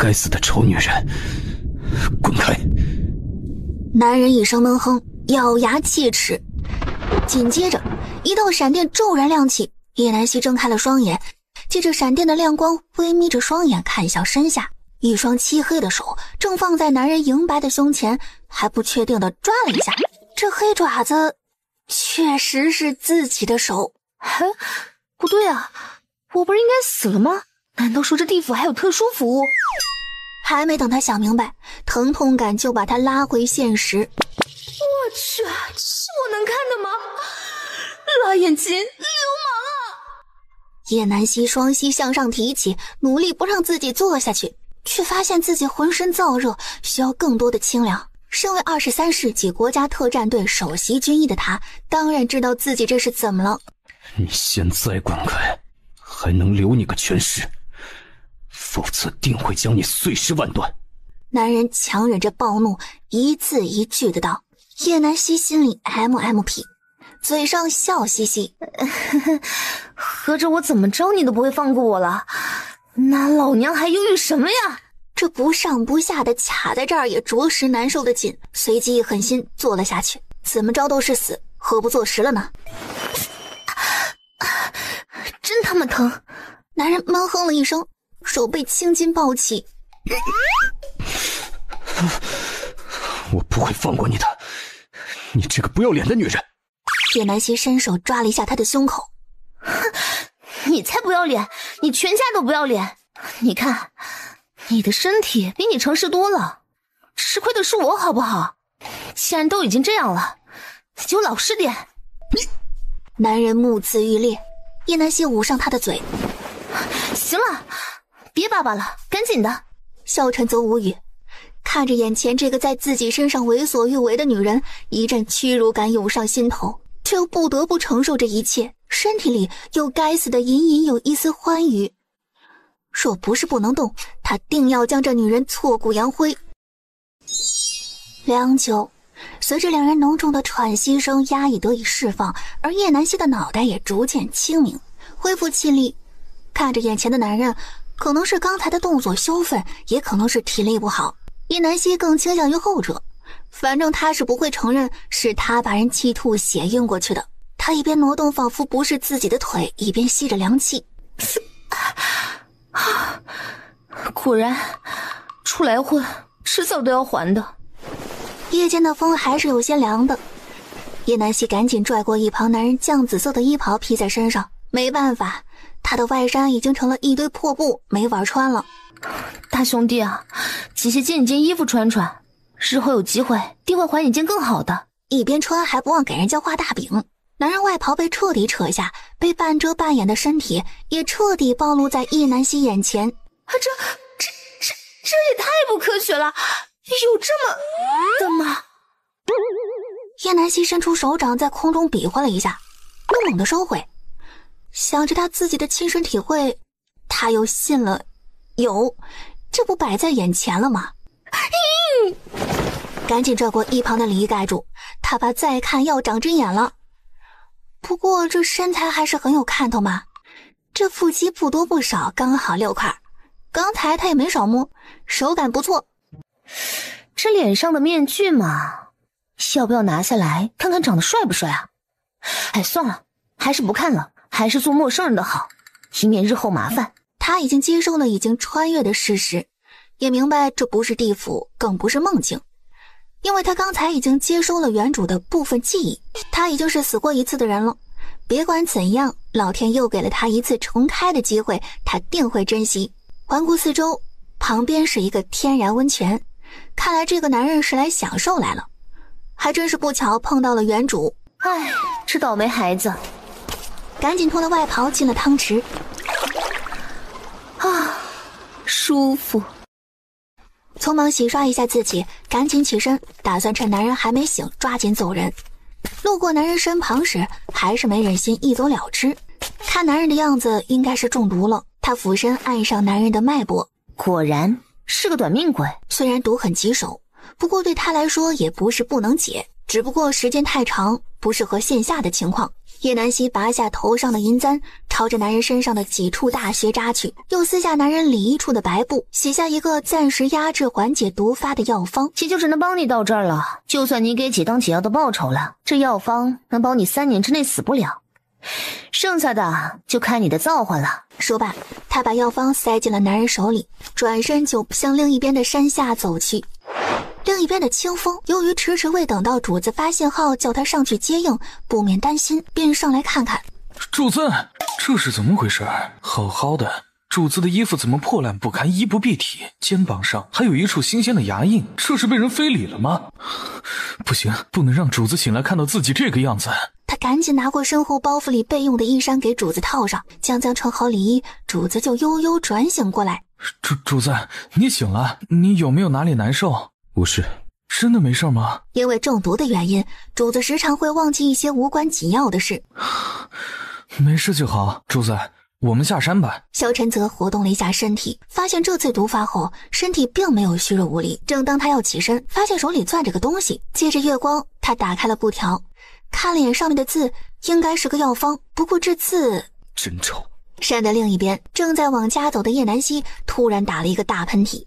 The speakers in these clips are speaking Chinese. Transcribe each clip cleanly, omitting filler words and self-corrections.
该死的丑女人，滚开！男人一声闷哼，咬牙切齿。紧接着，一道闪电骤然亮起，叶南希睁开了双眼，借着闪电的亮光，微眯着双眼看向身下，一双漆黑的手正放在男人银白的胸前，还不确定地抓了一下。这黑爪子确实是自己的手。不对啊，我不是应该死了吗？难道说这地府还有特殊服务？还没等他想明白，疼痛感就把他拉回现实。我去，这是我能看的吗？拉眼睛，流氓啊！叶南希双膝向上提起，努力不让自己坐下去，却发现自己浑身燥热，需要更多的清凉。身为23世纪国家特战队首席军医的他，当然知道自己这是怎么了。你现在滚开，还能留你个全尸，否则定会将你碎尸万段。男人强忍着暴怒，一字一句的道。叶南希心里 MMP， 嘴上笑嘻嘻。合着我怎么着你都不会放过我了，那老娘还犹豫什么呀？这不上不下的卡在这儿也着实难受的紧，随即一狠心坐了下去。怎么着都是死，何不坐实了呢？真他妈疼！男人闷哼了一声，手被青筋抱起。我不会放过你的，你这个不要脸的女人！叶南希伸手抓了一下他的胸口。你才不要脸，你全家都不要脸！你看，你的身体比你诚实多了，吃亏的是我好不好？既然都已经这样了，你就老实点。男人目眦欲裂，叶南希捂上他的嘴。行了，别巴巴了，赶紧的。萧晨则无语，看着眼前这个在自己身上为所欲为的女人，一阵屈辱感涌上心头，却又不得不承受这一切，身体里又该死的隐隐有一丝欢愉。若不是不能动，他定要将这女人挫骨扬灰。良久，随着两人浓重的喘息声，压抑得以释放，而叶南希的脑袋也逐渐清明，恢复气力。看着眼前的男人，可能是刚才的动作羞愤，也可能是体力不好。叶南希更倾向于后者，反正他是不会承认是他把人气吐血晕过去的。他一边挪动仿佛不是自己的腿，一边吸着凉气。果然，出来混，迟早都要还的。夜间的风还是有些凉的，叶南希赶紧拽过一旁男人绛紫色的衣袍披在身上。没办法，他的外衫已经成了一堆破布，没法穿了。大兄弟啊，姐姐借你件衣服穿穿，日后有机会定会还你件更好的。一边穿还不忘给人家画大饼。男人外袍被彻底扯下，被半遮半掩的身体也彻底暴露在叶南希眼前。这也太不科学了，有这么的吗？叶南希伸出手掌在空中比划了一下，又猛地收回。想着他自己的亲身体会，他又信了。有，这不摆在眼前了吗？赶紧拽过一旁的李盖住，他怕再看要长针眼了。不过这身材还是很有看头嘛，这腹肌不多不少，刚好6块。刚才他也没少摸，手感不错。这脸上的面具嘛，要不要拿下来看看长得帅不帅啊？哎，算了，还是不看了，还是做陌生人的好，以免日后麻烦。他已经接受了已经穿越的事实，也明白这不是地府，更不是梦境，因为他刚才已经接收了原主的部分记忆，他已经是死过一次的人了。别管怎样，老天又给了他一次重开的机会，他定会珍惜。环顾四周，旁边是一个天然温泉，看来这个男人是来享受来了。还真是不巧碰到了原主。哎，这倒霉孩子。赶紧脱了外袍进了汤池。啊，舒服。匆忙洗刷一下自己，赶紧起身，打算趁男人还没醒抓紧走人。路过男人身旁时，还是没忍心一走了之。看男人的样子，应该是中毒了。他俯身按上男人的脉搏，果然是个短命鬼。虽然毒很棘手，不过对他来说也不是不能解。只不过时间太长，不适合线下的情况。叶南希拔下头上的银簪，朝着男人身上的几处大穴扎去，又撕下男人里衣处的白布，写下一个暂时压制缓解毒发的药方。姐就只能帮你到这儿了，就算你给姐当解药的报酬了，这药方能保你3年之内死不了，剩下的就看你的造化了。说罢，他把药方塞进了男人手里，转身就向另一边的山下走去。另一边的清风由于迟迟未等到主子发信号叫他上去接应，不免担心，便上来看看。主子，这是怎么回事？好好的，主子的衣服怎么破烂不堪，衣不蔽体，肩膀上还有一处新鲜的牙印，这是被人非礼了吗？不行，不能让主子醒来看到自己这个样子。他赶紧拿过身后包袱里备用的衣衫给主子套上，将穿好里衣，主子就悠悠转醒过来。主子，你醒了，你有没有哪里难受？无事。真的没事吗？因为中毒的原因，主子时常会忘记一些无关紧要的事。没事就好，主子，我们下山吧。萧晨则活动了一下身体，发现这次毒发后身体并没有虚弱无力。正当他要起身，发现手里攥着个东西，借着月光他打开了布条，看了眼上面的字，应该是个药方，不过这字真丑。山的另一边，正在往家走的叶南希突然打了一个大喷嚏，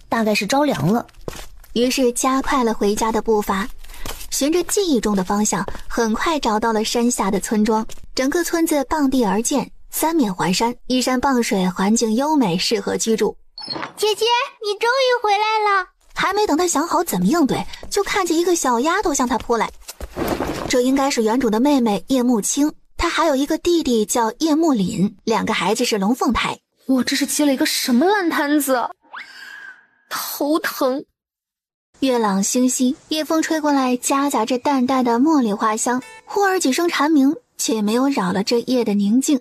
大概是着凉了，于是加快了回家的步伐，循着记忆中的方向，很快找到了山下的村庄。整个村子傍地而建，三面环山，依山傍水，环境优美，适合居住。姐姐，你终于回来了！还没等他想好怎么应对，就看见一个小丫头向他扑来。这应该是原主的妹妹叶慕清，她还有一个弟弟叫叶慕林，2个孩子是龙凤胎。我这是接了一个什么烂摊子？头疼。月朗星稀，夜风吹过来，夹杂着淡淡的茉莉花香。忽而几声蝉鸣，却没有扰了这夜的宁静。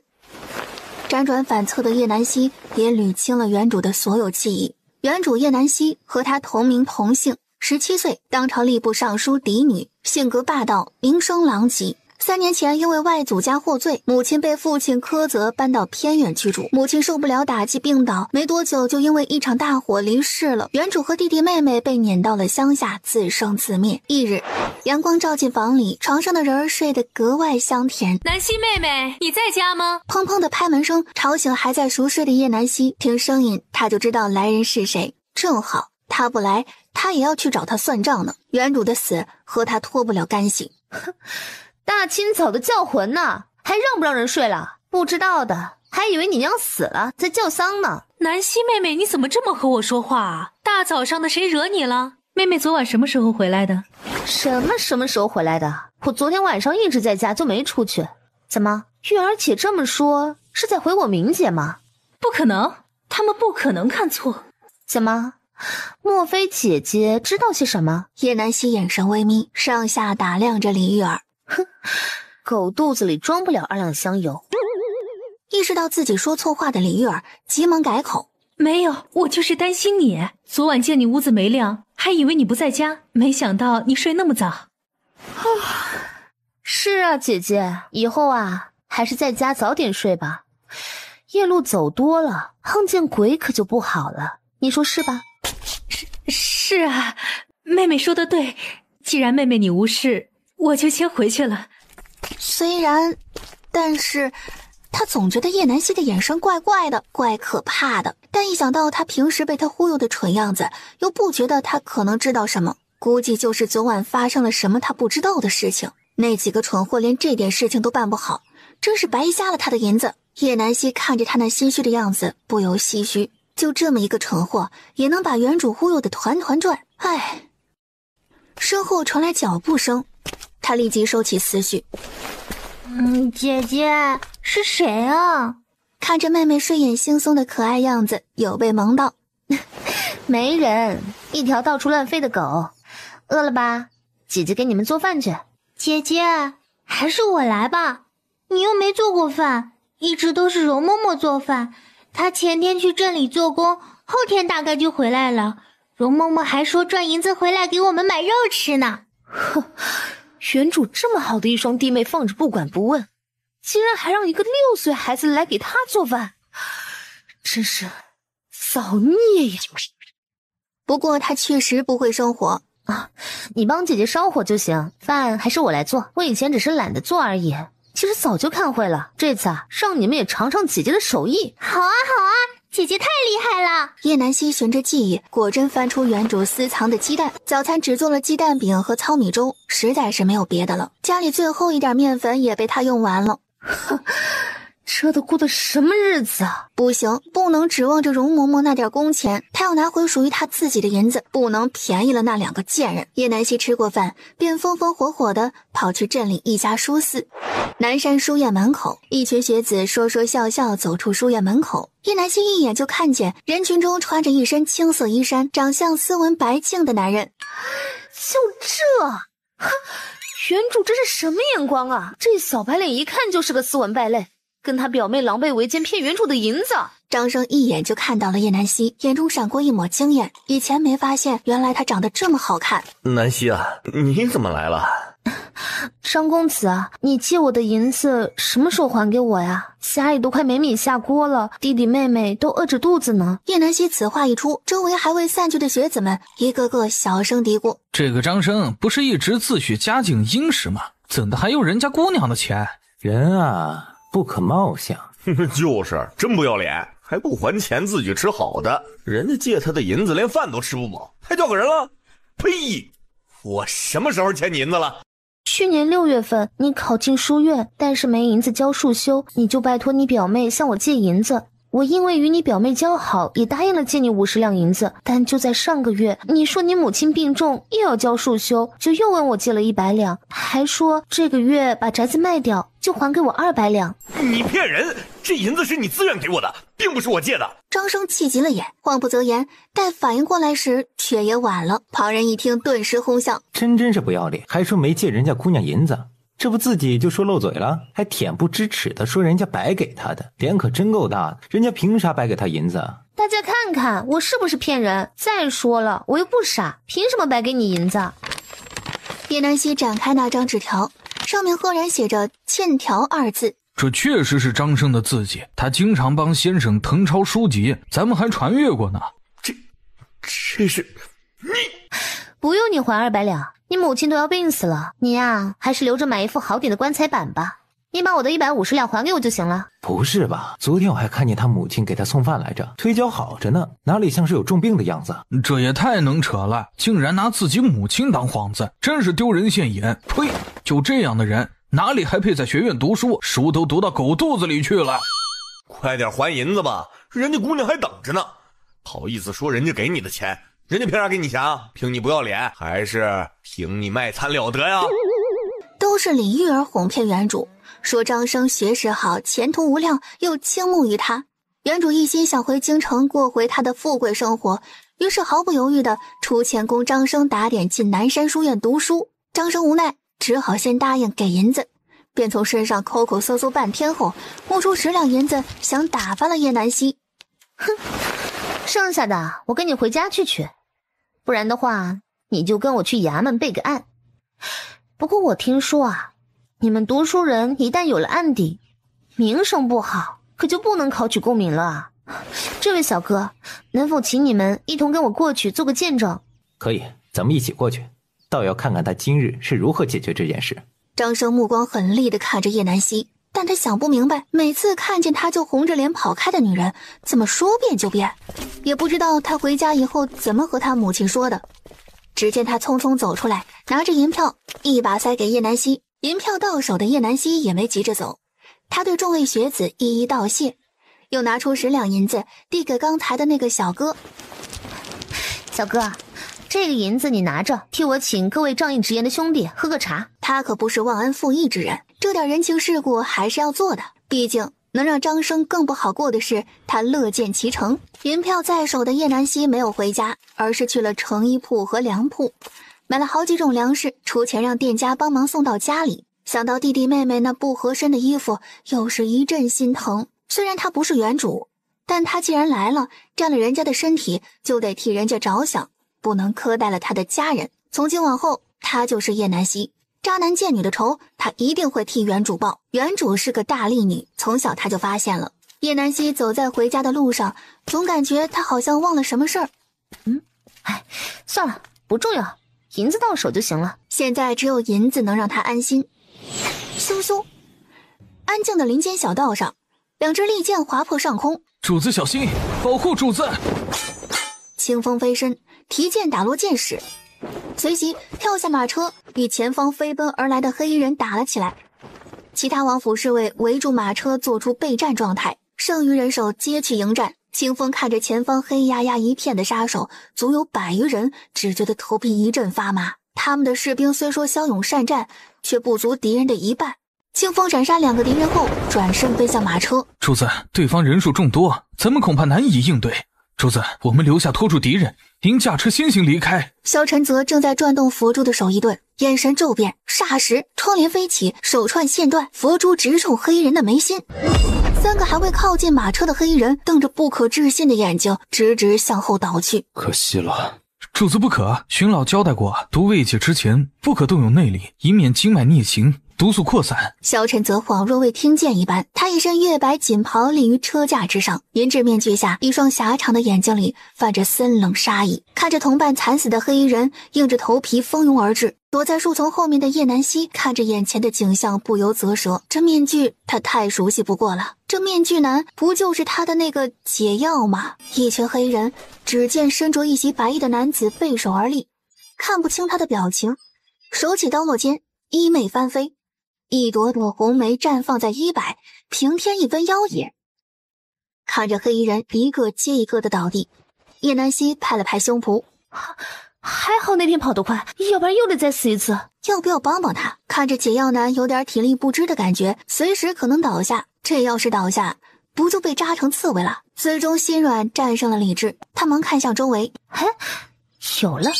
辗转反侧的叶南希也捋清了原主的所有记忆。原主叶南希和他同名同姓，17岁，当朝吏部尚书嫡女，性格霸道，名声狼藉。3年前因为外祖家获罪，母亲被父亲苛责，搬到偏远居住。母亲受不了打击病倒，没多久就因为一场大火离世了。原主和弟弟妹妹被撵到了乡下，自生自灭。一日，阳光照进房里，床上的人儿睡得格外香甜。南希妹妹，你在家吗？砰砰的拍门声吵醒还在熟睡的叶南希，听声音他就知道来人是谁。正好他不来，他也要去找他算账呢。原主的死和他脱不了干系。大清早的叫魂呢，还让不让人睡了？不知道的还以为你娘死了在叫丧呢。南希妹妹，你怎么这么和我说话啊？大早上的谁惹你了？妹妹昨晚什么时候回来的？什么时候回来的？我昨天晚上一直在家，就没出去。怎么，月儿姐这么说是在回我明姐吗？不可能，他们不可能看错。怎么，莫非姐姐知道些什么？叶南希眼神微眯，上下打量着李玉儿。哼，狗肚子里装不了2两香油。意识到自己说错话的李玉儿急忙改口：没有，我就是担心你。昨晚见你屋子没亮，还以为你不在家，没想到你睡那么早。是啊，姐姐，以后啊还是在家早点睡吧。夜路走多了，碰见鬼可就不好了，你说是吧？是啊，妹妹说的对，既然妹妹你无事，我就先回去了。但是他总觉得叶南希的眼神怪怪的，怪可怕的，但一想到他平时被他忽悠的蠢样子，又不觉得他可能知道什么，估计就是昨晚发生了什么他不知道的事情。那几个蠢货连这点事情都办不好，真是白瞎了他的银子。叶南希看着他那心虚的样子，不由唏嘘，就这么一个蠢货也能把原主忽悠得团团转。唉。身后传来脚步声，他立即收起思绪。姐姐，是谁啊？看着妹妹睡眼惺忪的可爱样子，有被萌到。没人，一条到处乱飞的狗。饿了吧？姐姐给你们做饭去。姐姐，还是我来吧，你又没做过饭，一直都是容嬷嬷做饭。她前天去镇里做工，后天大概就回来了。容嬷嬷还说赚银子回来给我们买肉吃呢。哼，原主这么好的一双弟妹放着不管不问，竟然还让一个6岁孩子来给她做饭，真是造孽呀！不过他确实不会生火，啊，你帮姐姐烧火就行，饭还是我来做，我以前只是懒得做而已。其实早就看会了，这次啊，让你们也尝尝姐姐的手艺。好啊，好啊，姐姐太厉害了。叶南希循着记忆，果真翻出原主私藏的鸡蛋。早餐只做了鸡蛋饼和糙米粥，实在是没有别的了。家里最后一点面粉也被他用完了。这都过的什么日子啊！不行，不能指望着容嬷嬷那点工钱，他要拿回属于他自己的银子，不能便宜了那2个贱人。叶南希吃过饭，便风风火火地跑去镇里一家书肆。南山书院门口，一群学子说说笑笑走出书院门口。叶南希一眼就看见人群中穿着一身青色衣衫、长相斯文白净的男人。就这，哼，原主这是什么眼光啊？这小白脸一看就是个斯文败类。跟他表妹狼狈为奸骗原主的银子。张生一眼就看到了叶南希，眼中闪过一抹惊艳，以前没发现原来他长得这么好看。南希啊，你怎么来了？张公子啊，你借我的银子什么时候还给我呀？家里都快没米下锅了，弟弟妹妹都饿着肚子呢。叶南希此话一出，周围还未散去的学子们一个个小声嘀咕：这个张生不是一直自诩家境殷实吗？怎的还有人家姑娘的钱？人啊，不可貌相。就是真不要脸，还不还钱自己吃好的，人家借他的银子连饭都吃不饱，还叫个人了？呸！我什么时候欠你银子了？去年6月份你考进书院，但是没银子交束修，你就拜托你表妹向我借银子。我因为与你表妹交好，也答应了借你50两银子，但就在上个月，你说你母亲病重，又要交束修，就又问我借了100两，还说这个月把宅子卖掉，就还给我200两。你骗人！这银子是你自愿给我的，并不是我借的。张生气急了眼，慌不择言，待反应过来时，却也晚了。旁人一听，顿时哄笑：真是不要脸，还说没借人家姑娘银子。这不自己就说漏嘴了，还恬不知耻的说人家白给他的，脸可真够大的，人家凭啥白给他银子啊？大家看看我是不是骗人？再说了，我又不傻，凭什么白给你银子？叶南希展开那张纸条，上面赫然写着欠条2字。这确实是张生的字迹，他经常帮先生誊抄书籍，咱们还传阅过呢。这是你不用你还200两，你母亲都要病死了，你呀还是留着买一副好点的棺材板吧。你把我的150两还给我就行了。不是吧？昨天我还看见他母亲给他送饭来着，腿脚好着呢，哪里像是有重病的样子？这也太能扯了，竟然拿自己母亲当幌子，真是丢人现眼。呸！就这样的人，哪里还配在学院读书？书都读到狗肚子里去了。快点还银子吧，人家姑娘还等着呢。好意思说人家给你的钱，人家凭啥给你钱啊？凭你不要脸，还是凭你卖惨了得呀？都是李玉儿哄骗原主，说张生学识好，前途无量，又倾慕于他。原主一心想回京城过回他的富贵生活，于是毫不犹豫地出钱供张生打点进南山书院读书。张生无奈，只好先答应给银子，便从身上抠抠搜搜半天后，摸出10两银子，想打发了叶南希。哼，剩下的我跟你回家去取，不然的话，你就跟我去衙门备个案。不过我听说啊，你们读书人一旦有了案底，名声不好，可就不能考取功名了啊。这位小哥，能否请你们一同跟我过去做个见证？可以，咱们一起过去，倒要看看他今日是如何解决这件事。张生目光狠厉地看着叶南希，但他想不明白，每次看见他就红着脸跑开的女人，怎么说变就变？也不知道他回家以后怎么和他母亲说的。只见他匆匆走出来，拿着银票一把塞给叶南希。银票到手的叶南希也没急着走，他对众位学子一一道谢，又拿出10两银子递给刚才的那个小哥。小哥，这个银子你拿着，替我请各位仗义直言的兄弟喝个茶。他可不是忘恩负义之人，这点人情世故还是要做的，毕竟能让张生更不好过的事，他乐见其成。银票在手的叶南希没有回家，而是去了成衣铺和粮铺，买了好几种粮食，出钱让店家帮忙送到家里。想到弟弟妹妹那不合身的衣服，又是一阵心疼。虽然他不是原主，但他既然来了，占了人家的身体，就得替人家着想，不能苛待了他的家人。从今往后，他就是叶南希。渣男贱女的仇，他一定会替原主报。原主是个大力女，从小他就发现了。叶南希走在回家的路上，总感觉他好像忘了什么事儿。算了，不重要。银子到手就行了。现在只有银子能让他安心。咻咻，安静的林间小道上，两支利剑划破上空。主子小心，保护主子！清风飞身，提剑打落剑矢，随即跳下马车，与前方飞奔而来的黑衣人打了起来。其他王府侍卫围住马车，做出备战状态，剩余人手皆去迎战。清风看着前方黑压压一片的杀手，足有100余人，只觉得头皮一阵发麻。他们的士兵虽说骁勇善战，却不足敌人的一半。清风斩杀2个敌人后，转身奔向马车。主子，对方人数众多，咱们恐怕难以应对。主子，我们留下拖住敌人，您驾车先行离开。萧晨泽正在转动佛珠的手一顿，眼神骤变，霎时窗帘飞起，手串线断，佛珠直冲黑衣人的眉心。3个还未靠近马车的黑衣人瞪着不可置信的眼睛，直直向后倒去。可惜了，主子不可，荀老交代过，毒未解之前不可动用内力，以免经脉逆行，毒素扩散。萧晨则恍若未听见一般，他一身月白锦袍立于车架之上，银质面具下一双狭长的眼睛里泛着森冷杀意，看着同伴惨死的黑衣人，硬着头皮蜂拥而至。躲在树丛后面的叶南希看着眼前的景象，不由啧舌。这面具他太熟悉不过了，这面具男不就是他的那个解药吗？一群黑人只见身着一袭白衣的男子背手而立，看不清他的表情，手起刀落间，衣袂翻飞，一朵朵红梅绽放在衣摆，平添一分妖冶。看着黑衣人一个接一个的倒地，叶南希拍了拍胸脯，还好那天跑得快，要不然又得再死一次。要不要帮帮他？看着解药男有点体力不支的感觉，随时可能倒下，这要是倒下，不就被扎成刺猬了？最终心软战胜了理智，他忙看向周围，有了。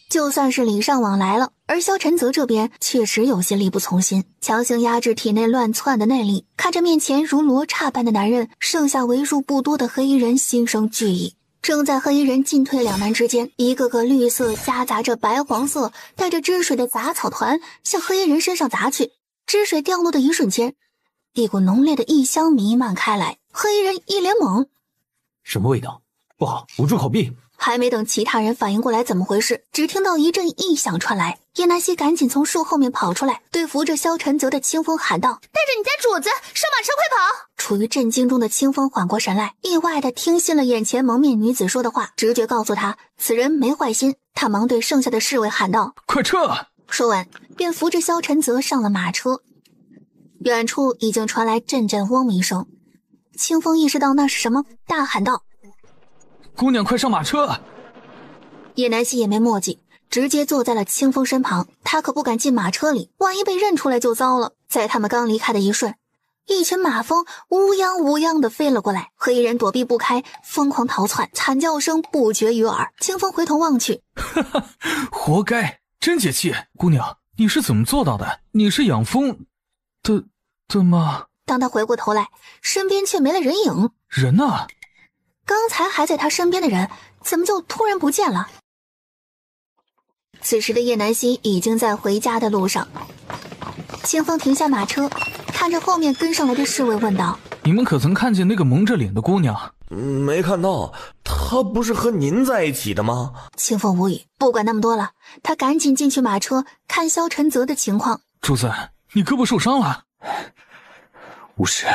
就算是礼尚往来了，而萧晨泽这边确实有些力不从心，强行压制体内乱窜的内力。看着面前如罗刹般的男人，剩下为数不多的黑衣人心生惧意。正在黑衣人进退两难之间，一个个绿色夹杂着白黄色带着汁水的杂草团向黑衣人身上砸去。汁水掉落的一瞬间，一股浓烈的异香弥漫开来。黑衣人一脸懵，什么味道？不好，捂住口鼻！还没等其他人反应过来怎么回事，只听到一阵异响传来。叶南希赶紧从树后面跑出来，对扶着萧晨泽的清风喊道：带着你家主子上马车，快跑！处于震惊中的清风缓过神来，意外的听信了眼前蒙面女子说的话，直觉告诉他此人没坏心。他忙对剩下的侍卫喊道：快撤！说完便扶着萧晨泽上了马车。远处已经传来阵阵嗡鸣声，清风意识到那是什么，大喊道：姑娘快上马车！叶南希也没墨迹，直接坐在了清风身旁。他可不敢进马车里，万一被认出来就糟了。在他们刚离开的一瞬，一群马蜂乌泱乌泱的飞了过来，黑衣人躲避不开，疯狂逃窜，惨叫声不绝于耳。清风回头望去，哈哈，活该，真解气！姑娘，你是怎么做到的？你是养蜂的吗？当他回过头来，身边却没了人影。人呢？刚才还在他身边的人怎么就突然不见了？此时的叶南希已经在回家的路上。清风停下马车，看着后面跟上来的侍卫问道：你们可曾看见那个蒙着脸的姑娘？没看到，她不是和您在一起的吗？清风无语，不管那么多了，他赶紧进去马车看萧晨泽的情况。主子，你胳膊受伤了？无事。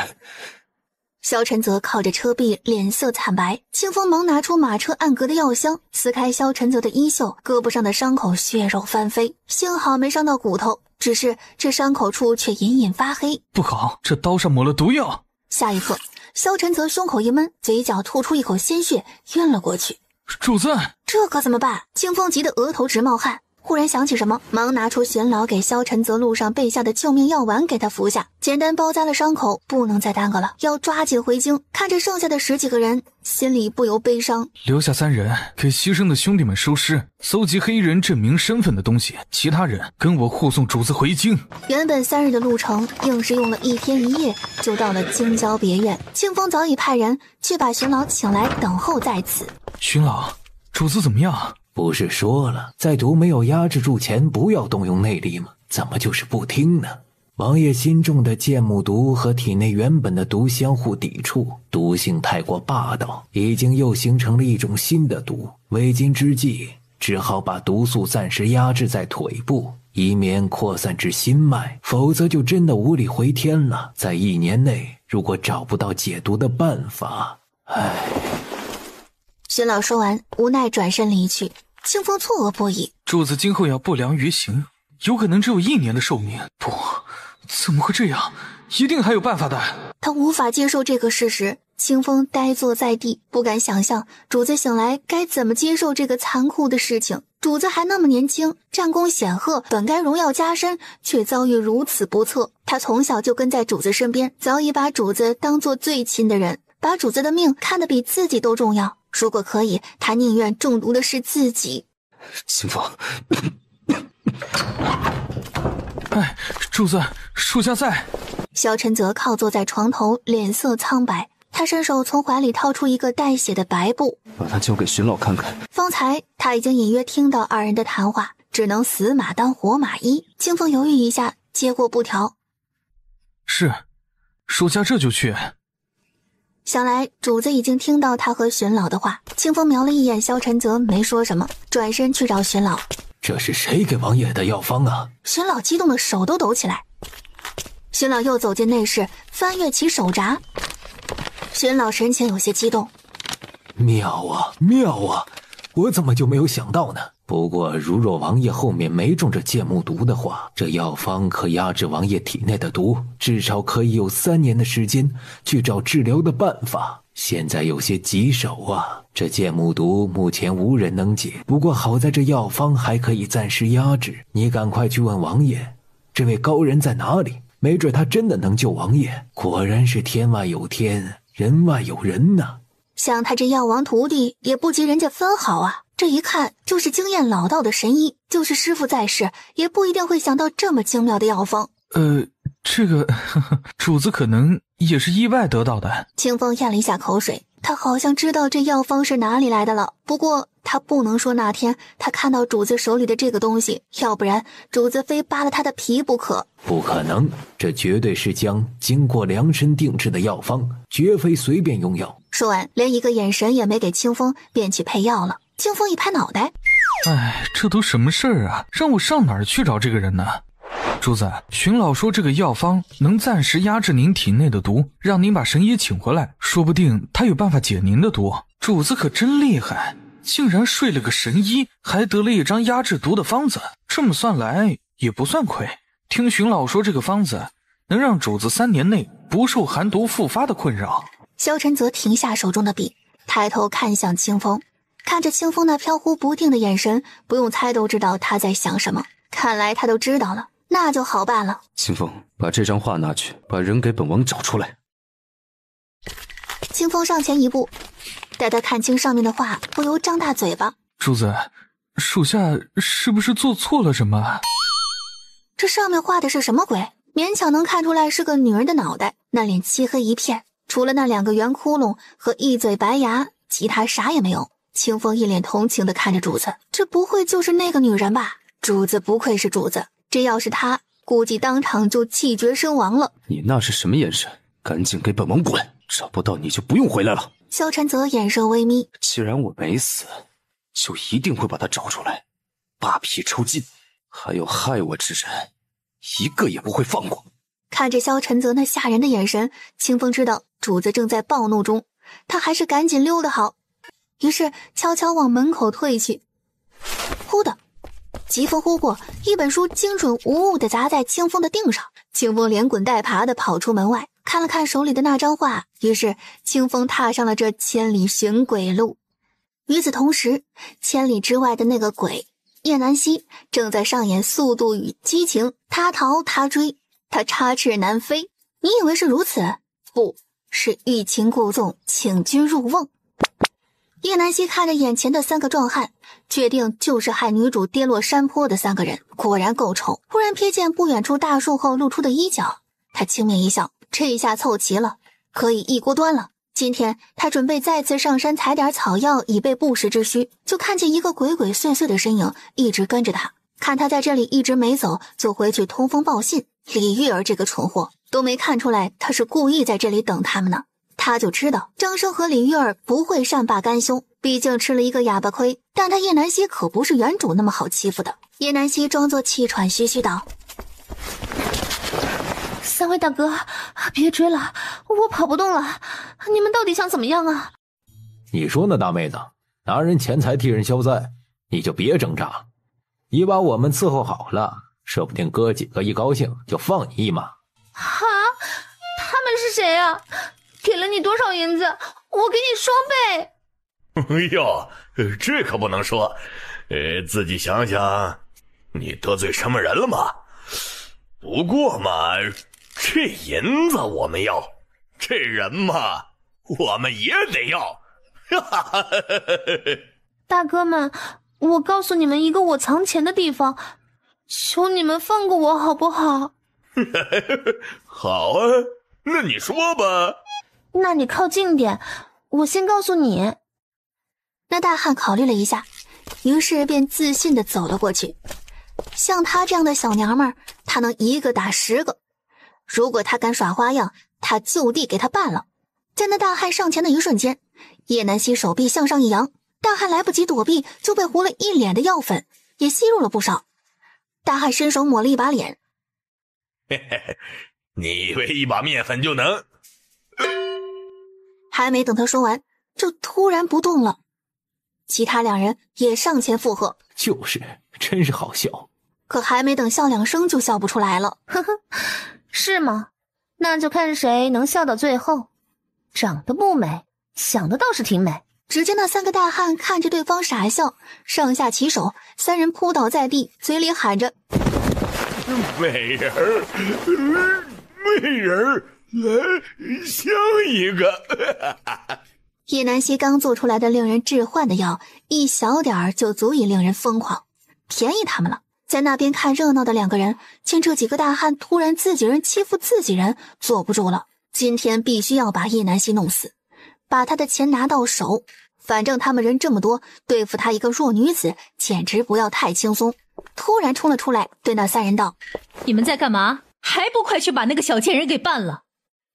萧晨泽靠着车壁，脸色惨白。清风忙拿出马车暗格的药箱，撕开萧晨泽的衣袖，胳膊上的伤口血肉翻飞，幸好没伤到骨头，只是这伤口处却隐隐发黑。不好，这刀上抹了毒药。下一刻，萧晨泽胸口一闷，嘴角吐出一口鲜血，晕了过去。主子，这可怎么办？清风急得额头直冒汗。忽然想起什么，忙拿出玄老给萧晨泽路上备下的救命药丸给他服下，简单包扎了伤口，不能再耽搁了，要抓紧回京。看着剩下的10几个人，心里不由悲伤。留下3人给牺牲的兄弟们收尸，搜集黑衣人证明身份的东西，其他人跟我护送主子回京。原本3日的路程，硬是用了1天1夜就到了京郊别院。清风早已派人去把玄老请来等候在此。荀老，主子怎么样？不是说了，在毒没有压制住前不要动用内力吗？怎么就是不听呢？王爷心中的剑木毒和体内原本的毒相互抵触，毒性太过霸道，已经又形成了一种新的毒。为今之计，只好把毒素暂时压制在腿部，以免扩散至心脉，否则就真的无力回天了。在1年内，如果找不到解毒的办法，荀老说完，无奈转身离去。清风错愕不已，主子今后要不良于行，有可能只有1年的寿命。不，怎么会这样？一定还有办法的。他无法接受这个事实，清风呆坐在地，不敢想象主子醒来该怎么接受这个残酷的事情。主子还那么年轻，战功显赫，本该荣耀加身，却遭遇如此不测。他从小就跟在主子身边，早已把主子当作最亲的人，把主子的命看得比自己都重要。如果可以，他宁愿中毒的是自己。清风，主子，属下在。萧晨泽靠坐在床头，脸色苍白。他伸手从怀里掏出一个带血的白布，把它交给荀老看看。方才他已经隐约听到二人的谈话，只能死马当活马医。清风犹豫一下，接过布条。是，属下这就去。想来主子已经听到他和荀老的话。清风瞄了一眼萧晨泽，没说什么，转身去找荀老。这是谁给王爷的药方啊？荀老激动的手都抖起来。荀老又走进内室，翻阅起手札。荀老神情有些激动。妙啊，妙啊！我怎么就没有想到呢？不过如若王爷后面没中这芥木毒的话，这药方可压制王爷体内的毒，至少可以有3年的时间去找治疗的办法。现在有些棘手啊，这芥木毒目前无人能解，不过好在这药方还可以暂时压制。你赶快去问王爷，这位高人在哪里？没准他真的能救王爷。果然是天外有天，人外有人呐。像他这药王徒弟也不及人家分毫啊，这一看就是经验老道的神医，就是师傅在世也不一定会想到这么精妙的药方。这个主子可能也是意外得到的。清风咽了一下口水，他好像知道这药方是哪里来的了，不过他不能说那天他看到主子手里的这个东西，要不然主子非扒了他的皮不可。不可能，这绝对是将经过量身定制的药方，绝非随便用药。说完，连一个眼神也没给清风，便去配药了。清风一拍脑袋，这都什么事儿啊？让我上哪儿去找这个人呢？主子，荀老说这个药方能暂时压制您体内的毒，让您把神医请回来，说不定他有办法解您的毒。主子可真厉害，竟然睡了个神医，还得了一张压制毒的方子。这么算来也不算亏。听荀老说这个方子能让主子3年内不受寒毒复发的困扰。萧晨则停下手中的笔，抬头看向清风，看着清风那飘忽不定的眼神，不用猜都知道他在想什么。看来他都知道了，那就好办了。清风，把这张画拿去，把人给本王找出来。清风上前一步，待他看清上面的画，不由张大嘴巴。主子，属下是不是做错了什么？这上面画的是什么鬼？勉强能看出来是个女人的脑袋，那脸漆黑一片，除了那2个圆窟窿和一嘴白牙，其他啥也没有。清风一脸同情地看着主子，这不会就是那个女人吧？主子不愧是主子，这要是他，估计当场就气绝身亡了。你那是什么眼神？赶紧给本王滚！找不到你就不用回来了。萧晨泽眼神微眯，既然我没死，就一定会把他找出来，扒皮抽筋，还有害我之人，一个也不会放过。看着萧晨泽那吓人的眼神，清风知道主子正在暴怒中，他还是赶紧溜得好，于是悄悄往门口退去。忽的疾风呼过，一本书精准无误地砸在清风的腚上。清风连滚带爬地跑出门外，看了看手里的那张画，于是清风踏上了这千里寻鬼路。与此同时，千里之外的那个鬼叶南希正在上演速度与激情，他逃他追，他插翅难飞。你以为是如此？不是，欲擒故纵，请君入瓮。叶南希看着眼前的3个壮汉，确定就是害女主跌落山坡的3个人，果然够丑。忽然瞥见不远处大树后露出的衣角，他轻蔑一笑，这一下凑齐了，可以一锅端了。今天他准备再次上山采点草药以备不时之需，就看见一个鬼鬼祟祟的身影一直跟着他，看他在这里一直没走，就回去通风报信。李玉儿这个蠢货都没看出来他是故意在这里等他们呢。他就知道张生和李玉儿不会善罢甘休，毕竟吃了一个哑巴亏。但他叶南希可不是原主那么好欺负的。叶南希装作气喘吁吁道：三位大哥，别追了，我跑不动了，你们到底想怎么样啊？你说呢，大妹子？拿人钱财替人消灾，你就别挣扎。你把我们伺候好了，说不定哥几个一高兴就放你一马。哈，他们是谁啊？给了你多少银子，我给你双倍。哎呦，这可不能说。自己想想，你得罪什么人了吗？不过嘛，这银子我们要，这人嘛，我们也得要。大哥们，我告诉你们一个我藏钱的地方，求你们放过我好不好？好啊，那你说吧。那你靠近点，我先告诉你。那大汉考虑了一下，于是便自信地走了过去。像他这样的小娘们儿，他能一个打10个。如果他敢耍花样，他就地给他办了。在那大汉上前的一瞬间，叶南希手臂向上一扬，大汉来不及躲避，就被糊了一脸的药粉，也吸入了不少。大汉伸手抹了一把脸，嘿嘿，你以为一把面粉就能？还没等他说完，就突然不动了。其他2人也上前附和，就是，真是好笑。可还没等笑2声就笑不出来了。呵呵，是吗？那就看谁能笑到最后。长得不美，想的倒是挺美。只见那3个大汉看着对方傻笑，上下其手，3人扑倒在地，嘴里喊着：美人儿，美人儿，来香一个。叶南希刚做出来的令人致幻的药，一小点儿就足以令人疯狂，便宜他们了。在那边看热闹的2个人见这几个大汉突然自己人欺负自己人，坐不住了，今天必须要把叶南希弄死，把他的钱拿到手。反正他们人这么多，对付他一个弱女子简直不要太轻松。突然冲了出来，对那3人道：你们在干嘛？还不快去把那个小贱人给办了，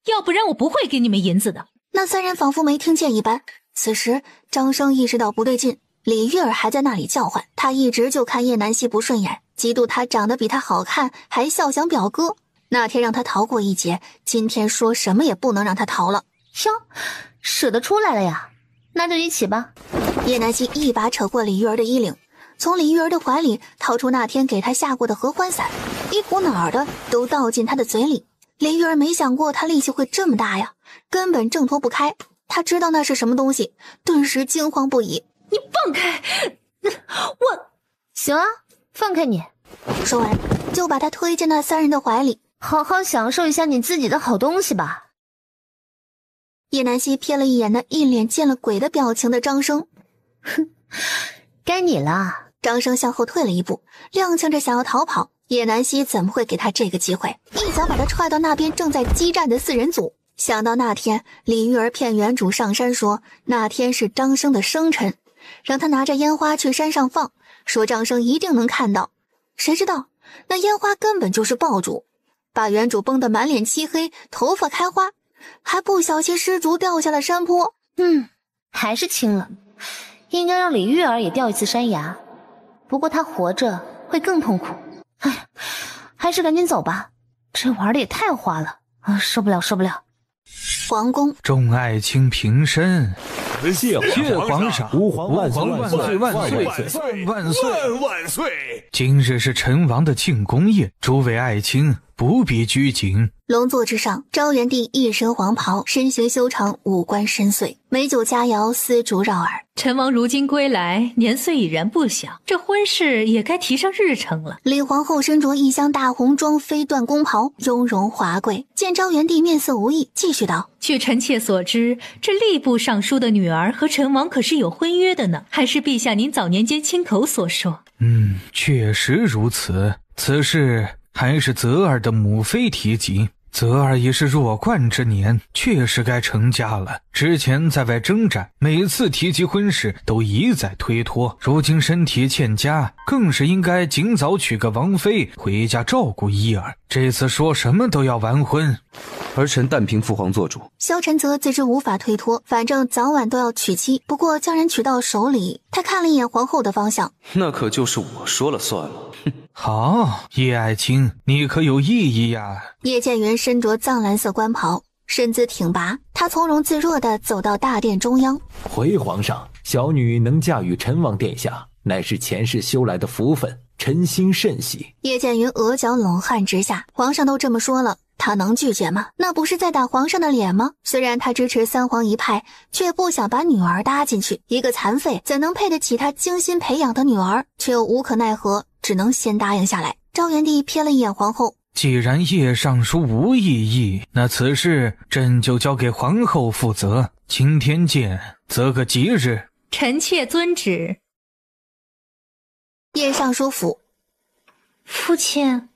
要不然我不会给你们银子的。那3人仿佛没听见一般。此时张生意识到不对劲，李玉儿还在那里叫唤，他一直就看叶南希不顺眼，嫉妒他长得比他好看，还笑想表哥。那天让他逃过一劫，今天说什么也不能让他逃了。哟，舍得出来了呀，那就一起吧。叶南希一把扯过李玉儿的衣领，从李玉儿的怀里掏出那天给他下过的合欢伞，一股脑儿的都倒进他的嘴里。李玉儿没想过他力气会这么大呀，根本挣脱不开。他知道那是什么东西，顿时惊慌不已。你放开我！行啊，放开你。说完就把他推进那3人的怀里，好好享受一下你自己的好东西吧。叶南希瞥了一眼那一脸见了鬼的表情的张生，哼，该你了。张生向后退了一步，踉跄着想要逃跑。叶南希怎么会给他这个机会，一脚把他踹到那边正在激战的4人组。想到那天李玉儿骗原主上山说那天是张生的生辰，让他拿着烟花去山上放，说张生一定能看到。谁知道那烟花根本就是爆竹，把原主崩得满脸漆黑，头发开花，还不小心失足掉下了山坡。还是轻了，应该让李玉儿也掉一次山崖，不过她活着会更痛苦。哎，还是赶紧走吧，这玩的也太花了啊！受不了受不了。皇宫，众爱卿平身，谢皇上，吾皇万岁万岁万岁万岁万岁！今日是陈王的庆功宴，诸位爱卿不必拘谨。龙座之上，昭元帝一身黄袍，身形修长，五官深邃，美酒佳肴，丝竹绕耳。陈王如今归来，年岁已然不小，这婚事也该提上日程了。李皇后身着一厢大红装飞缎宫袍，雍容华贵。见昭元帝面色无异，继续道：据臣妾所知，这吏部尚书的女儿和陈王可是有婚约的呢，还是陛下您早年间亲口所说？确实如此。此事还是泽儿的母妃提及，泽儿也是弱冠之年，确实该成家了。之前在外征战，每次提及婚事都一再推脱，如今身体欠佳，更是应该尽早娶个王妃回家照顾伊儿。这次说什么都要完婚。儿臣但凭父皇做主。萧晨则自知无法推脱，反正早晚都要娶妻。不过将人娶到手里，他看了一眼皇后的方向，那可就是我说了算了。好，叶爱卿，你可有异议呀？叶剑云身着藏蓝色官袍，身姿挺拔，他从容自若地走到大殿中央。回皇上，小女能嫁与陈王殿下，乃是前世修来的福分，臣心甚喜。叶剑云额角冷汗直下，皇上都这么说了，他能拒绝吗？那不是在打皇上的脸吗？虽然他支持三皇一派，却不想把女儿搭进去。一个残废怎能配得起他精心培养的女儿？却又无可奈何，只能先答应下来。赵元帝瞥了一眼皇后，既然叶尚书无异议，那此事朕就交给皇后负责。今天见，择个吉日。臣妾遵旨。叶尚书府，父亲，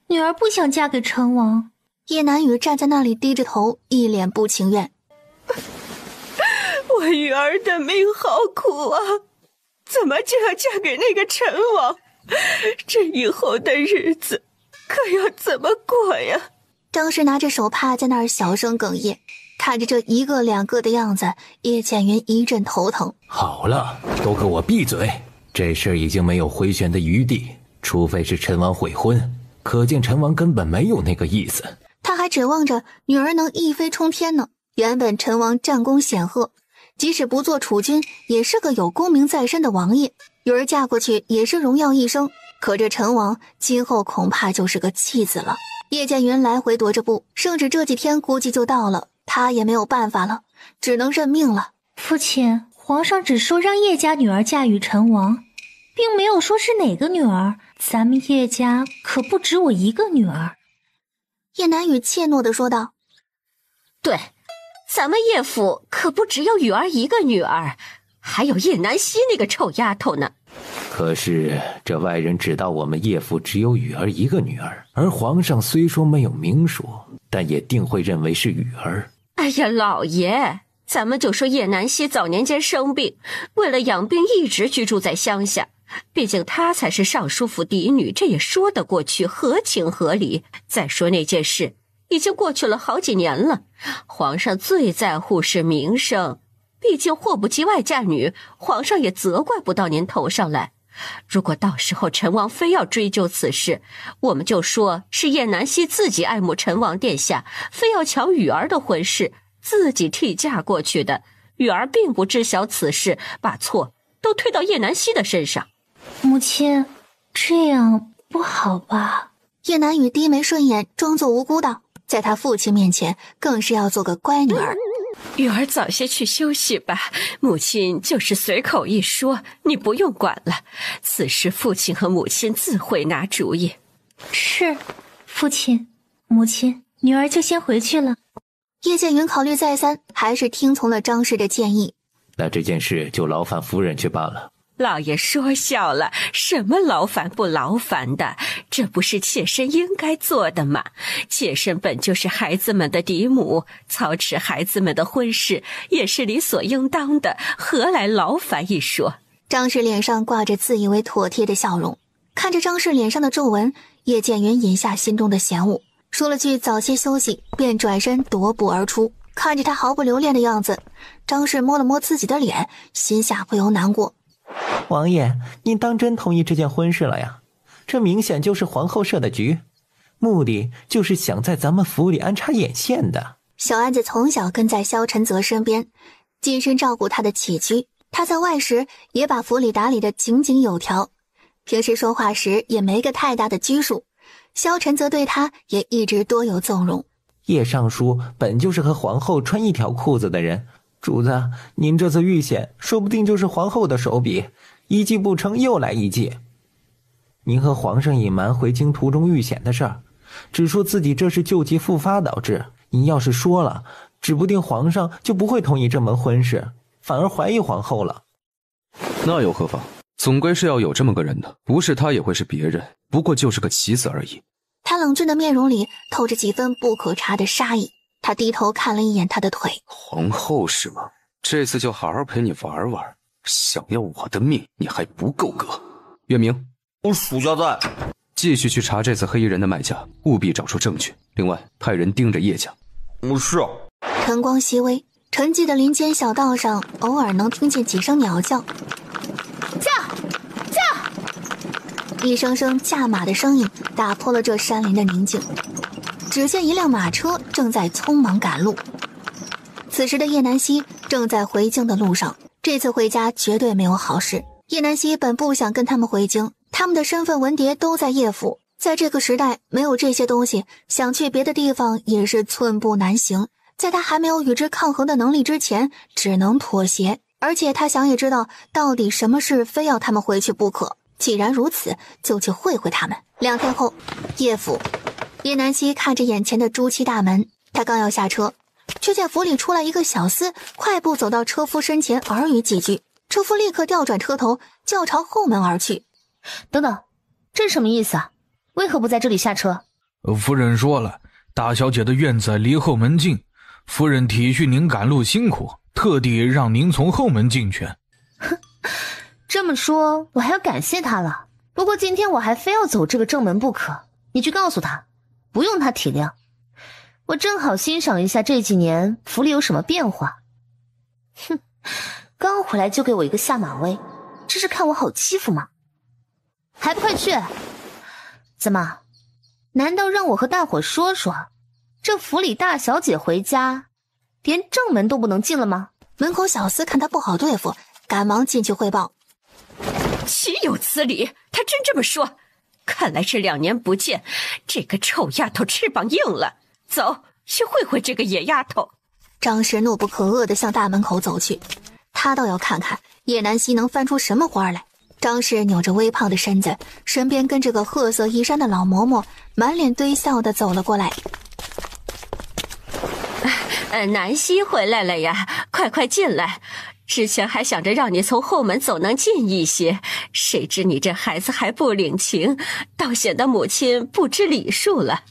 女儿不想嫁给陈王。叶南雨站在那里低着头，一脸不情愿。我女儿的命好苦啊，怎么就要嫁给那个陈王？这以后的日子可要怎么过呀？张氏拿着手帕在那儿小声哽咽，看着这一个两个的样子，叶剑云一阵头疼。好了，都给我闭嘴！这事已经没有回旋的余地，除非是陈王悔婚，可见陈王根本没有那个意思。他还指望着女儿能一飞冲天呢。原本陈王战功显赫，即使不做储君，也是个有功名在身的王爷，女儿嫁过去也是荣耀一生。可这陈王今后恐怕就是个弃子了。叶剑云来回踱着步，圣旨这几天估计就到了，他也没有办法了，只能认命了。父亲，皇上只说让叶家女儿嫁与陈王，并没有说是哪个女儿。咱们叶家可不止我一个女儿。叶南雨怯懦地说道。对，咱们叶府可不只有雨儿一个女儿，还有叶南希那个臭丫头呢。可是这外人知道我们叶府只有雨儿一个女儿，而皇上虽说没有明说，但也定会认为是雨儿。哎呀，老爷，咱们就说叶南希早年间生病，为了养病一直居住在乡下，毕竟她才是尚书府嫡女，这也说得过去，合情合理。再说那件事已经过去了好几年了，皇上最在乎是名声，毕竟祸不及外嫁女，皇上也责怪不到您头上来。如果到时候陈王非要追究此事，我们就说是叶南希自己爱慕陈王殿下，非要抢雨儿的婚事，自己替嫁过去的。雨儿并不知晓此事，把错都推到叶南希的身上。母亲，这样不好吧？叶南雨低眉顺眼，装作无辜道，在他父亲面前更是要做个乖女儿。雨儿早些去休息吧，母亲就是随口一说，你不用管了。此事父亲和母亲自会拿主意。是，父亲，母亲，女儿就先回去了。叶剑云考虑再三，还是听从了张氏的建议。那这件事就劳烦夫人去办了。老爷说笑了，什么劳烦不劳烦的，这不是妾身应该做的吗？妾身本就是孩子们的嫡母，操持孩子们的婚事也是理所应当的，何来劳烦一说？张氏脸上挂着自以为妥帖的笑容，看着张氏脸上的皱纹，叶剑云引下心中的嫌恶，说了句早些休息，便转身踱步而出。看着他毫不留恋的样子，张氏摸了摸自己的脸，心下不由难过。王爷，您当真同意这件婚事了呀？这明显就是皇后设的局，目的就是想在咱们府里安插眼线的。小安子从小跟在萧晨泽身边，谨慎照顾他的起居。他在外时也把府里打理得井井有条，平时说话时也没个太大的拘束。萧晨泽对他也一直多有纵容。叶尚书本就是和皇后穿一条裤子的人，主子，您这次遇险说不定就是皇后的手笔，一计不成又来一计。您和皇上隐瞒回京途中遇险的事儿，只说自己这是旧疾复发导致。您要是说了，指不定皇上就不会同意这门婚事，反而怀疑皇后了。那又何妨？总归是要有这么个人的，不是他也会是别人，不过就是个棋子而已。他冷峻的面容里透着几分不可察的杀意。他低头看了一眼他的腿。皇后是吗？这次就好好陪你玩玩。想要我的命，你还不够格。月明，属下在。继续去查这次黑衣人的卖家，务必找出证据。另外，派人盯着叶家。是。晨光熹微，沉寂的林间小道上，偶尔能听见几声鸟叫。一声声驾马的声音打破了这山林的宁静。只见一辆马车正在匆忙赶路。此时的叶南希正在回京的路上，这次回家绝对没有好事。叶南希本不想跟他们回京，他们的身份文牒都在叶府，在这个时代没有这些东西，想去别的地方也是寸步难行。在他还没有与之抗衡的能力之前，只能妥协。而且他想也知道，到底什么事非要他们回去不可。既然如此，就去会会他们。2天后，叶府，叶南希看着眼前的朱漆大门，他刚要下车，却见府里出来一个小厮，快步走到车夫身前耳语几句。车夫立刻调转车头，就要朝后门而去。等等，这是什么意思啊？为何不在这里下车？夫人说了，大小姐的院子离后门近，夫人体恤您赶路辛苦，特地让您从后门进去。哼，这么说我还要感谢他了。不过今天我还非要走这个正门不可，你去告诉他，不用他体谅。我正好欣赏一下这几年府里有什么变化。哼，刚回来就给我一个下马威，这是看我好欺负吗？还不快去！怎么，难道让我和大伙说说，这府里大小姐回家连正门都不能进了吗？门口小厮看他不好对付，赶忙进去汇报。岂有此理，他真这么说？看来这2年不见，这个臭丫头翅膀硬了。走，去会会这个野丫头。张氏怒不可遏地向大门口走去，他倒要看看叶南希能翻出什么花来。张氏扭着微胖的身子，身边跟着个褐色衣衫的老嬷嬷，满脸堆笑地走了过来。南希回来了呀，快进来。之前还想着让你从后门走能近一些，谁知你这孩子还不领情，倒显得母亲不知礼数了。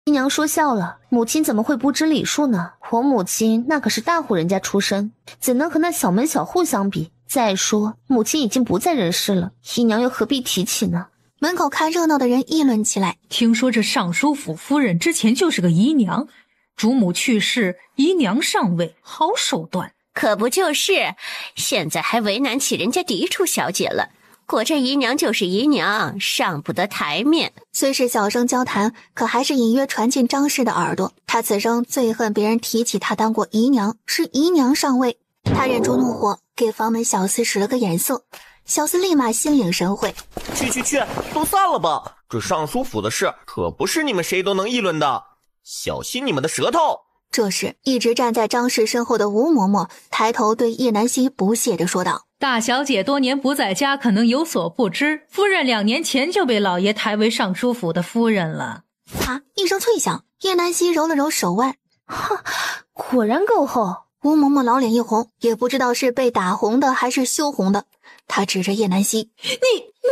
姨娘说笑了，母亲怎么会不知礼数呢？我母亲那可是大户人家出身，怎能和那小门小户相比？再说母亲已经不在人世了，姨娘又何必提起呢？门口看热闹的人议论起来，听说这尚书府夫人之前就是个姨娘，主母去世，姨娘上位，好手段。可不就是，现在还为难起人家嫡出小姐了。果这姨娘就是姨娘，上不得台面。虽是小声交谈，可还是隐约传进张氏的耳朵。他此生最恨别人提起他当过姨娘，是姨娘上位。他忍住怒火，给房门小厮使了个眼色，小厮立马心领神会。去，都散了吧！这尚书府的事可不是你们谁都能议论的，小心你们的舌头。这时，一直站在张氏身后的吴嬷嬷抬头对叶南希不屑地说道：“大小姐多年不在家，可能有所不知，夫人2年前就被老爷抬为尚书府的夫人了。”啊！一声脆响，叶南希揉了揉手腕，哈，果然够厚。吴嬷嬷老脸一红，也不知道是被打红的还是羞红的。她指着叶南希：“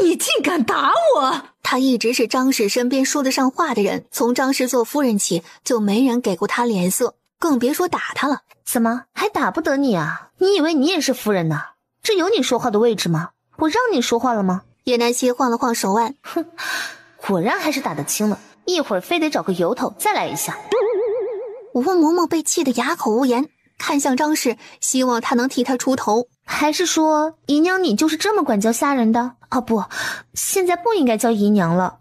你竟敢打我！”她一直是张氏身边说得上话的人，从张氏做夫人起，就没人给过她脸色，更别说打她了。怎么还打不得你啊？你以为你也是夫人呢？这有你说话的位置吗？我让你说话了吗？叶南希晃了晃手腕，哼，果然还是打得轻了，一会儿非得找个由头再来一下。吴嬷嬷被气得哑口无言，看向张氏，希望他能替他出头。还是说姨娘你就是这么管教下人的？哦不，现在不应该叫姨娘了。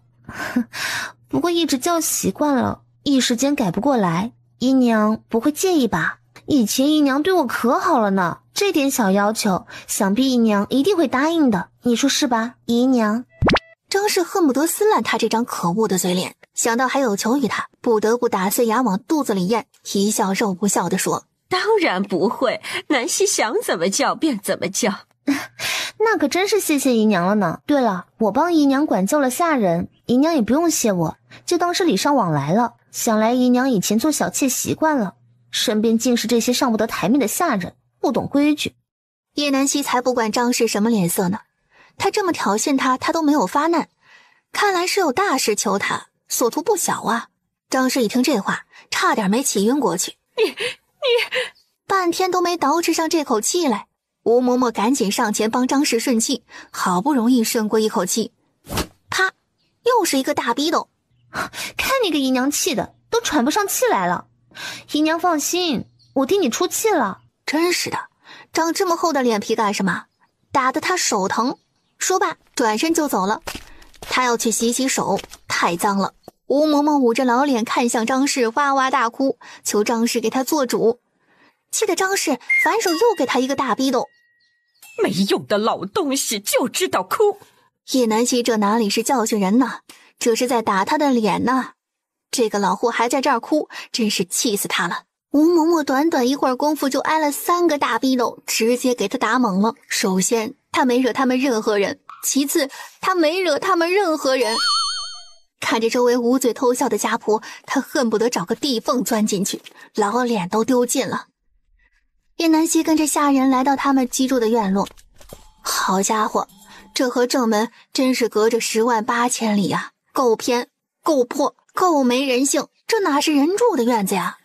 不过一直叫习惯了，一时间改不过来，姨娘不会介意吧？以前姨娘对我可好了呢，这点小要求想必姨娘一定会答应的，你说是吧，姨娘？张氏恨不得撕烂他这张可恶的嘴脸，想到还有求于他，不得不打碎牙往肚子里咽，一笑肉不笑地说：“当然不会，南希想怎么叫便怎么叫。”那可真是谢谢姨娘了呢。对了，我帮姨娘管教了下人，姨娘也不用谢我，就当是礼尚往来了。想来姨娘以前做小妾习惯了，身边尽是这些上不得台面的下人，不懂规矩。叶南希才不管张氏什么脸色呢，他这么挑衅他，他都没有发难，看来是有大事求他，所图不小啊。张氏一听这话，差点没气晕过去。你半天都没捯饬上这口气来。吴嬷嬷赶紧上前帮张氏顺气，好不容易顺过一口气，啪，又是一个大逼斗。看你给姨娘气的都喘不上气来了。姨娘放心，我替你出气了。真是的，长这么厚的脸皮干什么？打得他手疼。说罢转身就走了。他要去洗洗手，太脏了。吴嬷嬷捂着老脸看向张氏，哇哇大哭，求张氏给他做主。气得张氏反手又给他一个大逼斗。没用的老东西，就知道哭。叶南希这哪里是教训人呢，这是在打他的脸呢。这个老货还在这儿哭，真是气死他了。吴嬷嬷短短一会儿功夫就挨了3个大逼斗，直接给他打懵了。首先他没惹他们任何人，其次他没惹他们任何人。看着周围捂嘴偷笑的家仆，他恨不得找个地缝钻进去，老脸都丢尽了。叶南希跟着下人来到他们居住的院落。好家伙，这和正门真是隔着10万8千里啊，够偏够破够没人性，这哪是人住的院子呀，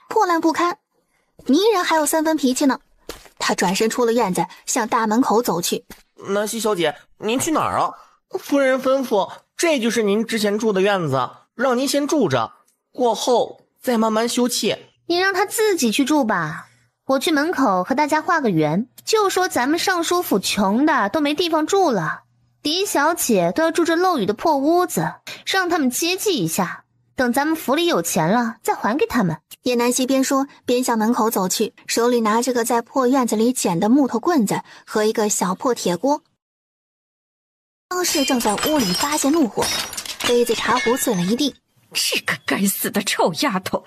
破烂不堪，泥人还有3分脾气呢。他转身出了院子，向大门口走去。南希小姐，您去哪儿啊？夫人吩咐，这就是您之前住的院子，让您先住着，过后再慢慢休憩。你让他自己去住吧，我去门口和大家画个圆，就说咱们尚书府穷的都没地方住了，嫡小姐都要住这漏雨的破屋子，让他们接济一下，等咱们府里有钱了再还给他们。叶南希边说边向门口走去，手里拿着个在破院子里捡的木头棍子和一个小破铁锅。张氏正在屋里发泄怒火，杯子茶壶碎了一地。这个该死的臭丫头，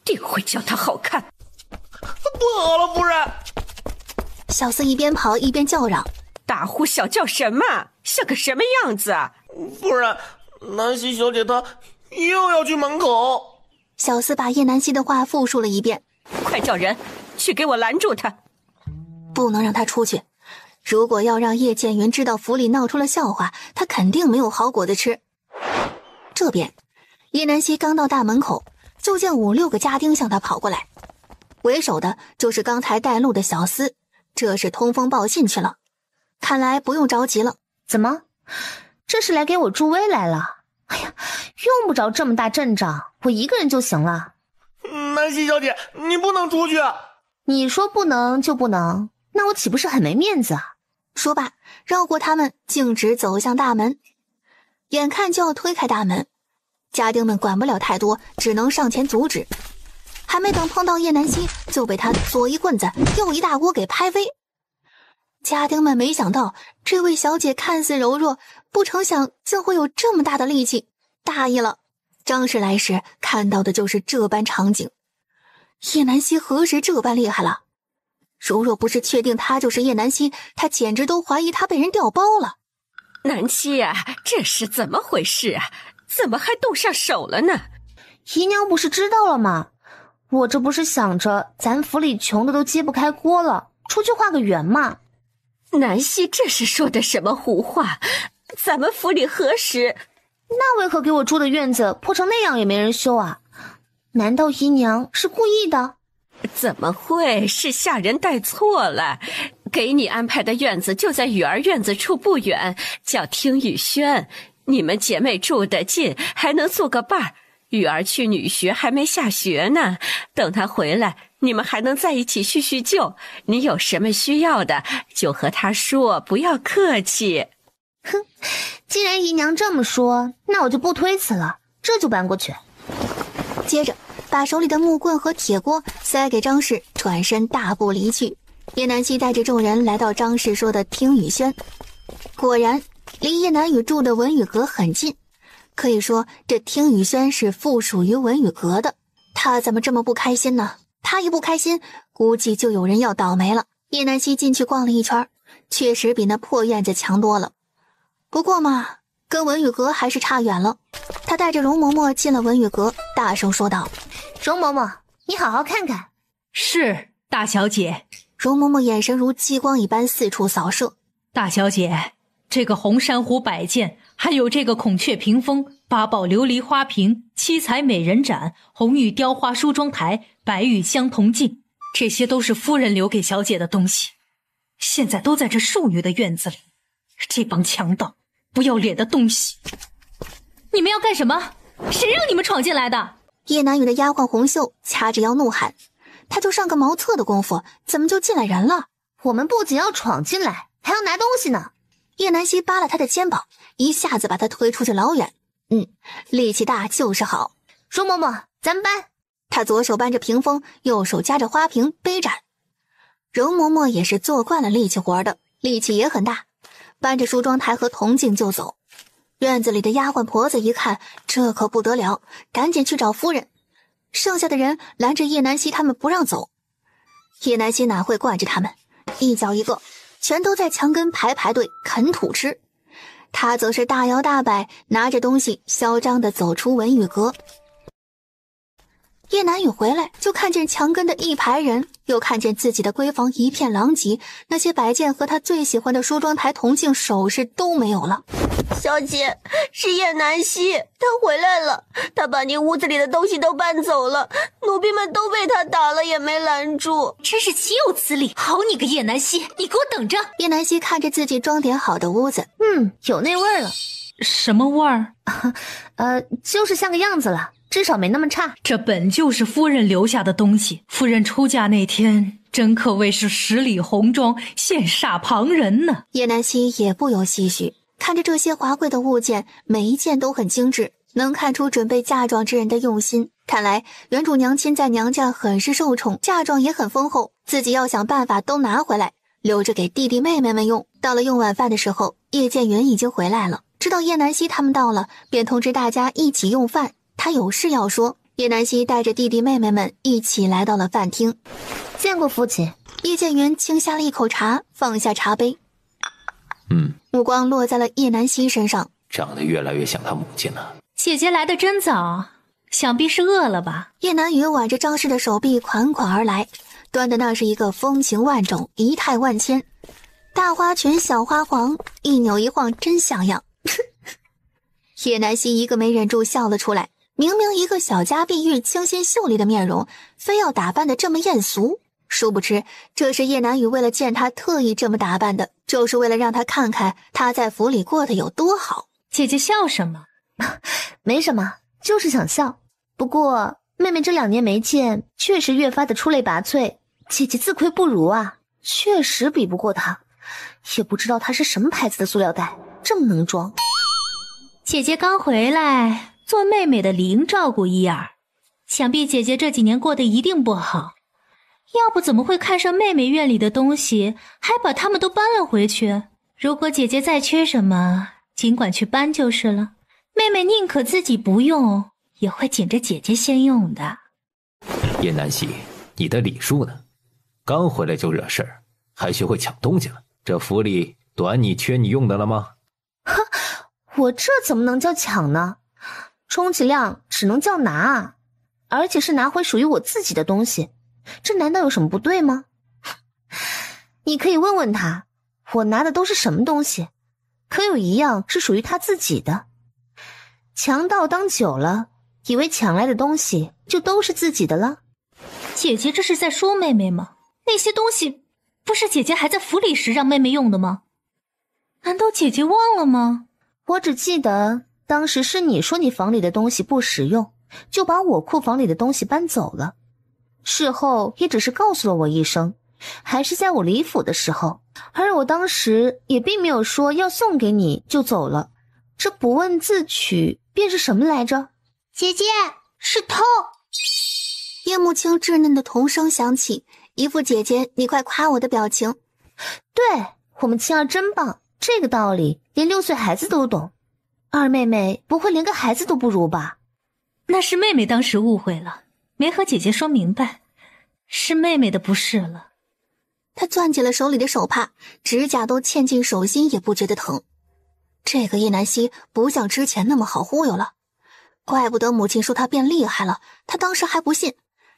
定会叫她好看。不好了，夫人！小厮一边跑一边叫嚷：“大呼小叫什么？像个什么样子啊？”夫人，南希小姐她又要去门口。小厮把叶南希的话复述了一遍：“快叫人去给我拦住她，不能让她出去。如果要让叶剑云知道府里闹出了笑话，他肯定没有好果子吃。”这边，叶南希刚到大门口，就见5、6个家丁向他跑过来，为首的就是刚才带路的小厮，这是通风报信去了。看来不用着急了。怎么？这是来给我助威来了？哎呀，用不着这么大阵仗，我一个人就行了。南希小姐，你不能出去。你说不能就不能，那我岂不是很没面子啊？说罢，绕过他们，径直走向大门。眼看就要推开大门，家丁们管不了太多，只能上前阻止。还没等碰到叶南希，就被他左一棍子右一大锅给拍飞。家丁们没想到这位小姐看似柔弱，不成想竟会有这么大的力气，大意了。张氏来时看到的就是这般场景，叶南希何时这般厉害了？如若不是确定他就是叶南希，他简直都怀疑他被人调包了。南希啊，这是怎么回事啊？怎么还动上手了呢？姨娘不是知道了吗？我这不是想着咱府里穷的都揭不开锅了，出去画个圆嘛。南希这是说的什么胡话？咱们府里何时……那为何给我住的院子破成那样也没人修啊？难道姨娘是故意的？怎么会？是下人带错了，给你安排的院子就在雨儿院子处不远，叫听雨轩。你们姐妹住得近，还能做个伴儿。雨儿去女学还没下学呢，等她回来，你们还能在一起叙叙旧。你有什么需要的，就和她说，不要客气。哼，既然姨娘这么说，那我就不推辞了，这就搬过去。接着把手里的木棍和铁锅塞给张氏，转身大步离去。叶南希带着众人来到张氏说的听雨轩，果然离叶南雨住的文雨阁很近，可以说这听雨轩是附属于文雨阁的。他怎么这么不开心呢？他一不开心，估计就有人要倒霉了。叶南希进去逛了一圈，确实比那破院子强多了，不过嘛，跟文雨阁还是差远了。他带着容嬷嬷进了文雨阁，大声说道：“容嬷嬷，你好好看看。”“是，大小姐。”容嬷嬷眼神如激光一般四处扫射。“大小姐，这个红珊瑚摆件，还有这个孔雀屏风、八宝琉璃花瓶、七彩美人盏、红玉雕花梳妆台、白玉香铜镜，这些都是夫人留给小姐的东西，现在都在这庶女的院子里。这帮强盗不要脸的东西！”你们要干什么？谁让你们闯进来的？叶南雨的丫鬟红袖掐着腰怒喊，他就上个茅厕的功夫，怎么就进来人了？我们不仅要闯进来，还要拿东西呢。叶南希扒了他的肩膀，一下子把他推出去老远。力气大就是好。容嬷嬷，咱们搬。他左手搬着屏风，右手夹着花瓶背着。容嬷嬷也是做惯了力气活的，力气也很大，搬着梳妆台和铜镜就走。院子里的丫鬟婆子一看，这可不得了，赶紧去找夫人。剩下的人拦着叶南希他们不让走。叶南希哪会惯着他们，一脚一个，全都在墙根排队啃土吃。他则是大摇大摆，拿着东西嚣张地走出文玉阁。叶南雨回来，就看见墙根的一排人，又看见自己的闺房一片狼藉，那些摆件和他最喜欢的梳妆台、铜镜、首饰都没有了。小姐，是叶南希，她回来了，她把你屋子里的东西都搬走了，奴婢们都被她打了，也没拦住，真是岂有此理！好你个叶南希，你给我等着！叶南希看着自己装点好的屋子，有那味儿了。什么味儿？就是像个样子了，至少没那么差。这本就是夫人留下的东西，夫人出嫁那天真可谓是十里红妆羡煞旁人呢。叶南希也不由唏嘘，看着这些华贵的物件，每一件都很精致，能看出准备嫁妆之人的用心。看来原主娘亲在娘家很是受宠，嫁妆也很丰厚，自己要想办法都拿回来，留着给弟弟妹妹们用。到了用晚饭的时候，叶剑云已经回来了，知道叶南希他们到了，便通知大家一起用饭，他有事要说。叶南希带着弟弟妹妹们一起来到了饭厅。见过父亲。叶剑云轻下了一口茶，放下茶杯，目光落在了叶南希身上，长得越来越像他母亲了。姐姐来的真早，想必是饿了吧？叶南雨挽着张氏的手臂款款而来，端的那是一个风情万种，仪态万千，大花裙小花黄，一扭一晃真像样。叶南希一个没忍住笑了出来，明明一个小家碧玉清新秀丽的面容，非要打扮得这么艳俗，殊不知这是叶南雨为了见他特意这么打扮的，就是为了让他看看他在府里过得有多好。姐姐笑什么？没什么，就是想笑。不过妹妹这2年没见，确实越发的出类拔萃，姐姐自愧不如啊，确实比不过她。也不知道她是什么牌子的塑料袋，这么能装。姐姐刚回来，做妹妹的理应照顾一二，想必姐姐这几年过得一定不好，要不怎么会看上妹妹院里的东西，还把它们都搬了回去。如果姐姐再缺什么，尽管去搬就是了。妹妹宁可自己不用，也会紧着姐姐先用的。叶南希，你的礼数呢？刚回来就惹事儿，还学会抢东西了。这府里短你缺你用的了吗？哼，我这怎么能叫抢呢？充其量只能叫拿啊，而且是拿回属于我自己的东西，这难道有什么不对吗？你可以问问他，我拿的都是什么东西，可有一样是属于他自己的。强盗当久了，以为抢来的东西就都是自己的了。姐姐这是在说妹妹吗？那些东西不是姐姐还在府里时让妹妹用的吗？难道姐姐忘了吗？我只记得当时是你说你房里的东西不实用，就把我库房里的东西搬走了。事后也只是告诉了我一声，还是在我离府的时候，而我当时也并没有说要送给你就走了。这不问自取便是什么来着？姐姐，是偷！叶慕清稚嫩的童声响起，一副姐姐你快夸我的表情。对，我们青儿真棒，这个道理连6岁孩子都懂。二妹妹不会连个孩子都不如吧？那是妹妹当时误会了，没和姐姐说明白，是妹妹的不是了。她攥紧了手里的手帕，指甲都嵌进手心也不觉得疼。这个叶南希不像之前那么好忽悠了，怪不得母亲说她变厉害了，她当时还不信，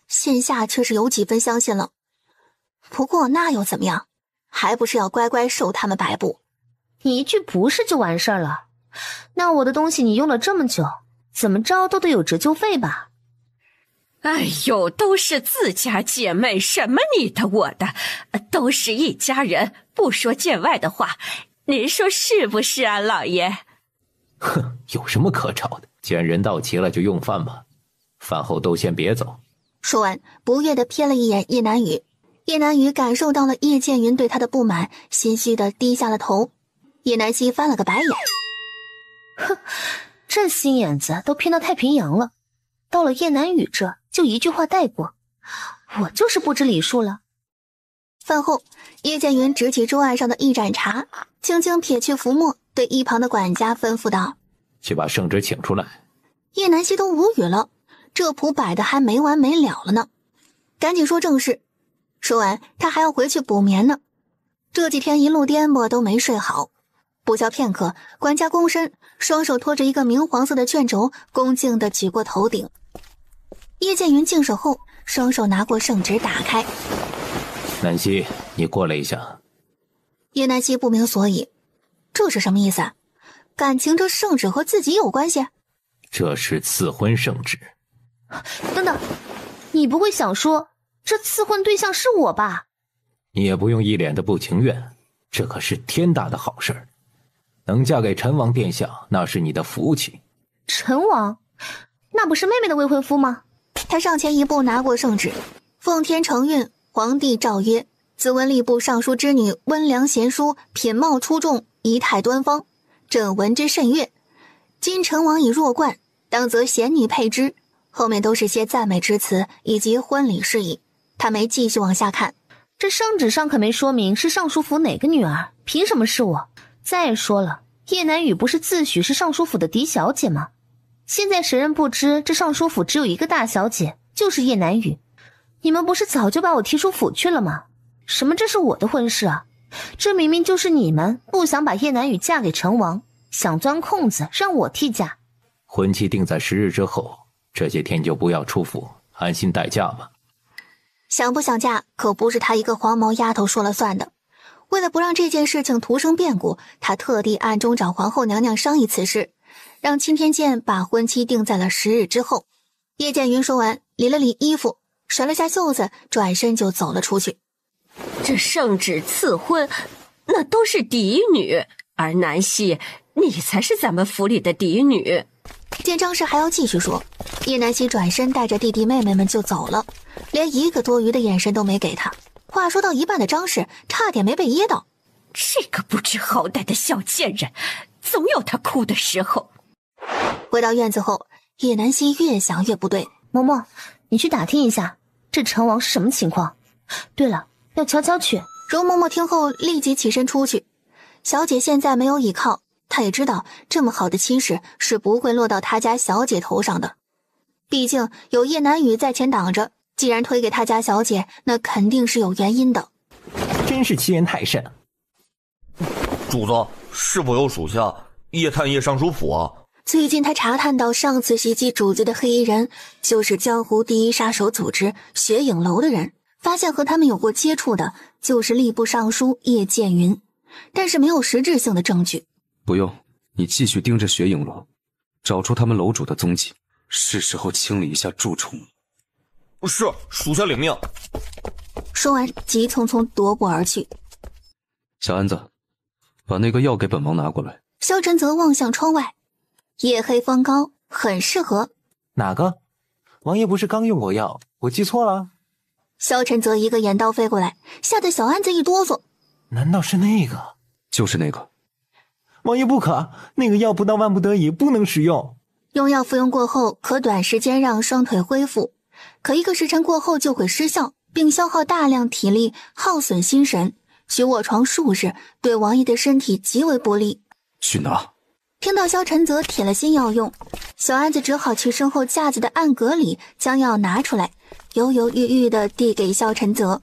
现下却是有几分相信了。不过那又怎么样，还不是要乖乖受他们摆布。你一句不是就完事儿了，那我的东西你用了这么久，怎么着都得有折旧费吧？哎呦，都是自家姐妹，什么你的我的，都是一家人，不说见外的话，您说是不是啊，老爷？哼，有什么可吵的？既然人到齐了，就用饭吧。饭后都先别走。说完，不悦地瞥了一眼叶南雨。叶南雨感受到了叶剑云对他的不满，心虚地低下了头。叶南希翻了个白眼，哼，这心眼子都偏到太平洋了，到了叶南雨这就一句话带过，我就是不知礼数了。饭后，叶剑云执起桌案上的一盏茶，轻轻撇去浮沫，对一旁的管家吩咐道：“去把圣旨请出来。”叶南希都无语了，这谱摆的还没完没了了呢，赶紧说正事。说完，他还要回去补眠呢。这几天一路颠簸都没睡好。不消片刻，管家躬身，双手托着一个明黄色的卷轴，恭敬地举过头顶。叶剑云净手后，双手拿过圣旨打开。南希，你过来一下。叶南希不明所以，这是什么意思啊？感情这圣旨和自己有关系？这是赐婚圣旨。等等，你不会想说这赐婚对象是我吧？你也不用一脸的不情愿，这可是天大的好事儿，能嫁给陈王殿下，那是你的福气。陈王？那不是妹妹的未婚夫吗？他上前一步拿过圣旨，奉天承运，皇帝诏曰：自闻吏部尚书之女温良贤淑，品貌出众，仪态端方，朕闻之甚悦。今陈王已弱冠，当则贤女配之。后面都是些赞美之词以及婚礼事宜。他没继续往下看，这圣旨上可没说明是尚书府哪个女儿，凭什么是我？再说了，叶南雨不是自诩是尚书府的嫡小姐吗？现在谁人不知这尚书府只有一个大小姐，就是叶南雨。你们不是早就把我踢出府去了吗？什么这是我的婚事啊？这明明就是你们不想把叶南雨嫁给陈王，想钻空子让我替嫁。婚期定在10日之后，这些天就不要出府，安心待嫁吧。想不想嫁可不是他一个黄毛丫头说了算的。为了不让这件事情徒生变故，他特地暗中找皇后娘娘商议此事，让钦天监把婚期定在了10日之后。叶剑云说完，理了理衣服，甩了下袖子，转身就走了出去。这圣旨赐婚，那都是嫡女，而南希，你才是咱们府里的嫡女。见张氏还要继续说，叶南希转身带着弟弟妹妹们就走了，连一个多余的眼神都没给他。话说到一半的张氏差点没被噎到。这个不知好歹的小贱人，总有他哭的时候。回到院子后，叶南希越想越不对。嬷嬷，你去打听一下这陈王是什么情况。对了，要悄悄去。容嬷嬷听后立即起身出去。小姐现在没有依靠，她也知道这么好的亲事是不会落到她家小姐头上的，毕竟有叶南雨在前挡着，既然推给她家小姐，那肯定是有原因的。真是欺人太甚。主子，是否有属下夜探叶尚书府啊？最近他查探到上次袭击主子的黑衣人就是江湖第一杀手组织雪影楼的人，发现和他们有过接触的就是吏部尚书叶剑云，但是没有实质性的证据。不用，你继续盯着雪影楼，找出他们楼主的踪迹，是时候清理一下蛀虫。是，属下领命。说完急匆匆踱步而去。小安子，把那个药给本王拿过来。萧晨则望向窗外，夜黑风高，很适合。哪个？王爷不是刚用过药，我记错了？萧晨则一个眼刀飞过来，吓得小安子一哆嗦。难道是那个？就是那个。王爷不可，那个药不到万不得已不能使用。用药服用过后，可短时间让双腿恢复，可1个时辰过后就会失效，并消耗大量体力，耗损心神，需卧床数日，对王爷的身体极为不利。去拿。听到萧晨则铁了心要用，小安子只好去身后架子的暗格里将药拿出来，犹犹豫豫地递给萧晨则。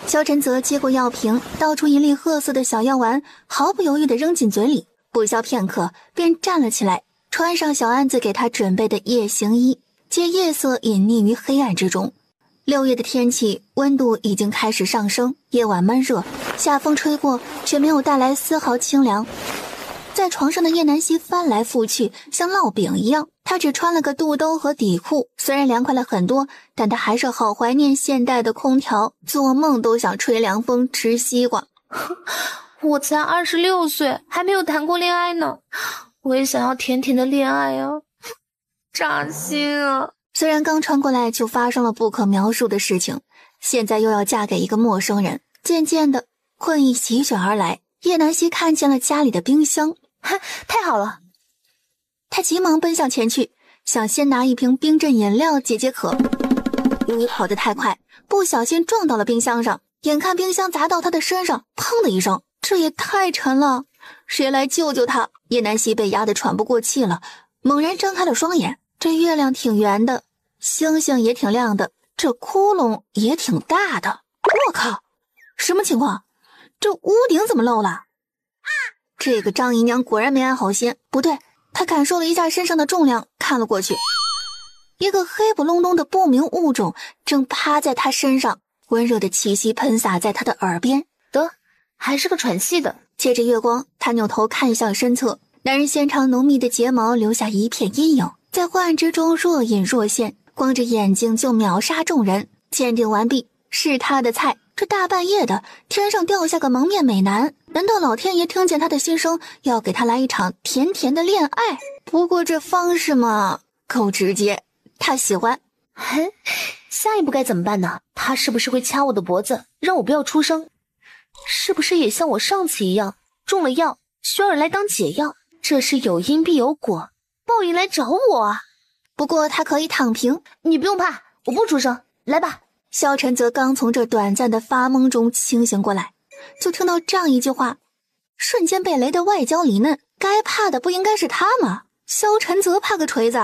萧晨则接过药瓶，倒出一粒褐色的小药丸，毫不犹豫地扔进嘴里。不消片刻，便站了起来，穿上小安子给他准备的夜行衣，借夜色隐匿于黑暗之中。6月的天气，温度已经开始上升，夜晚闷热，夏风吹过，却没有带来丝毫清凉。在床上的叶南希翻来覆去，像烙饼一样。她只穿了个肚兜和底裤，虽然凉快了很多，但她还是好怀念现代的空调，做梦都想吹凉风吃西瓜。我才26岁，还没有谈过恋爱呢，我也想要甜甜的恋爱啊，扎心啊！虽然刚传过来就发生了不可描述的事情，现在又要嫁给一个陌生人，渐渐的困意席卷而来。叶南希看见了家里的冰箱，太好了！他急忙奔向前去，想先拿一瓶冰镇饮料解解渴。由于跑得太快，不小心撞到了冰箱上，眼看冰箱砸到他的身上，砰的一声，这也太沉了，谁来救救他？叶南希被压得喘不过气了，猛然睁开了双眼。这月亮挺圆的，星星也挺亮的，这窟窿也挺大的。我靠，什么情况？这屋顶怎么漏了？这个张姨娘果然没安好心。不对，她感受了一下身上的重量，看了过去，一个黑不隆咚的不明物种正趴在她身上，温热的气息喷洒在她的耳边。得，还是个喘气的。借着月光，她扭头看向身侧，男人纤长浓密的睫毛留下一片阴影，在昏暗之中若隐若现，光着眼睛就秒杀众人。鉴定完毕，是他的菜。这大半夜的，天上掉下个蒙面美男，难道老天爷听见他的心声，要给他来一场甜甜的恋爱？不过这方式嘛，够直接，他喜欢。下一步该怎么办呢？他是不是会掐我的脖子，让我不要出声？是不是也像我上次一样，中了药，需要人来当解药？这是有因必有果，报应来找我啊！不过他可以躺平，你不用怕，我不出声，来吧。萧晨则刚从这短暂的发懵中清醒过来，就听到这样一句话，瞬间被雷得外焦里嫩。该怕的不应该是他吗？萧晨则怕个锤子！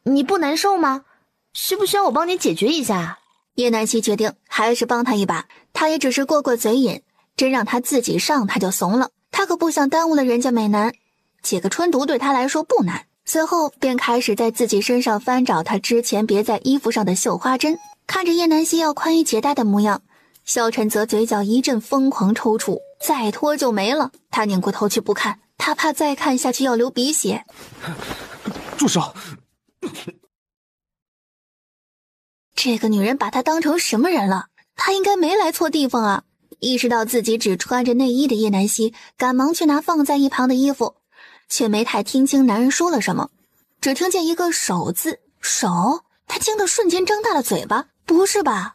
你不难受吗？需不需要我帮你解决一下？叶南希决定还是帮他一把，他也只是过过嘴瘾，真让他自己上他就怂了。他可不想耽误了人家美男，解个春毒对他来说不难。随后便开始在自己身上翻找他之前别在衣服上的绣花针。看着叶南希要宽衣解带的模样，萧晨则嘴角一阵疯狂抽搐，再拖就没了。他拧过头去不看，他怕再看下去要流鼻血。住手！这个女人把他当成什么人了？他应该没来错地方啊！意识到自己只穿着内衣的叶南希赶忙去拿放在一旁的衣服，却没太听清男人说了什么，只听见一个手字。手？他惊得瞬间张大了嘴巴。不是吧，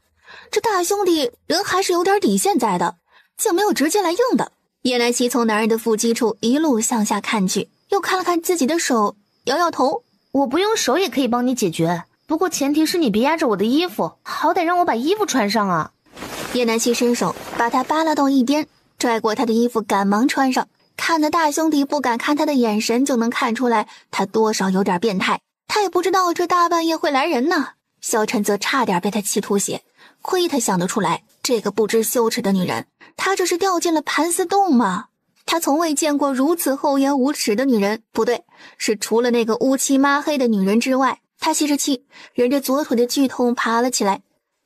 这大兄弟人还是有点底线在的，竟没有直接来硬的。叶南希从男人的腹肌处一路向下看去，又看了看自己的手，摇摇头。我不用手也可以帮你解决，不过前提是你别压着我的衣服，好歹让我把衣服穿上啊。叶南希伸手把他扒拉到一边，拽过他的衣服赶忙穿上。看得大兄弟不敢看他的眼神就能看出来他多少有点变态。他也不知道这大半夜会来人呢。萧晨则差点被他气吐血，亏他想得出来，这个不知羞耻的女人，她这是掉进了盘丝洞吗？他从未见过如此厚颜无耻的女人，不对，是除了那个乌漆抹黑的女人之外。他吸着气，忍着左腿的剧痛爬了起来，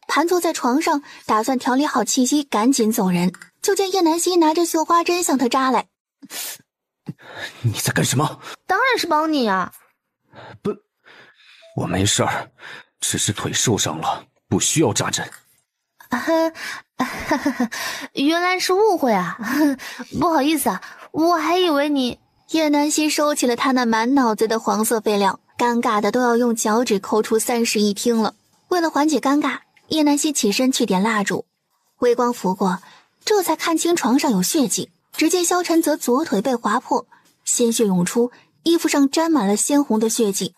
盘坐在床上，打算调理好气息赶紧走人。就见叶南希拿着绣花针向他扎来。你在干什么？当然是帮你啊。不，我没事儿，只是腿受伤了，不需要扎针。原来是误会啊，不好意思啊，我还以为你……叶南希收起了他那满脑子的黄色废料，尴尬的都要用脚趾抠出3室一厅了。为了缓解尴尬，叶南希起身去点蜡烛，微光拂过，这才看清床上有血迹。只见萧晨则左腿被划破，鲜血涌出，衣服上沾满了鲜红的血迹。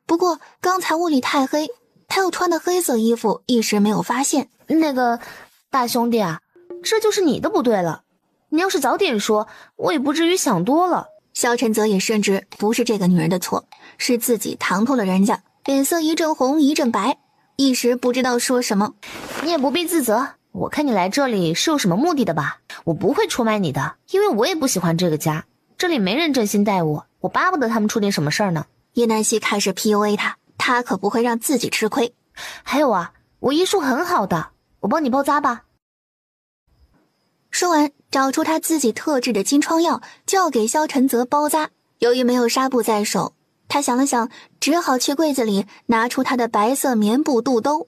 不过刚才屋里太黑，他又穿的黑色衣服，一时没有发现。那个大兄弟啊，这就是你的不对了，你要是早点说，我也不至于想多了。萧晨则也深知不是这个女人的错，是自己唐突了人家，脸色一阵红一阵白，一时不知道说什么。你也不必自责，我看你来这里是有什么目的的吧？我不会出卖你的，因为我也不喜欢这个家，这里没人真心待我，我巴不得他们出点什么事儿呢。叶南希开始 PUA 他可不会让自己吃亏。还有啊，我医术很好的，我帮你包扎吧。说完，找出他自己特制的金疮药，就要给萧晨泽包扎。由于没有纱布在手，他想了想，只好去柜子里拿出他的白色棉布肚兜。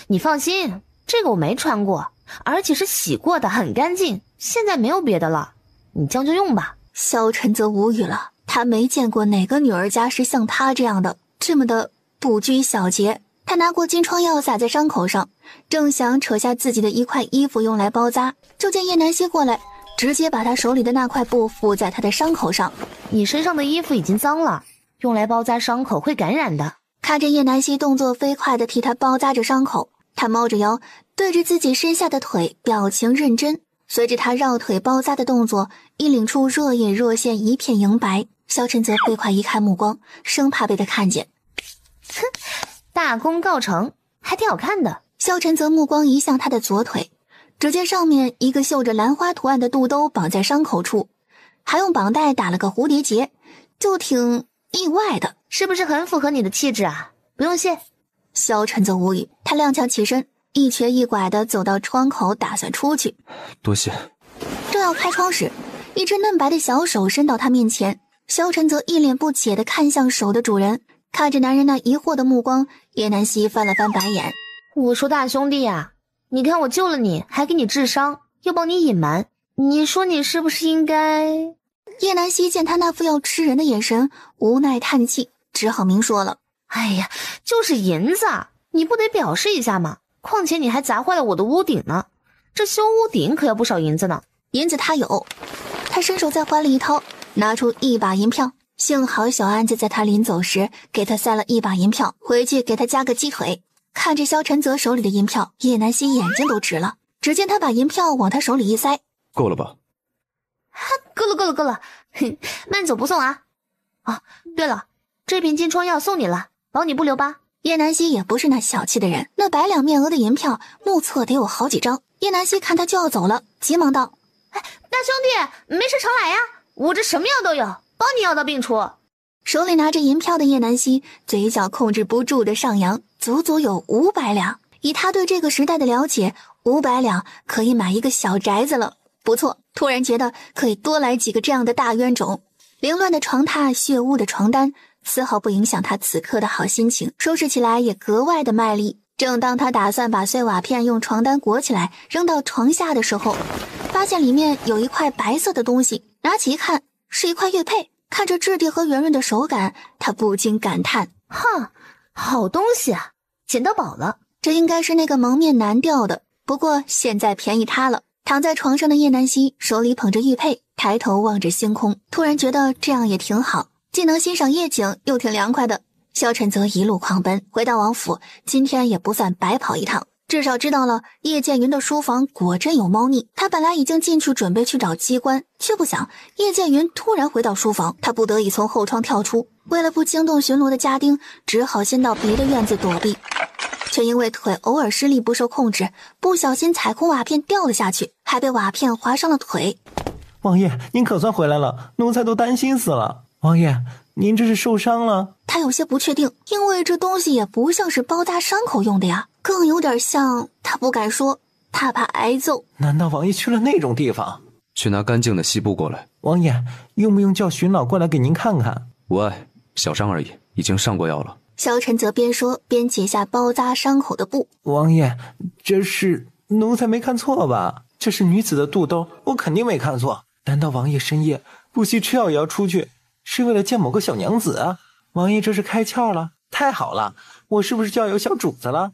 你放心，这个我没穿过，而且是洗过的，很干净，现在没有别的了，你将就用吧。萧晨泽无语了，他他没见过哪个女儿家是像他这样的，这么的不拘小节。他拿过金疮药撒在伤口上，正想扯下自己的一块衣服用来包扎，就见叶南希过来，直接把他手里的那块布敷在他的伤口上。你身上的衣服已经脏了，用来包扎伤口会感染的。看着叶南希动作飞快地替他包扎着伤口，他猫着腰对着自己身下的腿，表情认真。随着他绕腿包扎的动作，衣领处若隐若现一片莹白。萧晨泽飞快移开目光，生怕被他看见。哼，大功告成，还挺好看的。萧晨泽目光移向他的左腿，只见上面一个绣着兰花图案的肚兜绑在伤口处，还用绑带打了个蝴蝶结，就挺意外的。是不是很符合你的气质啊？不用谢。萧晨泽无语，他踉跄起身，一瘸一拐地走到窗口，打算出去。多谢。正要开窗时，一只嫩白的小手伸到他面前，萧晨泽一脸不解地看向手的主人。看着男人那疑惑的目光，叶南希翻了翻白眼。我说大兄弟啊，你看我救了你，还给你治伤，又帮你隐瞒，你说你是不是应该……叶南希见他那副要吃人的眼神，无奈叹气，只好明说了。哎呀，就是银子，你不得表示一下吗？况且你还砸坏了我的屋顶呢，这修屋顶可要不少银子呢。银子他有。他伸手在怀里一掏，拿出一把银票。幸好小安子在他临走时给他塞了一把银票，回去给他加个鸡腿。看着萧晨泽手里的银票，叶南希眼睛都直了。只见他把银票往他手里一塞，够了吧？够了，慢走不送啊！啊，对了，这瓶金疮药送你了，保你不留疤。叶南希也不是那小气的人，那百两面额的银票目测得有好几张。叶南希看他就要走了，急忙道：“哎，大兄弟，没事常来呀，我这什么药都有，帮你药到病除。”手里拿着银票的叶南希嘴角控制不住的上扬，足足有500两。以他对这个时代的了解，500两可以买一个小宅子了。不错，突然觉得可以多来几个这样的大冤种。凌乱的床榻，血污的床单，丝毫不影响他此刻的好心情，收拾起来也格外的卖力。正当他打算把碎瓦片用床单裹起来扔到床下的时候，发现里面有一块白色的东西，拿起一看，是一块玉佩。看着质地和圆润的手感，他不禁感叹：哼，好东西啊，捡到宝了。这应该是那个蒙面男掉的，不过现在便宜他了。躺在床上的叶南希手里捧着玉佩，抬头望着星空，突然觉得这样也挺好，既能欣赏夜景，又挺凉快的。萧晨泽一路狂奔，回到王府，今天也不算白跑一趟，至少知道了叶剑云的书房果真有猫腻。他本来已经进去准备去找机关，却不想叶剑云突然回到书房，他不得已从后窗跳出，为了不惊动巡逻的家丁，只好先到别的院子躲避，却因为腿偶尔施力不受控制，不小心踩空瓦片掉了下去，还被瓦片划伤了腿。王爷，您可算回来了，奴才都担心死了。王爷，您这是受伤了？他有些不确定，因为这东西也不像是包扎伤口用的呀，更有点像，他不敢说，他怕挨揍。难道王爷去了那种地方？去拿干净的锡布过来。王爷，用不用叫巡老过来给您看看？无碍，小伤而已，已经上过药了。萧晨泽边说边解下包扎伤口的布。王爷，这是奴才没看错吧？这是女子的肚兜，我肯定没看错。难道王爷深夜不惜吃药也要出去，是为了见某个小娘子啊？王爷这是开窍了，太好了，我是不是就要有小主子了？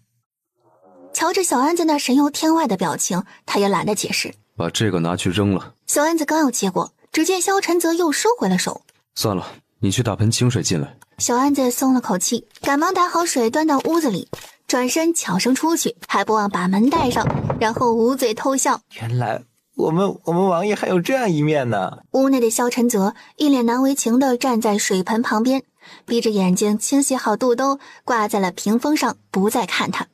瞧着小安子那神游天外的表情，他也懒得解释，把这个拿去扔了。小安子刚要接过，只见萧晨泽又收回了手。算了，你去打盆清水进来。小安子松了口气，赶忙打好水端到屋子里，转身悄声出去，还不忘把门带上，然后捂嘴偷笑。原来我们王爷还有这样一面呢。屋内的萧晨泽一脸难为情地站在水盆旁边，闭着眼睛清洗好肚兜，挂在了屏风上，不再看他。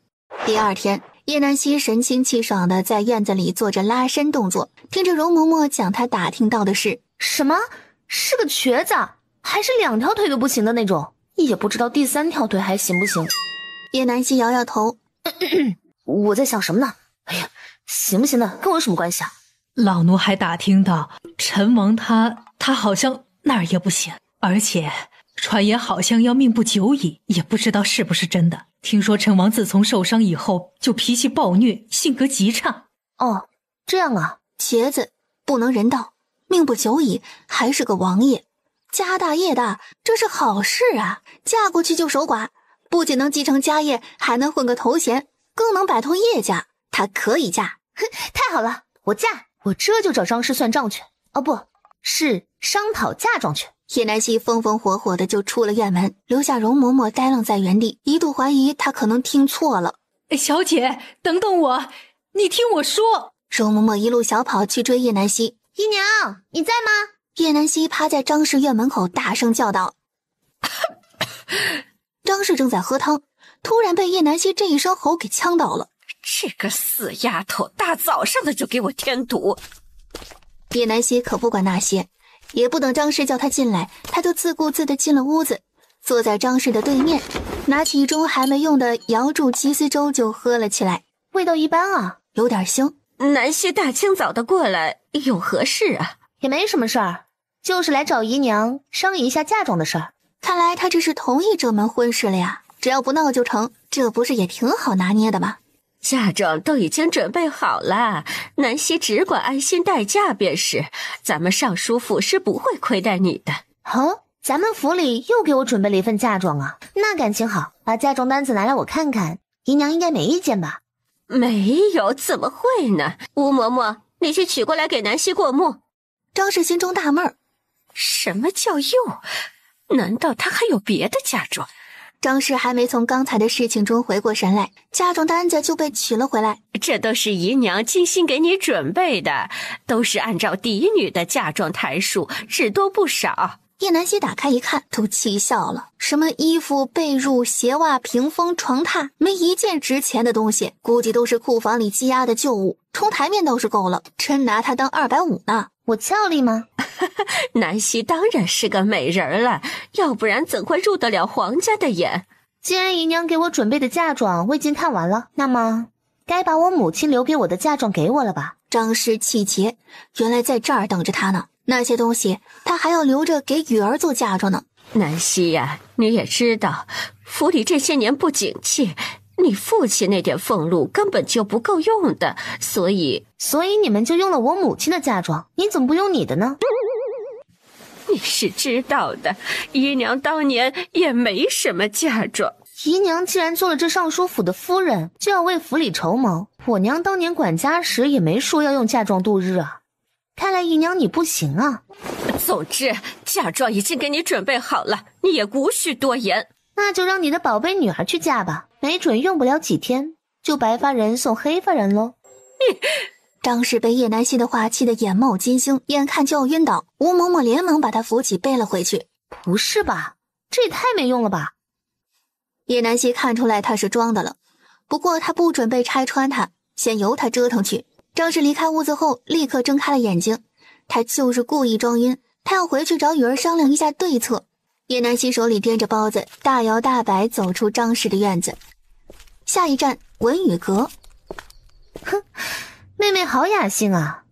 第二天，叶南希神清气爽地在院子里做着拉伸动作，听着容嬷嬷讲他打听到的事。什么？是个瘸子，还是2条腿都不行的那种，也不知道第3条腿还行不行。叶南希摇摇头，我在想什么呢？哎呀，行不行的跟我有什么关系啊？老奴还打听到陈王他好像哪儿也不行，而且传言好像要命不久矣，也不知道是不是真的。听说陈王自从受伤以后就脾气暴虐，性格极差。哦，这样啊。瘸子不能人道，命不久矣，还是个王爷，家大业大，这是好事啊！嫁过去就守寡，不仅能继承家业，还能混个头衔，更能摆脱叶家。她可以嫁。哼，太好了，我嫁，我这就找张氏算账去。哦，不是商讨嫁妆去。叶南希风风火火的就出了院门，留下容嬷嬷呆愣在原地，一度怀疑她可能听错了。小姐，等等我，你听我说。容嬷嬷一路小跑去追叶南希。姨娘，你在吗？叶南希趴在张氏院门口大声叫道。张氏正在喝汤，突然被叶南希这一声吼给呛到了。这个死丫头，大早上的就给我添堵！叶南希可不管那些，也不等张氏叫他进来，他就自顾自地进了屋子，坐在张氏的对面，拿起一盅还没用的瑶柱鸡丝粥就喝了起来。味道一般啊，有点腥。南希大清早的过来有何事啊？也没什么事儿，就是来找姨娘商议一下嫁妆的事儿。看来他这是同意这门婚事了呀，只要不闹就成，这不是也挺好拿捏的吗？嫁妆都已经准备好了，南希只管安心待嫁便是，咱们尚书府是不会亏待你的。哦，咱们府里又给我准备了一份嫁妆啊，那感情好，把嫁妆单子拿来我看看，姨娘应该没意见吧？没有，怎么会呢？吴嬷嬷，你去取过来给南希过目。张氏心中大闷儿，什么叫又？难道他还有别的嫁妆？张氏还没从刚才的事情中回过神来，嫁妆单子就被取了回来。这都是姨娘精心给你准备的，都是按照嫡女的嫁妆台数，只多不少。叶南希打开一看，都气笑了。什么衣服、被褥、鞋袜、屏风、床榻，没一件值钱的东西，估计都是库房里积压的旧物，冲台面倒是够了，真拿它当250呢。我俏丽吗？南希当然是个美人了，要不然怎会入得了皇家的眼？既然姨娘给我准备的嫁妆我已经看完了，那么该把我母亲留给我的嫁妆给我了吧？张氏气结，原来在这儿等着他呢。那些东西他还要留着给雨儿做嫁妆呢。南希呀，你也知道府里这些年不景气，你父亲那点俸禄根本就不够用的，所以你们就用了我母亲的嫁妆，你怎么不用你的呢？你是知道的，姨娘当年也没什么嫁妆。姨娘既然做了这尚书府的夫人，就要为府里筹谋。我娘当年管家时也没说要用嫁妆度日啊。看来姨娘你不行啊。总之，嫁妆已经给你准备好了，你也无需多言。那就让你的宝贝女儿去嫁吧，没准用不了几天就白发人送黑发人喽。张氏被叶南希的话气得眼冒金星，眼看就要晕倒，吴嬷嬷连忙把她扶起背了回去。不是吧，这也太没用了吧。叶南希看出来他是装的了，不过他不准备拆穿他，先由他折腾去。张氏离开屋子后立刻睁开了眼睛，他就是故意装晕，他要回去找雨儿商量一下对策。叶南希手里掂着包子，大摇大摆走出张氏的院子。下一站文宇阁。哼，妹妹好雅兴啊。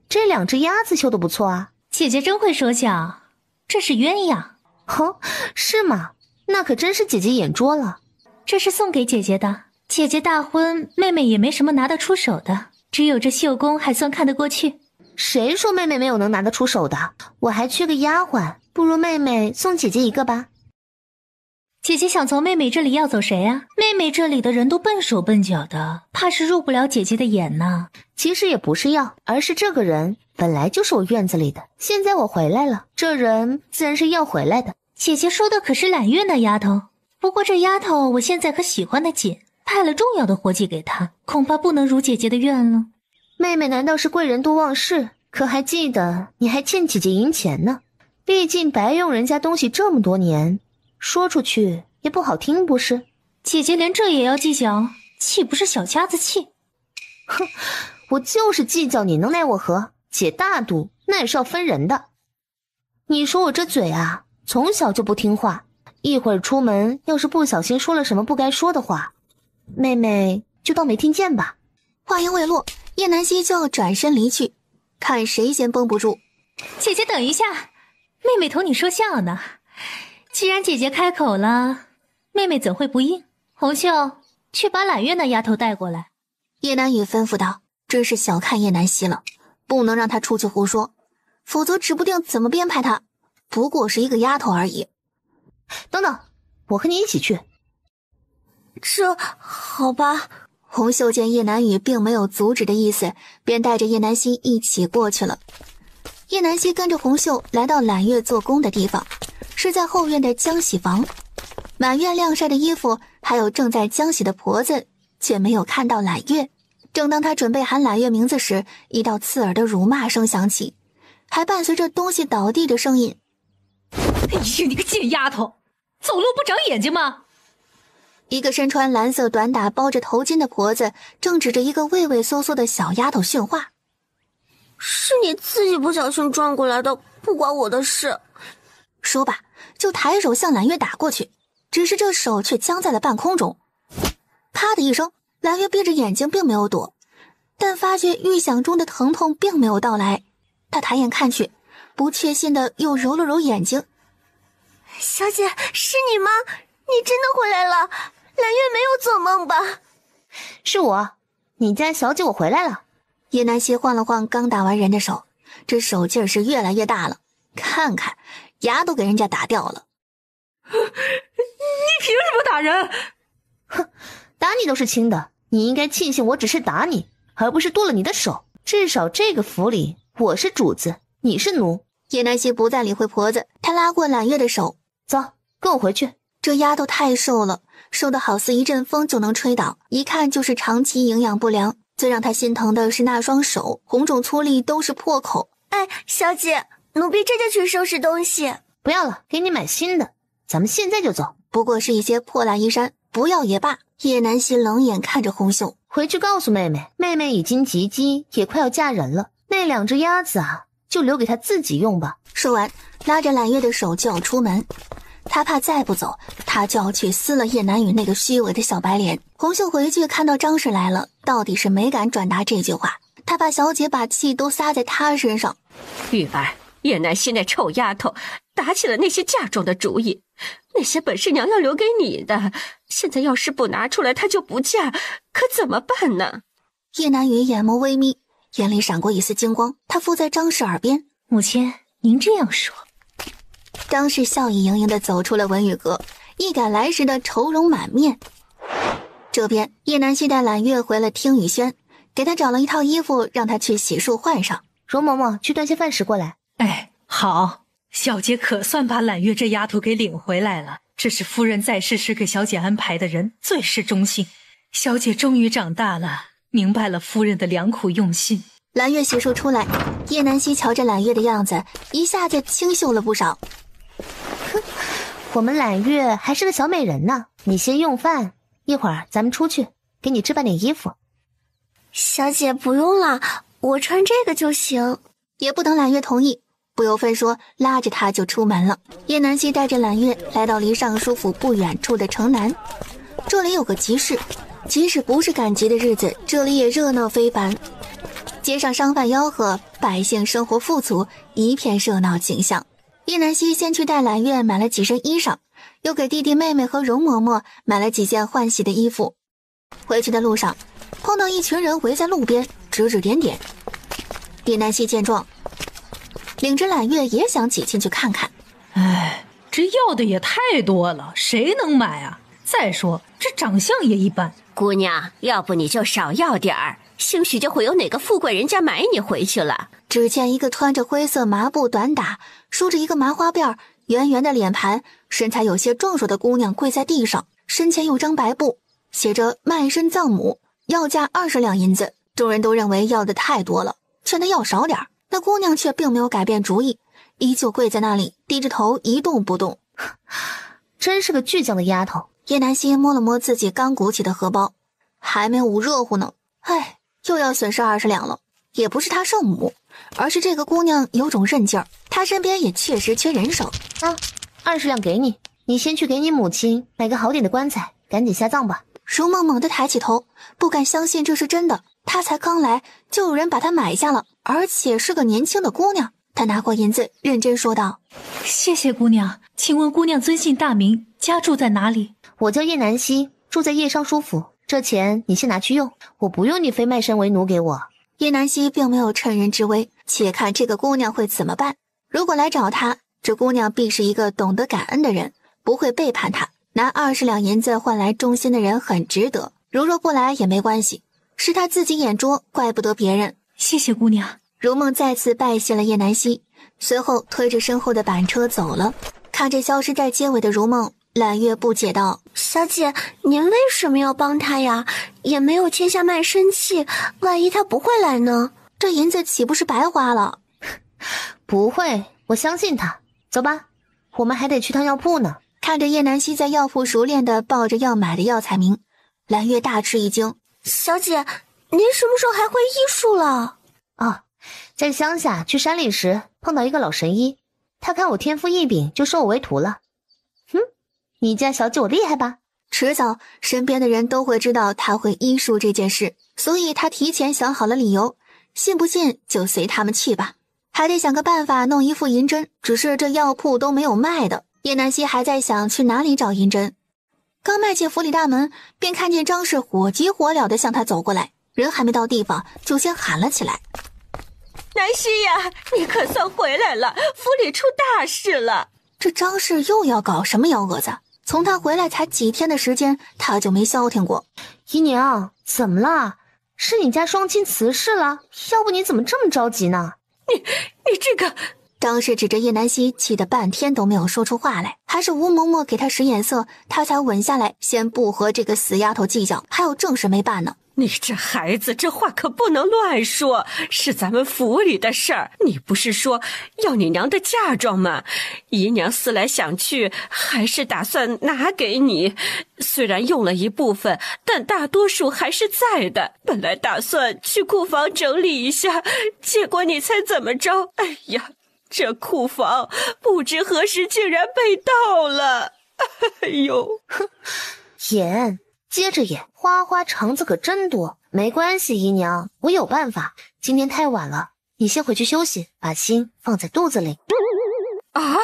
这2只鸭子绣得不错啊。姐姐真会说笑，这是鸳鸯。哦，是吗？那可真是姐姐眼拙了。这是送给姐姐的，姐姐大婚，妹妹也没什么拿得出手的，只有这绣工还算看得过去。谁说妹妹没有能拿得出手的？我还缺个丫鬟，不如妹妹送姐姐一个吧。姐姐想从妹妹这里要走谁啊？妹妹这里的人都笨手笨脚的，怕是入不了姐姐的眼呢。其实也不是要，而是这个人本来就是我院子里的，现在我回来了，这人自然是要回来的。姐姐说的可是揽月那丫头，不过这丫头我现在可喜欢的紧，派了重要的活计给她，恐怕不能如姐姐的愿了。妹妹难道是贵人多忘事？可还记得你还欠姐姐银钱呢，毕竟白用人家东西这么多年，说出去也不好听不是？姐姐连这也要计较，岂不是小家子气？哼，我就是计较你能奈我何？姐大度那也是要分人的。你说我这嘴啊，从小就不听话，一会儿出门要是不小心说了什么不该说的话，妹妹就当没听见吧。话音未落，叶南希就要转身离去，看谁先绷不住。姐姐等一下，妹妹同你说笑呢。既然姐姐开口了，妹妹怎会不应？红袖，去把揽月那丫头带过来。叶南雨吩咐道，真是小看叶南希了，不能让她出去胡说，否则指不定怎么编排她。不过是一个丫头而已。等等，我和你一起去。这好吧。红袖见叶南雨并没有阻止的意思，便带着叶南希一起过去了。叶南希跟着红袖来到揽月做工的地方，是在后院的浆洗房。满院晾晒的衣服，还有正在浆洗的婆子，却没有看到揽月。正当他准备喊揽月名字时，一道刺耳的辱骂声响起，还伴随着东西倒地的声音。哎呀，你个贱丫头，走路不长眼睛吗？一个身穿蓝色短打包着头巾的婆子正指着一个畏畏缩缩的小丫头训话。是你自己不小心撞过来的，不关我的事。说罢就抬手向揽月打过去，只是这手却僵在了半空中。啪的一声，揽月闭着眼睛并没有躲，但发觉预想中的疼痛并没有到来。他抬眼看去，不确信的又揉了揉眼睛。小姐，是你吗？你真的回来了？揽月没有做梦吧？是我，你家小姐，我回来了。叶南希晃了晃刚打完人的手，这手劲儿是越来越大了，看看牙都给人家打掉了。你凭什么打人？哼，打你都是轻的，你应该庆幸我只是打你，而不是剁了你的手。至少这个府里我是主子，你是奴。叶南希不再理会婆子，他拉过揽月的手，走，跟我回去。这丫头太瘦了，瘦得好似一阵风就能吹倒，一看就是长期营养不良。最让他心疼的是那双手，红肿粗粒都是破口。哎，小姐，奴婢这就去收拾东西。不要了，给你买新的，咱们现在就走。不过是一些破烂衣衫，不要也罢。叶南希冷眼看着红袖，回去告诉妹妹，妹妹已经及笄，也快要嫁人了。那2只鸭子啊，就留给她自己用吧。说完，拉着揽月的手就要出门。他怕再不走，他就要去撕了叶南雨那个虚伪的小白脸。红袖回去看到张氏来了，到底是没敢转达这句话，他怕小姐把气都撒在他身上。玉儿，叶南希那臭丫头打起了那些嫁妆的主意，那些本是娘要留给你的，现在要是不拿出来，她就不嫁，可怎么办呢？叶南雨眼眸微眯，眼里闪过一丝金光，他附在张氏耳边：母亲，您这样说。张氏笑意盈盈地走出了文宇阁，一赶来时的愁容满面。这边叶南希带揽月回了听雨轩，给他找了一套衣服，让他去洗漱换上。容嬷嬷去端些饭食过来。哎，好，小姐可算把揽月这丫头给领回来了。这是夫人在世时给小姐安排的人，最是忠心。小姐终于长大了，明白了夫人的良苦用心。揽月洗漱出来，叶南希瞧着揽月的样子，一下就清秀了不少。哼，我们揽月还是个小美人呢。你先用饭，一会儿咱们出去，给你置办点衣服。小姐不用了，我穿这个就行。也不等揽月同意，不由分说拉着他就出门了。叶南希带着揽月来到离尚书府不远处的城南，这里有个集市，即使不是赶集的日子，这里也热闹非凡。街上商贩吆喝，百姓生活富足，一片热闹景象。叶南希先去带揽月买了几身衣裳，又给弟弟妹妹和容嬷嬷买了几件换洗的衣服。回去的路上，碰到一群人围在路边指指点点。叶南希见状，领着揽月也想挤进去看看。哎，这要的也太多了，谁能买啊？再说这长相也一般。姑娘，要不你就少要点儿，兴许就会有哪个富贵人家买你回去了。只见一个穿着灰色麻布短打，梳着一个麻花辫，圆圆的脸盘，身材有些壮硕的姑娘跪在地上，身前有张白布，写着卖身葬母，要价20两银子。众人都认为要的太多了，劝她要少点，那姑娘却并没有改变主意，依旧跪在那里，低着头一动不动。真是个倔强的丫头。叶南希摸了摸自己刚鼓起的荷包，还没捂热乎呢。唉，又要损失20两了。也不是她圣母，而是这个姑娘有种韧劲儿，她身边也确实缺人手。啊，20两给你，你先去给你母亲买个好点的棺材，赶紧下葬吧。如梦猛地抬起头，不敢相信这是真的。她才刚来，就有人把她买下了，而且是个年轻的姑娘。她拿过银子，认真说道：“谢谢姑娘，请问姑娘尊姓大名，家住在哪里？”我叫叶南希，住在叶尚书府。这钱你先拿去用，我不用你非卖身为奴给我。叶南希并没有趁人之危，且看这个姑娘会怎么办。如果来找她，这姑娘必是一个懂得感恩的人，不会背叛她。拿20两银子换来忠心的人很值得，如若不来也没关系，是她自己眼拙，怪不得别人。谢谢姑娘。如梦再次拜谢了叶南希，随后推着身后的板车走了。看着消失在街尾的如梦，揽月不解道：小姐，您为什么要帮他呀？也没有欠下卖身契，万一他不会来呢？这银子岂不是白花了？不会，我相信他。走吧，我们还得去趟药铺呢。看着叶南希在药铺熟练地报着要买的药材名，蓝月大吃一惊。小姐，您什么时候还会医术了？哦，在乡下去山里时碰到一个老神医，他看我天赋异禀，就收我为徒了。你家小姐我厉害吧？迟早身边的人都会知道他会医术这件事，所以他提前想好了理由，信不信就随他们去吧。还得想个办法弄一副银针，只是这药铺都没有卖的。叶南希还在想去哪里找银针，刚迈进府里大门，便看见张氏火急火燎地向他走过来，人还没到地方就先喊了起来：南希呀，你可算回来了，府里出大事了。这张氏又要搞什么幺蛾子？从他回来才几天的时间，他就没消停过。姨娘，怎么了？是你家双亲辞世了？要不你怎么这么着急呢？你这个……张氏指着叶南希，气得半天都没有说出话来，还是吴嬷嬷给他使眼色，他才稳下来，先不和这个死丫头计较，还有正事没办呢。你这孩子，这话可不能乱说，是咱们府里的事儿。你不是说要你娘的嫁妆吗？姨娘思来想去，还是打算拿给你。虽然用了一部分，但大多数还是在的。本来打算去库房整理一下，结果你猜怎么着？哎呀，这库房不知何时竟然被盗了。哎呦，哼，演。接着演，花花肠子可真多。没关系，姨娘，我有办法。今天太晚了，你先回去休息，把心放在肚子里。啊，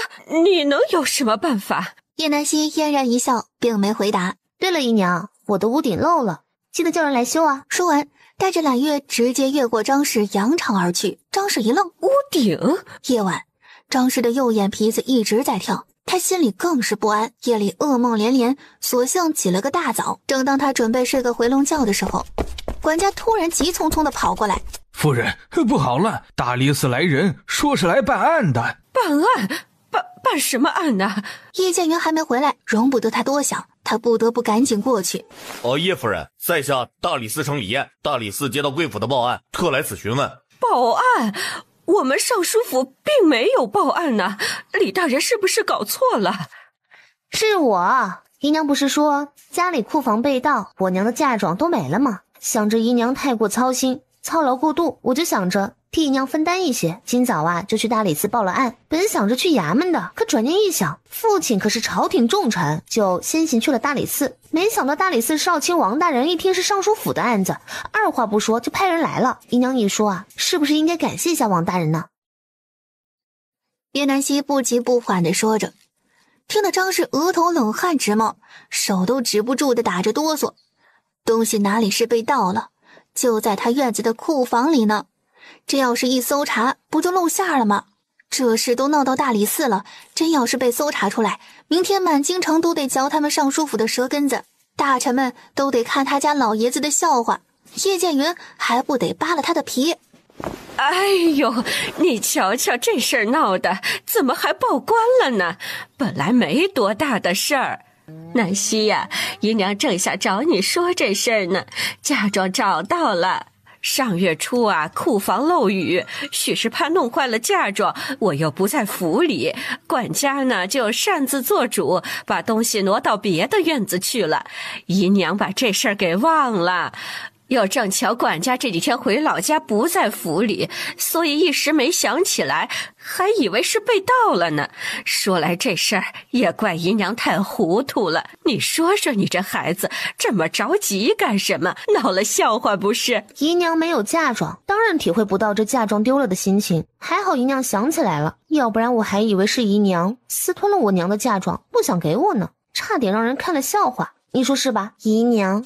你能有什么办法？叶南希嫣然一笑，并没回答。对了，姨娘，我的屋顶漏了，记得叫人来修啊。说完，带着揽月直接越过张氏扬长而去。张氏一愣，屋顶？夜晚，张氏的右眼皮子一直在跳。他心里更是不安，夜里噩梦连连，索性起了个大早。正当他准备睡个回笼觉的时候，管家突然急匆匆地跑过来：夫人，不好了，大理寺来人，说是来办案的。办案？办什么案呢？叶建元还没回来，容不得他多想，他不得不赶紧过去。叶夫人，在下大理寺丞李燕，大理寺接到贵府的报案，特来此询问。报案？我们尚书府并没有报案呢，李大人是不是搞错了？是我，姨娘不是说家里库房被盗，我娘的嫁妆都没了吗？想着姨娘太过操心，操劳过度，我就想着替姨娘分担一些，今早就去大理寺报了案。本想着去衙门的，可转念一想，父亲可是朝廷重臣，就先行去了大理寺。没想到大理寺少卿王大人一听是尚书府的案子，二话不说就派人来了。姨娘一说是不是应该感谢一下王大人呢？叶南希不急不缓地说着，听得张氏额头冷汗直冒，手都止不住地打着哆嗦。东西哪里是被盗了，就在他院子的库房里呢。这要是一搜查，不就露馅了吗？这事都闹到大理寺了，真要是被搜查出来，明天满京城都得嚼他们尚书府的舌根子，大臣们都得看他家老爷子的笑话，叶剑云还不得扒了他的皮。哎呦，你瞧瞧这事儿闹的，怎么还报官了呢？本来没多大的事儿。南希呀，姨娘正想找你说这事儿呢，嫁妆找到了。上月初库房漏雨，许是怕弄坏了嫁妆，我又不在府里，管家呢就擅自做主，把东西挪到别的院子去了。姨娘把这事儿给忘了，又正巧管家这几天回老家不在府里，所以一时没想起来，还以为是被盗了呢。说来这事儿也怪姨娘太糊涂了，你说说你这孩子这么着急干什么？闹了笑话不是？姨娘没有嫁妆，当然体会不到这嫁妆丢了的心情。还好姨娘想起来了，要不然我还以为是姨娘私吞了我娘的嫁妆，不想给我呢，差点让人看了笑话。你说是吧，姨娘？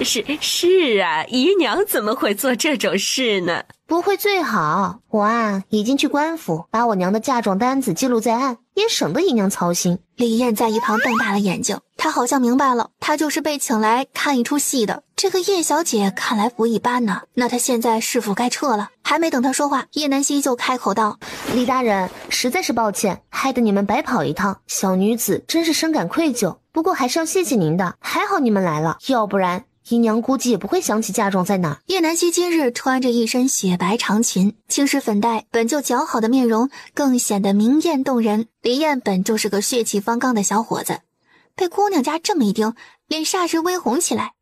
是啊，姨娘怎么会做这种事呢？不会最好。我已经去官府把我娘的嫁妆单子记录在案，也省得姨娘操心。李艳在一旁瞪大了眼睛，她好像明白了，她就是被请来看一出戏的。这个叶小姐看来不一般呢，那她现在是否该撤了？还没等她说话，叶南希就开口道：李大人，实在是抱歉，害得你们白跑一趟，小女子真是深感愧疚。不过还是要谢谢您的，还好你们来了，要不然姨娘估计也不会想起嫁妆在哪。叶南希今日穿着一身雪白长裙，青石粉黛，本就姣好的面容更显得明艳动人。李艳本就是个血气方刚的小伙子，被姑娘家这么一盯，脸霎时微红起来。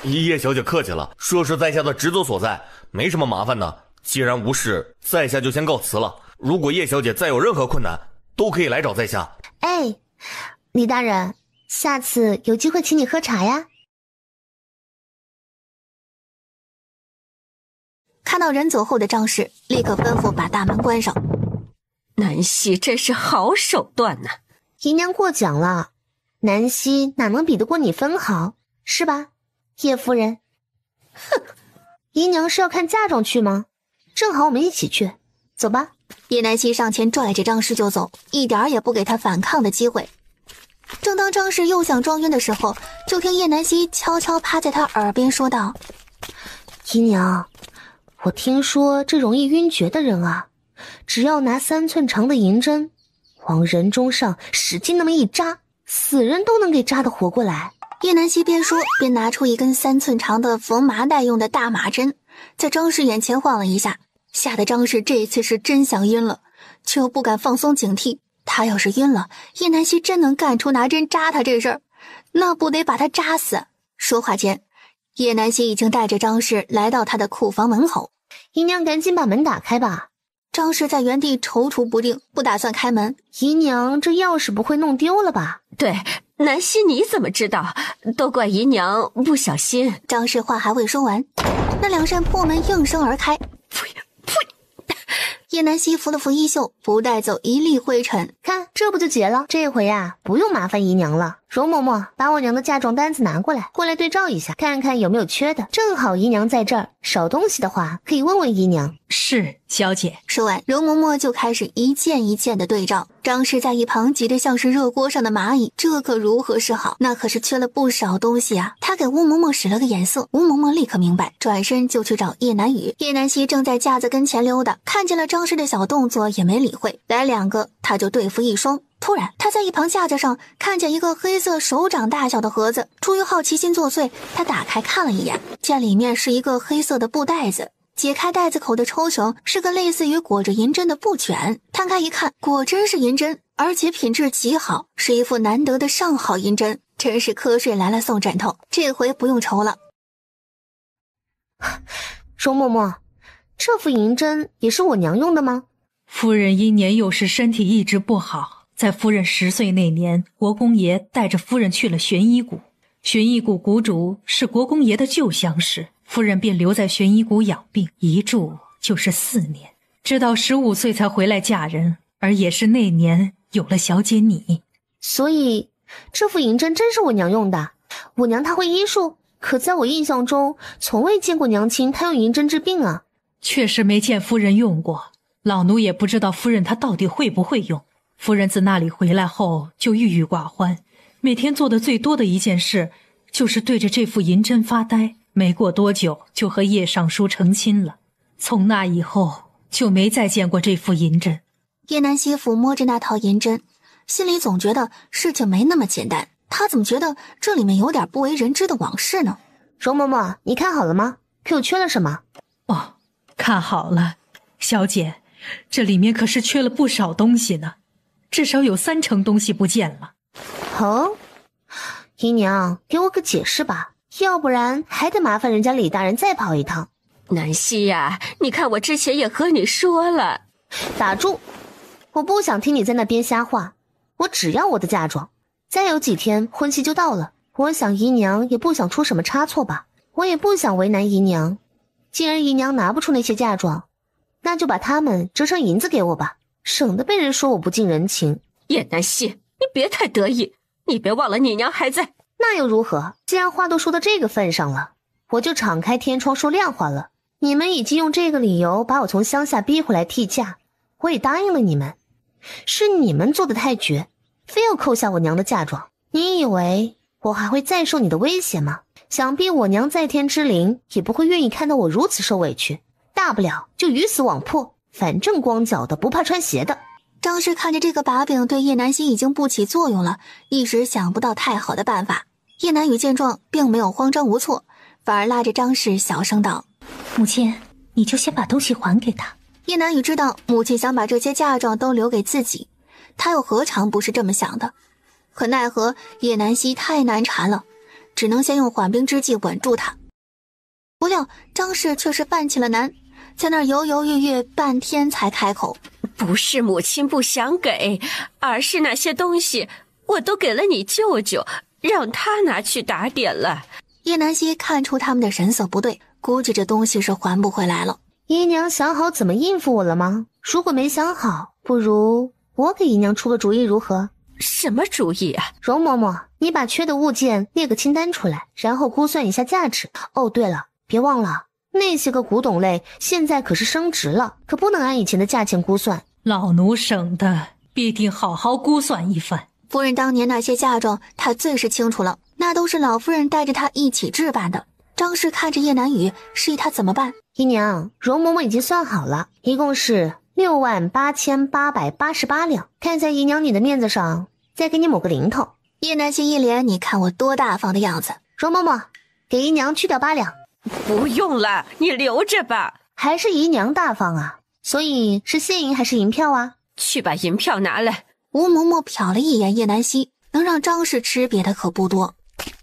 叶小姐客气了，说是在下的职责所在，没什么麻烦的。既然无事，在下就先告辞了。如果叶小姐再有任何困难，都可以来找在下。哎，李大人，下次有机会请你喝茶呀。看到人走后的张氏，立刻吩咐把大门关上。南希真是好手段呐！姨娘过奖了，南希哪能比得过你分毫，是吧，叶夫人？哼，姨娘是要看嫁妆去吗？正好我们一起去，走吧。叶南希上前拽着张氏就走，一点也不给他反抗的机会。正当张氏又想装晕的时候，就听叶南希悄悄趴在他耳边说道：姨娘，我听说这容易晕厥的人啊，只要拿3寸长的银针往人中上使劲那么一扎，死人都能给扎得活过来。叶南希边说边拿出一根3寸长的缝麻袋用的大麻针，在张氏眼前晃了一下，吓得张氏这一次是真想晕了，却又不敢放松警惕。他要是晕了，叶南希真能干出拿针扎他这事儿，那不得把他扎死。说话间，叶南希已经带着张氏来到他的库房门口。姨娘赶紧把门打开吧。张氏在原地踌躇不定，不打算开门。姨娘这钥匙不会弄丢了吧？对，南希你怎么知道？都怪姨娘不小心。张氏话还未说完，那2扇破门应声而开。呸！叶南希扶了扶衣袖，不带走一粒灰尘。看，这不就结了？这回啊，不用麻烦姨娘了。容嬷嬷，把我娘的嫁妆单子拿过来，过来对照一下，看看有没有缺的。正好姨娘在这儿，少东西的话可以问问姨娘。是，小姐。说完，容嬷嬷就开始一件一件的对照。张氏在一旁急得像是热锅上的蚂蚁，这可如何是好？那可是缺了不少东西啊！他给吴嬷嬷使了个眼色，吴嬷嬷立刻明白，转身就去找叶南雨。叶南希正在架子跟前溜达，看见了张氏的小动作也没理会，来2个他就对付1双。突然，他在一旁架子上看见一个黑色手掌大小的盒子，出于好奇心作祟，他打开看了一眼，见里面是一个黑色的布袋子。解开袋子口的抽绳是个类似于裹着银针的布卷，摊开一看，果真是银针，而且品质极好，是一副难得的上好银针，真是瞌睡来了送枕头，这回不用愁了。容嬷嬷，这副银针也是我娘用的吗？夫人因年幼时身体一直不好，在夫人10岁那年，国公爷带着夫人去了玄衣谷，玄衣谷谷主是国公爷的旧相识，夫人便留在玄衣谷养病，一住就是4年，直到15岁才回来嫁人，而也是那年有了小姐你。所以这副银针真是我娘用的。我娘她会医术，可在我印象中从未见过娘亲她用银针治病啊。确实没见夫人用过，老奴也不知道夫人她到底会不会用。夫人自那里回来后就郁郁寡欢，每天做的最多的一件事就是对着这副银针发呆，没过多久就和叶尚书成亲了。从那以后就没再见过这副银针。叶南希抚摸着那套银针，心里总觉得事情没那么简单，他怎么觉得这里面有点不为人知的往事呢？容嬷嬷，你看好了吗？可有缺了什么？哦，看好了，小姐，这里面可是缺了不少东西呢，至少有3成东西不见了。哦，姨娘，给我个解释吧，要不然还得麻烦人家李大人再跑一趟。南希呀，你看我之前也和你说了。打住！我不想听你在那边瞎话，我只要我的嫁妆。再有几天婚期就到了，我想姨娘也不想出什么差错吧，我也不想为难姨娘。既然姨娘拿不出那些嫁妆，那就把它们折成银子给我吧，省得被人说我不近人情。叶南希，你别太得意，你别忘了你娘还在。那又如何？既然话都说到这个份上了，我就敞开天窗说亮话了。你们已经用这个理由把我从乡下逼回来替嫁，我也答应了你们。是你们做的太绝，非要扣下我娘的嫁妆。你以为我还会再受你的威胁吗？想必我娘在天之灵也不会愿意看到我如此受委屈，大不了就鱼死网破，反正光脚的不怕穿鞋的。张氏看着这个把柄对叶南希已经不起作用了，一时想不到太好的办法。叶南雨见状并没有慌张无措，反而拉着张氏小声道：母亲，你就先把东西还给他。叶南雨知道母亲想把这些嫁妆都留给自己，他又何尝不是这么想的。可奈何叶南希太难缠了，只能先用缓兵之计稳住他。不料张氏却是犯起了难，在那儿犹犹豫豫半天才开口：不是母亲不想给，而是那些东西我都给了你舅舅，让他拿去打点了。叶南希看出他们的神色不对，估计这东西是还不回来了。姨娘想好怎么应付我了吗？如果没想好，不如我给姨娘出个主意如何？什么主意啊？容嬷嬷，你把缺的物件列个清单出来，然后估算一下价值。哦，对了，别忘了那些个古董类现在可是升值了，可不能按以前的价钱估算。老奴省的必定好好估算一番。夫人当年那些嫁妆她最是清楚了，那都是老夫人带着她一起置办的。张氏看着叶南雨，示意他怎么办。姨娘，容嬷嬷已经算好了，一共是68888两，看在姨娘你的面子上，再给你抹个零头。叶南希一脸你看我多大方的样子。容嬷嬷，给姨娘去掉8两。不用了，你留着吧。还是姨娘大方啊，所以是现银还是银票啊？去把银票拿来。吴嬷嬷瞟了一眼叶南希，能让张氏吃瘪的可不多。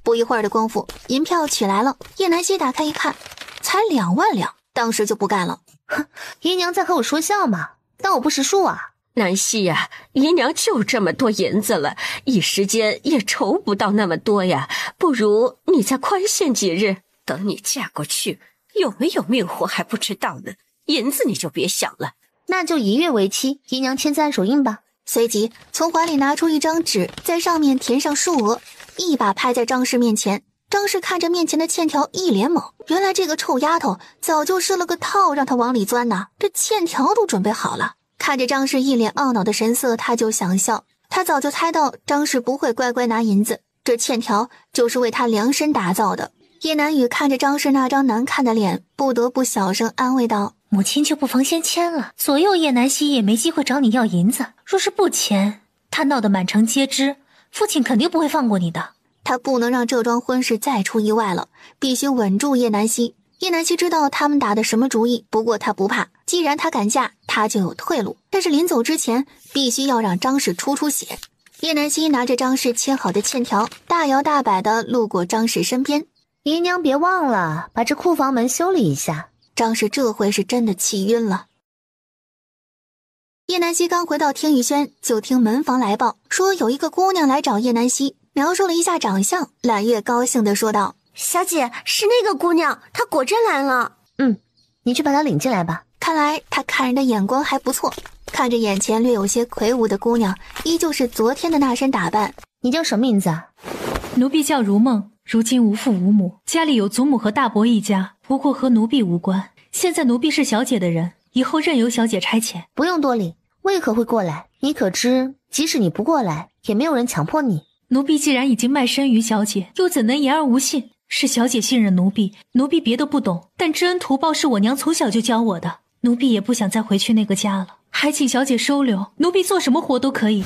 不一会儿的功夫，银票取来了。叶南希打开一看，才2万两，当时就不干了。哼，姨娘在和我说笑嘛，当我不识数啊？南希呀，姨娘就这么多银子了，一时间也筹不到那么多呀。不如你再宽限几日，等你嫁过去，有没有命活还不知道呢。银子你就别想了。那就1月为期，姨娘签字按手印吧。随即从怀里拿出一张纸，在上面填上数额，一把拍在张氏面前。张氏看着面前的欠条一脸懵，原来这个臭丫头早就设了个套让她往里钻呢，这欠条都准备好了。看着张氏一脸懊恼的神色，他就想笑。他早就猜到张氏不会乖乖拿银子，这欠条就是为他量身打造的。叶南雨看着张氏那张难看的脸，不得不小声安慰道：母亲就不妨先签了，左右叶南希也没机会找你要银子。若是不签，他闹得满城皆知，父亲肯定不会放过你的。他不能让这桩婚事再出意外了，必须稳住叶南希。叶南希知道他们打的什么主意，不过他不怕，既然他敢嫁，他就有退路。但是临走之前，必须要让张氏出血。叶南希拿着张氏签好的欠条，大摇大摆地路过张氏身边。姨娘别忘了把这库房门修理一下。张氏这回是真的气晕了。叶南希刚回到天宇轩，就听门房来报，说有一个姑娘来找叶南希，描述了一下长相。揽月高兴地说道：小姐，是那个姑娘，她果真来了。你去把她领进来吧。看来她看人的眼光还不错。看着眼前略有些魁梧的姑娘，依旧是昨天的那身打扮。你叫什么名字啊？奴婢叫如梦，如今无父无母，家里有祖母和大伯一家，不过和奴婢无关。现在奴婢是小姐的人，以后任由小姐差遣。不用多礼，为何会过来？你可知，即使你不过来，也没有人强迫你。奴婢既然已经卖身于小姐，又怎能言而无信？是小姐信任奴婢，奴婢别的不懂，但知恩图报是我娘从小就教我的。奴婢也不想再回去那个家了，还请小姐收留，奴婢做什么活都可以。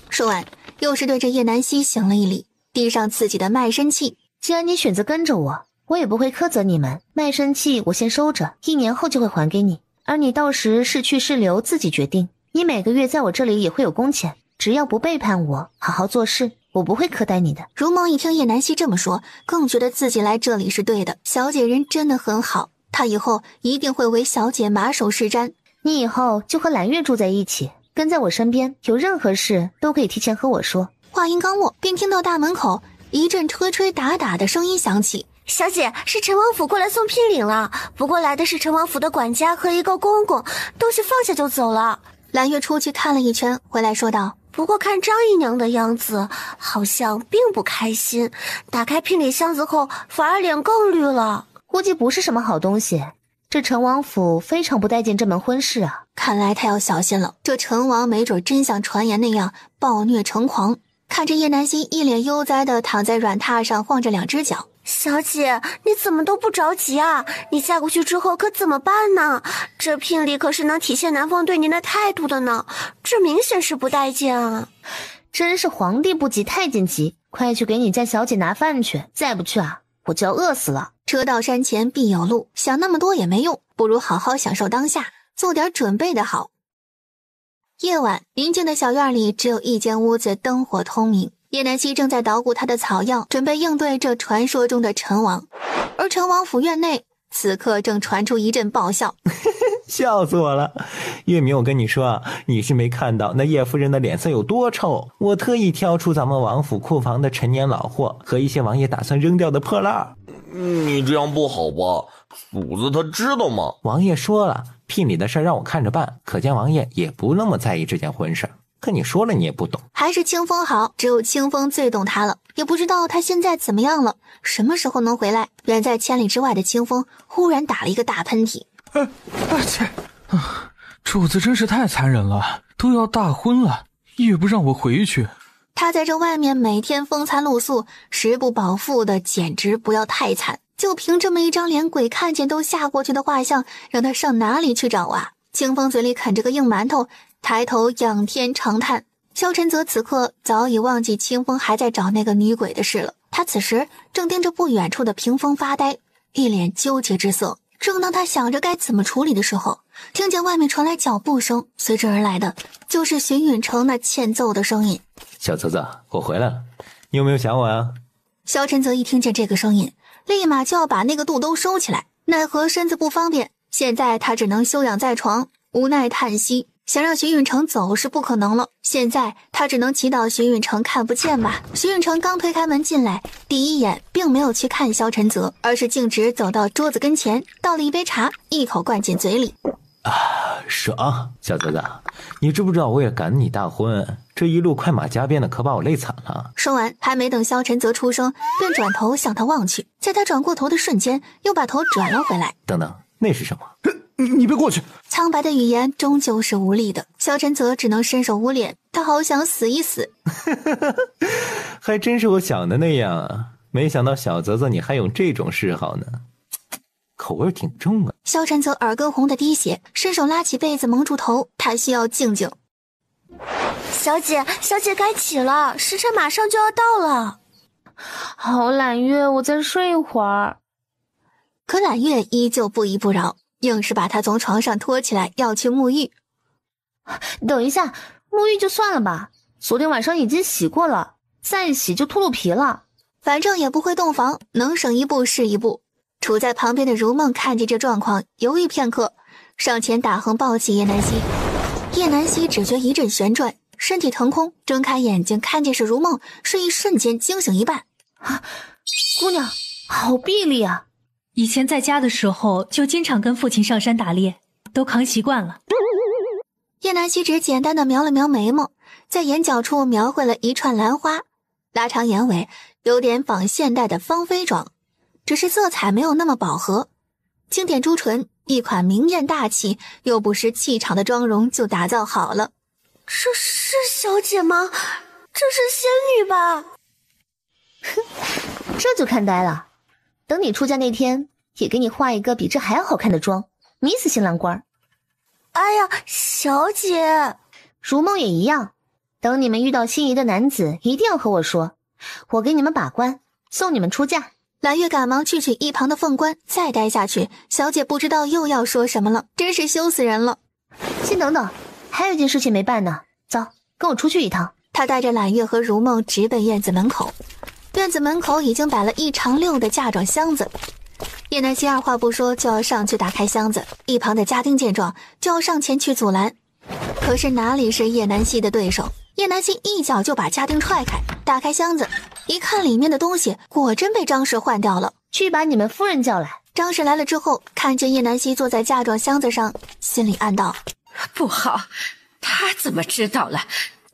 说完，又是对着叶南希行了一礼，递上自己的卖身契。既然你选择跟着我，我也不会苛责你们。卖身契我先收着，1年后就会还给你，而你到时是去是留自己决定。你每个月在我这里也会有工钱，只要不背叛我，好好做事，我不会苛待你的。如梦一听叶南希这么说，更觉得自己来这里是对的。小姐人真的很好，她以后一定会为小姐马首是瞻。你以后就和蓝月住在一起，跟在我身边，有任何事都可以提前和我说。话音刚落，便听到大门口一阵吹吹打打的声音响起。小姐，是陈王府过来送聘礼了，不过来的是陈王府的管家和一个公公，东西放下就走了。蓝月出去看了一圈，回来说道：不过看张姨娘的样子，好像并不开心。打开聘礼箱子后，反而脸更绿了。估计不是什么好东西。这陈王府非常不待见这门婚事啊。看来他要小心了，这陈王没准真像传言那样暴虐成狂。看着叶南希一脸悠哉的躺在软榻上晃着2只脚，小姐，你怎么都不着急啊？你嫁过去之后可怎么办呢？这聘礼可是能体现男方对您的态度的呢，这明显是不待见啊！真是皇帝不急太监急，快去给你家小姐拿饭去，再不去啊，我就要饿死了。车到山前必有路，想那么多也没用，不如好好享受当下，做点准备的好。夜晚，宁静的小院里只有一间屋子，灯火通明。叶南希正在捣鼓他的草药，准备应对这传说中的陈王。而陈王府院内此刻正传出一阵爆笑。笑死我了，月明，我跟你说啊，你是没看到那叶夫人的脸色有多臭。我特意挑出咱们王府库房的陈年老货和一些王爷打算扔掉的破烂。你这样不好吧？主子他知道吗？王爷说了，聘礼的事让我看着办，可见王爷也不那么在意这件婚事。可你说了你也不懂。还是清风好，只有清风最懂他了。也不知道他现在怎么样了，什么时候能回来。远在千里之外的清风忽然打了一个大喷嚏。主子真是太残忍了，都要大婚了也不让我回去。他在这外面每天风餐露宿，食不饱腹的，简直不要太惨。就凭这么一张脸鬼看见都吓过去的画像，让他上哪里去找啊？清风嘴里啃着个硬馒头，抬头仰天长叹。萧晨泽此刻早已忘记清风还在找那个女鬼的事了，他此时正盯着不远处的屏风发呆，一脸纠结之色。正当他想着该怎么处理的时候，听见外面传来脚步声，随之而来的就是徐允成那欠揍的声音。小泽泽，我回来了，你有没有想我啊？萧晨泽一听见这个声音，立马就要把那个肚兜收起来，奈何身子不方便，现在他只能休养在床，无奈叹息。想让徐允成走是不可能了，现在他只能祈祷徐允成看不见吧。徐允成刚推开门进来，第一眼并没有去看萧晨泽，而是径直走到桌子跟前，倒了一杯茶，一口灌进嘴里。爽！小泽泽，你知不知道为了赶你大婚，这一路快马加鞭的，可把我累惨了。说完，还没等萧晨泽出声，便转头向他望去，在他转过头的瞬间，又把头转了回来。等等，那是什么？你别过去！苍白的语言终究是无力的，萧晨泽只能伸手捂脸，他好想死一死。还真是我想的那样啊！没想到小泽泽你还有这种嗜好呢，口味挺重啊。萧晨泽耳根红的滴血，伸手拉起被子蒙住头，他需要静静。小姐，小姐该起了，时辰马上就要到了。好，揽月，我再睡一会儿。可揽月依旧不依不饶，硬是把他从床上拖起来要去沐浴。等一下，沐浴就算了吧，昨天晚上已经洗过了，再洗就秃噜皮了。反正也不会洞房，能省一步是一步。处在旁边的如梦看见这状况，犹豫片刻，上前打横抱起叶南希。叶南希只觉一阵旋转，身体腾空，睁开眼睛看见是如梦，是一瞬间惊醒一半。姑娘好臂力啊！以前在家的时候就经常跟父亲上山打猎，都扛习惯了。叶南希只简单的描了描眉毛，在眼角处描绘了一串兰花，拉长眼尾，有点仿现代的芳菲状，只是色彩没有那么饱和。轻点朱唇，一款明艳大气又不失气场的妆容就打造好了。这是小姐吗？这是仙女吧？这就看呆了。等你出嫁那天，也给你画一个比这还好看的妆，迷死新郎官。哎呀，小姐，如梦也一样。等你们遇到心仪的男子，一定要和我说，我给你们把关，送你们出嫁。揽月赶忙去取一旁的凤冠，再待下去，小姐不知道又要说什么了，真是羞死人了。先等等，还有一件事情没办呢。走，跟我出去一趟。他带着揽月和如梦直奔院子门口。院子门口已经摆了一长溜的嫁妆箱子，叶南希二话不说就要上去打开箱子，一旁的家丁见状就要上前去阻拦，可是哪里是叶南希的对手？叶南希一脚就把家丁踹开，打开箱子，一看里面的东西，果真被张氏换掉了。去把你们夫人叫来。张氏来了之后，看见叶南希坐在嫁妆箱子上，心里暗道：不好，他怎么知道了？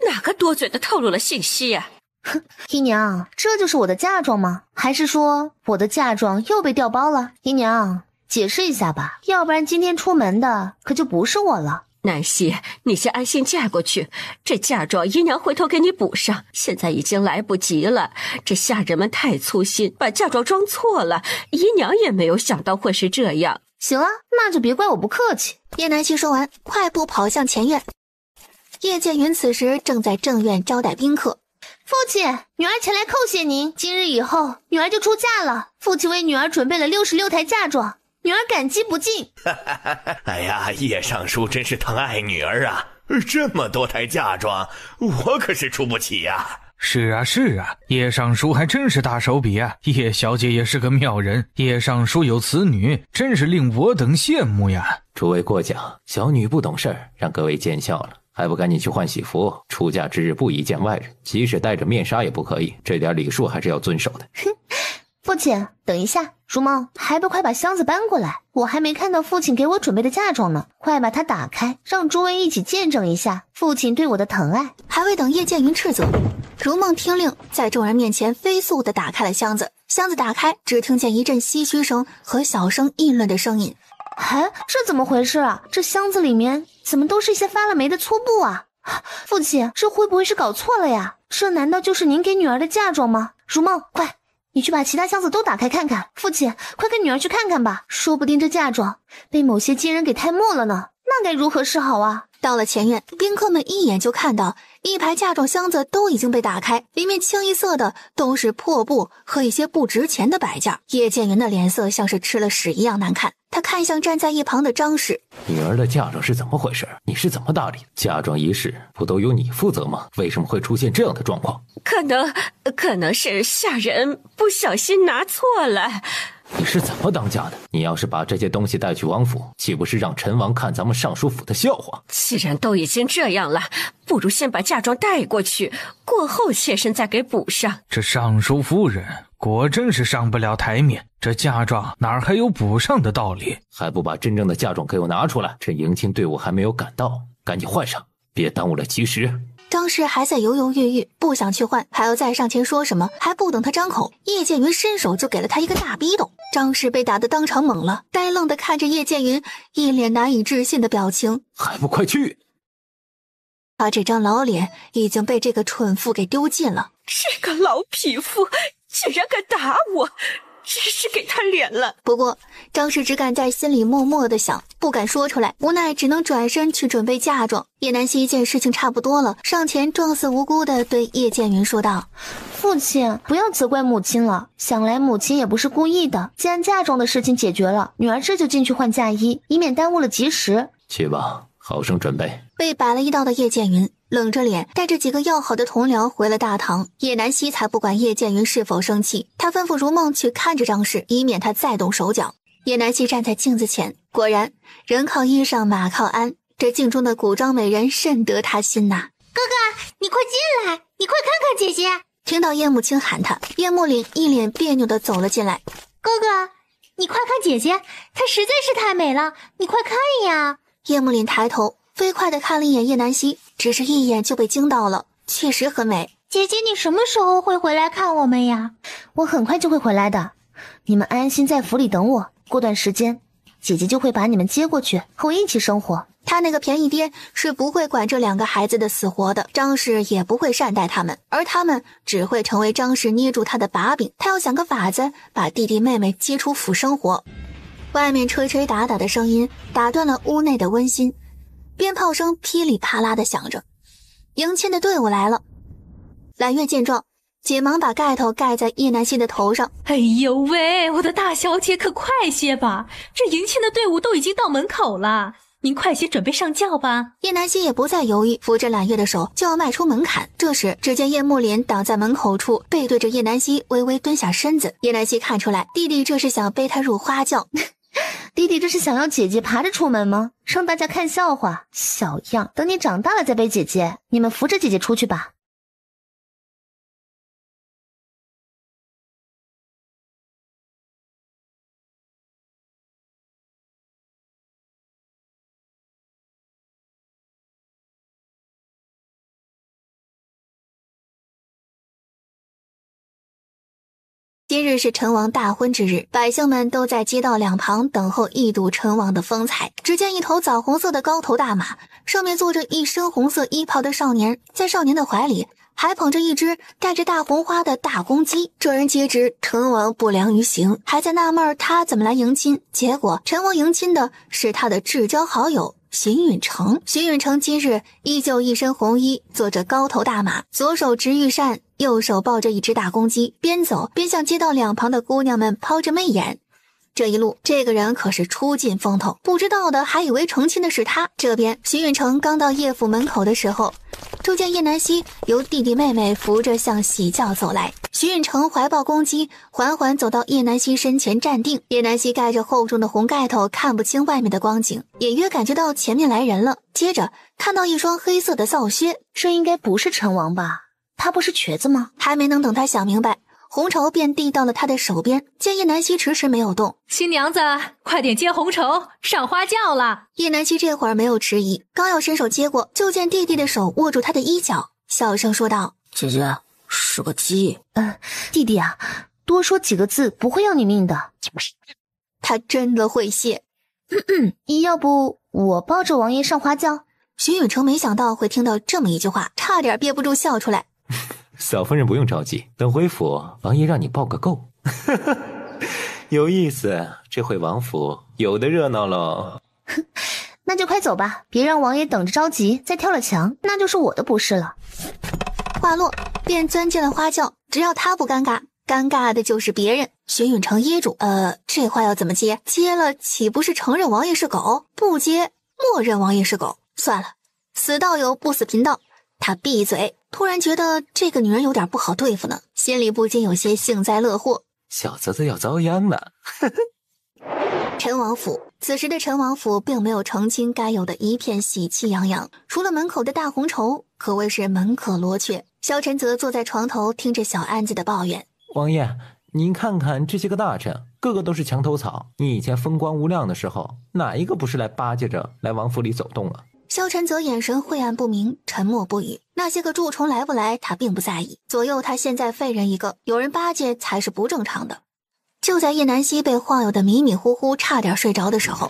哪个多嘴的透露了信息呀？哼，姨娘，这就是我的嫁妆吗？还是说我的嫁妆又被调包了？姨娘，解释一下吧，要不然今天出门的可就不是我了。南希，你先安心嫁过去，这嫁妆姨娘回头给你补上，现在已经来不及了。这下人们太粗心，把嫁妆装错了，姨娘也没有想到会是这样。行了，那就别怪我不客气。叶南希说完，快步跑向前院。叶剑云此时正在正院招待宾客。父亲，女儿前来叩谢您，今日以后女儿就出嫁了，父亲为女儿准备了66台嫁妆，女儿感激不尽。哎呀，叶尚书真是疼爱女儿啊，这么多台嫁妆，我可是出不起呀。是啊是啊，叶尚书还真是大手笔啊，叶小姐也是个妙人，叶尚书有此女，真是令我等羡慕呀。诸位过奖，小女不懂事儿，让各位见笑了。还不赶紧去换喜服，出嫁之日不宜见外人，即使戴着面纱也不可以，这点礼数还是要遵守的。哼，父亲，等一下，如梦，还不快把箱子搬过来，我还没看到父亲给我准备的嫁妆呢，快把它打开，让诸位一起见证一下父亲对我的疼爱。还未等叶剑云斥责，如梦听令，在众人面前飞速地打开了箱子。箱子打开，只听见一阵唏嘘声和小声议论的声音。哎，这怎么回事啊？这箱子里面怎么都是一些发了霉的粗布啊？父亲，这会不会是搞错了呀？这难道就是您给女儿的嫁妆吗？如梦，快，你去把其他箱子都打开看看。父亲，快跟女儿去看看吧，说不定这嫁妆被某些奸人给贪没了呢，那该如何是好啊？到了前院，宾客们一眼就看到一排嫁妆箱子都已经被打开，里面清一色的都是破布和一些不值钱的摆件。叶剑云的脸色像是吃了屎一样难看，他看向站在一旁的张氏，女儿的嫁妆是怎么回事？你是怎么打理的？嫁妆一事不都由你负责吗？为什么会出现这样的状况？可能是下人不小心拿错了。你是怎么当家的？你要是把这些东西带去王府，岂不是让陈王看咱们尚书府的笑话？既然都已经这样了，不如先把嫁妆带过去，过后妾身再给补上。这尚书夫人果真是上不了台面，这嫁妆哪儿还有补上的道理？还不把真正的嫁妆给我拿出来，趁迎亲队伍还没有赶到，赶紧换上，别耽误了吉时。张氏还在犹犹豫豫，不想去换，还要再上前说什么，还不等他张口，叶剑云伸手就给了他一个大逼斗。张氏被打得当场懵了，呆愣地看着叶剑云，一脸难以置信的表情。还不快去！他这张老脸已经被这个蠢妇给丢尽了。这个老匹夫竟然敢打我，真是给他脸了。不过张氏只敢在心里默默地想，不敢说出来，无奈只能转身去准备嫁妆。叶南希见事情差不多了，上前状似无辜地对叶剑云说道：父亲，不要责怪母亲了，想来母亲也不是故意的，既然嫁妆的事情解决了，女儿这就进去换嫁衣，以免耽误了吉时。去吧，好生准备。被摆了一道的叶剑云冷着脸带着几个要好的同僚回了大堂。叶南希才不管叶剑云是否生气，他吩咐如梦去看着张氏，以免他再动手脚。叶南希站在镜子前，果然人靠衣裳马靠鞍，这镜中的古装美人甚得他心呐。哥哥，你快进来，你快看看姐姐。听到叶慕清喊他，叶慕岭一脸别扭地走了进来。哥哥，你快看姐姐，她实在是太美了，你快看呀。叶慕岭抬头飞快地看了一眼叶南希，只是一眼就被惊到了，确实很美。姐姐，你什么时候会回来看我们呀？我很快就会回来的，你们安心在府里等我，过段时间姐姐就会把你们接过去，和我一起生活。他那个便宜爹是不会管这两个孩子的死活的，张氏也不会善待他们，而他们只会成为张氏捏住他的把柄。他要想个法子把弟弟妹妹接出府生活。外面吹吹打打的声音打断了屋内的温馨，鞭炮声噼里啪啦的响着。迎亲的队伍来了，揽月见状，急忙把盖头盖在叶南希的头上。哎呦喂，我的大小姐可快些吧，这迎亲的队伍都已经到门口了，您快些准备上轿吧。叶南希也不再犹豫，扶着揽月的手就要迈出门槛。这时只见叶慕林挡在门口处，背对着叶南希微微蹲下身子。叶南希看出来弟弟这是想背他入花轿。弟弟这是想要姐姐爬着出门吗？让大家看笑话，小样，等你长大了再背姐姐。你们扶着姐姐出去吧。今日是陈王大婚之日，百姓们都在街道两旁等候一睹陈王的风采。只见一头枣红色的高头大马，上面坐着一身红色衣袍的少年，在少年的怀里还捧着一只带着大红花的大公鸡。众人皆知陈王不良于行，还在纳闷他怎么来迎亲。结果陈王迎亲的是他的至交好友荀允成。荀允成今日依旧一身红衣，坐着高头大马，左手执玉扇，右手抱着一只大公鸡，边走边向街道两旁的姑娘们抛着媚眼。这一路，这个人可是出尽风头，不知道的还以为成亲的是他。这边荀允成刚到叶府门口的时候，就见叶南希由弟弟妹妹扶着向喜轿走来。荀允成怀抱公鸡，缓缓走到叶南希身前站定。叶南希盖着厚重的红盖头，看不清外面的光景，隐约感觉到前面来人了。接着看到一双黑色的皂靴，这应该不是陈王吧？他不是瘸子吗？还没能等他想明白，红绸便递到了他的手边。见叶南希迟迟没有动，新娘子快点接红绸，上花轿了。叶南希这会儿没有迟疑，刚要伸手接过，就见弟弟的手握住他的衣角，小声说道：姐姐是个鸡。弟弟啊，多说几个字不会要你命的。他真的会谢。要不我抱着王爷上花轿？荀允成没想到会听到这么一句话，差点憋不住笑出来。嫂夫人不用着急，等回府，王爷让你报个够。有意思，这回王府有的热闹喽。那就快走吧，别让王爷等着着急，再跳了墙，那就是我的不是了。话落，便钻进了花轿。只要他不尴尬，尴尬的就是别人。荀允成噎住，这话要怎么接？接了岂不是承认王爷是狗？不接，默认王爷是狗。算了，死道友不死贫道。他闭嘴，突然觉得这个女人有点不好对付呢，心里不禁有些幸灾乐祸。小侄子要遭殃了。陈王府，此时的陈王府并没有成亲该有的一片喜气洋洋，除了门口的大红绸，可谓是门可罗雀。萧晨则坐在床头，听着小安子的抱怨：王爷，您看看这些个大臣，个个都是墙头草。你以前风光无量的时候，哪一个不是来巴结着来王府里走动啊？萧晨则眼神晦暗不明，沉默不语。那些个蛀虫来不来，他并不在意。左右他现在废人一个，有人巴结才是不正常的。就在叶南希被晃悠的迷迷糊糊，差点睡着的时候，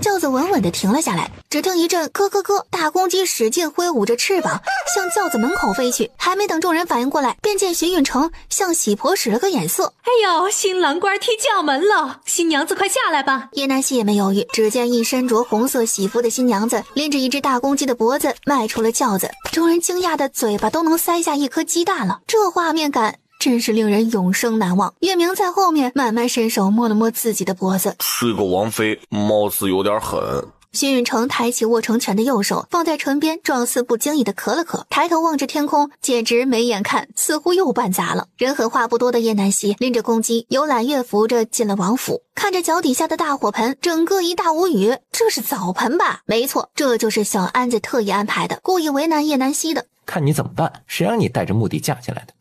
轿子稳稳地停了下来。只听一阵咯咯咯，大公鸡使劲挥舞着翅膀向轿子门口飞去。还没等众人反应过来，便见荀允成向喜婆使了个眼色。哎呦，新郎官踢轿门了，新娘子快下来吧。叶南希也没犹豫，只见一身着红色喜服的新娘子拎着一只大公鸡的脖子迈出了轿子。众人惊讶的嘴巴都能塞下一颗鸡蛋了，这画面感真是令人永生难忘。月明在后面慢慢伸手摸了摸自己的脖子，这个王妃貌似有点狠。荀允成抬起握成拳的右手放在唇边，状似不经意的咳了咳，抬头望着天空，简直没眼看，似乎又办砸了。人狠话不多的叶南希拎着公鸡，由揽月扶着进了王府，看着脚底下的大火盆，整个一大无语。这是澡盆吧？没错，这就是小安子特意安排的，故意为难叶南希的。看你怎么办？谁让你带着目的嫁进来的？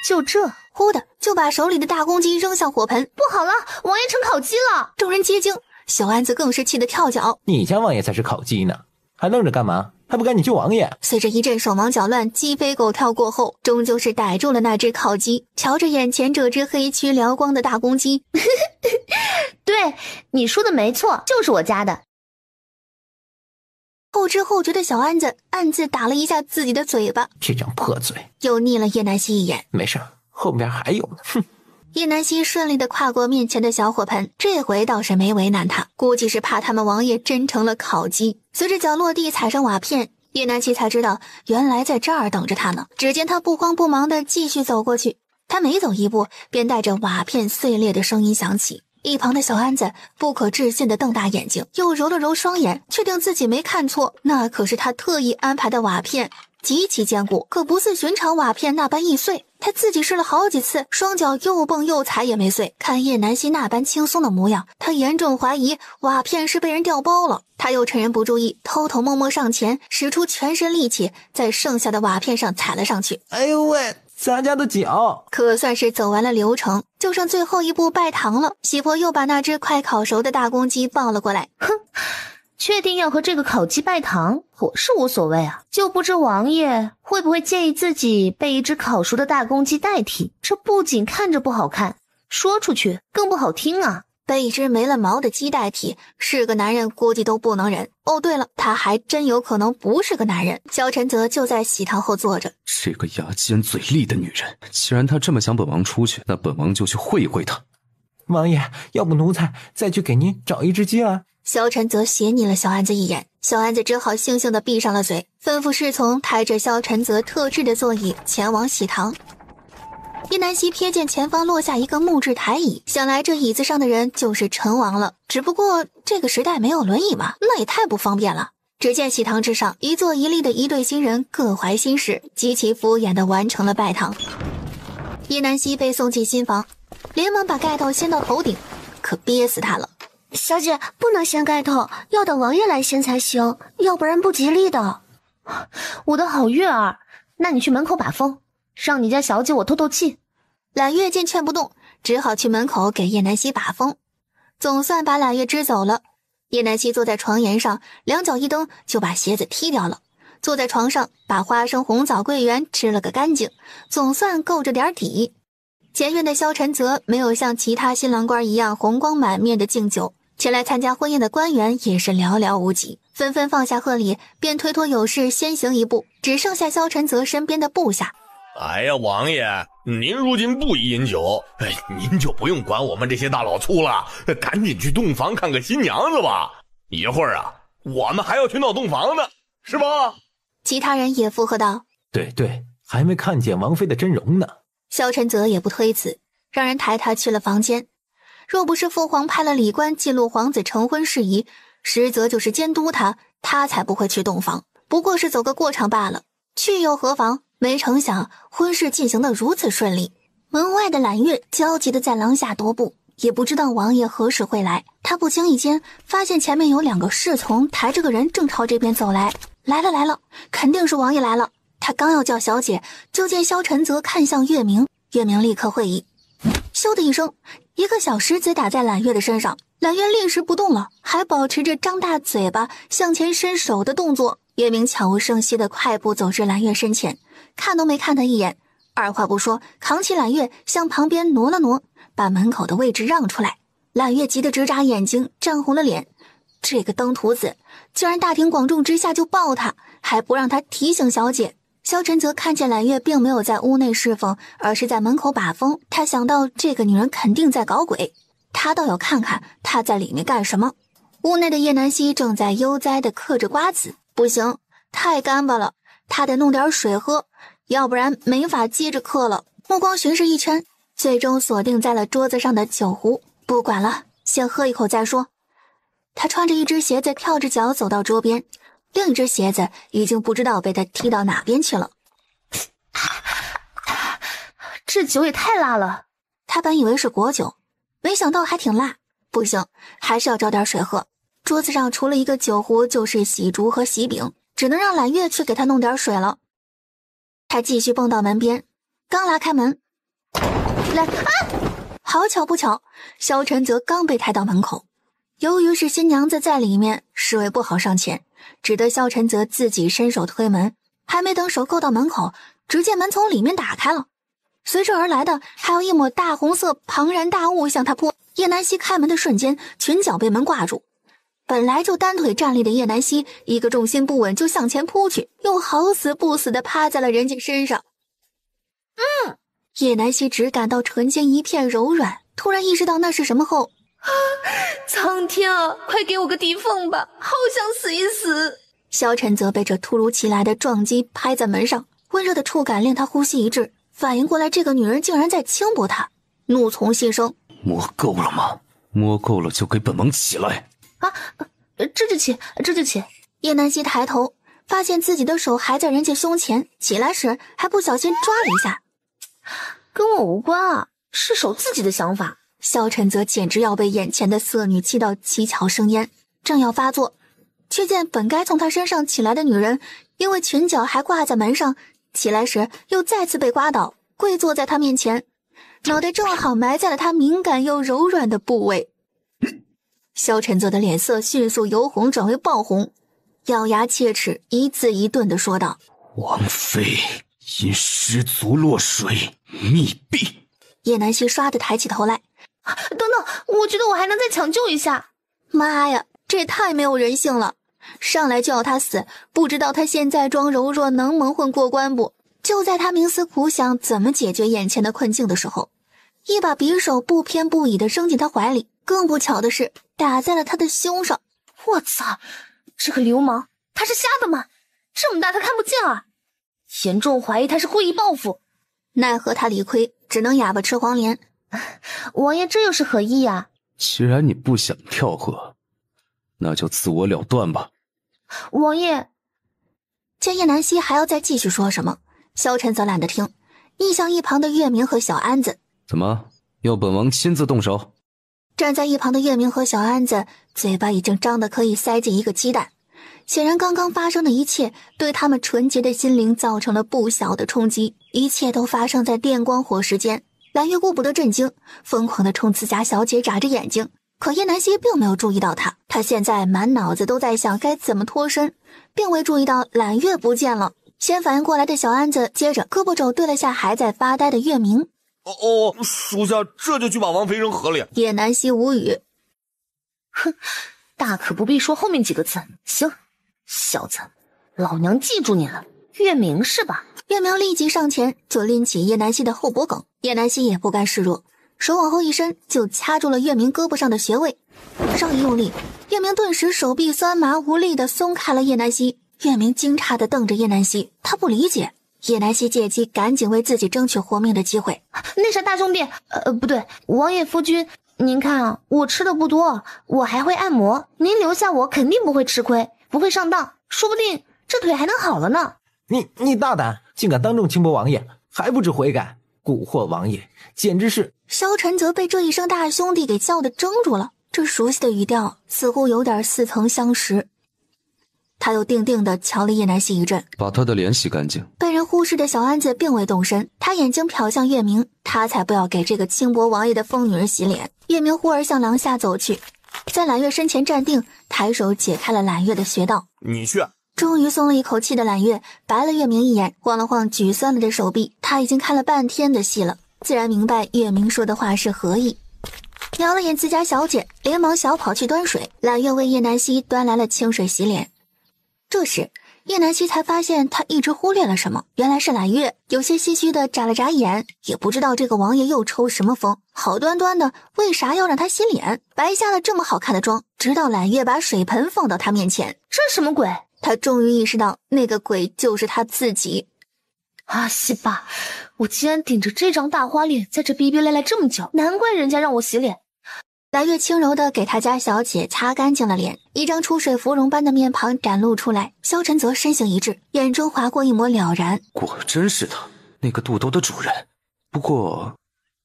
就这，忽的就把手里的大公鸡扔向火盆。不好了，王爷成烤鸡了！众人皆惊，小安子更是气得跳脚。你家王爷才是烤鸡呢，还愣着干嘛？还不赶紧救王爷！随着一阵手忙脚乱、鸡飞狗跳过后，终究是逮住了那只烤鸡。瞧着眼前这只黑黢撩光的大公鸡，对，你说的没错，就是我家的。后知后觉的小安子暗自打了一下自己的嘴巴，这张破嘴，又睨了叶南希一眼。没事，后边还有呢。哼！叶南希顺利地跨过面前的小火盆，这回倒是没为难他，估计是怕他们王爷真成了烤鸡。随着脚落地踩上瓦片，叶南希才知道原来在这儿等着他呢。只见他不慌不忙地继续走过去，他每走一步便带着瓦片碎裂的声音响起。一旁的小安子不可置信地瞪大眼睛，又揉了揉双眼，确定自己没看错，那可是他特意安排的瓦片，极其坚固，可不似寻常瓦片那般易碎。他自己试了好几次，双脚又蹦又踩也没碎。看叶南希那般轻松的模样，他严重怀疑瓦片是被人调包了。他又趁人不注意，偷偷摸摸上前，使出全身力气，在剩下的瓦片上踩了上去。哎呦喂，咱家的脚！可算是走完了流程，就剩最后一步拜堂了。喜婆又把那只快烤熟的大公鸡抱了过来。哼，确定要和这个烤鸡拜堂，我是无所谓啊，就不知王爷会不会介意自己被一只烤熟的大公鸡代替？这不仅看着不好看，说出去更不好听啊。被一只没了毛的鸡代替，是个男人估计都不能忍。哦，对了，他还真有可能不是个男人。萧晨泽就在喜堂后坐着。这个牙尖嘴利的女人，既然她这么想本王出去，那本王就去会一会她。王爷，要不奴才再去给您找一只鸡来？萧晨泽斜睨了小安子一眼，小安子只好悻悻地闭上了嘴，吩咐侍从抬着萧晨泽特制的座椅前往喜堂。叶南希瞥见前方落下一个木质台椅，想来这椅子上的人就是陈王了。只不过这个时代没有轮椅嘛，那也太不方便了。只见喜堂之上，一坐一立的一对新人各怀心事，极其敷衍地完成了拜堂。叶南希被送进新房，连忙把盖头掀到头顶，可憋死他了。小姐不能掀盖头，要等王爷来掀才行，要不然不吉利的。我的好月儿，那你去门口把风，让你家小姐我透透气。揽月见劝不动，只好去门口给叶南希把风，总算把揽月支走了。叶南希坐在床沿上，两脚一蹬就把鞋子踢掉了，坐在床上把花生红枣桂圆吃了个干净，总算够着点底。前院的萧晨泽没有像其他新郎官一样红光满面的敬酒，前来参加婚宴的官员也是寥寥无几，纷纷放下贺礼，便推脱有事先行一步，只剩下萧晨泽身边的部下。哎呀，王爷，您如今不宜饮酒，您就不用管我们这些大老粗了，赶紧去洞房看个新娘子吧。一会儿啊，我们还要去闹洞房呢，是吧？其他人也附和道：对对，还没看见王妃的真容呢。萧晨泽也不推辞，让人抬他去了房间。若不是父皇派了礼官记录皇子成婚事宜，实则就是监督他，他才不会去洞房，不过是走个过场罢了。去又何妨？没成想婚事进行得如此顺利。门外的揽月焦急地在廊下踱步，也不知道王爷何时会来。他不经意间发现前面有2个侍从抬着个人正朝这边走来。来了，肯定是王爷来了。他刚要叫小姐，就见萧晨泽看向月明，月明立刻会意，咻的一声，一个小石子打在揽月的身上，揽月立时不动了，还保持着张大嘴巴向前伸手的动作。月明悄无声息地快步走至揽月身前，看都没看他一眼，二话不说，扛起揽月向旁边挪了挪，把门口的位置让出来。揽月急得直眨眼睛，涨红了脸。这个登徒子竟然大庭广众之下就抱他，还不让他提醒小姐。萧晨泽看见揽月并没有在屋内侍奉，而是在门口把风，他想到这个女人肯定在搞鬼，他倒要看看她在里面干什么。屋内的叶南希正在悠哉地嗑着瓜子，不行，太干巴了，他得弄点水喝，要不然没法接着嗑了。目光巡视一圈，最终锁定在了桌子上的酒壶，不管了，先喝一口再说。他穿着一只鞋子跳着脚走到桌边，另一只鞋子已经不知道被他踢到哪边去了。这酒也太辣了，他本以为是果酒，没想到还挺辣。不行，还是要找点水喝。桌子上除了一个酒壶就是喜竹和喜饼，只能让揽月去给他弄点水了。他继续蹦到门边，刚拉开门，来啊！好巧不巧，萧晨泽刚被抬到门口，由于是新娘子在里面，侍卫不好上前，只得萧晨泽自己伸手推门，还没等手够到门口，只见门从里面打开了，随之而来的还有一抹大红色庞然大物向他扑。叶南希开门的瞬间，裙角被门挂住，本来就单腿站立的叶南希一个重心不稳就向前扑去，又好死不死地趴在了人家身上。叶南希只感到唇间一片柔软，突然意识到那是什么后，苍天啊，快给我个地缝吧，好想死一死。萧晨泽被这突如其来的撞击拍在门上，温热的触感令他呼吸一滞，反应过来这个女人竟然在轻薄他，怒从心生。摸够了吗？摸够了就给本王起来。这就起。叶南希抬头发现自己的手还在人家胸前，起来时还不小心抓了一下。跟我无关啊，是手自己的想法。萧晨泽简直要被眼前的色女气到七窍生烟，正要发作，却见本该从他身上起来的女人因为裙角还挂在门上，起来时又再次被刮倒，跪坐在他面前，脑袋正好埋在了他敏感又柔软的部位。萧晨泽的脸色迅速由红转为爆红，咬牙切齿，一字一顿地说道：王妃因失足落水溺毙。叶南希唰地抬起头来，等等，我觉得我还能再抢救一下。妈呀，这也太没有人性了，上来就要他死，不知道他现在装柔弱能蒙混过关不？就在他冥思苦想怎么解决眼前的困境的时候，一把匕首不偏不倚地扔进他怀里，更不巧的是打在了他的胸上。我操，这个流氓他是瞎的吗？这么大他看不见啊！严重怀疑他是故意报复。奈何他理亏，只能哑巴吃黄连。王爷这又是何意呀？既然你不想跳河，那就自我了断吧。王爷，见叶南希还要再继续说什么，萧晨则懒得听，逆向一旁的月明和小安子。怎么，要本王亲自动手？站在一旁的月明和小安子嘴巴已经张得可以塞进一个鸡蛋，显然刚刚发生的一切对他们纯洁的心灵造成了不小的冲击。一切都发生在电光火石间，蓝月顾不得震惊，疯狂地冲自家小姐眨着眼睛。可叶南希并没有注意到他，他现在满脑子都在想该怎么脱身，并未注意到揽月不见了。先反应过来的小安子接着胳膊肘对了下还在发呆的月明。属下这就去把王妃扔河里。叶南希无语，哼，大可不必说后面几个字。行，小子，老娘记住你了。月明是吧？月明立即上前就拎起叶南希的后脖梗，叶南希也不甘示弱，手往后一伸就掐住了月明胳膊上的穴位，稍一用力，月明顿时手臂酸麻无力地松开了叶南希。月明惊诧地瞪着叶南希，他不理解。叶南希借机赶紧为自己争取活命的机会。那啥大兄弟，不对，王爷夫君，您看啊，我吃的不多，我还会按摩，您留下我肯定不会吃亏，不会上当，说不定这腿还能好了呢。你大胆，竟敢当众轻薄王爷，还不知悔改！蛊惑王爷，简直是……萧晨则被这一声大兄弟给叫得怔住了，这熟悉的语调似乎有点似曾相识。他又定定地瞧了叶南希一阵，把他的脸洗干净。被人忽视的小安子并未动身，他眼睛瞟向月明，他才不要给这个轻薄王爷的疯女人洗脸。月明忽而向廊下走去，在揽月身前站定，抬手解开了揽月的穴道。你去。终于松了一口气的揽月白了月明一眼，晃了晃举酸了的手臂。他已经看了半天的戏了，自然明白月明说的话是何意。瞄了眼自家小姐，连忙小跑去端水。揽月为叶南希端来了清水洗脸。这时叶南希才发现他一直忽略了什么，原来是揽月有些唏嘘的眨了眨眼，也不知道这个王爷又抽什么风，好端端的为啥要让他洗脸，白下了这么好看的妆。直到揽月把水盆放到他面前，这什么鬼？他终于意识到那个鬼就是他自己。啊西吧，我竟然顶着这张大花脸在这逼逼赖赖这么久，难怪人家让我洗脸。揽月轻柔地给他家小姐擦干净了脸，一张出水芙蓉般的面庞展露出来。萧晨则身形一滞，眼中划过一抹了然。果真是他，那个肚兜的主人。不过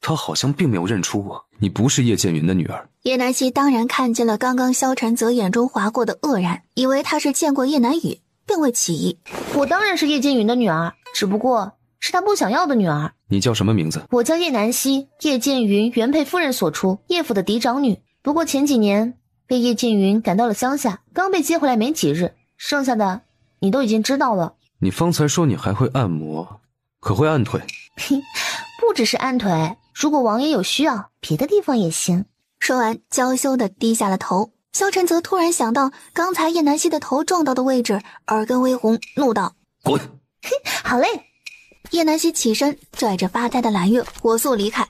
他好像并没有认出我，你不是叶剑云的女儿。叶南希当然看见了刚刚萧晨泽眼中划过的愕然，以为他是见过叶南雨，并未起疑。我当然是叶剑云的女儿，只不过是他不想要的女儿。你叫什么名字？我叫叶南希，叶剑云原配夫人所出，叶府的嫡长女。不过前几年被叶剑云赶到了乡下，刚被接回来没几日，剩下的你都已经知道了。你方才说你还会按摩，可会按腿？不只是按腿，如果王爷有需要，别的地方也行。说完娇羞地低下了头。萧晨则突然想到刚才叶南希的头撞到的位置，耳根微红，怒道：滚！好嘞。叶南希起身拽着发呆的揽月火速离开。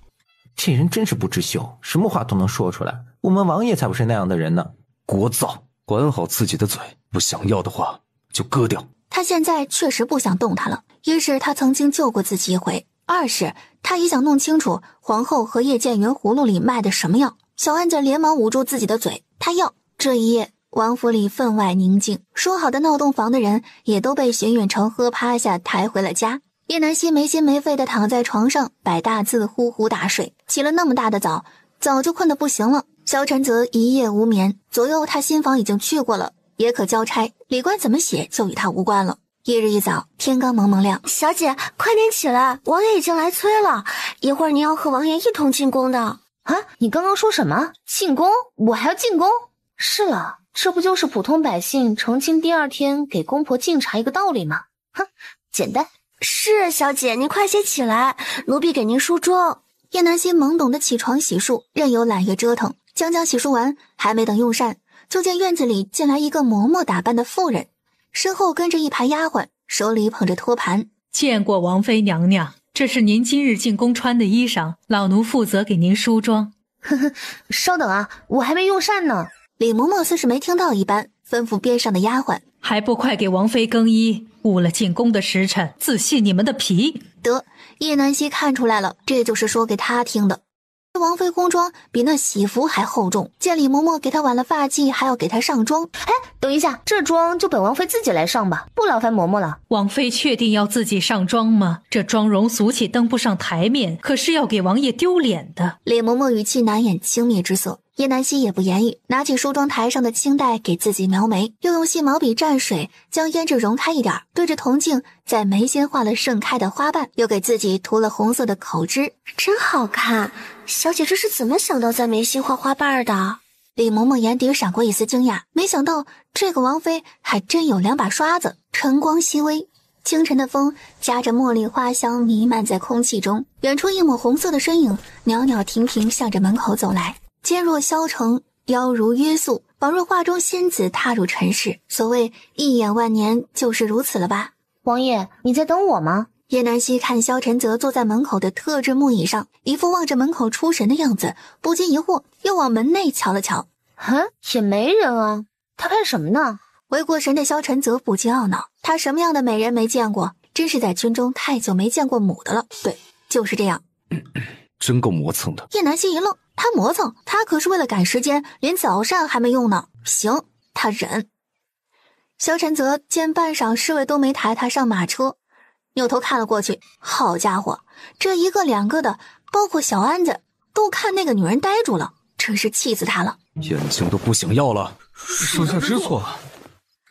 这人真是不知羞，什么话都能说出来，我们王爷才不是那样的人呢。聒噪，管好自己的嘴，不想要的话就割掉。他现在确实不想动他了，一是他曾经救过自己一回，二是他也想弄清楚皇后和叶剑云葫芦里卖的什么药。小安子连忙捂住自己的嘴，他要。这一夜王府里分外宁静，说好的闹洞房的人也都被荀远成喝趴下抬回了家。叶南希没心没肺地躺在床上摆大字呼呼大睡，起了那么大的早，早就困得不行了。萧晨则一夜无眠，左右他新房已经去过了，也可交差，礼官怎么写就与他无关了。翌日一早，天刚蒙蒙亮，小姐快点起来，王爷已经来催了，一会儿你要和王爷一同进宫的。啊，你刚刚说什么？进宫？我还要进宫？是了，这不就是普通百姓成亲第2天给公婆敬茶一个道理吗？哼，简单。是，小姐，您快些起来，奴婢给您梳妆。叶南希懵懂的起床洗漱，任由揽月折腾。将洗漱完，还没等用膳，就见院子里进来一个嬷嬷打扮的妇人，身后跟着一排丫鬟，手里捧着托盘。见过王妃娘娘，这是您今日进宫穿的衣裳，老奴负责给您梳妆。呵呵，稍等啊，我还没用膳呢。李嬷嬷似是没听到一般，吩咐边上的丫鬟，还不快给王妃更衣，误了进宫的时辰，自卸你们的皮。得，叶南希看出来了，这就是说给他听的。王妃宫装比那喜服还厚重，见李嬷嬷给她挽了发髻，还要给她上妆。哎，等一下，这妆就本王妃自己来上吧，不劳烦嬷嬷了。王妃确定要自己上妆吗？这妆容俗气登不上台面，可是要给王爷丢脸的。李嬷嬷语气难掩轻蔑之色。叶南希也不言语，拿起梳妆台上的青带给自己描眉，又用细毛笔蘸水将胭脂融开一点，对着铜镜在眉间画了盛开的花瓣，又给自己涂了红色的口脂，真好看。小姐这是怎么想到在眉心画花瓣的？李嬷嬷眼底闪过一丝惊讶，没想到这个王妃还真有2把刷子。晨光熹微，清晨的风夹着茉莉花香弥漫在空气中，远处一抹红色的身影袅袅婷婷向着门口走来，肩若削成，腰如约素，仿若画中仙子踏入尘世。所谓一眼万年，就是如此了吧？王爷，你在等我吗？叶南希看萧晨泽坐在门口的特制木椅上，一副望着门口出神的样子，不禁疑惑，又往门内瞧了瞧。也没人啊，他看什么呢？回过神的萧晨泽不禁懊恼，他什么样的美人没见过？真是在军中太久没见过母的了。对，就是这样。真够磨蹭的。叶南希一愣，他磨蹭？他可是为了赶时间，连早膳还没用呢。行，他忍。萧晨泽见半晌侍卫都没抬他上马车，扭头看了过去，好家伙，这一个两个的，包括小安子，都看那个女人呆住了，真是气死他了，眼睛都不想要了。属下知错。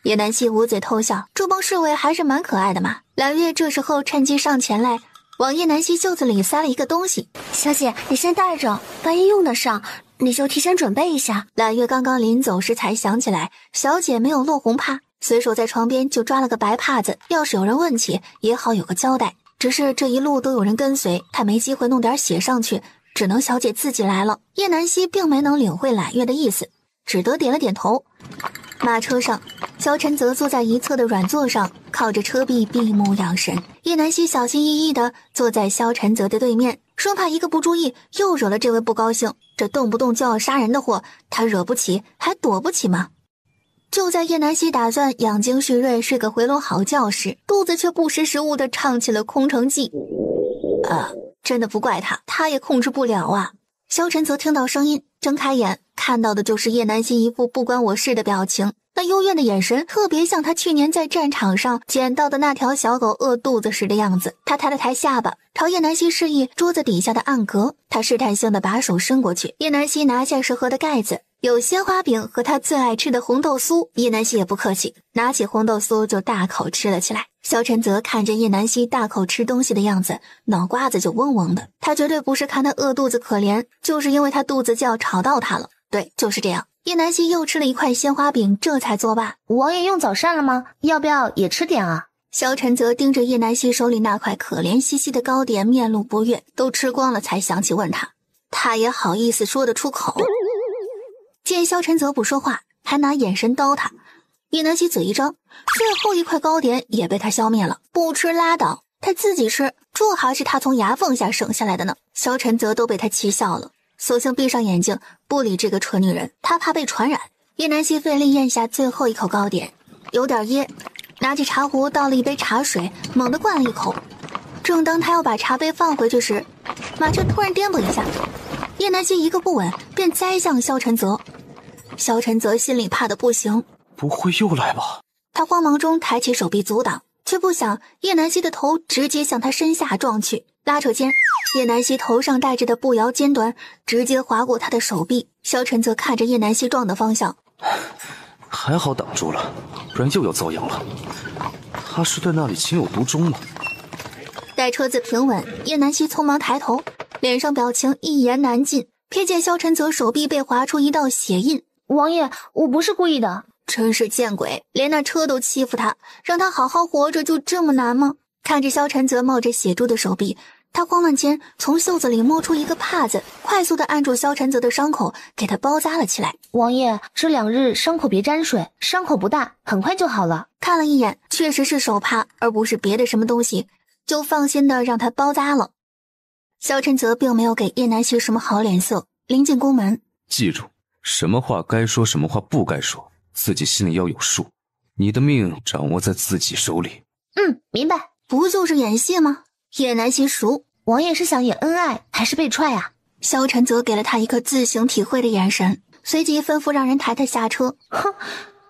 叶南希捂嘴偷笑，这帮侍卫还是蛮可爱的嘛。蓝月这时候趁机上前来，往叶南希袖子里塞了一个东西。小姐，你先带着，万一用得上，你就提前准备一下。蓝月刚刚临走时才想起来，小姐没有落红帕，随手在床边就抓了个白帕子，要是有人问起，也好有个交代。只是这一路都有人跟随，他没机会弄点血上去，只能小姐自己来了。叶南希并没能领会揽月的意思，只得点了点头。马车上，萧晨泽坐在一侧的软座上，靠着车壁闭目养神。叶南希小心翼翼地坐在萧晨泽的对面，生怕一个不注意又惹了这位不高兴。这动不动就要杀人的祸，他惹不起还躲不起吗？就在叶南希打算养精蓄锐睡个回笼好觉时，肚子却不识时务地唱起了空城计。真的不怪他，他也控制不了啊。萧晨泽听到声音，睁开眼，看到的就是叶南希一副不关我事的表情，那幽怨的眼神特别像他去年在战场上捡到的那条小狗饿肚子时的样子。他抬了抬下巴，朝叶南希示意桌子底下的暗格，他试探性的把手伸过去。叶南希拿下食盒的盖子，有鲜花饼和他最爱吃的红豆酥。叶南希也不客气，拿起红豆酥就大口吃了起来。萧晨泽看着叶南希大口吃东西的样子，脑瓜子就嗡嗡的。他绝对不是看他饿肚子可怜，就是因为他肚子就要吵到他了。对，就是这样。叶南希又吃了一块鲜花饼，这才作罢。王爷用早膳了吗？要不要也吃点啊？萧晨泽盯着叶南希手里那块可怜兮兮的糕点，面露不悦。都吃光了才想起问他，他也好意思说得出口。见萧晨泽不说话，还拿眼神叨他，叶南希嘴一张，最后一块糕点也被他消灭了。不吃拉倒，他自己吃，这还是他从牙缝下省下来的呢。萧晨泽都被他气笑了，索性闭上眼睛，不理这个蠢女人，他怕被传染。叶南希费力咽下最后一口糕点，有点噎，拿起茶壶倒了一杯茶水，猛地灌了一口。正当他要把茶杯放回去时，马车突然颠簸一下，叶南希一个不稳便栽向萧晨泽。萧晨泽心里怕得不行，不会又来吧？他慌忙中抬起手臂阻挡，却不想叶南希的头直接向他身下撞去。拉扯间，叶南希头上戴着的步摇尖端直接划过他的手臂。萧晨泽看着叶南希撞的方向，还好挡住了，不然又要遭殃了。他是对那里情有独钟吗？待车子平稳，叶南希匆忙抬头，脸上表情一言难尽。瞥见萧晨泽手臂被划出一道血印。王爷，我不是故意的。真是见鬼，连那车都欺负他，让他好好活着就这么难吗？看着萧晨泽冒着血珠的手臂，他慌乱间从袖子里摸出一个帕子，快速地按住萧晨泽的伤口，给他包扎了起来。王爷，这2日伤口别沾水，伤口不大，很快就好了。看了一眼，确实是手帕，而不是别的什么东西，就放心地让他包扎了。萧晨泽并没有给叶南希什么好脸色，临近宫门，记住，什么话该说，什么话不该说，自己心里要有数。你的命掌握在自己手里。明白。不就是演戏吗？叶南希熟。王爷是想演恩爱，还是被踹啊？萧晨泽给了他一个自行体会的眼神，随即吩咐让人抬他下车。哼，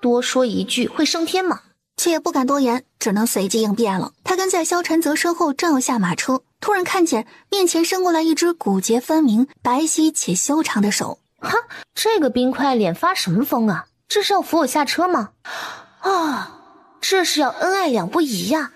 多说一句会升天吗？却也不敢多言，只能随机应变了。他跟在萧晨泽身后正要下马车，突然看见面前伸过来一只骨节分明、白皙且修长的手。哈，这个冰块脸发什么疯啊？这是要扶我下车吗？这是要恩爱两不疑呀！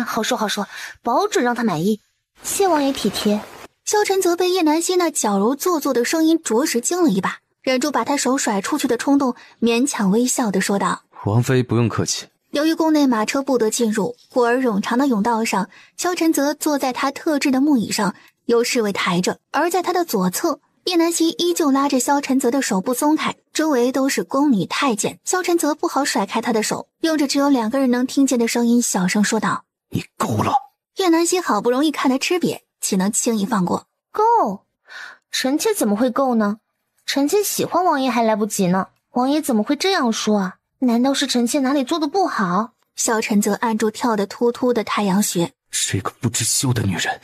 好说好说，保准让他满意。谢王爷体贴。萧晨泽被叶南希那矫揉做作的声音着实惊了一把，忍住把他手甩出去的冲动，勉强微笑地说道：王妃不用客气。由于宫内马车不得进入，故而冗长的甬道上，萧晨泽坐在他特制的木椅上，由侍卫抬着，而在他的左侧，叶南希依旧拉着萧晨泽的手不松开，周围都是宫女太监。萧晨泽不好甩开他的手，用着只有2个人能听见的声音小声说道：你够了。叶南希好不容易看他吃瘪，岂能轻易放过？够？臣妾怎么会够呢？臣妾喜欢王爷还来不及呢，王爷怎么会这样说啊？难道是臣妾哪里做的不好？萧晨泽按住跳得突突的太阳穴。这个不知羞的女人，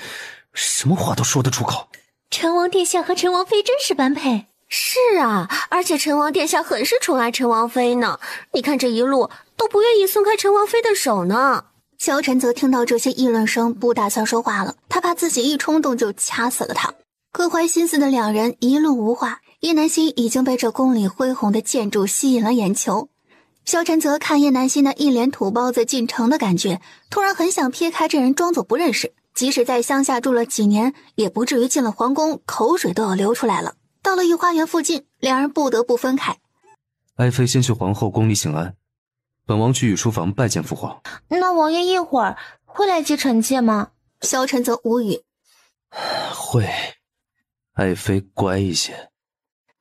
什么话都说得出口。陈王殿下和陈王妃真是般配。是啊，而且陈王殿下很是宠爱陈王妃呢，你看这一路都不愿意松开陈王妃的手呢。萧晨泽听到这些议论声，不打算说话了，他怕自己一冲动就掐死了他。各怀心思的2人一路无话，叶南希已经被这宫里恢宏的建筑吸引了眼球。萧晨泽看叶南希那一脸土包子进城的感觉，突然很想撇开这人装作不认识，即使在乡下住了几年，也不至于进了皇宫口水都要流出来了。到了御花园附近，2人不得不分开。爱妃先去皇后宫里请安，本王去御书房拜见父皇。那王爷一会儿会来接臣妾吗？萧晨泽无语。会，爱妃乖一些。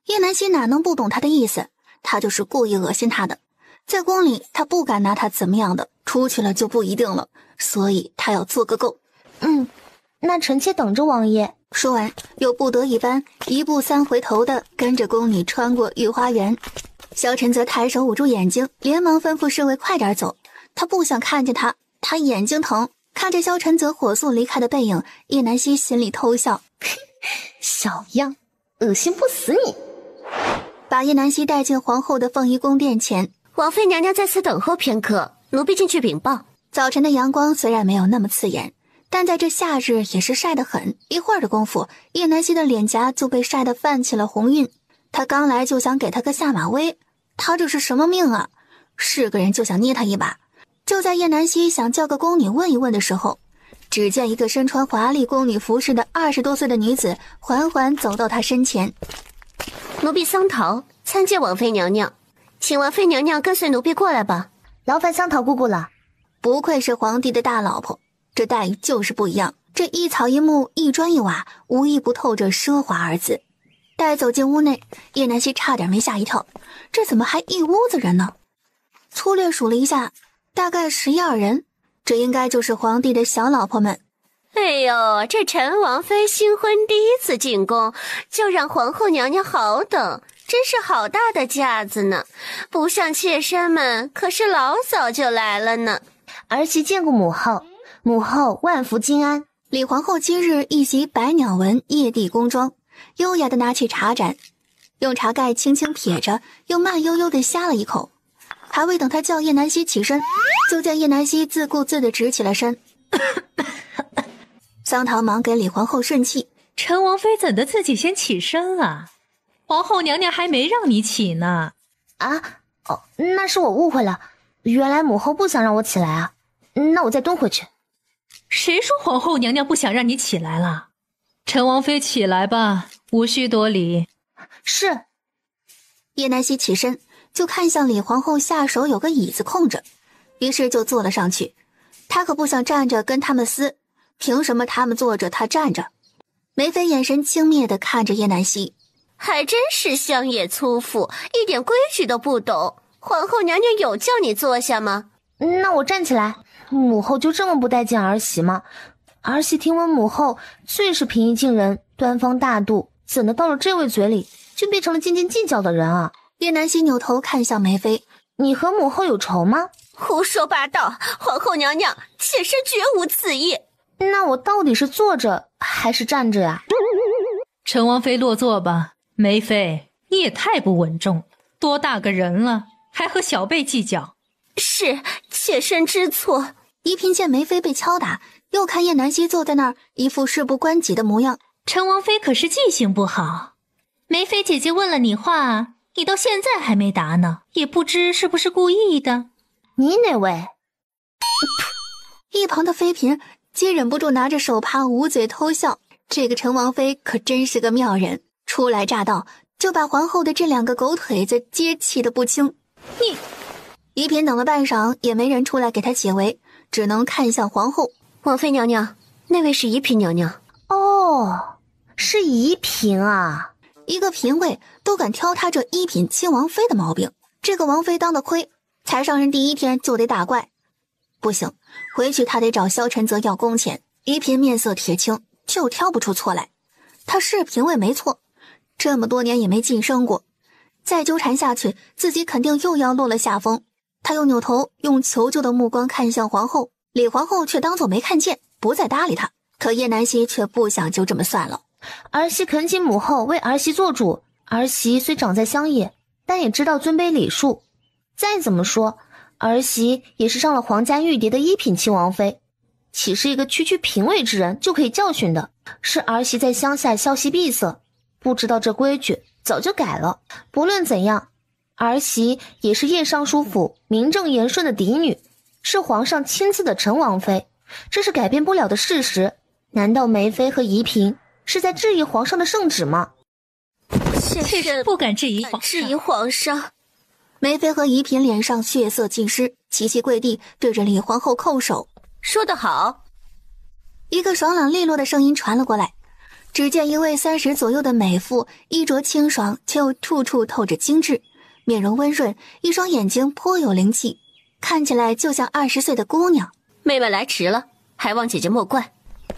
叶南希哪能不懂他的意思，他就是故意恶心他的。在宫里他不敢拿他怎么样的，出去了就不一定了，所以他要做个够。那臣妾等着王爷。说完又不得已般1步3回头的跟着宫女穿过御花园。萧晨则抬手捂住眼睛，连忙吩咐侍卫快点走，他不想看见他，他眼睛疼。看着萧晨则火速离开的背影，叶南希心里偷笑，小样，恶心不死你。把叶南希带进皇后的凤仪宫殿前。王妃娘娘在此等候片刻，奴婢进去禀报。早晨的阳光虽然没有那么刺眼，但在这夏日也是晒得很。一会儿的功夫，叶南希的脸颊就被晒得泛起了红晕。他刚来就想给他个下马威，他这是什么命啊？是个人就想捏他一把。就在叶南希想叫个宫女问一问的时候，只见一个身穿华丽宫女服饰的20多岁的女子缓缓走到他身前。奴婢桑桃参见王妃娘娘，请王妃娘娘跟随奴婢过来吧。劳烦桑桃姑姑了。不愧是皇帝的大老婆，这待遇就是不一样。这一草一木一砖一瓦，无一不透着奢华二字。待走进屋内，叶南希差点没吓一跳，这怎么还一屋子人呢？粗略数了一下，大概11、12人，这应该就是皇帝的小老婆们。哎呦，这陈王妃新婚第一次进宫，就让皇后娘娘好等，真是好大的架子呢。不像妾身们可是老早就来了呢。儿媳见过母后，母后万福金安。李皇后今日一袭百鸟纹叶地宫装，优雅地拿起茶盏，用茶盖轻轻撇着，又慢悠悠地呷了一口。还未等她叫叶南希起身，就见叶南希自顾自地直起了身。桑桃忙给李皇后顺气，陈王妃怎的自己先起身啊？皇后娘娘还没让你起呢。那是我误会了，原来母后不想让我起来啊。那我再蹲回去。谁说皇后娘娘不想让你起来了？陈王妃起来吧，无需多礼。是。叶南希起身，就看向李皇后下手有个椅子空着，于是就坐了上去。她可不想站着跟他们撕，凭什么他们坐着她站着？梅妃眼神轻蔑地看着叶南希，还真是乡野粗妇，一点规矩都不懂。皇后娘娘有叫你坐下吗？那我站起来。母后就这么不待见儿媳吗？儿媳听闻母后最是平易近人，端方大度，怎的到了这位嘴里就变成了斤斤计较的人啊？叶南希扭头看向梅妃，你和母后有仇吗？胡说八道，皇后娘娘妾身绝无此意。那我到底是坐着还是站着呀？陈王妃落座吧。梅妃，你也太不稳重了，多大个人了，还和小辈计较。是，妾身知错。宜嫔见梅妃被敲打，又看叶南希坐在那儿，一副事不关己的模样。陈王妃可是记性不好，梅妃姐姐问了你话，你到现在还没答呢，也不知是不是故意的。你哪位？一旁的妃嫔皆忍不住拿着手帕捂嘴偷笑。这个陈王妃可真是个妙人，初来乍到就把皇后的这两个狗腿子皆气得不轻。你，宜嫔等了半晌也没人出来给她解围，只能看向皇后。王妃娘娘，那位是宜嫔娘娘。哦，是宜嫔啊。一个嫔妃都敢挑她这一品亲王妃的毛病，这个王妃当的亏，才上任第一天就得打怪。不行，回去她得找萧晨泽要工钱。宜嫔面色铁青，就挑不出错来。她是嫔妃没错，这么多年也没晋升过，再纠缠下去自己肯定又要落了下风。她又扭头用求救的目光看向皇后，李皇后却当作没看见，不再搭理她。可叶南希却不想就这么算了。儿媳恳请母后为儿媳做主，儿媳虽长在乡野，但也知道尊卑礼数。再怎么说，儿媳也是上了皇家御蝶的一品亲王妃，岂是一个区区嫔位之人就可以教训的？是儿媳在乡下消息闭塞，不知道这规矩，早就改了。不论怎样，儿媳也是叶尚书府名正言顺的嫡女，是皇上亲赐的陈王妃，这是改变不了的事实。难道梅妃和宜嫔是在质疑皇上的圣旨吗？妾身不敢质疑皇上。质疑皇上。梅妃和宜嫔脸上血色尽失，齐齐跪地对着李皇后叩首。说得好。一个爽朗利落的声音传了过来。只见一位30左右的美妇，衣着清爽却又处处透着精致，面容温润，一双眼睛颇有灵气，看起来就像20岁的姑娘。妹妹来迟了，还望姐姐莫怪。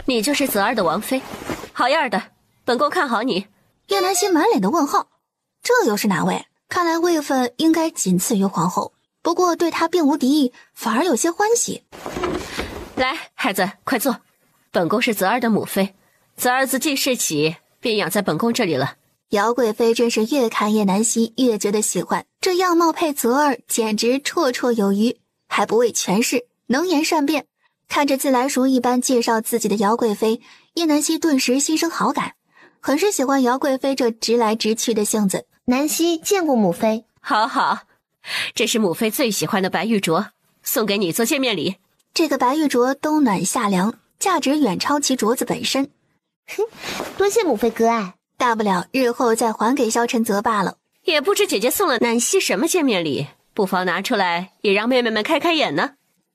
你就是泽儿的王妃，好样的，本宫看好你。叶南希满脸的问号，这又是哪位？看来位分应该仅次于皇后，不过对她并无敌意，反而有些欢喜。来，孩子，快坐。本宫是泽儿的母妃，泽儿自记事起便养在本宫这里了。姚贵妃真是越看叶南希越觉得喜欢，这样貌配泽儿简直绰绰有余，还不畏权势，能言善辩。看着自来熟一般介绍自己的姚贵妃，叶南希顿时心生好感，很是喜欢姚贵妃这直来直去的性子。南希见过母妃。好好，这是母妃最喜欢的白玉镯，送给你做见面礼。这个白玉镯冬暖夏凉，价值远超其镯子本身。多谢母妃割爱，大不了日后再还给萧晨泽罢了。也不知姐姐送了南希什么见面礼，不妨拿出来也让妹妹们开开眼呢。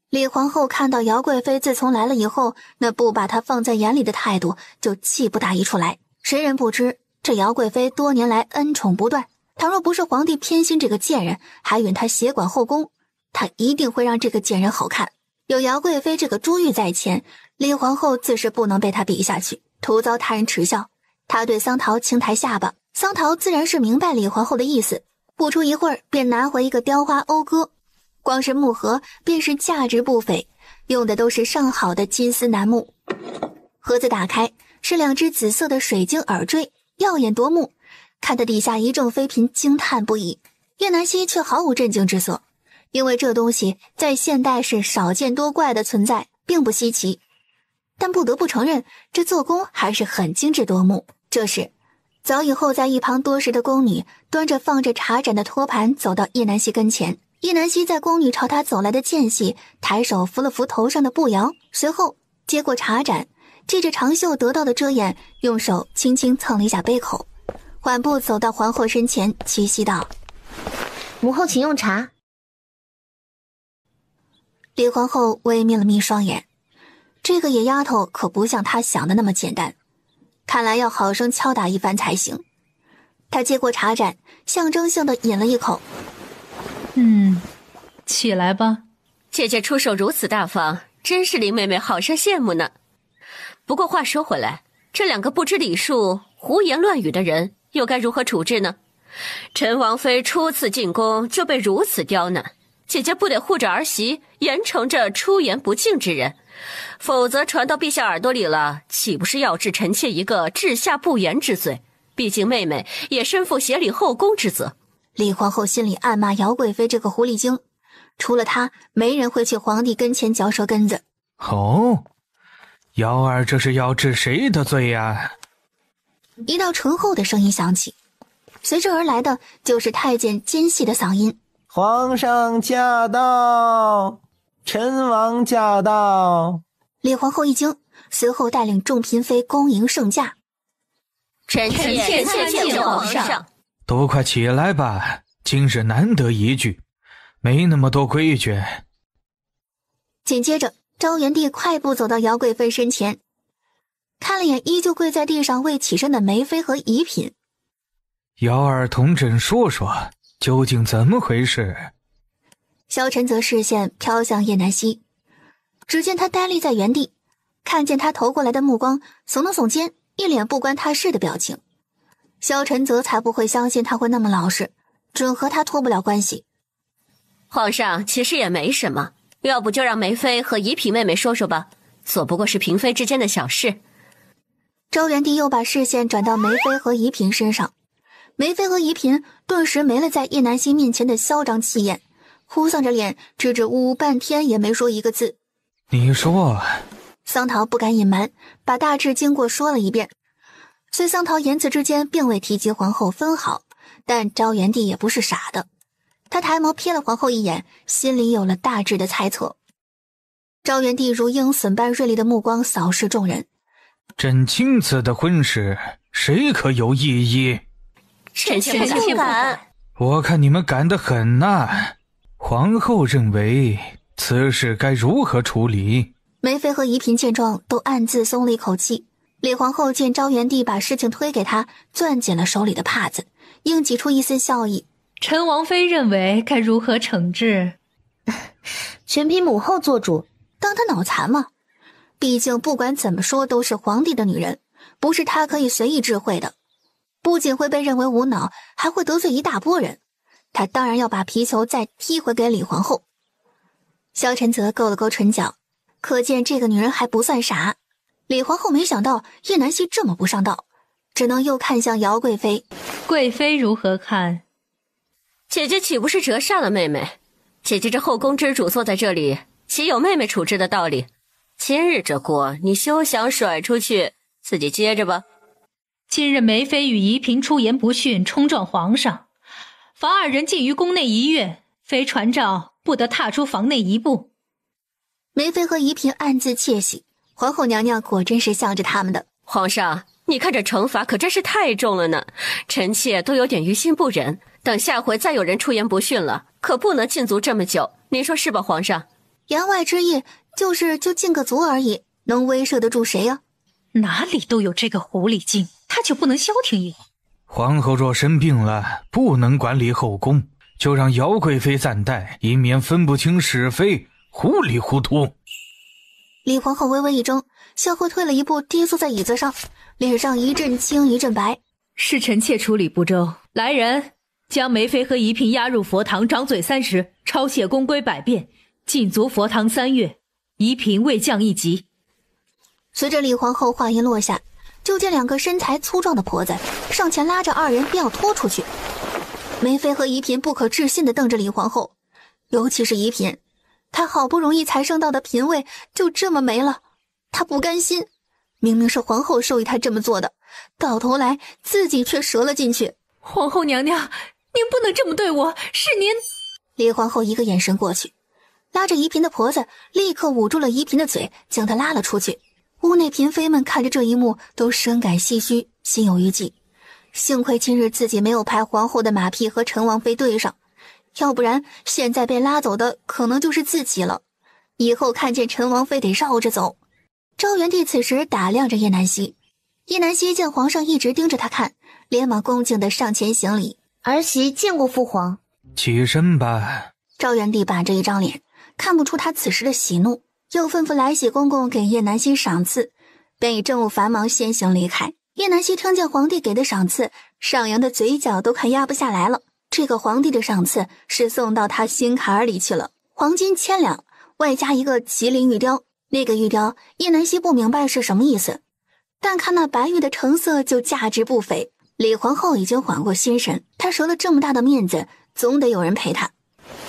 李皇后看到姚贵妃自从来了以后，那不把她放在眼里的态度，就气不打一处来。谁人不知这姚贵妃多年来恩宠不断，倘若不是皇帝偏心这个贱人，还允她协管后宫，她一定会让这个贱人好看。有姚贵妃这个珠玉在前，李皇后自是不能被她比下去，徒遭他人耻笑。她对桑桃轻抬下巴，桑桃自然是明白李皇后的意思，不出一会儿便拿回一个雕花讴歌，光是木盒便是价值不菲，用的都是上好的金丝楠木。盒子打开，是2只紫色的水晶耳坠，耀眼夺目，看得底下一众妃嫔惊叹不已。叶南希却毫无震惊之色，因为这东西在现代是少见多怪的存在，并不稀奇。但不得不承认，这做工还是很精致夺目。这时，早已候在一旁多时的宫女端着放着茶盏的托盘走到叶南希跟前。叶南希在宫女朝他走来的间隙，抬手扶了扶头上的步摇，随后接过茶盏，借着长袖得到的遮掩，用手轻轻蹭了一下杯口，缓步走到皇后身前，屈膝道：“母后请用茶。”李皇后微眯了眯双眼，这个野丫头可不像她想的那么简单，看来要好生敲打一番才行。她接过茶盏，象征性的饮了一口。起来吧。姐姐出手如此大方，真是令妹妹好生羡慕呢。不过话说回来，这两个不知礼数、胡言乱语的人又该如何处置呢？陈王妃初次进宫就被如此刁难，姐姐不得护着儿媳，严惩这出言不敬之人，否则传到陛下耳朵里了，岂不是要治臣妾一个治下不严之罪？毕竟妹妹也身负协理后宫之责。李皇后心里暗骂姚贵妃这个狐狸精，除了她，没人会去皇帝跟前嚼舌根子。哦，姚儿这是要治谁的罪呀？一道醇厚的声音响起，随之而来的就是太监尖细的嗓音：“皇上驾到，臣王驾到。”李皇后一惊，随后带领众嫔妃恭迎圣驾。臣妾参见皇上。都快起来吧，今日难得一聚，没那么多规矩。紧接着，昭元帝快步走到姚贵妃身前，看了眼依旧跪在地上未起身的梅妃和仪嫔。姚儿同朕说说，究竟怎么回事？萧晨则视线飘向叶南希，只见他呆立在原地，看见他投过来的目光，耸了耸肩，一脸不关他事的表情。萧晨则才不会相信他会那么老实，准和他脱不了关系。皇上其实也没什么，要不就让梅妃和仪嫔妹妹说说吧，所不过是嫔妃之间的小事。昭元帝又把视线转到梅妃和仪嫔身上，梅妃和仪嫔顿时没了在叶南希面前的嚣张气焰，哭丧着脸，支支吾吾半天也没说一个字。你说。桑桃不敢隐瞒，把大致经过说了一遍。虽桑桃言辞之间并未提及皇后分毫，但昭元帝也不是傻的，他抬眸瞥了皇后一眼，心里有了大致的猜测。昭元帝如鹰隼般锐利的目光扫视众人。朕亲自的婚事，谁可有异议？臣妾不敢。我看你们敢得很呐。皇后认为此事该如何处理？梅妃和仪嫔见状都暗自松了一口气。李皇后见昭元帝把事情推给她，攥紧了手里的帕子，硬挤出一丝笑意。陈王妃认为该如何惩治？全凭母后做主。当她脑残吗？毕竟不管怎么说都是皇帝的女人，不是她可以随意智慧的。不仅会被认为无脑，还会得罪一大波人。她当然要把皮球再踢回给李皇后。萧晨则勾了勾唇角，可见这个女人还不算傻。李皇后没想到叶南希这么不上道，只能又看向姚贵妃。贵妃如何看？姐姐岂不是折煞了妹妹？姐姐这后宫之主坐在这里，岂有妹妹处置的道理？今日这锅你休想甩出去，自己接着吧。今日梅妃与仪嫔出言不逊，冲撞皇上，罚二人禁于宫内1月，非传诏不得踏出房内1步。梅妃和仪嫔暗自窃喜，皇后娘娘果真是向着他们的。皇上，你看这惩罚可真是太重了呢，臣妾都有点于心不忍。等下回再有人出言不逊了，可不能禁足这么久，您说是吧，皇上？言外之意就禁个足而已，能威慑得住谁呀？哪里都有这个狐狸精，他就不能消停一会？皇后若生病了，不能管理后宫，就让姚贵妃暂代，以免分不清是非，糊里糊涂。李皇后微微一怔，向后退了一步，跌坐在椅子上，脸上一阵青一阵白。是臣妾处理不周，来人，将梅妃和仪嫔押入佛堂，掌嘴30，抄写宫规百遍，禁足佛堂3月，仪嫔未降一级。随着李皇后话音落下，就见2个身材粗壮的婆子上前拉着2人便要拖出去。梅妃和仪嫔不可置信地瞪着李皇后，尤其是仪嫔，她好不容易才升到的嫔位就这么没了，她不甘心，明明是皇后授意她这么做的，到头来自己却折了进去。皇后娘娘，您不能这么对我，是您……李皇后一个眼神过去，拉着仪嫔的婆子立刻捂住了仪嫔的嘴，将她拉了出去。屋内嫔妃们看着这一幕都深感唏嘘，心有余悸。幸亏今日自己没有派皇后的马屁和陈王妃对上，要不然现在被拉走的可能就是自己了。以后看见陈王妃得绕着走。昭元帝此时打量着叶南希，叶南希见皇上一直盯着他看，连忙恭敬地上前行礼：“儿媳见过父皇。”起身吧。昭元帝板着一张脸，看不出他此时的喜怒，又吩咐来喜公公给叶南希赏赐，便以政务繁忙先行离开。叶南希听见皇帝给的赏赐，上扬的嘴角都快压不下来了。这个皇帝的赏赐是送到他心坎里去了，黄金1000两，外加一个麒麟玉雕。那个玉雕叶南希不明白是什么意思，但看那白玉的成色就价值不菲。李皇后已经缓过心神，她折了这么大的面子，总得有人陪她。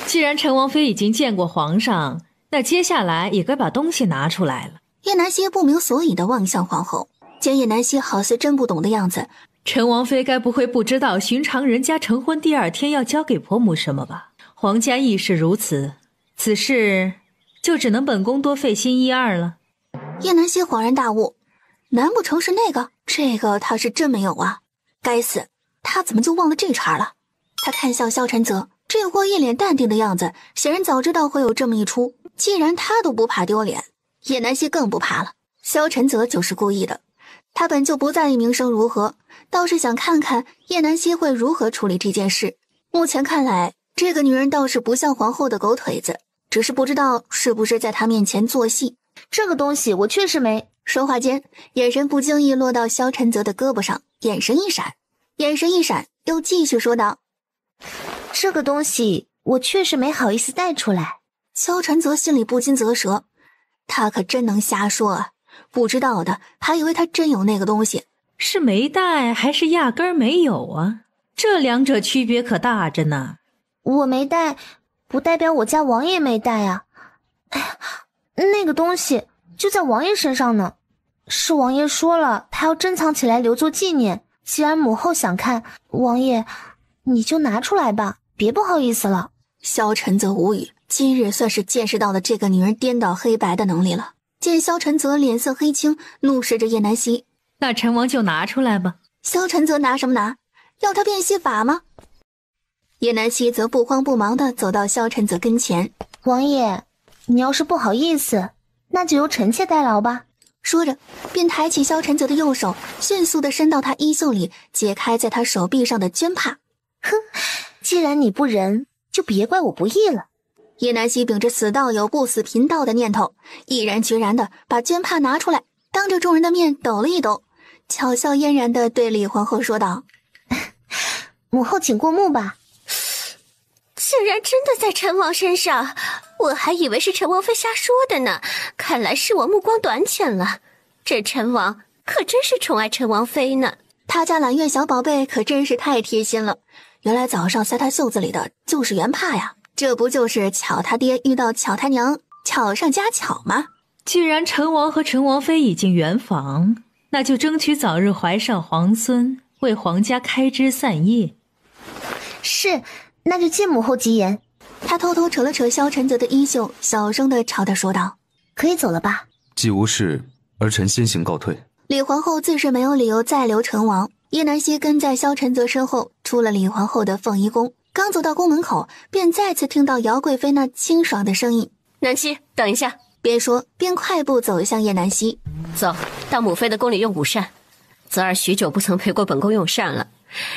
既然陈王妃已经见过皇上，那接下来也该把东西拿出来了。叶南希不明所以地望向皇后，见叶南希好似真不懂的样子，陈王妃该不会不知道寻常人家成婚第2天要交给婆母什么吧？皇家亦是如此，此事就只能本宫多费心一二了。叶南希恍然大悟，难不成是那个？这个他是真没有啊！该死，他怎么就忘了这茬了？他看向萧晨泽，这货一脸淡定的样子，显然早知道会有这么一出。既然他都不怕丢脸，叶南希更不怕了。萧晨泽就是故意的，他本就不在意名声如何，倒是想看看叶南希会如何处理这件事。目前看来，这个女人倒是不像皇后的狗腿子，只是不知道是不是在她面前做戏。这个东西我确实没。说话间，眼神不经意落到萧晨泽的胳膊上，眼神一闪，又继续说道：“这个东西我确实没好意思带出来。”萧晨泽心里不禁啧舌，他可真能瞎说啊！不知道的还以为他真有那个东西。是没带还是压根儿没有啊？这两者区别可大着呢。我没带，不代表我家王爷没带啊。哎呀，那个东西就在王爷身上呢。是王爷说了，他要珍藏起来留作纪念。既然母后想看，王爷你就拿出来吧，别不好意思了。萧晨泽无语，今日算是见识到了这个女人颠倒黑白的能力了。见萧晨泽脸色黑青，怒视着叶南希：“那陈王就拿出来吧。”萧晨泽拿什么拿？要他变戏法吗？叶南希则不慌不忙地走到萧晨泽跟前：“王爷，你要是不好意思，那就由臣妾代劳吧。”说着，便抬起萧晨泽的右手，迅速地伸到他衣袖里，解开在他手臂上的绢帕。哼，既然你不仁，就别怪我不义了。叶南希秉着死道友不死贫道的念头，毅然决然地把绢帕拿出来，当着众人的面抖了一抖，巧笑嫣然地对李皇后说道：“母后请过目吧。”竟然真的在陈王身上，我还以为是陈王妃瞎说的呢，看来是我目光短浅了。这陈王可真是宠爱陈王妃呢。他家揽月小宝贝可真是太贴心了，原来早上塞他袖子里的就是原帕呀，这不就是巧他爹遇到巧他娘，巧上加巧吗？既然陈王和陈王妃已经圆房，那就争取早日怀上皇孙，为皇家开枝散叶。是，那就借母后吉言。他偷偷扯了扯萧晨泽的衣袖，小声地朝他说道：“可以走了吧？”既无事，儿臣先行告退。李皇后自是没有理由再留陈王。叶南希跟在萧晨泽身后，出了李皇后的凤仪宫。刚走到宫门口，便再次听到姚贵妃那清爽的声音：“南希，等一下。”边说边快步走向叶南希：“走到母妃的宫里用午膳。泽儿许久不曾陪过本宫用膳了，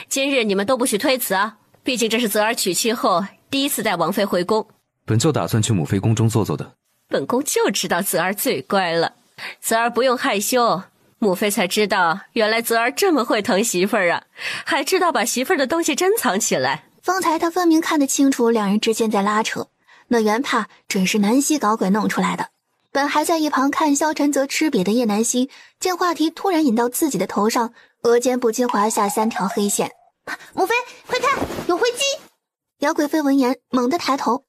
今日你们都不许推辞啊！毕竟这是泽儿娶妻后第一次带王妃回宫。本就打算去母妃宫中坐坐的。本宫就知道泽儿最乖了，泽儿不用害羞。母妃才知道，原来泽儿这么会疼媳妇儿啊，还知道把媳妇儿的东西珍藏起来。方才他分明看得清楚两人之间在拉扯，那原帕准是南希搞鬼弄出来的。本还在一旁看萧晨泽吃瘪的叶南希，见话题突然引到自己的头上，额间不禁划下3条黑线。母妃，快看，有灰机！姚贵妃闻言猛地抬头，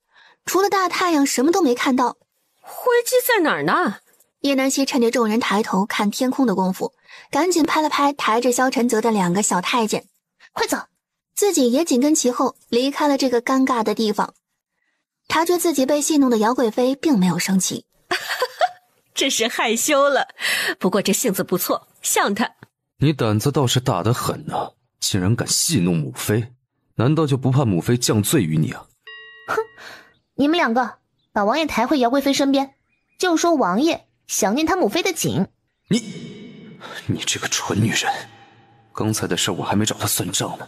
除了大太阳什么都没看到。灰机在哪儿呢？叶南希趁着众人抬头看天空的功夫，赶紧拍了拍抬着萧晨泽的2个小太监：“快走！”自己也紧跟其后离开了这个尴尬的地方。察觉自己被戏弄的姚贵妃并没有生气：“真是害羞了。不过这性子不错，像他。你胆子倒是大得很啊，竟然敢戏弄母妃，难道就不怕母妃降罪于你啊？哼，你们两个把王爷抬回姚贵妃身边，就说王爷想念他母妃的紧。你这个蠢女人，刚才的事我还没找她算账呢，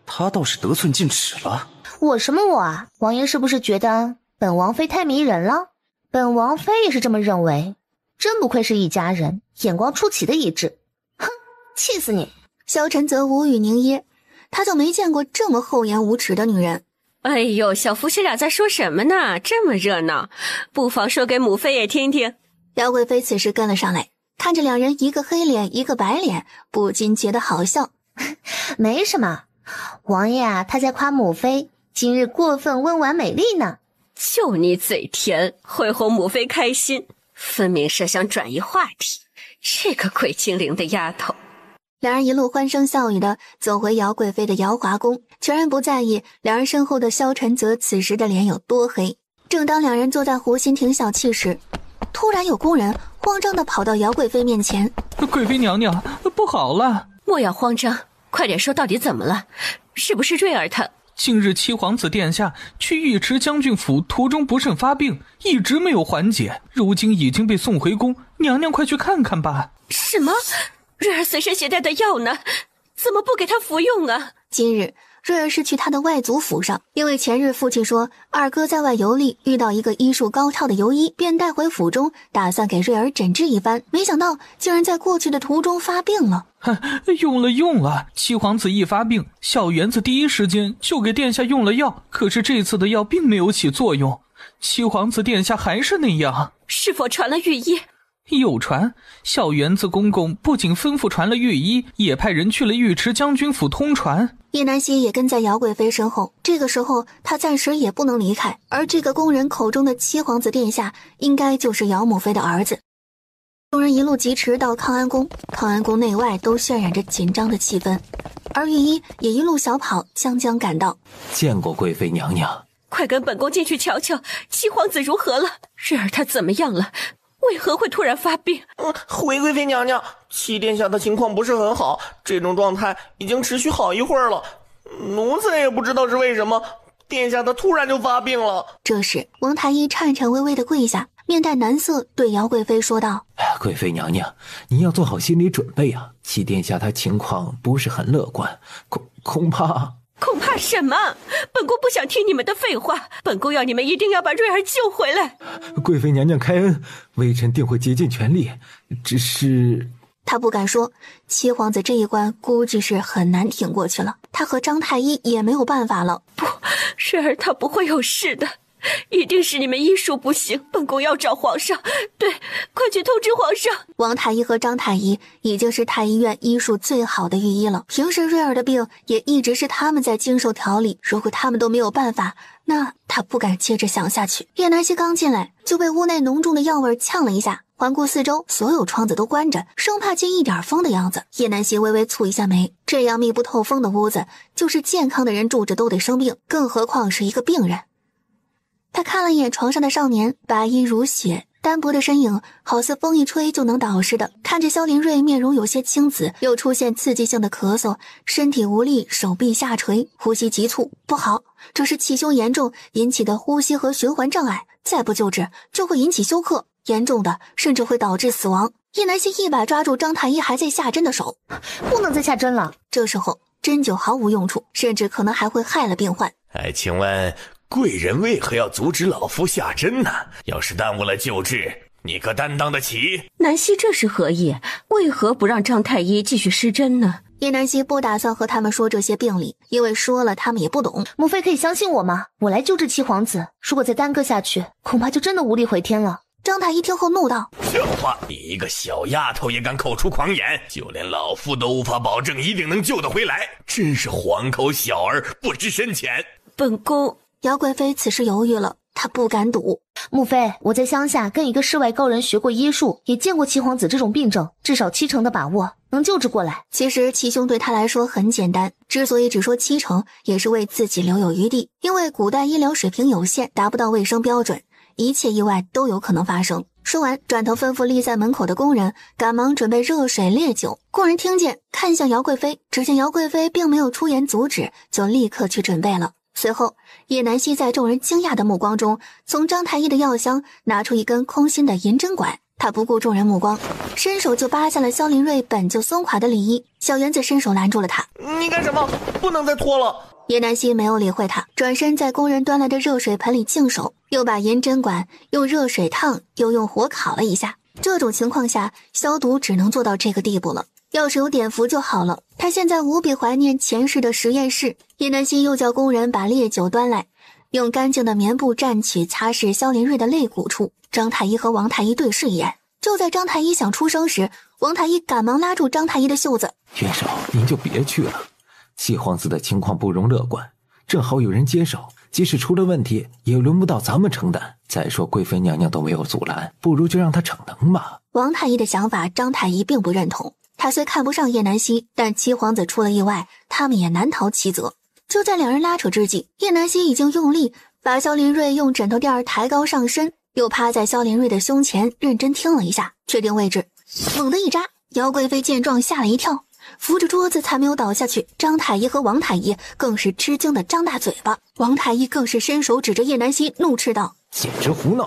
她倒是得寸进尺了。我什么我啊？王爷是不是觉得本王妃太迷人了？本王妃也是这么认为，真不愧是一家人，眼光出奇的一致。哼，气死你！萧晨则无语凝噎，他就没见过这么厚颜无耻的女人。哎呦，小夫妻俩在说什么呢？这么热闹，不妨说给母妃也听听。姚贵妃此时跟了上来，看着两人一个黑脸一个白脸，不禁觉得好笑。没什么，王爷啊，他在夸母妃今日过分温婉美丽呢。就你嘴甜，会哄母妃开心，分明是想转移话题。这个鬼精灵的丫头。两人一路欢声笑语的走回姚贵妃的瑶华宫，全然不在意两人身后的萧晨泽此时的脸有多黑。正当两人坐在湖心亭小憩时，突然有宫人慌张的跑到姚贵妃面前。贵妃娘娘，不好了！莫要慌张，快点说到底怎么了？是不是瑞儿她？近日七皇子殿下去尉迟将军府途中不慎发病，一直没有缓解，如今已经被送回宫，娘娘快去看看吧。什么？瑞儿随身携带的药呢？怎么不给她服用啊？今日瑞儿是去他的外祖府上，因为前日父亲说二哥在外游历遇到一个医术高超的游医，便带回府中，打算给瑞儿诊治一番，没想到竟然在过去的途中发病了。用了！七皇子一发病，小园子第一时间就给殿下用了药，可是这次的药并没有起作用，七皇子殿下还是那样。是否传了御医？有传，小园子公公不仅吩咐传了御医，也派人去了尉迟将军府通传。叶南希也跟在姚贵妃身后，这个时候他暂时也不能离开，而这个宫人口中的七皇子殿下应该就是姚母妃的儿子。众人一路疾驰到康安宫，康安宫内外都渲染着紧张的气氛，而御医也一路小跑将将赶到。见过贵妃娘娘，快跟本宫进去瞧瞧七皇子如何了，瑞儿她怎么样了？为何会突然发病？回贵妃娘娘，七殿下的情况不是很好，这种状态已经持续好一会儿了，奴才也不知道是为什么，殿下他突然就发病了。这时王太医颤颤巍巍地跪下，面带难色对姚贵妃说道：贵妃娘娘，你要做好心理准备啊，七殿下他情况不是很乐观，恐怕什么？本宫不想听你们的废话，本宫要你们一定要把瑞儿救回来。贵妃娘娘开恩，微臣定会竭尽全力，只是他不敢说，七皇子这一关估计是很难挺过去了，他和张太医也没有办法了。不，瑞儿她不会有事的，一定是你们医术不行，本宫要找皇上。对，快去通知皇上。王太医和张太医已经是太医院医术最好的御医了，平时瑞儿的病也一直是他们在经受调理，如果他们都没有办法，那他不敢接着想下去。叶南希刚进来就被屋内浓重的药味呛了一下，环顾四周，所有窗子都关着，生怕进一点风的样子。叶南希微微蹙一下眉，这样密不透风的屋子，就是健康的人住着都得生病，更何况是一个病人。他看了一眼床上的少年，白衣如雪，单薄的身影好似风一吹就能倒似的。看着萧林睿面容有些青紫，又出现刺激性的咳嗽，身体无力，手臂下垂，呼吸急促，不好，这是气胸严重引起的呼吸和循环障碍，再不救治就会引起休克，严重的甚至会导致死亡。叶南希一把抓住张太医还在下针的手，不能再下针了，这时候针灸毫无用处，甚至可能还会害了病患。请问贵人为何要阻止老夫下针呢？要是耽误了救治，你可担当得起？南希这是何意？为何不让张太医继续施针呢？叶南希不打算和他们说这些病理，因为说了他们也不懂。母妃可以相信我吗？我来救治七皇子，如果再耽搁下去，恐怕就真的无力回天了。张太医听后怒道：笑话，你一个小丫头也敢口出狂言，就连老夫都无法保证一定能救得回来，真是黄口小儿不知深浅。本宫……姚贵妃此时犹豫了，她不敢赌。母妃，我在乡下跟一个世外高人学过医术，也见过七皇子这种病症，至少70%的把握能救治过来。其实气胸对他来说很简单，之所以只说70%，也是为自己留有余地，因为古代医疗水平有限，达不到卫生标准，一切意外都有可能发生。说完，转头吩咐立在门口的工人赶忙准备热水烈酒。工人听见，看向姚贵妃，只见姚贵妃并没有出言阻止，就立刻去准备了。随后，叶南希在众人惊讶的目光中，从张太医的药箱拿出一根空心的银针管。他不顾众人目光，伸手就扒下了萧林睿本就松垮的里衣。小园子伸手拦住了他：“你干什么？不能再脱了！”叶南希没有理会他，转身在工人端来的热水盆里净手，又把银针管用热水烫，又用火烤了一下。这种情况下，消毒只能做到这个地步了。要是有碘伏就好了。他现在无比怀念前世的实验室。叶南希又叫工人把烈酒端来，用干净的棉布蘸取擦拭萧林睿的肋骨处。张太医和王太医对视一眼，就在张太医想出声时，王太医赶忙拉住张太医的袖子：“元首，您就别去了。七皇子的情况不容乐观，正好有人接手，即使出了问题，也轮不到咱们承担。再说贵妃娘娘都没有阻拦，不如就让她逞能嘛。”王太医的想法，张太医并不认同。他虽看不上叶南希，但七皇子出了意外，他们也难逃其责。就在两人拉扯之际，叶南希已经用力把萧林睿用枕头垫抬高上身，又趴在萧林睿的胸前认真听了一下，确定位置，猛地一扎。姚贵妃见状吓了一跳，扶着桌子才没有倒下去。张太医和王太医更是吃惊的张大嘴巴，王太医更是伸手指着叶南希怒斥道：“简直胡闹，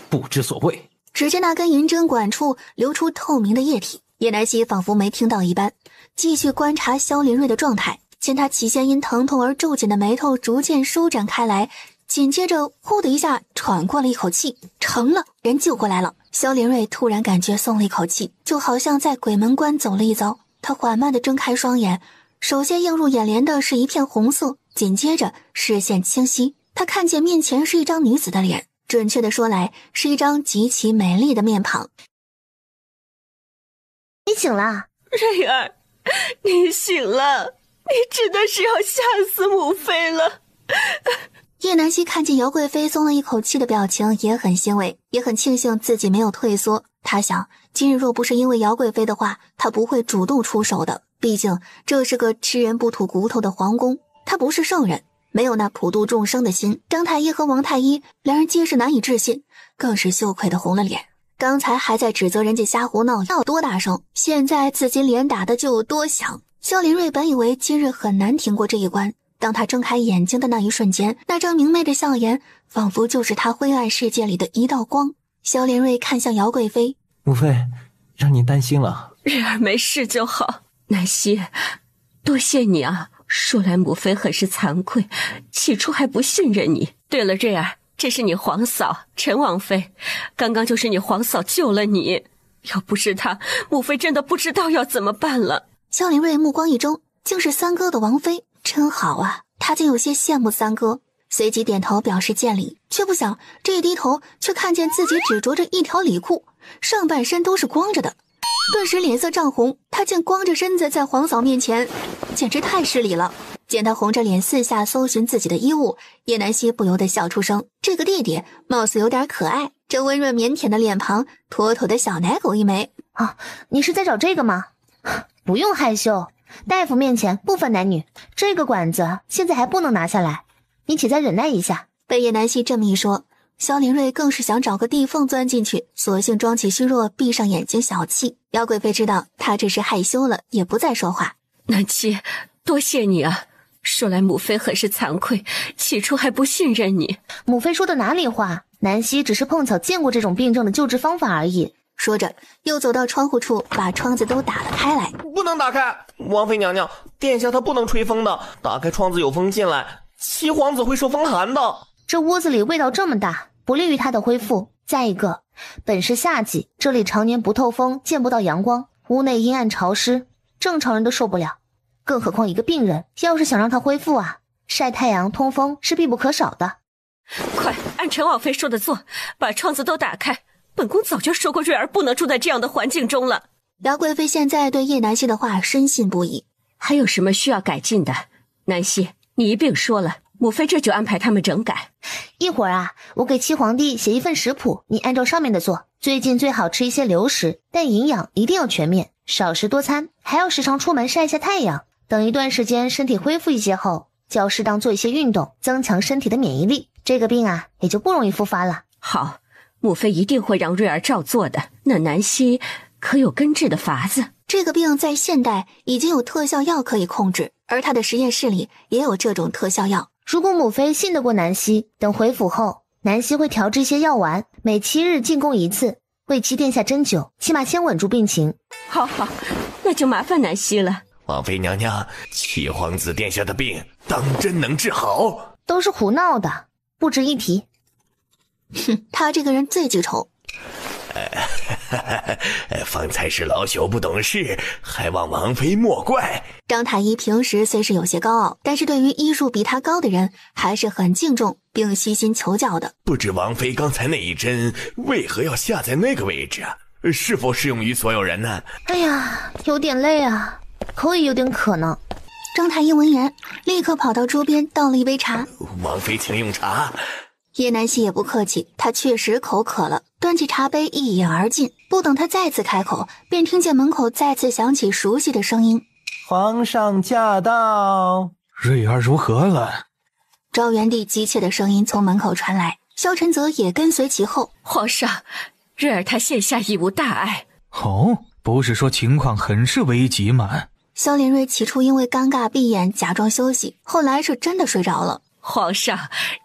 不知所谓！”只见那根银针管处流出透明的液体，叶南希仿佛没听到一般，继续观察萧林睿的状态。见他起先因疼痛而皱紧的眉头逐渐舒展开来，紧接着呼的一下喘过了一口气，成了，人救过来了。萧林睿突然感觉松了一口气，就好像在鬼门关走了一遭。他缓慢地睁开双眼，首先映入眼帘的是一片红色，紧接着视线清晰，他看见面前是一张女子的脸，准确的说来，是一张极其美丽的面庞。你醒了，瑞儿，你醒了，你真的是要吓死母妃了。叶南希看见姚贵妃松了一口气的表情，也很欣慰，也很庆幸自己没有退缩。他想，今日若不是因为姚贵妃的话，他不会主动出手的。毕竟这是个吃人不吐骨头的皇宫，他不是圣人，没有那普度众生的心。张太医和王太医两人皆是难以置信，更是羞愧的红了脸。刚才还在指责人家瞎胡闹要多大声，现在自己脸打的就有多响。萧林睿本以为今日很难挺过这一关，当他睁开眼睛的那一瞬间，那张明媚的笑颜仿佛就是他灰暗世界里的一道光。萧林睿看向姚贵妃：“母妃，让你担心了。”瑞儿没事就好。南希，多谢你啊，说来母妃很是惭愧，起初还不信任你。对了，瑞儿，这是你皇嫂陈王妃，刚刚就是你皇嫂救了你，要不是她，母妃真的不知道要怎么办了。萧林睿目光一睁，竟是三哥的王妃，真好啊，他竟有些羡慕三哥，随即点头表示见礼，却不想这一低头却看见自己只着着一条里裤，上半身都是光着的，顿时脸色涨红。他竟光着身子在皇嫂面前，简直太失礼了。见他红着脸四下搜寻自己的衣物，叶南希不由得笑出声。这个弟弟貌似有点可爱，这温润腼腆的脸庞，妥妥的小奶狗一枚啊！你是在找这个吗？不用害羞，大夫面前不分男女，这个管子现在还不能拿下来，你且再忍耐一下。被叶南希这么一说，萧林睿更是想找个地缝钻进去，索性装起虚弱，闭上眼睛小气。姚贵妃知道他这是害羞了，也不再说话。南七，多谢你啊，说来母妃很是惭愧，起初还不信任你。母妃说的哪里话，南希只是碰巧见过这种病症的救治方法而已。说着又走到窗户处，把窗子都打了开来。不能打开，王妃娘娘，殿下他不能吹风的，打开窗子有风进来，七皇子会受风寒的。这屋子里味道这么大，不利于他的恢复。再一个，本是夏季，这里常年不透风，见不到阳光，屋内阴暗潮湿，正常人都受不了，更何况一个病人。要是想让他恢复啊，晒太阳通风是必不可少的。快按陈王妃说的做，把窗子都打开。本宫早就说过瑞儿不能住在这样的环境中了。姚贵妃现在对叶南希的话深信不疑。还有什么需要改进的？南希，你一并说了，母妃这就安排他们整改。一会儿啊，我给七皇帝写一份食谱，你按照上面的做。最近最好吃一些流食，但营养一定要全面，少食多餐，还要时常出门晒一下太阳。等一段时间身体恢复一些后，就要适当做一些运动，增强身体的免疫力，这个病啊也就不容易复发了。好，母妃一定会让瑞儿照做的。那南希可有根治的法子？这个病在现代已经有特效药可以控制，而他的实验室里也有这种特效药。如果母妃信得过南希，等回府后，南希会调制一些药丸，每7日进贡一次，为其殿下针灸，起码先稳住病情。好，那就麻烦南希了。王妃娘娘，七皇子殿下的病当真能治好？都是胡闹的，不值一提。哼，他这个人最记仇。方才是老朽不懂事，还望王妃莫怪。张太医平时虽是有些高傲，但是对于医术比他高的人还是很敬重并悉心求教的。不知王妃刚才那一针为何要下在那个位置啊？是否适用于所有人呢？哎呀，有点累啊，口也有点渴呢。张太医闻言立刻跑到桌边倒了一杯茶。王妃请用茶。叶南希也不客气，他确实口渴了，端起茶杯一饮而尽。不等他再次开口，便听见门口再次响起熟悉的声音：“皇上驾到！”瑞儿如何了？昭元帝急切的声音从门口传来，萧晨泽也跟随其后。皇上，瑞儿她现下已无大碍。哦，不是说情况很是危急吗？萧连瑞起初因为尴尬闭眼假装休息，后来是真的睡着了。皇上，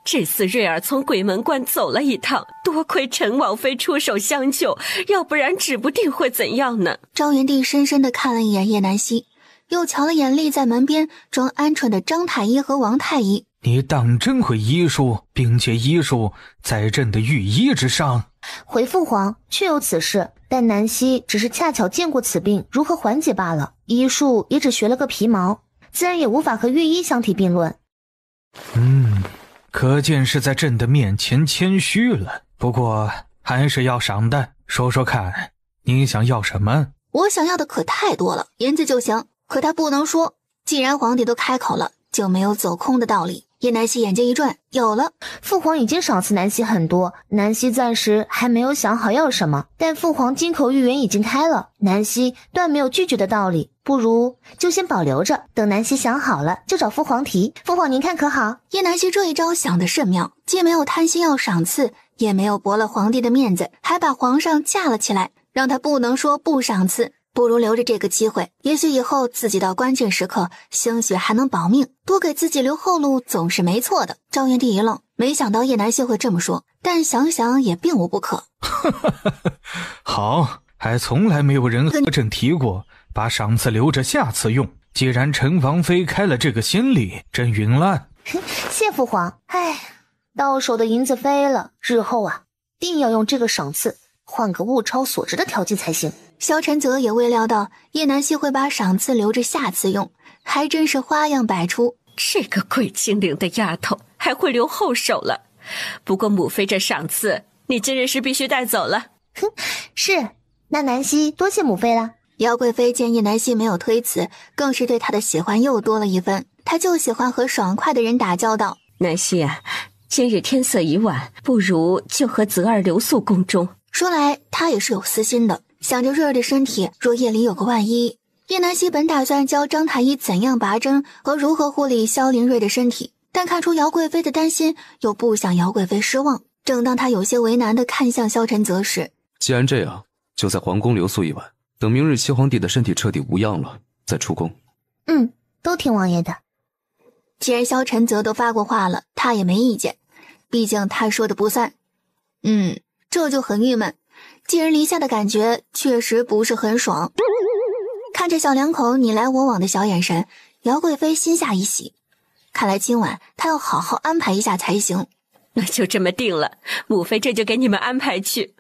这次瑞儿从鬼门关走了一趟，多亏陈王妃出手相救，要不然指不定会怎样呢。昭元帝深深地看了一眼叶南希，又瞧了眼立在门边装鹌鹑的张太医和王太医。你当真会医术，并且医术在朕的御医之上？回父皇，确有此事，但南希只是恰巧见过此病如何缓解罢了，医术也只学了个皮毛，自然也无法和御医相提并论。可见是在朕的面前谦虚了。不过还是要赏的，说说看，你想要什么？我想要的可太多了，银子就行，可他不能说。既然皇帝都开口了，就没有走空的道理。叶南希眼睛一转，有了。父皇已经赏赐南希很多，南希暂时还没有想好要什么，但父皇金口玉言已经开了，南希断没有拒绝的道理，不如就先保留着，等南希想好了就找父皇提。父皇您看可好？叶南希这一招想得甚妙，既没有贪心要赏赐，也没有驳了皇帝的面子，还把皇上架了起来，让他不能说不赏赐。不如留着这个机会，也许以后自己到关键时刻兴许还能保命，多给自己留后路总是没错的。昭元帝一愣，没想到叶南希会这么说，但想想也并无不可。好，还从来没有人和朕提过把赏赐留着下次用。既然陈王妃开了这个先例，朕允了。谢父皇。唉，到手的银子飞了，日后啊，定要用这个赏赐换个物超所值的调剂才行。萧晨泽也未料到叶南希会把赏赐留着下次用，还真是花样百出。这个鬼精灵的丫头还会留后手了。不过母妃这赏赐，你今日是必须带走了。哼，是，那南希多谢母妃了。姚贵妃见叶南希没有推辞，更是对她的喜欢又多了一分。她就喜欢和爽快的人打交道。南希啊，今日天色已晚，不如就和泽儿留宿宫中。说来她也是有私心的，想着瑞儿的身体若夜里有个万一。叶南希本打算教张太医怎样拔针和如何护理萧林瑞的身体，但看出姚贵妃的担心，又不想姚贵妃失望。正当他有些为难地看向萧晨泽时，既然这样，就在皇宫留宿一晚，等明日七皇帝的身体彻底无恙了，再出宫。都听王爷的。既然萧晨泽都发过话了，他也没意见，毕竟他说的不算。这就很郁闷，寄人篱下的感觉确实不是很爽。看着小两口你来我往的小眼神，姚贵妃心下一喜，看来今晚她要好好安排一下才行。那就这么定了，母妃这就给你们安排去。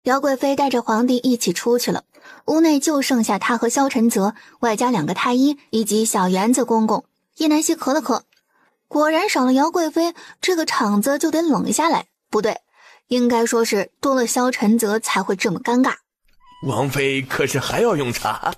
姚贵妃带着皇帝一起出去了，屋内就剩下她和萧晨泽，外加2个太医以及小园子公公。叶南希咳了咳，果然少了姚贵妃，这个场子就得冷下来。不对，应该说是多了萧晨泽才会这么尴尬。王妃可是还要用茶？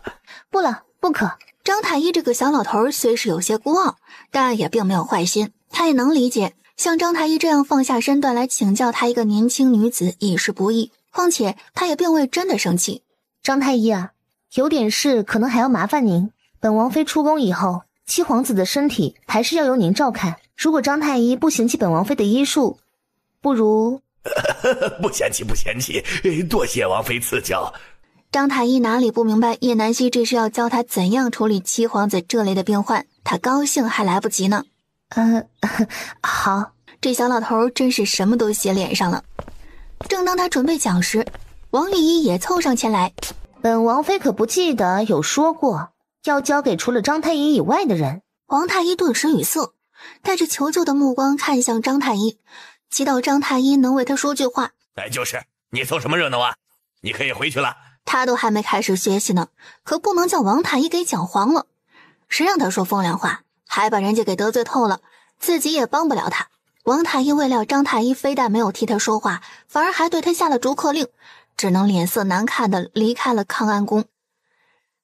不了，不可。张太医这个小老头虽是有些孤傲，但也并没有坏心，他也能理解，像张太医这样放下身段来请教他一个年轻女子已是不易，况且他也并未真的生气。张太医啊，有点事可能还要麻烦您。本王妃出宫以后，七皇子的身体还是要由您照看。如果张太医不嫌弃本王妃的医术，不如不嫌弃不嫌弃，多谢王妃赐教。张太医哪里不明白叶南希这是要教他怎样处理七皇子这类的病患，他高兴还来不及呢。好。这小老头真是什么都写脸上了。正当他准备讲时，王丽姨也凑上前来。本王妃可不记得有说过要交给除了张太医以外的人。王太医顿时语塞，带着求救的目光看向张太医，祈祷张太医能为他说句话。就是你凑什么热闹啊？你可以回去了。他都还没开始学习呢，可不能叫王太医给搅黄了。谁让他说风凉话，还把人家给得罪透了，自己也帮不了他。王太医未料张太医非但没有替他说话，反而还对他下了逐客令，只能脸色难看的离开了康安宫。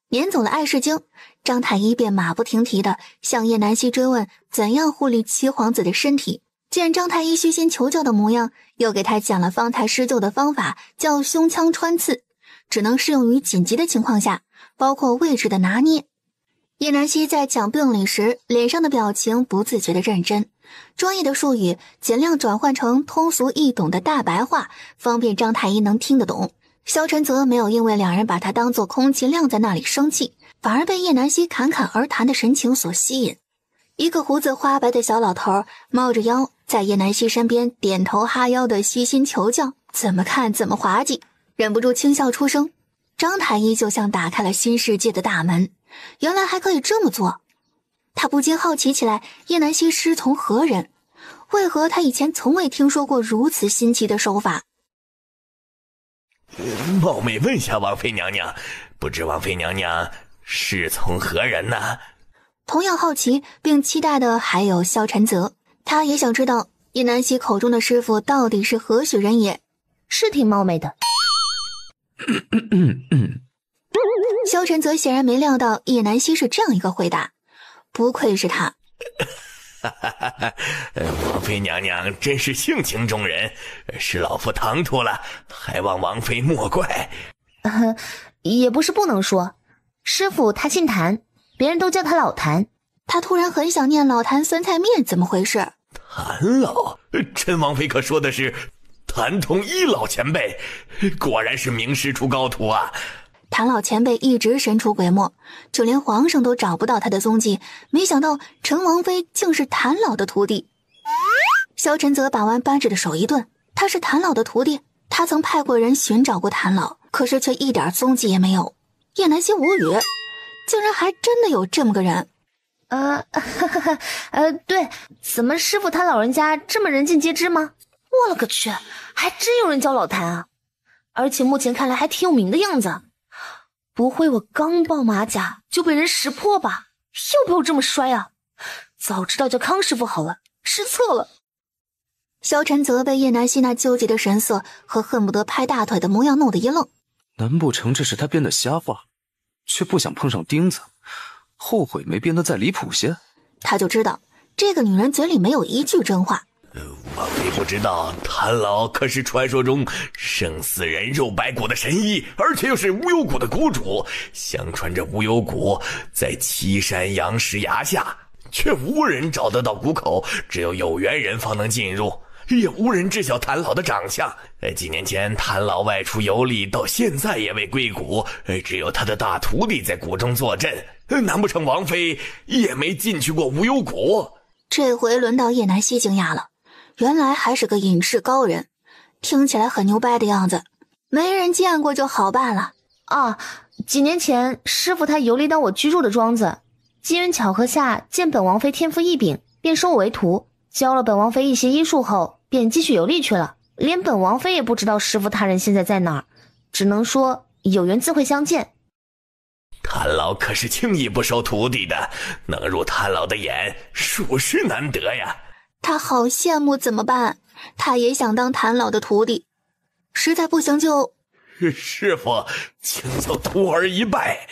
撵走了艾世京，张太医便马不停蹄的向叶南希追问怎样护理七皇子的身体。见张太医虚心求教的模样，又给他讲了方才施救的方法，叫胸腔穿刺，只能适用于紧急的情况下，包括位置的拿捏。叶南希在讲病理时，脸上的表情不自觉的认真，专业的术语尽量转换成通俗易懂的大白话，方便张太医能听得懂。萧晨则没有因为两人把他当作空气晾在那里生气，反而被叶南希侃侃而谈的神情所吸引。一个胡子花白的小老头猫着腰在叶南希身边点头哈腰的虚心求教，怎么看怎么滑稽，忍不住轻笑出声。张太医就像打开了新世界的大门，原来还可以这么做。他不禁好奇起来，叶南希师从何人？为何他以前从未听说过如此新奇的手法？冒昧问下王妃娘娘，不知王妃娘娘是从何人呢？同样好奇并期待的还有萧晨泽，他也想知道叶南希口中的师傅到底是何许人也。是挺冒昧的。萧晨泽显然没料到叶南希是这样一个回答，不愧是他。王妃娘娘真是性情中人，是老夫唐突了，还望王妃莫怪。也不是不能说，师傅他姓谭，别人都叫他老谭。他突然很想念老坛酸菜面，怎么回事？谭老，陈王妃可说的是谭同一老前辈，果然是名师出高徒啊。谭老前辈一直神出鬼没，就连皇上都找不到他的踪迹，没想到陈王妃竟是谭老的徒弟。萧晨泽把玩扳指的手一顿，他是谭老的徒弟，他曾派过人寻找过谭老，可是却一点踪迹也没有。叶南希无语，竟然还真的有这么个人。对，怎么师傅他老人家这么人尽皆知吗？我了个去，还真有人叫老谭啊！而且目前看来还挺有名的样子。不会我刚抱马甲就被人识破吧？要不要这么衰啊？早知道叫康师傅好了，失策了。萧晨泽被叶南希那纠结的神色和恨不得拍大腿的模样弄得一愣。难不成这是他编的瞎话，却不想碰上钉子，后悔没编得再离谱些？他就知道这个女人嘴里没有一句真话。王妃不知道，谭老可是传说中生死人肉白骨的神医，而且又是无忧谷的谷主。相传这无忧谷在岐山阳石崖下，却无人找得到谷口，只有有缘人方能进入，也无人知晓谭老的长相。几年前谭老外出游历，到现在也未归谷，只有他的大徒弟在谷中坐镇。难不成王妃也没进去过无忧谷？这回轮到叶南希惊讶了，原来还是个隐士高人，听起来很牛掰的样子，没人见过就好办了。几年前师傅他游历到我居住的庄子，机缘巧合下见本王妃天赋异禀，便收我为徒，教了本王妃一些医术后，便继续游历去了。连本王妃也不知道师傅他人现在在哪儿，只能说有缘自会相见。谭老可是轻易不收徒弟的，能入谭老的眼，属实难得呀。他好羡慕，怎么办？他也想当谭老的徒弟，实在不行就……师傅，请走徒儿一拜。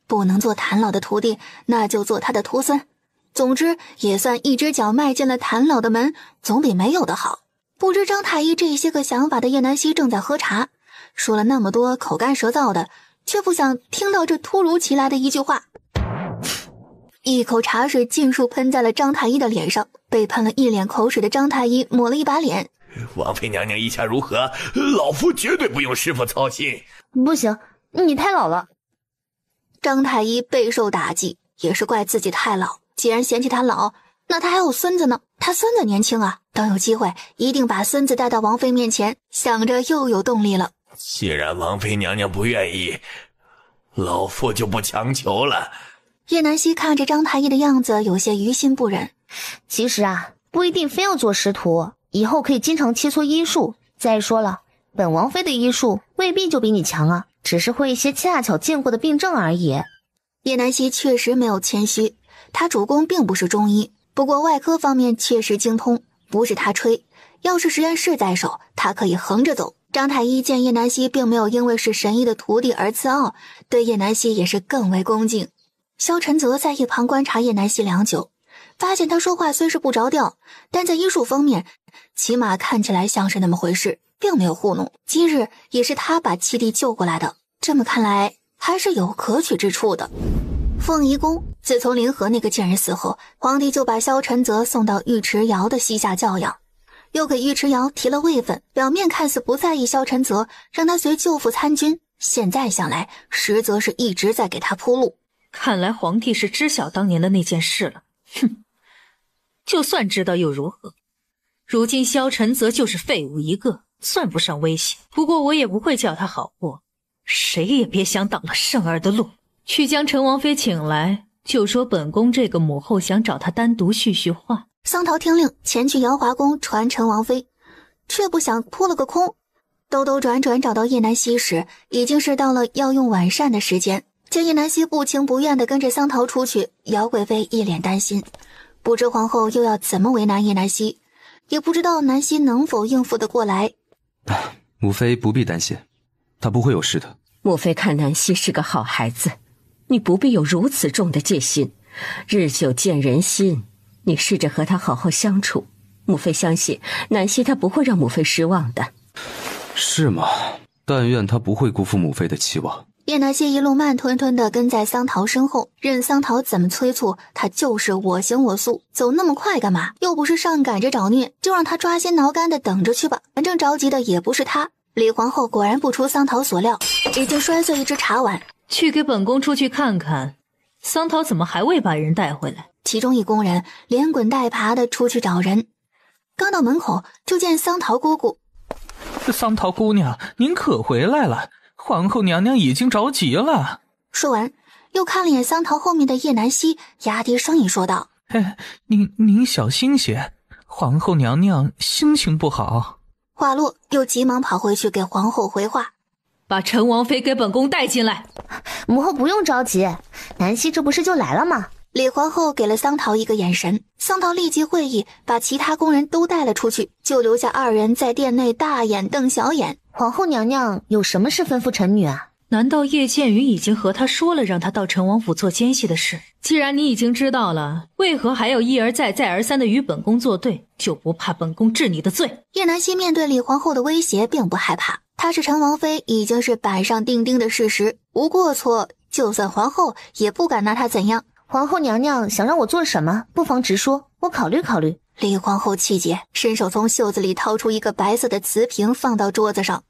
不能做谭老的徒弟，那就做他的徒孙。总之，也算一只脚迈进了谭老的门，总比没有的好。不知张太医这些个想法的叶南希正在喝茶，说了那么多口干舌燥的，却不想听到这突如其来的一句话。一口茶水尽数喷在了张太医的脸上，被喷了一脸口水的张太医抹了一把脸。王妃娘娘意下如何？老夫绝对不用师傅操心。不行，你太老了。张太医备受打击，也是怪自己太老。既然嫌弃他老，那他还有孙子呢。他孙子年轻啊，等有机会一定把孙子带到王妃面前，想着又有动力了。既然王妃娘娘不愿意，老夫就不强求了。叶南希看着张太医的样子，有些于心不忍。其实啊，不一定非要做师徒，以后可以经常切磋医术。再说了，本王妃的医术未必就比你强啊，只是会一些恰巧见过的病症而已。叶南希确实没有谦虚，他主攻并不是中医，不过外科方面确实精通，不是他吹。要是实验室在手，他可以横着走。张太医见叶南希并没有因为是神医的徒弟而自傲，对叶南希也是更为恭敬。萧晨则在一旁观察叶南希良久，发现他说话虽是不着调，但在医术方面起码看起来像是那么回事，并没有糊弄。今日也是他把七弟救过来的，这么看来还是有可取之处的。凤仪宫自从林和那个贱人死后，皇帝就把萧晨泽送到尉迟瑶的膝下教养，又给尉迟瑶提了位分，表面看似不在意萧晨泽，让他随舅父参军，现在想来实则是一直在给他铺路。看来皇帝是知晓当年的那件事了。哼，就算知道又如何？如今萧晨泽就是废物一个，算不上威胁。不过我也不会叫他好过，谁也别想挡了圣儿的路。去将陈王妃请来，就说本宫这个母后想找他单独叙叙话。桑桃听令，前去瑶华宫传陈王妃，却不想扑了个空。兜兜转转找到叶南希时，已经是到了要用晚膳的时间。见叶南希不情不愿地跟着桑桃出去，姚贵妃一脸担心，不知皇后又要怎么为难叶南希，也不知道南希能否应付得过来。母妃不必担心，她不会有事的。母妃看南希是个好孩子，你不必有如此重的戒心。日久见人心，你试着和她好好相处，母妃相信南希她不会让母妃失望的。是吗？但愿她不会辜负母妃的期望。叶南希一路慢吞吞地跟在桑桃身后，任桑桃怎么催促，他就是我行我素。走那么快干嘛？又不是上赶着找虐，就让他抓心挠肝的等着去吧，反正着急的也不是他。李皇后果然不出桑桃所料，已经摔碎一只茶碗。去给本宫出去看看，桑桃怎么还未把人带回来？其中一宫人连滚带爬的出去找人，刚到门口就见桑桃姑姑。桑桃姑娘，您可回来了，皇后娘娘已经着急了。说完又看了眼桑桃后面的叶南希，压低声音说道：您小心些，皇后娘娘心情不好。话落，又急忙跑回去给皇后回话：把陈王妃给本宫带进来。母后不用着急，南希这不是就来了吗？李皇后给了桑桃一个眼神，桑桃立即会意，把其他宫人都带了出去，就留下二人在殿内大眼瞪小眼。皇后娘娘有什么事吩咐臣女啊？难道叶剑云已经和他说了让他到陈王府做奸细的事？既然你已经知道了，为何还要一而再再而三的与本宫作对？就不怕本宫治你的罪？叶南希面对李皇后的威胁并不害怕，她是陈王妃已经是板上钉钉的事实，无过错，就算皇后也不敢拿她怎样。皇后娘娘想让我做什么，不妨直说，我考虑考虑。李皇后气结，伸手从袖子里掏出一个白色的瓷瓶，放到桌子上。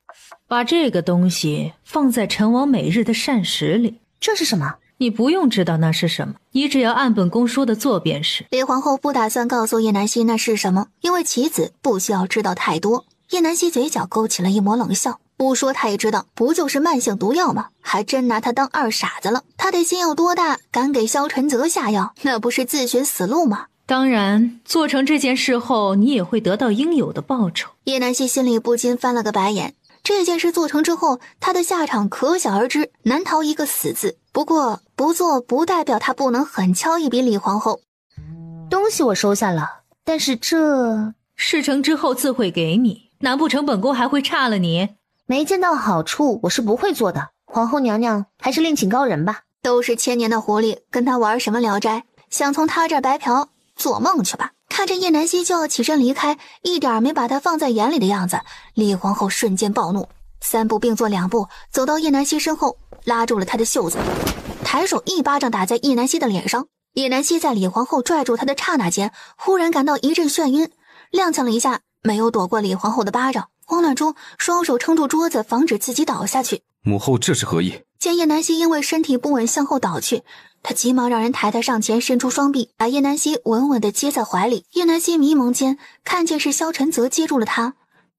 把这个东西放在陈王每日的膳食里。这是什么？你不用知道那是什么，你只要按本宫说的做便是。李皇后不打算告诉叶南希那是什么，因为棋子不需要知道太多。叶南希嘴角勾起了一抹冷笑，不说他也知道，不就是慢性毒药吗？还真拿他当二傻子了。他得心有多大，敢给萧晨泽下药，那不是自寻死路吗？当然，做成这件事后，你也会得到应有的报酬。叶南希心里不禁翻了个白眼。这件事做成之后，他的下场可想而知，难逃一个死字。不过不做不代表他不能狠敲一笔李皇后。东西我收下了，但是这事成之后自会给你，难不成本宫还会差了你？没见到好处，我是不会做的。皇后娘娘还是另请高人吧。都是千年的狐狸，跟他玩什么聊斋？想从他这儿白嫖，做梦去吧。看着叶南希就要起身离开，一点没把他放在眼里的样子，李皇后瞬间暴怒，三步并作两步走到叶南希身后，拉住了他的袖子，抬手一巴掌打在叶南希的脸上。叶南希在李皇后拽住他的刹那间，忽然感到一阵眩晕，踉跄了一下，没有躲过李皇后的巴掌，慌乱中双手撑住桌子，防止自己倒下去。母后这是何意？见叶南希因为身体不稳向后倒去，他急忙让人抬他上前，伸出双臂把叶南希稳稳地接在怀里。叶南希迷蒙间看见是萧晨泽接住了他，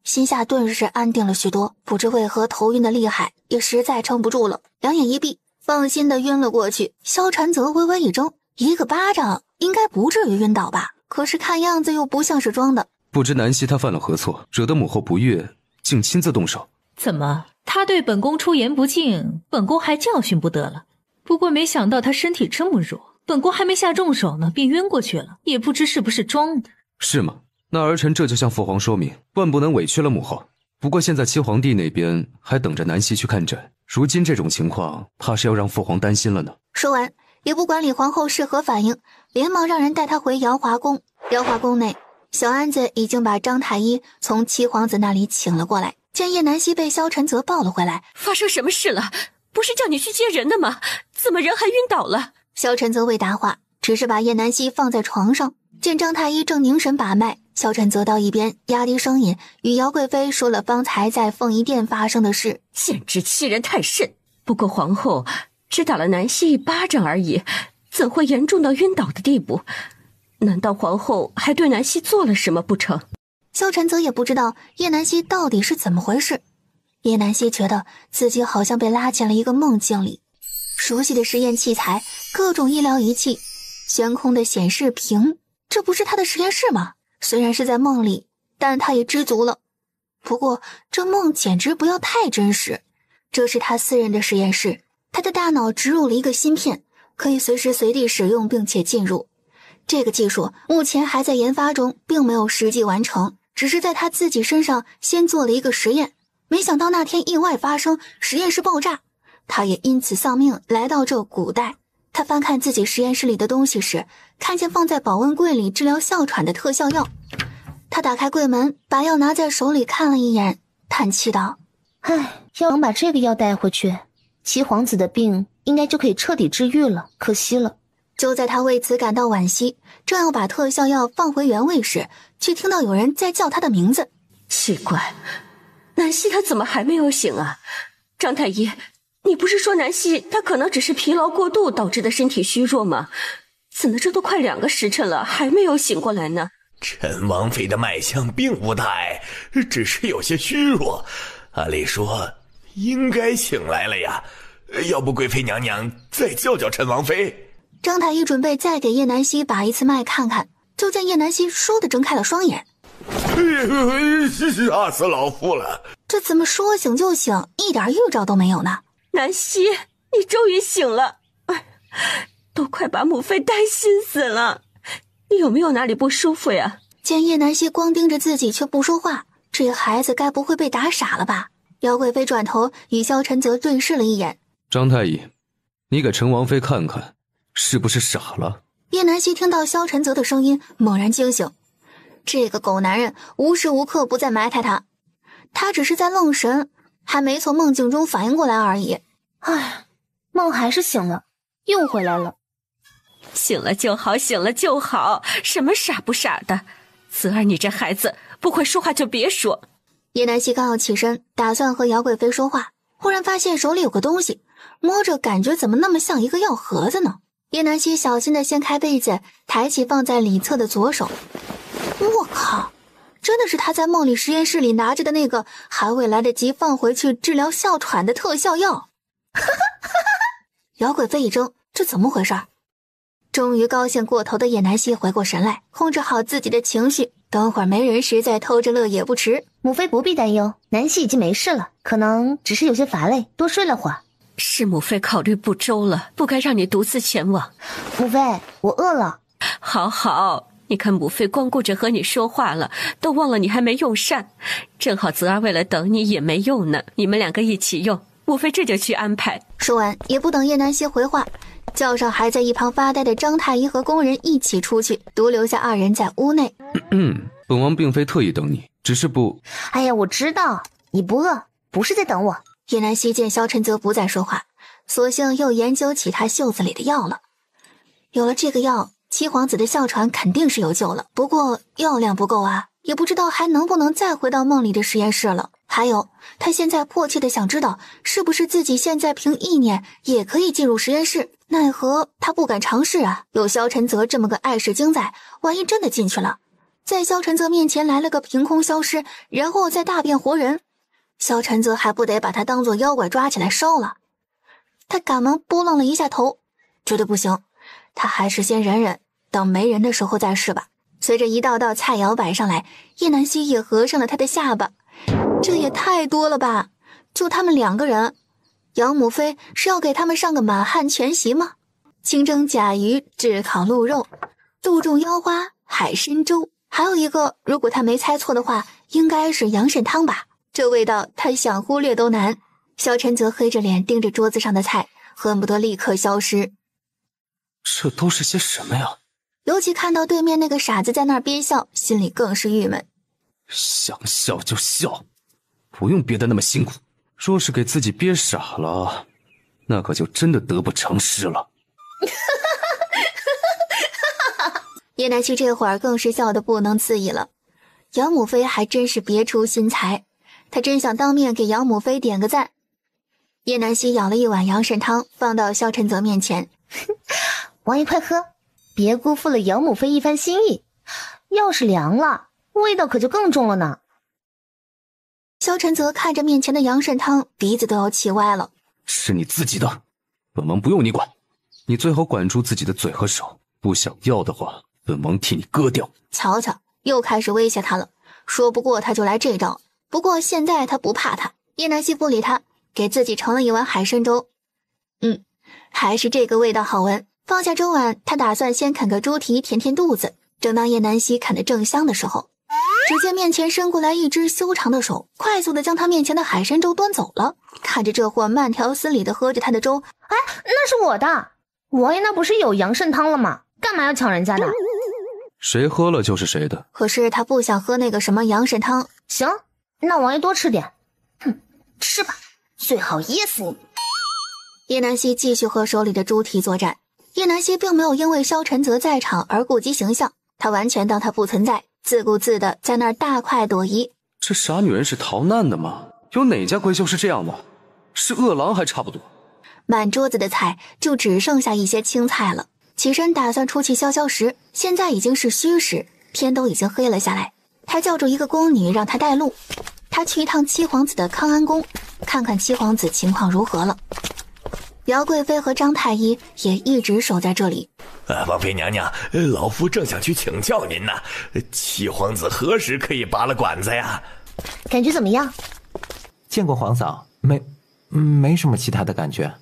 心下顿时安定了许多，不知为何头晕的厉害，也实在撑不住了，两眼一闭，放心地晕了过去。萧晨泽微微一怔，一个巴掌应该不至于晕倒吧，可是看样子又不像是装的。不知南希她犯了何错，惹得母后不悦，竟亲自动手。怎么，他对本宫出言不敬，本宫还教训不得了？不过没想到他身体这么弱，本宫还没下重手呢，便晕过去了，也不知是不是装的。是吗？那儿臣这就向父皇说明，万不能委屈了母后。不过现在七皇帝那边还等着南希去看诊，如今这种情况，怕是要让父皇担心了呢。说完，也不管李皇后是何反应，连忙让人带她回瑶华宫。瑶华宫内，小安子已经把张太医从七皇子那里请了过来。见叶南希被萧晨泽抱了回来，发生什么事了？不是叫你去接人的吗？怎么人还晕倒了？萧晨泽未答话，只是把叶南希放在床上。见张太医正凝神把脉，萧晨泽到一边压低声音与姚贵妃说了方才在凤仪殿发生的事。简直欺人太甚！不过皇后只打了南希一巴掌而已，怎会严重到晕倒的地步？难道皇后还对南希做了什么不成？萧晨泽也不知道叶南希到底是怎么回事。叶南希觉得自己好像被拉进了一个梦境里，熟悉的实验器材，各种医疗仪器，悬空的显示屏，这不是他的实验室吗？虽然是在梦里，但他也知足了。不过这梦简直不要太真实，这是他私人的实验室，他的大脑植入了一个芯片，可以随时随地使用并且进入。这个技术目前还在研发中，并没有实际完成，只是在他自己身上先做了一个实验。没想到那天意外发生，实验室爆炸，他也因此丧命，来到这古代。他翻看自己实验室里的东西时，看见放在保温柜里治疗哮喘的特效药。他打开柜门，把药拿在手里看了一眼，叹气道：唉，要能把这个药带回去，七皇子的病应该就可以彻底治愈了，可惜了。就在他为此感到惋惜，正要把特效药放回原位时，却听到有人在叫他的名字。奇怪，南希她怎么还没有醒啊？张太医，你不是说南希她可能只是疲劳过度导致的身体虚弱吗？怎么这都快2个时辰了，还没有醒过来呢？陈王妃的脉象并不大碍，只是有些虚弱，按理说应该醒来了呀。要不贵妃娘娘再叫叫陈王妃？张太医准备再给叶南希把一次脉看看，就见叶南希倏地睁开了双眼。吓死老夫了！这怎么说醒就醒，一点预兆都没有呢？南希，你终于醒了，都快把母妃担心死了。你有没有哪里不舒服呀？见叶南希光盯着自己却不说话，这孩子该不会被打傻了吧？姚贵妃转头与萧晨泽对视了一眼。张太医，你给陈王妃看看，是不是傻了？叶南希听到萧晨泽的声音，猛然惊醒。这个狗男人无时无刻不在埋汰他，他只是在愣神，还没从梦境中反应过来而已。唉，梦还是醒了，又回来了。醒了就好，醒了就好，什么傻不傻的？泽儿，你这孩子不会说话就别说。叶南希刚要起身，打算和姚贵妃说话，忽然发现手里有个东西，摸着感觉怎么那么像一个药盒子呢？叶南希小心地掀开被子，抬起放在里侧的左手。我靠，真的是他在梦里实验室里拿着的那个还未来得及放回去治疗哮喘的特效药。姚贵妃一怔，这怎么回事？终于高兴过头的叶南希回过神来，控制好自己的情绪，等会儿没人时再偷着乐也不迟。母妃不必担忧，南希已经没事了，可能只是有些乏累，多睡了会儿。是母妃考虑不周了，不该让你独自前往。母妃，我饿了。好好，你看母妃光顾着和你说话了，都忘了你还没用膳。正好泽儿为了等你也没用呢，你们2个一起用，母妃这就去安排。说完也不等叶南希回话，叫上还在一旁发呆的张太医和工人一起出去，独留下2人在屋内。本王并非特意等你，只是不……哎呀，我知道你不饿，不是在等我。叶南希见萧晨泽不再说话，索性又研究起他袖子里的药了。有了这个药，七皇子的哮喘肯定是有救了，不过药量不够啊，也不知道还能不能再回到梦里的实验室了。还有，他现在迫切的想知道，是不是自己现在凭意念也可以进入实验室？奈何他不敢尝试啊！有萧晨泽这么个碍事精在，万一真的进去了，在萧晨泽面前来了个凭空消失，然后再大变活人，萧晨泽还不得把他当作妖怪抓起来烧了？他赶忙拨弄了一下头，绝对不行，他还是先忍忍，等没人的时候再试吧。随着一道道菜肴摆上来，叶南希也合上了他的下巴。这也太多了吧，就他们2个人，养母妃是要给他们上个满汉全席吗？清蒸甲鱼、炙烤鹿肉、杜仲腰花、海参粥，还有一个，如果他没猜错的话，应该是羊肾汤吧。这味道他想忽略都难。萧晨泽黑着脸盯着桌子上的菜，恨不得立刻消失。这都是些什么呀？尤其看到对面那个傻子在那儿憋笑，心里更是郁闷。想笑就笑，不用憋得那么辛苦。若是给自己憋傻了，那可就真的得不偿失了。叶南希这会儿更是笑得不能自已了。养母妃还真是别出心裁，她真想当面给养母妃点个赞。叶南希舀了一碗羊肾汤放到萧晨泽面前，王爷快喝，别辜负了养母妃一番心意。要是凉了，味道可就更重了呢。萧晨泽看着面前的羊肾汤，鼻子都要气歪了。是你自己的，本王不用你管，你最好管住自己的嘴和手，不想要的话，本王替你割掉。瞧瞧，又开始威胁他了，说不过他就来这招。不过现在他不怕他。叶南希不理他，给自己盛了一碗海参粥。还是这个味道好闻。放下粥碗，他打算先啃个猪蹄填填肚子。正当叶南希啃得正香的时候，只见面前伸过来一只修长的手，快速的将他面前的海参粥端走了。看着这货慢条斯理的喝着他的粥，哎，那是我的，王爷那不是有羊肾汤了吗？干嘛要抢人家的？谁喝了就是谁的。可是他不想喝那个什么羊肾汤。行，那王爷多吃点。吃吧，最好噎死你。叶南希继续和手里的猪蹄作战。叶南希并没有因为萧晨泽在场而顾及形象，他完全当他不存在，自顾自的在那儿大快朵颐。这傻女人是逃难的吗？有哪家闺秀是这样的？是饿狼还差不多。满桌子的菜就只剩下一些青菜了。起身打算出去消消食，现在已经是戌时，天都已经黑了下来。他叫住一个宫女让他带路，他去一趟七皇子的康安宫，看看七皇子情况如何了。姚贵妃和张太医也一直守在这里。王妃娘娘，老夫正想去请教您呢。七皇子何时可以拔了管子呀？感觉怎么样？见过皇嫂，没什么其他的感觉。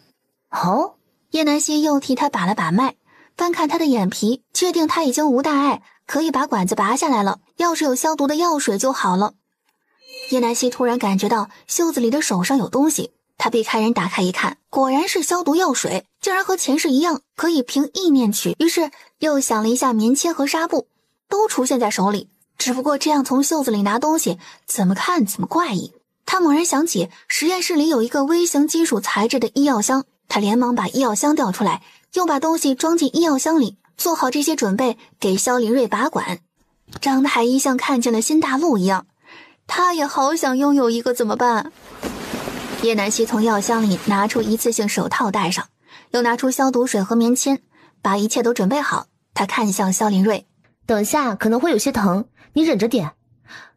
哦，叶南希又替他把了把脉，翻看他的眼皮，确定他已经无大碍，可以把管子拔下来了。要是有消毒的药水就好了。叶南希突然感觉到袖子里的手上有东西，他避开人打开一看，果然是消毒药水，竟然和前世一样可以凭意念取。于是又想了一下，棉签和纱布都出现在手里，只不过这样从袖子里拿东西怎么看怎么怪异。他猛然想起实验室里有一个微型金属材质的医药箱，他连忙把医药箱调出来，又把东西装进医药箱里，做好这些准备给萧林睿拔管。张太医像看见了新大陆一样，他也好想拥有一个，怎么办？叶南希从药箱里拿出一次性手套戴上，又拿出消毒水和棉签，把一切都准备好。他看向萧林睿，等下可能会有些疼，你忍着点，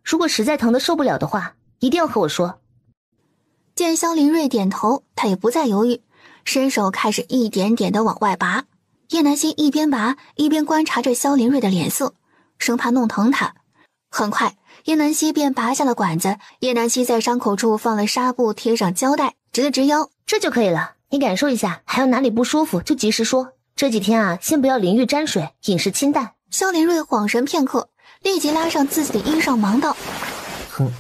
如果实在疼得受不了的话，一定要和我说。见萧林睿点头，他也不再犹豫，伸手开始一点点的往外拔。叶南希一边拔一边观察着萧林睿的脸色，生怕弄疼他。很快叶南希便拔下了管子，叶南希在伤口处放了纱布，贴上胶带，直了直腰。这就可以了，你感受一下，还有哪里不舒服就及时说。这几天啊，先不要淋浴沾水，饮食清淡。萧林睿恍神片刻，立即拉上自己的衣裳，忙道：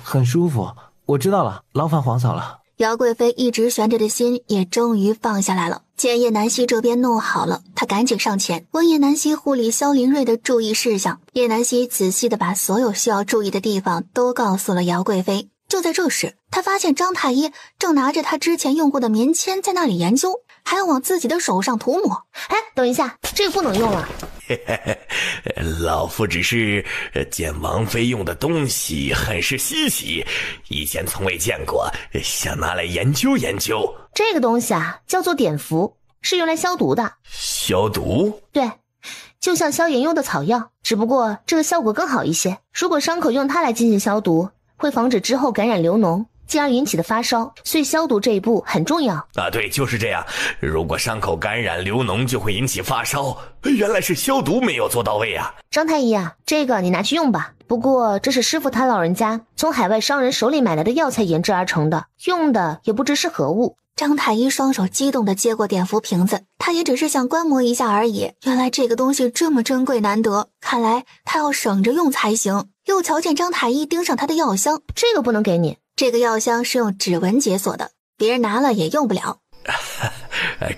很舒服，我知道了，劳烦皇嫂了。姚贵妃一直悬着的心也终于放下来了。见叶南希这边弄好了，她赶紧上前问叶南希护理萧林睿的注意事项。叶南希仔细的把所有需要注意的地方都告诉了姚贵妃。就在这时，她发现张太医正拿着他之前用过的棉签在那里研究，还要往自己的手上涂抹。哎，等一下，这个不能用了。嘿嘿嘿，老夫只是见王妃用的东西很是稀奇，以前从未见过，想拿来研究研究。这个东西啊，叫做碘伏，是用来消毒的。消毒？对，就像消炎用的草药，只不过这个效果更好一些。如果伤口用它来进行消毒，会防止之后感染流脓，进而引起的发烧，所以消毒这一步很重要啊。对，就是这样。如果伤口感染流脓，就会引起发烧。原来是消毒没有做到位啊。张太医啊，这个你拿去用吧。不过这是师傅他老人家从海外商人手里买来的药材研制而成的，用的也不知是何物。张太医双手激动地接过碘伏瓶子，他也只是想观摩一下而已。原来这个东西这么珍贵难得，看来他要省着用才行。又瞧见张太医盯上他的药箱，这个不能给你。这个药箱是用指纹解锁的，别人拿了也用不了。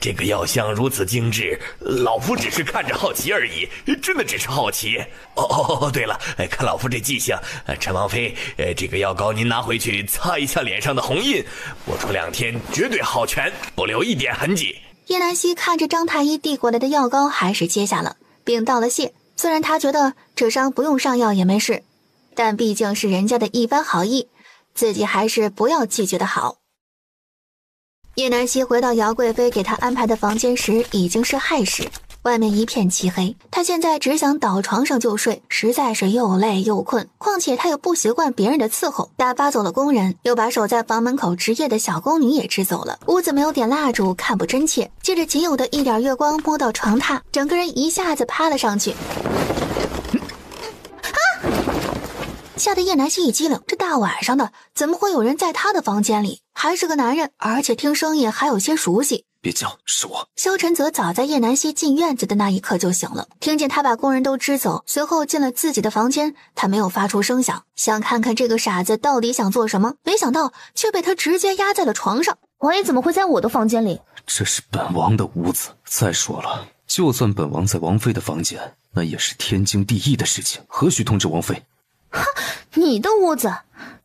这个药箱如此精致，老夫只是看着好奇而已，真的只是好奇。对了，看老夫这迹象，陈王妃，这个药膏您拿回去擦一下脸上的红印，我说2天绝对好全，不留一点痕迹。叶南希看着张太医递过来的药膏，还是接下了，并道了谢。虽然他觉得这伤不用上药也没事，但毕竟是人家的一番好意，自己还是不要拒绝的好。叶南希回到姚贵妃给他安排的房间时，已经是亥时，外面一片漆黑。他现在只想倒床上就睡，实在是又累又困，况且他又不习惯别人的伺候，打发走了工人，又把守在房门口值夜的小宫女也支走了。屋子没有点蜡烛，看不真切，借着仅有的一点月光摸到床榻，整个人一下子趴了上去。吓得叶南希一激灵，这大晚上的怎么会有人在他的房间里？还是个男人，而且听声音还有些熟悉。别叫，是我。萧晨泽早在叶南希进院子的那一刻就醒了，听见他把工人都支走，随后进了自己的房间，他没有发出声响，想看看这个傻子到底想做什么，没想到却被他直接压在了床上。王爷怎么会在我的房间里？这是本王的屋子。再说了，就算本王在王妃的房间，那也是天经地义的事情，何须通知王妃？哈，你的屋子，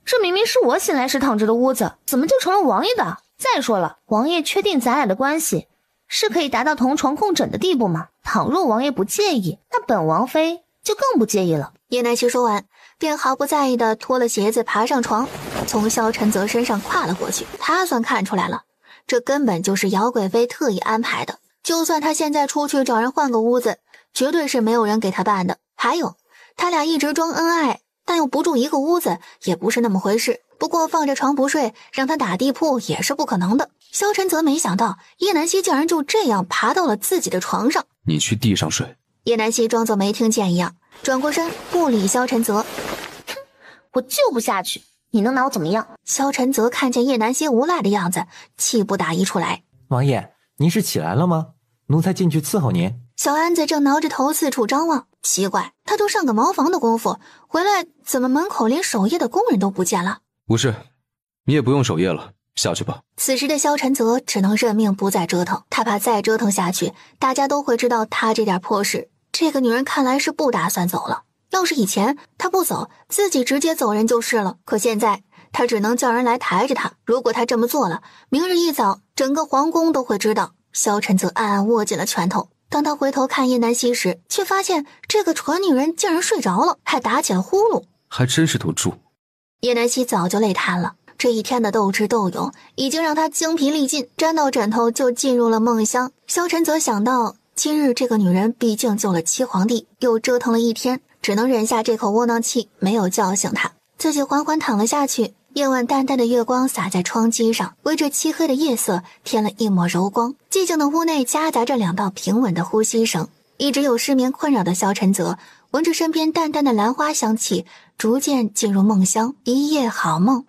这明明是我醒来时躺着的屋子，怎么就成了王爷的？再说了，王爷确定咱俩的关系是可以达到同床共枕的地步吗？倘若王爷不介意，那本王妃就更不介意了。叶南希说完，便毫不在意地脱了鞋子爬上床，从萧晨泽身上跨了过去。他算看出来了，这根本就是姚贵妃特意安排的，就算他现在出去找人换个屋子，绝对是没有人给他办的。还有，他俩一直装恩爱，但又不住一个屋子，也不是那么回事。不过放着床不睡，让他打地铺也是不可能的。萧晨泽没想到叶南希竟然就这样爬到了自己的床上。你去地上睡。叶南希装作没听见一样，转过身不理萧晨泽。哼，我就不下去，你能拿我怎么样？萧晨泽看见叶南希无赖的样子，气不打一处来。王爷，您是起来了吗？奴才进去伺候您。小安子正挠着头四处张望，奇怪，他都上个茅房的功夫回来，怎么门口连守夜的工人都不见了？无事，你也不用守夜了，下去吧。此时的萧晨泽只能认命不再折腾，他怕再折腾下去，大家都会知道他这点破事。这个女人看来是不打算走了，要是以前他不走，自己直接走人就是了。可现在他只能叫人来抬着他，如果他这么做了，明日一早整个皇宫都会知道。萧晨泽暗暗握紧了拳头。当他回头看叶南希时，却发现这个蠢女人竟然睡着了，还打起了呼噜，还真是头猪。叶南希早就累瘫了，这一天的斗智斗勇已经让他精疲力尽，沾到枕头就进入了梦乡。萧晨则想到今日这个女人毕竟救了七皇帝，又折腾了一天，只能忍下这口窝囊气，没有叫醒她。自己缓缓躺了下去，夜晚淡淡的月光洒在窗机上，为这漆黑的夜色添了一抹柔光。寂静的屋内夹杂着两道平稳的呼吸声。一直有失眠困扰的萧晨泽闻着身边淡淡的兰花香气，逐渐进入梦乡，一夜好梦。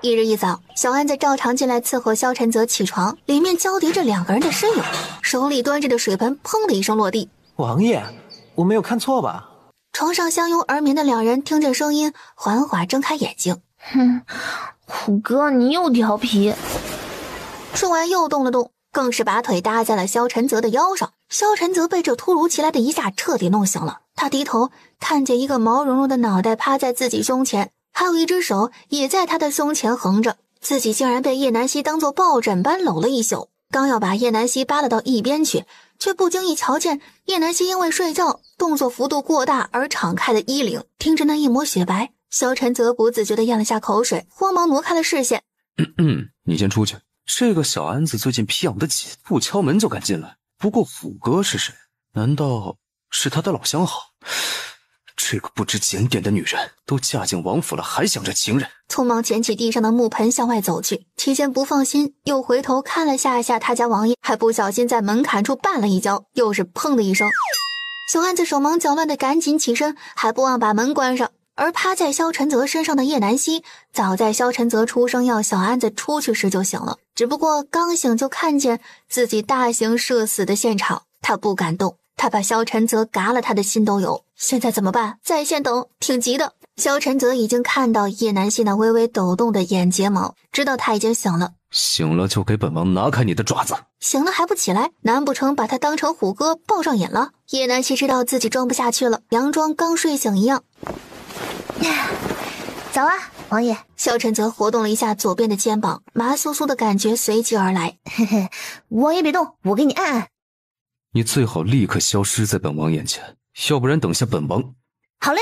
一日一早，小安子照常进来伺候萧晨泽起床，里面交叠着两个人的身影，手里端着的水盆砰的一声落地。王爷，我没有看错吧？床上相拥而眠的两人听着声音，缓缓睁开眼睛。虎哥，你又调皮。说完又动了动，更是把腿搭在了萧晨泽的腰上。萧晨泽被这突如其来的一下彻底弄醒了，他低头看见一个毛茸茸的脑袋趴在自己胸前，还有一只手也在他的胸前横着，自己竟然被叶南希当作抱枕般搂了一宿。刚要把叶南希扒拉到一边去，却不经意瞧见叶南希因为睡觉动作幅度过大而敞开的衣领，盯着那一抹雪白。萧晨泽不自觉地咽了下口水，慌忙挪开了视线。你先出去。这个小安子最近皮养得紧，不敲门就敢进来。不过虎哥是谁？难道是他的老相好？这个不知检点的女人，都嫁进王府了，还想着情人。匆忙捡起地上的木盆向外走去，期间不放心，又回头看了下他家王爷，还不小心在门槛处绊了一跤，又是砰的一声。小安子手忙脚乱的赶紧起身，还不忘把门关上。而趴在萧晨泽身上的叶南希，早在萧晨泽出声要小安子出去时就醒了，只不过刚醒就看见自己大刑社死的现场，他不敢动，他把萧晨泽嘎了他的心都有。现在怎么办？在线等，挺急的。萧晨泽已经看到叶南希那微微抖动的眼睫毛，知道他已经醒了。醒了就给本王拿开你的爪子。醒了还不起来，难不成把他当成虎哥抱上瘾了？叶南希知道自己装不下去了，佯装刚睡醒一样。早啊，王爷。萧晨泽活动了一下左边的肩膀，麻酥酥的感觉随即而来。嘿嘿，王爷别动，我给你按按。你最好立刻消失在本王眼前，要不然等下本王……好嘞。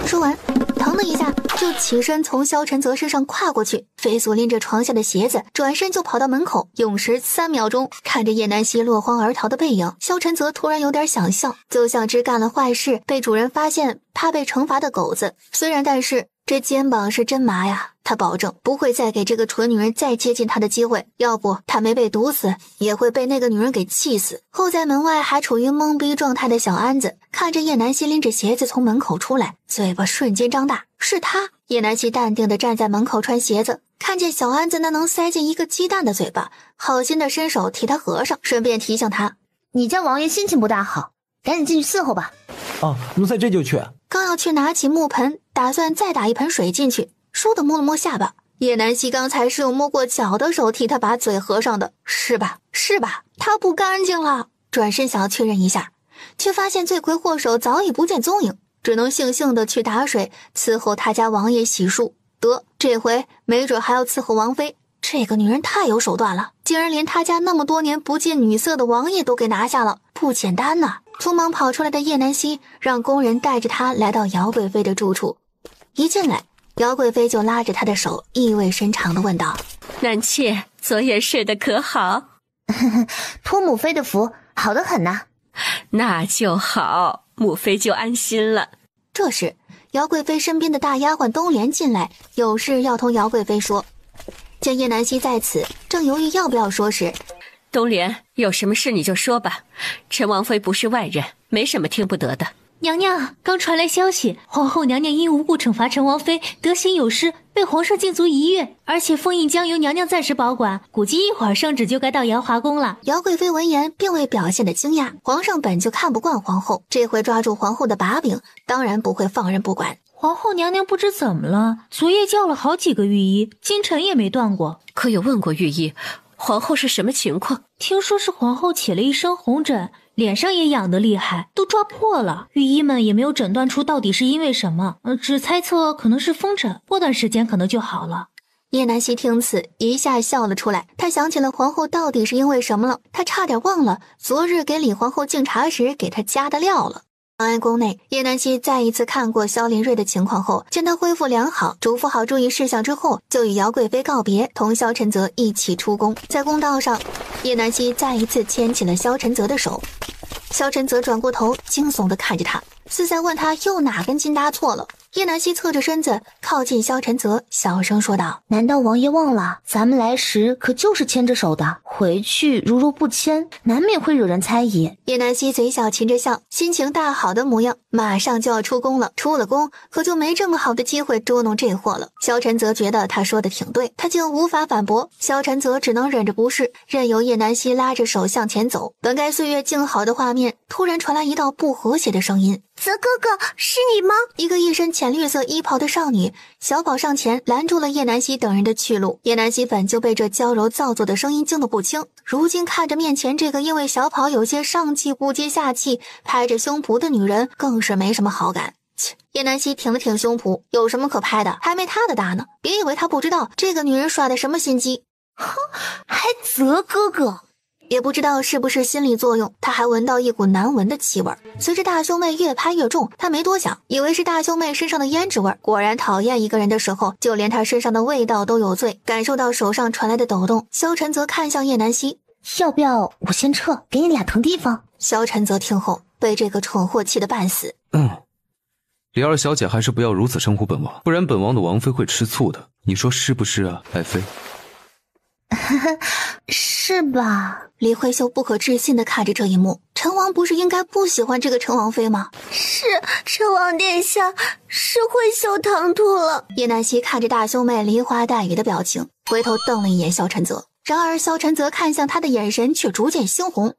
说完，腾的一下就起身从萧晨泽身上跨过去，飞速拎着床下的鞋子，转身就跑到门口。用时3秒钟，看着叶南希落荒而逃的背影，萧晨泽突然有点想笑，就像只干了坏事被主人发现怕被惩罚的狗子。虽然但是这肩膀是真麻呀，他保证不会再给这个蠢女人再接近他的机会，要不他没被毒死也会被那个女人给气死。候在门外还处于懵逼状态的小安子看着叶南希拎着鞋子从门口出来，嘴巴瞬间张大。是他。叶南希淡定地站在门口穿鞋子，看见小安子那能塞进一个鸡蛋的嘴巴，好心的伸手替他合上，顺便提醒他，你家王爷心情不大好，赶紧进去伺候吧。哦，奴才这就去。刚要去拿起木盆，打算再打一盆水进去，倏地摸了摸下巴。叶南希刚才是用摸过脚的手替他把嘴合上的，是吧？是吧？他不干净了。转身想要确认一下，却发现罪魁祸首早已不见踪影，只能悻悻地去打水伺候他家王爷洗漱。得，这回没准还要伺候王妃。这个女人太有手段了，竟然连他家那么多年不近女色的王爷都给拿下了，不简单呐。匆忙跑出来的叶南希让工人带着他来到姚贵妃的住处。一进来，姚贵妃就拉着他的手，意味深长地问道：南妾昨夜睡得可好？托母妃的福，好得很呐。那就好，母妃就安心了。这时姚贵妃身边的大丫鬟东莲进来，有事要同姚贵妃说。见叶南希在此，正犹豫要不要说时，东莲，有什么事你就说吧，陈王妃不是外人，没什么听不得的。娘娘，刚传来消息，皇后娘娘因无故惩罚陈王妃，德行有失，被皇上禁足1月，而且封印将由娘娘暂时保管，估计一会儿圣旨就该到瑶华宫了。姚贵妃闻言并未表现得惊讶，皇上本就看不惯皇后，这回抓住皇后的把柄，当然不会放任不管。皇后娘娘不知怎么了，昨夜叫了好几个御医，今晨也没断过。可有问过御医，皇后是什么情况？听说是皇后起了一身红疹，脸上也痒得厉害，都抓破了。御医们也没有诊断出到底是因为什么，只猜测可能是风疹，过段时间可能就好了。叶南希听此一下笑了出来，她想起了皇后到底是因为什么了，她差点忘了昨日给李皇后敬茶时给她加的料了。长安宫内，叶南希再一次看过萧林睿的情况后，见他恢复良好，嘱咐好注意事项之后，就与姚贵妃告别，同萧晨泽一起出宫。在宫道上，叶南希再一次牵起了萧晨泽的手。萧晨泽转过头，惊悚地看着他，似在问他又哪根筋搭错了。叶南希侧着身子靠近萧晨泽，小声说道：难道王爷忘了咱们来时可就是牵着手的，回去如若不牵，难免会惹人猜疑。叶南希嘴角噙着笑，心情大好的模样，马上就要出宫了，出了宫可就没这么好的机会捉弄这货了。萧晨泽觉得他说的挺对，他竟无法反驳，萧晨泽只能忍着不适，任由叶南希拉着手向前走。本该岁月静好的画面，突然传来一道不和谐的声音：泽哥哥，是你吗？一个一身浅绿色衣袍的少女小跑上前，拦住了叶南希等人的去路。叶南希本就被这娇柔造作的声音惊得不轻，如今看着面前这个因为小跑有些上气不接下气拍着胸脯的女人，更是没什么好感。切，叶南希挺了挺胸脯，有什么可拍的，还没他的大呢。别以为他不知道这个女人耍的什么心机。哼，还泽哥哥，也不知道是不是心理作用，他还闻到一股难闻的气味。随着大胸妹越拍越重，他没多想，以为是大胸妹身上的胭脂味。果然，讨厌一个人的时候，就连他身上的味道都有罪。感受到手上传来的抖动，萧晨泽看向叶南希，要不要我先撤，给你俩腾地方？萧晨泽听后被这个蠢货气得半死。李二小姐还是不要如此称呼本王，不然本王的王妃会吃醋的。你说是不是啊，爱妃？是吧？李慧秀不可置信地看着这一幕，陈王不是应该不喜欢这个陈王妃吗？是，陈王殿下，是慧秀唐突了。叶南希看着大胸妹梨花带雨的表情，回头瞪了一眼萧晨泽，然而萧晨泽看向他的眼神却逐渐猩红，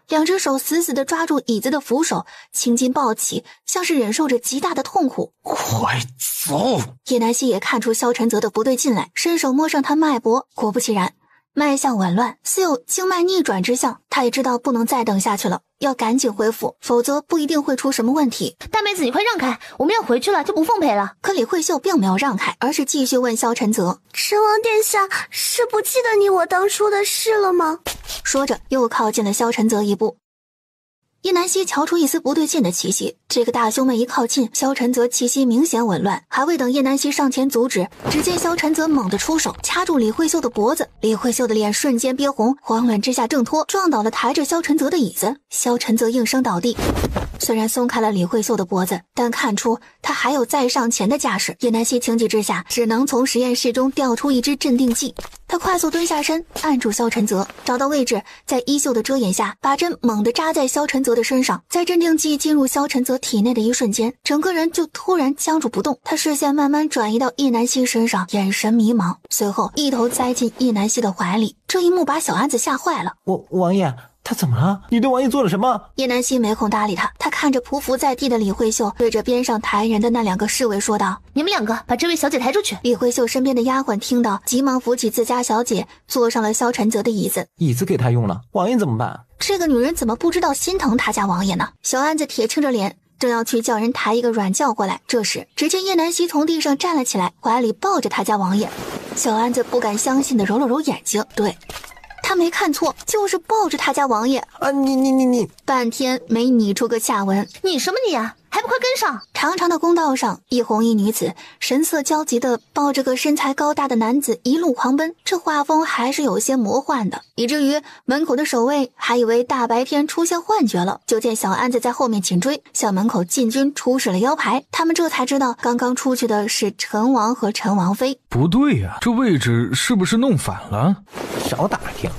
两只手死死地抓住椅子的扶手，青筋暴起，像是忍受着极大的痛苦。快走！叶南希也看出萧晨泽的不对劲来，伸手摸上他脉搏，果不其然，脉象紊乱，似有经脉逆转之象。他也知道不能再等下去了，要赶紧恢复，否则不一定会出什么问题。大妹子，你快让开，我们要回去了，就不奉陪了。可李慧秀并没有让开，而是继续问萧晨泽：陈王殿下是不记得你我当初的事了吗？说着又靠近了萧晨泽一步。叶南希瞧出一丝不对劲的气息，这个大兄妹一靠近，萧晨泽气息明显紊乱。还未等叶南希上前阻止，只见萧晨泽猛地出手，掐住李慧秀的脖子。李慧秀的脸瞬间憋红，慌乱之下挣脱，撞倒了抬着萧晨泽的椅子。萧晨泽应声倒地。虽然松开了李慧秀的脖子，但看出他还有再上前的架势。叶南希情急之下，只能从实验室中调出一支镇定剂。他快速蹲下身，按住萧晨泽，找到位置，在衣袖的遮掩下，把针猛地扎在萧晨泽的身上。在镇定剂进入萧晨泽体内的一瞬间，整个人就突然僵住不动。他视线慢慢转移到叶南希身上，眼神迷茫，随后一头栽进叶南希的怀里。这一幕把小安子吓坏了。王爷，他怎么了？你对王爷做了什么？叶南希没空搭理他，他看着匍匐在地的李慧秀，对着边上抬人的那两个侍卫说道：你们两个把这位小姐抬出去。李慧秀身边的丫鬟听到，急忙扶起自家小姐，坐上了萧晨泽的椅子。椅子给他用了，王爷怎么办？这个女人怎么不知道心疼他家王爷呢？小安子铁青着脸，正要去叫人抬一个软轿过来，这时只见叶南希从地上站了起来，怀里抱着他家王爷。小安子不敢相信地揉了揉眼睛，对，他没看错，就是抱着他家王爷啊！你半天没拟出个下文。你什么你啊，还不快跟上！长长的公道上，一红衣女子神色焦急地抱着个身材高大的男子一路狂奔，这画风还是有些魔幻的，以至于门口的守卫还以为大白天出现幻觉了。就见小安子在后面紧追，向门口禁军出示了腰牌，他们这才知道刚刚出去的是陈王和陈王妃。不对呀，这位置是不是弄反了？少打听。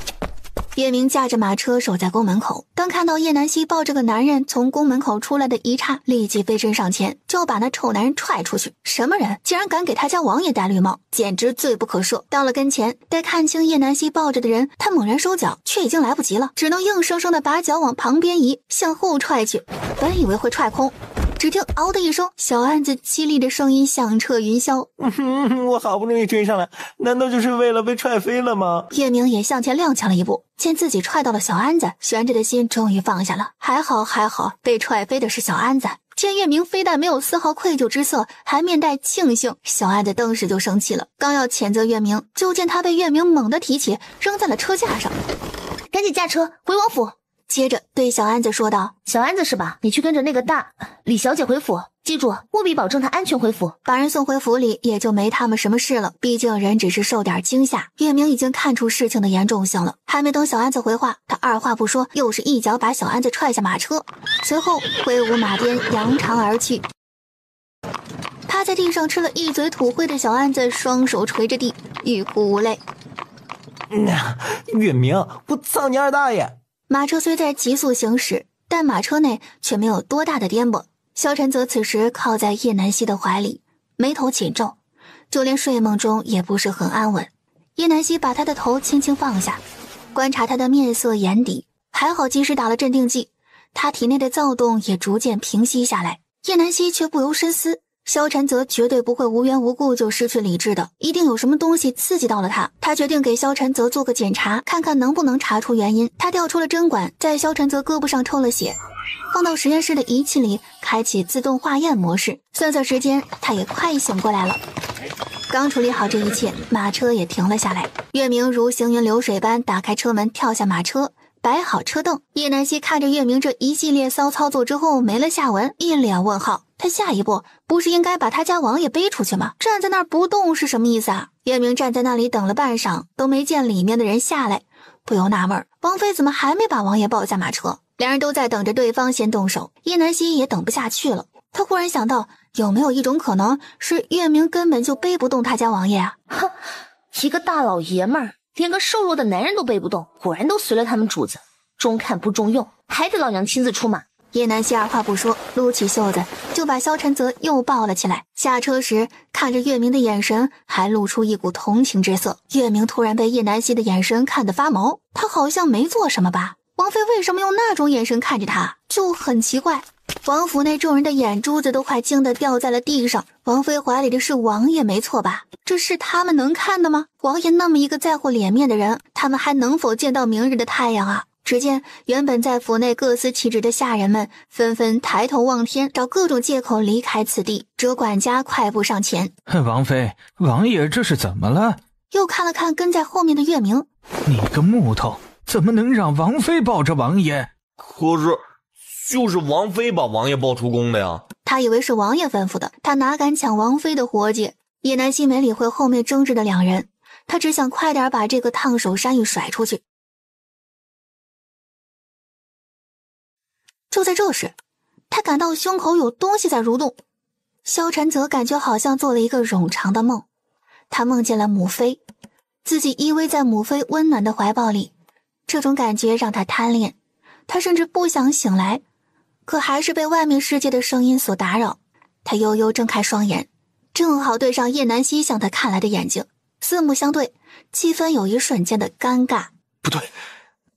叶明驾着马车守在宫门口，当看到叶南希抱着个男人从宫门口出来的一刹，立即飞身上前，就要把那臭男人踹出去。什么人竟然敢给他家王爷戴绿帽，简直罪不可赦。到了跟前，待看清叶南希抱着的人，他猛然收脚，却已经来不及了，只能硬生生的把脚往旁边移，向后踹去。本以为会踹空，只听嗷的一声，小安子凄厉的声音响彻云霄。我好不容易追上来，难道就是为了被踹飞了吗？叶明也向前踉跄了一步，见自己踹到了小安子，悬着的心终于放下了。还好，被踹飞的是小安子。见叶明非但没有丝毫愧疚之色，还面带庆幸，小安子顿时就生气了，刚要谴责叶明，就见他被叶明猛地提起，扔在了车架上。赶紧驾车回王府。接着对小安子说道：小安子是吧？你去跟着那个李小姐回府，记住务必保证她安全回府。把人送回府里，也就没他们什么事了，毕竟人只是受点惊吓。叶明已经看出事情的严重性了，还没等小安子回话，他二话不说，又是一脚把小安子踹下马车，随后挥舞马鞭扬长而去。趴在地上吃了一嘴土灰的小安子双手垂着地，欲哭无泪。月明，我操你二大爷！马车虽在急速行驶，但马车内却没有多大的颠簸。萧晨泽此时靠在叶南希的怀里，眉头紧皱，就连睡梦中也不是很安稳。叶南希把他的头轻轻放下，观察他的面色眼底，还好及时打了镇定剂，他体内的躁动也逐渐平息下来。叶南希却不由深思，萧晨泽绝对不会无缘无故就失去理智的，一定有什么东西刺激到了他。他决定给萧晨泽做个检查，看看能不能查出原因。他调出了针管，在萧晨泽胳膊上抽了血，放到实验室的仪器里，开启自动化验模式。算算时间，他也快醒过来了。刚处理好这一切，马车也停了下来。月明如行云流水般打开车门，跳下马车，摆好车凳。叶南希看着月明这一系列骚操作之后没了下文，一脸问号。他下一步不是应该把他家王爷背出去吗？站在那儿不动是什么意思啊？月明站在那里等了半晌，都没见里面的人下来，不由纳闷，王妃怎么还没把王爷抱下马车？两人都在等着对方先动手，叶南希也等不下去了。他忽然想到，有没有一种可能是月明根本就背不动他家王爷啊？哼，一个大老爷们儿连个瘦弱的男人都背不动，果然都随了他们主子，中看不中用，还得老娘亲自出马。叶南希二话不说，撸起袖子就把萧晨泽又抱了起来。下车时看着月明的眼神还露出一股同情之色。月明突然被叶南希的眼神看得发毛，他好像没做什么吧？王妃为什么用那种眼神看着他，就很奇怪。王府内众人的眼珠子都快惊得掉在了地上。王妃怀里的是王爷没错吧？这是他们能看的吗？王爷那么一个在乎脸面的人，他们还能否见到明日的太阳啊？只见原本在府内各司其职的下人们纷纷抬头望天，找各种借口离开此地。折管家快步上前：王妃，王爷这是怎么了？又看了看跟在后面的月明，你个木头，怎么能让王妃抱着王爷？可是就是王妃把王爷抱出宫的呀。他以为是王爷吩咐的，他哪敢抢王妃的活计？叶南希没理会后面争执的两人，他只想快点把这个烫手山芋甩出去。就在这时，他感到胸口有东西在蠕动。萧晨泽感觉好像做了一个冗长的梦，他梦见了母妃，自己依偎在母妃温暖的怀抱里，这种感觉让他贪恋，他甚至不想醒来，可还是被外面世界的声音所打扰。他悠悠睁开双眼，正好对上叶南希向他看来的眼睛，四目相对，气氛有一瞬间的尴尬。不对，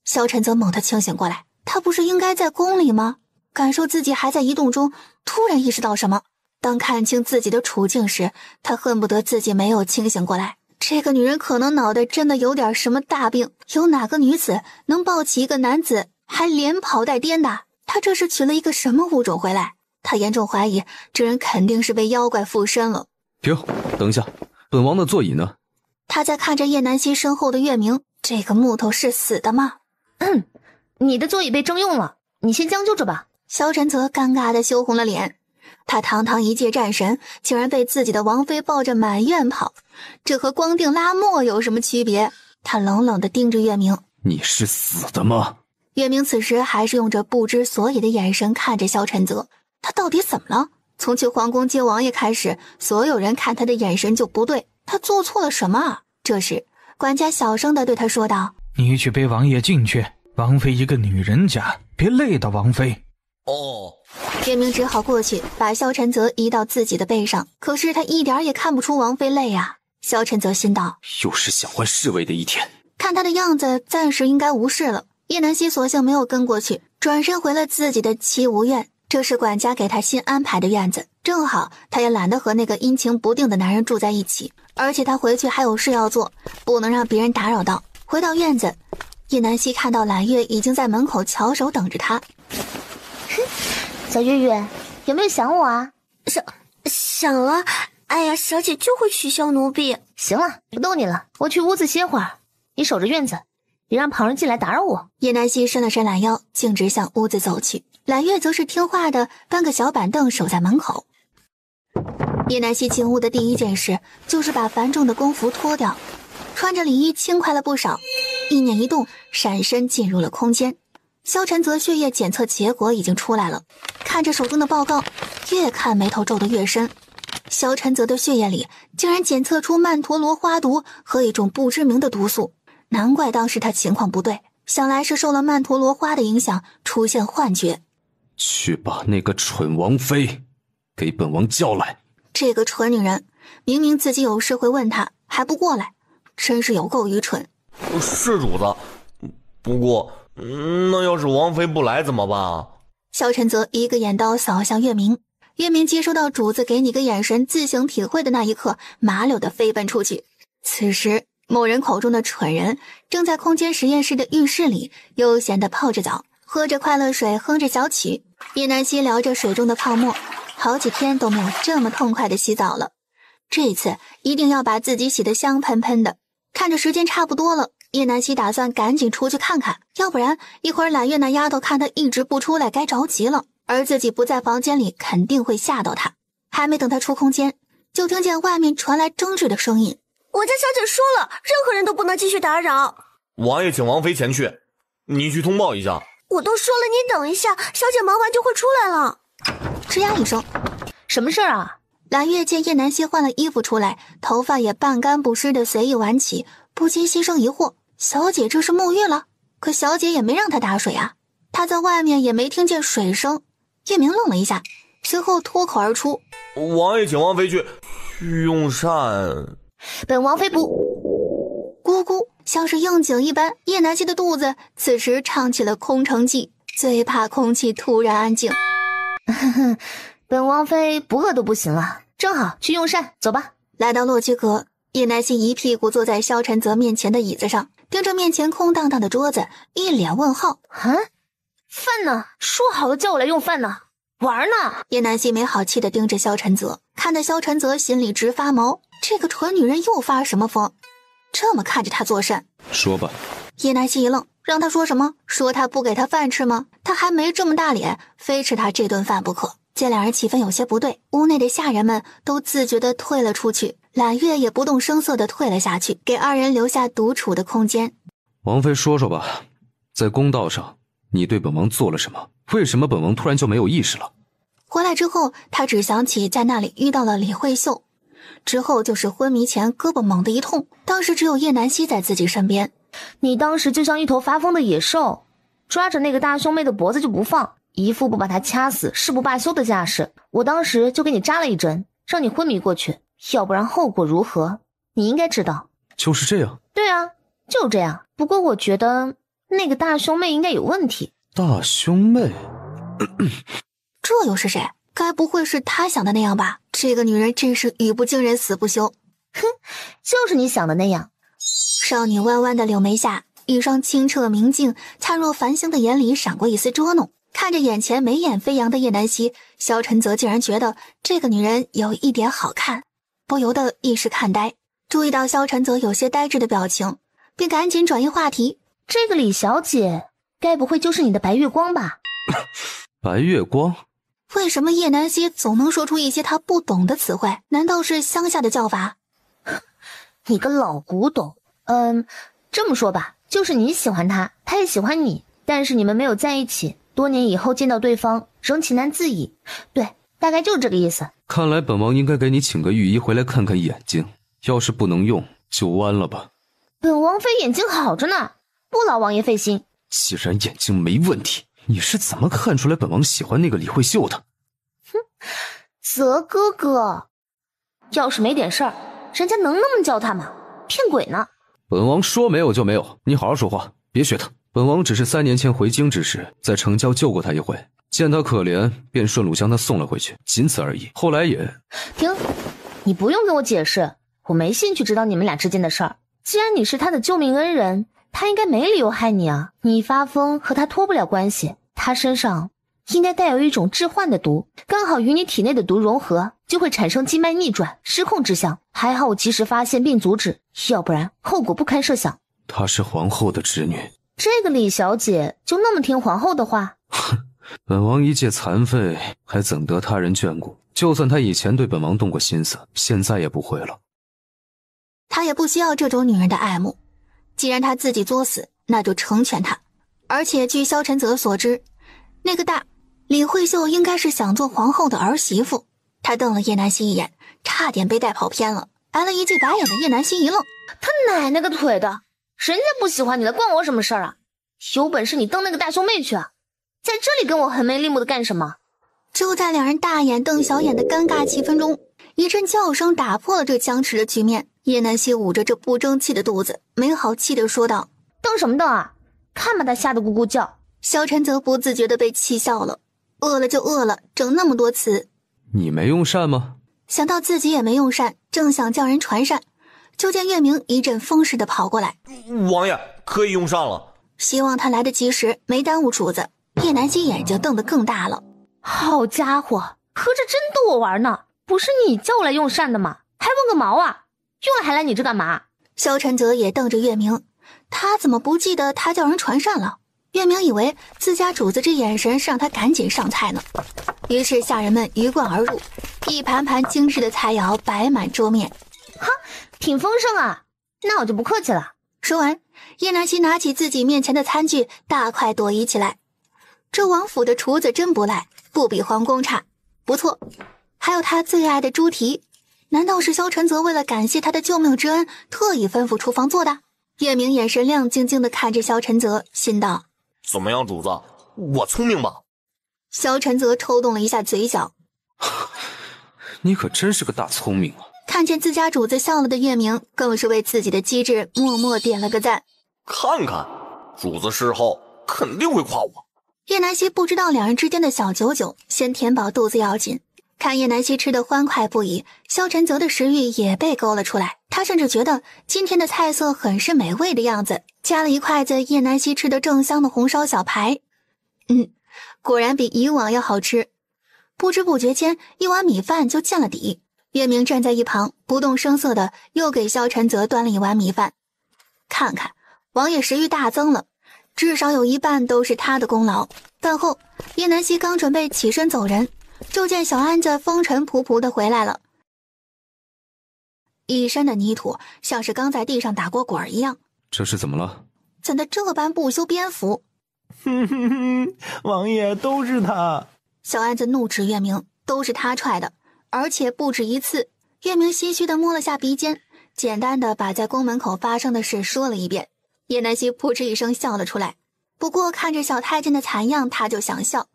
萧晨泽猛地清醒过来，他不是应该在宫里吗？感受自己还在移动中，突然意识到什么。当看清自己的处境时，他恨不得自己没有清醒过来。这个女人可能脑袋真的有点什么大病，有哪个女子能抱起一个男子还连跑带颠的？她这是娶了一个什么物种回来？他严重怀疑这人肯定是被妖怪附身了。停，等一下，本王的座椅呢？他在看着叶南希身后的月明，这个木头是死的吗？你的座椅被征用了，你先将就着吧。萧晨泽尴尬地羞红了脸，他堂堂一介战神，竟然被自己的王妃抱着满院跑，这和光腚拉磨有什么区别？他冷冷地盯着月明：你是死的吗？月明此时还是用着不知所以的眼神看着萧晨泽，他到底怎么了？从去皇宫接王爷开始，所有人看他的眼神就不对，他做错了什么啊？这时管家小声地对他说道：你去背王爷进去，王妃一个女人家，别累到王妃。哦，月明只好过去把萧晨泽移到自己的背上，可是他一点也看不出王妃累啊。萧晨泽心道，又是想换侍卫的一天。看他的样子暂时应该无事了，叶南希索性没有跟过去，转身回了自己的齐无院。这是管家给他新安排的院子，正好他也懒得和那个阴晴不定的男人住在一起，而且他回去还有事要做，不能让别人打扰到。回到院子，叶南希看到揽月已经在门口翘首等着他。小月月，有没有想我啊？想了。哎呀，小姐就会取笑奴婢。行了，不逗你了，我去屋子歇会儿，你守着院子，别让旁人进来打扰我。叶南希伸了伸懒腰，径直向屋子走去。揽月则是听话的搬个小板凳守在门口。叶南希进屋的第一件事就是把繁重的宫服脱掉，穿着礼衣轻快了不少，意念一动，闪身进入了空间。萧晨泽血液检测结果已经出来了，看着手中的报告，越看眉头皱得越深。萧晨泽的血液里竟然检测出曼陀罗花毒和一种不知名的毒素，难怪当时他情况不对，想来是受了曼陀罗花的影响出现幻觉。去把那个蠢王妃给本王叫来。这个蠢女人，明明自己有事会问她，还不过来，真是有够愚蠢。是主子，不过那要是王妃不来怎么办啊？萧晨泽一个眼刀扫向月明，月明接收到主子给你个眼神自行体会的那一刻，麻溜地飞奔出去。此时某人口中的蠢人正在空间实验室的浴室里悠闲地泡着澡，喝着快乐水，哼着小曲。叶南希撩着水中的泡沫，好几天都没有这么痛快的洗澡了，这次一定要把自己洗得香喷喷的。看着时间差不多了，叶南希打算赶紧出去看看，要不然一会儿揽月那丫头看他一直不出来，该着急了，而自己不在房间里肯定会吓到他。还没等他出空间，就听见外面传来争执的声音。我家小姐说了，任何人都不能继续打扰。王爷请王妃前去，你去通报一下。我都说了，你等一下，小姐忙完就会出来了。吱呀一声，什么事儿啊？揽月见叶南希换了衣服出来，头发也半干不湿的随意挽起，不禁心生疑惑，小姐这是沐浴了？可小姐也没让她打水啊，她在外面也没听见水声。叶明愣了一下，随后脱口而出：王爷请王妃去用膳。本王妃不。咕咕，像是应景一般，叶南希的肚子此时唱起了空城计，最怕空气突然安静。本王妃不饿都不行了，正好去用膳，走吧。来到洛居阁，叶南希一屁股坐在萧晨泽面前的椅子上，盯着面前空荡荡的桌子，一脸问号。饭呢？说好了叫我来用饭呢，玩呢？叶南希没好气地盯着萧晨泽，看得萧晨泽心里直发毛，这个蠢女人又发什么疯？这么看着他做甚？说吧。叶南希一愣，让他说什么？说他不给他饭吃吗？他还没这么大脸，非吃他这顿饭不可。见两人气氛有些不对，屋内的下人们都自觉地退了出去，揽月也不动声色地退了下去，给二人留下独处的空间。王妃说说吧，在公道上你对本王做了什么？为什么本王突然就没有意识了？回来之后，他只想起在那里遇到了李慧秀，之后就是昏迷前胳膊猛地一痛，当时只有叶南希在自己身边。你当时就像一头发疯的野兽，抓着那个大兄妹的脖子就不放，一副不把他掐死誓不罢休的架势。我当时就给你扎了一针，让你昏迷过去，要不然后果如何你应该知道。就是这样。对啊，就这样。不过我觉得那个大兄妹应该有问题。大兄妹这又是谁？该不会是他想的那样吧？这个女人真是语不惊人死不休。哼，就是你想的那样。少女弯弯的柳眉下，一双清澈明净灿若繁星的眼里闪过一丝捉弄。看着眼前眉眼飞扬的叶南希，萧晨泽竟然觉得这个女人有一点好看，不由得一时看呆。注意到萧晨泽有些呆滞的表情，便赶紧转移话题。这个李小姐该不会就是你的白月光吧？白月光？为什么叶南希总能说出一些他不懂的词汇？难道是乡下的叫法？你个老古董。这么说吧，就是你喜欢他，他也喜欢你，但是你们没有在一起，多年以后见到对方仍情难自已。对，大概就是这个意思。看来本王应该给你请个御医回来看看眼睛，要是不能用就弯了吧。本王妃眼睛好着呢，不劳王爷费心。既然眼睛没问题，你是怎么看出来本王喜欢那个李慧秀的？泽哥哥，要是没点事儿，人家能那么叫他吗？骗鬼呢。本王说没有就没有，你好好说话，别学他。本王只是3年前回京之时，在城郊救过他一回，见他可怜，便顺路将他送了回去，仅此而已。后来也……停，你不用跟我解释，我没兴趣知道你们俩之间的事儿。既然你是他的救命恩人，他应该没理由害你啊。你发疯和他脱不了关系，他身上应该带有一种致幻的毒，刚好与你体内的毒融合，就会产生经脉逆转、失控之象。还好我及时发现并阻止，要不然后果不堪设想。她是皇后的侄女，这个李小姐就那么听皇后的话？哼，本王一介残废，还怎得他人眷顾？就算她以前对本王动过心思，现在也不会了。他也不需要这种女人的爱慕，既然他自己作死，那就成全他。而且据萧晨泽所知，那个李慧秀应该是想做皇后的儿媳妇。他瞪了叶南希一眼，差点被带跑偏了。挨了一记白眼的叶南希一愣，他奶奶个腿的，人家不喜欢你了，关我什么事儿啊？有本事你瞪那个大兄妹去啊，在这里跟我横眉立目的干什么？就在两人大眼瞪小眼的尴尬气氛中，一阵叫声打破了这僵持的局面。叶南希捂着这不争气的肚子，没好气地说道：瞪什么瞪啊，看把他吓得咕咕叫。萧晨则不自觉地被气笑了，饿了就饿了，整那么多词。你没用膳吗？想到自己也没用膳，正想叫人传膳，就见月明一阵风似的跑过来。王爷可以用膳了。希望他来得及时，没耽误主子。叶南希眼睛瞪得更大了。好家伙，合着真逗我玩呢？不是你叫我来用膳的吗？还问个毛啊？用了还来你这干嘛？萧晨泽也瞪着月明，他怎么不记得他叫人传膳了？月明以为自家主子这眼神是让他赶紧上菜呢，于是下人们鱼贯而入，一盘盘精致的菜肴摆满桌面。哈，挺丰盛啊，那我就不客气了。说完，叶南希拿起自己面前的餐具，大快朵颐起来。这王府的厨子真不赖，不比皇宫差。不错，还有他最爱的猪蹄，难道是萧晨泽为了感谢他的救命之恩，特意吩咐厨房做的？叶明眼神亮晶晶地看着萧晨泽，心道：怎么样，主子，我聪明吧？萧晨泽抽动了一下嘴角，你可真是个大聪明啊！看见自家主子笑了的月明，更是为自己的机智默默点了个赞。看看，主子事后肯定会夸我。叶南希不知道两人之间的小九九，先填饱肚子要紧。看叶南希吃得欢快不已，萧晨泽的食欲也被勾了出来。他甚至觉得今天的菜色很是美味的样子，夹了一筷子叶南希吃得正香的红烧小排。果然比以往要好吃。不知不觉间，一碗米饭就见了底。月明站在一旁，不动声色的又给萧晨泽端了一碗米饭。看看，王爷食欲大增了，至少有一半都是他的功劳。饭后，叶南希刚准备起身走人，就见小安子风尘仆仆的回来了，一身的泥土，像是刚在地上打过滚一样。这是怎么了？怎的这般不修边幅？王爷，都是他！小安子怒指月明，都是他踹的，而且不止一次。月明唏嘘地摸了下鼻尖，简单的把在宫门口发生的事说了一遍。叶南希扑哧一声笑了出来，不过看着小太监的惨样，他就想笑，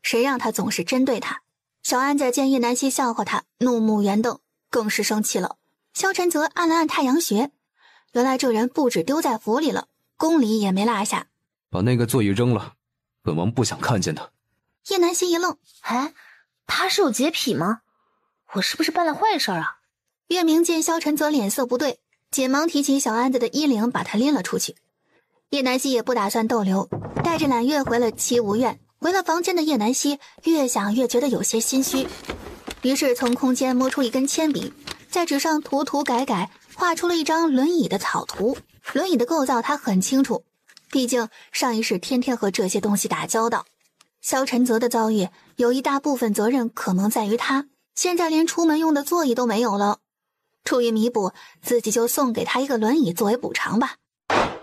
谁让他总是针对他。小安子见叶南希笑话他，怒目圆瞪，更是生气了。萧晨泽按了按太阳穴，原来这人不止丢在府里了，宫里也没落下。把那个座椅扔了，本王不想看见他。叶南希一愣，哎，他是有洁癖吗？我是不是办了坏事啊？月明见萧晨泽脸色不对，紧忙提起小安子的衣领，把他拎了出去。叶南希也不打算逗留，带着揽月回了齐无院。回了房间的叶南希越想越觉得有些心虚，于是从空间摸出一根铅笔，在纸上涂涂改改，画出了一张轮椅的草图。轮椅的构造他很清楚，毕竟上一世天天和这些东西打交道。萧晨泽的遭遇有一大部分责任可能在于他，现在连出门用的座椅都没有了。出于弥补，自己就送给他一个轮椅作为补偿吧。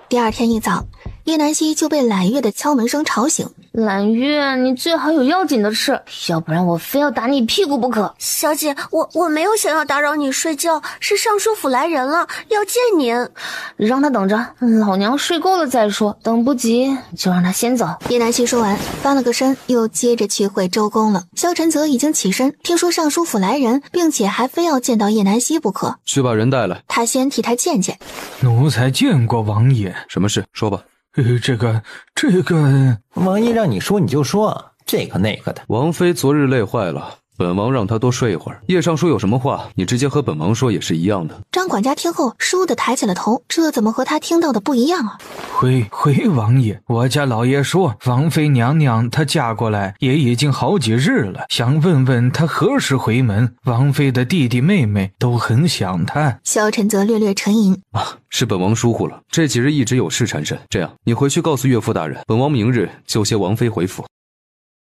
第二天一早，叶南希就被揽月的敲门声吵醒。揽月，你最好有要紧的事，要不然我非要打你屁股不可。小姐，我没有想要打扰你睡觉，是尚书府来人了，要见您。让他等着，老娘睡够了再说，等不及就让他先走。叶南希说完，翻了个身，又接着去会周公了。萧晨泽已经起身，听说尚书府来人，并且还非要见到叶南希不可。去把人带来。他先替他见见。奴才见过王爷。什么事？说吧。这个，王爷让你说你就说，这个那个的。王妃昨日累坏了，本王让她多睡一会儿。叶尚书有什么话，你直接和本王说也是一样的。张管家听后倏地抬起了头，这怎么和他听到的不一样啊？回王爷，我家老爷说王妃娘娘她嫁过来也已经好几日了，想问问她何时回门。王妃的弟弟妹妹都很想她。萧晨泽略略沉吟，是本王疏忽了，这几日一直有事缠身。这样，你回去告诉岳父大人，本王明日就接王妃回府。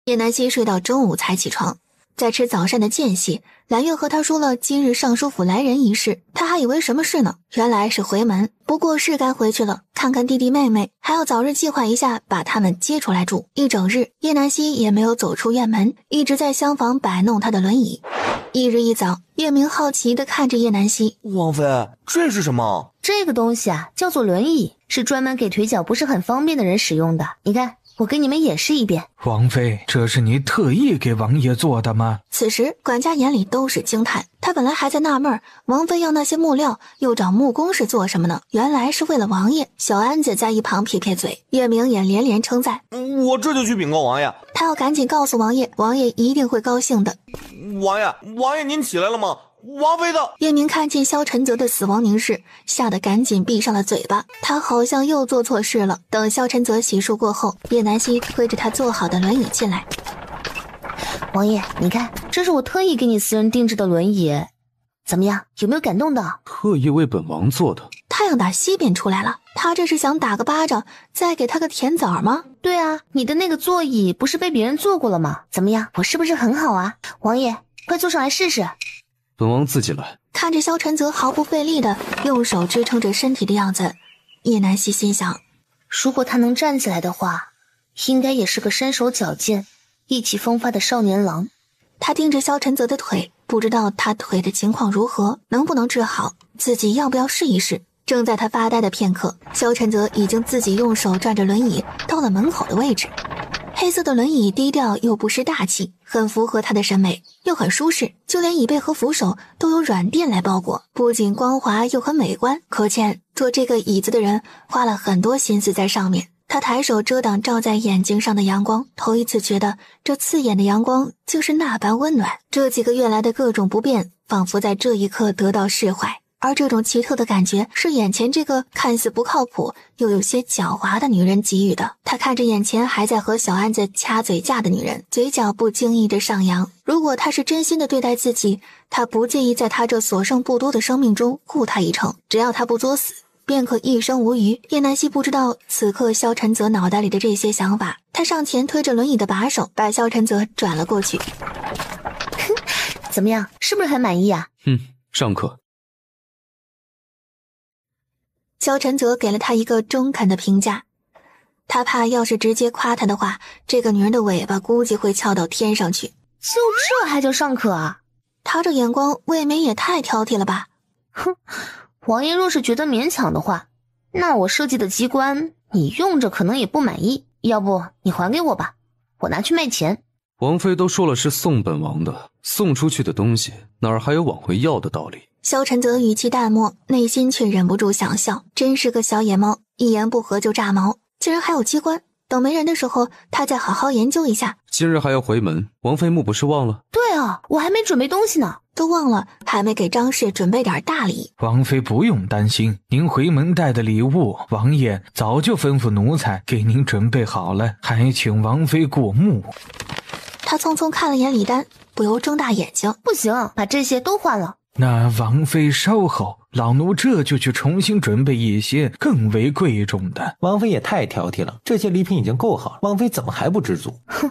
叶南希睡到中午才起床，在吃早膳的间隙，揽月和他说了今日尚书府来人一事，他还以为什么事呢，原来是回门。不过是该回去了，看看弟弟妹妹，还要早日计划一下把他们接出来住。一整日，叶南希也没有走出院门，一直在厢房摆弄他的轮椅。翌日一早，月明好奇地看着叶南希，王妃，这是什么？这个东西啊，叫做轮椅，是专门给腿脚不是很方便的人使用的。你看，我给你们演示一遍。王妃，这是你特意给王爷做的吗？此时管家眼里都是惊叹，他本来还在纳闷王妃要那些木料又找木工是做什么呢，原来是为了王爷。小安子在一旁撇撇嘴，月明也连连称赞，我这就去禀告王爷。他要赶紧告诉王爷，王爷一定会高兴的。王爷您起来了吗？王妃的。月明看见萧晨泽的死亡凝视，吓得赶紧闭上了嘴巴，他好像又做错事了。等萧晨泽洗漱过后，叶南希推着他做好的轮椅进来。王爷，你看，这是我特意给你私人定制的轮椅，怎么样，有没有感动的？特意为本王做的。太阳打西边出来了，他这是想打个巴掌，再给他个甜枣吗？对啊，你的那个座椅不是被别人坐过了吗？怎么样，我是不是很好啊？王爷，快坐上来试试。本王自己来。看着萧晨泽毫不费力的用手支撑着身体的样子，叶南希心想，如果他能站起来的话，应该也是个身手矫健、意气风发的少年郎。他盯着萧晨泽的腿，不知道他腿的情况如何，能不能治好，自己要不要试一试。正在他发呆的片刻，萧晨泽已经自己用手转着轮椅到了门口的位置。黑色的轮椅低调又不失大气，很符合他的审美，又很舒适，就连椅背和扶手都有软垫来包裹，不仅光滑又很美观，可见坐这个椅子的人花了很多心思在上面。他抬手遮挡照在眼睛上的阳光，头一次觉得这刺眼的阳光就是那般温暖。这几个月来的各种不便仿佛在这一刻得到释怀，而这种奇特的感觉是眼前这个看似不靠谱又有些狡猾的女人给予的。他看着眼前还在和小安子掐嘴架的女人，嘴角不经意的上扬。如果他是真心的对待自己，他不介意在他这所剩不多的生命中护他一程，只要他不作死，便可一生无虞。叶南希不知道此刻萧晨泽脑袋里的这些想法，他上前推着轮椅的把手，把萧晨泽转了过去。怎么样，是不是很满意啊？上课。萧晨泽给了他一个中肯的评价，他怕要是直接夸他的话，这个女人的尾巴估计会翘到天上去。就这还叫上课啊？他这眼光未免也太挑剔了吧。哼，王爷若是觉得勉强的话，那我设计的机关你用着可能也不满意，要不你还给我吧，我拿去卖钱。王妃都说了是送本王的，送出去的东西哪儿还有往回要的道理？萧晨泽语气淡漠，内心却忍不住想笑，真是个小野猫，一言不合就炸毛，竟然还有机关，等没人的时候他再好好研究一下。今日还要回门，王妃木不是忘了？对啊，我还没准备东西呢。都忘了还没给张氏准备点大礼。王妃不用担心，您回门带的礼物，王爷早就吩咐奴才给您准备好了，还请王妃过目。他匆匆看了眼礼单，不由睁大眼睛。不行，把这些都换了。那王妃稍后，老奴这就去重新准备一些更为贵重的。王妃也太挑剔了，这些礼品已经够好了，王妃怎么还不知足？哼，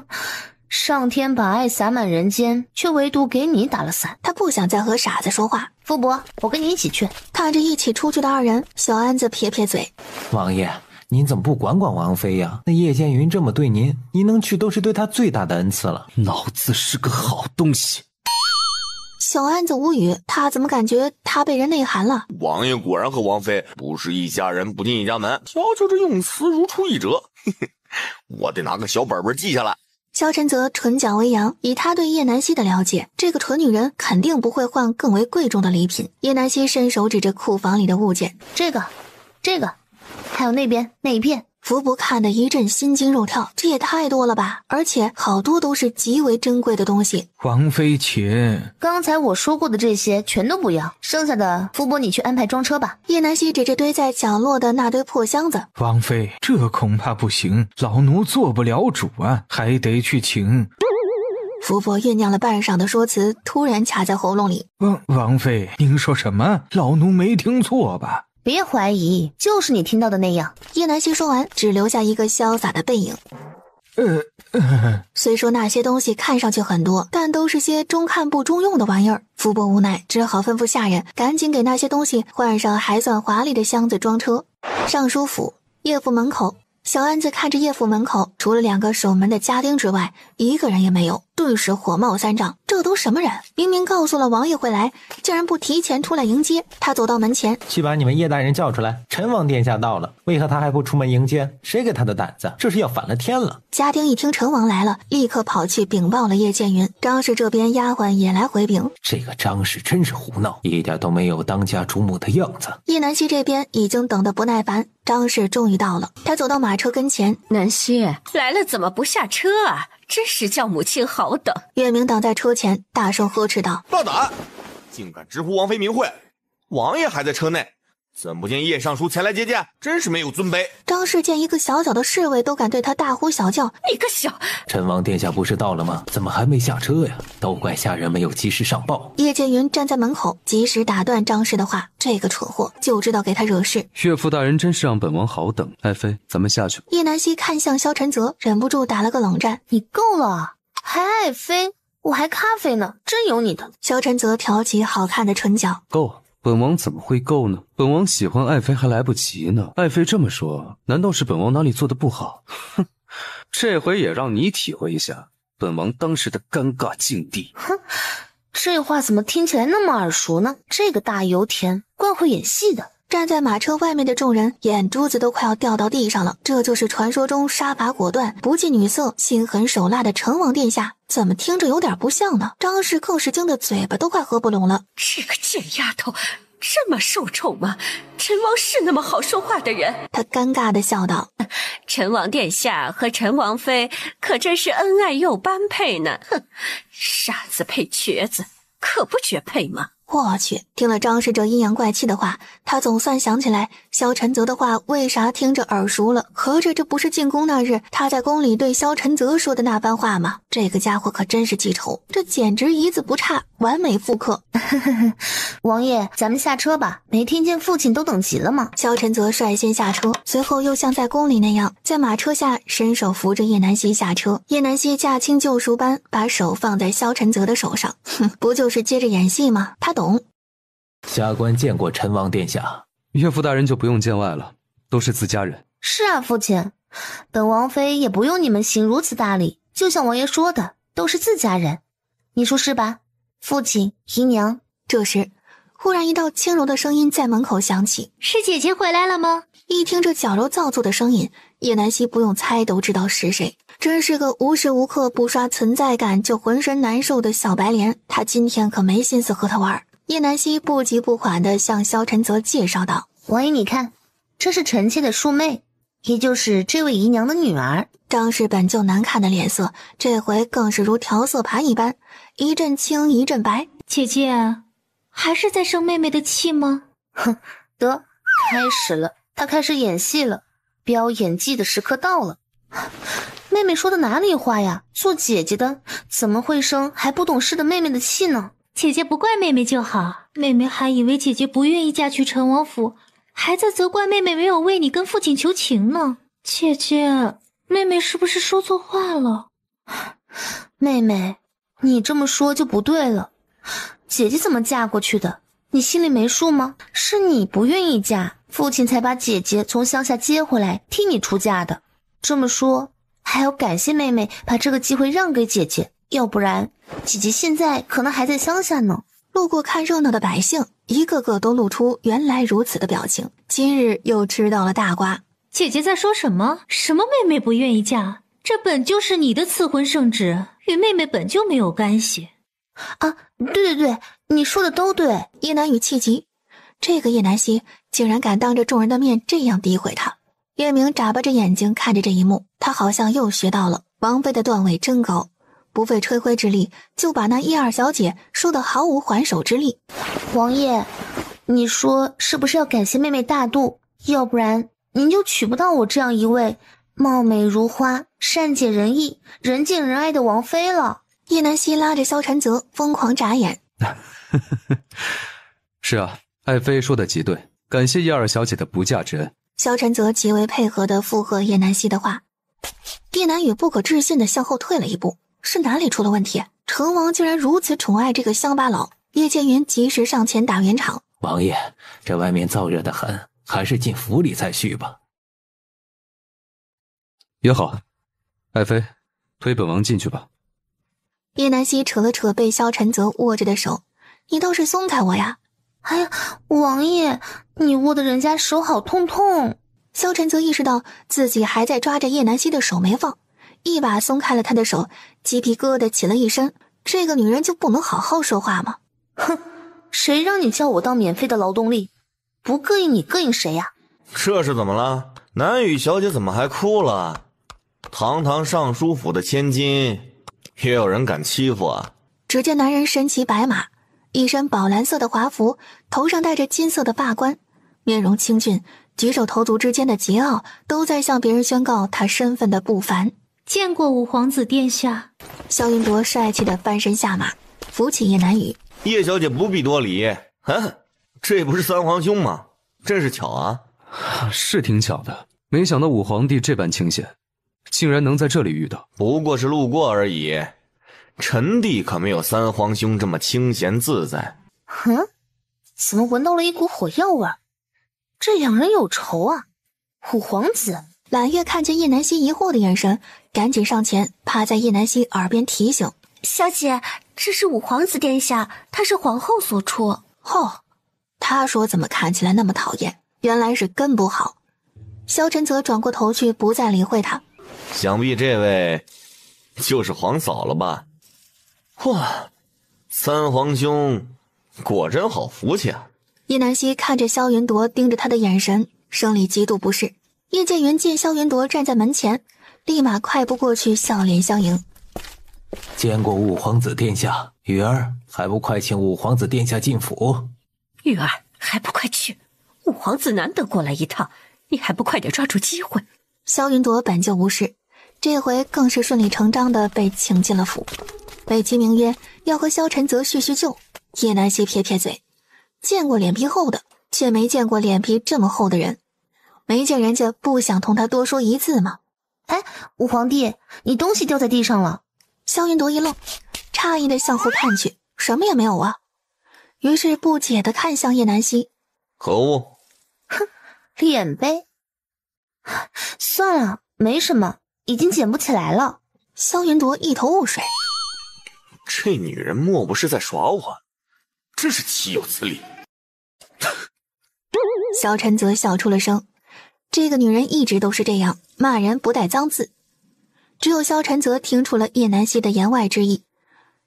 上天把爱洒满人间，却唯独给你打了伞。他不想再和傻子说话。傅伯，我跟你一起去。看着一起出去的二人，小安子撇撇嘴。王爷，您怎么不管管王妃呀？那叶剑云这么对您，您能去都是对她最大的恩赐了。老子是个好东西。小安子无语，他怎么感觉他被人内涵了？王爷果然和王妃不是一家人不进一家门，瞧瞧这用词如出一辙。我得拿个小本本记下来。萧晨泽唇角微扬，以他对叶南希的了解，这个蠢女人肯定不会换更为贵重的礼品。叶南希伸手指着库房里的物件，这个，还有那边那一片。福伯看得一阵心惊肉跳，这也太多了吧，而且好多都是极为珍贵的东西。王妃且，刚才我说过的这些全都不要，剩下的福伯你去安排装车吧。叶南希指着堆在角落的那堆破箱子，王妃这恐怕不行，老奴做不了主啊，还得去请。福伯酝酿了半晌的说辞突然卡在喉咙里。王妃，您说什么？老奴没听错吧？别怀疑，就是你听到的那样。叶南希说完，只留下一个潇洒的背影。虽说那些东西看上去很多，但都是些中看不中用的玩意儿。福伯无奈，只好吩咐下人赶紧给那些东西换上还算华丽的箱子装车。尚书府叶府门口，小安子看着叶府门口除了2个守门的家丁之外，一个人也没有，顿时火冒三丈。这都什么人？明明告诉了王爷会来，竟然不提前出来迎接。他走到门前，去把你们叶大人叫出来，陈王殿下到了，为何他还不出门迎接？谁给他的胆子？这是要反了天了。家丁一听陈王来了，立刻跑去禀报了叶剑云。张氏这边丫鬟也来回禀，这个张氏真是胡闹，一点都没有当家主母的样子。叶南希这边已经等得不耐烦，张氏终于到了。他走到马车跟前，南希来了怎么不下车啊？真是叫母亲好等。岳明挡在车前，大声呵斥道：大胆，竟敢直呼王妃名讳！王爷还在车内，怎不见叶尚书前来接见？真是没有尊卑！张氏见一个小小的侍卫都敢对他大呼小叫，你个小……陈王殿下不是到了吗？怎么还没下车呀？都怪下人没有及时上报。叶剑云站在门口，及时打断张氏的话。这个蠢货就知道给他惹事。岳父大人真是让本王好等。爱妃，咱们下去。叶南希看向萧晨泽，忍不住打了个冷战。你够了，还爱妃？我还咖啡呢，真有你的。萧晨泽挑起好看的唇角。够。本王怎么会够呢？本王喜欢爱妃还来不及呢。爱妃这么说，难道是本王哪里做的不好？哼，这回也让你体会一下本王当时的尴尬境地。哼，这话怎么听起来那么耳熟呢？这个大油田怪会演戏的。站在马车外面的众人眼珠子都快要掉到地上了。这就是传说中杀伐果断、不近女色、心狠手辣的成王殿下，怎么听着有点不像呢？张氏更是惊得嘴巴都快合不拢了。这个贱丫头这么受宠吗？陈王是那么好说话的人？他尴尬地笑道：陈王殿下和陈王妃可真是恩爱又般配呢。哼，傻子配瘸子，可不绝配吗？我去，听了张氏这阴阳怪气的话，他总算想起来萧晨泽的话为啥听着耳熟了。合着这不是进宫那日他在宫里对萧晨泽说的那番话吗？这个家伙可真是记仇，这简直一字不差，完美复刻。王爷，咱们下车吧，没听见父亲都等急了吗？萧晨泽率先下车，随后又像在宫里那样在马车下伸手扶着叶南希下车。叶南希驾轻就熟般把手放在萧晨泽的手上，哼，不就是接着演戏吗？他懂。下官见过陈王殿下。岳父大人就不用见外了，都是自家人。是啊，父亲，本王妃也不用你们行如此大礼，就像王爷说的，都是自家人，你说是吧？父亲、姨娘。这时忽然一道轻柔的声音在门口响起：是姐姐回来了吗？一听这矫揉造作的声音，叶南希不用猜都知道是谁。真是个无时无刻不刷存在感就浑身难受的小白莲，他今天可没心思和他玩。叶南希不急不缓地向萧晨泽介绍道：王爷你看，这是臣妾的庶妹，也就是这位姨娘的女儿。张氏本就难看的脸色，这回更是如调色盘一般，一阵青一阵白。姐姐还是在生妹妹的气吗？哼，得，开始了，她开始演戏了，飙演技的时刻到了。妹妹说的哪里话呀？做姐姐的怎么会生还不懂事的妹妹的气呢？姐姐不怪妹妹就好，妹妹还以为姐姐不愿意嫁去陈王府，还在责怪妹妹没有为你跟父亲求情呢。姐姐，妹妹是不是说错话了？妹妹，你这么说就不对了。姐姐怎么嫁过去的？你心里没数吗？是你不愿意嫁，父亲才把姐姐从乡下接回来替你出嫁的。这么说，还要感谢妹妹把这个机会让给姐姐，要不然姐姐现在可能还在乡下呢。路过看热闹的百姓一个个都露出原来如此的表情，今日又吃到了大瓜。姐姐在说什么？什么妹妹不愿意嫁？这本就是你的赐婚圣旨，与妹妹本就没有干系。啊，对，你说的都对。叶南雨气急，这个叶南希竟然敢当着众人的面这样诋毁他。叶明眨巴着眼睛看着这一幕，他好像又学到了王妃的段位真高，不费吹灰之力就把那叶二小姐说得毫无还手之力。王爷，你说是不是要感谢妹妹大度？要不然您就娶不到我这样一位貌美如花、善解人意、人见人爱的王妃了。叶南希拉着萧晨泽疯狂眨眼。是啊，爱妃说的极对，感谢叶二小姐的不嫁之恩。萧晨泽极为配合地附和叶南希的话。叶南雨不可置信地向后退了一步，是哪里出了问题？成王竟然如此宠爱这个乡巴佬。叶剑云及时上前打圆场：王爷，这外面燥热得很，还是进府里再续吧。也好，爱妃，推本王进去吧。叶南希扯了扯被萧晨泽握着的手：你倒是松开我呀！哎呀，王爷，你握的人家手好痛痛。萧晨泽意识到自己还在抓着叶南希的手没放，一把松开了他的手，鸡皮疙瘩起了一身。这个女人就不能好好说话吗？哼，谁让你叫我当免费的劳动力？不膈应你膈应谁呀？这是怎么了？南雨小姐怎么还哭了？堂堂尚书府的千金，也有人敢欺负啊？只见男人身骑白马，一身宝蓝色的华服，头上戴着金色的发冠，面容清俊，举手投足之间的桀骜都在向别人宣告他身份的不凡。见过五皇子殿下。萧云铎帅气的翻身下马，扶起叶南雨。叶小姐不必多礼，这不是三皇兄吗？真是巧啊。是挺巧的，没想到五皇帝这般清闲，竟然能在这里遇到。不过是路过而已，臣弟可没有三皇兄这么清闲自在。怎么闻到了一股火药味？这两人有仇啊！五皇子。揽月看见叶南希疑惑的眼神，赶紧上前趴在叶南希耳边提醒：小姐，这是五皇子殿下，他是皇后所出。他说怎么看起来那么讨厌，原来是根不好。萧晨则转过头去，不再理会他。想必这位就是皇嫂了吧？哇，三皇兄果真好福气啊！叶南希看着萧云铎盯着他的眼神，生理极度不适。叶剑云见萧云铎站在门前，立马快步过去，笑脸相迎。见过五皇子殿下，雨儿还不快请五皇子殿下进府？玉儿还不快去！五皇子难得过来一趟，你还不快点抓住机会？萧云铎本就无事，这回更是顺理成章的被请进了府，美其名曰要和萧晨泽叙叙旧。叶南希撇撇嘴，见过脸皮厚的，却没见过脸皮这么厚的人。没见人家不想同他多说一字吗？五皇帝，你东西掉在地上了。萧云铎一愣，诧异的向后看去，什么也没有啊。于是不解的看向叶南希。可恶！脸呗。算了，没什么，已经捡不起来了。萧云铎一头雾水。这女人莫不是在耍我？真是岂有此理！萧晨则笑出了声。这个女人一直都是这样，骂人不带脏字。只有萧晨泽听出了叶南希的言外之意，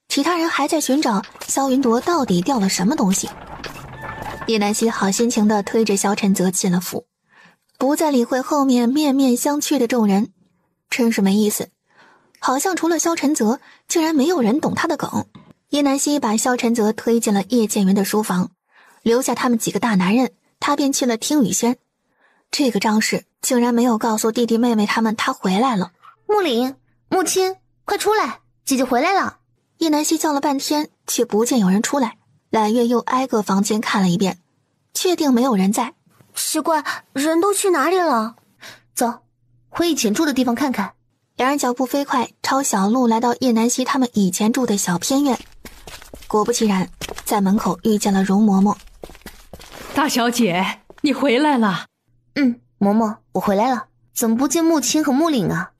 其他人还在寻找萧云铎到底掉了什么东西。叶南希好心情地推着萧晨泽进了府，不再理会后面面面相觑的众人，真是没意思。好像除了萧晨泽，竟然没有人懂他的梗。叶南希把萧晨泽推进了叶剑云的书房，留下他们几个大男人，他便去了听雨轩。这个张氏竟然没有告诉弟弟妹妹他们他回来了。木岭、木青，快出来，姐姐回来了。叶南希叫了半天，却不见有人出来。揽月又挨个房间看了一遍，确定没有人在。奇怪，人都去哪里了？走，回以前住的地方看看。两人脚步飞快，抄小路来到叶南希他们以前住的小偏院。果不其然，在门口遇见了容嬷嬷。大小姐，你回来了。嬷嬷，我回来了。怎么不见木青和木岭啊？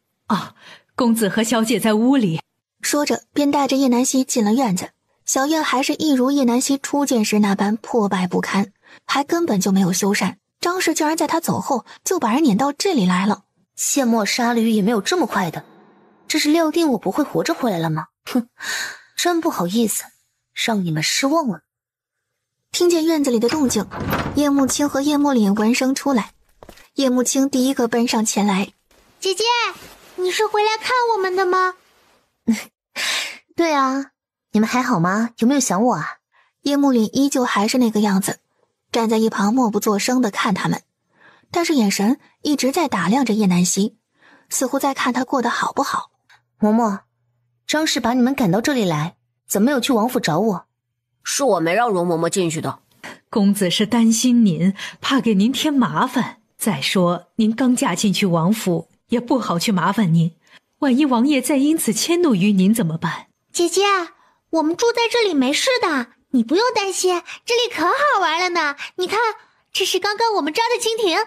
公子和小姐在屋里。说着便带着叶南希进了院子。小院还是一如叶南希初见时那般破败不堪，还根本就没有修缮。张氏竟然在他走后就把人撵到这里来了。卸磨杀驴也没有这么快的，这是料定我不会活着回来了吗？真不好意思，让你们失望了。听见院子里的动静，叶木青和叶木岭闻声出来。叶木青第一个奔上前来。姐姐，你是回来看我们的吗？对啊，你们还好吗？有没有想我啊？叶木岭依旧还是那个样子，站在一旁默不作声地看他们，但是眼神一直在打量着叶南希，似乎在看他过得好不好。嬷嬷，张氏把你们赶到这里来，怎么没有去王府找我？是我没让容嬷嬷进去的。公子是担心您，怕给您添麻烦。再说您刚嫁进去王府，也不好去麻烦您，万一王爷再因此迁怒于您怎么办？姐姐，我们住在这里没事的，你不用担心，这里可好玩了呢。你看，这是刚刚我们抓的蜻蜓，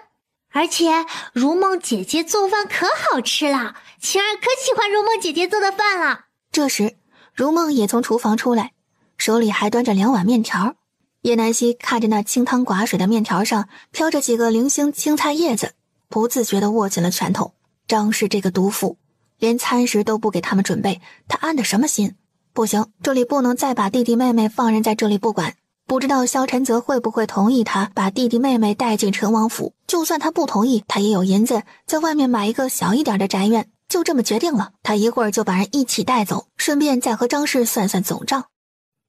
而且如梦姐姐做饭可好吃了，晴儿可喜欢如梦姐姐做的饭了。这时如梦也从厨房出来，手里还端着2碗面条。叶南希看着那清汤寡水的面条上飘着几个零星青菜叶子，不自觉地握紧了拳头。张氏这个毒妇，连餐食都不给他们准备，他安的什么心？不行，这里不能再把弟弟妹妹放任在这里不管。不知道萧晨泽会不会同意他把弟弟妹妹带进陈王府，就算他不同意，他也有银子在外面买一个小一点的宅院。就这么决定了，他一会儿就把人一起带走，顺便再和张氏算算总账。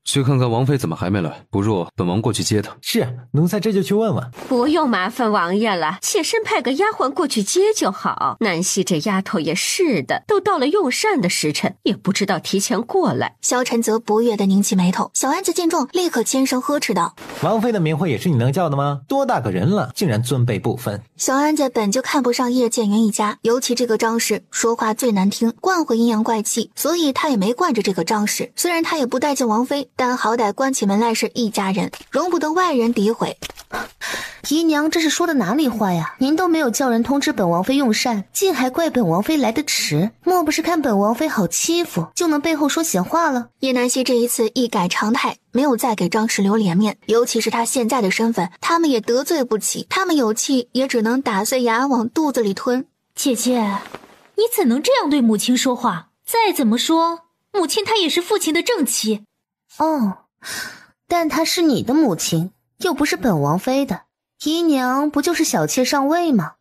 去看看王妃怎么还没来，不若本王过去接她。是，奴才这就去问问。不用麻烦王爷了，妾身派个丫鬟过去接就好。南希这丫头也是的，都到了用膳的时辰，也不知道提前过来。萧晨则不悦地拧起眉头。小安子见状，立刻尖声呵斥道：“王妃的名讳也是你能叫的吗？多大个人了，竟然尊卑不分！”小安子本就看不上叶剑云一家，尤其这个张氏说话最难听，惯会阴阳怪气，所以他也没惯着这个张氏。虽然他也不待见王妃，但好歹关起门来是一家人，容不得外人诋毁。姨娘这是说的哪里话呀？您都没有叫人通知本王妃用膳，竟还怪本王妃来得迟，莫不是看本王妃好欺负，就能背后说闲话了？叶南希这一次一改常态，没有再给张氏留脸面，尤其是他现在的身份，他们也得罪不起，他们有气也只能打碎牙往肚子里吞。姐姐，你怎能这样对母亲说话？再怎么说，母亲她也是父亲的正妻。哦，但她是你的母亲，又不是本王妃的。姨娘不就是小妾上位吗？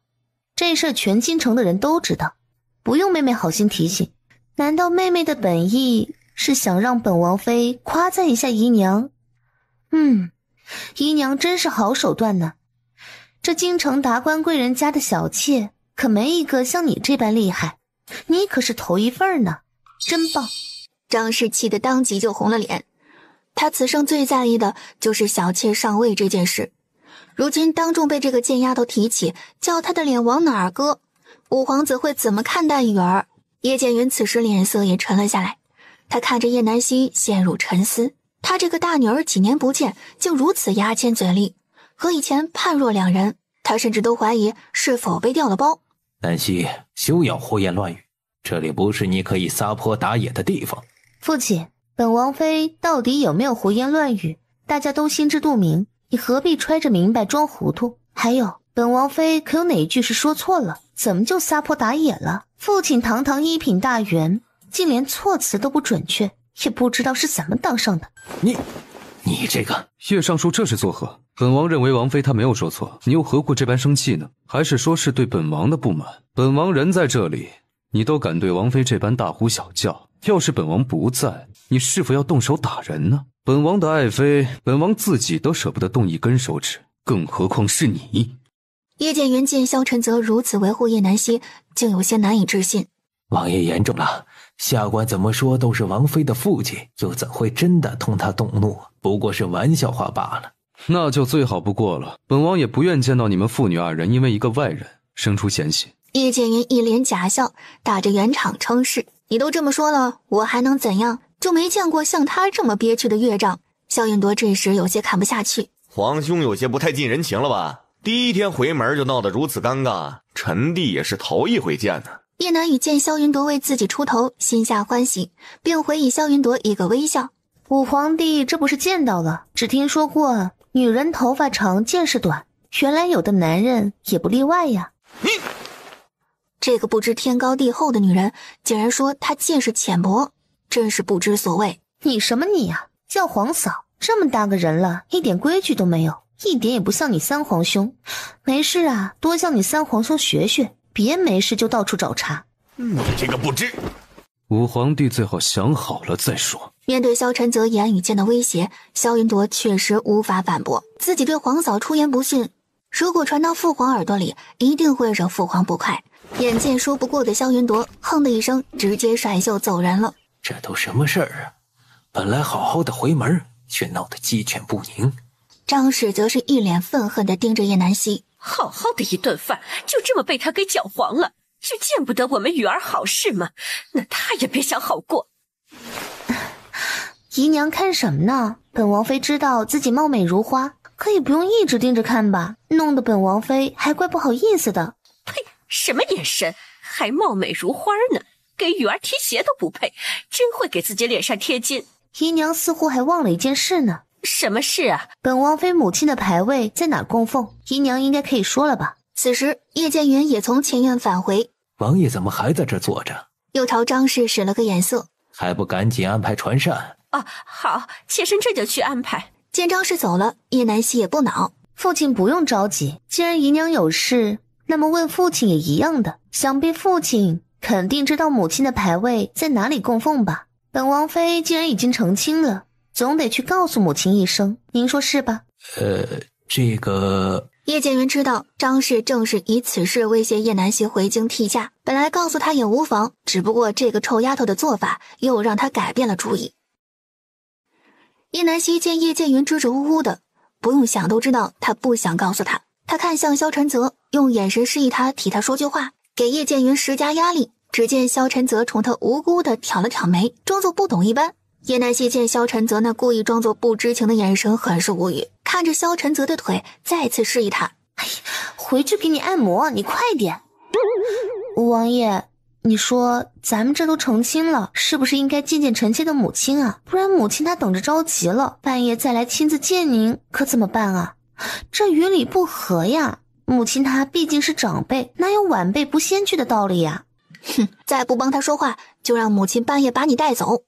这事全京城的人都知道，不用妹妹好心提醒。难道妹妹的本意是想让本王妃夸赞一下姨娘？姨娘真是好手段呢。这京城达官贵人家的小妾，可没一个像你这般厉害，你可是头一份呢，真棒。张氏气得当即就红了脸，他此生最在意的就是小妾上位这件事。如今当众被这个贱丫头提起，叫他的脸往哪儿搁？五皇子会怎么看待雨儿？叶剑云此时脸色也沉了下来，他看着叶南希陷入沉思。他这个大女儿几年不见，竟如此牙尖嘴利，和以前判若两人，他甚至都怀疑是否被调了包。南希，休要胡言乱语，这里不是你可以撒泼打野的地方。父亲，本王妃到底有没有胡言乱语，大家都心知肚明，你何必揣着明白装糊涂？还有，本王妃可有哪一句是说错了？怎么就撒泼打野了？父亲堂堂一品大员，竟连措辞都不准确，也不知道是怎么当上的。你这个叶尚书这是作何？本王认为王妃她没有说错，你又何故这般生气呢？还是说是对本王的不满？本王人在这里，你都敢对王妃这般大呼小叫，要是本王不在，你是否要动手打人呢？本王的爱妃，本王自己都舍不得动一根手指，更何况是你。叶剑云见萧晨泽如此维护叶南希，竟有些难以置信。王爷言重了，下官怎么说都是王妃的父亲，又怎会真的同他动怒？不过是玩笑话罢了。那就最好不过了，本王也不愿见到你们父女二人因为一个外人生出嫌隙。叶剑云一脸假笑，打着圆场称是。你都这么说了，我还能怎样？就没见过像他这么憋屈的岳丈。萧云铎这时有些看不下去，皇兄有些不太近人情了吧？第一天回门就闹得如此尴尬，臣弟也是头一回见呢。叶南雨见萧云铎为自己出头，心下欢喜，便回以萧云铎一个微笑。五皇帝这不是见到了，只听说过女人头发长见识短，原来有的男人也不例外呀。这个不知天高地厚的女人竟然说她见识浅薄，真是不知所谓。你什么你呀？叫皇嫂，这么大个人了，一点规矩都没有，一点也不像你三皇兄。没事啊，多向你三皇兄学学，别没事就到处找茬。你这个不知。五皇帝最好想好了再说。面对萧晨泽言语间的威胁，萧云铎确实无法反驳，自己对皇嫂出言不逊，如果传到父皇耳朵里，一定会惹父皇不快。眼见说不过的萧云铎，哼的一声，直接甩袖走人了。这都什么事儿啊？本来好好的回门，却闹得鸡犬不宁。张氏则是一脸愤恨地盯着叶南希，好好的一顿饭，就这么被他给搅黄了，就见不得我们雨儿好事吗？那他也别想好过。姨娘看什么呢？本王妃知道自己貌美如花，可以不用一直盯着看吧，弄得本王妃还怪不好意思的。呸！什么眼神，还貌美如花呢？给雨儿提鞋都不配，真会给自己脸上贴金。姨娘似乎还忘了一件事呢。什么事啊？本王妃母亲的牌位在哪供奉？姨娘应该可以说了吧？此时叶剑云也从前院返回，王爷怎么还在这坐着？又朝张氏使了个眼色，还不赶紧安排传膳？哦，好，妾身这就去安排。见张氏走了，叶南希也不恼，父亲不用着急，既然姨娘有事，那么问父亲也一样的。想必父亲肯定知道母亲的牌位在哪里供奉吧。本王妃既然已经成亲了，总得去告诉母亲一声，您说是吧？这个……叶剑云知道张氏正是以此事威胁叶南希回京替嫁，本来告诉他也无妨，只不过这个臭丫头的做法又让他改变了主意。叶南希见叶剑云支支吾吾的，不用想都知道他不想告诉他。他看向萧晨泽，用眼神示意他替他说句话，给叶剑云施加压力。只见萧晨泽冲他无辜的挑了挑眉，装作不懂一般。叶南希见萧晨泽那故意装作不知情的眼神，很是无语，看着萧晨泽的腿，再次示意他：“哎，回去给你按摩，你快点。”王爷，你说咱们这都成亲了，是不是应该见见臣妾的母亲啊？不然母亲她等着着急了，半夜再来亲自见您，可怎么办啊？这与理不合呀！母亲她毕竟是长辈，哪有晚辈不先去的道理呀？哼，再不帮他说话，就让母亲半夜把你带走。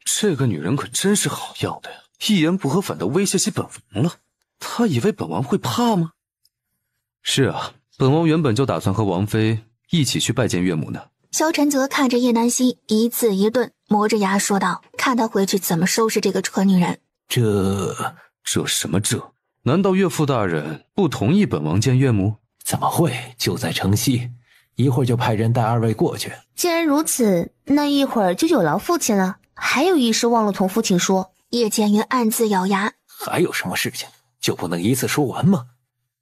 这个女人可真是好要的呀，一言不合反倒威胁起本王了。她以为本王会怕吗？是啊，本王原本就打算和王妃一起去拜见岳母呢。萧晨泽看着叶南希一字一顿，磨着牙说道：“看他回去怎么收拾这个蠢女人。”这什么这？难道岳父大人不同意本王见岳母？怎么会？就在城西，一会儿就派人带二位过去。既然如此，那一会儿就有劳父亲了。还有一事忘了同父亲说。叶剑云暗自咬牙，还有什么事情就不能一次说完吗？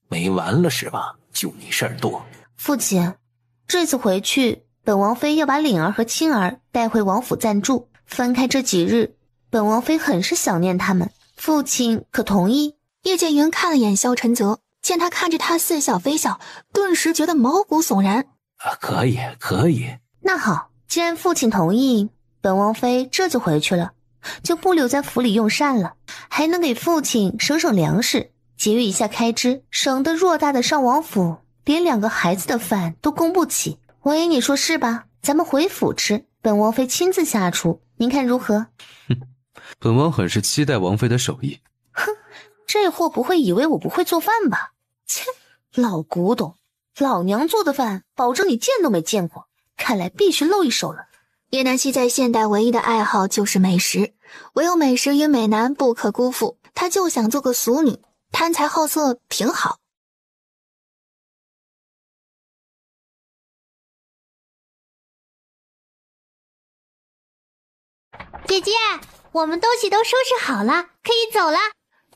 没完了是吧？就你事儿多。父亲，这次回去，本王妃要把领儿和亲儿带回王府暂住。分开这几日，本王妃很是想念他们。父亲可同意？叶剑云看了眼萧晨泽，见他看着他似笑非笑，顿时觉得毛骨悚然。可以。那好，既然父亲同意，本王妃这就回去了，就不留在府里用膳了，还能给父亲省省粮食，节约一下开支，省得偌大的上王府连2个孩子的饭都供不起。王爷，你说是吧？咱们回府吃，本王妃亲自下厨，您看如何？本王很是期待王妃的手艺。哼，这货不会以为我不会做饭吧？切，老古董，老娘做的饭保证你见都没见过，看来必须露一手了。叶南希在现代唯一的爱好就是美食，唯有美食与美男不可辜负，她就想做个俗女，贪财好色挺好。姐姐，我们东西都收拾好了，可以走了。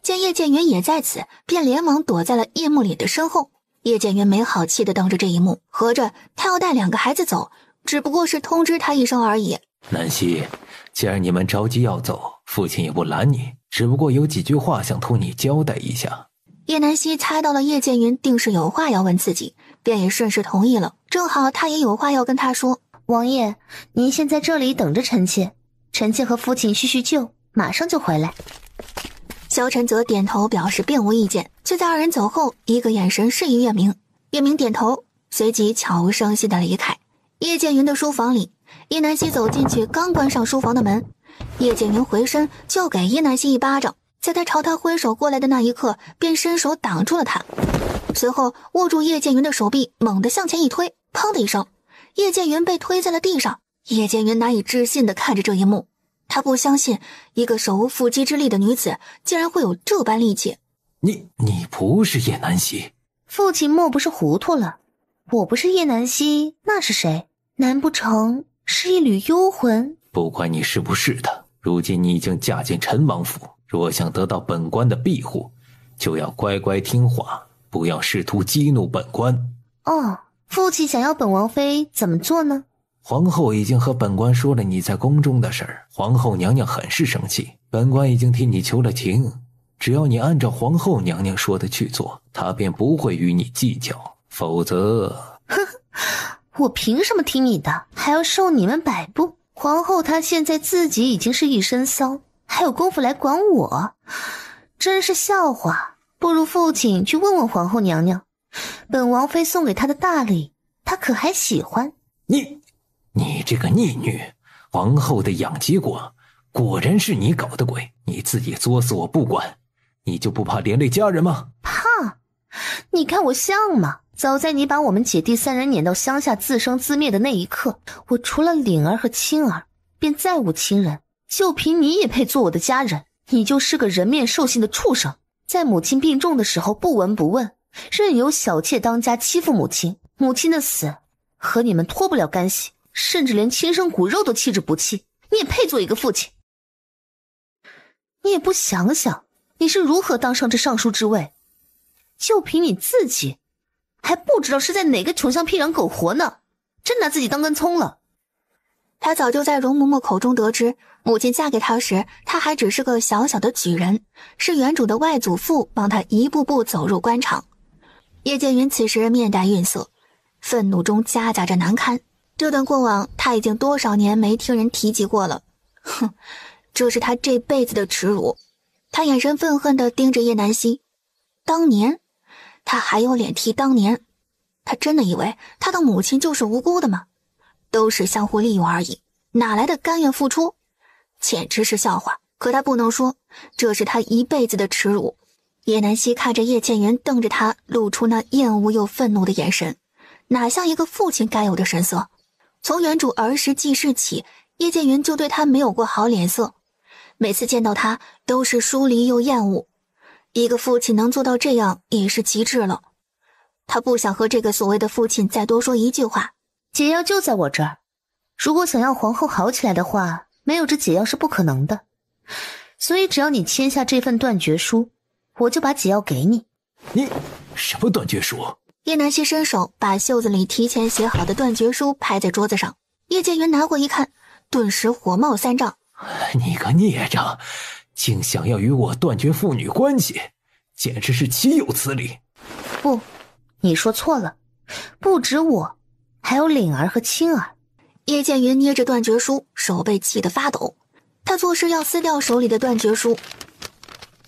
见叶剑云也在此，便连忙躲在了叶幕里的身后。叶剑云没好气地瞪着这一幕，合着他要带2个孩子走，只不过是通知他一声而已。南希，既然你们着急要走，父亲也不拦你，只不过有几句话想托你交代一下。叶南希猜到了叶剑云定是有话要问自己，便也顺势同意了。正好他也有话要跟他说。王爷，您先在这里等着臣妾，臣妾和父亲叙叙旧，马上就回来。萧晨泽点头表示并无意见。就在2人走后，一个眼神示意叶明，叶明点头，随即悄无声息地离开。叶剑云的书房里，叶南希走进去，刚关上书房的门，叶剑云回身就给叶南希一巴掌，在他朝他挥手过来的那一刻，便伸手挡住了他，随后握住叶剑云的手臂，猛地向前一推，砰的一声，叶剑云被推在了地上。叶剑云难以置信地看着这一幕，他不相信一个手无缚鸡之力的女子竟然会有这般力气。你不是叶南希？父亲莫不是糊涂了？我不是叶南希，那是谁？难不成是一缕幽魂？不管你是不是的，如今你已经嫁进陈王府，若想得到本官的庇护，就要乖乖听话，不要试图激怒本官。哦，父亲想要本王妃怎么做呢？皇后已经和本官说了你在宫中的事儿，皇后娘娘很是生气，本官已经替你求了情，只要你按照皇后娘娘说的去做，她便不会与你计较，否则……哼，我凭什么听你的，还要受你们摆布？皇后她现在自己已经是一身骚，还有功夫来管我？真是笑话！不如父亲去问问皇后娘娘，本王妃送给她的大礼，她可还喜欢？你这个逆女，皇后的养鸡果果然是你搞的鬼！你自己作死我不管，你就不怕连累家人吗？怕？你看我像吗？早在你把我们姐弟3人撵到乡下自生自灭的那一刻，我除了领儿和亲儿，便再无亲人，就凭你也配做我的家人？你就是个人面兽心的畜生，在母亲病重的时候不闻不问，任由小妾当家欺负母亲。母亲的死和你们脱不了干系，甚至连亲生骨肉都弃之不弃，你也配做一个父亲？你也不想想你是如何当上这尚书之位？就凭你自己还不知道是在哪个穷乡僻壤苟活呢，真拿自己当根葱了。他早就在容嬷嬷口中得知，母亲嫁给他时，他还只是个小小的举人，是原主的外祖父帮他一步步走入官场。叶剑云此时面带愠色，愤怒中夹杂着难堪。这段过往他已经多少年没听人提及过了，哼，这是他这辈子的耻辱。他眼神愤恨地盯着叶南希，当年他还有脸提当年？他真的以为他的母亲就是无辜的吗？都是相互利用而已，哪来的甘愿付出？简直是笑话。可他不能说，这是他一辈子的耻辱。叶南希看着叶剑云瞪着他，露出那厌恶又愤怒的眼神，哪像一个父亲该有的神色。从原主儿时记事起，叶剑云就对他没有过好脸色，每次见到他都是疏离又厌恶。一个父亲能做到这样也是极致了。他不想和这个所谓的父亲再多说一句话。解药就在我这儿，如果想要皇后好起来的话，没有这解药是不可能的。所以只要你签下这份断绝书，我就把解药给你。你什么断绝书？叶南希伸手把袖子里提前写好的断绝书拍在桌子上，叶剑云拿过一看，顿时火冒三丈。你个孽障，竟想要与我断绝父女关系，简直是岂有此理！不，你说错了，不止我，还有领儿和青儿。叶剑云捏着断绝书，手被气得发抖。他作势要撕掉手里的断绝书。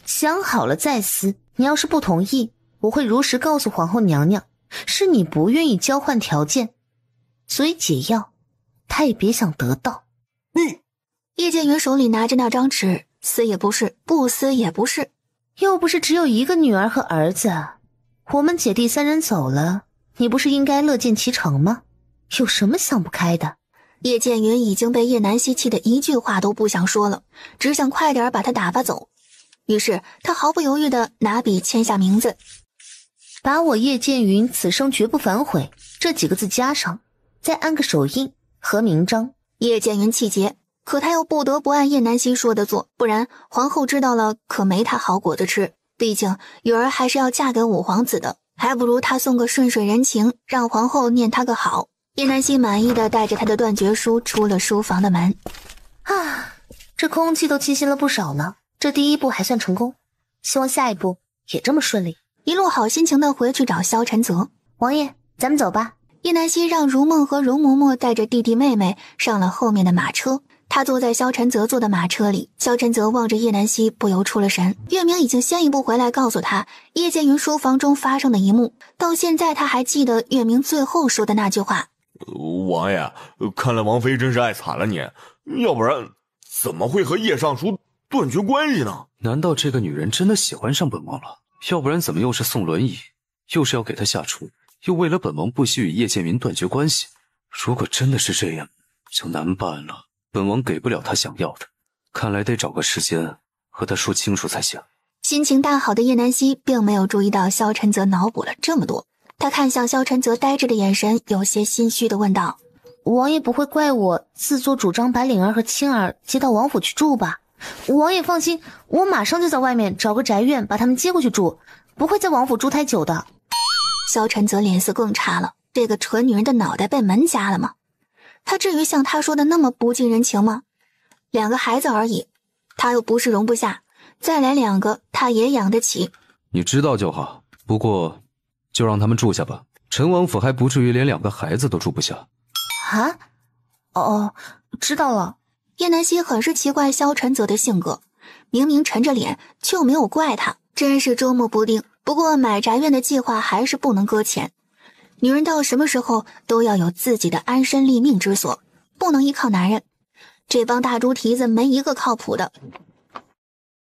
想好了再撕，你要是不同意，我会如实告诉皇后娘娘，是你不愿意交换条件，所以解药她也别想得到。你，叶剑云手里拿着那张纸，撕也不是，不撕也不是。又不是只有一个女儿和儿子，我们姐弟三人走了，你不是应该乐见其成吗？有什么想不开的？叶剑云已经被叶南希气得一句话都不想说了，只想快点把他打发走。于是他毫不犹豫地拿笔签下名字，把我叶剑云此生绝不反悔这几个字加上，再按个手印和名章。叶剑云气结，可他又不得不按叶南希说的做，不然皇后知道了可没他好果子吃。毕竟女儿还是要嫁给五皇子的，还不如他送个顺水人情，让皇后念他个好。叶南希满意的带着他的断绝书出了书房的门。啊，这空气都清新了不少了，这第一步还算成功，希望下一步也这么顺利。一路好心情的回去找萧晨泽。王爷，咱们走吧。叶南希让如梦和容嬷嬷带着弟弟妹妹上了后面的马车，他坐在萧晨泽坐的马车里。萧晨泽望着叶南希不由出了神。月明已经先一步回来告诉他叶剑云书房中发生的一幕，到现在他还记得月明最后说的那句话。王爷，看来王妃真是爱惨了你，要不然怎么会和叶尚书断绝关系呢？难道这个女人真的喜欢上本王了？要不然怎么又是送轮椅，又是要给她下厨，又为了本王不惜与叶剑云断绝关系？如果真的是这样，就难办了。本王给不了她想要的，看来得找个时间和她说清楚才行。心情大好的叶南希并没有注意到萧晨泽脑补了这么多，他看向萧晨泽呆滞的眼神，有些心虚地问道：王爷不会怪我自作主张把领儿和青儿接到王府去住吧？王爷放心，我马上就在外面找个宅院把他们接过去住，不会在王府住太久的。萧晨泽脸色更差了，这个蠢女人的脑袋被门夹了吗？他至于像他说的那么不近人情吗？2个孩子而已，他又不是容不下，再来2个他也养得起。你知道就好，不过就让他们住下吧，陈王府还不至于连2个孩子都住不下。啊？哦，知道了。叶南希很是奇怪萧晨泽的性格，明明沉着脸就没有怪他，真是捉摸不定。不过买宅院的计划还是不能搁浅，女人到什么时候都要有自己的安身立命之所，不能依靠男人。这帮大猪蹄子没一个靠谱的。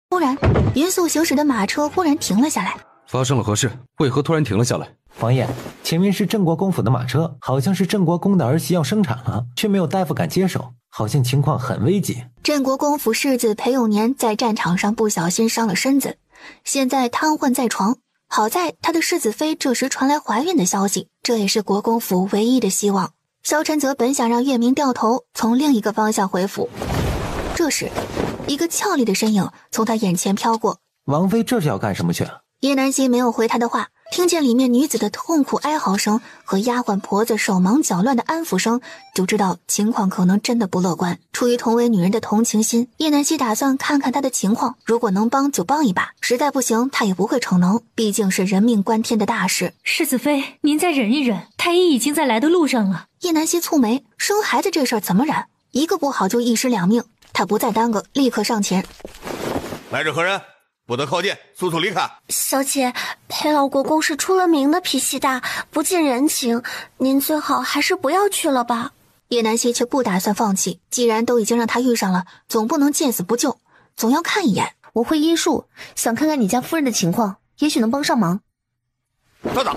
忽然匀速行驶的马车忽然停了下来。发生了何事？为何突然停了下来？王爷，前面是镇国公府的马车，好像是镇国公的儿媳要生产了，却没有大夫敢接手，好像情况很危急。镇国公府世子裴永年在战场上不小心伤了身子，现在瘫痪在床。好在他的世子妃这时传来怀孕的消息，这也是国公府唯一的希望。萧晨则本想让月明掉头从另一个方向回府，这时一个俏丽的身影从他眼前飘过。王妃这是要干什么去？叶南希没有回他的话，听见里面女子的痛苦哀嚎声和丫鬟婆子手忙脚乱的安抚声，就知道情况可能真的不乐观。出于同为女人的同情心，叶南希打算看看她的情况，如果能帮就帮一把，实在不行她也不会逞能，毕竟是人命关天的大事。世子妃，您再忍一忍，太医已经在来的路上了。叶南希蹙眉，生孩子这事儿怎么忍？一个不好就一尸两命，她不再耽搁，立刻上前。来者何人？不得靠近，速速离开！小姐，裴老国公是出了名的脾气大，不近人情，您最好还是不要去了吧。叶南希却不打算放弃，既然都已经让他遇上了，总不能见死不救，总要看一眼。我会医术，想看看你家夫人的情况，也许能帮上忙。大胆！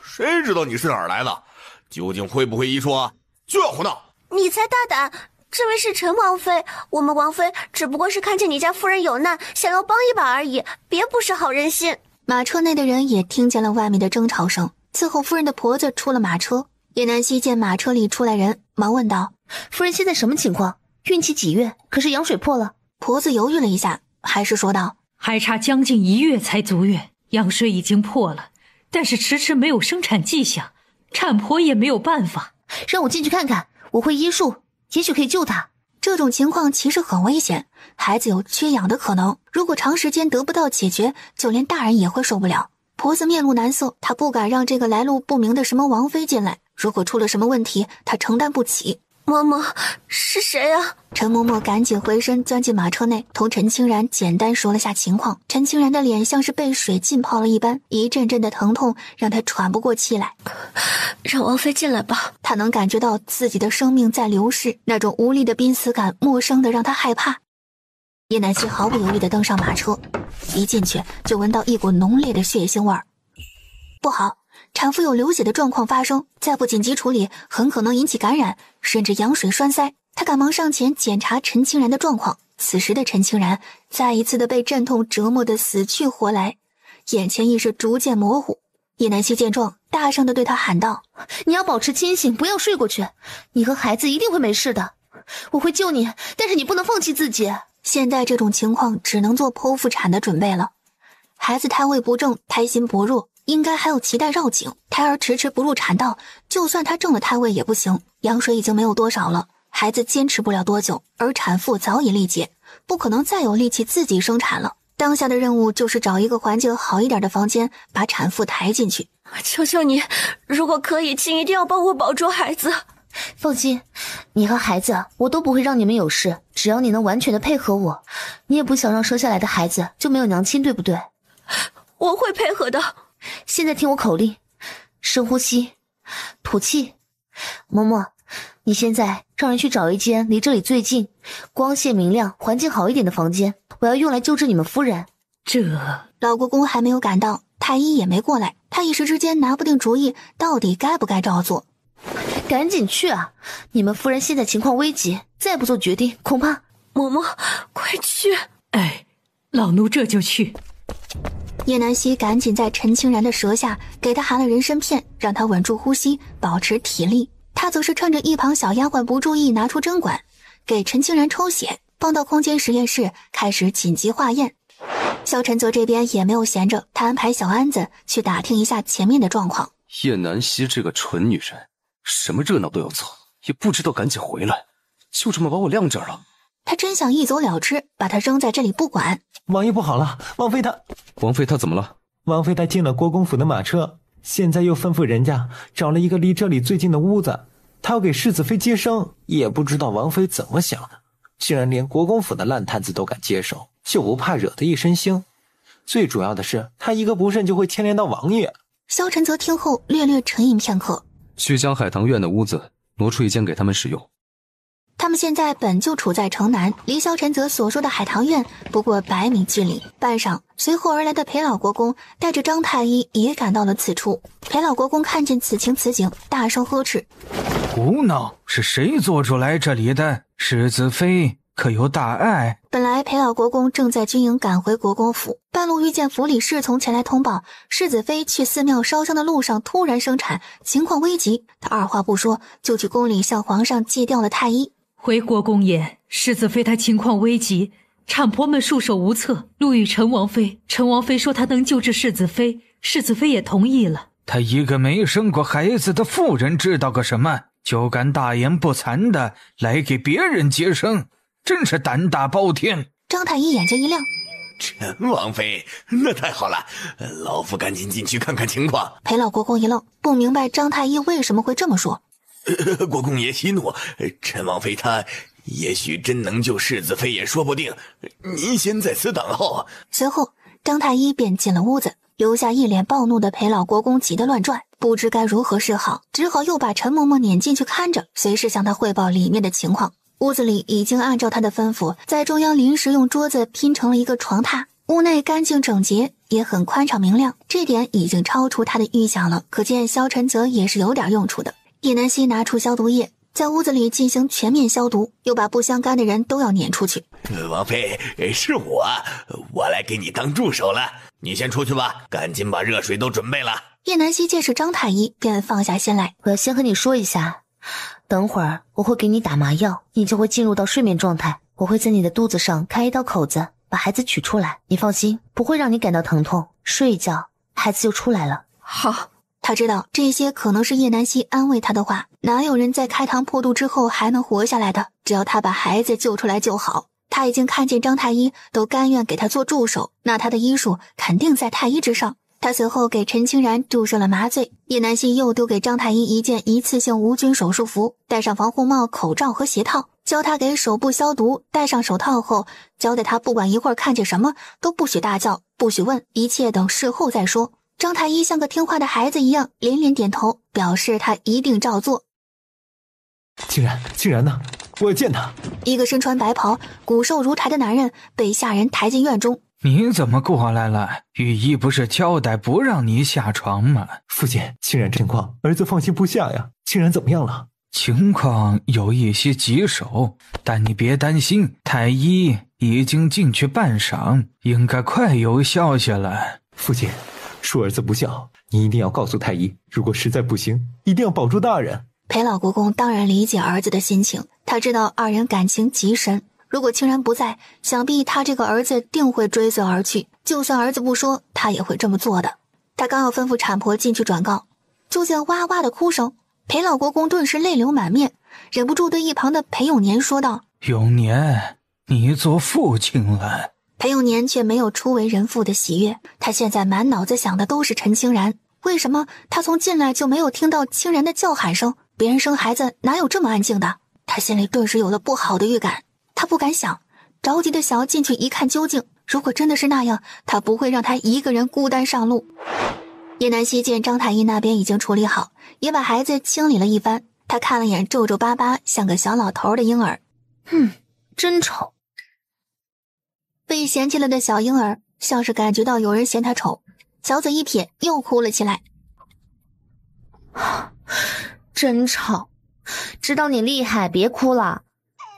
谁知道你是哪儿来的？究竟会不会医术啊？就要胡闹！你才大胆！这位是陈王妃，我们王妃只不过是看见你家夫人有难，想要帮一把而已，别不识好人心。马车内的人也听见了外面的争吵声，伺候夫人的婆子出了马车。叶南希见马车里出来人，忙问道：夫人现在什么情况？孕期几月？可是羊水破了？婆子犹豫了一下，还是说道：还差将近1月才足月，羊水已经破了，但是迟迟没有生产迹象，产婆也没有办法。让我进去看看，我会医术，也许可以救他。这种情况其实很危险，孩子有缺氧的可能，如果长时间得不到解决，就连大人也会受不了。婆子面露难色，她不敢让这个来路不明的什么王妃进来，如果出了什么问题，她承担不起。嬷嬷，是谁啊？陈嬷嬷赶紧回身钻进马车内，同陈清然简单说了下情况。陈清然的脸像是被水浸泡了一般，一阵阵的疼痛让她喘不过气来。让王妃进来吧。她能感觉到自己的生命在流逝，那种无力的濒死感陌生的让她害怕。叶南希毫不犹豫地登上马车，一进去就闻到一股浓烈的血腥味儿。不好，产妇有流血的状况发生，再不紧急处理，很可能引起感染，甚至羊水栓塞。他赶忙上前检查陈清然的状况。此时的陈清然再一次的被阵痛折磨得死去活来，眼前意识逐渐模糊。叶南希见状，大声的对他喊道：你要保持清醒，不要睡过去，你和孩子一定会没事的，我会救你，但是你不能放弃自己。现在这种情况只能做剖腹产的准备了。孩子胎位不正，胎心薄弱，应该还有脐带绕颈，胎儿迟迟不入产道，就算他正了胎位也不行，羊水已经没有多少了，孩子坚持不了多久，而产妇早已力竭，不可能再有力气自己生产了。当下的任务就是找一个环境好一点的房间，把产妇抬进去。求求你，如果可以，请一定要帮我保住孩子。放心，你和孩子我都不会让你们有事，只要你能完全的配合我。你也不想让生下来的孩子就没有娘亲，对不对？我会配合的。现在听我口令，深呼吸，吐气。嬷嬷，你现在让人去找一间离这里最近、光线明亮、环境好一点的房间，我要用来救治你们夫人。老国公还没有赶到，太医也没过来，他一时之间拿不定主意，到底该不该照做。赶紧去啊！你们夫人现在情况危急，再不做决定，恐怕……嬷嬷，快去！哎，老奴这就去。叶南希赶紧在陈清然的舌下给他含了人参片，让他稳住呼吸，保持体力。他则是趁着一旁小丫鬟不注意，拿出针管给陈清然抽血，放到空间实验室开始紧急化验。萧晨泽这边也没有闲着，他安排小安子去打听一下前面的状况。叶南希这个蠢女人，什么热闹都要凑，也不知道赶紧回来，就这么把我晾这儿了。他真想一走了之，把他扔在这里不管。王爷不好了，王妃她怎么了？王妃她进了国公府的马车，现在又吩咐人家找了一个离这里最近的屋子，她要给世子妃接生。也不知道王妃怎么想的，竟然连国公府的烂摊子都敢接手，就不怕惹得一身腥。最主要的是，她一个不慎就会牵连到王爷。萧晨泽听后略略沉吟片刻，去将海棠院的屋子挪出一间给他们使用。他们现在本就处在城南，离萧晨泽所说的海棠院不过100米距离。半晌，随后而来的裴老国公带着张太医也赶到了此处。裴老国公看见此情此景，大声呵斥：胡闹！是谁做出来这里的？世子妃可有大碍？本来裴老国公正在军营赶回国公府，半路遇见府里侍从前来通报，世子妃去寺庙烧香的路上突然生产，情况危急。他二话不说就去宫里向皇上借调了太医。回国公爷，世子妃她情况危急，产婆们束手无策，路遇陈王妃，陈王妃说她能救治世子妃，世子妃也同意了。她一个没生过孩子的妇人知道个什么，就敢大言不惭的来给别人接生，真是胆大包天。张太医眼睛一亮，陈王妃，那太好了，老夫赶紧进去看看情况。裴老国公一愣，不明白张太医为什么会这么说。国公爷息怒，陈王妃她也许真能救世子妃也说不定，您先在此等候。随后张太医便进了屋子，留下一脸暴怒的裴老国公急得乱转，不知该如何是好，只好又把陈嬷嬷撵进去看着，随时向他汇报里面的情况。屋子里已经按照他的吩咐，在中央临时用桌子拼成了一个床榻，屋内干净整洁，也很宽敞明亮，这点已经超出他的预想了，可见萧晨泽也是有点用处的。叶南希拿出消毒液，在屋子里进行全面消毒，又把不相干的人都要撵出去。王妃，是我来给你当助手了，你先出去吧，赶紧把热水都准备了。叶南希见是张太医，便放下心来。我要先和你说一下，等会儿我会给你打麻药，你就会进入到睡眠状态，我会在你的肚子上开一道口子，把孩子取出来，你放心，不会让你感到疼痛，睡一觉孩子就出来了。好。他知道这些可能是叶南希安慰他的话，哪有人在开膛破肚之后还能活下来的，只要他把孩子救出来就好。他已经看见张太医都甘愿给他做助手，那他的医术肯定在太医之上。他随后给陈清然注射了麻醉，叶南希又丢给张太医一件一次性无菌手术服，戴上防护帽、口罩和鞋套，教他给手部消毒。戴上手套后，交代他不管一会儿看见什么都不许大叫，不许问，一切等事后再说。张太医像个听话的孩子一样连连点头，表示他一定照做。竟然呢？我要见他。一个身穿白袍、骨瘦如柴的男人被下人抬进院中。你怎么过来了？御医不是交代不让你下床吗？父亲，清然情况，儿子放心不下呀。清然怎么样了？情况有一些棘手，但你别担心，太医已经进去办赏，应该快有消息了。父亲，恕儿子不孝，你一定要告诉太医，如果实在不行，一定要保住大人。裴老国公当然理解儿子的心情，他知道二人感情极深，如果清然不在，想必他这个儿子定会追随而去，就算儿子不说，他也会这么做的。他刚要吩咐产婆进去转告，就见哇哇的哭声，裴老国公顿时泪流满面，忍不住对一旁的裴永年说道：永年，你做父亲了。裴永年却没有初为人父的喜悦，他现在满脑子想的都是陈清然。为什么他从进来就没有听到清然的叫喊声？别人生孩子哪有这么安静的？他心里顿时有了不好的预感，他不敢想，着急的想要进去一看究竟。如果真的是那样，他不会让他一个人孤单上路。叶南希见张太医那边已经处理好，也把孩子清理了一番，他看了眼皱皱巴巴像个小老头的婴儿，真丑。被嫌弃了的小婴儿像是感觉到有人嫌他丑，小嘴一撇，又哭了起来。真吵，知道你厉害，别哭了。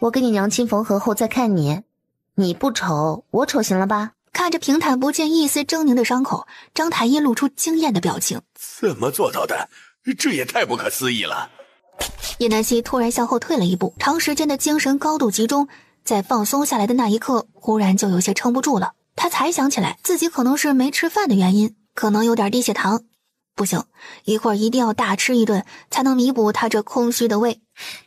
我给你娘亲缝合后再看你，你不丑，我丑行了吧？看着平坦不见一丝狰狞的伤口，张太医露出惊艳的表情。怎么做到的？这也太不可思议了。叶南希突然向后退了一步，长时间的精神高度集中，在放松下来的那一刻，忽然就有些撑不住了。他才想起来自己可能是没吃饭的原因，可能有点低血糖。不行，一会儿一定要大吃一顿，才能弥补他这空虚的胃。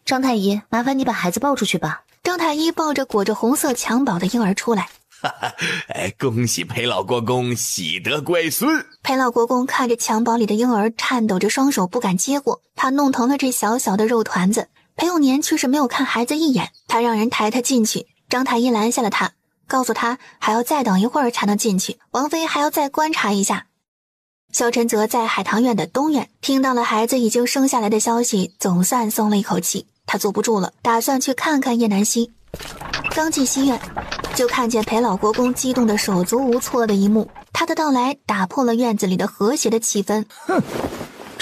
张太医，麻烦你把孩子抱出去吧。张太医抱着裹着红色襁褓的婴儿出来。恭喜裴老国公喜得乖孙。裴老国公看着襁褓里的婴儿，颤抖着双手不敢接过，怕弄疼了这小小的肉团子。裴永年却是没有看孩子一眼，他让人抬他进去。张太医拦下了他，告诉他还要再等一会儿才能进去，王妃还要再观察一下。萧晨泽在海棠院的东院听到了孩子已经生下来的消息，总算松了一口气。他坐不住了，打算去看看叶南希。刚进西院，就看见裴老国公激动的手足无措的一幕。他的到来打破了院子里的和谐的气氛。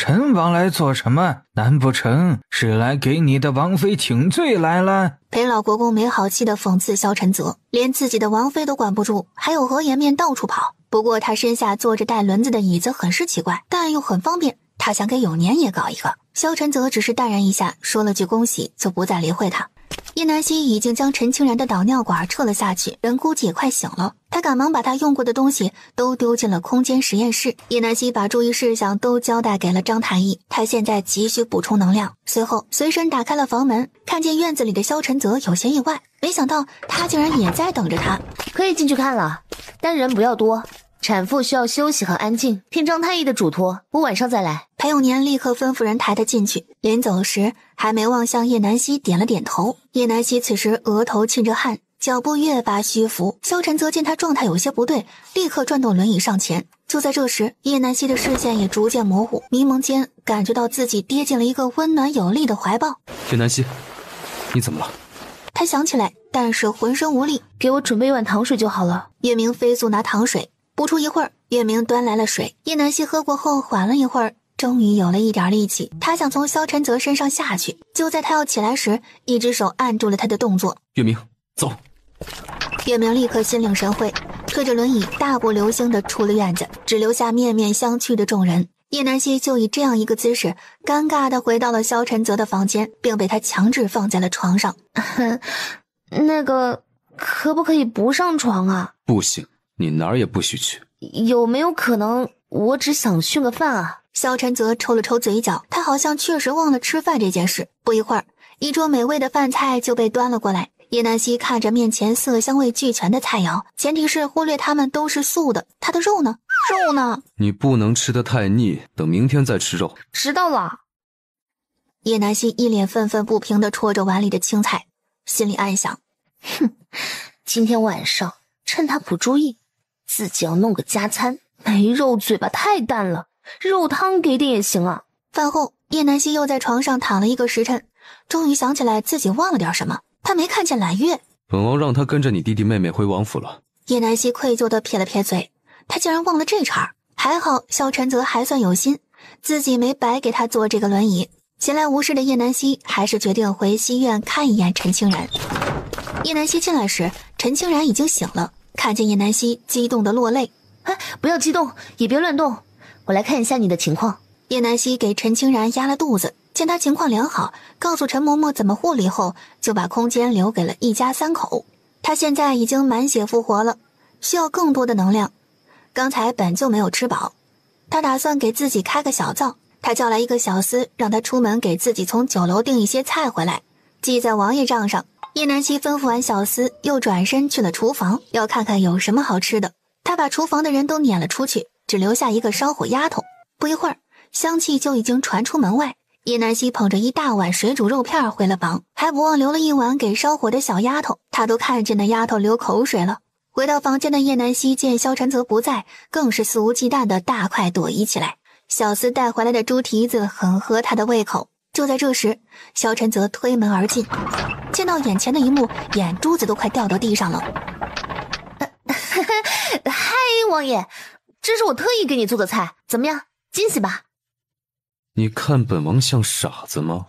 陈王来做什么？难不成是来给你的王妃请罪来了？裴老国公没好气地讽刺萧晨泽，连自己的王妃都管不住，还有何颜面到处跑。不过他身下坐着带轮子的椅子很是奇怪，但又很方便，他想给永年也搞一个。萧晨泽只是淡然一下，说了句恭喜，就不再理会他。叶南希已经将陈清然的导尿管撤了下去，人估计也快醒了。他赶忙把他用过的东西都丢进了空间实验室。叶南希把注意事项都交代给了张太医，他现在急需补充能量。随后随身打开了房门，看见院子里的萧晨泽，有些意外，没想到他竟然也在等着他。可以进去看了，但人不要多，产妇需要休息和安静，听张太医的嘱托，我晚上再来。裴永年立刻吩咐人抬他进去，临走时还没忘向叶南希点了点头。叶南希此时额头沁着汗，脚步越发虚浮。萧晨泽见他状态有些不对，立刻转动轮椅上前。就在这时，叶南希的视线也逐渐模糊，迷蒙间感觉到自己跌进了一个温暖有力的怀抱。叶南希，你怎么了？他想起来，但是浑身无力。给我准备一碗糖水就好了。叶明飞速拿糖水，不出一会儿，叶明端来了水。叶南希喝过后缓了一会儿，终于有了一点力气。他想从萧晨泽身上下去，就在他要起来时，一只手按住了他的动作。月明，走。月明立刻心领神会，推着轮椅大步流星地出了院子，只留下面面相觑的众人。叶南希就以这样一个姿势，尴尬地回到了萧晨泽的房间，并被他强制放在了床上。那个，可不可以不上床啊？不行，你哪儿也不许去。有没有可能我只想训个饭啊？萧晨泽抽了抽嘴角，他好像确实忘了吃饭这件事。不一会儿，一桌美味的饭菜就被端了过来。叶南希看着面前色香味俱全的菜肴，前提是忽略他们都是素的。他的肉呢？肉呢？你不能吃得太腻，等明天再吃肉。知道了。叶南希一脸愤愤不平地戳着碗里的青菜，心里暗想：哼，今天晚上趁他不注意，自己要弄个加餐。没肉嘴巴太淡了，肉汤给点也行啊。饭后，叶南希又在床上躺了一个时辰，终于想起来自己忘了点什么。他没看见揽月，本王让他跟着你弟弟妹妹回王府了。叶南希愧疚地撇了撇嘴，他竟然忘了这茬。还好萧晨泽还算有心，自己没白给他坐这个轮椅。闲来无事的叶南希还是决定回西院看一眼陈清然。叶南希进来时，陈清然已经醒了，看见叶南希激动地落泪。不要激动，也别乱动，我来看一下你的情况。叶南希给陈清然压了肚子，见他情况良好，告诉陈嬷嬷怎么护理后，就把空间留给了一家三口。他现在已经满血复活了，需要更多的能量。刚才本就没有吃饱，他打算给自己开个小灶。他叫来一个小厮，让他出门给自己从酒楼订一些菜回来，记在王爷账上。叶南希吩咐完小厮，又转身去了厨房，要看看有什么好吃的。他把厨房的人都撵了出去，只留下一个烧火丫头。不一会儿，香气就已经传出门外。叶南希捧着一大碗水煮肉片回了房，还不忘留了一碗给烧火的小丫头。他都看见那丫头流口水了。回到房间的叶南希见萧晨泽不在，更是肆无忌惮的大快朵颐起来。小厮带回来的猪蹄子很合他的胃口。就在这时，萧晨泽推门而进，见到眼前的一幕，眼珠子都快掉到地上了。嗨，王爷，这是我特意给你做的菜，怎么样？惊喜吧？你看本王像傻子吗？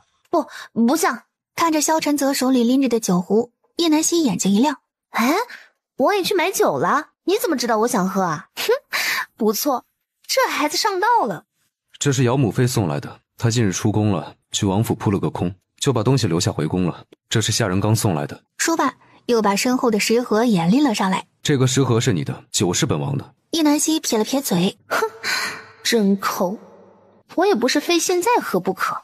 不像。看着萧晨泽手里拎着的酒壶，叶南希眼睛一亮。哎，王爷去买酒了？你怎么知道我想喝啊？哼，不错，这孩子上道了。这是姚母妃送来的，她近日出宫了，去王府扑了个空，就把东西留下回宫了。这是下人刚送来的。说罢，又把身后的食盒也拎了上来。这个食盒是你的，酒是本王的。叶南希撇了撇嘴，哼，真抠。我也不是非现在喝不可，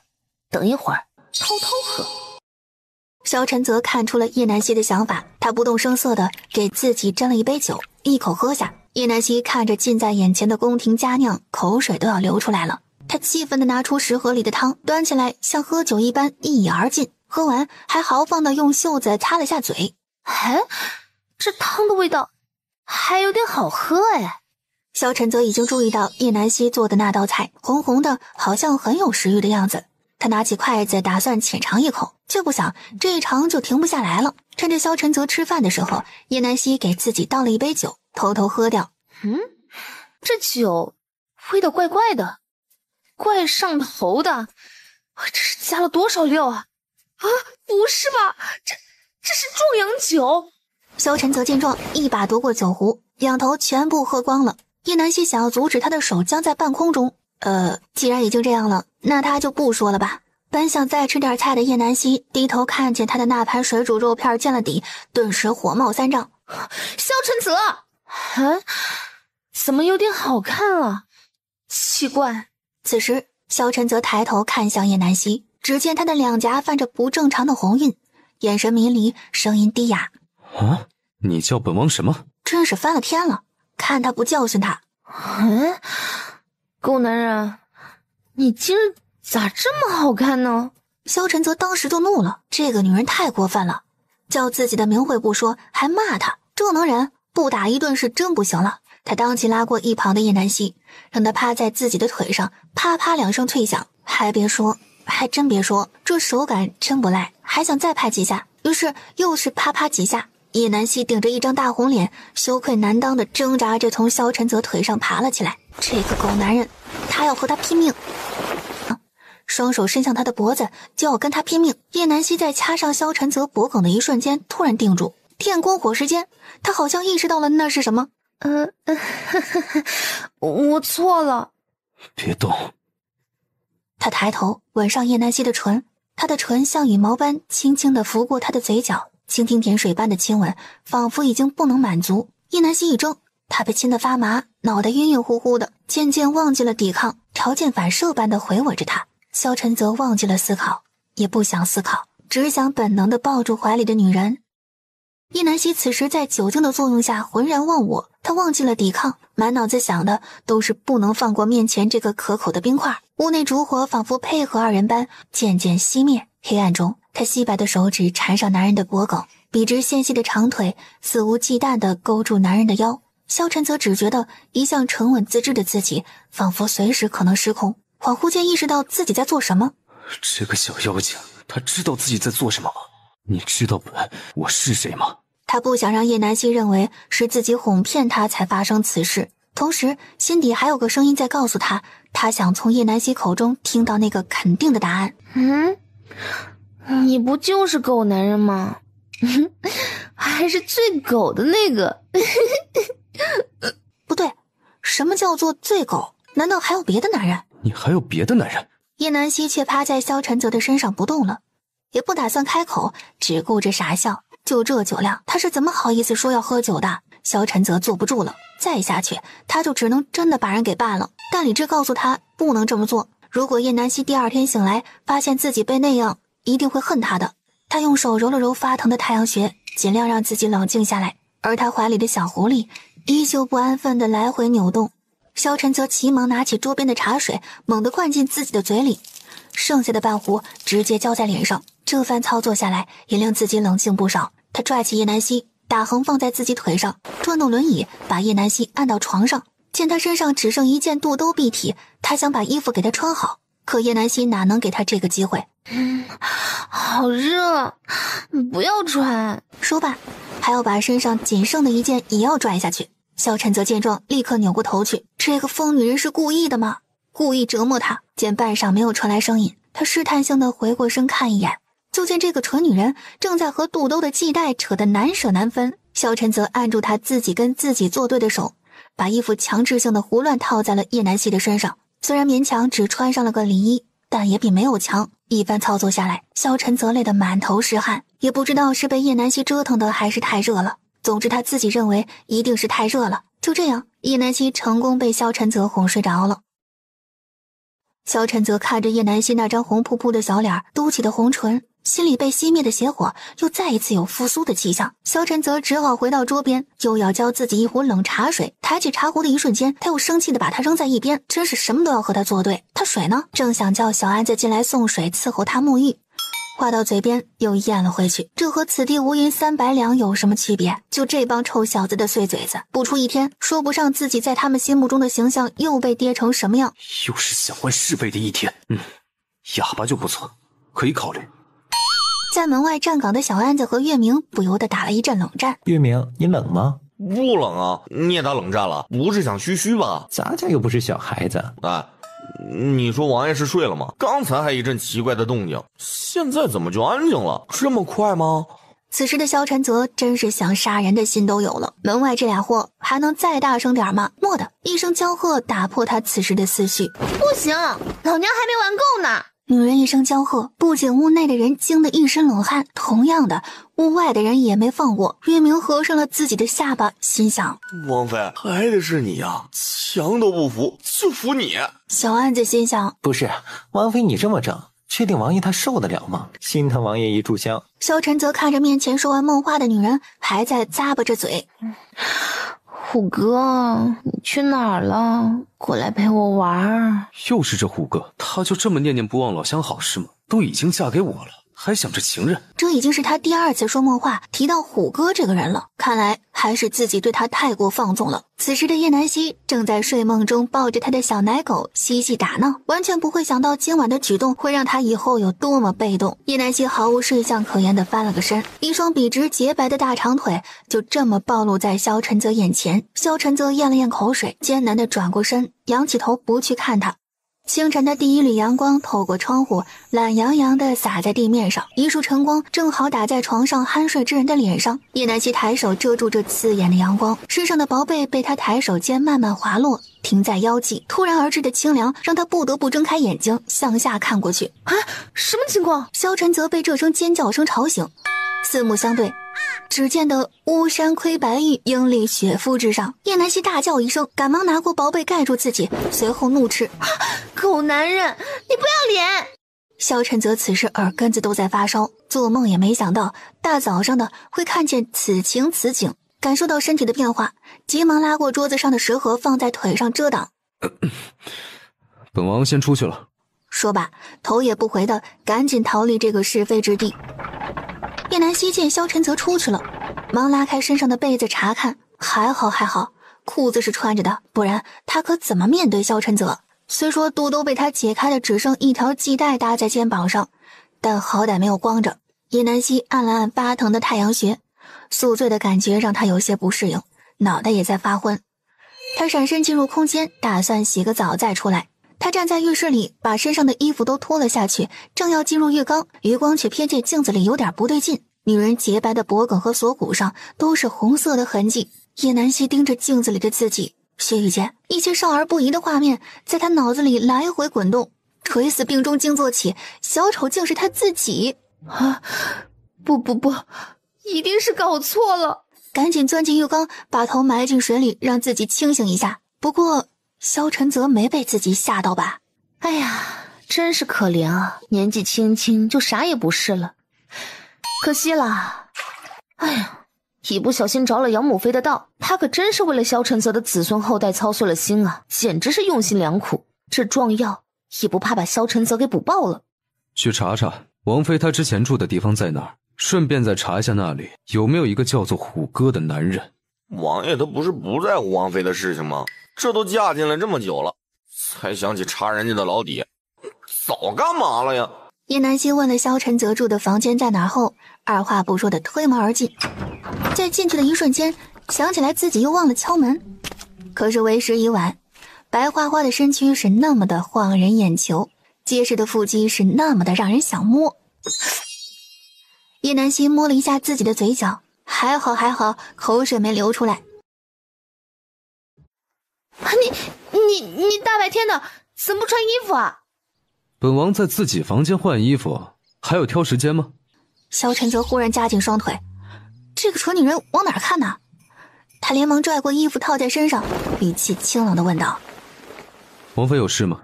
等一会儿偷偷喝。萧晨泽看出了叶南希的想法，他不动声色地给自己斟了一杯酒，一口喝下。叶南希看着近在眼前的宫廷佳酿，口水都要流出来了。他气愤地拿出食盒里的汤，端起来像喝酒一般一饮而尽，喝完还豪放地用袖子擦了下嘴。哎，这汤的味道还有点好喝哎。萧晨泽已经注意到叶南希做的那道菜红红的，好像很有食欲的样子。他拿起筷子打算浅尝一口，却不想这一尝就停不下来了。趁着萧晨泽吃饭的时候，叶南希给自己倒了一杯酒，偷偷喝掉。这酒味道怪怪的，怪上头的，这是加了多少料啊？啊，不是吧？这是壮阳酒。萧晨泽见状，一把夺过酒壶，两头全部喝光了。叶南希想要阻止他的手僵在半空中，既然已经这样了，那他就不说了吧。本想再吃点菜的叶南希低头看见他的那盘水煮肉片见了底，顿时火冒三丈。萧晨泽，怎么有点好看了？奇怪。此时萧晨泽抬头看向叶南希，只见他的两颊泛着不正常的红晕，眼神迷离，声音低哑。啊，你叫本王什么？真是翻了天了，看他不教训他。狗男人，你今儿咋这么好看呢？萧晨泽当时就怒了，这个女人太过分了，叫自己的名讳不说，还骂他，这能忍？不打一顿是真不行了。他当即拉过一旁的叶南希，让他趴在自己的腿上，啪啪两声脆响。还真别说，这手感真不赖，还想再拍几下，于是又是啪啪几下。叶南希顶着一张大红脸，羞愧难当的挣扎着从萧晨泽腿上爬了起来。这个狗男人，他要和他拼命！双手伸向他的脖子，就要跟他拼命。叶南希在掐上萧晨泽脖颈的一瞬间，突然定住。电光火石间，他好像意识到了那是什么。我错了。别动。他抬头吻上叶南希的唇，他的唇像羽毛般轻轻地拂过他的嘴角，蜻蜓点水般的亲吻，仿佛已经不能满足。叶南希一怔，他被亲得发麻，脑袋晕晕乎乎的，渐渐忘记了抵抗，条件反射般的回吻着他。萧晨泽忘记了思考，也不想思考，只想本能地抱住怀里的女人。叶南希此时在酒精的作用下浑然忘我，他忘记了抵抗，满脑子想的都是不能放过面前这个可口的冰块。屋内烛火仿佛配合二人般渐渐熄灭，黑暗中他细白的手指缠上男人的脖颈，笔直纤细的长腿肆无忌惮地勾住男人的腰。萧晨则只觉得一向沉稳自制的自己仿佛随时可能失控，恍惚间意识到自己在做什么。这个小妖精，她知道自己在做什么吗？你知道我是谁吗？他不想让叶南希认为是自己哄骗他才发生此事，同时心底还有个声音在告诉他，他想从叶南希口中听到那个肯定的答案。你不就是狗男人吗？还是最狗的那个。不对，什么叫做最狗？难道还有别的男人？你还有别的男人？叶南希却趴在萧晨泽的身上不动了，也不打算开口，只顾着傻笑。就这酒量，他是怎么好意思说要喝酒的？萧晨泽坐不住了，再下去他就只能真的把人给办了。但理智告诉他不能这么做，如果叶南希第二天醒来发现自己被那样，一定会恨他的。他用手揉了揉发疼的太阳穴，尽量让自己冷静下来，而他怀里的小狐狸依旧不安分地来回扭动。萧晨则急忙拿起桌边的茶水，猛地灌进自己的嘴里，剩下的半壶直接浇在脸上。这番操作下来也令自己冷静不少。他拽起叶南希，打横放在自己腿上，转动轮椅把叶南希按到床上。见他身上只剩一件肚兜蔽体，他想把衣服给他穿好，可叶南希哪能给他这个机会。好热，不要穿。说罢还要把身上仅剩的一件也要拽下去。萧晨则见状立刻扭过头去，这个疯女人是故意的吗？故意折磨他。见半晌没有传来声音，他试探性的回过身看一眼，就见这个蠢女人正在和肚兜的系带扯得难舍难分。萧晨则按住她自己跟自己作对的手，把衣服强制性的胡乱套在了叶南希的身上。虽然勉强只穿上了个里衣，但也比没有强。一番操作下来，萧晨则累得满头是汗，也不知道是被叶南希折腾的还是太热了。总之他自己认为一定是太热了。就这样，叶南希成功被萧晨则哄睡着了。萧晨则看着叶南希那张红扑扑的小脸，嘟起的红唇，心里被熄灭的邪火又再一次有复苏的迹象。萧晨则只好回到桌边，又要浇自己一壶冷茶水。抬起茶壶的一瞬间，他又生气地把它扔在一边，真是什么都要和他作对。他水呢？正想叫小安子进来送水伺候他沐浴，话到嘴边又咽了回去。这和此地无银300两有什么区别？就这帮臭小子的碎嘴子，不出一天，说不上自己在他们心目中的形象又被跌成什么样。又是想换是非的一天。哑巴就不错，可以考虑。在门外站岗的小安子和月明不由得打了一阵冷战。月明，你冷吗？不冷啊，你也打冷战了？不是想嘘嘘吧？咱家又不是小孩子啊，你说王爷是睡了吗？刚才还一阵奇怪的动静，现在怎么就安静了？这么快吗？此时的萧晨泽真是想杀人的心都有了，门外这俩货还能再大声点吗？蓦地一声娇喝打破他此时的思绪。不行，老娘还没玩够呢！女人一声娇喝，不仅屋内的人惊得一身冷汗，同样的，屋外的人也没放过。月明合上了自己的下巴，心想：王妃，还得是你呀，强都不服，就服你。小安子心想：不是，王妃你这么整，确定王爷他受得了吗？心疼王爷一炷香。萧晨则看着面前说完梦话的女人，还在咂巴着嘴。虎哥，你去哪儿了？过来陪我玩。又是这虎哥，他就这么念念不忘老相好是吗？都已经嫁给我了，还想着情人。这已经是他第2次说梦话提到虎哥这个人了，看来还是自己对他太过放纵了。此时的叶南希正在睡梦中抱着他的小奶狗嬉戏打闹，完全不会想到今晚的举动会让他以后有多么被动。叶南希毫无睡相可言地翻了个身，一双笔直洁白的大长腿就这么暴露在萧晨泽眼前。萧晨泽咽了咽口水，艰难地转过身，仰起头不去看他。清晨的第一缕阳光透过窗户懒洋洋地洒在地面上，一束晨光正好打在床上酣睡之人的脸上。叶南希抬手遮住这刺眼的阳光，身上的薄被被他抬手间慢慢滑落，停在腰际。突然而至的清凉让他不得不睁开眼睛向下看过去。啊，什么情况？萧晨则被这声尖叫声吵醒，四目相对，只见得巫山窥白玉英立雪肤之上。叶南希大叫一声，赶忙拿过薄被盖住自己，随后怒斥：狗男人，你不要脸！萧晨则此时耳根子都在发烧，做梦也没想到大早上的会看见此情此景，感受到身体的变化，急忙拉过桌子上的食盒放在腿上遮挡。本王先出去了。说罢，头也不回的赶紧逃离这个是非之地。叶南希见萧晨则出去了，忙拉开身上的被子查看，还好，裤子是穿着的，不然他可怎么面对萧晨泽？虽说肚兜被他解开的只剩一条系带搭在肩膀上，但好歹没有光着。叶南希按了按发疼的太阳穴，宿醉的感觉让他有些不适应，脑袋也在发昏。他闪身进入空间，打算洗个澡再出来。他站在浴室里，把身上的衣服都脱了下去，正要进入浴缸，余光却瞥见镜子里有点不对劲。女人洁白的脖颈和锁骨上都是红色的痕迹。叶南希盯着镜子里的自己，须臾间，一些少儿不宜的画面在他脑子里来回滚动。垂死病中惊坐起，小丑竟是他自己啊！不，一定是搞错了。赶紧钻进浴缸，把头埋进水里，让自己清醒一下。不过萧晨泽没被自己吓到吧？哎呀，真是可怜啊，年纪轻轻就啥也不是了，可惜了。哎呀，一不小心着了养母妃的道，他可真是为了萧晨泽的子孙后代操碎了心啊，简直是用心良苦。这壮药也不怕把萧晨泽给补爆了。去查查王妃她之前住的地方在哪儿，顺便再查一下那里有没有一个叫做虎哥的男人。王爷他不是不在乎王妃的事情吗？这都嫁进来这么久了，才想起查人家的老底，早干嘛了呀？叶南希问了萧晨泽住的房间在哪后，二话不说的推门而进。在进去的一瞬间，想起来自己又忘了敲门，可是为时已晚。白花花的身躯是那么的晃人眼球，结实的腹肌是那么的让人想摸。叶南希摸了一下自己的嘴角，还好，口水没流出来。你大白天的怎么不穿衣服啊？本王在自己房间换衣服，还有挑时间吗？萧晨泽忽然夹紧双腿，这个蠢女人往哪儿看呢？他连忙拽过衣服套在身上，语气清冷地问道：王妃有事吗？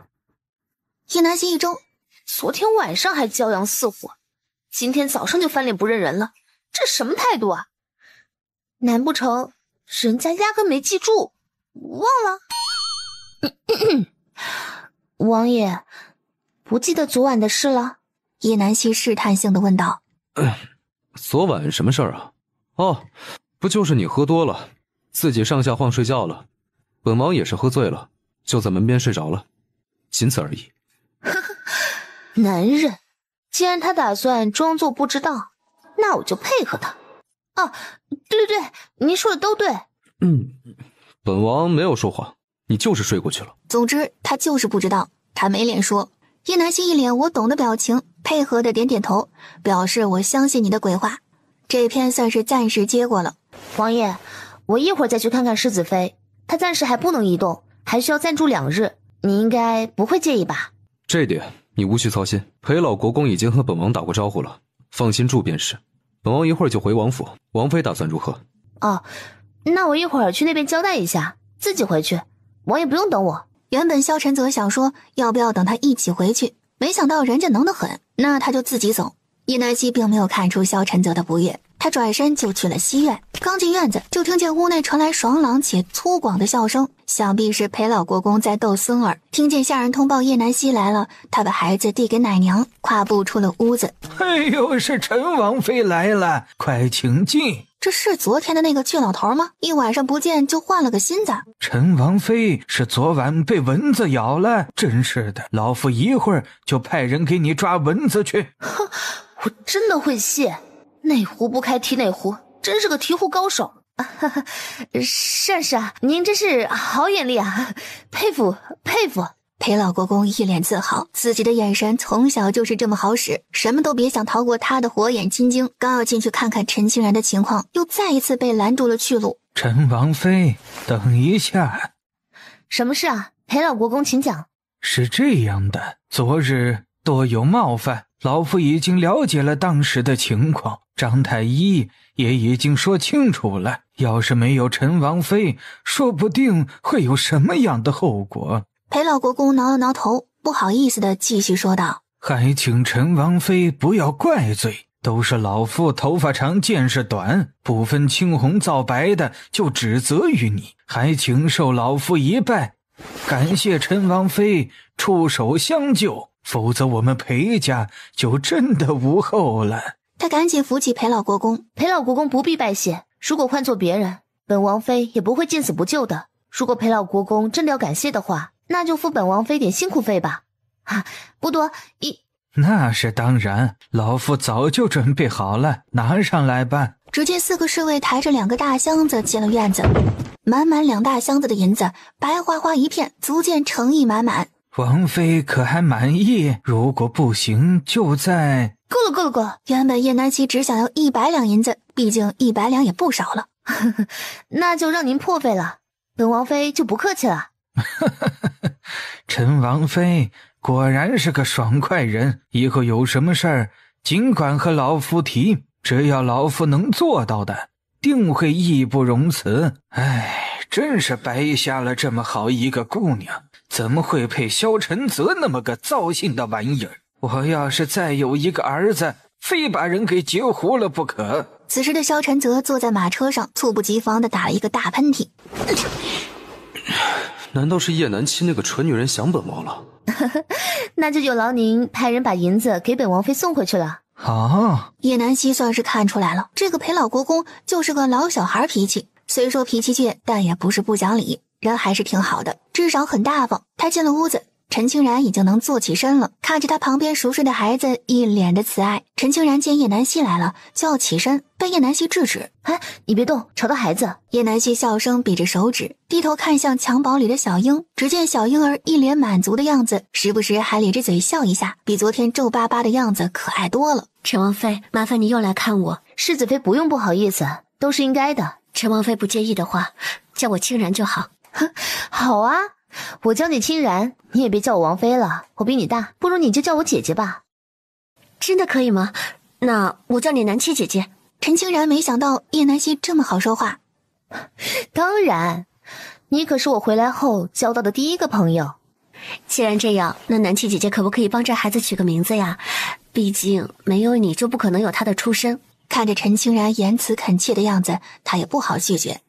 叶南希一怔，昨天晚上还骄阳似火，今天早上就翻脸不认人了，这什么态度啊？难不成人家压根没记住，忘了？王爷不记得昨晚的事了？叶南希试探性地问道。昨晚什么事儿啊？哦，不就是你喝多了，自己上下晃睡觉了，本王也是喝醉了，就在门边睡着了，仅此而已。男人，既然他打算装作不知道，那我就配合他。哦，对，您说的都对。本王没有说谎，你就是睡过去了。总之他就是不知道，他没脸说。叶南希一脸我懂的表情，配合的点点头，表示我相信你的鬼话。这篇算是暂时接过了。王爷，我一会儿再去看看世子妃，她暂时还不能移动，还需要暂住2日，你应该不会介意吧？这点你无需操心，裴老国公已经和本王打过招呼了，放心住便是。本王一会儿就回王府，王妃打算如何？哦，那我一会儿去那边交代一下，自己回去，王爷不用等我。原本萧晨泽想说要不要等他一起回去，没想到人家能得很，那他就自己走。叶南希并没有看出萧晨泽的不悦，他转身就去了西院。刚进院子，就听见屋内传来爽朗且粗犷的笑声，想必是裴老国公在逗孙儿。听见下人通报叶南希来了，他把孩子递给奶娘，跨步出了屋子。哎呦，是陈王妃来了，快请进。这是昨天的那个倔老头吗？一晚上不见就换了个新子。陈王妃是昨晚被蚊子咬了，真是的，老夫一会儿就派人给你抓蚊子去。哼，我真的会戏，哪壶不开提哪壶，真是个提壶高手。善氏啊，您真是好眼力啊，佩服佩服。裴老国公一脸自豪，自己的眼神从小就是这么好使，什么都别想逃过他的火眼金睛。刚要进去看看陈清然的情况，又再一次被拦住了去路。陈王妃，等一下。什么事啊？裴老国公请讲。是这样的，昨日多有冒犯，老夫已经了解了当时的情况，张太医也已经说清楚了，要是没有陈王妃，说不定会有什么样的后果。裴老国公挠了挠头，不好意思地继续说道：还请陈王妃不要怪罪，都是老夫头发长见识短，不分青红皂白的就指责于你，还请受老夫一拜，感谢陈王妃出手相救，否则我们裴家就真的无后了。他赶紧扶起裴老国公。裴老国公不必拜谢，如果换做别人，本王妃也不会见死不救的。如果裴老国公真的要感谢的话，那就付本王妃点辛苦费吧。啊，不多那是当然，老夫早就准备好了，拿上来吧。只见4个侍卫抬着2个大箱子进了院子，满满2大箱子的银子，白花花一片，足见诚意满满。王妃可还满意？如果不行，就再……够了。原本叶南希只想要100两银子，毕竟100两也不少了。那就让您破费了，本王妃就不客气了。陈王妃果然是个爽快人，以后有什么事儿尽管和老夫提，只要老夫能做到的，定会义不容辞。哎，真是白瞎了这么好一个姑娘，怎么会配萧晨泽那么个糟心的玩意儿？我要是再有一个儿子，非把人给截胡了不可。此时的萧晨泽坐在马车上，猝不及防地打了一个大喷嚏。难道是叶南七那个蠢女人想本王了？那就有劳您派人把银子给本王妃送回去了。好，叶南希算是看出来了，这个裴老国公就是个老小孩脾气，虽说脾气倔，但也不是不讲理，人还是挺好的，至少很大方。他进了屋子，陈清然已经能坐起身了，看着他旁边熟睡的孩子，一脸的慈爱。陈清然见叶南希来了，就要起身，被叶南希制止。哎，你别动，吵到孩子。叶南希笑声比着手指，低头看向襁褓里的小婴，只见小婴儿一脸满足的样子，时不时还咧着嘴笑一下，比昨天皱巴巴的样子可爱多了。陈王妃，麻烦你又来看我。世子妃不用不好意思，都是应该的。陈王妃不介意的话，叫我清然就好。好啊，我叫你清然，你也别叫我王妃了，我比你大，不如你就叫我姐姐吧。真的可以吗？那我叫你南七姐姐。陈清然没想到叶南希这么好说话。当然，你可是我回来后交到的第一个朋友。既然这样，那南七姐姐可不可以帮这孩子取个名字呀？毕竟没有你就不可能有他的出生。看着陈清然言辞恳切的样子，他也不好拒绝。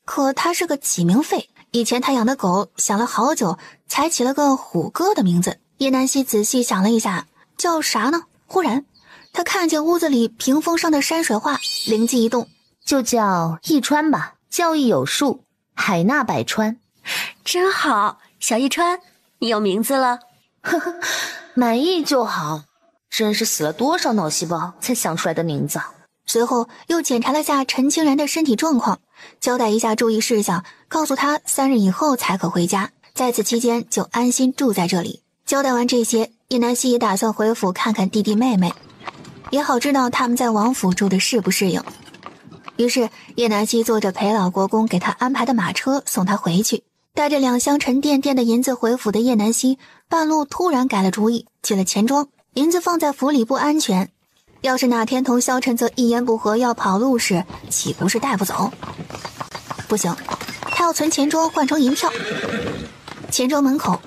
可他是个起名废，以前他养的狗想了好久才起了个虎哥的名字。叶南希仔细想了一下，叫啥呢？忽然他看见屋子里屏风上的山水画，灵机一动，就叫一川吧，教义有术，海纳百川。真好，小一川，你有名字了。呵呵，满意就好。真是死了多少脑细胞才想出来的名字。随后又检查了下陈清然的身体状况，交代一下注意事项，告诉他3日以后才可回家，在此期间就安心住在这里。交代完这些，叶南希也打算回府看看弟弟妹妹，也好知道他们在王府住的适不适应。于是叶南希坐着陪老国公给他安排的马车送他回去。带着2箱沉甸甸的银子回府的叶南希，半路突然改了主意，去了钱庄。银子放在府里不安全，要是哪天同萧晨泽一言不合要跑路时，岂不是带不走？不行，他要存钱庄换成银票。钱庄门口，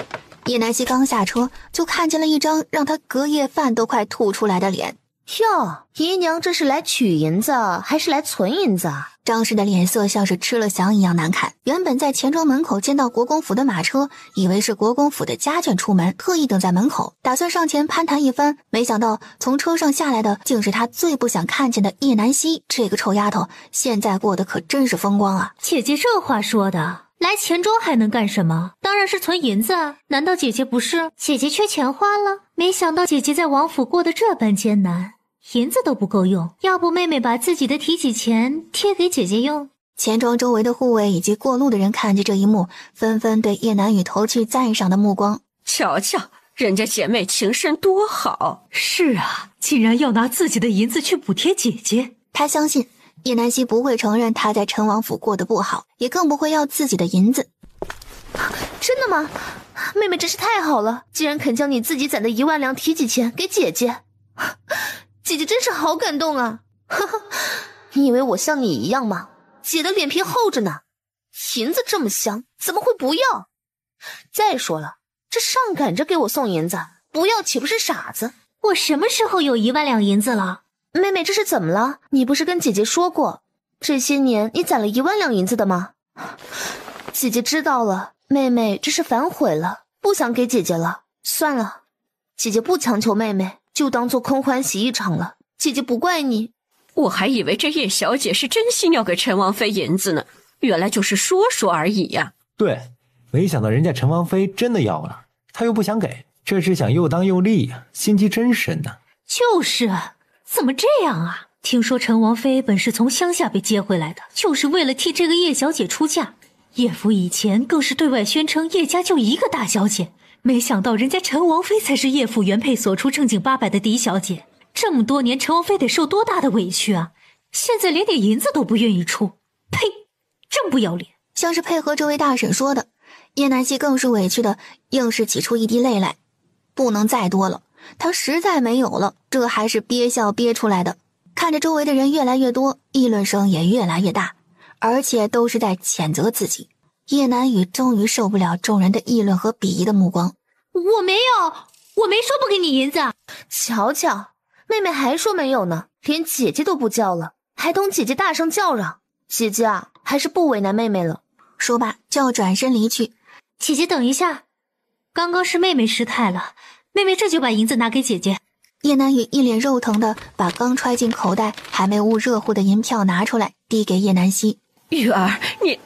叶南希刚下车就看见了一张让他隔夜饭都快吐出来的脸。哟，姨娘这是来取银子还是来存银子啊？张氏的脸色像是吃了翔一样难看。原本在钱庄门口见到国公府的马车，以为是国公府的家眷出门，特意等在门口，打算上前攀谈一番，没想到从车上下来的竟是他最不想看见的叶南希。这个臭丫头现在过得可真是风光啊！姐姐这话说的，来钱庄还能干什么？当然是存银子啊！难道姐姐不是？姐姐缺钱花了？没想到姐姐在王府过得这般艰难，银子都不够用，要不妹妹把自己的提起钱贴给姐姐用？钱庄周围的护卫以及过路的人看着这一幕，纷纷对叶南雨投去赞赏的目光。瞧瞧，人家姐妹情深多好。是啊，竟然要拿自己的银子去补贴姐姐。他相信叶南希不会承认他在陈王府过得不好，也更不会要自己的银子。真的吗？妹妹真是太好了，竟然肯将你自己攒的1万两提起钱给姐姐。姐姐真是好感动啊！呵呵，你以为我像你一样吗？姐的脸皮厚着呢，银子这么香，怎么会不要？再说了，这上赶着给我送银子，不要岂不是傻子？我什么时候有1万两银子了？妹妹这是怎么了？你不是跟姐姐说过，这些年你攒了1万两银子的吗？姐姐知道了，妹妹这是反悔了，不想给姐姐了。算了，姐姐不强求妹妹，就当做空欢喜一场了。姐姐不怪你。我还以为这叶小姐是真心要给陈王妃银子呢，原来就是说说而已呀。对，没想到人家陈王妃真的要了，她又不想给，这是想又当又立呀，心机真深呢。就是啊，怎么这样啊？听说陈王妃本是从乡下被接回来的，就是为了替这个叶小姐出嫁。叶府以前更是对外宣称叶家就一个大小姐，没想到人家陈王妃才是叶府原配所出正经八百的嫡小姐。这么多年陈王妃得受多大的委屈啊，现在连点银子都不愿意出，呸，真不要脸。像是配合这位大婶说的，叶南希更是委屈的硬是挤出一滴泪来，不能再多了，她实在没有了，这还是憋笑憋出来的。看着周围的人越来越多，议论声也越来越大，而且都是在谴责自己。叶南雨终于受不了众人的议论和鄙夷的目光。我没有说不给你银子。瞧瞧，妹妹还说没有呢，连姐姐都不叫了，还同姐姐大声叫嚷。姐姐啊，还是不为难妹妹了。说罢就要转身离去。姐姐等一下，刚刚是妹妹失态了，妹妹这就把银子拿给姐姐。叶南雨一脸肉疼的把刚揣进口袋还没捂热乎的银票拿出来递给叶南希。玉儿，你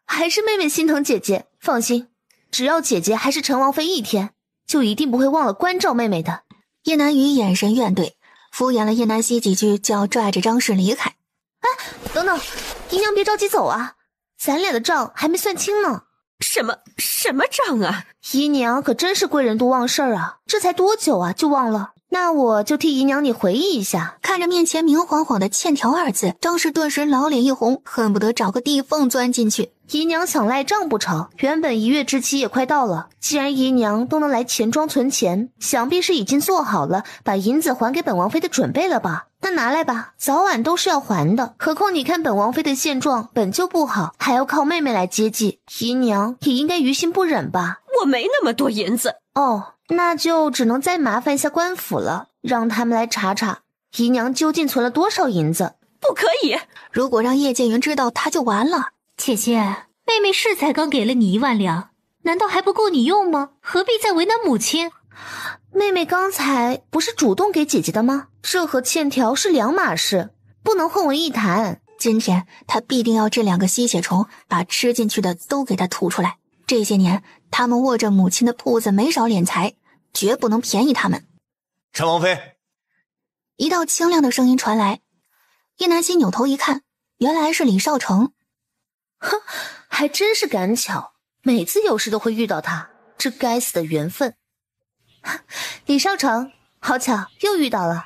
还是妹妹心疼姐姐，放心，只要姐姐还是陈王妃一天，就一定不会忘了关照妹妹的。叶南雨眼神怨怼，敷衍了叶南希几句，就要拽着张氏离开。等等，姨娘别着急走啊，咱俩的账还没算清呢。什么账啊？姨娘可真是贵人多忘事儿啊，这才多久啊就忘了？那我就替姨娘你回忆一下。看着面前明晃晃的欠条2字，张氏顿时老脸一红，恨不得找个地缝钻进去。姨娘想赖账不成？原本1月之期也快到了，既然姨娘都能来钱庄存钱，想必是已经做好了把银子还给本王妃的准备了吧？那拿来吧，早晚都是要还的。何况你看本王妃的现状本就不好，还要靠妹妹来接济，姨娘也应该于心不忍吧？我没那么多银子。哦，那就只能再麻烦一下官府了，让他们来查查姨娘究竟存了多少银子。不可以，如果让叶剑云知道，他就完了。姐姐，妹妹是才刚给了你1万两，难道还不够你用吗？何必再为难母亲？妹妹刚才不是主动给姐姐的吗？这和欠条是2码事，不能混为一谈。今天她必定要这2个吸血虫把吃进去的都给她吐出来。这些年他们握着母亲的铺子没少敛财，绝不能便宜他们。陈王妃，一道清亮的声音传来，叶南希扭头一看，原来是李少成。哼，还真是赶巧，每次有事都会遇到他。这该死的缘分。李少成，好巧，又遇到了。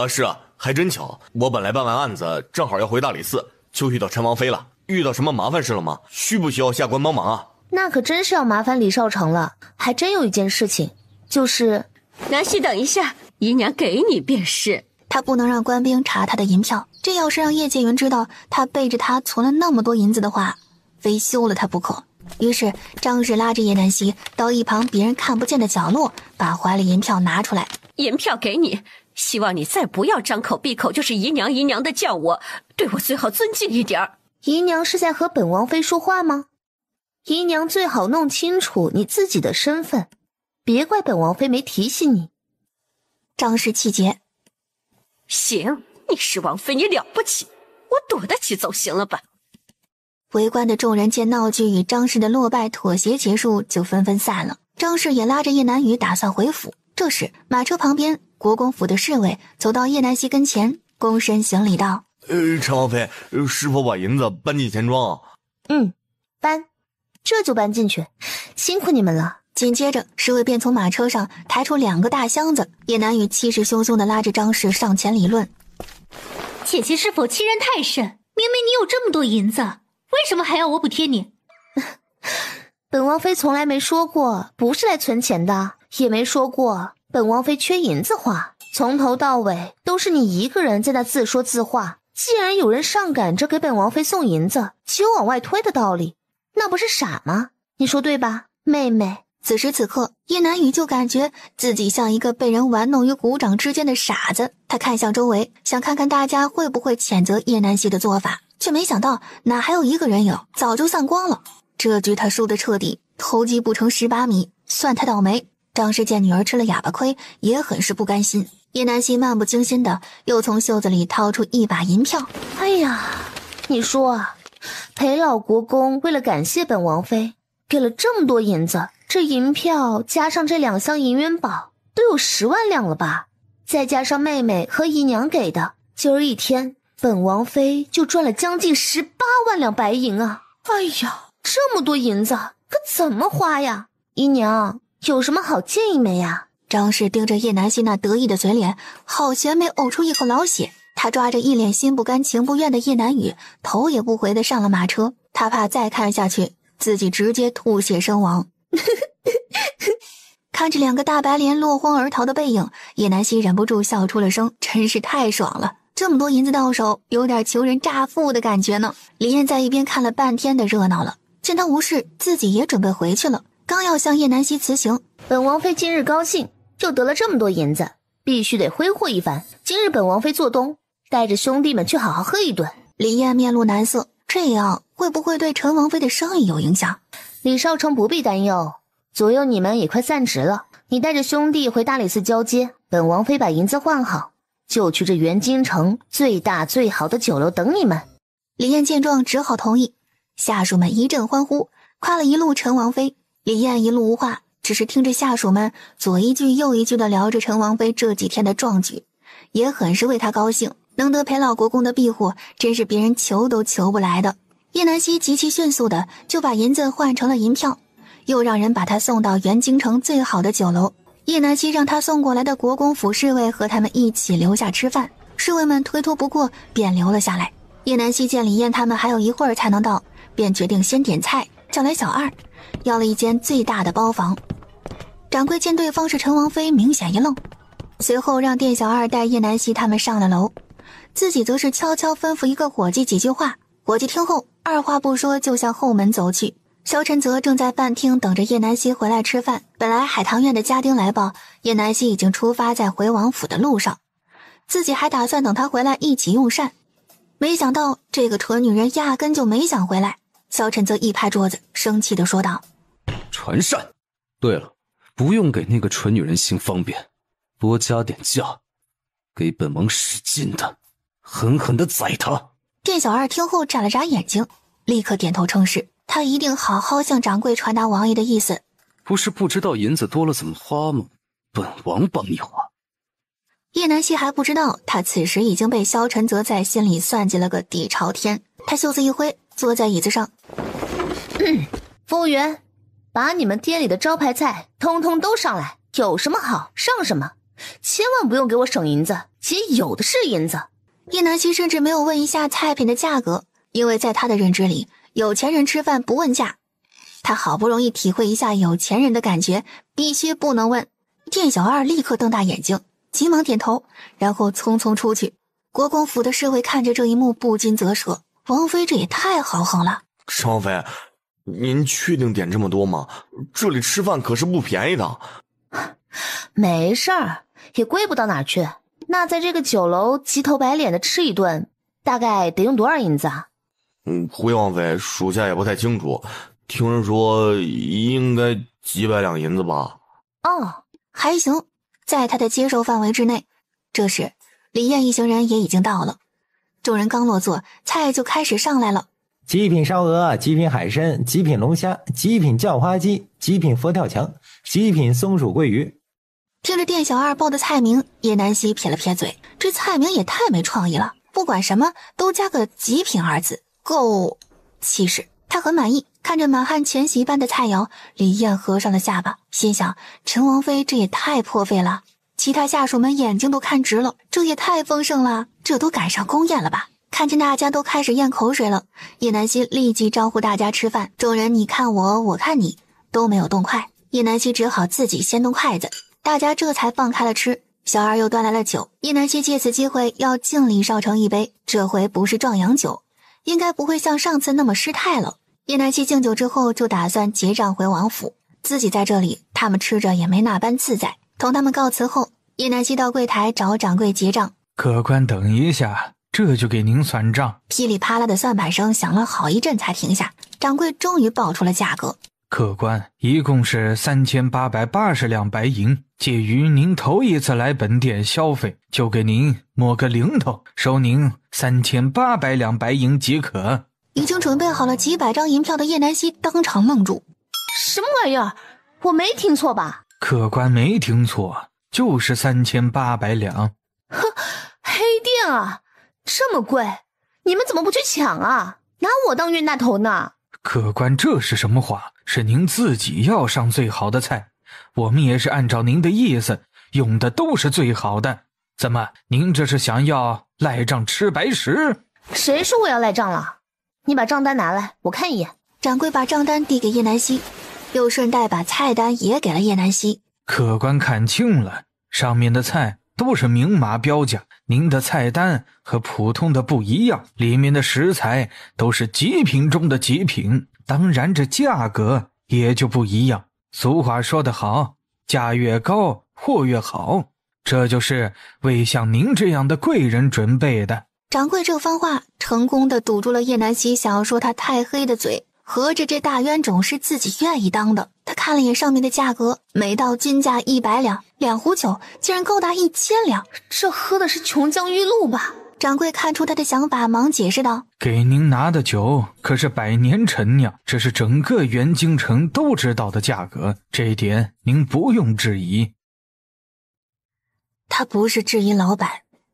是啊，还真巧。我本来办完案子，正好要回大理寺，就遇到陈王妃了。遇到什么麻烦事了吗？需不需要下官帮忙啊？那可真是要麻烦李少成了。还真有一件事情，就是南希，等一下，姨娘给你便是。他不能让官兵查他的银票，这要是让叶介云知道他背着他存了那么多银子的话，非休了他不可。于是张氏拉着叶南希到一旁别人看不见的角落，把怀里银票拿出来。银票给你，希望你再不要张口闭口就是姨娘姨娘的叫我，对我最好尊敬一点。姨娘是在和本王妃说话吗？姨娘最好弄清楚你自己的身份，别怪本王妃没提醒你。张氏气结。行，你是王妃，你了不起，我躲得起走行了吧？围观的众人见闹剧与张氏的落败妥协结束，就纷纷散了。张氏也拉着叶南雨打算回府。这时马车旁边国公府的侍卫走到叶南希跟前，躬身行礼道：陈王妃，是否把银子搬进钱庄啊？搬，这就搬进去，辛苦你们了。紧接着侍卫便从马车上抬出2个大箱子，叶南雨气势汹汹地拉着张氏上前理论：姐姐是否欺人太甚？明明你有这么多银子，为什么还要我补贴你？本王妃从来没说过不是来存钱的，也没说过本王妃缺银子花，从头到尾都是你一个人在那自说自话。既然有人上赶着给本王妃送银子，岂有往外推的道理？那不是傻吗？你说对吧，妹妹？此时此刻，叶南雨就感觉自己像一个被人玩弄于股掌之间的傻子。他看向周围，想看看大家会不会谴责叶南希的做法，却没想到哪还有一个人有，早就散光了。这局他输得彻底，投机不成18米，算他倒霉。张氏见女儿吃了哑巴亏，也很是不甘心。叶南希漫不经心的又从袖子里掏出1把银票。哎呀，你说啊，裴老国公为了感谢本王妃，给了这么多银子，这银票加上这2箱银元宝，都有10万两了吧？再加上妹妹和姨娘给的，今儿一天，本王妃就赚了将近18万两白银啊！哎呀，这么多银子，可怎么花呀？姨娘有什么好建议没呀？张氏盯着叶南希那得意的嘴脸，好悬没呕出一口老血。他抓着一脸心不甘情不愿的叶南雨，头也不回地上了马车。他怕再看下去，自己直接吐血身亡。看着2个大白脸落荒而逃的背影，叶南希忍不住笑出了声，真是太爽了。这么多银子到手，有点求人乍富的感觉呢。李燕在一边看了半天的热闹了，见他无事，自己也准备回去了，刚要向叶南希辞行。本王妃今日高兴，就得了这么多银子，必须得挥霍一番。今日本王妃做东，带着兄弟们去好好喝一顿。李燕面露难色，这样会不会对陈王妃的生意有影响？李少成不必担忧，左右你们也快散职了，你带着兄弟回大理寺交接，本王妃把银子换好，就去这元京城最大最好的酒楼等你们。李燕见状只好同意，下属们一阵欢呼，夸了一路陈王妃。李燕一路无话，只是听着下属们左一句右一句的聊着陈王妃这几天的壮举，也很是为她高兴。能得裴老国公的庇护，真是别人求都求不来的。叶南希极其迅速的就把银子换成了银票，又让人把他送到元京城最好的酒楼。叶南希让他送过来的国公府侍卫和他们一起留下吃饭，侍卫们推脱不过，便留了下来。叶南希见李燕他们还有一会儿才能到，便决定先点菜，叫来小二，要了一间最大的包房。掌柜见对方是陈王妃，明显一愣，随后让店小二带叶南希他们上了楼，自己则是悄悄吩咐一个伙计几句话。伙计听后二话不说就向后门走去。萧晨泽正在饭厅等着叶南希回来吃饭。本来海棠院的家丁来报，叶南希已经出发在回王府的路上，自己还打算等他回来一起用膳，没想到这个蠢女人压根就没想回来。萧晨泽一拍桌子，生气地说道：传膳。对了，不用给那个蠢女人行方便，多加点价，给本王使劲的，狠狠地宰她。店小二听后眨了眨眼睛，立刻点头称是，他一定好好向掌柜传达王爷的意思。不是不知道银子多了怎么花吗？本王帮你花。叶南希还不知道，他此时已经被萧晨泽在心里算计了个底朝天。他袖子一挥，坐在椅子上。服务员，把你们店里的招牌菜通通都上来，有什么好上什么，千万不用给我省银子，姐有的是银子。叶南希甚至没有问一下菜品的价格，因为在他的认知里，有钱人吃饭不问价。他好不容易体会一下有钱人的感觉，必须不能问。店小二立刻瞪大眼睛，急忙点头，然后匆匆出去。国公府的侍卫看着这一幕不禁啧舌，王妃这也太豪横了。沈王妃，您确定点这么多吗？这里吃饭可是不便宜的。没事儿，也贵不到哪去。那在这个酒楼急头白脸的吃一顿，大概得用多少银子啊？回王妃，属下也不太清楚，听人说应该几百两银子吧。哦，还行，在他的接受范围之内。这时李艳一行人也已经到了，众人刚落座，菜就开始上来了。极品烧鹅，极品海参，极品龙虾，极品叫花鸡，极品佛跳墙，极品松鼠桂鱼。听着店小二报的菜名，叶南希撇了撇嘴，这菜名也太没创意了，不管什么都加个极品二字，够气势。他很满意，看着满汉全席般的菜肴，李艳合上了下巴，心想陈王妃这也太破费了。其他下属们眼睛都看直了，这也太丰盛了，这都赶上宫宴了吧。看见大家都开始咽口水了，叶南希立即招呼大家吃饭，众人你看我，我看你，都没有动筷，叶南希只好自己先动筷子，大家这才放开了吃。小二又端来了酒，叶南希借此机会要敬李少成一杯，这回不是壮阳酒，应该不会像上次那么失态了。叶南希敬酒之后就打算结账回王府，自己在这里他们吃着也没那般自在。同他们告辞后，叶南希到柜台找掌柜结账。客官等一下，这就给您算账。噼里啪啦的算盘声响了好一阵才停下，掌柜终于报出了价格。客官，一共是3880两白银，介于您头一次来本店消费，就给您摸个零头，收您3800两白银即可。已经准备好了几百张银票的叶南希当场愣住，什么玩意儿？我没听错吧？客官没听错，就是3800两。哼，黑店啊，这么贵，你们怎么不去抢啊？拿我当冤大头呢？客官，这是什么话？是您自己要上最好的菜，我们也是按照您的意思，用的都是最好的。怎么，您这是想要赖账吃白食？谁说我要赖账了？你把账单拿来，我看一眼。掌柜把账单递给叶南希，又顺带把菜单也给了叶南希。客官看清了，上面的菜都是明码标价，您的菜单和普通的不一样，里面的食材都是极品中的极品，当然这价格也就不一样。俗话说得好，价越高货越好，这就是为像您这样的贵人准备的。掌柜这番话成功的堵住了叶南希想要说他太黑的嘴，合着这大冤种是自己愿意当的。他看了眼上面的价格，每道均价100两，2壶酒竟然高达1000两，这喝的是琼浆玉露吧？掌柜看出他的想法，忙解释道：给您拿的酒可是百年陈酿，这是整个元京城都知道的价格，这一点您不用质疑。他不是质疑老板，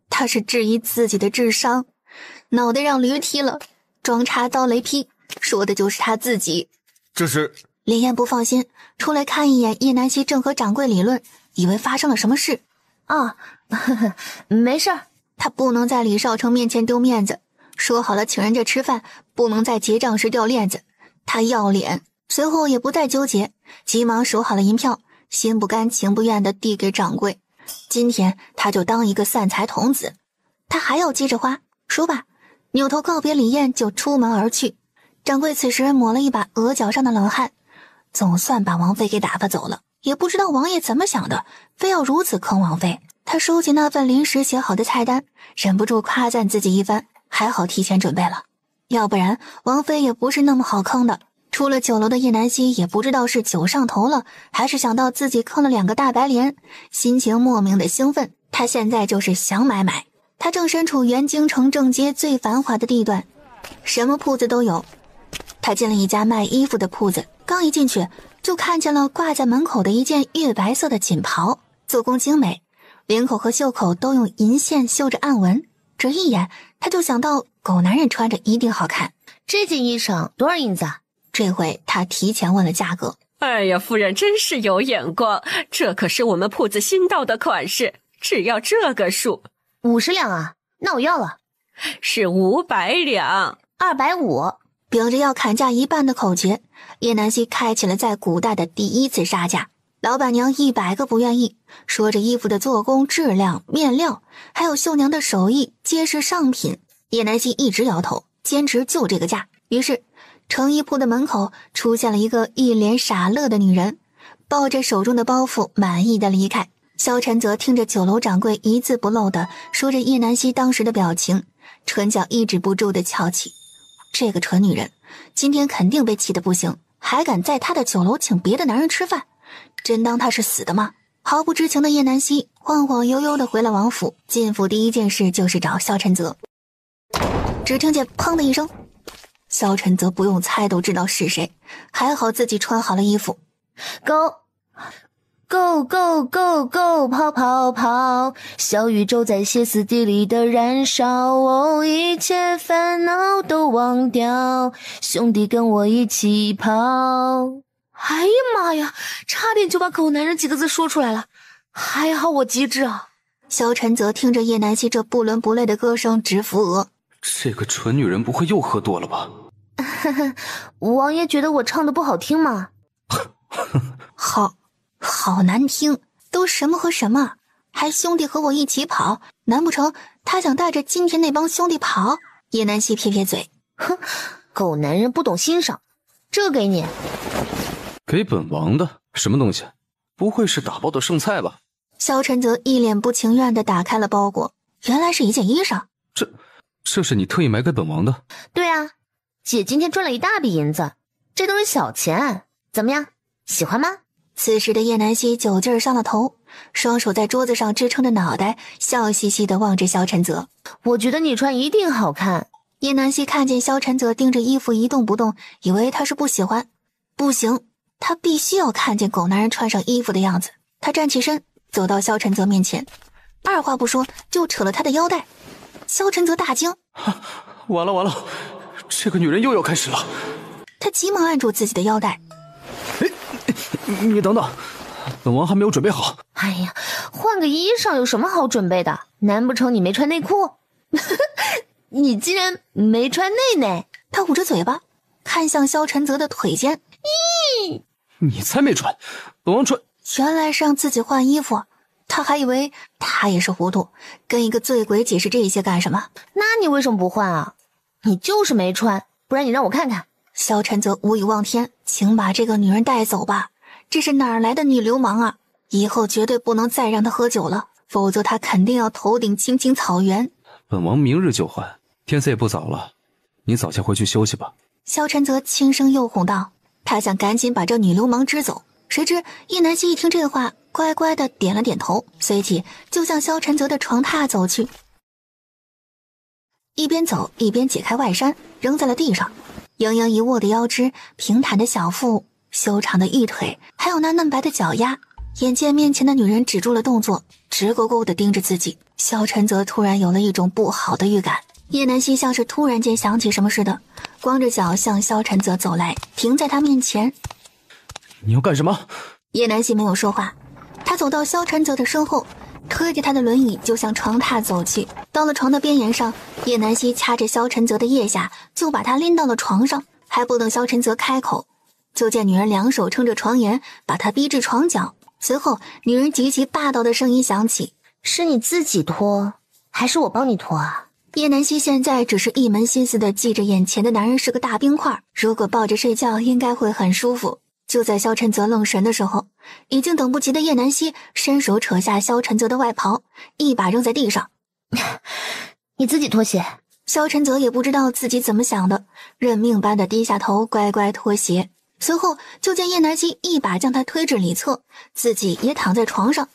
他是质疑自己的智商，脑袋让驴踢了，装插刀雷劈，说的就是他自己。这是林燕不放心，出来看一眼叶南希正和掌柜理论，以为发生了什么事。啊，没事儿。他不能在李少成面前丢面子，说好了请人家吃饭，不能在结账时掉链子，他要脸。随后也不再纠结，急忙数好了银票，心不甘情不愿地递给掌柜。今天他就当一个散财童子，他还要接着花，说吧，扭头告别李燕就出门而去。掌柜此时抹了一把额角上的冷汗，总算把王妃给打发走了，也不知道王爷怎么想的，非要如此坑王妃。他收起那份临时写好的菜单，忍不住夸赞自己一番，还好提前准备了，要不然王妃也不是那么好坑的。出了酒楼的叶南希也不知道是酒上头了，还是想到自己坑了2个大白莲，心情莫名的兴奋。他现在就是想买买。他正身处元京城正街最繁华的地段，什么铺子都有。他进了一家卖衣服的铺子，刚一进去就看见了挂在门口的一件月白色的锦袍，做工精美，领口和袖口都用银线绣着暗纹，这一眼他就想到狗男人穿着一定好看。这件衣裳多少银子啊？这回他提前问了价格，哎呀，夫人真是有眼光，这可是我们铺子新到的款式，只要这个数。50两啊？那我要了。是500两。250。秉着要砍价一半的口诀，叶南希开启了在古代的第一次杀价。老板娘100个不愿意，说着衣服的做工、质量、面料，还有绣娘的手艺皆是上品。叶南希一直摇头，坚持就这个价。于是成衣铺的门口出现了一个一脸傻乐的女人，抱着手中的包袱满意的离开。萧晨则听着酒楼掌柜一字不漏的说着叶南希当时的表情，唇角抑制不住的翘起。这个蠢女人今天肯定被气得不行，还敢在她的酒楼请别的男人吃饭，真当她是死的吗？毫不知情的叶南希晃晃悠悠的回了王府，进府第一件事就是找萧晨泽。只听见砰的一声，萧晨泽不用猜都知道是谁，还好自己穿好了衣服。Go，跑跑跑，小宇宙在歇斯底里的燃烧，哦，一切烦恼都忘掉，兄弟跟我一起跑。哎呀妈呀，差点就把狗男人几个字说出来了，还好我机智啊。萧晨泽听着叶南希这不伦不类的歌声直扶额，这个蠢女人不会又喝多了吧？王爷觉得我唱的不好听吗？好难听，都什么和什么，还兄弟和我一起跑，难不成他想带着今天那帮兄弟跑？叶南希撇撇嘴，哼，狗男人不懂欣赏，这给你。给本王的什么东西？不会是打包的剩菜吧？萧晨泽一脸不情愿地打开了包裹，原来是一件衣裳。这是你特意买给本王的？对啊，姐今天赚了一大笔银子，这都是小钱，怎么样，喜欢吗？此时的叶南希酒劲儿上了头，双手在桌子上支撑着脑袋，笑嘻嘻地望着萧晨泽。我觉得你穿一定好看。叶南希看见萧晨泽盯着衣服一动不动，以为他是不喜欢。不行，他必须要看见狗男人穿上衣服的样子。他站起身，走到萧晨泽面前，二话不说就扯了他的腰带。萧晨泽大惊，完了，这个女人又要开始了。他急忙按住自己的腰带。你等等，本王还没有准备好。哎呀，换个衣裳有什么好准备的？难不成你没穿内裤？你竟然没穿内内？他捂着嘴巴，看向萧晨泽的腿间。咦，你才没穿，本王穿。原来是让自己换衣服，他还以为他也是糊涂，跟一个醉鬼解释这些干什么？那你为什么不换啊？你就是没穿，不然你让我看看。萧晨泽无语望天，请把这个女人带走吧，这是哪儿来的女流氓啊！以后绝对不能再让她喝酒了，否则她肯定要头顶青青草原。本王明日就换，天色也不早了，你早些回去休息吧。萧晨泽轻声诱哄道，他想赶紧把这女流氓支走，谁知叶南希一听这话，乖乖的点了点头，随即就向萧晨泽的床榻走去，一边走一边解开外衫扔在了地上。盈盈一握的腰肢，平坦的小腹，修长的玉腿，还有那嫩白的脚丫。眼见面前的女人止住了动作，直勾勾地盯着自己，萧晨泽突然有了一种不好的预感。叶南希像是突然间想起什么似的，光着脚向萧晨泽走来，停在他面前。你要干什么？叶南希没有说话，他走到萧晨泽的身后，推着他的轮椅就向床榻走去。到了床的边沿上，叶南希掐着萧晨泽的腋下，就把他拎到了床上。还不等萧晨泽开口，就见女人两手撑着床沿，把他逼至床角。随后女人极其霸道的声音响起，是你自己脱还是我帮你脱啊？叶南希现在只是一门心思的记着眼前的男人是个大冰块，如果抱着睡觉应该会很舒服。就在萧晨泽愣神的时候，已经等不及的叶南希伸手扯下萧晨泽的外袍，一把扔在地上。你自己脱鞋。萧晨泽也不知道自己怎么想的，认命般的低下头乖乖脱鞋。随后就见叶南希一把将他推至里侧，自己也躺在床上，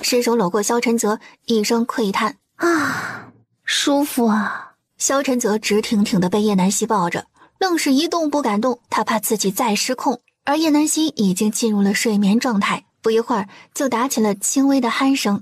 伸手搂过萧晨泽，一声喟叹，啊，舒服啊。萧晨泽直挺挺地被叶南希抱着，愣是一动不敢动，他怕自己再失控。而叶南希已经进入了睡眠状态，不一会儿就打起了轻微的鼾声。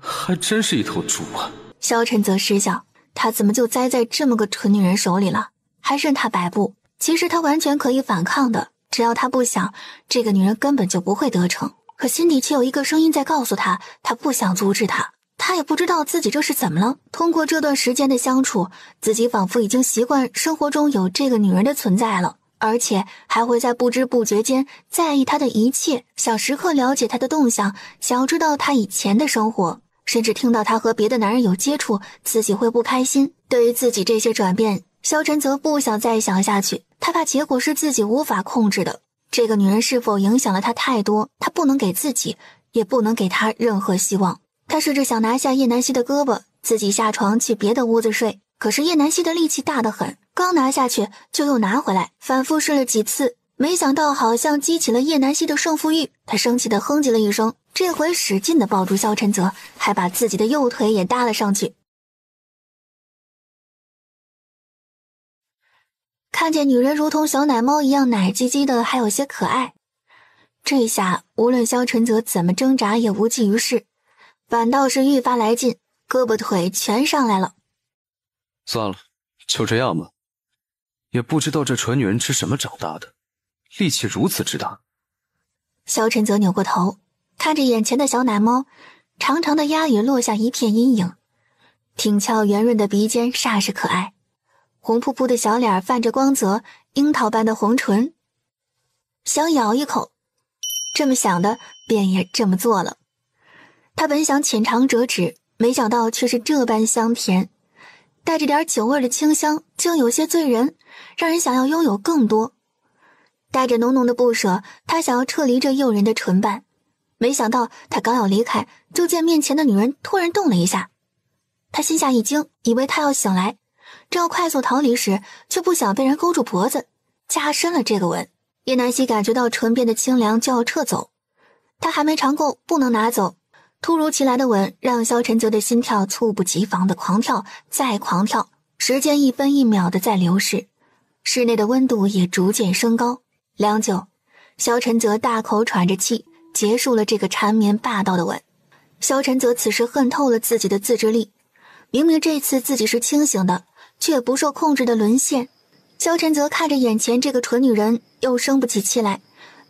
还真是一头猪啊！萧晨泽失笑，他怎么就栽在这么个蠢女人手里了，还任他摆布？其实他完全可以反抗的，只要他不想，这个女人根本就不会得逞。可心底却有一个声音在告诉他，他不想阻止他。他也不知道自己这是怎么了。通过这段时间的相处，自己仿佛已经习惯生活中有这个女人的存在了，而且还会在不知不觉间在意她的一切，想时刻了解她的动向，想要知道她以前的生活，甚至听到她和别的男人有接触，自己会不开心。对于自己这些转变，萧晨则不想再想下去，他怕结果是自己无法控制的。这个女人是否影响了他太多，他不能给自己，也不能给他任何希望。他试着想拿下叶南希的胳膊，自己下床去别的屋子睡，可是叶南希的力气大得很，刚拿下去就又拿回来，反复试了几次，没想到好像激起了叶南希的胜负欲。他生气地哼唧了一声，这回使劲地抱住萧晨泽，还把自己的右腿也搭了上去。看见女人如同小奶猫一样奶唧唧的，还有些可爱，这下无论萧晨泽怎么挣扎也无济于事，反倒是愈发来劲，胳膊腿全上来了。算了，就这样吧。也不知道这蠢女人吃什么长大的，力气如此之大。萧晨泽扭过头，看着眼前的小奶猫，长长的鸭羽落下一片阴影，挺翘圆润的鼻尖煞是可爱，红扑扑的小脸泛着光泽，樱桃般的红唇，想咬一口。这么想的，便也这么做了。他本想浅尝辄止，没想到却是这般香甜，带着点酒味的清香，竟有些醉人，让人想要拥有更多。带着浓浓的不舍，他想要撤离这诱人的唇瓣，没想到他刚要离开，就见面前的女人突然动了一下。他心下一惊，以为她要醒来，正要快速逃离时，却不想被人勾住脖子，加深了这个吻。叶南希感觉到唇边的清凉就要撤走，他还没尝够，不能拿走。突如其来的吻让萧晨泽的心跳猝不及防的狂跳，再狂跳，时间一分一秒的在流逝，室内的温度也逐渐升高。良久，萧晨泽大口喘着气，结束了这个缠绵霸道的吻。萧晨泽此时恨透了自己的自制力，明明这次自己是清醒的，却不受控制的沦陷。萧晨泽看着眼前这个蠢女人，又生不起气来，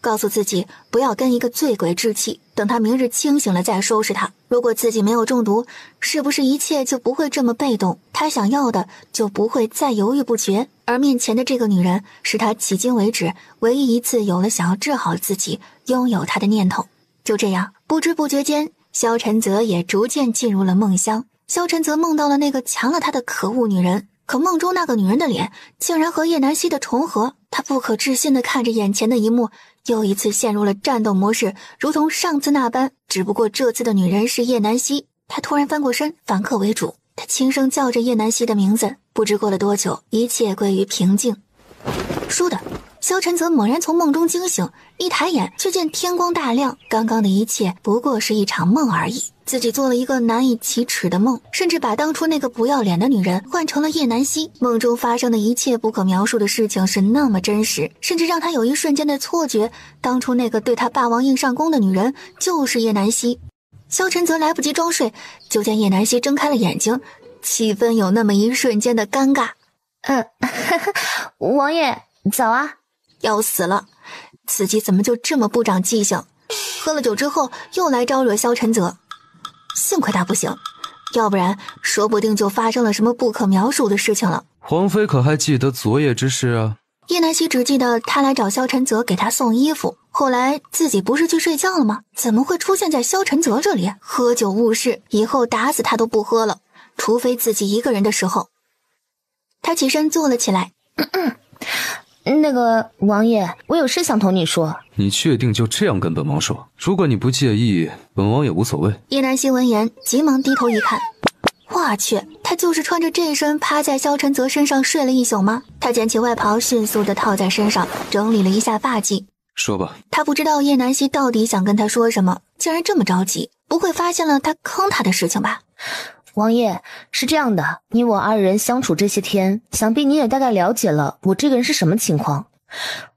告诉自己不要跟一个醉鬼置气，等他明日清醒了再收拾他。如果自己没有中毒，是不是一切就不会这么被动？他想要的就不会再犹豫不决。而面前的这个女人，是他迄今为止唯一一次有了想要治好自己、拥有她的念头。就这样，不知不觉间，萧晨泽也逐渐进入了梦乡。萧晨泽梦到了那个强了他的可恶女人，可梦中那个女人的脸竟然和叶南希的重合。他不可置信地看着眼前的一幕，又一次陷入了战斗模式，如同上次那般，只不过这次的女人是叶南希。他突然翻过身，反客为主，他轻声叫着叶南希的名字。不知过了多久，一切归于平静。倏地，萧晨泽猛然从梦中惊醒，一抬眼却见天光大亮，刚刚的一切不过是一场梦而已。自己做了一个难以启齿的梦，甚至把当初那个不要脸的女人换成了叶南希。梦中发生的一切不可描述的事情是那么真实，甚至让他有一瞬间的错觉，当初那个对他霸王硬上弓的女人就是叶南希。萧晨泽来不及装睡，就见叶南希睁开了眼睛，气氛有那么一瞬间的尴尬。王爷早啊。要死了，自己怎么就这么不长记性？喝了酒之后又来招惹萧晨泽，幸亏他不行，要不然说不定就发生了什么不可描述的事情了。皇妃可还记得昨夜之事啊？叶南希只记得他来找萧晨泽给他送衣服，后来自己不是去睡觉了吗？怎么会出现在萧晨泽这里？喝酒误事，以后打死他都不喝了，除非自己一个人的时候。他起身坐了起来。那个王爷，我有事想同你说。你确定就这样跟本王说？如果你不介意，本王也无所谓。叶南希闻言急忙低头一看，我去，他就是穿着这身趴在萧晨泽身上睡了一宿吗？他捡起外袍迅速地套在身上，整理了一下发髻。说吧。他不知道叶南希到底想跟他说什么，竟然这么着急，不会发现了他坑他的事情吧？王爷，是这样的，你我二人相处这些天，想必你也大概了解了我这个人是什么情况。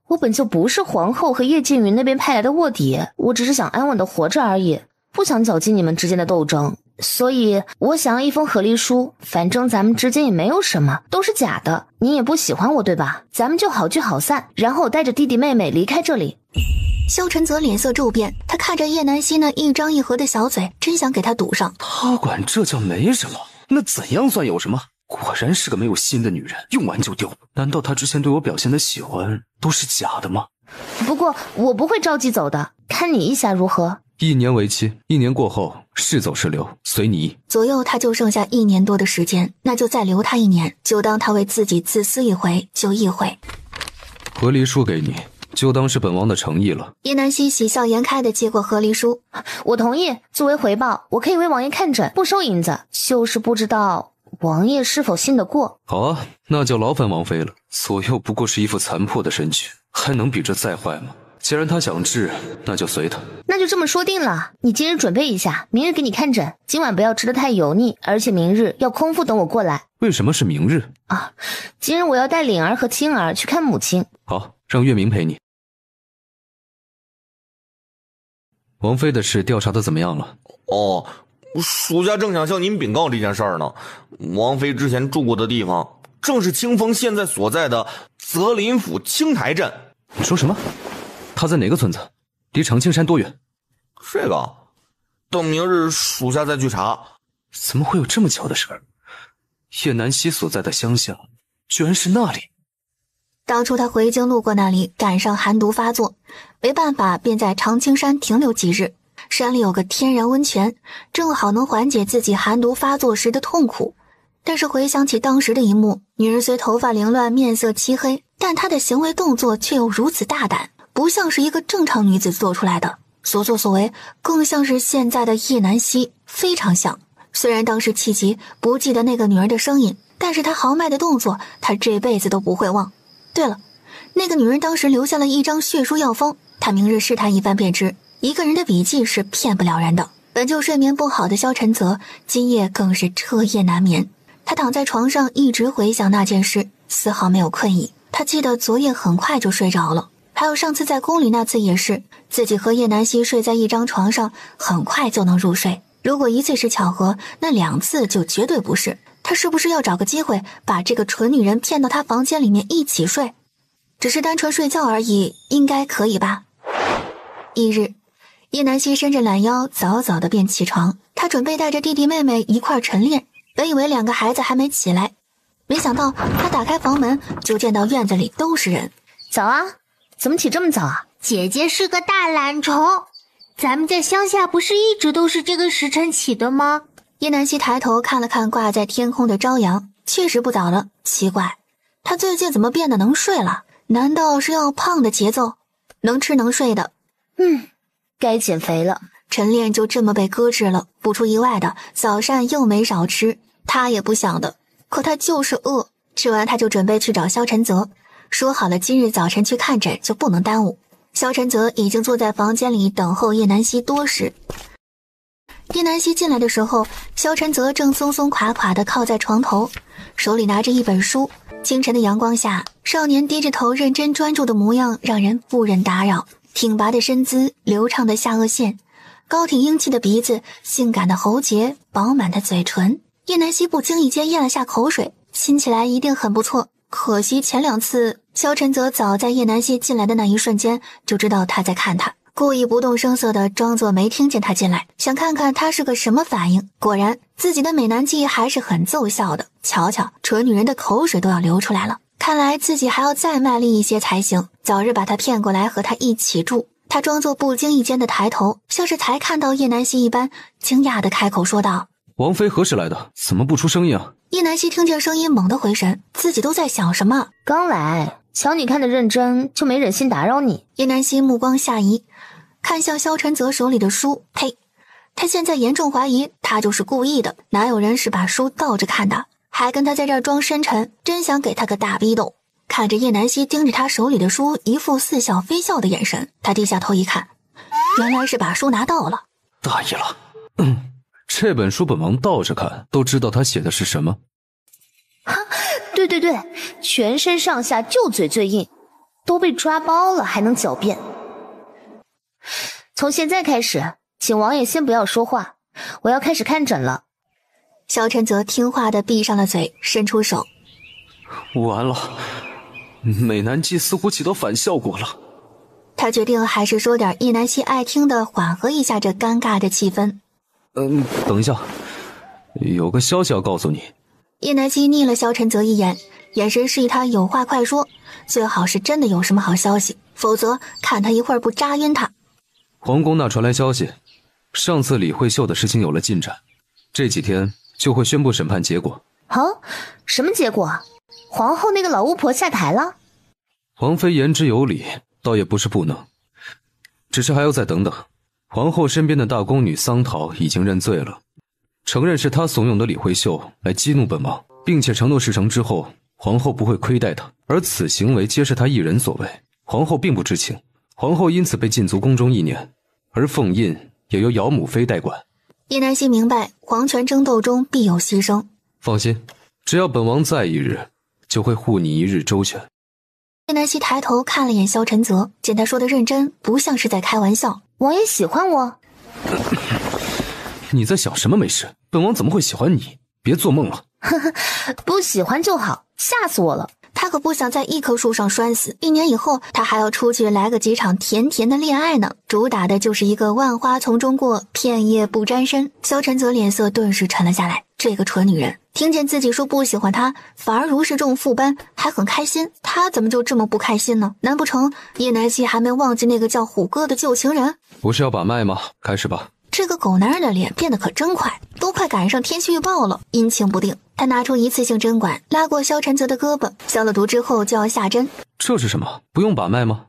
我本就不是皇后和叶静云那边派来的卧底，我只是想安稳的活着而已，不想搅进你们之间的斗争。所以我想要一封和离书，反正咱们之间也没有什么，都是假的，你也不喜欢我对吧？咱们就好聚好散，然后我带着弟弟妹妹离开这里。萧晨泽脸色骤变，他看着叶南希那一张一合的小嘴，真想给他堵上。他管这叫没什么，那怎样算有什么？果然是个没有心的女人，用完就丢。难道她之前对我表现的喜欢都是假的吗？不过我不会着急走的，看你意下如何？1年为期，1年过后是走是留，随你意。左右他就剩下1年多的时间，那就再留他1年，就当他为自己自私一回就一回。和离书给你，就当是本王的诚意了。叶南希喜笑颜开的接过和离书，我同意，作为回报，我可以为王爷看诊，不收银子，就是不知道王爷是否信得过。好啊，那就劳烦王妃了。左右不过是一副残破的身躯，还能比这再坏吗？既然他想治，那就随他。那就这么说定了，你今日准备一下，明日给你看诊，今晚不要吃得太油腻，而且明日要空腹等我过来。为什么是明日啊？今日我要带领儿和青儿去看母亲。好，让月明陪你。王妃的事调查的怎么样了？哦，属下正想向您禀告这件事儿呢。王妃之前住过的地方，正是清风现在所在的泽林府青台镇。你说什么？他在哪个村子？离长青山多远？这个，等明日属下再去查。怎么会有这么巧的事儿？叶南希所在的乡下，居然是那里。当初他回京路过那里，赶上寒毒发作，没办法，便在长青山停留几日。山里有个天然温泉，正好能缓解自己寒毒发作时的痛苦。但是回想起当时的一幕，女人虽头发凌乱，面色漆黑，但她的行为动作却又如此大胆，不像是一个正常女子做出来的，所作所为更像是现在的叶南希，非常像。虽然当时气急，不记得那个女人的声音，但是她豪迈的动作，她这辈子都不会忘。对了，那个女人当时留下了一张血书药方，她明日试探一番便知。一个人的笔记是骗不了人的。本就睡眠不好的萧晨泽，今夜更是彻夜难眠。他躺在床上一直回想那件事，丝毫没有困意。他记得昨夜很快就睡着了，还有上次在宫里那次也是，自己和叶南希睡在一张床上，很快就能入睡。如果一次是巧合，那2次就绝对不是。他是不是要找个机会把这个蠢女人骗到他房间里面一起睡？只是单纯睡觉而已，应该可以吧。翌日，叶南希伸着懒腰，早早的便起床。他准备带着弟弟妹妹一块晨练，本以为2个孩子还没起来，没想到他打开房门，就见到院子里都是人。早啊，怎么起这么早啊？姐姐是个大懒虫，咱们在乡下不是一直都是这个时辰起的吗？叶南希抬头看了看挂在天空的朝阳，确实不早了。奇怪，他最近怎么变得能睡了？难道是要胖的节奏？能吃能睡的，该减肥了。晨练就这么被搁置了，不出意外的，早膳又没少吃。他也不想的，可他就是饿。吃完他就准备去找萧晨泽，说好了今日早晨去看诊，就不能耽误。萧晨泽已经坐在房间里等候叶南希多时。叶南希进来的时候，萧晨泽正松松垮垮地靠在床头，手里拿着一本书。清晨的阳光下，少年低着头认真专注的模样让人不忍打扰。挺拔的身姿，流畅的下颚线，高挺英气的鼻子，性感的喉结，饱满的嘴唇。叶南希不经意间咽了下口水，亲起来一定很不错。可惜前2次，萧晨泽早在叶南希进来的那一瞬间就知道他在看他，故意不动声色地装作没听见他进来，想看看他是个什么反应。果然，自己的美男计还是很奏效的。瞧瞧，蠢女人的口水都要流出来了。看来自己还要再卖力一些才行，早日把他骗过来和他一起住。他装作不经意间的抬头，像是才看到叶南希一般，惊讶地开口说道：王妃何时来的？怎么不出声音啊？叶南希听见声音猛地回神，自己都在想什么。刚来，瞧你看得认真，就没忍心打扰你。叶南希目光下移，看向萧晨泽手里的书。呸，他现在严重怀疑他就是故意的，哪有人是把书倒着看的，还跟他在这儿装深沉，真想给他个大逼斗。看着叶南希盯着他手里的书，一副似笑非笑的眼神，他低下头一看，原来是把书拿倒了。大意了。这本书本王倒着看都知道他写的是什么。对，全身上下就嘴最硬，都被抓包了还能狡辩。从现在开始，请王爷先不要说话，我要开始看诊了。萧晨泽听话的闭上了嘴，伸出手。完了，美男计似乎起到反效果了。他决定还是说点叶南希爱听的，缓和一下这尴尬的气氛。等一下，有个消息要告诉你。叶南希睨了萧晨泽一眼，眼神示意他有话快说，最好是真的有什么好消息，否则看他一会儿不扎晕他。皇宫那传来消息，上次李慧秀的事情有了进展，这几天就会宣布审判结果。什么结果？皇后那个老巫婆下台了？皇妃言之有理，倒也不是不能，只是还要再等等。皇后身边的大宫女桑桃已经认罪了，承认是她怂恿的李慧秀来激怒本王，并且承诺事成之后皇后不会亏待她，而此行为皆是她一人所为，皇后并不知情。皇后因此被禁足宫中1年，而凤印也由姚母妃代管。叶南希明白皇权争斗中必有牺牲，放心，只要本王在一日，就会护你一日周全。叶南希抬头看了眼萧晨泽，见他说的认真，不像是在开玩笑。王爷喜欢我？你在想什么？没事，本王怎么会喜欢你？别做梦了。不喜欢就好，吓死我了。他可不想在一棵树上拴死，1年以后他还要出去来个几场甜甜的恋爱呢，主打的就是一个万花丛中过，片叶不沾身。萧晨泽脸色顿时沉了下来，这个蠢女人听见自己说不喜欢她，反而如释重负般，还很开心。她怎么就这么不开心呢？难不成叶南希还没忘记那个叫虎哥的旧情人？不是要把脉吗？开始吧。这个狗男人的脸变得可真快，都快赶上天气预报了，阴晴不定。他拿出一次性针管，拉过萧晨泽的胳膊，消了毒之后就要下针。这是什么？不用把脉吗？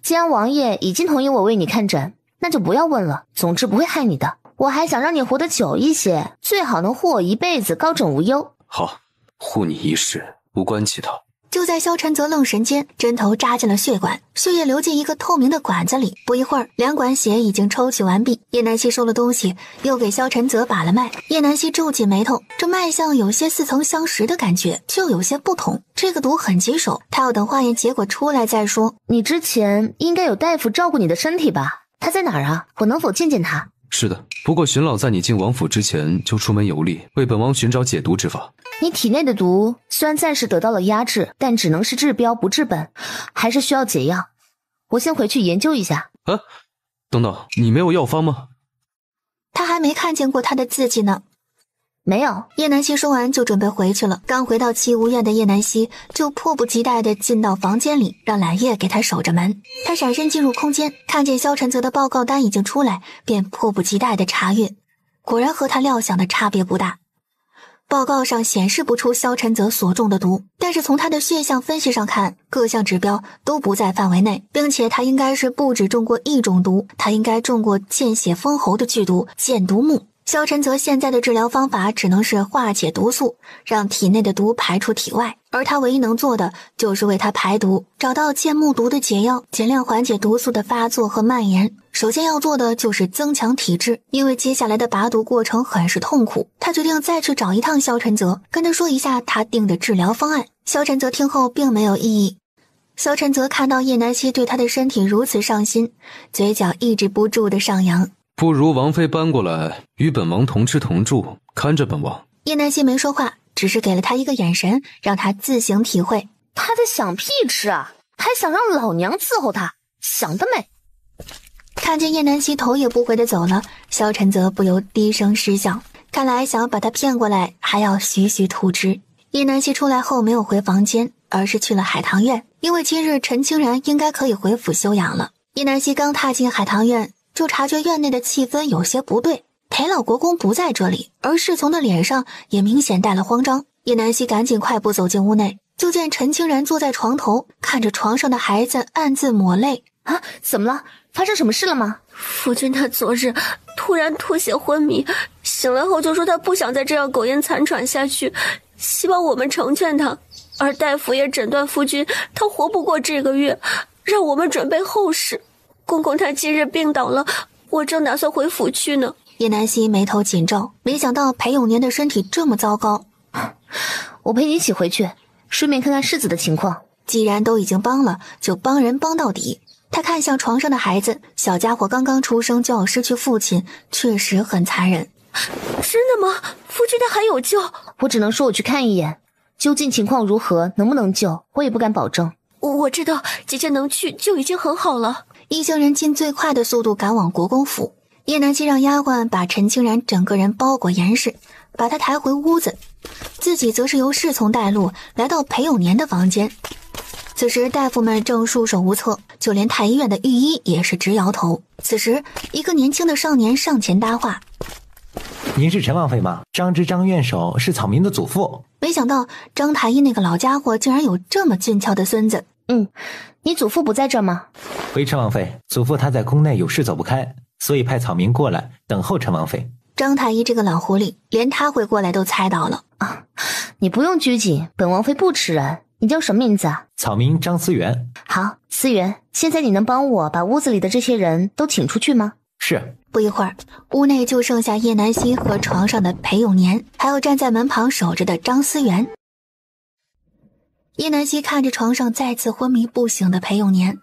既然王爷已经同意我为你看诊，那就不要问了，总之不会害你的。我还想让你活得久一些，最好能护我一辈子，高枕无忧。好，护你一世，无关其他。就在萧晨泽愣神间，针头扎进了血管，血液流进一个透明的管子里。不一会儿，2管血已经抽取完毕。叶南希收了东西，又给萧晨泽把了脉。叶南希皱紧眉头，这脉象有些似曾相识的感觉，却又有些不同。这个毒很棘手，他要等化验结果出来再说。你之前应该有大夫照顾你的身体吧？他在哪儿啊？我能否见见他？是的，不过荀老在你进王府之前就出门游历，为本王寻找解毒之法。你体内的毒虽然暂时得到了压制，但只能是治标不治本，还是需要解药。我先回去研究一下。等等，你没有药方吗？他还没看见过他的字迹呢。没有。叶南希说完就准备回去了。刚回到齐无院的叶南希就迫不及待地进到房间里，让揽月给他守着门。他闪身进入空间，看见萧晨泽的报告单已经出来，便迫不及待地查阅。果然和他料想的差别不大。报告上显示不出萧晨泽所中的毒，但是从他的血象分析上看，各项指标都不在范围内，并且他应该是不止中过一种毒，他应该中过见血封喉的剧毒箭毒目。萧晨泽现在的治疗方法只能是化解毒素，让体内的毒排出体外，而他唯一能做的就是为他排毒，找到箭木毒的解药，尽量缓解毒素的发作和蔓延。首先要做的就是增强体质，因为接下来的拔毒过程很是痛苦。他决定再去找一趟萧晨泽，跟他说一下他定的治疗方案。萧晨泽听后并没有异议。萧晨泽看到叶南希对他的身体如此上心，嘴角抑制不住的上扬。不如王妃搬过来与本王同吃同住，看着本王。叶南希没说话，只是给了他一个眼神，让他自行体会。他在想屁吃啊，还想让老娘伺候他，想得美。看见叶南希头也不回的走了，萧晨泽不由低声失笑，看来想要把他骗过来还要徐徐吐汁。叶南希出来后没有回房间，而是去了海棠院，因为今日陈清然应该可以回府休养了。叶南希刚踏进海棠院，就察觉院内的气氛有些不对，裴老国公不在这里，而侍从的脸上也明显带了慌张。叶南希赶紧快步走进屋内，就见陈清然坐在床头，看着床上的孩子暗自抹泪。怎么了？发生什么事了吗？夫君他昨日突然吐血昏迷，醒来后就说他不想再这样苟延残喘下去，希望我们成全他。而大夫也诊断夫君他活不过这个月，让我们准备后事。公公他今日病倒了，我正打算回府去呢。叶南希眉头紧皱，没想到裴永年的身体这么糟糕。我陪你一起回去，顺便看看世子的情况。既然都已经帮了，就帮人帮到底。他看向床上的孩子，小家伙刚刚出生就要失去父亲，确实很残忍。真的吗？夫君他还有救？我只能说我去看一眼，究竟情况如何，能不能救，我也不敢保证。我知道姐姐能去就已经很好了。一行人尽最快的速度赶往国公府。叶南希让丫鬟把陈清然整个人包裹严实，把他抬回屋子，自己则是由侍从带路来到裴永年的房间。此时大夫们正束手无策，就连太医院的御医也是直摇头。此时一个年轻的少年上前搭话：您是陈王妃吗？张之张院守是草民的祖父。没想到张太医那个老家伙竟然有这么俊俏的孙子。你祖父不在这儿吗？回陈王妃，祖父他在宫内有事走不开，所以派草民过来等候陈王妃。张太医这个老狐狸，连他会过来都猜到了啊！你不用拘谨，本王妃不吃人。你叫什么名字啊？草民张思源。好，思源，现在你能帮我把屋子里的这些人都请出去吗？是。不一会儿，屋内就剩下叶南希和床上的裴永年，还有站在门旁守着的张思源。叶南希看着床上再次昏迷不醒的裴永年，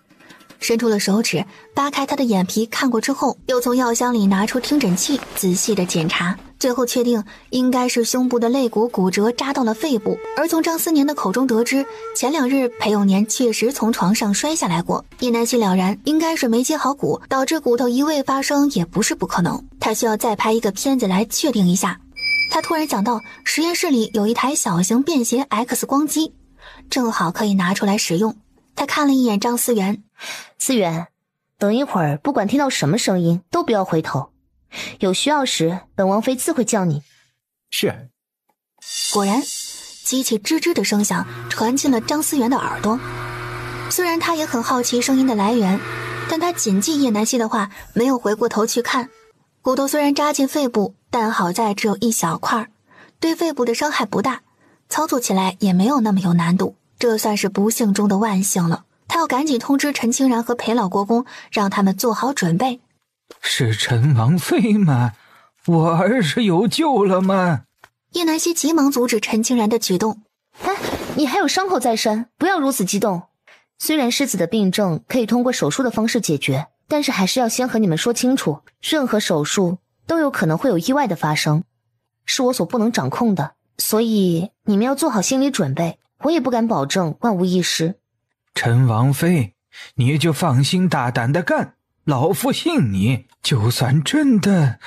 伸出了手指扒开他的眼皮看过之后，又从药箱里拿出听诊器仔细的检查，最后确定应该是胸部的肋骨骨折扎到了肺部。而从张思年的口中得知，前2日裴永年确实从床上摔下来过。叶南希了然，应该是没接好骨，导致骨头移位发生也不是不可能。他需要再拍一个片子来确定一下。他突然想到实验室里有一台小型便携 X 光机，正好可以拿出来使用。他看了一眼张思源，思源，等一会儿不管听到什么声音都不要回头，有需要时本王妃自会叫你。是。果然机器吱吱的声响传进了张思源的耳朵。虽然他也很好奇声音的来源，但他谨记叶南希的话，没有回过头去看。骨头虽然扎进肺部，但好在只有一小块，对肺部的伤害不大，操作起来也没有那么有难度，这算是不幸中的万幸了。他要赶紧通知陈清然和裴老国公，让他们做好准备。是陈王妃吗？我儿是有救了吗？叶南希急忙阻止陈清然的举动。你还有伤口在身，不要如此激动。虽然狮子的病症可以通过手术的方式解决，但是还是要先和你们说清楚，任何手术都有可能会有意外的发生，是我所不能掌控的，所以你们要做好心理准备，我也不敢保证万无一失。陈王妃，你就放心大胆的干，老夫信你，就算真的，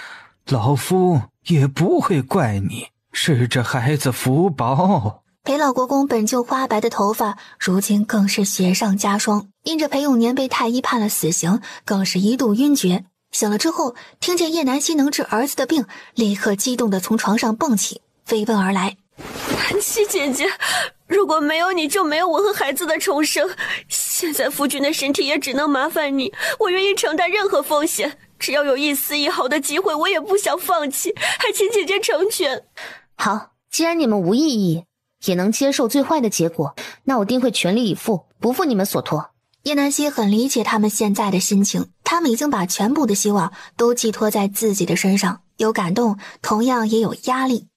老夫也不会怪你，是这孩子福报。裴老国公本就花白的头发，如今更是雪上加霜，因着裴永年被太医判了死刑，更是一度晕厥。醒了之后，听见叶南希能治儿子的病，立刻激动地从床上蹦起，飞奔而来。南希姐姐，如果没有你，就没有我和孩子的重生。现在夫君的身体也只能麻烦你，我愿意承担任何风险，只要有一丝一毫的机会，我也不想放弃，还请姐姐成全。好，既然你们无异议，也能接受最坏的结果，那我定会全力以赴，不负你们所托。叶南希很理解他们现在的心情，他们已经把全部的希望都寄托在自己的身上，有感动，同样也有压力。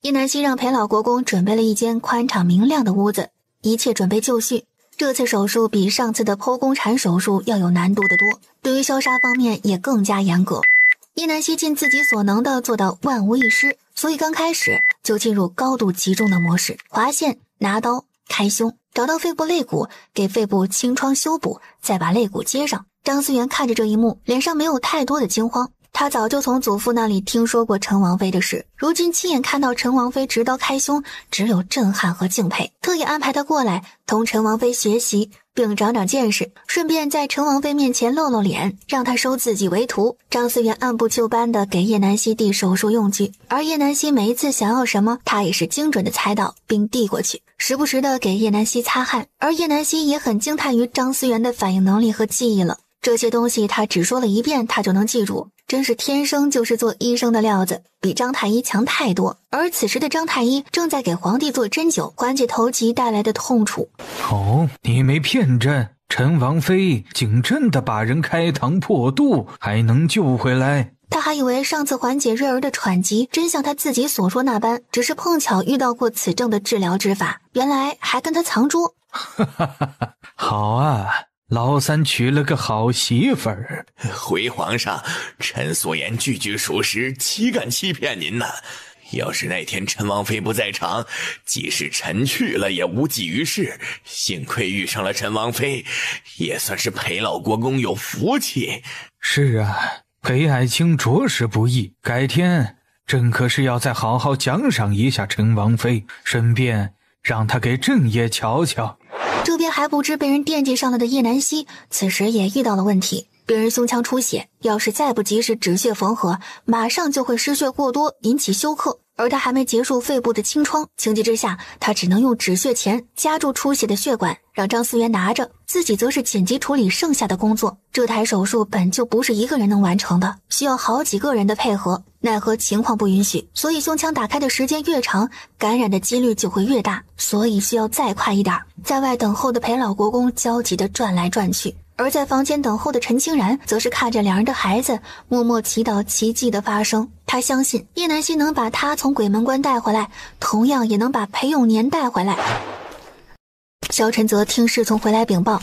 叶南希让裴老国公准备了一间宽敞明亮的屋子，一切准备就绪。这次手术比上次的剖宫产手术要有难度得多，对于消杀方面也更加严格。叶南希尽自己所能的做到万无一失，所以刚开始就进入高度集中的模式，划线、拿刀、开胸，找到肺部肋骨，给肺部清创修补，再把肋骨接上。张思源看着这一幕，脸上没有太多的惊慌，他早就从祖父那里听说过陈王妃的事，如今亲眼看到陈王妃执刀开胸，只有震撼和敬佩，特意安排他过来同陈王妃学习，并长长见识，顺便在陈王妃面前露露脸，让他收自己为徒。张思源按部就班地给叶南希递手术用具，而叶南希每一次想要什么，他也是精准地猜到并递过去，时不时地给叶南希擦汗，而叶南希也很惊叹于张思源的反应能力和记忆了。这些东西他只说了一遍，他就能记住，真是天生就是做医生的料子，比张太医强太多。而此时的张太医正在给皇帝做针灸，缓解头疾带来的痛楚。哦，你没骗朕，陈王妃竟真的把人开膛破肚，还能救回来。他还以为上次缓解瑞儿的喘疾真像他自己所说那般，只是碰巧遇到过此症的治疗之法，原来还跟他藏拙。好啊，老三娶了个好媳妇儿。回皇上，陈素颜句句属实，岂敢欺骗您呢？要是那天陈王妃不在场，即使臣去了也无济于事。幸亏遇上了陈王妃，也算是陪老国公有福气。是啊，裴爱卿着实不易，改天朕可是要再好好奖赏一下陈王妃，顺便让她给朕也瞧瞧。这边还不知被人惦记上了的叶南希，此时也遇到了问题，别人胸腔出血，要是再不及时止血缝合，马上就会失血过多，引起休克。而他还没结束肺部的清创，情急之下，他只能用止血钳夹住出血的血管，让张思源拿着，自己则是紧急处理剩下的工作。这台手术本就不是一个人能完成的，需要好几个人的配合，奈何情况不允许，所以胸腔打开的时间越长，感染的几率就会越大，所以需要再快一点。在外等候的裴老国公焦急地转来转去，而在房间等候的陈清然则是看着两人的孩子，默默祈祷奇迹的发生。他相信叶南希能把他从鬼门关带回来，同样也能把裴永年带回来。萧晨则听侍从回来禀报，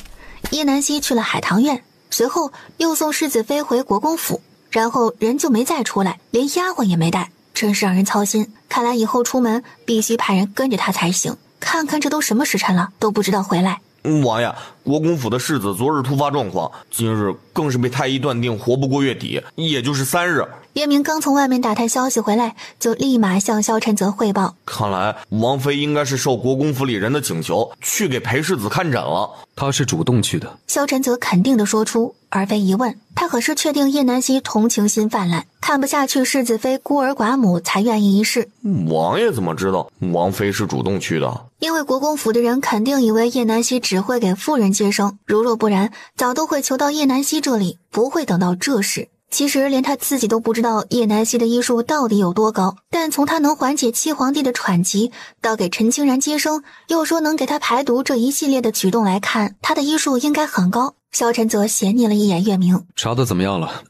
叶南希去了海棠院，随后又送世子妃回国公府，然后人就没再出来，连丫鬟也没带，真是让人操心。看来以后出门必须派人跟着他才行，看看这都什么时辰了，都不知道回来。王爷，国公府的世子昨日突发状况，今日更是被太医断定活不过月底，也就是3日。叶明刚从外面打探消息回来，就立马向萧晨泽汇报。看来王妃应该是受国公府里人的请求，去给裴世子看诊了。他是主动去的。萧晨泽肯定地说出，而非疑问。他可是确定叶南希同情心泛滥，看不下去世子妃孤儿寡母，才愿意一试。王爷怎么知道王妃是主动去的？因为国公府的人肯定以为叶南希只会给妇人接生，如若不然，早都会求到叶南希这里，不会等到这时。其实连他自己都不知道叶南希的医术到底有多高，但从他能缓解七皇帝的喘疾，到给陈清然接生，又说能给他排毒这一系列的举动来看，他的医术应该很高。萧晨则斜睨了一眼月明，查得怎么样了？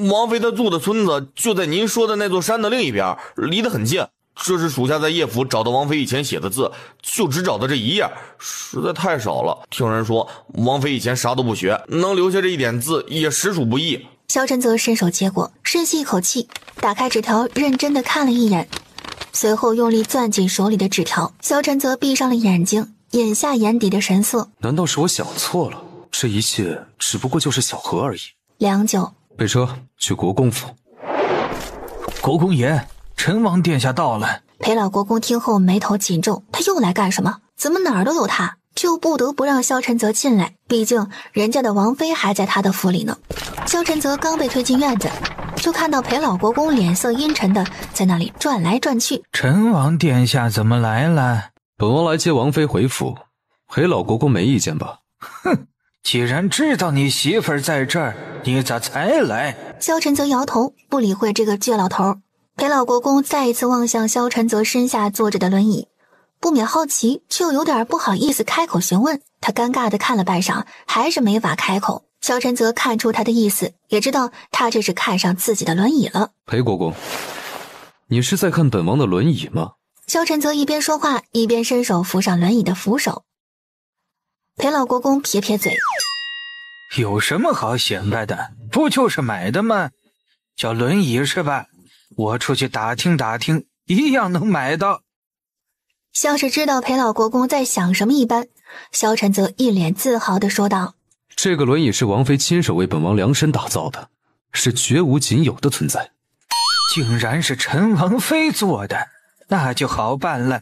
王妃她住的村子就在您说的那座山的另一边，离得很近。这是属下在叶府找到王妃以前写的字，就只找到这一页，实在太少了。听人说王妃以前啥都不学，能留下这一点字也实属不易。萧晨则伸手接过，深吸一口气，打开纸条认真地看了一眼，随后用力攥紧手里的纸条。萧晨则闭上了眼睛，眼下眼底的神色。难道是我想错了？这一切只不过就是巧合而已。良久，备车去国公府。国公爷，陈王殿下到了。裴老国公听后眉头紧皱，他又来干什么？怎么哪儿都有他？就不得不让萧晨泽进来，毕竟人家的王妃还在他的府里呢。萧晨泽刚被推进院子，就看到裴老国公脸色阴沉的在那里转来转去。陈王殿下怎么来了？本王来接王妃回府，裴老国公没意见吧？哼，既然知道你媳妇儿在这儿，你咋才来？萧晨泽摇头，不理会这个倔老头。裴老国公再一次望向萧晨泽身下坐着的轮椅，不免好奇，却又有点不好意思开口询问。他尴尬地看了半晌，还是没法开口。萧晨泽看出他的意思，也知道他这是看上自己的轮椅了。裴国公，你是在看本王的轮椅吗？萧晨泽一边说话，一边伸手扶上轮椅的扶手。裴老国公撇撇嘴，有什么好显摆的？不就是买的吗？叫轮椅是吧？我出去打听打听，一样能买到。像是知道裴老国公在想什么一般，萧晨则一脸自豪地说道：这个轮椅是王妃亲手为本王量身打造的，是绝无仅有的存在。竟然是陈王妃做的，那就好办了，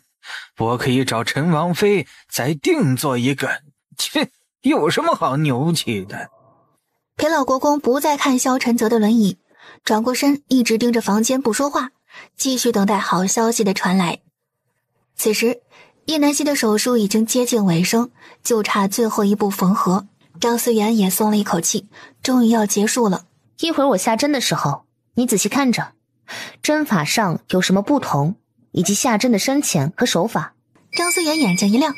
我可以找陈王妃再定做一个。切，有什么好牛气的？裴老国公不再看萧晨泽的轮椅，转过身一直盯着房间不说话，继续等待好消息的传来。此时叶南希的手术已经接近尾声，就差最后一步缝合。张思源也松了一口气，终于要结束了。一会儿我下针的时候，你仔细看着，针法上有什么不同，以及下针的深浅和手法。张思源眼睛一亮，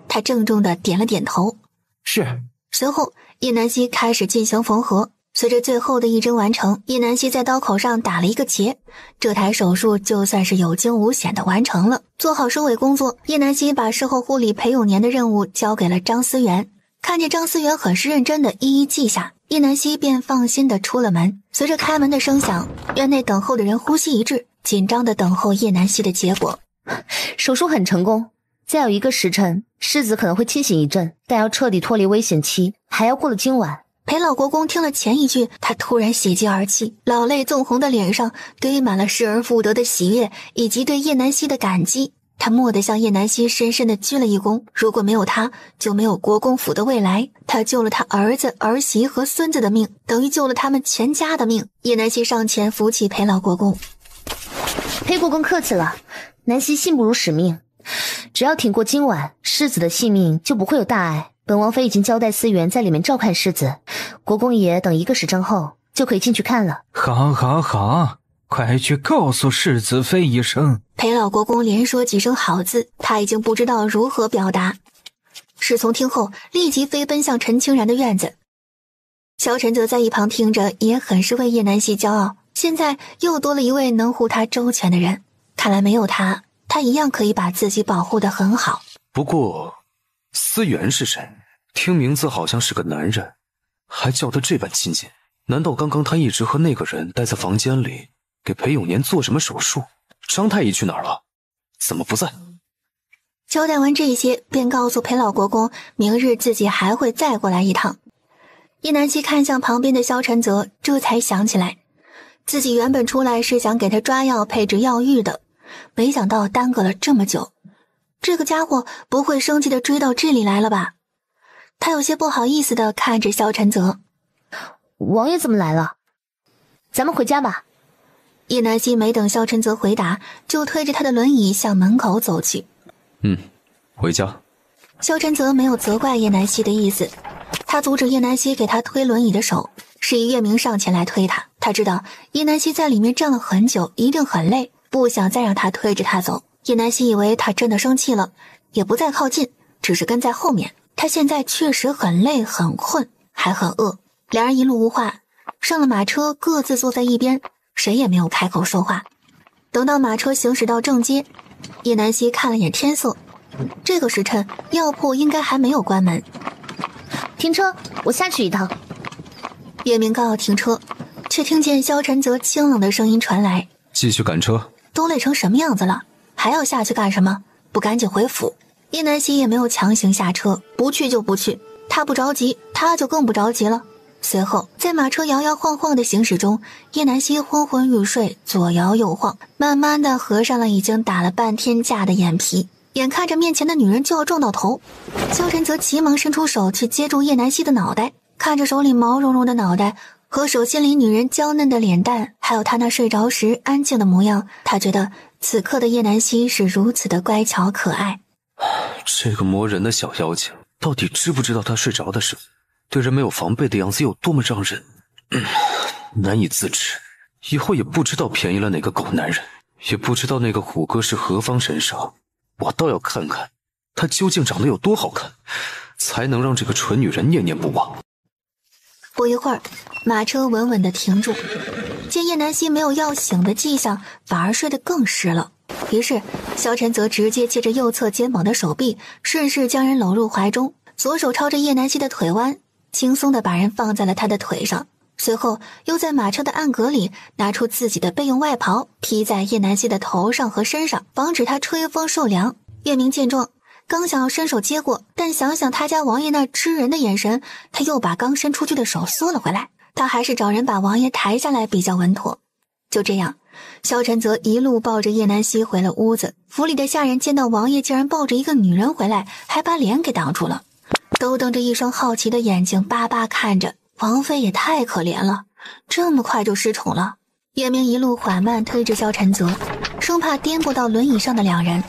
他郑重地点了点头。是。随后叶南希开始进行缝合，随着最后的一针完成，叶南希在刀口上打了一个结，这台手术就算是有惊无险的完成了。做好收尾工作，叶南希把事后护理裴永年的任务交给了张思源。看见张思源很是认真的一一记下，叶南希便放心的出了门。随着开门的声响，院内等候的人呼吸一致，紧张的等候叶南希的结果。手术很成功，再有1个时辰，世子可能会清醒一阵，但要彻底脱离危险期，还要过了今晚。裴老国公听了前一句，他突然喜极而泣，老泪纵横的脸上堆满了失而复得的喜悦，以及对叶南希的感激。他蓦地向叶南希深深地鞠了一躬，如果没有他，就没有国公府的未来。他救了他儿子、儿媳和孙子的命，等于救了他们全家的命。叶南希上前扶起裴老国公。裴国公客气了，南希信不如使命，只要挺过今晚，世子的性命就不会有大碍。本王妃已经交代思源在里面照看世子，国公爷等1个时辰后就可以进去看了。好好好，快去告诉世子妃一声。裴老国公连说几声好字，他已经不知道如何表达。侍从听后立即飞奔向陈清然的院子。萧晨则在一旁听着，也很是为叶南希骄傲，现在又多了一位能护他周全的人，看来没有他，他一样可以把自己保护得很好。不过思源是谁？听名字好像是个男人，还叫得这般亲近，难道刚刚他一直和那个人待在房间里，给裴永年做什么手术？张太医去哪儿了？怎么不在？交代完这些，便告诉裴老国公，明日自己还会再过来一趟。叶南希看向旁边的萧晨泽，这才想起来，自己原本出来是想给他抓药配置药浴的，没想到耽搁了这么久。这个家伙不会生气的追到这里来了吧？他有些不好意思的看着萧晨泽。王爷怎么来了？咱们回家吧。叶南希没等萧晨泽回答，就推着他的轮椅向门口走去。回家。萧晨泽没有责怪叶南希的意思，他阻止叶南希给他推轮椅的手，示意月明上前来推他。他知道叶南希在里面站了很久，一定很累，不想再让他推着他走。叶南希以为他真的生气了，也不再靠近，只是跟在后面。他现在确实很累很困，还很饿。两人一路无话，上了马车，各自坐在一边，谁也没有开口说话。等到马车行驶到正街，叶南希看了眼天色，这个时辰药铺应该还没有关门。停车，我下去一趟。叶明刚要停车，却听见萧晨泽清冷的声音传来：继续赶车。都累成什么样子了，还要下去干什么？不赶紧回府。叶南希也没有强行下车，不去就不去，他不着急，他就更不着急了。随后在马车摇摇晃晃的行驶中，叶南希昏昏欲睡，左摇右晃，慢慢的合上了已经打了半天架的眼皮。眼看着面前的女人就要撞到头，萧晨则急忙伸出手去接住叶南希的脑袋，看着手里毛茸茸的脑袋和手心里女人娇嫩的脸蛋，还有她那睡着时安静的模样，他觉得此刻的叶南希是如此的乖巧可爱。这个磨人的小妖精到底知不知道他睡着的时候对人没有防备的样子有多么让人难以自持？以后也不知道便宜了哪个狗男人，也不知道那个虎哥是何方神圣。我倒要看看他究竟长得有多好看，才能让这个蠢女人念念不忘。不一会儿，马车稳稳地停住，见叶南希没有要醒的迹象，反而睡得更实了。于是萧晨则直接借着右侧肩膀的手臂，顺势将人搂入怀中，左手抄着叶南希的腿弯，轻松地把人放在了他的腿上。随后又在马车的暗格里拿出自己的备用外袍，披在叶南希的头上和身上，防止他吹风受凉。月明见状，刚想要伸手接过，但想想他家王爷那吃人的眼神，他又把刚伸出去的手缩了回来。他还是找人把王爷抬下来比较稳妥。就这样，萧晨则一路抱着叶南希回了屋子。府里的下人见到王爷竟然抱着一个女人回来，还把脸给挡住了，都瞪着一双好奇的眼睛巴巴看着。王妃也太可怜了，这么快就失宠了。叶明一路缓慢推着萧晨泽，生怕颠簸到轮椅上的两人。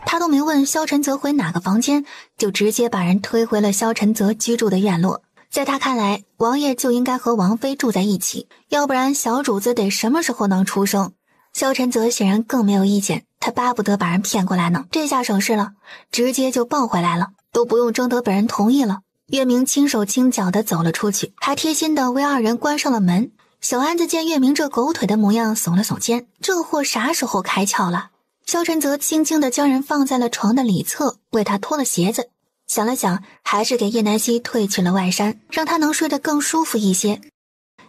他都没问萧晨泽回哪个房间，就直接把人推回了萧晨泽居住的院落。在他看来，王爷就应该和王妃住在一起，要不然小主子得什么时候能出生？萧晨泽显然更没有意见，他巴不得把人骗过来呢，这下省事了，直接就抱回来了，都不用征得本人同意了。月明轻手轻脚地走了出去，还贴心地为二人关上了门。小安子见月明这狗腿的模样，耸了耸肩，这货啥时候开窍了？萧晨则轻轻地将人放在了床的里侧，为他脱了鞋子。想了想，还是给叶南希褪去了外衫，让她能睡得更舒服一些。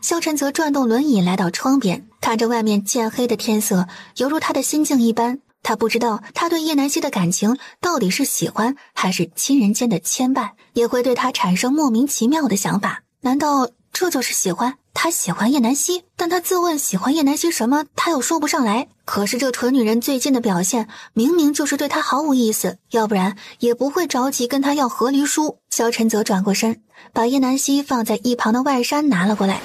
萧晨则转动轮椅来到窗边，看着外面渐黑的天色，犹如他的心境一般。他不知道他对叶南希的感情到底是喜欢还是亲人间的牵绊，也会对他产生莫名其妙的想法。难道这就是喜欢？他喜欢叶南希，但他自问喜欢叶南希什么，他又说不上来。可是这蠢女人最近的表现明明就是对他毫无意思，要不然也不会着急跟他要和离书。萧晨则转过身，把叶南希放在一旁的外衫拿了过来，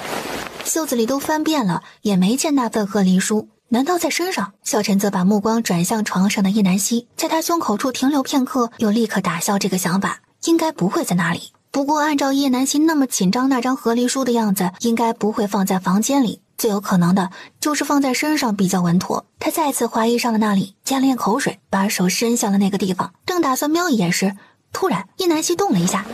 袖子里都翻遍了，也没见那份和离书。难道在身上？萧晨则把目光转向床上的叶南希，在他胸口处停留片刻，又立刻打消这个想法，应该不会在那里。不过按照叶南希那么紧张那张和离书的样子，应该不会放在房间里，最有可能的就是放在身上比较稳妥。他再次怀疑上了那里，咽了咽口水，把手伸向了那个地方，正打算瞄一眼时，突然叶南希动了一下，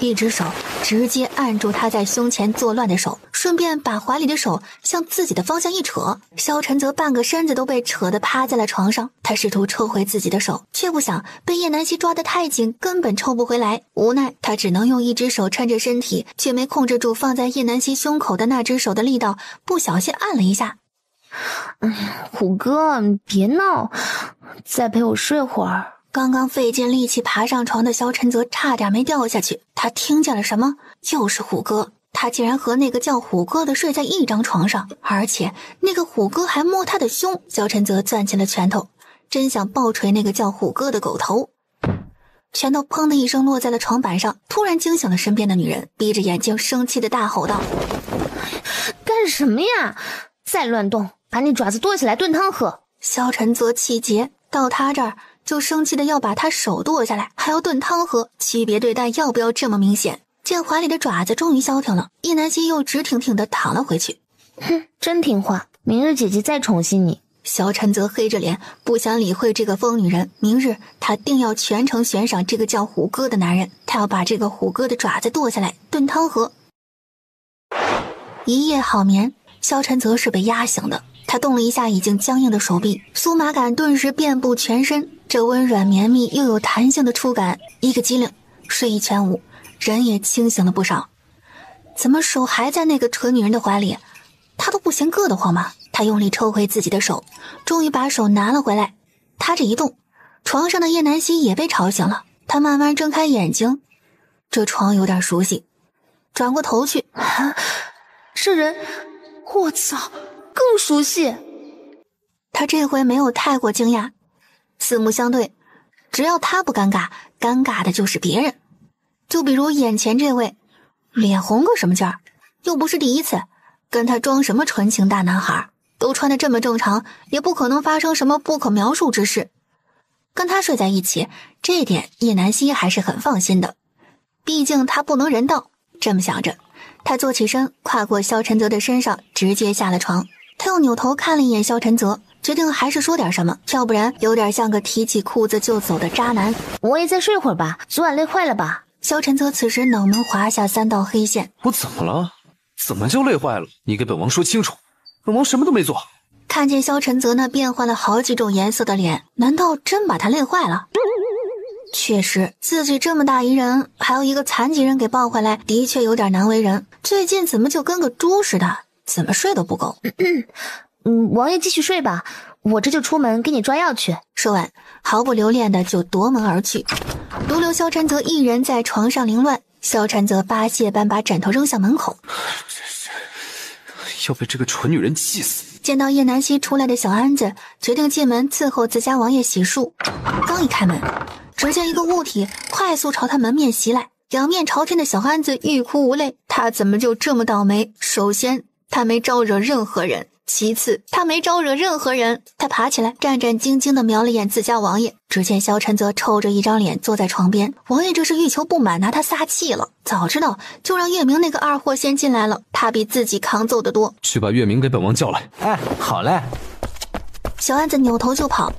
一只手直接按住他在胸前作乱的手，顺便把怀里的手向自己的方向一扯。萧晨则半个身子都被扯得趴在了床上，他试图抽回自己的手，却不想被叶南希抓得太紧，根本抽不回来。无奈他只能用一只手撑着身体，却没控制住放在叶南希胸口的那只手的力道，不小心按了一下。虎哥，你别闹，再陪我睡会儿。刚刚费尽力气爬上床的萧晨则差点没掉下去，他听见了什么？又是虎哥，他竟然和那个叫虎哥的睡在一张床上，而且那个虎哥还摸他的胸。萧晨则攥起了拳头，真想暴捶那个叫虎哥的狗头。拳头砰的一声落在了床板上，突然惊醒了身边的女人，闭着眼睛生气的大吼道：干什么呀？再乱动，把你爪子剁下来炖汤喝。萧晨则气结，到他这儿就生气的要把他手剁下来，还要炖汤喝，区别对待要不要这么明显？见怀里的爪子终于消停了，叶南希又直挺挺的躺了回去。哼，真听话，明日姐姐再宠幸你。萧晨则黑着脸，不想理会这个疯女人。明日他定要全程悬赏这个叫虎哥的男人，他要把这个虎哥的爪子剁下来炖汤喝。一夜好眠，萧晨则是被压醒的。他动了一下已经僵硬的手臂，酥麻感顿时遍布全身，这温软绵密又有弹性的触感，一个机灵，睡意全无，人也清醒了不少。怎么手还在那个蠢女人的怀里？他都不嫌硌得慌吗？他用力抽回自己的手，终于把手拿了回来。他这一动，床上的叶南希也被吵醒了，他慢慢睁开眼睛，这床有点熟悉，转过头去，这人，我操，更熟悉。他这回没有太过惊讶，四目相对，只要他不尴尬，尴尬的就是别人。就比如眼前这位，脸红个什么劲儿？又不是第一次，跟他装什么纯情大男孩，都穿得这么正常，也不可能发生什么不可描述之事。跟他睡在一起，这点叶南希还是很放心的，毕竟他不能人道。这么想着，他坐起身，跨过萧晨泽的身上，直接下了床。他又扭头看了一眼萧晨泽，决定还是说点什么，要不然有点像个提起裤子就走的渣男。我也再睡会儿吧，昨晚累坏了吧？萧晨泽此时脑门划下3道黑线。我怎么了？怎么就累坏了？你给本王说清楚，本王什么都没做。看见萧晨泽那变换了好几种颜色的脸，难道真把他累坏了？确实，自己这么大一人，还有一个残疾人给抱回来，的确有点难为人。最近怎么就跟个猪似的，怎么睡都不够。王爷继续睡吧，我这就出门给你抓药去。说完，毫不留恋的就夺门而去，独留萧晨泽一人在床上凌乱。萧晨泽发泄般把枕头扔向门口，要被这个蠢女人气死。见到叶南希出来的小安子决定进门伺候自家王爷洗漱，刚一开门，只见一个物体快速朝他门面袭来，仰面朝天的小安子欲哭无泪。他怎么就这么倒霉？首先，他没招惹任何人，其次，他没招惹任何人。他爬起来，战战兢兢地瞄了眼自家王爷，只见萧晨泽臭着一张脸坐在床边。王爷这是欲求不满，拿他撒气了。早知道就让月明那个二货先进来了，他比自己扛揍得多。去把月明给本王叫来。哎，好嘞。小安子扭头就跑，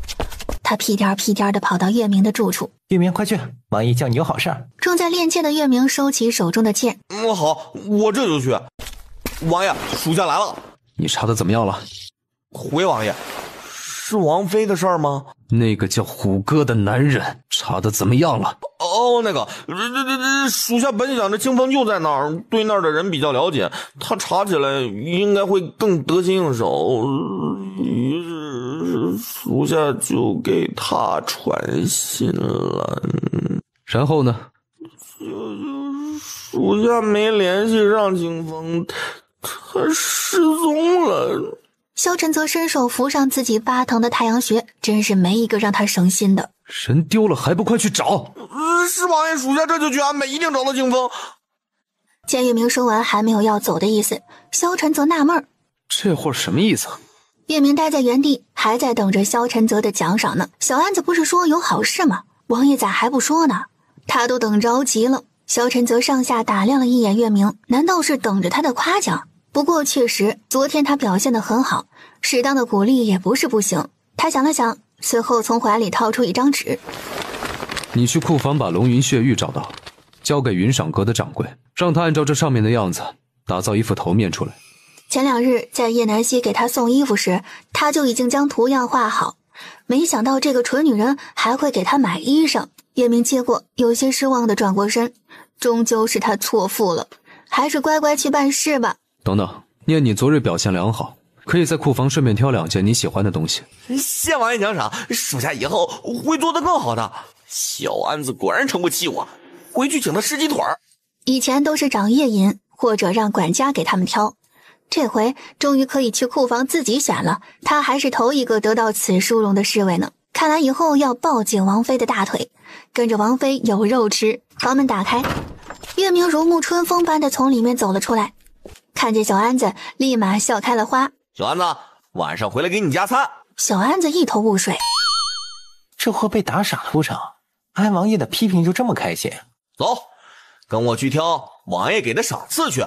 他屁颠屁颠地跑到月明的住处。月明，快去，王爷叫你有好事。正在练剑的月明收起手中的剑。好，我这就去。王爷，属下来了。你查的怎么样了？回王爷，是王妃的事儿吗？那个叫虎哥的男人查的怎么样了？那个，属下本想着清风就在那儿，对那儿的人比较了解，他查起来应该会更得心应手，于是属下就给他传信了。然后呢？属下没联系上清风，他失踪了。萧晨则伸手扶上自己发疼的太阳穴，真是没一个让他省心的。人丢了还不快去找？是王爷，属下这就去安排，一定找到清风。见月明说完还没有要走的意思，萧晨则纳闷，这会儿什么意思？月明待在原地，还在等着萧晨泽的奖赏呢。小安子不是说有好事吗？王爷咋还不说呢？他都等着急了。萧晨泽上下打量了一眼月明，难道是等着他的夸奖？不过确实，昨天他表现得很好，适当的鼓励也不是不行。他想了想，随后从怀里掏出一张纸。你去库房把龙云血玉找到，交给云赏阁的掌柜，让他按照这上面的样子打造一副头面出来。前2日在叶南希给他送衣服时，他就已经将图样画好，没想到这个蠢女人还会给他买衣裳。叶明接过，有些失望地转过身，终究是他错付了，还是乖乖去办事吧。等等，念你昨日表现良好，可以在库房顺便挑2件你喜欢的东西。谢王爷奖赏，属下以后会做得更好的。小安子果然撑不起我，回去请他吃鸡腿。以前都是长夜饮，或者让管家给他们挑，这回终于可以去库房自己选了。他还是头一个得到此殊荣的侍卫呢。看来以后要抱紧王妃的大腿，跟着王妃有肉吃。房门打开，月明如沐春风般的从里面走了出来，看见小安子立马笑开了花。小安子，晚上回来给你加餐。小安子一头雾水，这货被打傻了不成？安王爷的批评就这么开心？走，跟我去挑王爷给的赏赐去。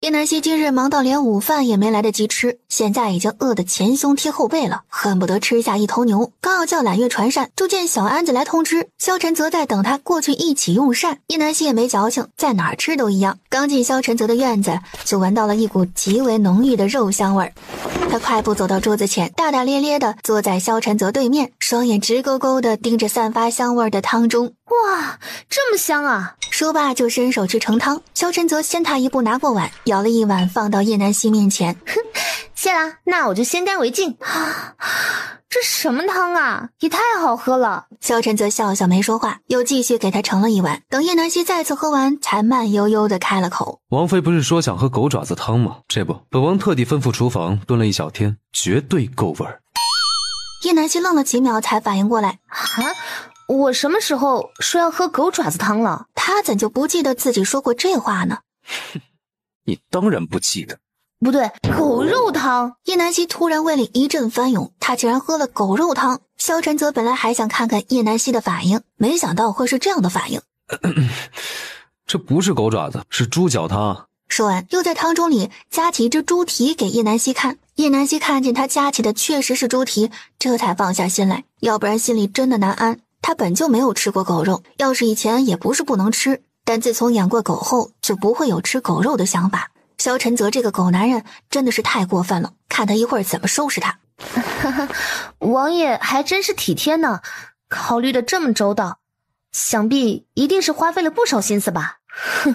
叶南希今日忙到连午饭也没来得及吃，现在已经饿得前胸贴后背了，恨不得吃下一头牛。刚要叫揽月传膳，就见小安子来通知，萧晨泽在等他过去一起用膳。叶南希也没矫情，在哪儿吃都一样。刚进萧晨泽的院子，就闻到了一股极为浓郁的肉香味儿。他快步走到桌子前，大大咧咧地坐在萧晨泽对面，双眼直勾勾地盯着散发香味的汤中。哇，这么香啊！说罢就伸手去盛汤。萧晨泽先他一步拿过碗，舀了一碗放到叶南希面前。哼，谢了，那我就先干为敬。这什么汤啊，也太好喝了。萧晨泽笑笑没说话，又继续给他盛了一碗。等叶南希再次喝完，才慢悠悠地开了口。王妃不是说想喝狗爪子汤吗？这不，本王特地吩咐厨房炖了1小天，绝对够味儿。叶南希愣了几秒才反应过来，啊，我什么时候说要喝狗爪子汤了？他怎就不记得自己说过这话呢？你当然不记得。不对，狗肉汤。叶南希突然胃里一阵翻涌，他竟然喝了狗肉汤。萧晨泽本来还想看看叶南希的反应，没想到会是这样的反应。这不是狗爪子，是猪脚汤。说完，又在汤中里夹起一只猪蹄给叶南希看。叶南希看见他夹起的确实是猪蹄，这才放下心来，要不然心里真的难安。他本就没有吃过狗肉，要是以前也不是不能吃，但自从养过狗后，就不会有吃狗肉的想法。萧晨泽这个狗男人真的是太过分了，看他一会儿怎么收拾他。王爷还真是体贴呢，考虑的这么周到，想必一定是花费了不少心思吧。哼，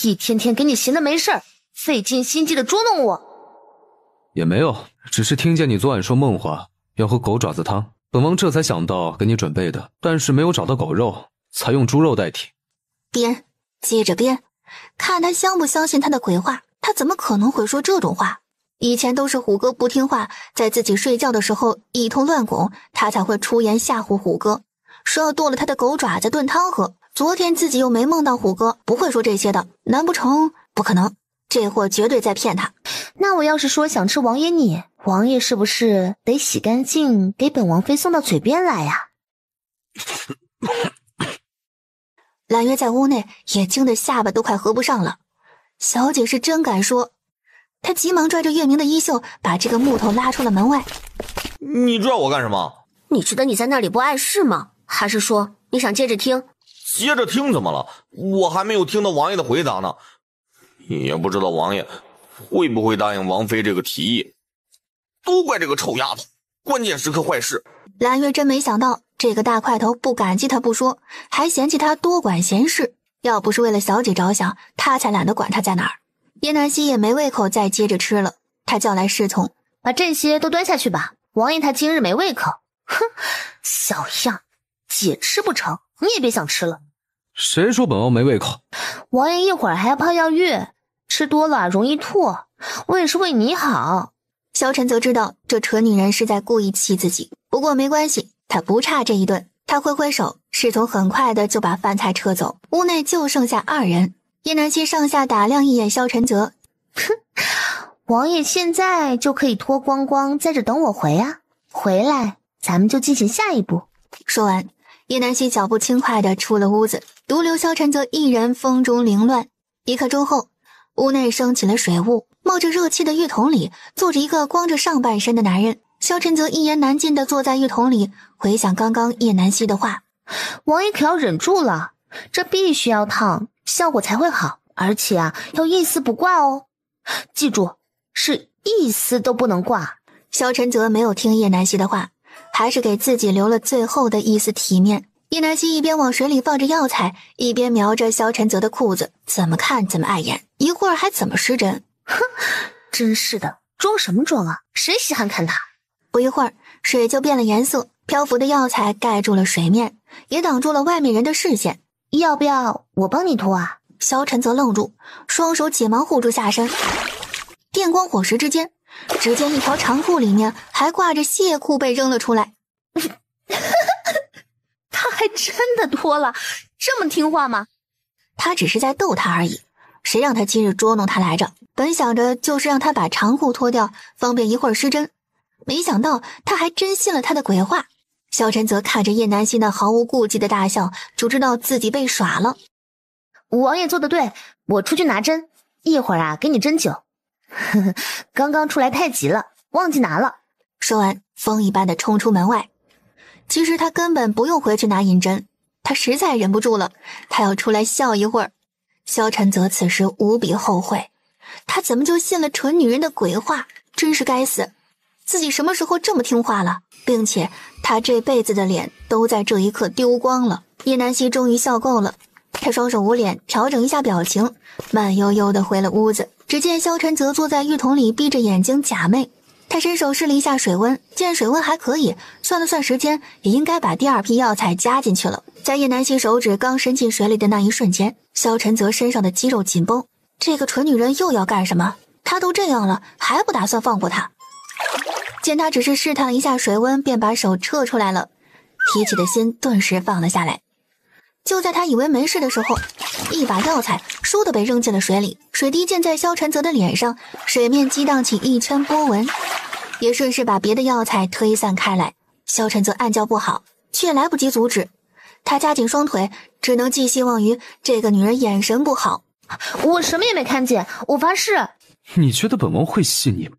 一天天给你闲的没事儿，费尽心机的捉弄我。也没有，只是听见你昨晚说梦话要喝狗爪子汤，本王这才想到给你准备的，但是没有找到狗肉，才用猪肉代替。编，接着编，看他相不相信他的鬼话，他怎么可能会说这种话？以前都是虎哥不听话，在自己睡觉的时候一通乱拱，他才会出言吓唬虎哥，说要剁了他的狗爪子炖汤喝。昨天自己又没梦到虎哥，不会说这些的，难不成？不可能，这货绝对在骗他。那我要是说想吃王爷你，王爷是不是得洗干净给本王妃送到嘴边来呀？揽月在屋内也惊得下巴都快合不上了。小姐是真敢说，她急忙拽着月明的衣袖，把这个木头拉出了门外。你拽我干什么？你觉得你在那里不碍事吗？还是说你想接着听？接着听怎么了？我还没有听到王爷的回答呢，也不知道王爷会不会答应王妃这个提议。都怪这个臭丫头，关键时刻坏事。揽月真没想到，这个大块头不感激他不说，还嫌弃他多管闲事。要不是为了小姐着想，他才懒得管他在哪儿。叶南希也没胃口再接着吃了，他叫来侍从，把这些都端下去吧，王爷他今日没胃口。哼，小样，姐吃不成，你也别想吃了。谁说本王没胃口？王爷一会儿还要泡药浴，吃多了容易吐，我也是为你好。萧晨则知道这蠢女人是在故意气自己，不过没关系，他不差这一顿。他挥挥手，侍从很快的就把饭菜撤走，屋内就剩下2人。叶南希上下打量一眼萧晨泽，哼，王爷现在就可以脱光光在这等我回啊，回来咱们就进行下一步。说完，叶南希脚步轻快的出了屋子，独留萧晨泽一人风中凌乱。1刻钟后，屋内升起了水雾，冒着热气的浴桶里坐着一个光着上半身的男人。萧晨泽一言难尽地坐在浴桶里，回想刚刚叶南希的话。王爷可要忍住了，这必须要烫，效果才会好，而且要一丝不挂哦。记住，是一丝都不能挂。萧晨泽没有听叶南希的话，还是给自己留了最后的一丝体面。叶南希一边往水里放着药材，一边瞄着萧晨泽的裤子，怎么看怎么碍眼，一会儿还怎么失真。哼，真是的，装什么装啊，谁稀罕看他。不一会儿，水就变了颜色，漂浮的药材盖住了水面，也挡住了外面人的视线。要不要我帮你脱啊？萧晨泽愣住，双手急忙护住下身。电光火石之间，只见一条长裤里面还挂着亵裤被扔了出来。他还真的脱了，这么听话吗？他只是在逗他而已，谁让他今日捉弄他来着？本想着就是让他把长裤脱掉，方便一会儿失真，没想到他还真信了他的鬼话。萧晨泽看着叶南希那毫无顾忌的大笑，就知道自己被耍了。王爷做得对，我出去拿针，一会儿给你针灸。呵呵，刚刚出来太急了，忘记拿了。说完，风一般的冲出门外。其实他根本不用回去拿银针，他实在忍不住了，他要出来笑一会儿。萧晨泽此时无比后悔，他怎么就信了蠢女人的鬼话？真是该死！自己什么时候这么听话了？并且他这辈子的脸都在这一刻丢光了。叶南希终于笑够了，他双手捂脸，调整一下表情，慢悠悠地回了屋子。只见萧晨泽坐在浴桶里闭着眼睛假寐。他伸手试了一下水温，见水温还可以，算了算时间，也应该把第2批药材加进去了。在叶南希手指刚伸进水里的那一瞬间，萧晨泽身上的肌肉紧绷。这个蠢女人又要干什么？他都这样了，还不打算放过他？见他只是试探了一下水温，便把手撤出来了，提起的心顿时放了下来。就在他以为没事的时候，一把药材倏地被扔进了水里，水滴溅在萧晨泽的脸上，水面激荡起一圈波纹，也顺势把别的药材推散开来。萧晨泽暗叫不好，却来不及阻止，他夹紧双腿，只能寄希望于这个女人眼神不好。我什么也没看见，我发誓。你觉得本王会信你吗？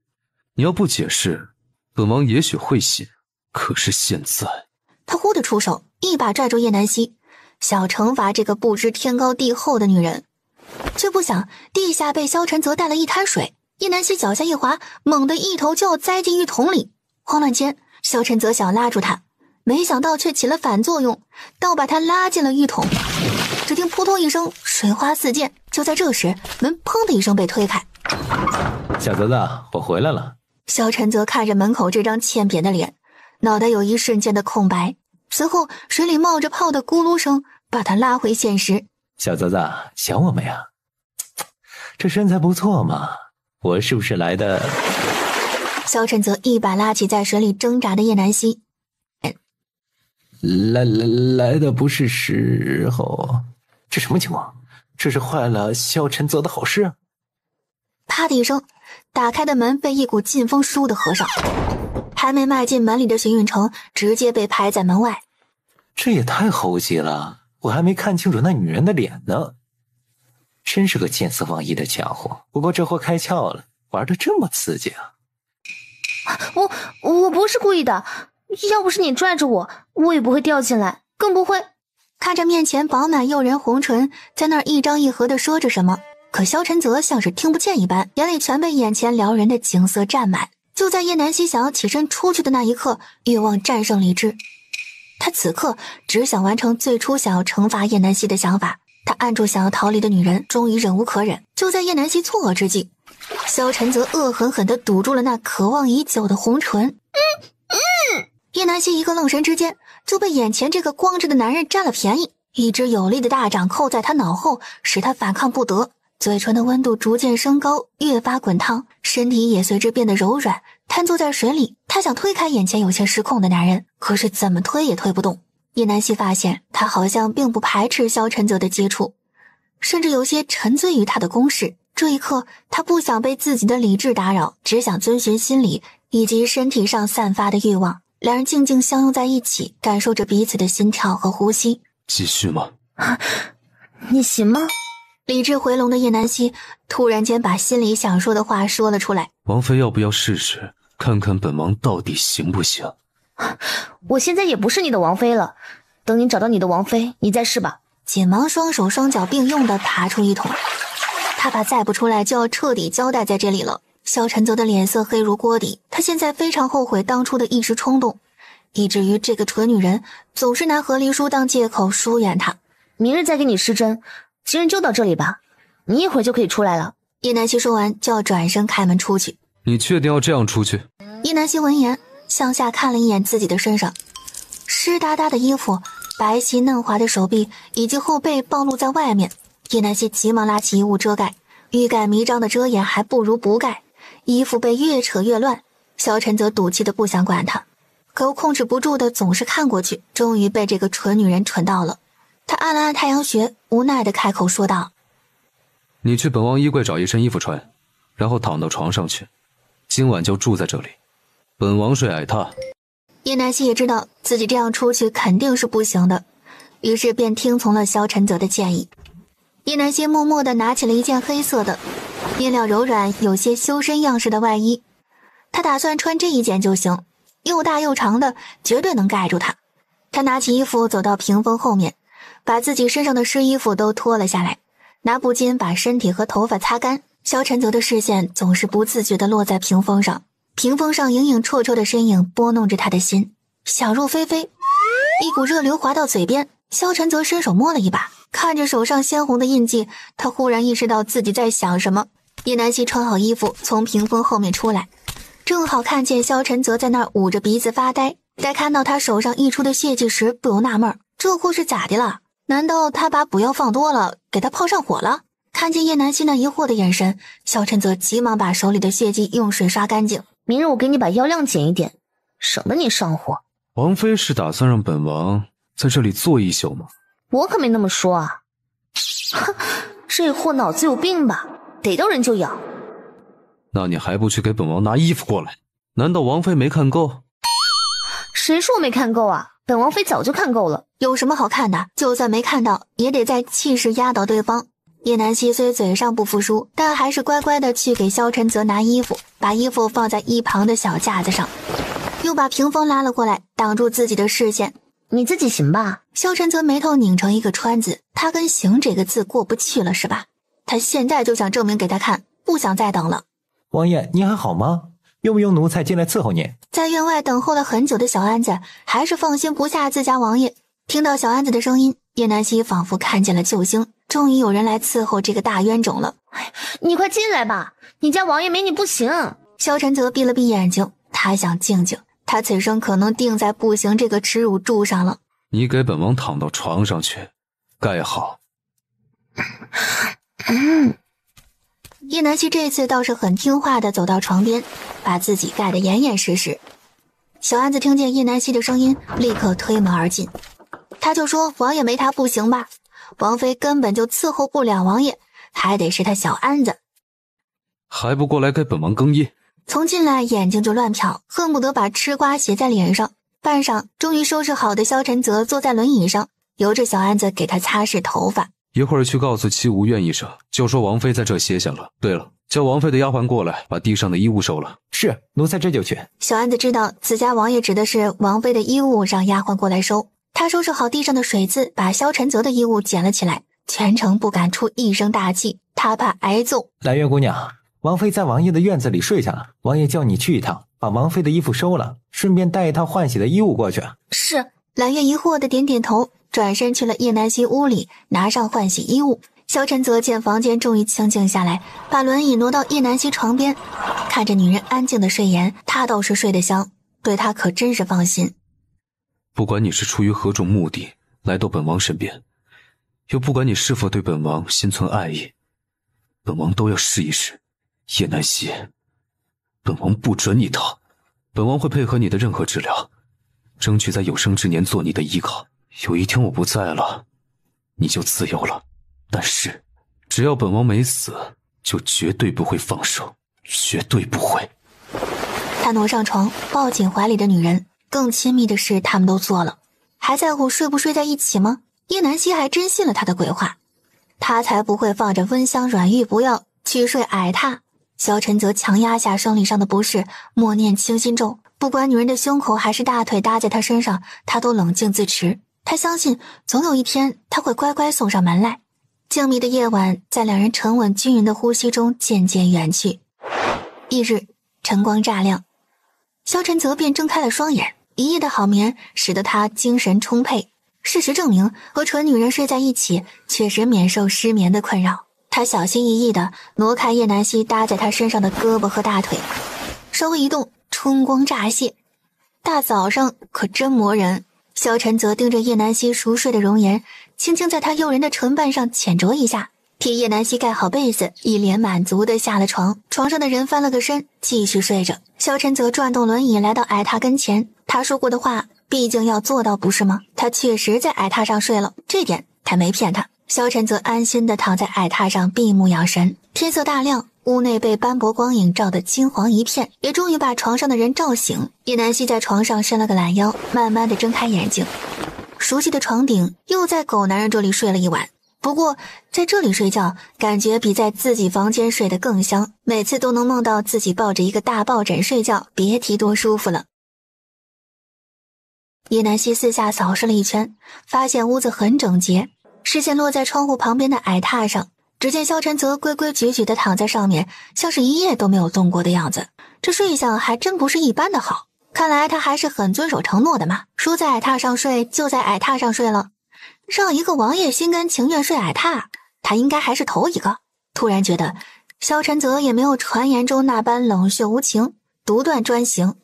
你要不解释，本王也许会信，可是现在……他忽地出手，一把拽住叶南希，想要惩罚这个不知天高地厚的女人，却不想地下被萧晨泽带了一滩水。叶南希脚下一滑，猛地一头就要栽进浴桶里。慌乱间，萧晨泽想拉住他，没想到却起了反作用，倒把他拉进了浴桶。只听扑通一声，水花四溅。就在这时，门砰的一声被推开。小泽子，我回来了。萧晨泽看着门口这张欠扁的脸，脑袋有一瞬间的空白。随后水里冒着泡的咕噜声把他拉回现实。小泽子，想我没啊？这身材不错嘛，我是不是来的？萧晨泽一把拉起在水里挣扎的叶南希。来的不是时候。这什么情况？这是坏了萧晨泽的好事？啪的一声，打开的门被一股劲风倏地合上，还没迈进门里的荀允成直接被排在门外。这也太猴急了，我还没看清楚那女人的脸呢。真是个见色忘义的家伙，不过这货开窍了，玩得这么刺激啊！我不是故意的，要不是你拽着我，我也不会掉进来，更不会。看着面前饱满诱人红唇在那儿一张一合的说着什么，可萧晨泽像是听不见一般，眼里全被眼前撩人的景色占满。就在叶南希想要起身出去的那一刻，欲望战胜理智，他此刻只想完成最初想要惩罚叶南希的想法。他按住想要逃离的女人，终于忍无可忍。就在叶南希错愕之际，萧晨则恶狠狠地堵住了那渴望已久的红唇。叶南希一个愣神之间，就被眼前这个光着的男人占了便宜，一只有力的大掌扣在他脑后，使他反抗不得。嘴唇的温度逐渐升高，越发滚烫，身体也随之变得柔软，瘫坐在水里。他想推开眼前有些失控的男人，可是怎么推也推不动。叶南希发现他好像并不排斥萧晨泽的接触，甚至有些沉醉于他的攻势。这一刻，他不想被自己的理智打扰，只想遵循心理以及身体上散发的欲望。两人静静相拥在一起，感受着彼此的心跳和呼吸。继续吗？你行吗？理智回笼的叶南希突然间把心里想说的话说了出来。王妃要不要试试，看看本王到底行不行？我现在也不是你的王妃了，等你找到你的王妃，你再试吧。紧忙双手双脚并用地爬出一桶，他怕再不出来就要彻底交代在这里了。萧晨泽的脸色黑如锅底，他现在非常后悔当初的一时冲动，以至于这个蠢女人总是拿和离书当借口疏远他。明日再给你施针，今日就到这里吧，你一会儿就可以出来了。叶南希说完就要转身开门出去。你确定要这样出去？叶南希闻言向下看了一眼自己的身上，湿哒哒的衣服，白皙嫩滑的手臂以及后背暴露在外面。叶南希急忙拉起衣物遮盖，欲盖弥彰的遮掩还不如不盖，衣服被越扯越乱。萧晨则赌气的不想管他，可又控制不住的总是看过去，终于被这个蠢女人蠢到了。他按了按太阳穴，无奈的开口说道：你去本王衣柜找一身衣服穿，然后躺到床上去，今晚就住在这里，本王睡矮榻。叶南希也知道自己这样出去肯定是不行的，于是便听从了萧晨泽的建议。叶南希默默地拿起了一件黑色的面料柔软有些修身样式的外衣，他打算穿这一件就行，又大又长的，绝对能盖住他。他拿起衣服走到屏风后面，把自己身上的湿衣服都脱了下来，拿布巾把身体和头发擦干。萧晨泽的视线总是不自觉地落在屏风上，屏风上影影绰绰的身影拨弄着他的心，想入非非。一股热流滑到嘴边，萧晨泽伸手摸了一把，看着手上鲜红的印记，他忽然意识到自己在想什么。叶南希穿好衣服从屏风后面出来，正好看见萧晨泽在那儿捂着鼻子发呆。在看到他手上溢出的血迹时，不由纳闷，这货是咋的了？难道他把补药放多了，给他泡上火了？看见叶南希那疑惑的眼神，萧晨泽急忙把手里的血迹用水刷干净。明日我给你把药量减一点，省得你上火。王妃是打算让本王在这里坐一宿吗？我可没那么说啊。哼，这货脑子有病吧，逮到人就咬。那你还不去给本王拿衣服过来？难道王妃没看够？谁说我没看够啊？本王妃早就看够了。有什么好看的？就算没看到，也得在气势压倒对方。叶南希虽嘴上不服输，但还是乖乖的去给萧晨泽拿衣服，把衣服放在一旁的小架子上，又把屏风拉了过来，挡住自己的视线。你自己行吧？萧晨泽眉头拧成一个川字，他跟行这个字过不去了是吧？他现在就想证明给他看，不想再等了。王爷，你还好吗？用不用奴才进来伺候你？在院外等候了很久的小安子还是放心不下自家王爷，听到小安子的声音，叶南希仿佛看见了救星，终于有人来伺候这个大冤种了。你快进来吧，你家王爷没你不行。萧晨泽闭了闭眼睛，他想静静，他此生可能定在不行这个耻辱柱上了。你给本王躺到床上去，盖好。叶南希这次倒是很听话的走到床边，把自己盖得严严实实。小安子听见叶南希的声音，立刻推门而进。他就说王爷没他不行吧，王妃根本就伺候不了王爷，还得是他小安子。还不过来给本王更衣？从进来眼睛就乱瞟，恨不得把吃瓜写在脸上。半晌，终于收拾好的萧晨泽坐在轮椅上，由着小安子给他擦拭头发。一会儿去告诉戚无怨医生，就说王妃在这歇下了。对了，叫王妃的丫鬟过来，把地上的衣物收了。是，奴才这就去。小安子知道自家王爷指的是王妃的衣物，让丫鬟过来收。他收拾好地上的水渍，把萧晨泽的衣物捡了起来，全程不敢出一声大气，他怕挨揍。蓝月姑娘，王妃在王爷的院子里睡下了，王爷叫你去一趟，把王妃的衣服收了，顺便带一套换洗的衣物过去。是。揽月疑惑的点点头，转身去了叶南希屋里拿上换洗衣物。萧晨泽见房间终于清静下来，把轮椅挪到叶南希床边，看着女人安静的睡颜，他倒是睡得香，对他可真是放心。不管你是出于何种目的来到本王身边，又不管你是否对本王心存爱意，本王都要试一试。叶南希，本王不准你逃，本王会配合你的任何治疗，争取在有生之年做你的依靠。有一天我不在了，你就自由了。但是只要本王没死，就绝对不会放手，绝对不会。他挪上床，抱紧怀里的女人，更亲密的事他们都做了，还在乎睡不睡在一起吗？叶南希还真信了他的鬼话，他才不会放着温香软玉不要去睡矮榻。萧晨则强压下生理上的不适，默念清心咒，不管女人的胸口还是大腿搭在他身上，他都冷静自持。他相信总有一天他会乖乖送上门来。静谧的夜晚在两人沉稳均匀的呼吸中渐渐远去。翌日晨光乍亮，萧晨泽便睁开了双眼，一夜的好眠使得他精神充沛。事实证明，和蠢女人睡在一起确实免受失眠的困扰。他小心翼翼地挪开叶南希搭在他身上的胳膊和大腿，稍微一动，春光乍泄。大早上可真磨人。萧晨则盯着叶南希熟睡的容颜，轻轻在她诱人的唇瓣上浅啄一下，替叶南希盖好被子，一脸满足地下了床。床上的人翻了个身，继续睡着。萧晨则转动轮椅来到矮榻跟前，他说过的话毕竟要做到，不是吗？他确实在矮榻上睡了，这点他没骗他。萧晨则安心地躺在矮榻上闭目养神。天色大亮，屋内被斑驳光影照得金黄一片，也终于把床上的人照醒。叶南希在床上伸了个懒腰，慢慢地睁开眼睛。熟悉的床顶，又在狗男人这里睡了一晚。不过在这里睡觉，感觉比在自己房间睡得更香，每次都能梦到自己抱着一个大抱枕睡觉，别提多舒服了。叶南希四下扫视了一圈，发现屋子很整洁，视线落在窗户旁边的矮榻上，只见萧晨泽规规矩矩地躺在上面，像是一夜都没有动过的样子。这睡相还真不是一般的好，看来他还是很遵守承诺的嘛，说在矮榻上睡就在矮榻上睡了。让一个王爷心甘情愿睡矮榻，他应该还是头一个。突然觉得萧晨泽也没有传言中那般冷血无情，独断专行，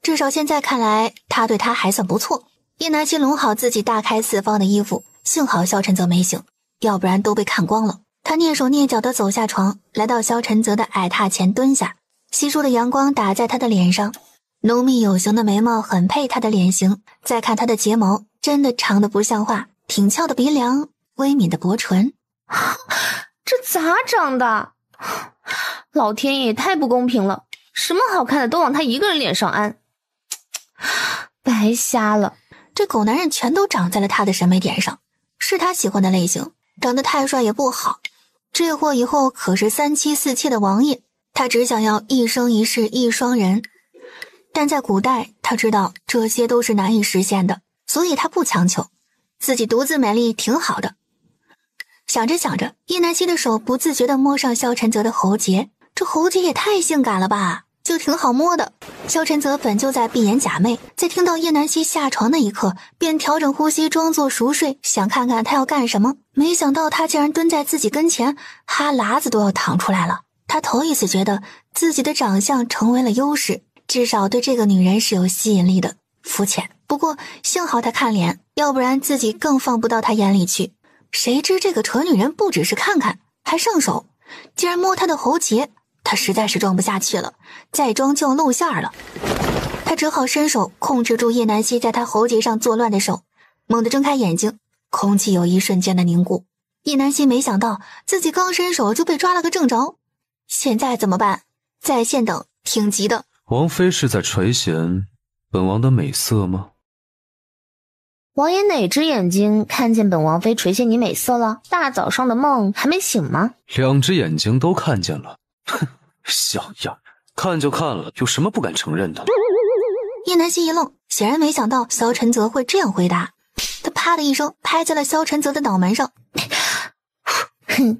至少现在看来他对他还算不错。叶南希拢好自己大开四方的衣服，幸好萧晨泽没醒，要不然都被看光了。他蹑手蹑脚地走下床，来到萧晨泽的矮榻前蹲下，稀疏的阳光打在他的脸上，浓密有型的眉毛很配他的脸型，再看他的睫毛真的长得不像话，挺翘的鼻梁，微抿的薄唇，这咋长的？老天爷也太不公平了，什么好看的都往他一个人脸上安，白瞎了。这狗男人全都长在了他的审美点上，是他喜欢的类型，长得太帅也不好，这货以后可是3妻4妾的王爷，他只想要一生一世一双人。但在古代他知道这些都是难以实现的，所以他不强求，自己独自美丽挺好的。想着想着，叶南希的手不自觉地摸上萧晨泽的喉结，这喉结也太性感了吧，就挺好摸的。萧晨泽本就在闭眼假寐，在听到叶南希下床那一刻，便调整呼吸装作熟睡，想看看他要干什么。没想到他竟然蹲在自己跟前，哈喇子都要淌出来了。他头一次觉得自己的长相成为了优势，至少对这个女人是有吸引力的。肤浅，不过幸好他看脸，要不然自己更放不到他眼里去。谁知这个蠢女人不只是看看，还上手，竟然摸他的喉结。他实在是装不下去了，再装就要露馅了。他只好伸手控制住叶南希在他喉结上作乱的手，猛地睁开眼睛，空气有一瞬间的凝固。叶南希没想到自己刚伸手就被抓了个正着，现在怎么办？在线等，挺急的。王妃是在垂涎本王的美色吗？王爷哪只眼睛看见本王妃垂涎你美色了？大早上的梦还没醒吗？2只眼睛都看见了。哼，小样，看就看了，有什么不敢承认的？叶南希一愣，显然没想到萧晨泽会这样回答。他啪的一声拍在了萧晨泽的脑门上。哼，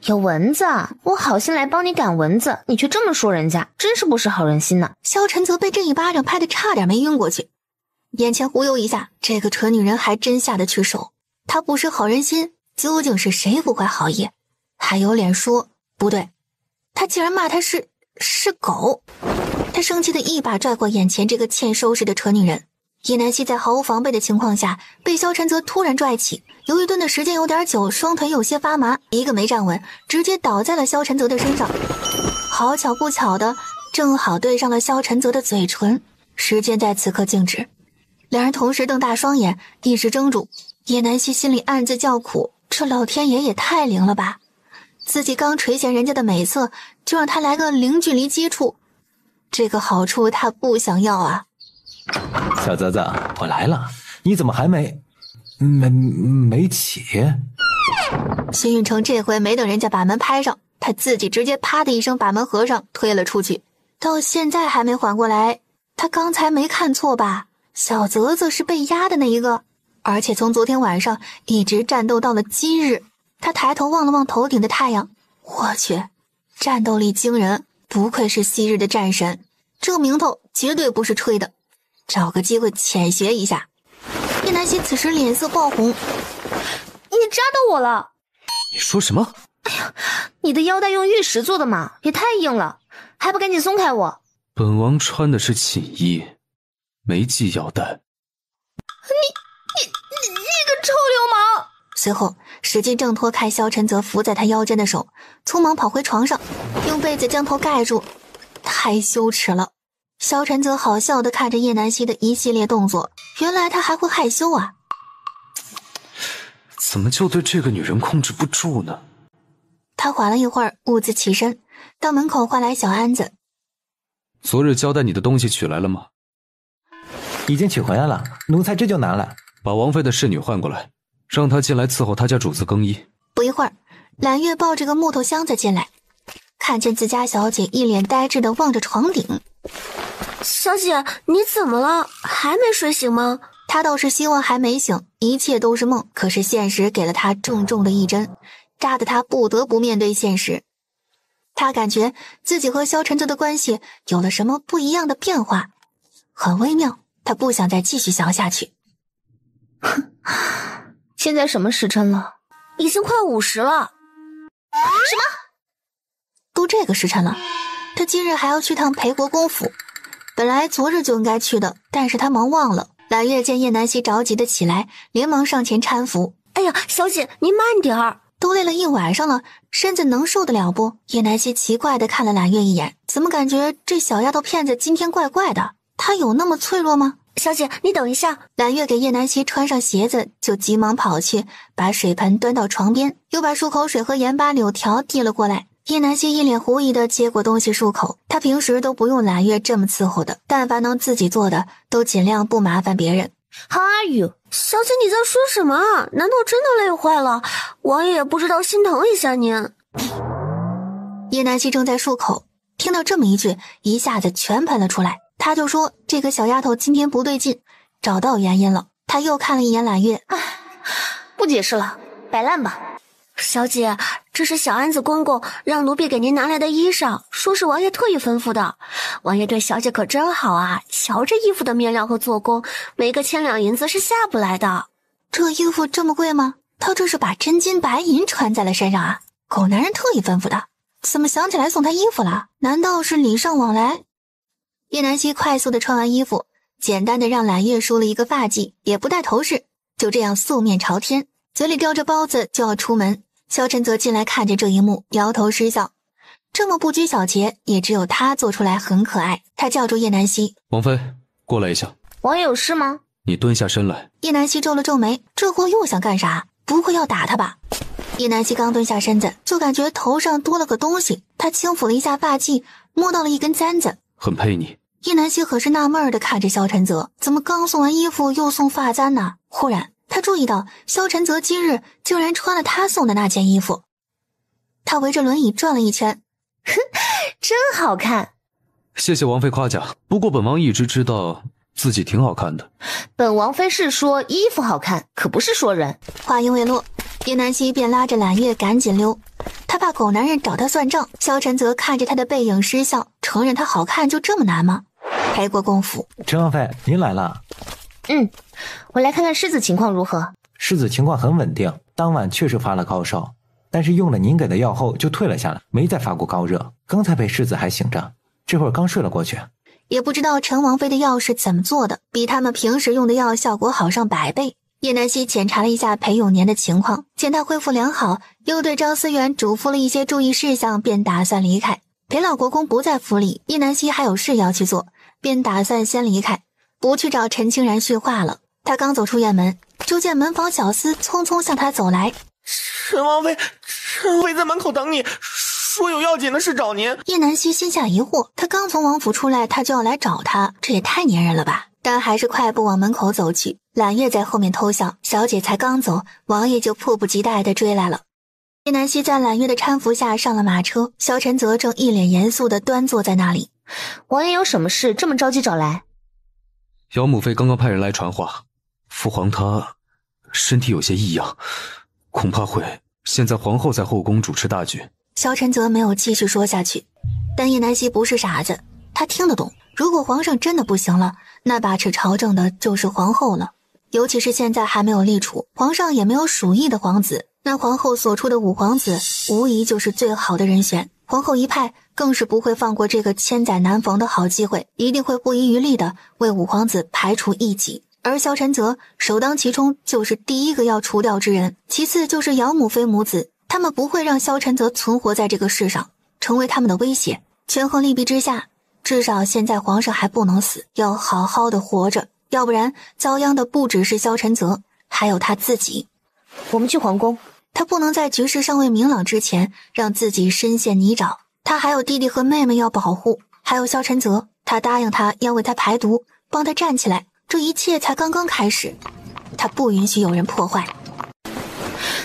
有蚊子，我好心来帮你赶蚊子，你却这么说人家，真是不识好人心呢。萧晨泽被这一巴掌拍得差点没晕过去。眼前忽悠一下，这个蠢女人还真下得去手。她不识好人心，究竟是谁不怀好意？还有脸说不对，她竟然骂她是狗。他生气的一把拽过眼前这个欠收拾的蠢女人。叶南希在毫无防备的情况下被萧晨泽突然拽起，由于蹲的时间有点久，双腿有些发麻，一个没站稳，直接倒在了萧晨泽的身上。好巧不巧的，正好对上了萧晨泽的嘴唇，时间在此刻静止。两人同时瞪大双眼，一时怔住。叶南希心里暗自叫苦，这老天爷也太灵了吧，自己刚垂涎人家的美色，就让他来个零距离接触，这个好处他不想要啊。小泽泽，我来了，你怎么还没起？徐运成这回没等人家把门拍上，他自己直接啪的一声把门合上，推了出去。到现在还没缓过来，他刚才没看错吧？小泽泽是被压的那一个，而且从昨天晚上一直战斗到了今日。他抬头望了望头顶的太阳，我去，战斗力惊人，不愧是昔日的战神，这名头绝对不是吹的。找个机会浅学一下。叶南希此时脸色爆红，你扎到我了！你说什么？哎呀，你的腰带用玉石做的嘛，也太硬了，还不赶紧松开我！本王穿的是锦衣，没系腰带。你个臭流氓！随后使劲挣脱开萧晨泽扶在他腰间的手，匆忙跑回床上，用被子将头盖住，太羞耻了。萧晨泽好笑地看着叶南希的一系列动作，原来他还会害羞啊！怎么就对这个女人控制不住呢？他缓了一会儿，兀自起身，到门口唤来小安子。昨日交代你的东西取来了吗？已经取回来了，奴才这就拿来。把王妃的侍女唤过来，让她进来伺候她家主子更衣。不一会儿，揽月抱着个木头箱子进来，看见自家小姐一脸呆滞地望着床顶。小姐，你怎么了？还没睡醒吗？她倒是希望还没醒，一切都是梦，可是现实给了她重重的一针，扎得她不得不面对现实。她感觉自己和萧晨泽的关系有了什么不一样的变化，很微妙，她不想再继续想下去。现在什么时辰了？已经快50了。什么？都这个时辰了，他今日还要去趟裴国公府，本来昨日就应该去的，但是他忙忘了。揽月见叶南希着急的起来，连忙上前搀扶。哎呀，小姐您慢点儿，都累了一晚上了，身子能受得了不？叶南希奇怪的看了揽月一眼，怎么感觉这小丫头片子今天怪怪的？她有那么脆弱吗？小姐你等一下。揽月给叶南希穿上鞋子，就急忙跑去把水盆端到床边，又把漱口水和盐巴柳条递了过来。叶南希一脸狐疑的接过东西漱口，她平时都不用揽月这么伺候的，但凡能自己做的都尽量不麻烦别人。 How are you？ 小姐你在说什么啊？难道真的累坏了？王爷也不知道心疼一下您。叶南希正在漱口，听到这么一句，一下子全喷了出来。他就说这个小丫头今天不对劲，找到原因了。他又看了一眼揽月，不解释了，摆烂吧。小姐，这是小安子公公让奴婢给您拿来的衣裳，说是王爷特意吩咐的。王爷对小姐可真好啊，瞧这衣服的面料和做工，没个1000两银子是下不来的。这衣服这么贵吗？他这是把真金白银穿在了身上啊！狗男人特意吩咐的，怎么想起来送他衣服了？难道是礼尚往来？叶南希快速的穿完衣服，简单的让揽月梳了一个发髻，也不戴头饰，就这样素面朝天，嘴里叼着包子就要出门。萧晨泽进来看见这一幕，摇头失笑。这么不拘小节，也只有他做出来很可爱。他叫住叶南希：“王妃，过来一下。”王爷有事吗？你蹲下身来。叶南希皱了皱眉，这货又想干啥？不会要打他吧？叶南希刚蹲下身子，就感觉头上多了个东西。他轻抚了一下发髻，摸到了一根簪子，很配你。叶南希可是纳闷的看着萧晨泽，怎么刚送完衣服又送发簪呢？忽然他注意到萧晨泽今日竟然穿了他送的那件衣服。他围着轮椅转了一圈，哼，真好看。谢谢王妃夸奖，不过本王一直知道自己挺好看的。本王妃是说衣服好看，可不是说人。话音未落，叶南希便拉着揽月赶紧溜。他怕狗男人找他算账。萧晨泽看着他的背影失笑，承认他好看就这么难吗？裴国公府，陈王妃您来了。我来看看狮子情况如何。狮子情况很稳定，当晚确实发了高烧，但是用了您给的药后就退了下来，没再发过高热。刚才陪狮子还醒着，这会儿刚睡了过去。也不知道陈王妃的药是怎么做的，比他们平时用的药效果好上100倍。叶南希检查了一下裴永年的情况，见他恢复良好，又对张思远嘱咐了一些注意事项，便打算离开。裴老国公不在府里，叶南希还有事要去做，便打算先离开，不去找陈清然叙话了。他刚走出院门，就见门房小厮匆匆向他走来。陈王妃在门口等你，说有要紧的事找您。叶南希心下疑惑，他刚从王府出来，他就要来找他，这也太粘人了吧。但还是快步往门口走去。揽月在后面偷笑，小姐才刚走，王爷就迫不及待地追来了。叶南希在揽月的搀扶下上了马车，萧晨泽正一脸严肃地端坐在那里。王爷有什么事这么着急找来？姚母妃刚刚派人来传话，父皇他身体有些异样，恐怕会。现在皇后在后宫主持大局。萧晨泽没有继续说下去，但叶南希不是傻子，他听得懂，如果皇上真的不行了，那把持朝政的就是皇后了。尤其是现在还没有立储，皇上也没有属意的皇子，那皇后所出的五皇子无疑就是最好的人选。皇后一派更是不会放过这个千载难逢的好机会，一定会不遗余力的为五皇子排除异己。而萧晨泽首当其冲，就是第一个要除掉之人，其次就是姚母妃母子，他们不会让萧晨泽存活在这个世上，成为他们的威胁。权衡利弊之下，至少现在皇上还不能死，要好好的活着，要不然遭殃的不只是萧晨泽，还有他自己。我们去皇宫。他不能在局势尚未明朗之前让自己深陷泥沼，他还有弟弟和妹妹要保护，还有萧晨泽，他答应他要为他排毒，帮他站起来，这一切才刚刚开始，他不允许有人破坏。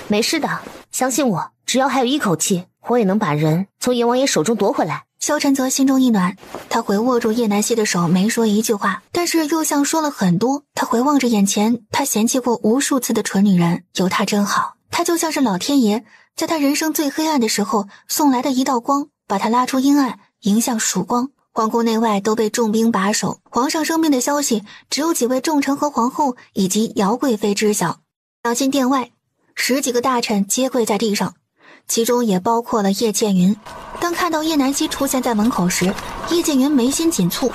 没事的，相信我，只要还有一口气，我也能把人从阎王爷手中夺回来。萧晨泽心中一暖，他回握住叶南希的手，没说一句话，但是又像说了很多。他回望着眼前他嫌弃过无数次的蠢女人，有他真好，他就像是老天爷在他人生最黑暗的时候送来的一道光，把他拉出阴暗，迎向曙光。皇宫内外都被重兵把守，皇上生病的消息只有几位重臣和皇后以及姚贵妃知晓。走进殿外，10几个大臣皆跪在地上，其中也包括了叶剑云。当看到叶南希出现在门口时，叶剑云眉心紧蹙，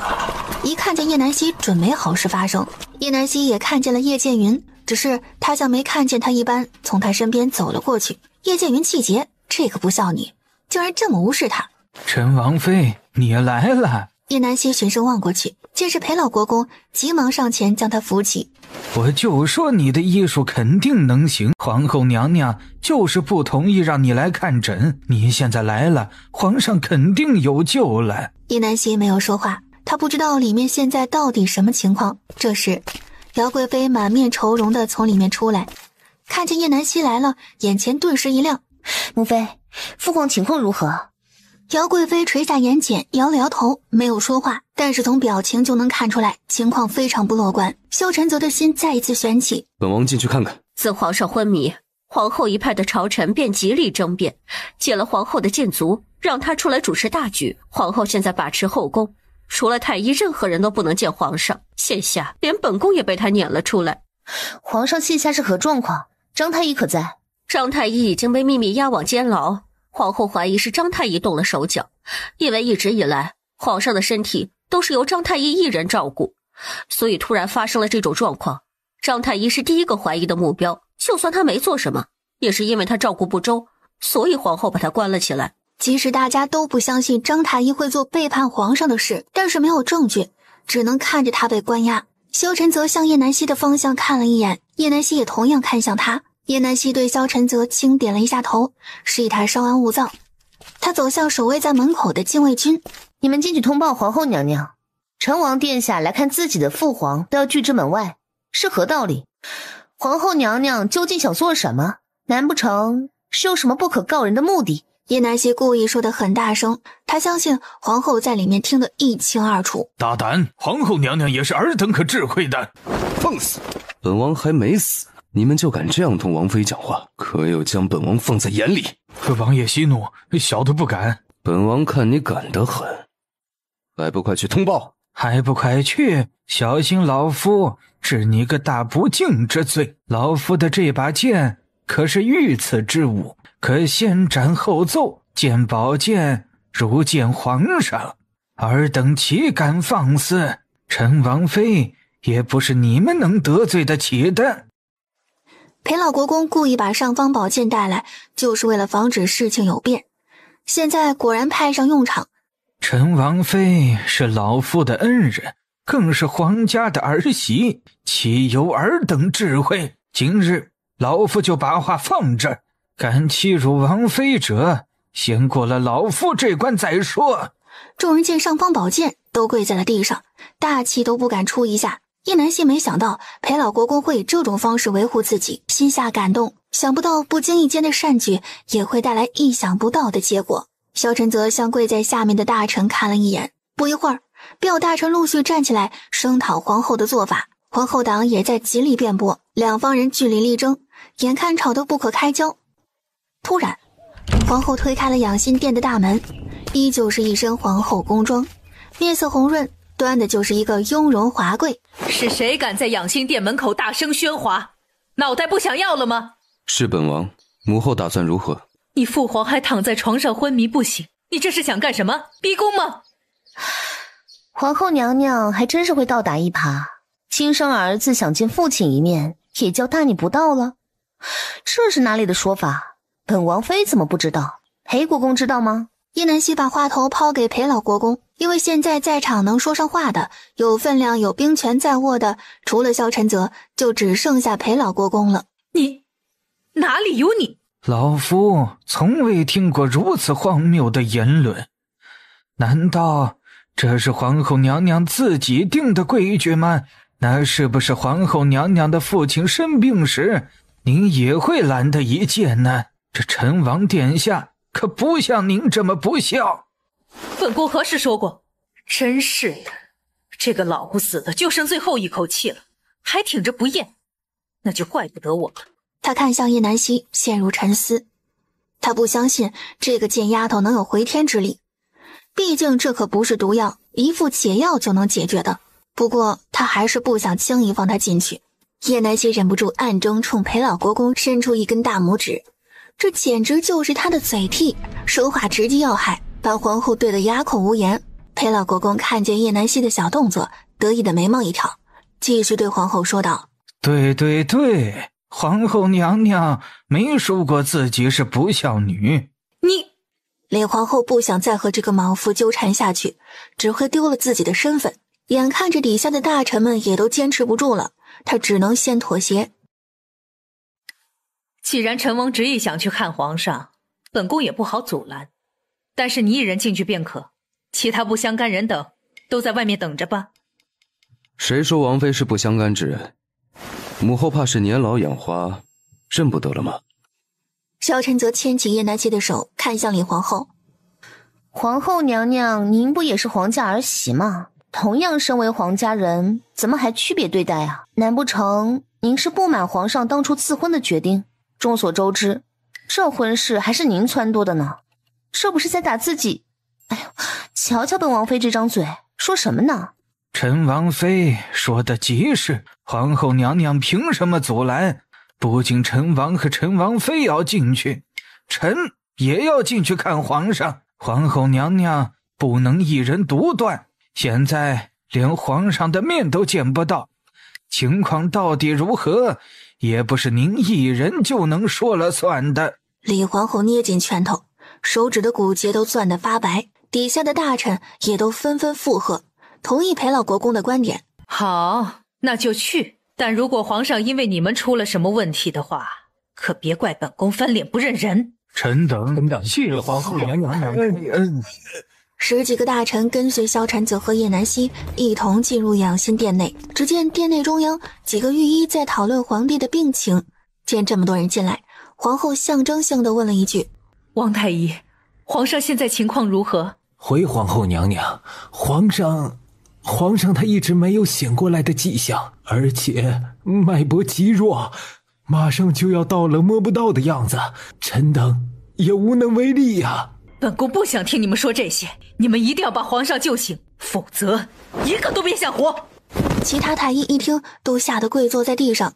一看见叶南希准没好事发生。叶南希也看见了叶剑云，只是他像没看见他一般，从他身边走了过去。叶剑云气结，这个不孝女竟然这么无视他。陈王妃，你来了。叶南希循声望过去，见是裴老国公，急忙上前将他扶起。我就说你的医术肯定能行，皇后娘娘就是不同意让你来看诊，你现在来了，皇上肯定有救了。叶南希没有说话，他不知道里面现在到底什么情况。这时姚贵妃满面愁容地从里面出来，看见叶南希来了，眼前顿时一亮。母妃，父皇情况如何？姚贵妃垂下眼睑，摇了摇头，没有说话，但是从表情就能看出来情况非常不乐观。萧晨泽的心再一次悬起。本王进去看看。自皇上昏迷，皇后一派的朝臣便极力争辩，借了皇后的禁足，让她出来主持大局。皇后现在把持后宫，除了太医，任何人都不能见皇上。现下连本宫也被她撵了出来。皇上现下是何状况？张太医可在？张太医已经被秘密押往监牢，皇后怀疑是张太医动了手脚，因为一直以来皇上的身体都是由张太医一人照顾，所以突然发生了这种状况，张太医是第一个怀疑的目标。就算他没做什么，也是因为他照顾不周，所以皇后把他关了起来。即使大家都不相信张太医会做背叛皇上的事，但是没有证据，只能看着他被关押。萧晨泽向叶南希的方向看了一眼，叶南希也同样看向他。叶南希对萧晨泽轻点了一下头，示意他稍安勿躁。他走向守卫在门口的禁卫军。你们进去通报皇后娘娘，陈王殿下来看自己的父皇都要拒之门外，是何道理？皇后娘娘究竟想做什么？难不成是有什么不可告人的目的？叶南希故意说得很大声，他相信皇后在里面听得一清二楚。大胆！皇后娘娘也是尔等可智慧的。放肆！本王还没死，你们就敢这样同王妃讲话，可有将本王放在眼里？王爷息怒，小的不敢。本王看你敢得很，还不快去通报？还不快去！小心老夫治你个大不敬之罪。老夫的这把剑可是御赐之物，可先斩后奏，见宝剑如见皇上。尔等岂敢放肆？陈王妃也不是你们能得罪得起的。裴老国公故意把尚方宝剑带来，就是为了防止事情有变。现在果然派上用场。陈王妃是老夫的恩人，更是皇家的儿媳，岂有尔等智慧？今日老夫就把话放这儿，敢欺辱王妃者，先过了老夫这关再说。众人见尚方宝剑，都跪在了地上，大气都不敢出一下。叶南希没想到裴老国公会以这种方式维护自己，心下感动，想不到不经意间的善举也会带来意想不到的结果。萧晨则向跪在下面的大臣看了一眼，不一会儿，便有大臣陆续站起来声讨皇后的做法。皇后党也在极力辩驳，两方人据理力争，眼看吵得不可开交。突然，皇后推开了养心殿的大门，依旧是一身皇后宫装，面色红润，端的就是一个雍容华贵。是谁敢在养心殿门口大声喧哗？脑袋不想要了吗？是本王。母后打算如何？你父皇还躺在床上昏迷不醒，你这是想干什么？逼宫吗？皇后娘娘还真是会倒打一耙，亲生儿子想见父亲一面，也叫大逆不道了。这是哪里的说法？本王妃怎么不知道？裴国公知道吗？叶南希把话头抛给裴老国公，因为现在在场能说上话的，有分量有兵权在握的，除了萧晨泽，就只剩下裴老国公了。你哪里有你？老夫从未听过如此荒谬的言论，难道这是皇后娘娘自己定的规矩吗？那是不是皇后娘娘的父亲生病时，您也会拦得一剑呢？这陈王殿下可不像您这么不孝。本宫何时说过？真是的，这个老不死的就剩最后一口气了，还挺着不咽，那就怪不得我了。他看向叶南希，陷入沉思。他不相信这个贱丫头能有回天之力，毕竟这可不是毒药，一副解药就能解决的。不过他还是不想轻易放她进去。叶南希忍不住暗中冲裴老国公伸出一根大拇指，这简直就是他的嘴替，说话直击要害，把皇后对得哑口无言。裴老国公看见叶南希的小动作，得意的眉毛一挑，继续对皇后说道：对对对，皇后娘娘没说过自己是不孝女。连皇后不想再和这个莽夫纠缠下去，只会丢了自己的身份。眼看着底下的大臣们也都坚持不住了，他只能先妥协。既然陈王执意想去看皇上，本宫也不好阻拦，但是你一人进去便可，其他不相干人等都在外面等着吧。谁说王妃是不相干之人？母后怕是年老眼花，认不得了吗？萧晨则牵起叶南希的手，看向李皇后。皇后娘娘，您不也是皇家儿媳吗？同样身为皇家人，怎么还区别对待啊？难不成您是不满皇上当初赐婚的决定？众所周知，这婚事还是您撺掇的呢，这不是在打自己？哎呦，瞧瞧本王妃这张嘴，说什么呢？陈王妃说的极是，皇后娘娘凭什么阻拦？不仅陈王和陈王妃要进去，臣也要进去看皇上。皇后娘娘不能一人独断，现在连皇上的面都见不到，情况到底如何，也不是您一人就能说了算的。李皇后捏紧拳头，手指的骨节都攥得发白，底下的大臣也都纷纷附和，同意裴老国公的观点。好，那就去，但如果皇上因为你们出了什么问题的话，可别怪本宫翻脸不认人。臣等谢皇后娘娘。10几个大臣跟随萧晨泽和叶南希一同进入养心殿内，只见殿内中央几个御医在讨论皇帝的病情。见这么多人进来，皇后象征性地问了一句：王太医，皇上现在情况如何？回皇后娘娘，皇上他一直没有醒过来的迹象，而且脉搏极弱，马上就要到了摸不到的样子，臣等也无能为力呀。本宫不想听你们说这些，你们一定要把皇上救醒，否则一个都别想活。其他太医一听都吓得跪坐在地上，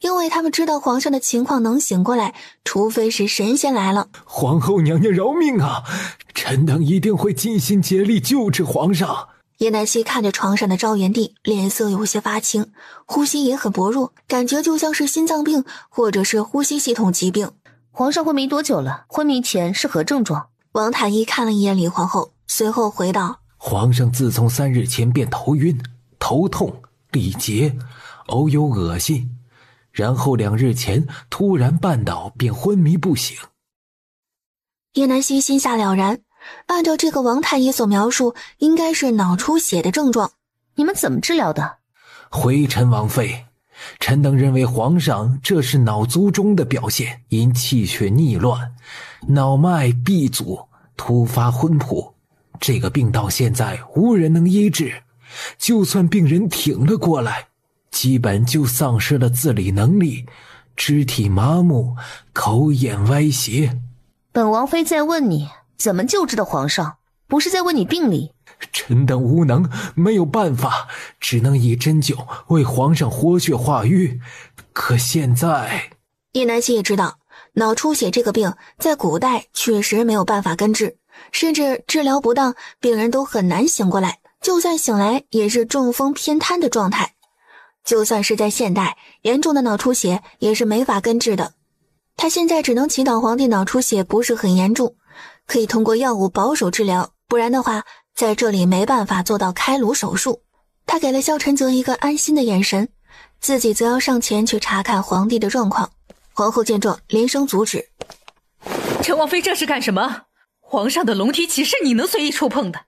因为他们知道皇上的情况能醒过来，除非是神仙来了。皇后娘娘饶命啊！臣等一定会尽心竭力救治皇上。叶南希看着床上的昭元帝，脸色有些发青，呼吸也很薄弱，感觉就像是心脏病或者是呼吸系统疾病。皇上昏迷多久了？昏迷前是何症状？王太医看了一眼李皇后，随后回道：皇上自从3日前便头晕、头痛、力竭，偶有恶心，然后2日前突然绊倒，便昏迷不醒。叶南希心下了然，按照这个王太医所描述，应该是脑出血的症状。你们怎么治疗的？回臣王妃，臣等认为皇上这是脑卒中的表现，因气血逆乱，脑脉闭阻，突发昏扑。这个病到现在无人能医治，就算病人挺了过来，基本就丧失了自理能力，肢体麻木，口眼歪斜。本王妃在问你怎么救治的皇上，不是在问你病理。臣等无能，没有办法，只能以针灸为皇上活血化瘀。可现在，叶南希也知道脑出血这个病在古代确实没有办法根治，甚至治疗不当，病人都很难醒过来，就算醒来也是中风偏瘫的状态。就算是在现代，严重的脑出血也是没法根治的。他现在只能祈祷皇帝脑出血不是很严重，可以通过药物保守治疗，不然的话在这里没办法做到开颅手术。他给了萧晨泽一个安心的眼神，自己则要上前去查看皇帝的状况。皇后见状连声阻止。陈王妃这是干什么？皇上的龙体岂是你能随意触碰的？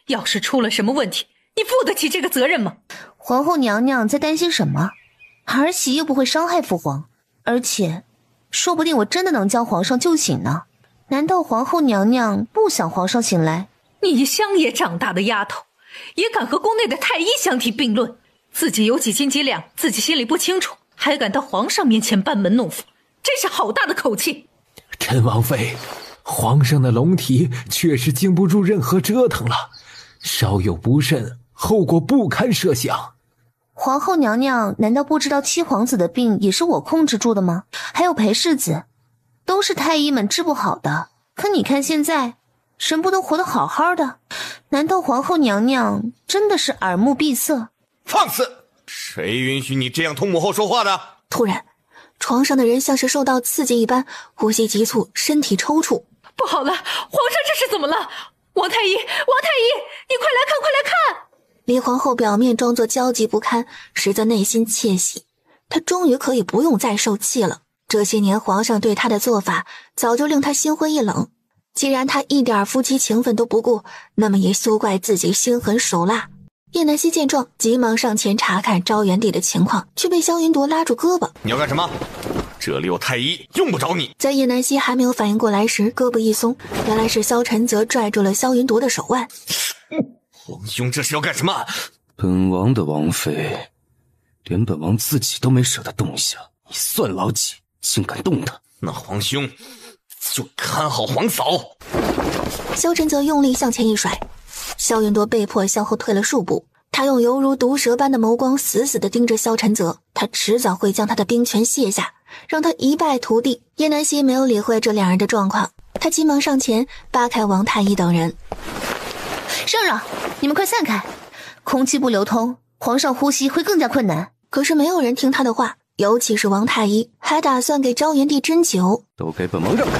要是出了什么问题，你负得起这个责任吗？皇后娘娘在担心什么？儿媳又不会伤害父皇，而且说不定我真的能将皇上救醒呢。难道皇后娘娘不想皇上醒来？你乡野长大的丫头，也敢和宫内的太医相提并论？自己有几斤几两，自己心里不清楚，还敢到皇上面前班门弄斧，真是好大的口气！陈王妃，皇上的龙体确实经不住任何折腾了，稍有不慎，后果不堪设想。皇后娘娘难道不知道七皇子的病也是我控制住的吗？还有裴世子，都是太医们治不好的。可你看现在，神不都活得好好的？难道皇后娘娘真的是耳目闭塞？放肆！谁允许你这样同母后说话的？突然，床上的人像是受到刺激一般，呼吸急促，身体抽搐。不好了，皇上这是怎么了？王太医，王太医，你快来看，快来看！李皇后表面装作焦急不堪，实则内心窃喜，她终于可以不用再受气了。这些年皇上对她的做法早就令她心灰意冷，既然她一点夫妻情分都不顾，那么也休怪自己心狠手辣。叶南希见状，急忙上前查看昭元帝的情况，却被萧云铎拉住胳膊。你要干什么？这里有太医，用不着你。在叶南希还没有反应过来时，胳膊一松，原来是萧晨泽拽住了萧云铎的手腕。皇兄这是要干什么？本王的王妃，连本王自己都没舍得动一下，你算老几？竟敢动她？那皇兄就看好皇嫂。萧晨泽用力向前一甩，萧云铎被迫向后退了数步。他用犹如毒蛇般的眸光死死地盯着萧晨泽，他迟早会将他的兵权卸下，让他一败涂地。叶南希没有理会这两人的状况，他急忙上前扒开王太医等人。让让，你们快散开，空气不流通，皇上呼吸会更加困难。可是没有人听他的话，尤其是王太医，还打算给昭元帝针灸。都给本王让开！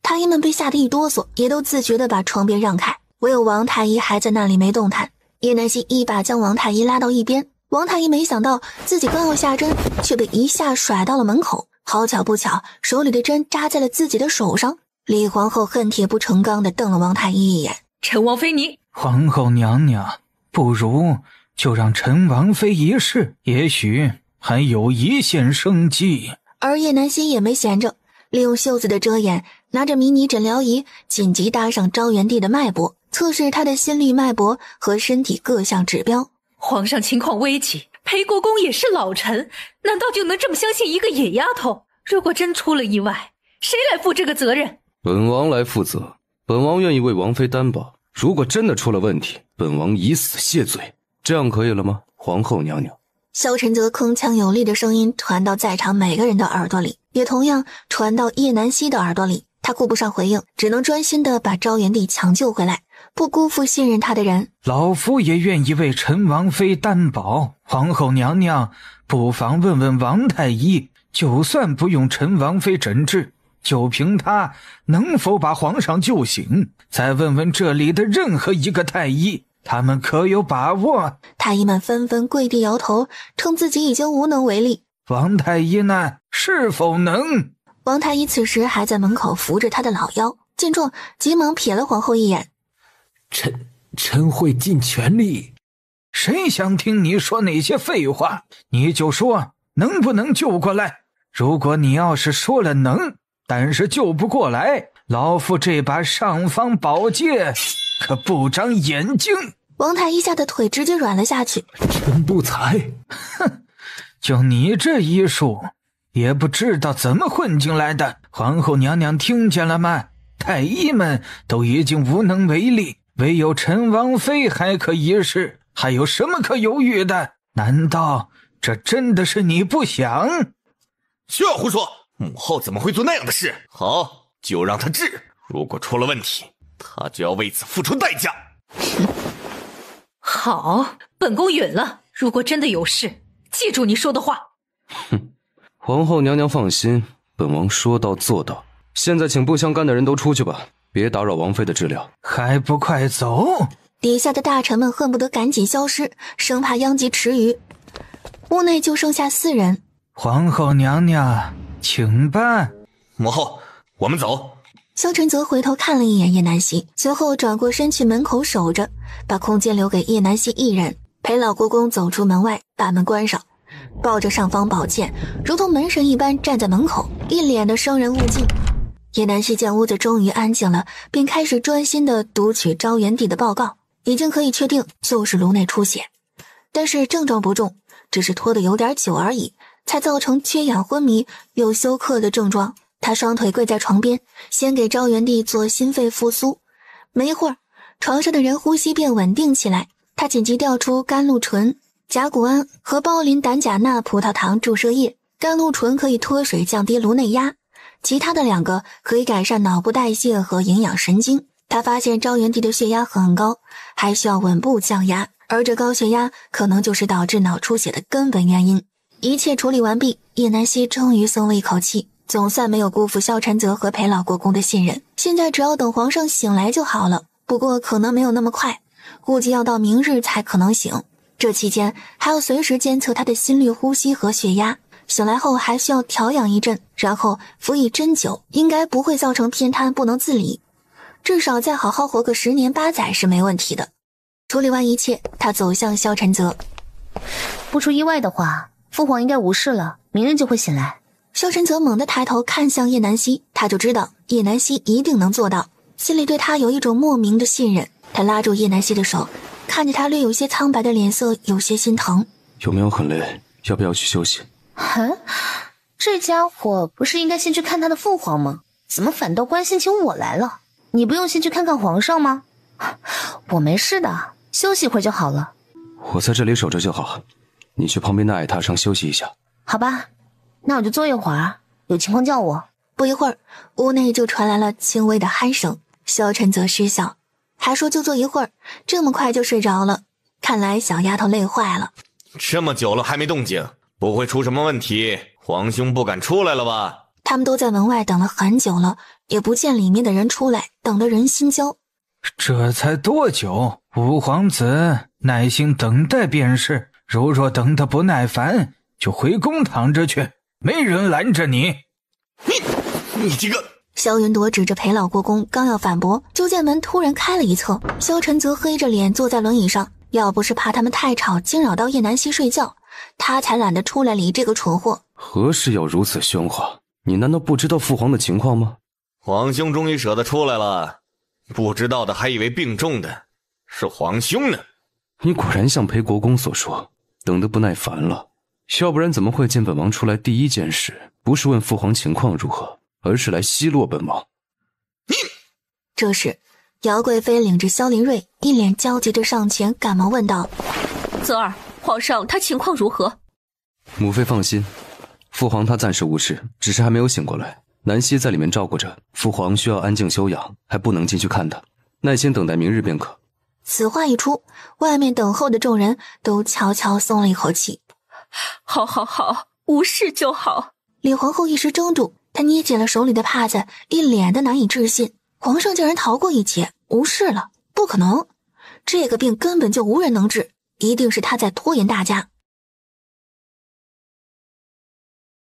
太医们被吓得一哆嗦，也都自觉地把床边让开，唯有王太医还在那里没动弹。叶南希一把将王太医拉到一边，王太医没想到自己刚要下针，却被一下甩到了门口。好巧不巧，手里的针扎在了自己的手上。李皇后恨铁不成钢地瞪了王太医一眼。陈王妃你……皇后娘娘，不如就让陈王妃一试，也许还有一线生机。而叶南希也没闲着，利用袖子的遮掩，拿着迷你诊疗仪紧急搭上昭元帝的脉搏，测试他的心率脉搏和身体各项指标。皇上情况危急，裴国公也是老臣，难道就能这么相信一个野丫头？如果真出了意外，谁来负这个责任？本王来负责，本王愿意为王妃担保。如果真的出了问题，本王以死谢罪。这样可以了吗，皇后娘娘？萧晨泽铿锵有力的声音传到在场每个人的耳朵里，也同样传到叶南希的耳朵里。他顾不上回应，只能专心的把昭元帝抢救回来，不辜负信任他的人。老夫也愿意为陈王妃担保，皇后娘娘不妨问问王太医，就算不用陈王妃诊治，就凭她能否把皇上救醒，再问问这里的任何一个太医，他们可有把握？太医们纷纷跪地摇头，称自己已经无能为力。王太医呢？是否能？王太医此时还在门口扶着他的老腰，见状急忙瞥了皇后一眼。臣会尽全力。谁想听你说那些废话？你就说能不能救过来。如果你要是说了能，但是救不过来，老夫这把尚方宝剑可不长眼睛。王太医吓得腿直接软了下去。臣不才。哼，就你这医术，也不知道怎么混进来的。皇后娘娘听见了吗？太医们都已经无能为力，唯有陈王妃还可一试，还有什么可犹豫的？难道这真的是你不想？这胡说！母后怎么会做那样的事？好，就让她治，如果出了问题，她就要为此付出代价。好，本宫允了。如果真的有事，记住你说的话。哼，皇后娘娘放心，本王说到做到。现在请不相干的人都出去吧，别打扰王妃的治疗。还不快走！底下的大臣们恨不得赶紧消失，生怕殃及池鱼。屋内就剩下4人。皇后娘娘，请吧。母后，我们走。萧晨泽回头看了一眼叶南希，随后转过身去门口守着，把空间留给叶南希一人。陪老国公走出门外，把门关上，抱着尚方宝剑，如同门神一般站在门口，一脸的生人勿近。叶南希见屋子终于安静了，便开始专心地读取昭元帝的报告，已经可以确定就是颅内出血，但是症状不重，只是拖得有点久而已，才造成缺氧昏迷有休克的症状。他双腿跪在床边，先给昭元帝做心肺复苏。没一会儿，床上的人呼吸便稳定起来。他紧急调出甘露醇、甲钴胺和胞磷胆钾钠葡萄糖注射液。甘露醇可以脱水降低颅内压，其他的2个可以改善脑部代谢和营养神经。他发现昭元帝的血压很高，还需要稳步降压，而这高血压可能就是导致脑出血的根本原因。一切处理完毕，叶南希终于松了一口气，总算没有辜负萧晨泽和裴老国公的信任。现在只要等皇上醒来就好了，不过可能没有那么快，估计要到明日才可能醒。这期间还要随时监测他的心率、呼吸和血压。醒来后还需要调养一阵，然后服以针灸，应该不会造成偏瘫不能自理，至少再好好活个10年8载是没问题的。处理完一切，他走向萧晨泽。不出意外的话，父皇应该无事了，明日就会醒来。萧晨泽猛地抬头看向叶南希，他就知道叶南希一定能做到，心里对他有一种莫名的信任。他拉住叶南希的手，看着他略有些苍白的脸色，有些心疼。有没有很累？要不要去休息？这家伙不是应该先去看他的父皇吗？怎么反倒关心起我来了？你不用先去看看皇上吗？我没事的，休息一会儿就好了。我在这里守着就好，你去旁边的矮榻上休息一下。好吧，那我就坐一会儿，有情况叫我。不一会儿，屋内就传来了轻微的鼾声。萧晨泽失笑，还说就坐一会儿，这么快就睡着了。看来小丫头累坏了。这么久了还没动静，不会出什么问题？皇兄不敢出来了吧？他们都在门外等了很久了，也不见里面的人出来，等得人心焦。这才多久？五皇子耐心等待便是，如若等得不耐烦，就回宫躺着去，没人拦着你。你这个……萧云朵指着裴老国公，刚要反驳，就见门突然开了一侧，萧晨泽黑着脸坐在轮椅上。要不是怕他们太吵惊扰到叶南希睡觉，他才懒得出来理这个蠢货。何事要如此喧哗？你难道不知道父皇的情况吗？皇兄终于舍得出来了，不知道的还以为病重的是皇兄呢。你果然像裴国公所说，等得不耐烦了。要不然怎么会见本王出来第一件事不是问父皇情况如何，而是来奚落本王？这时姚贵妃领着萧林睿一脸焦急地上前，赶忙问道：泽儿，皇上他情况如何？母妃放心，父皇他暂时无事，只是还没有醒过来。南希在里面照顾着，父皇需要安静休养，还不能进去看他，耐心等待明日便可。此话一出，外面等候的众人都悄悄松了一口气。好，无事就好。李皇后一时怔住，她捏紧了手里的帕子，一脸的难以置信。皇上竟然逃过一劫，无事了？不可能，这个病根本就无人能治，一定是他在拖延大家。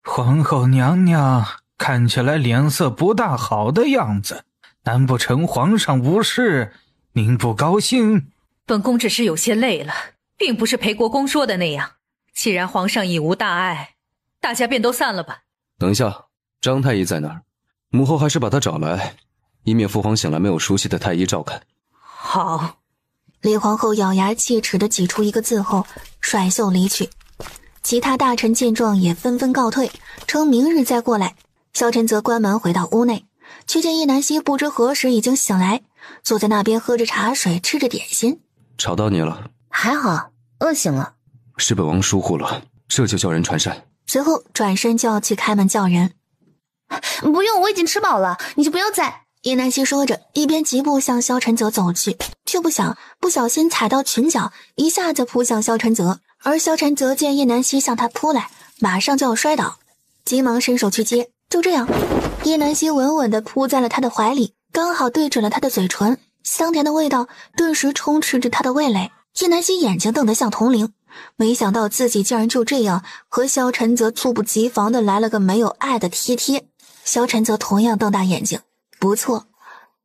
皇后娘娘看起来脸色不大好的样子，难不成皇上无事，您不高兴？本宫只是有些累了，并不是裴国公说的那样。既然皇上已无大碍，大家便都散了吧。等一下，张太医在哪儿？母后还是把他找来，以免父皇醒来没有熟悉的太医照看。好。李皇后咬牙切齿地挤出一个字后，甩袖离去。其他大臣见状也纷纷告退，称明日再过来。萧晨则关门回到屋内，却见叶南希不知何时已经醒来，坐在那边喝着茶水，吃着点心。吵到你了？还好，饿醒了。是本王疏忽了，这就叫人传膳。随后转身就要去开门叫人。不用，我已经吃饱了，你就不要再……叶南希说着，一边疾步向萧晨泽走去，却不想不小心踩到裙角，一下子扑向萧晨泽。而萧晨泽见叶南希向他扑来，马上就要摔倒，急忙伸手去接。就这样，叶南希稳稳地扑在了他的怀里，刚好对准了他的嘴唇，香甜的味道顿时充斥着他的味蕾。叶南希眼睛瞪得像铜铃，没想到自己竟然就这样和萧晨泽猝不及防地来了个没有爱的贴。萧晨泽同样瞪大眼睛，不错，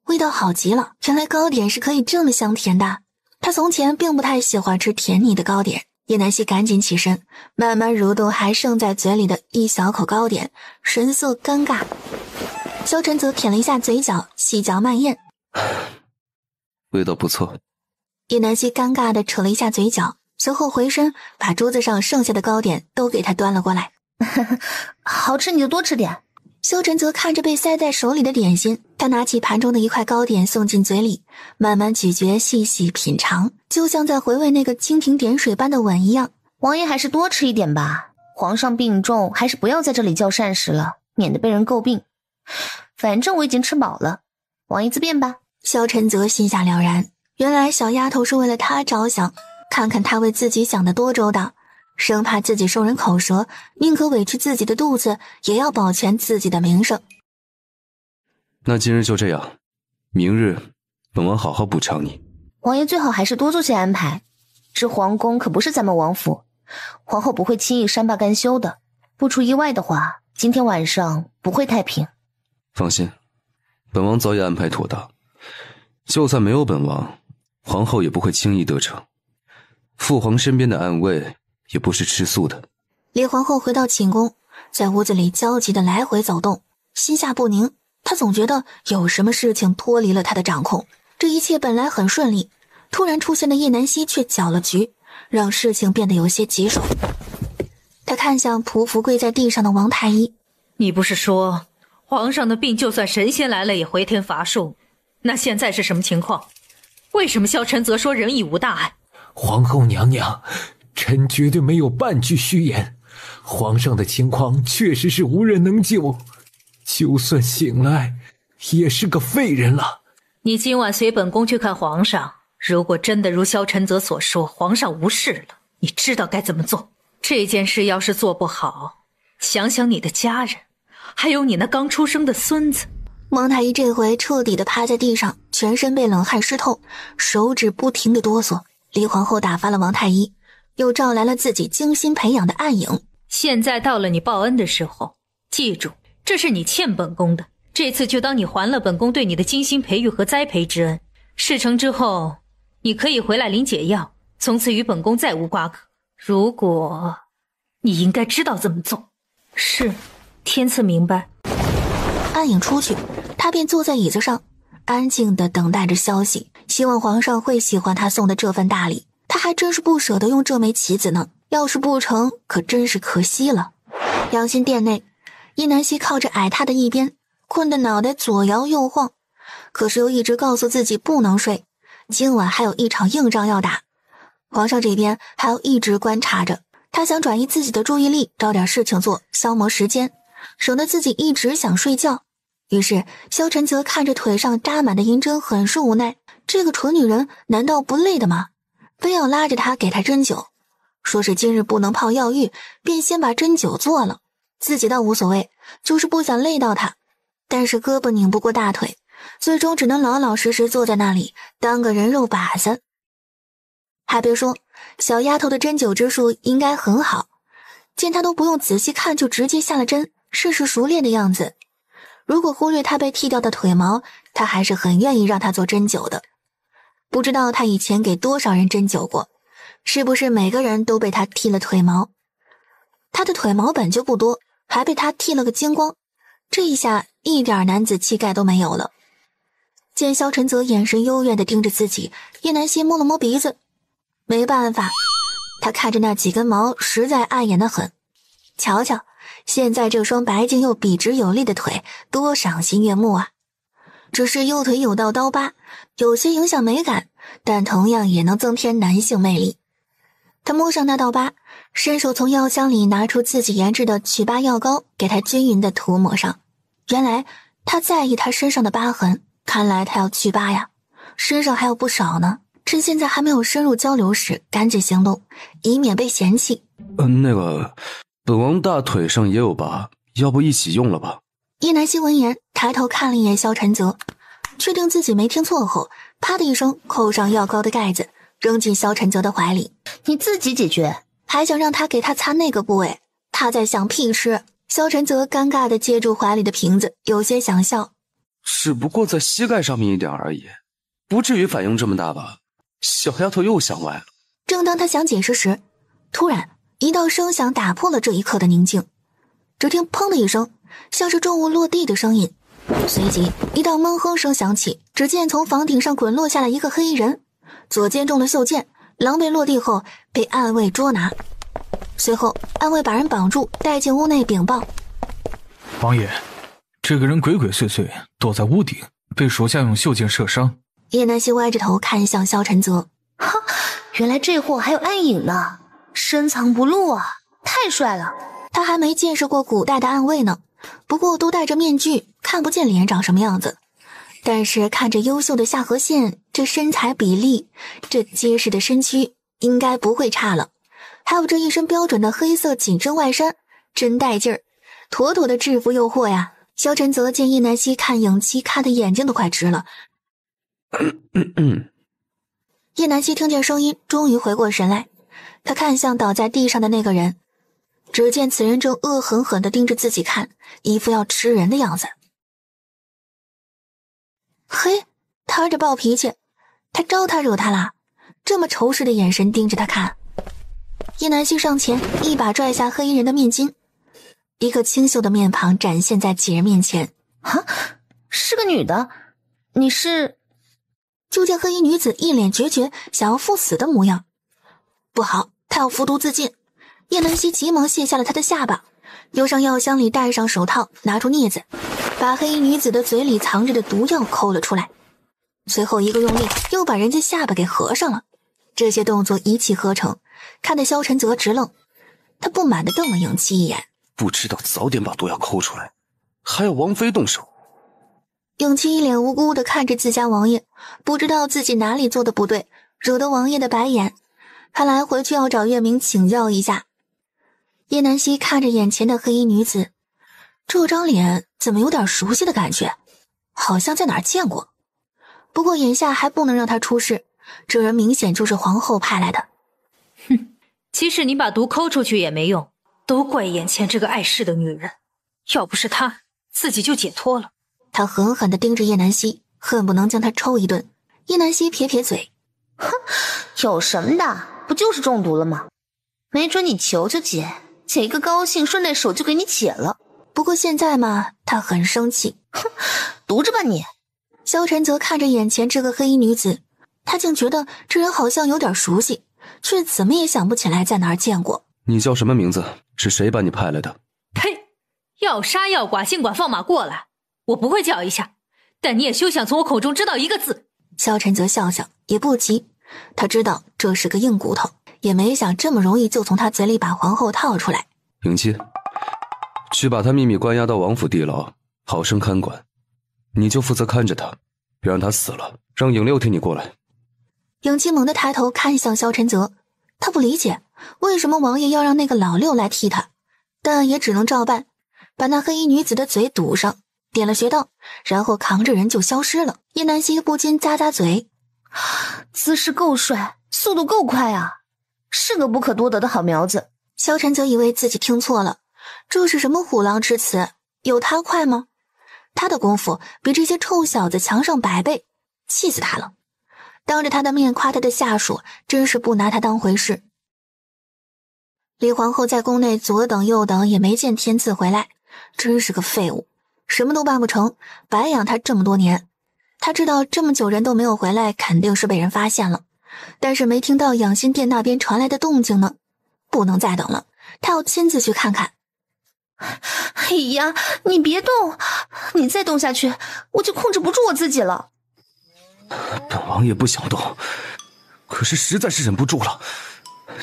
味道好极了，原来糕点是可以这么香甜的。他从前并不太喜欢吃甜腻的糕点。叶南希赶紧起身，慢慢蠕动还剩在嘴里的一小口糕点，神色尴尬。萧晨则舔了一下嘴角，细嚼慢咽，味道不错。叶南希尴尬地扯了一下嘴角，随后回身把桌子上剩下的糕点都给他端了过来。好吃你就多吃点。萧晨则看着被塞在手里的点心，他拿起盘中的一块糕点送进嘴里，慢慢咀嚼，细细品尝，就像在回味那个蜻蜓点水般的吻一样。王爷还是多吃一点吧，皇上病重，还是不要在这里叫膳食了，免得被人诟病。反正我已经吃饱了，王爷自便吧。萧晨则心下了然，原来小丫头是为了他着想，看看他为自己想得多周到，生怕自己受人口舌，宁可委屈自己的肚子，也要保全自己的名声。那今日就这样，明日本王好好补偿你。王爷最好还是多做些安排，这皇宫可不是咱们王府，皇后不会轻易善罢甘休的。不出意外的话，今天晚上不会太平。放心，本王早已安排妥当，就算没有本王，皇后也不会轻易得逞。父皇身边的暗卫也不是吃素的。李皇后回到寝宫，在屋子里焦急地来回走动，心下不宁。她总觉得有什么事情脱离了她的掌控，这一切本来很顺利，突然出现的叶南希却搅了局，让事情变得有些棘手。她看向匍匐跪在地上的王太医，你不是说皇上的病就算神仙来了也回天乏术，那现在是什么情况？为什么萧晨则说人已无大碍？皇后娘娘，臣绝对没有半句虚言，皇上的情况确实是无人能救，就算醒来也是个废人了。你今晚随本宫去看皇上，如果真的如萧晨泽所说，皇上无事了，你知道该怎么做。这件事要是做不好，想想你的家人，还有你那刚出生的孙子。王太医这回彻底的趴在地上，全身被冷汗湿透，手指不停的哆嗦。李皇后打发了王太医，又召来了自己精心培养的暗影。现在到了你报恩的时候，记住，这是你欠本宫的，这次就当你还了本宫对你的精心培育和栽培之恩。事成之后，你可以回来领解药，从此与本宫再无瓜葛。如果你应该知道怎么做。是，天赐明白。暗影出去，他便坐在椅子上，安静地等待着消息，希望皇上会喜欢他送的这份大礼。他还真是不舍得用这枚棋子呢，要是不成，可真是可惜了。养心殿内，叶南希靠着矮榻的一边，困得脑袋左摇右晃，可是又一直告诉自己不能睡，今晚还有一场硬仗要打。皇上这边还要一直观察着，他想转移自己的注意力，找点事情做，消磨时间，省得自己一直想睡觉。于是萧晨泽看着腿上扎满的银针，很是无奈。这个蠢女人难道不累的吗？非要拉着他给他针灸，说是今日不能泡药浴，便先把针灸做了。自己倒无所谓，就是不想累到他。但是胳膊拧不过大腿，最终只能老老实实坐在那里当个人肉靶子。还别说，小丫头的针灸之术应该很好，见她都不用仔细看就直接下了针，甚是熟练的样子。如果忽略她被剃掉的腿毛，她还是很愿意让她做针灸的。不知道她以前给多少人针灸过，是不是每个人都被她剃了腿毛？她的腿毛本就不多，还被她剃了个精光，这一下一点男子气概都没有了。见萧晨泽眼神幽怨地盯着自己，叶南希摸了摸鼻子，没办法，他看着那几根毛实在碍眼得很。瞧瞧，现在这双白净又笔直有力的腿，多赏心悦目啊！只是右腿有道刀疤，有些影响美感，但同样也能增添男性魅力。他摸上那道疤，伸手从药箱里拿出自己研制的祛疤药膏，给他均匀地涂抹上。原来他在意他身上的疤痕，看来他要祛疤呀，身上还有不少呢。趁现在还没有深入交流时，赶紧行动，以免被嫌弃。那个，本王大腿上也有疤，要不一起用了吧？叶南希闻言，抬头看了一眼萧晨泽，确定自己没听错后，啪的一声扣上药膏的盖子，扔进萧晨泽的怀里。你自己解决，还想让他给他擦那个部位？他在想屁吃。萧晨泽尴尬地接住怀里的瓶子，有些想笑。只不过在膝盖上面一点而已，不至于反应这么大吧？小丫头又想歪了。正当他想解释时，突然一道声响打破了这一刻的宁静。只听砰的一声，像是重物落地的声音，随即一道闷哼声响起。只见从房顶上滚落下来一个黑衣人，左肩中了袖箭，狼狈落地后被暗卫捉拿。随后暗卫把人绑住，带进屋内禀报：王爷，这个人鬼鬼祟祟躲在屋顶，被属下用袖箭射伤。叶南希歪着头看向萧晨泽，哈，原来这货还有暗影呢，深藏不露啊，太帅了。他还没见识过古代的暗卫呢，不过都戴着面具，看不见脸长什么样子。但是看着优秀的下颌线，这身材比例，这结实的身躯，应该不会差了。还有这一身标准的黑色紧身外衫，真带劲儿，妥妥的制服诱惑呀。萧晨泽见叶南希看影期看的眼睛都快直了。叶南希听见声音，终于回过神来，他看向倒在地上的那个人，只见此人正恶狠狠地盯着自己看，一副要吃人的样子。嘿，他这暴脾气，他招他惹他啦？这么仇视的眼神盯着他看。叶南希上前一把拽下黑衣人的面巾，一个清秀的面庞展现在几人面前。啊，是个女的，你是？就见黑衣女子一脸决绝，想要赴死的模样。不好，她要服毒自尽。叶南希急忙卸下了她的下巴，又上药箱里戴上手套，拿出镊子，把黑衣女子的嘴里藏着的毒药抠了出来。随后一个用力，又把人家下巴给合上了。这些动作一气呵成，看得萧晨泽直愣，他不满地瞪了影期一眼。不知道早点把毒药抠出来，还要王妃动手。影期一脸无辜地看着自家王爷，不知道自己哪里做的不对，惹得王爷的白眼。看来回去要找月明请教一下。叶南希看着眼前的黑衣女子，这张脸怎么有点熟悉的感觉，好像在哪儿见过。不过眼下还不能让她出事，这人明显就是皇后派来的。哼，其实你把毒抠出去也没用，都怪眼前这个碍事的女人，要不是她，自己就解脱了。他狠狠地盯着叶南希，恨不能将她抽一顿。叶南希撇撇嘴，哼，有什么的，不就是中毒了吗？没准你求求姐，姐一个高兴，顺带手就给你解了。不过现在嘛，他很生气。哼，读着吧你。萧晨则看着眼前这个黑衣女子，他竟觉得这人好像有点熟悉，却怎么也想不起来在哪儿见过。你叫什么名字？是谁把你派来的？呸！要杀要剐，尽管放马过来，我不会叫一下，但你也休想从我口中知道一个字。萧晨则笑笑，也不急，他知道这是个硬骨头，也没想这么容易就从他嘴里把皇后套出来。迎妻，去把他秘密关押到王府地牢，好生看管。你就负责看着他，别让他死了。让影六替你过来。迎妻猛地抬头看向萧晨泽，他不理解为什么王爷要让那个老六来替他，但也只能照办，把那黑衣女子的嘴堵上，点了穴道，然后扛着人就消失了。叶南希不禁咂咂嘴，姿势够帅，速度够快啊，是个不可多得的好苗子。萧晨泽以为自己听错了，这是什么虎狼之词？有他快吗？他的功夫比这些臭小子强上100倍，气死他了！当着他的面夸他的下属，真是不拿他当回事。李皇后在宫内左等右等也没见天赐回来，真是个废物，什么都办不成，白养他这么多年。他知道这么久人都没有回来，肯定是被人发现了，但是没听到养心殿那边传来的动静呢，不能再等了，他要亲自去看看。哎呀，你别动，你再动下去，我就控制不住我自己了。本王也不想动，可是实在是忍不住了，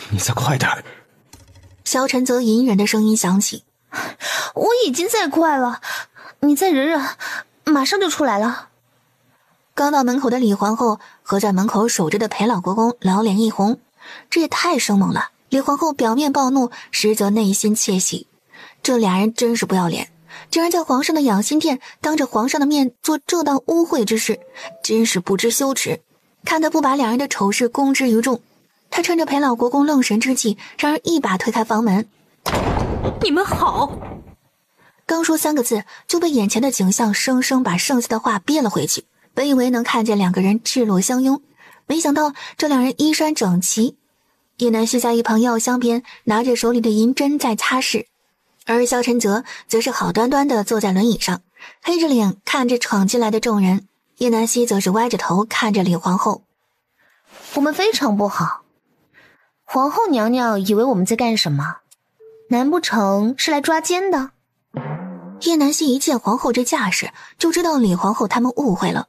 你再快点。萧晨泽隐忍的声音响起，我已经在快了，你再忍忍，马上就出来了。刚到门口的李皇后和在门口守着的裴老国公老脸一红，这也太生猛了。李皇后表面暴怒，实则内心窃喜，这俩人真是不要脸，竟然在皇上的养心殿当着皇上的面做这档污秽之事，真是不知羞耻。看他不把两人的丑事公之于众，他趁着裴老国公愣神之际，让人一把推开房门。你们好！刚说3个字，就被眼前的景象生生把剩下的话憋了回去。本以为能看见2个人赤裸相拥，没想到这2人衣衫整齐。叶南希在一旁药箱边拿着手里的银针在擦拭，而萧晨泽则是好端端地坐在轮椅上，黑着脸看着闯进来的众人。叶南希则是歪着头看着李皇后。我们非常不好，皇后娘娘以为我们在干什么？难不成是来抓奸的？叶南希一见皇后这架势，就知道李皇后他们误会了。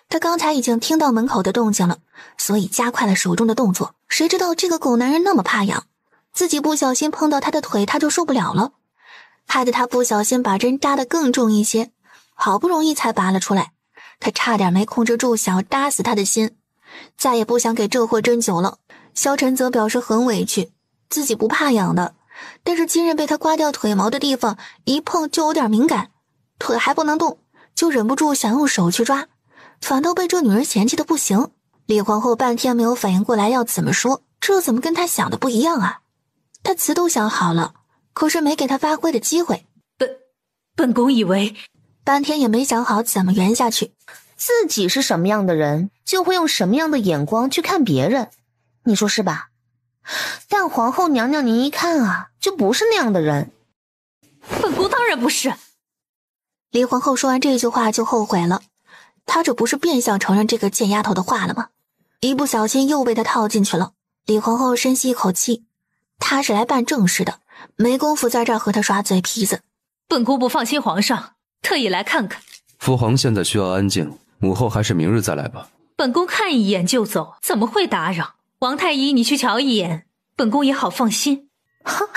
他刚才已经听到门口的动静了，所以加快了手中的动作。谁知道这个狗男人那么怕痒，自己不小心碰到他的腿，他就受不了了，害得他不小心把针扎得更重一些，好不容易才拔了出来。他差点没控制住想要扎死他的心，再也不想给这货针灸了。萧晨则表示很委屈，自己不怕痒的，但是今日被他刮掉腿毛的地方一碰就有点敏感，腿还不能动，就忍不住想用手去抓，反倒被这女人嫌弃的不行。李皇后半天没有反应过来要怎么说，这怎么跟她想的不一样啊？她词都想好了，可是没给她发挥的机会。本宫以为，半天也没想好怎么圆下去。自己是什么样的人，就会用什么样的眼光去看别人，你说是吧？但皇后娘娘您一看啊，就不是那样的人。本宫当然不是。李皇后说完这句话就后悔了，她这不是变相承认这个贱丫头的话了吗？一不小心又被她套进去了。李皇后深吸一口气，她是来办正事的，没工夫在这儿和她耍嘴皮子。本宫不放心皇上，特意来看看。父皇现在需要安静，母后还是明日再来吧。本宫看一眼就走，怎么会打扰？王太医，你去瞧一眼，本宫也好放心。哼，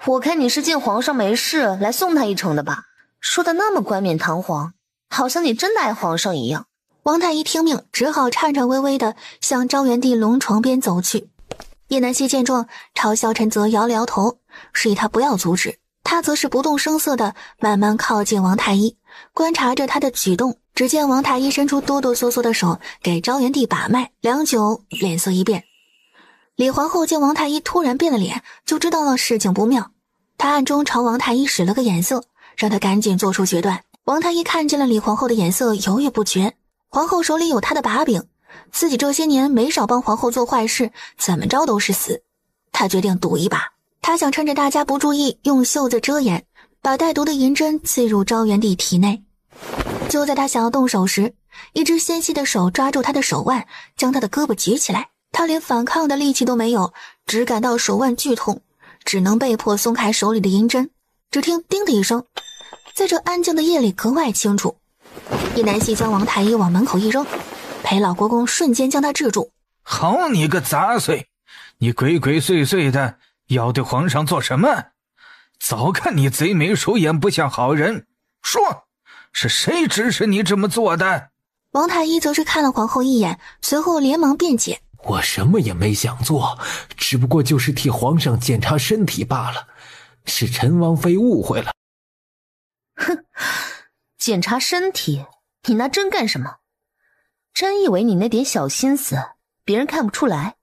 我看你是见皇上没事来送他一程的吧？说的那么冠冕堂皇，好像你真的爱皇上一样。王太医听命，只好颤颤巍巍地向昭元帝龙床边走去。叶南希见状，朝萧晨泽摇了摇头，示意他不要阻止。他则是不动声色地慢慢靠近王太医，观察着他的举动。只见王太医伸出哆哆嗦嗦的手给昭元帝把脉，良久，脸色一变。李皇后见王太医突然变了脸，就知道了事情不妙。她暗中朝王太医使了个眼色，让他赶紧做出决断。王太医看见了李皇后的眼色，犹豫不决。皇后手里有她的把柄，自己这些年没少帮皇后做坏事，怎么着都是死。他决定赌一把，他想趁着大家不注意，用袖子遮掩，把带毒的银针刺入昭元帝体内。就在他想要动手时，一只纤细的手抓住他的手腕，将他的胳膊举起来。他连反抗的力气都没有，只感到手腕剧痛，只能被迫松开手里的银针。只听叮的一声，在这安静的夜里格外清楚。叶南希将王太医往门口一扔，裴老国公瞬间将他制住。好你个杂碎，你鬼鬼祟祟的要对皇上做什么？早看你贼眉鼠眼，不像好人。说，是谁指使你这么做的？王太医则是看了皇后一眼，随后连忙辩解：我什么也没想做，只不过就是替皇上检查身体罢了，是陈王妃误会了。哼，检查身体，你拿针干什么？真以为你那点小心思别人看不出来？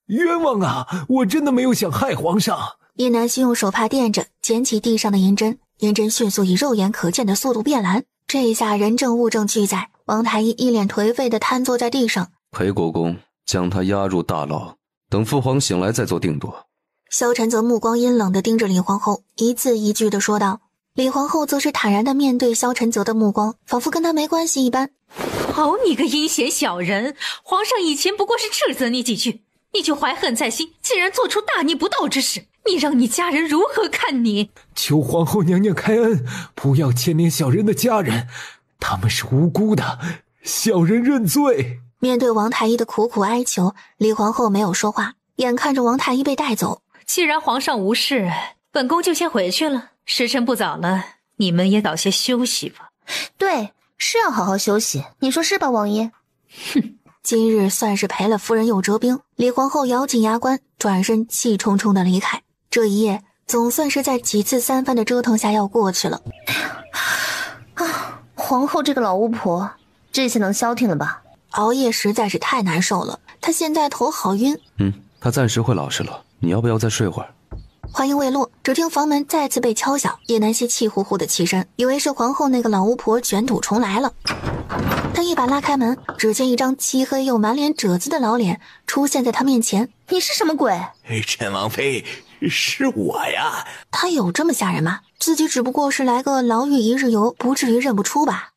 冤枉啊，我真的没有想害皇上。叶南希用手帕垫着，捡起地上的银针，银针迅速以肉眼可见的速度变蓝。这一下人证物证俱在，王太医一脸颓废地瘫坐在地上。裴国公将他押入大牢，等父皇醒来再做定夺。萧晨则目光阴冷地盯着李皇后，一字一句地说道。李皇后则是坦然地面对萧晨泽的目光，仿佛跟他没关系一般。好你个阴险小人，皇上以前不过是斥责你几句，你就怀恨在心，竟然做出大逆不道之事，你让你家人如何看你？求皇后娘娘开恩，不要牵连小人的家人，他们是无辜的，小人认罪。面对王太医的苦苦哀求，李皇后没有说话，眼看着王太医被带走。既然皇上无事，本宫就先回去了，时辰不早了，你们也早些休息吧。对，是要好好休息，你说是吧，王爷？哼，今日算是赔了夫人又折兵。李皇后咬紧牙关，转身气冲冲地离开。这一夜总算是在几次三番的折腾下要过去了。皇后这个老巫婆，这次能消停了吧？熬夜实在是太难受了，她现在头好晕。她暂时会老实了，你要不要再睡会儿？话音未落，只听房门再次被敲响，叶南希气呼呼的起身，以为是皇后那个老巫婆卷土重来了。他一把拉开门，只见一张漆黑又满脸褶子的老脸出现在他面前。你是什么鬼？陈王妃，是我呀。他有这么吓人吗？自己只不过是来个牢狱一日游，不至于认不出吧？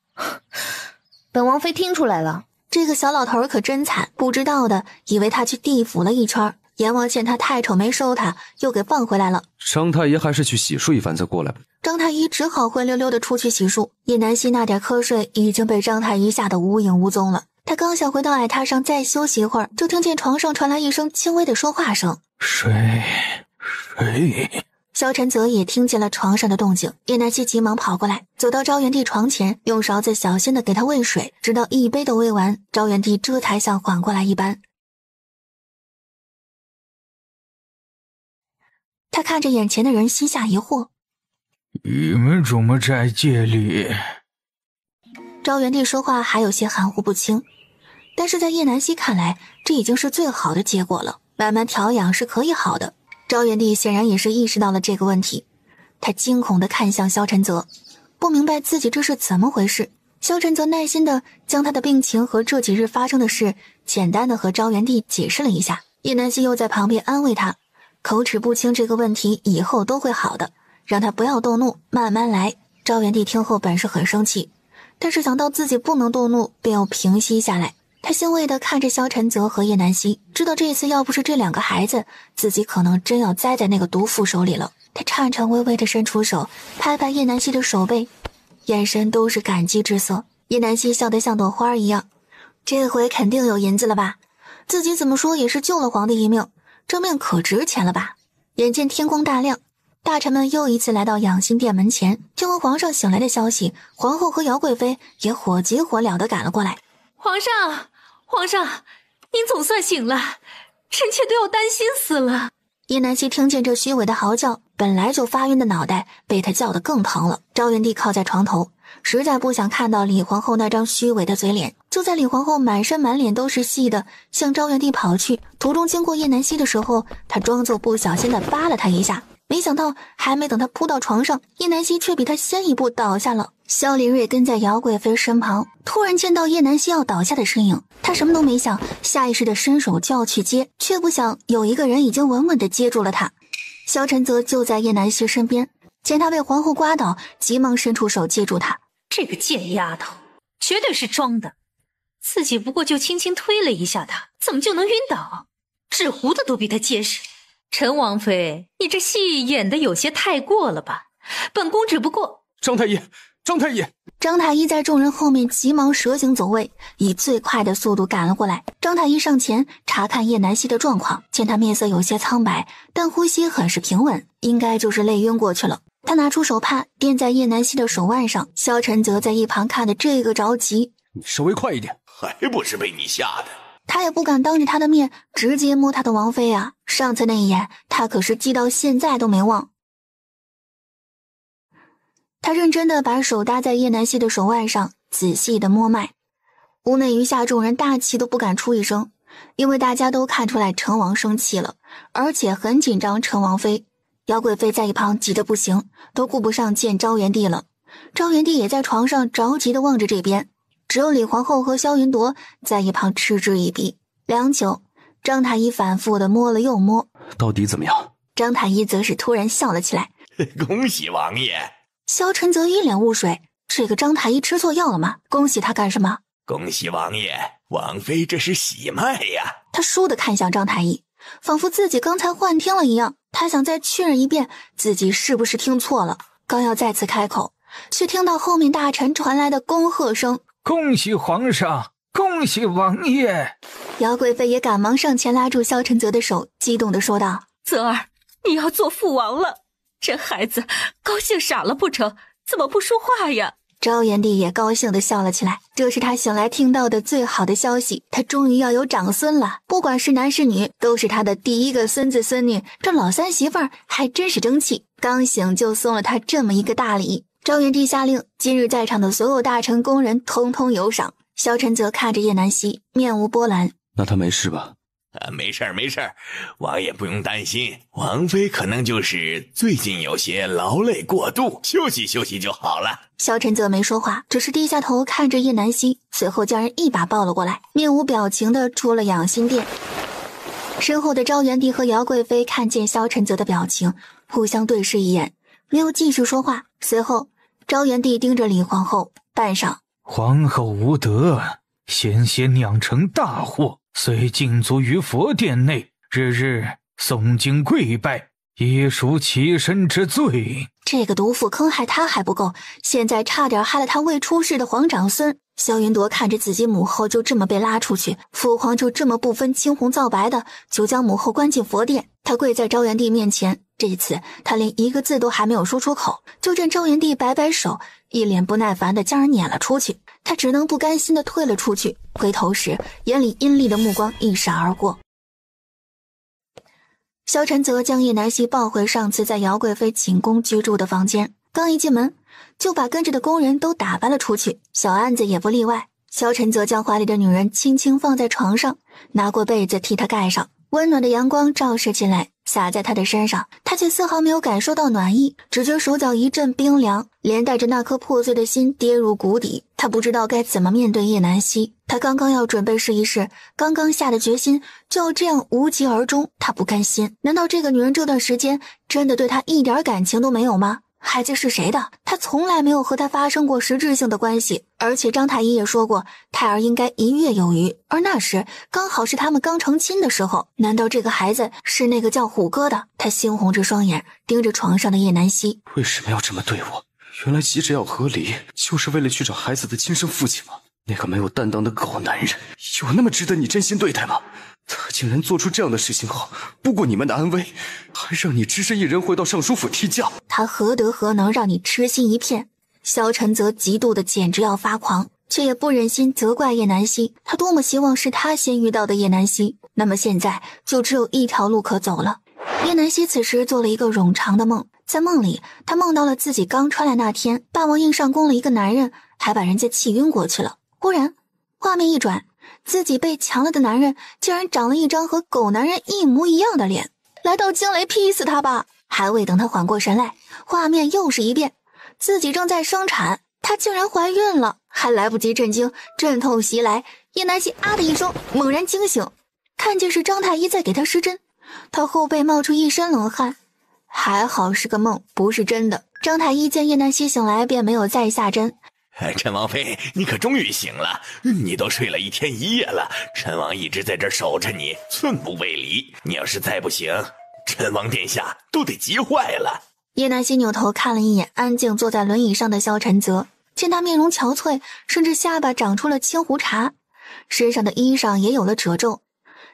本王妃听出来了。这个小老头可真惨，不知道的以为他去地府了一圈，阎王见他太丑没收他，又给放回来了。张太医还是去洗漱一番再过来吧。张太医只好灰溜溜的出去洗漱。叶南希那点瞌睡已经被张太医吓得无影无踪了。他刚想回到矮榻上再休息一会儿，就听见床上传来一声轻微的说话声：谁？萧晨泽也听见了床上的动静，叶南希急忙跑过来，走到昭元帝床前，用勺子小心的给他喂水，直到一杯都喂完，昭元帝这才像缓过来一般。他看着眼前的人，心下疑惑：你们怎么在这里？昭元帝说话还有些含糊不清，但是在叶南希看来，这已经是最好的结果了，慢慢调养是可以好的。昭元帝显然也是意识到了这个问题，他惊恐地看向萧晨泽，不明白自己这是怎么回事。萧晨泽耐心地将他的病情和这几日发生的事简单地和昭元帝解释了一下。叶南希又在旁边安慰他，口齿不清这个问题以后都会好的，让他不要动怒，慢慢来。昭元帝听后本是很生气，但是想到自己不能动怒，便又平息下来。他欣慰地看着萧晨泽和叶南希，知道这次要不是这两个孩子，自己可能真要栽在那个毒妇手里了。他颤颤巍巍地伸出手，拍拍叶南希的手背，眼神都是感激之色。叶南希笑得像朵花一样，这回肯定有银子了吧？自己怎么说也是救了皇帝一命，这命可值钱了吧？眼见天光大亮，大臣们又一次来到养心殿门前，听闻皇上醒来的消息，皇后和姚贵妃也火急火燎地赶了过来。皇上，您总算醒了，臣妾都要担心死了。叶南希听见这虚伪的嚎叫，本来就发晕的脑袋被他叫得更疼了。昭元帝靠在床头，实在不想看到李皇后那张虚伪的嘴脸。就在李皇后满身满脸都是戏的向昭元帝跑去，途中经过叶南希的时候，他装作不小心的扒了他一下，没想到还没等他扑到床上，叶南希却比他先一步倒下了。萧林睿跟在姚贵妃身旁，突然见到叶南希要倒下的身影，他什么都没想，下意识的伸手就要去接，却不想有一个人已经稳稳地接住了他。萧晨泽就在叶南希身边，见他被皇后刮倒，急忙伸出手接住他。这个贱丫头绝对是装的，自己不过就轻轻推了一下他，怎么就能晕倒？纸糊的都比他结实。陈王妃，你这戏演得有些太过了吧？本宫只不过……张太医，张太医！张太医在众人后面急忙蛇形走位，以最快的速度赶了过来。张太医上前查看叶南希的状况，见她面色有些苍白，但呼吸很是平稳，应该就是累晕过去了。他拿出手帕垫在叶南希的手腕上，萧晨则在一旁看得这个着急。你稍微快一点，还不是被你吓的。他也不敢当着他的面直接摸他的王妃啊，上次那一眼他可是记到现在都没忘。他认真地把手搭在叶南希的手腕上，仔细地摸脉。屋内余下众人大气都不敢出一声，因为大家都看出来陈王生气了，而且很紧张陈王妃。姚贵妃在一旁急得不行，都顾不上见昭元帝了。昭元帝也在床上着急地望着这边，只有李皇后和萧云朵在一旁嗤之以鼻。良久，张太医反复地摸了又摸，到底怎么样？张太医则是突然笑了起来。恭喜王爷！萧晨则一脸雾水，这个张太医吃错药了吗？恭喜他干什么？恭喜王爷，王妃这是喜脉呀！他倏地看向张太医，仿佛自己刚才幻听了一样，他想再确认一遍自己是不是听错了，刚要再次开口，却听到后面大臣传来的恭贺声：恭喜皇上，恭喜王爷！姚贵妃也赶忙上前拉住萧晨泽的手，激动地说道：泽儿，你要做父王了，这孩子高兴傻了不成？怎么不说话呀？昭元帝也高兴地笑了起来，这是他醒来听到的最好的消息，他终于要有长孙了，不管是男是女，都是他的第一个孙子孙女。这老三媳妇儿还真是争气，刚醒就送了他这么一个大礼。昭元帝下令，今日在场的所有大臣宫人通通有赏。萧晨则看着叶南希，面无波澜。那他没事吧？没事儿，没事儿，王爷不用担心，王妃可能就是最近有些劳累过度，休息休息就好了。萧晨则没说话，只是低下头看着叶南希，随后将人一把抱了过来，面无表情地出了养心殿。身后的昭元帝和姚贵妃看见萧晨则的表情，互相对视一眼，没有继续说话。随后昭元帝盯着李皇后，半晌：皇后无德，险些酿成大祸，遂禁足于佛殿内，日日诵经跪拜，以赎其身之罪。这个毒妇坑害他还不够，现在差点害了他未出世的皇长孙。萧云朵看着自己母后就这么被拉出去，父皇就这么不分青红皂白的就将母后关进佛殿。他跪在昭元帝面前，这次他连一个字都还没有说出口，就见昭元帝摆摆手，一脸不耐烦的将人撵了出去。他只能不甘心的退了出去，回头时眼里阴厉的目光一闪而过。萧晨则将叶南希抱回上次在姚贵妃寝宫居住的房间，刚一进门就把跟着的工人都打发了出去，小安子也不例外。萧晨则将怀里的女人轻轻放在床上，拿过被子替她盖上，温暖的阳光照射进来，洒在她的身上，她却丝毫没有感受到暖意，只觉手脚一阵冰凉，连带着那颗破碎的心跌入谷底。她不知道该怎么面对叶南希，她刚刚要准备试一试，刚刚下的决心就要这样无疾而终，她不甘心。难道这个女人这段时间真的对她一点感情都没有吗？孩子是谁的？他从来没有和他发生过实质性的关系，而且张太医也说过胎儿应该1月有余，而那时刚好是他们刚成亲的时候。难道这个孩子是那个叫虎哥的？他猩红着双眼盯着床上的叶南希。为什么要这么对我？原来急着要和离就是为了去找孩子的亲生父亲吗？那个没有担当的狗男人有那么值得你真心对待吗？他竟然做出这样的事情后，不顾你们的安危，还让你只身一人回到尚书府替嫁。他何德何能让你痴心一片？萧晨则嫉妒的简直要发狂，却也不忍心责怪叶南希。他多么希望是他先遇到的叶南希，那么现在就只有一条路可走了。叶南希此时做了一个冗长的梦，在梦里他梦到了自己刚出来那天，霸王硬上弓了一个男人，还把人家气晕过去了。忽然画面一转，自己被强了的男人竟然长了一张和狗男人一模一样的脸。来到惊雷劈死他吧！还未等他缓过神来，画面又是一变，自己正在生产，她竟然怀孕了。还来不及震惊，阵痛袭来，叶南希啊的一声猛然惊醒，看见是张太医在给她施针，她后背冒出一身冷汗，还好是个梦，不是真的。张太医见叶南希醒来，便没有再下针。陈王妃，你可终于醒了，你都睡了1天1夜了，陈王一直在这守着你，寸步未离，你要是再不醒，陈王殿下都得急坏了。叶南希扭头看了一眼安静坐在轮椅上的萧晨泽，见他面容憔悴，甚至下巴长出了青胡茬，身上的衣裳也有了褶皱，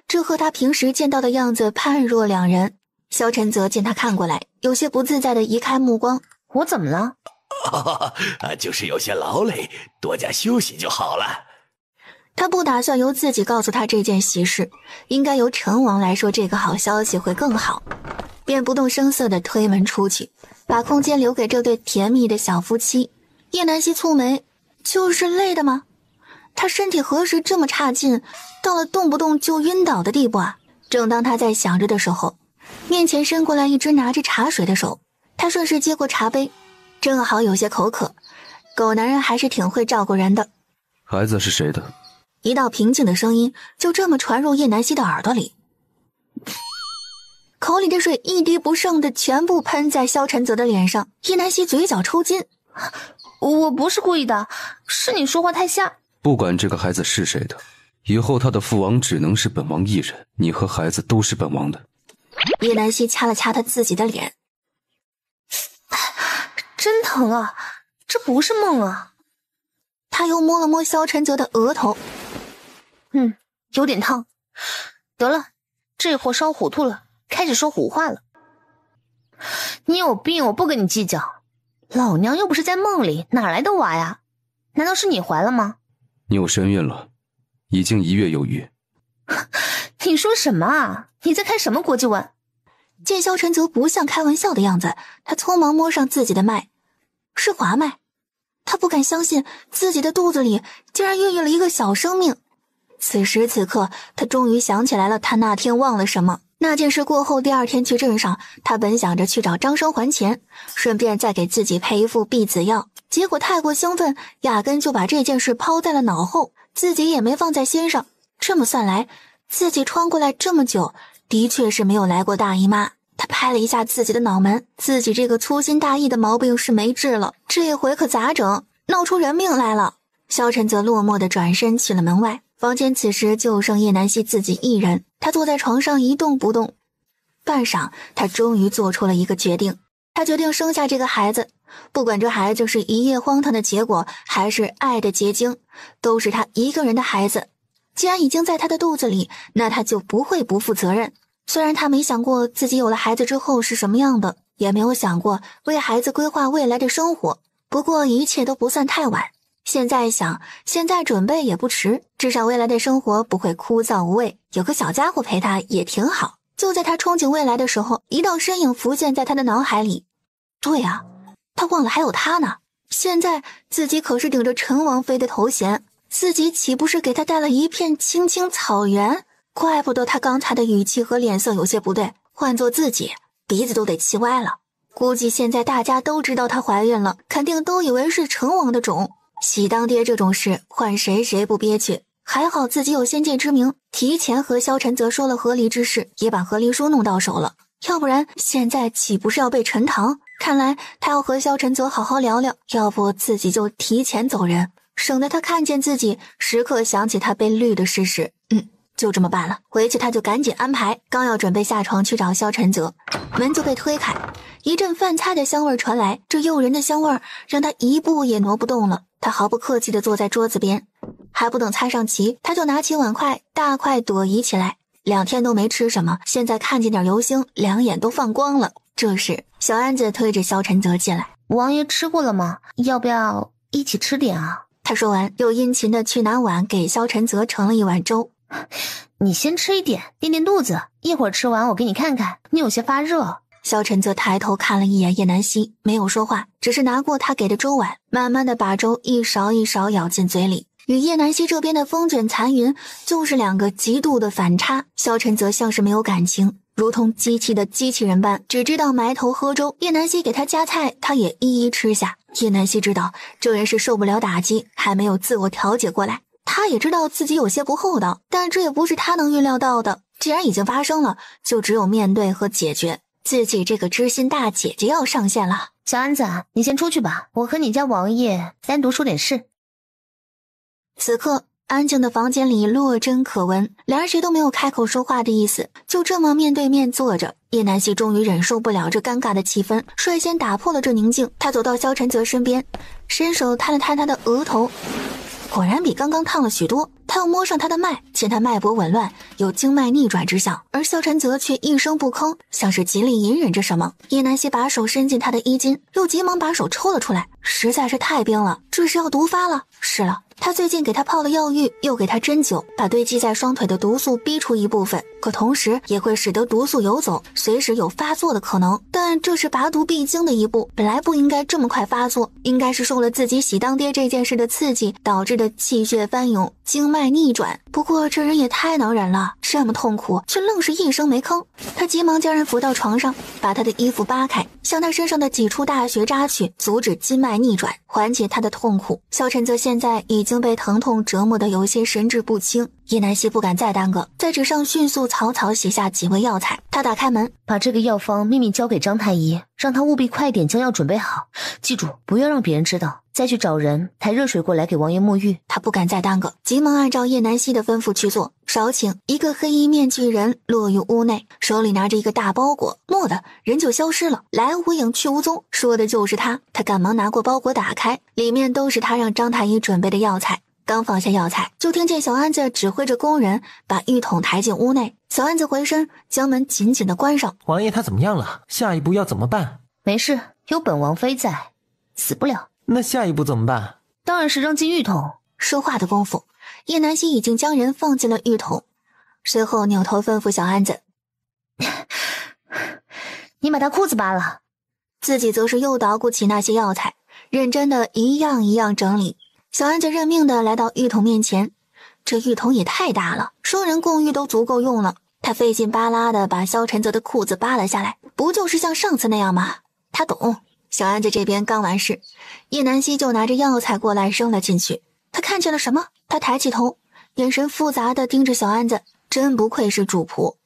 这和他平时见到的样子判若两人。萧晨泽见他看过来，有些不自在地移开目光。我怎么了？就是有些劳累，多加休息就好了。他不打算由自己告诉他这件喜事，应该由陈王来说这个好消息会更好，便不动声色地推门出去，把空间留给这对甜蜜的小夫妻。叶南希蹙眉，就是累的吗？他身体何时这么差劲，到了动不动就晕倒的地步啊？正当他在想着的时候，面前伸过来一只拿着茶水的手，他顺势接过茶杯，正好有些口渴。狗男人还是挺会照顾人的。孩子是谁的？一道平静的声音就这么传入叶南希的耳朵里，口里的水一滴不剩的全部喷在萧晨泽的脸上。叶南希嘴角抽筋，我不是故意的，是你说话太吓。不管这个孩子是谁的，以后他的父王只能是本王一人，你和孩子都是本王的。叶南希掐了掐他自己的脸，真疼啊，这不是梦啊。他又摸了摸萧晨泽的额头，有点烫。得了，这货烧糊涂了，开始说胡话了。你有病，我不跟你计较。老娘又不是在梦里，哪来的娃呀？难道是你怀了吗？你有身孕了，已经1月有余。你说什么啊？你在开什么国际玩？见萧晨泽不像开玩笑的样子，他匆忙摸上自己的脉，是滑脉。他不敢相信自己的肚子里竟然孕育了一个小生命。此时此刻，他终于想起来了，他那天忘了什么。那件事过后，第二天去镇上，他本想着去找张生还钱，顺便再给自己配一副避子药，结果太过兴奋，压根就把这件事抛在了脑后，自己也没放在心上。这么算来，自己穿过来这么久，的确是没有来过大姨妈。他拍了一下自己的脑门，自己这个粗心大意的毛病是没治了，这回可咋整？闹出人命来了。萧晨则落寞地转身去了门外。房间此时就剩叶南希自己一人，他坐在床上一动不动。半晌，他终于做出了一个决定，他决定生下这个孩子，不管这孩子是一夜荒唐的结果，还是爱的结晶，都是他一个人的孩子。既然已经在他的肚子里，那他就不会不负责任。虽然他没想过自己有了孩子之后是什么样的，也没有想过为孩子规划未来的生活，不过一切都不算太晚。现在想，现在准备也不迟，至少未来的生活不会枯燥无味，有个小家伙陪他也挺好。就在他憧憬未来的时候，一道身影浮现在他的脑海里。对啊，他忘了还有他呢。现在自己可是顶着陈王妃的头衔，自己岂不是给他带了一片青青草原？怪不得他刚才的语气和脸色有些不对，换做自己，鼻子都得气歪了。估计现在大家都知道她怀孕了，肯定都以为是陈王的种。喜当爹这种事，换谁不憋屈。还好自己有先见之明，提前和萧晨泽说了和离之事，也把和离书弄到手了。要不然现在岂不是要被沉塘？看来他要和萧晨泽好好聊聊，要不自己就提前走人，省得他看见自己时刻想起他被绿的事实。就这么办了。回去他就赶紧安排，刚要准备下床去找萧晨泽，门就被推开，一阵饭菜的香味传来，这诱人的香味让他一步也挪不动了。他毫不客气地坐在桌子边，还不等菜上齐，他就拿起碗筷大快朵颐起来。2天都没吃什么，现在看见点流星，两眼都放光了。这时小安子推着萧晨泽进来，王爷吃过了吗？要不要一起吃点啊？他说完又殷勤地去拿碗给萧晨泽盛了一碗粥。你先吃一点垫垫肚子，一会儿吃完我给你看看，你有些发热。萧晨则抬头看了一眼叶南希，没有说话，只是拿过他给的粥碗，慢慢的把粥一勺一勺舀进嘴里。与叶南希这边的风卷残云就是两个极度的反差。萧晨则像是没有感情，如同机器的机器人般，只知道埋头喝粥。叶南希给他夹菜，他也一一吃下。叶南希知道这人是受不了打击，还没有自我调节过来。他也知道自己有些不厚道，但这也不是他能预料到的。既然已经发生了，就只有面对和解决。自己这个知心大姐姐要上线了。小安子，你先出去吧，我和你家王爷单独说点事。此刻安静的房间里落针可闻，两人谁都没有开口说话的意思，就这么面对面坐着。叶南希终于忍受不了这尴尬的气氛，率先打破了这宁静。他走到萧晨泽身边，伸手探了探他的额头，果然比刚刚烫了许多。他又摸上他的脉，见他脉搏紊乱，有经脉逆转之象，而萧晨泽却一声不吭，像是极力隐忍着什么。叶南希把手伸进他的衣襟，又急忙把手抽了出来，实在是太冰了，这是要毒发了。是了，他最近给他泡了药浴，又给他针灸，把堆积在双腿的毒素逼出一部分，可同时也会使得毒素游走，随时有发作的可能。但这是拔毒必经的一步，本来不应该这么快发作，应该是受了自己喜当爹这件事的刺激导致的气血翻涌，经脉逆转。不过这人也太能忍了，这么痛苦却愣是一声没吭。他急忙将人扶到床上，把他的衣服扒开，向他身上的几处大穴扎去，阻止经脉逆转，缓解他的痛苦。萧晨泽现在已经被疼痛折磨得有些神志不清，叶南希不敢再耽搁，在纸上迅速草草写下几味药材。他打开门，把这个药方秘密交给张太医，让他务必快点将药准备好，记住不要让别人知道，再去找人抬热水过来给王爷沐浴。他不敢再耽搁，急忙按照叶南希的吩咐去做。少顷，一个黑衣面具人落于屋内，手里拿着一个大包裹，蓦地人就消失了，来无影去无踪，说的就是他。他赶忙拿过包裹打开，里面都是他让张太医准备的药材。刚放下药材，就听见小安子指挥着工人把浴桶抬进屋内。小安子回身将门紧紧地关上。王爷他怎么样了？下一步要怎么办？没事，有本王妃在，死不了。那下一步怎么办？当然是扔进浴桶。说话的功夫，叶南希已经将人放进了浴桶，随后扭头吩咐小安子：“你把他裤子扒了。”自己则是又捣鼓起那些药材，认真的一样一样整理。小安子认命的来到浴桶面前，这浴桶也太大了，双人共浴都足够用了。他费劲巴拉的把萧晨泽的裤子扒了下来，不就是像上次那样吗？他懂。小安子这边刚完事，叶南希就拿着药材过来扔了进去。他看见了什么？他抬起头，眼神复杂的盯着小安子，真不愧是主仆，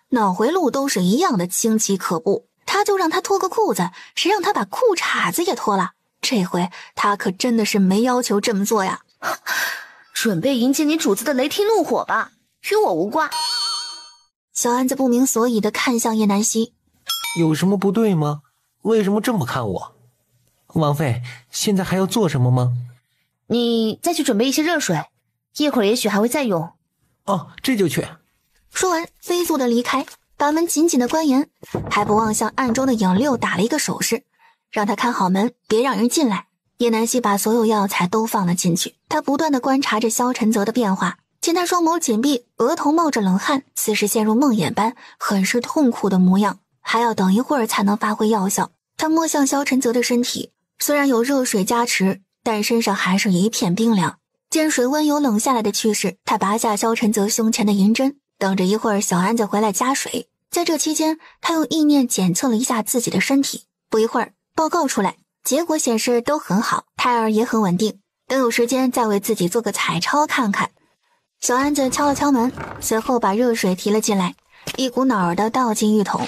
脑回路都是一样的清奇可怖。他就让他脱个裤子，谁让他把裤衩子也脱了？这回他可真的是没要求这么做呀！准备迎接你主子的雷霆怒火吧，与我无关。小安子不明所以的看向叶南希，有什么不对吗？为什么这么看我？王妃，现在还要做什么吗？你再去准备一些热水，一会儿也许还会再用。哦，这就去。说完飞速的离开，把门紧紧的关严，还不忘向暗中的影六打了一个手势，让他看好门，别让人进来。叶南希把所有药材都放了进去，他不断地观察着萧晨泽的变化，见他双眸紧闭，额头冒着冷汗，似是陷入梦魇般，很是痛苦的模样，还要等一会儿才能发挥药效。他摸向萧晨泽的身体，虽然有热水加持，但身上还是一片冰凉。见水温有冷下来的趋势，他拔下萧晨泽胸前的银针，等着一会儿小安子回来加水。在这期间，他用意念检测了一下自己的身体，不一会儿报告出来，结果显示都很好，胎儿也很稳定，等有时间再为自己做个彩超看看。小安子敲了敲门，随后把热水提了进来，一股脑儿的倒进浴桶。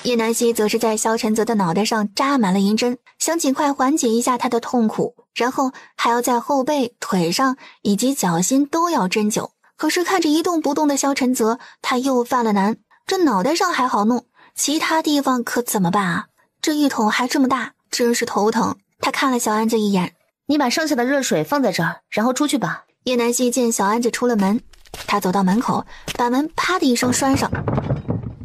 叶南希则是在萧晨泽的脑袋上扎满了银针，想尽快缓解一下他的痛苦，然后还要在后背、腿上以及脚心都要针灸。可是看着一动不动的萧晨泽，他又犯了难，这脑袋上还好弄，其他地方可怎么办啊？这浴桶还这么大，真是头疼。他看了小安子一眼，你把剩下的热水放在这儿，然后出去吧。叶南希见小安子出了门，他走到门口，把门啪的一声拴上。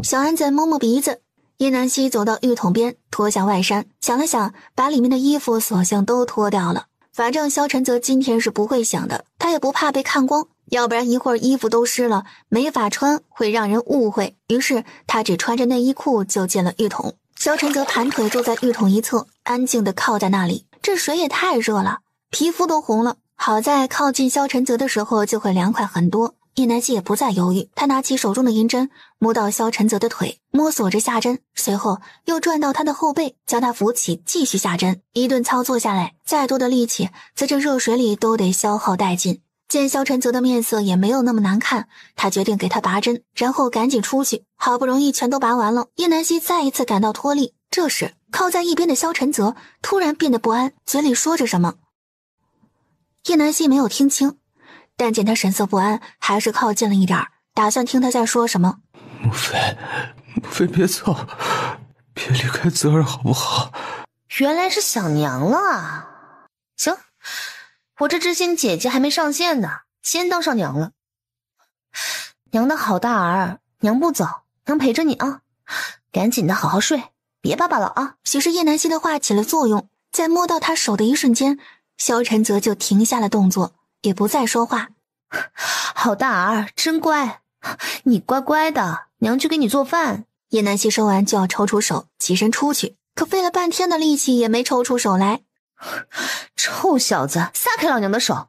小安子摸摸鼻子，叶南希走到浴桶边，脱下外衫，想了想，把里面的衣服索性都脱掉了。反正萧晨泽今天是不会想的，他也不怕被看光，要不然一会儿衣服都湿了，没法穿，会让人误会。于是他只穿着内衣裤就进了浴桶。萧晨泽盘腿坐在浴桶一侧，安静地靠在那里。这水也太热了，皮肤都红了。好在靠近萧晨泽的时候就会凉快很多。叶南希也不再犹豫，他拿起手中的银针，摸到萧晨泽的腿，摸索着下针，随后又转到他的后背，将他扶起，继续下针。一顿操作下来，再多的力气在这热水里都得消耗殆尽。见萧晨泽的面色也没有那么难看，他决定给他拔针，然后赶紧出去。好不容易全都拔完了，叶南希再一次感到脱力。这时靠在一边的萧晨泽突然变得不安，嘴里说着什么。叶南希没有听清，但见他神色不安，还是靠近了一点，打算听他在说什么。母妃别走，别离开泽儿好不好？原来是想娘了啊！行，我这知心姐姐还没上线呢，先当上娘了。娘的好大儿，娘不走，娘陪着你啊，赶紧的好好睡，别巴巴了啊。其实叶南希的话起了作用，在摸到他手的一瞬间，萧晨泽就停下了动作，也不再说话。好大儿，真乖，你乖乖的，娘去给你做饭。叶南希说完就要抽出手起身出去，可费了半天的力气也没抽出手来。臭小子，撒开老娘的手，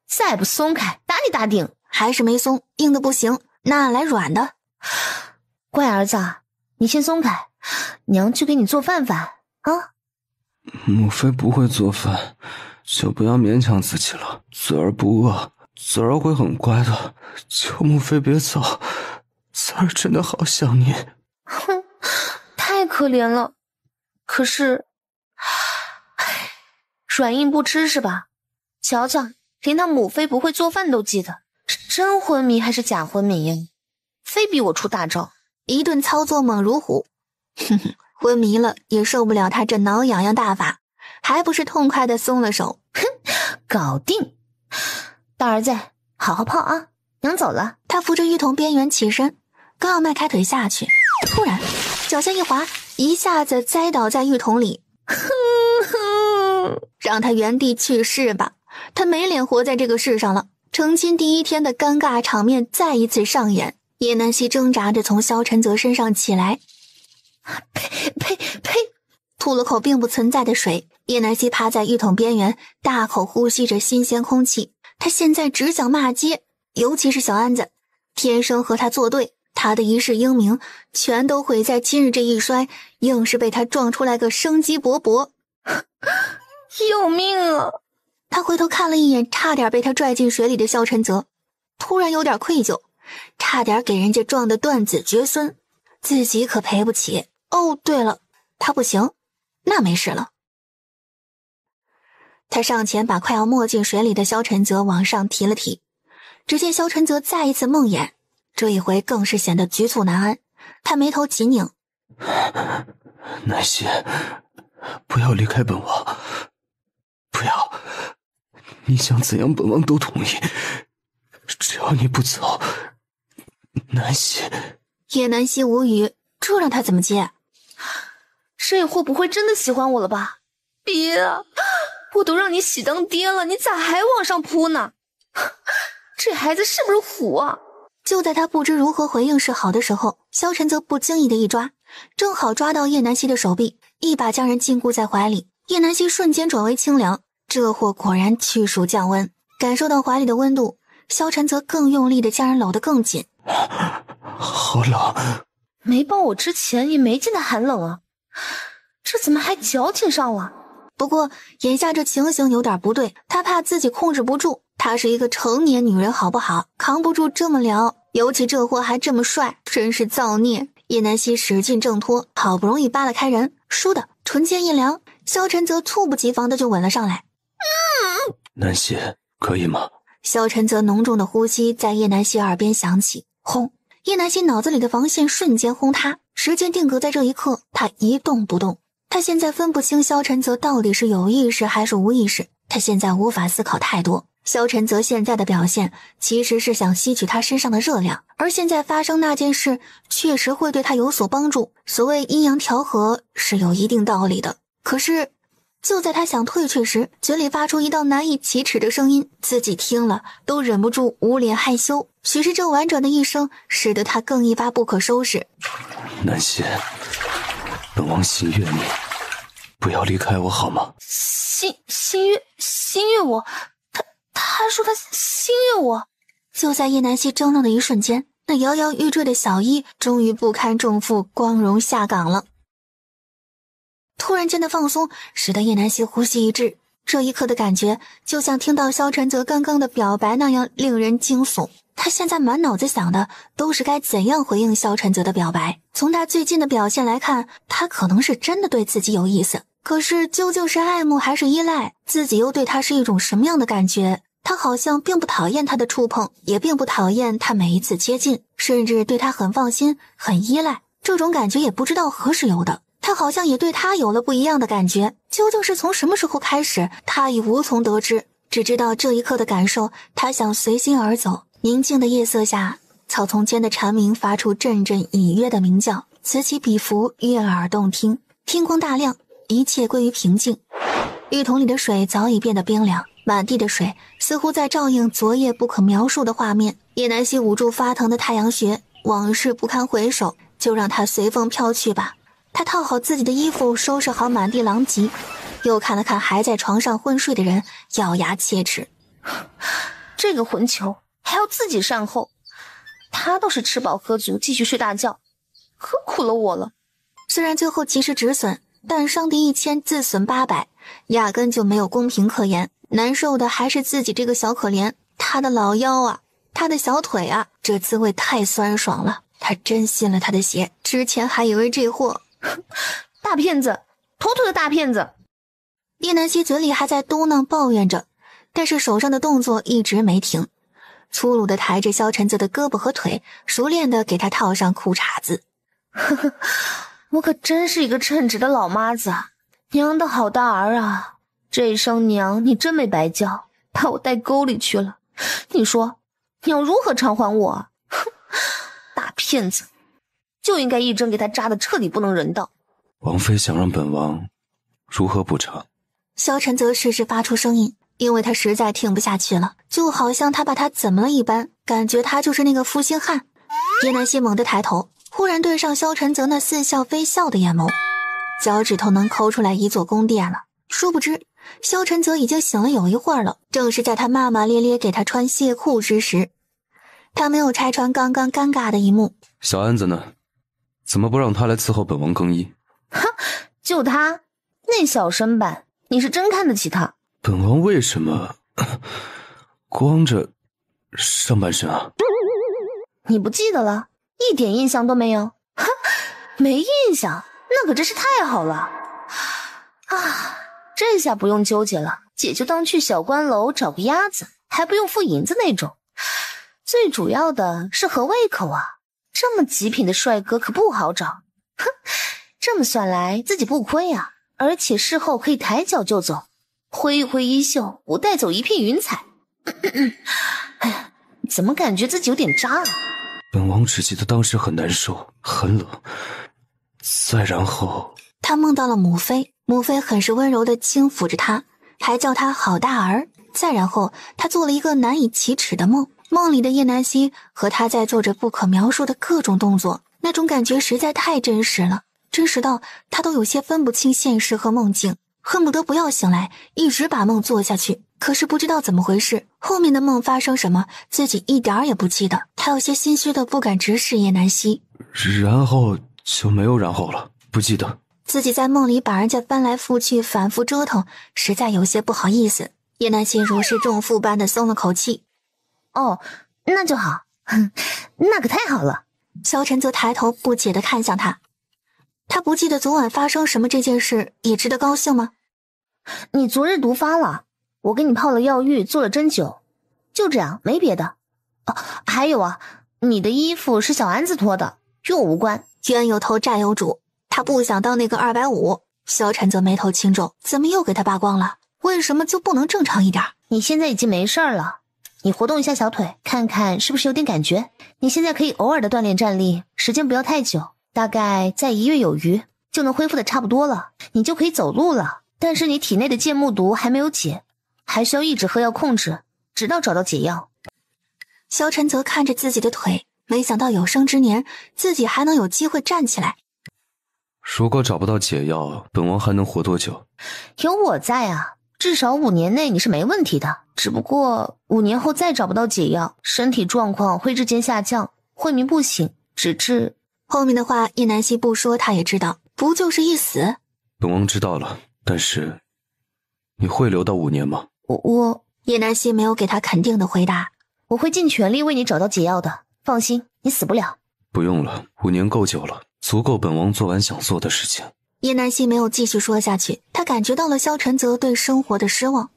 再不松开打你大腚。还是没松，硬的不行，那来软的。乖儿子，你先松开，娘去给你做饭饭啊。母妃不会做饭，就不要勉强自己了。泽儿不饿，泽儿会很乖的，求母妃别走，泽儿真的好想你。哼，太可怜了。可是，软硬不吃是吧？瞧瞧，连他母妃不会做饭都记得，是真昏迷还是假昏迷呀？非逼我出大招，一顿操作猛如虎。哼哼，昏迷了也受不了他这挠痒痒大法，还不是痛快的松了手。哼，搞定。大儿子，好好泡啊，娘走了。他扶着浴桶边缘起身，刚要迈开腿下去，突然脚下一滑，一下子栽倒在浴桶里。让他原地去世吧，他没脸活在这个世上了。成亲第一天的尴尬场面再一次上演，叶南希挣扎着从萧晨泽身上起来，呸，吐了口并不存在的水。叶南希趴在浴桶边缘，大口呼吸着新鲜空气。他现在只想骂街，尤其是小安子，天生和他作对，他的一世英名全都毁在今日这一摔，硬是被他撞出来个生机勃勃。救命啊！他回头看了一眼差点被他拽进水里的萧晨泽，突然有点愧疚，差点给人家撞得断子绝孙，自己可赔不起。哦，对了，他不行，那没事了。他上前把快要没进水里的萧晨泽往上提了提，只见萧晨泽再一次梦魇，这一回更是显得局促难安。他眉头紧拧，南希，不要离开本王，不要，你想怎样本王都同意，只要你不走。南希。叶南希无语，这让他怎么接？这会不会真的喜欢我了吧？别啊，我都让你喜当爹了，你咋还往上扑呢？这孩子是不是虎啊？就在他不知如何回应是好的时候，萧晨则不经意的一抓，正好抓到叶南希的手臂，一把将人禁锢在怀里。叶南希瞬间转为清凉，这货果然去暑降温。感受到怀里的温度，萧晨则更用力的将人搂得更紧。好冷。没抱我之前也没见他寒冷啊，这怎么还矫情上了？不过眼下这情形有点不对，他怕自己控制不住，她是一个成年女人好不好，扛不住这么聊，尤其这货还这么帅，真是造孽。叶南希使劲挣脱，好不容易扒拉开人，倏的唇间一凉，萧晨则猝不及防的就吻了上来。南希，可以吗？萧晨则浓重的呼吸在叶南希耳边响起，轰！叶南希脑子里的防线瞬间轰塌，时间定格在这一刻，他一动不动。他现在分不清萧晨泽到底是有意识还是无意识，他现在无法思考太多。萧晨泽现在的表现其实是想吸取他身上的热量，而现在发生那件事确实会对他有所帮助。所谓阴阳调和是有一定道理的，可是就在他想退却时，嘴里发出一道难以启齿的声音，自己听了都忍不住捂脸害羞。许是这婉转的一声使得他更一发不可收拾。南希，本王心悦你，不要离开我好吗？心悦我，他说他心悦我。就在叶南希争论的一瞬间，那摇摇欲坠的小一终于不堪重负，光荣下岗了。突然间的放松使得叶南希呼吸一滞，这一刻的感觉就像听到萧晨泽刚刚的表白那样令人惊悚。他现在满脑子想的都是该怎样回应萧晨泽的表白。从他最近的表现来看，他可能是真的对自己有意思，可是究竟是爱慕还是依赖，自己又对他是一种什么样的感觉，他好像并不讨厌他的触碰，也并不讨厌他每一次接近，甚至对他很放心，很依赖。这种感觉也不知道何时有的，他好像也对他有了不一样的感觉。究竟是从什么时候开始，他已无从得知，只知道这一刻的感受，他想随心而走。宁静的夜色下，草丛间的蝉鸣发出阵阵隐约的鸣叫，此起彼伏，悦耳动听。天光大亮，一切归于平静。浴桶里的水早已变得冰凉，满地的水似乎在照应昨夜不可描述的画面。叶南希捂住发疼的太阳穴，往事不堪回首，就让它随风飘去吧。他套好自己的衣服，收拾好满地狼藉，又看了看还在床上昏睡的人，咬牙切齿。这个混球还要自己善后，他倒是吃饱喝足，继续睡大觉，可苦了我了。虽然最后及时止损，但伤敌1000自损800，压根就没有公平可言。难受的还是自己这个小可怜，他的老腰啊，他的小腿啊，这滋味太酸爽了。他真信了他的邪，之前还以为这货大骗子，妥妥的大骗子。叶南希嘴里还在嘟囔抱怨着，但是手上的动作一直没停，粗鲁地抬着萧晨泽的胳膊和腿，熟练地给他套上裤衩子。我可真是一个称职的老妈子，娘的好大儿啊！这一声娘你真没白叫，把我带沟里去了。你说你要如何偿还我？大骗子，就应该一针给他扎得彻底不能人道。王妃想让本王如何补偿？萧晨泽适时发出声音，因为他实在听不下去了，就好像他把他怎么了一般，感觉他就是那个负心汉。叶南希猛地抬头，忽然对上萧晨泽那似笑非笑的眼眸，脚趾头能抠出来一座宫殿了。殊不知萧晨泽已经醒了有一会儿了，正是在他骂骂咧咧给他穿亵裤之时。他没有拆穿刚刚尴尬的一幕。小安子呢？怎么不让他来伺候本王更衣？哼，就他那小身板，你是真看得起他？本王为什么光着上半身啊？你不记得了？一点印象都没有？哼，没印象，那可真是太好了啊！这下不用纠结了，姐就当去小官楼找个鸭子，还不用付银子那种。最主要的是合胃口啊，这么极品的帅哥可不好找。哼，这么算来自己不亏啊，而且事后可以抬脚就走，挥一挥衣袖，我带走一片云彩。哎呀，怎么感觉自己有点渣了？本王只记得当时很难受，很冷。再然后，他梦到了母妃，母妃很是温柔地轻抚着他，还叫他好大儿。再然后，他做了一个难以启齿的梦，梦里的叶南希和他在做着不可描述的各种动作，那种感觉实在太真实了，真实到他都有些分不清现实和梦境，恨不得不要醒来，一直把梦做下去。可是不知道怎么回事，后面的梦发生什么，自己一点儿也不记得。他有些心虚的不敢直视叶南希，然后就没有然后了，不记得。自己在梦里把人家翻来覆去，反复折腾，实在有些不好意思。叶南希如释重负般的松了口气。哦，那就好，那可太好了。萧晨则抬头不解地看向他，他不记得昨晚发生什么这件事，也值得高兴吗？你昨日毒发了，我给你泡了药浴，做了针灸，就这样，没别的。哦，还有啊，你的衣服是小安子脱的，与我无关。冤有头债有主，他不想当那个250。萧晨则眉头轻皱，怎么又给他扒光了？为什么就不能正常一点？你现在已经没事了，你活动一下小腿，看看是不是有点感觉。你现在可以偶尔的锻炼站立，时间不要太久，大概在1月有余，就能恢复的差不多了，你就可以走路了。但是你体内的剑木毒还没有解，还需要一直喝药控制，直到找到解药。萧晨则看着自己的腿，没想到有生之年自己还能有机会站起来。如果找不到解药，本王还能活多久？有我在啊，至少5年内你是没问题的。只不过5年后再找不到解药，身体状况会日渐下降，昏迷不醒，直至……后面的话叶南希不说他也知道，不就是一死？本王知道了，但是你会留到5年吗？我叶南希没有给他肯定的回答。我会尽全力为你找到解药的，放心，你死不了。不用了，5年够久了，足够本王做完想做的事情。叶南希没有继续说下去，他感觉到了萧晨泽对生活的失望。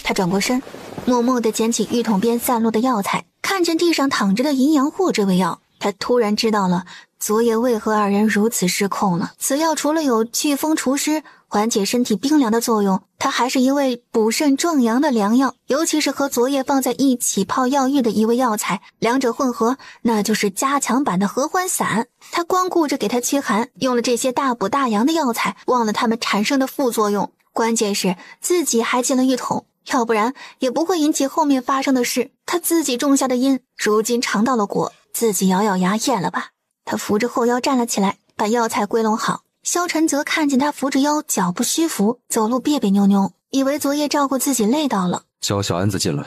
他转过身，默默地捡起浴桶边散落的药材，看见地上躺着的阴阳货这味药，他突然知道了昨夜为何二人如此失控了。此药除了有祛风除湿、缓解身体冰凉的作用，它还是一味补肾壮阳的良药，尤其是和昨夜放在一起泡药浴的一味药材，两者混合，那就是加强版的合欢散。他光顾着给他驱寒，用了这些大补大阳的药材，忘了它们产生的副作用。关键是自己还进了浴桶，要不然也不会引起后面发生的事。他自己种下的因，如今尝到了果，自己咬咬牙咽了吧。他扶着后腰站了起来，把药材归拢好。萧晨则看见他扶着腰，脚步虚浮，走路别别扭扭，以为昨夜照顾自己累到了。叫小安子进来。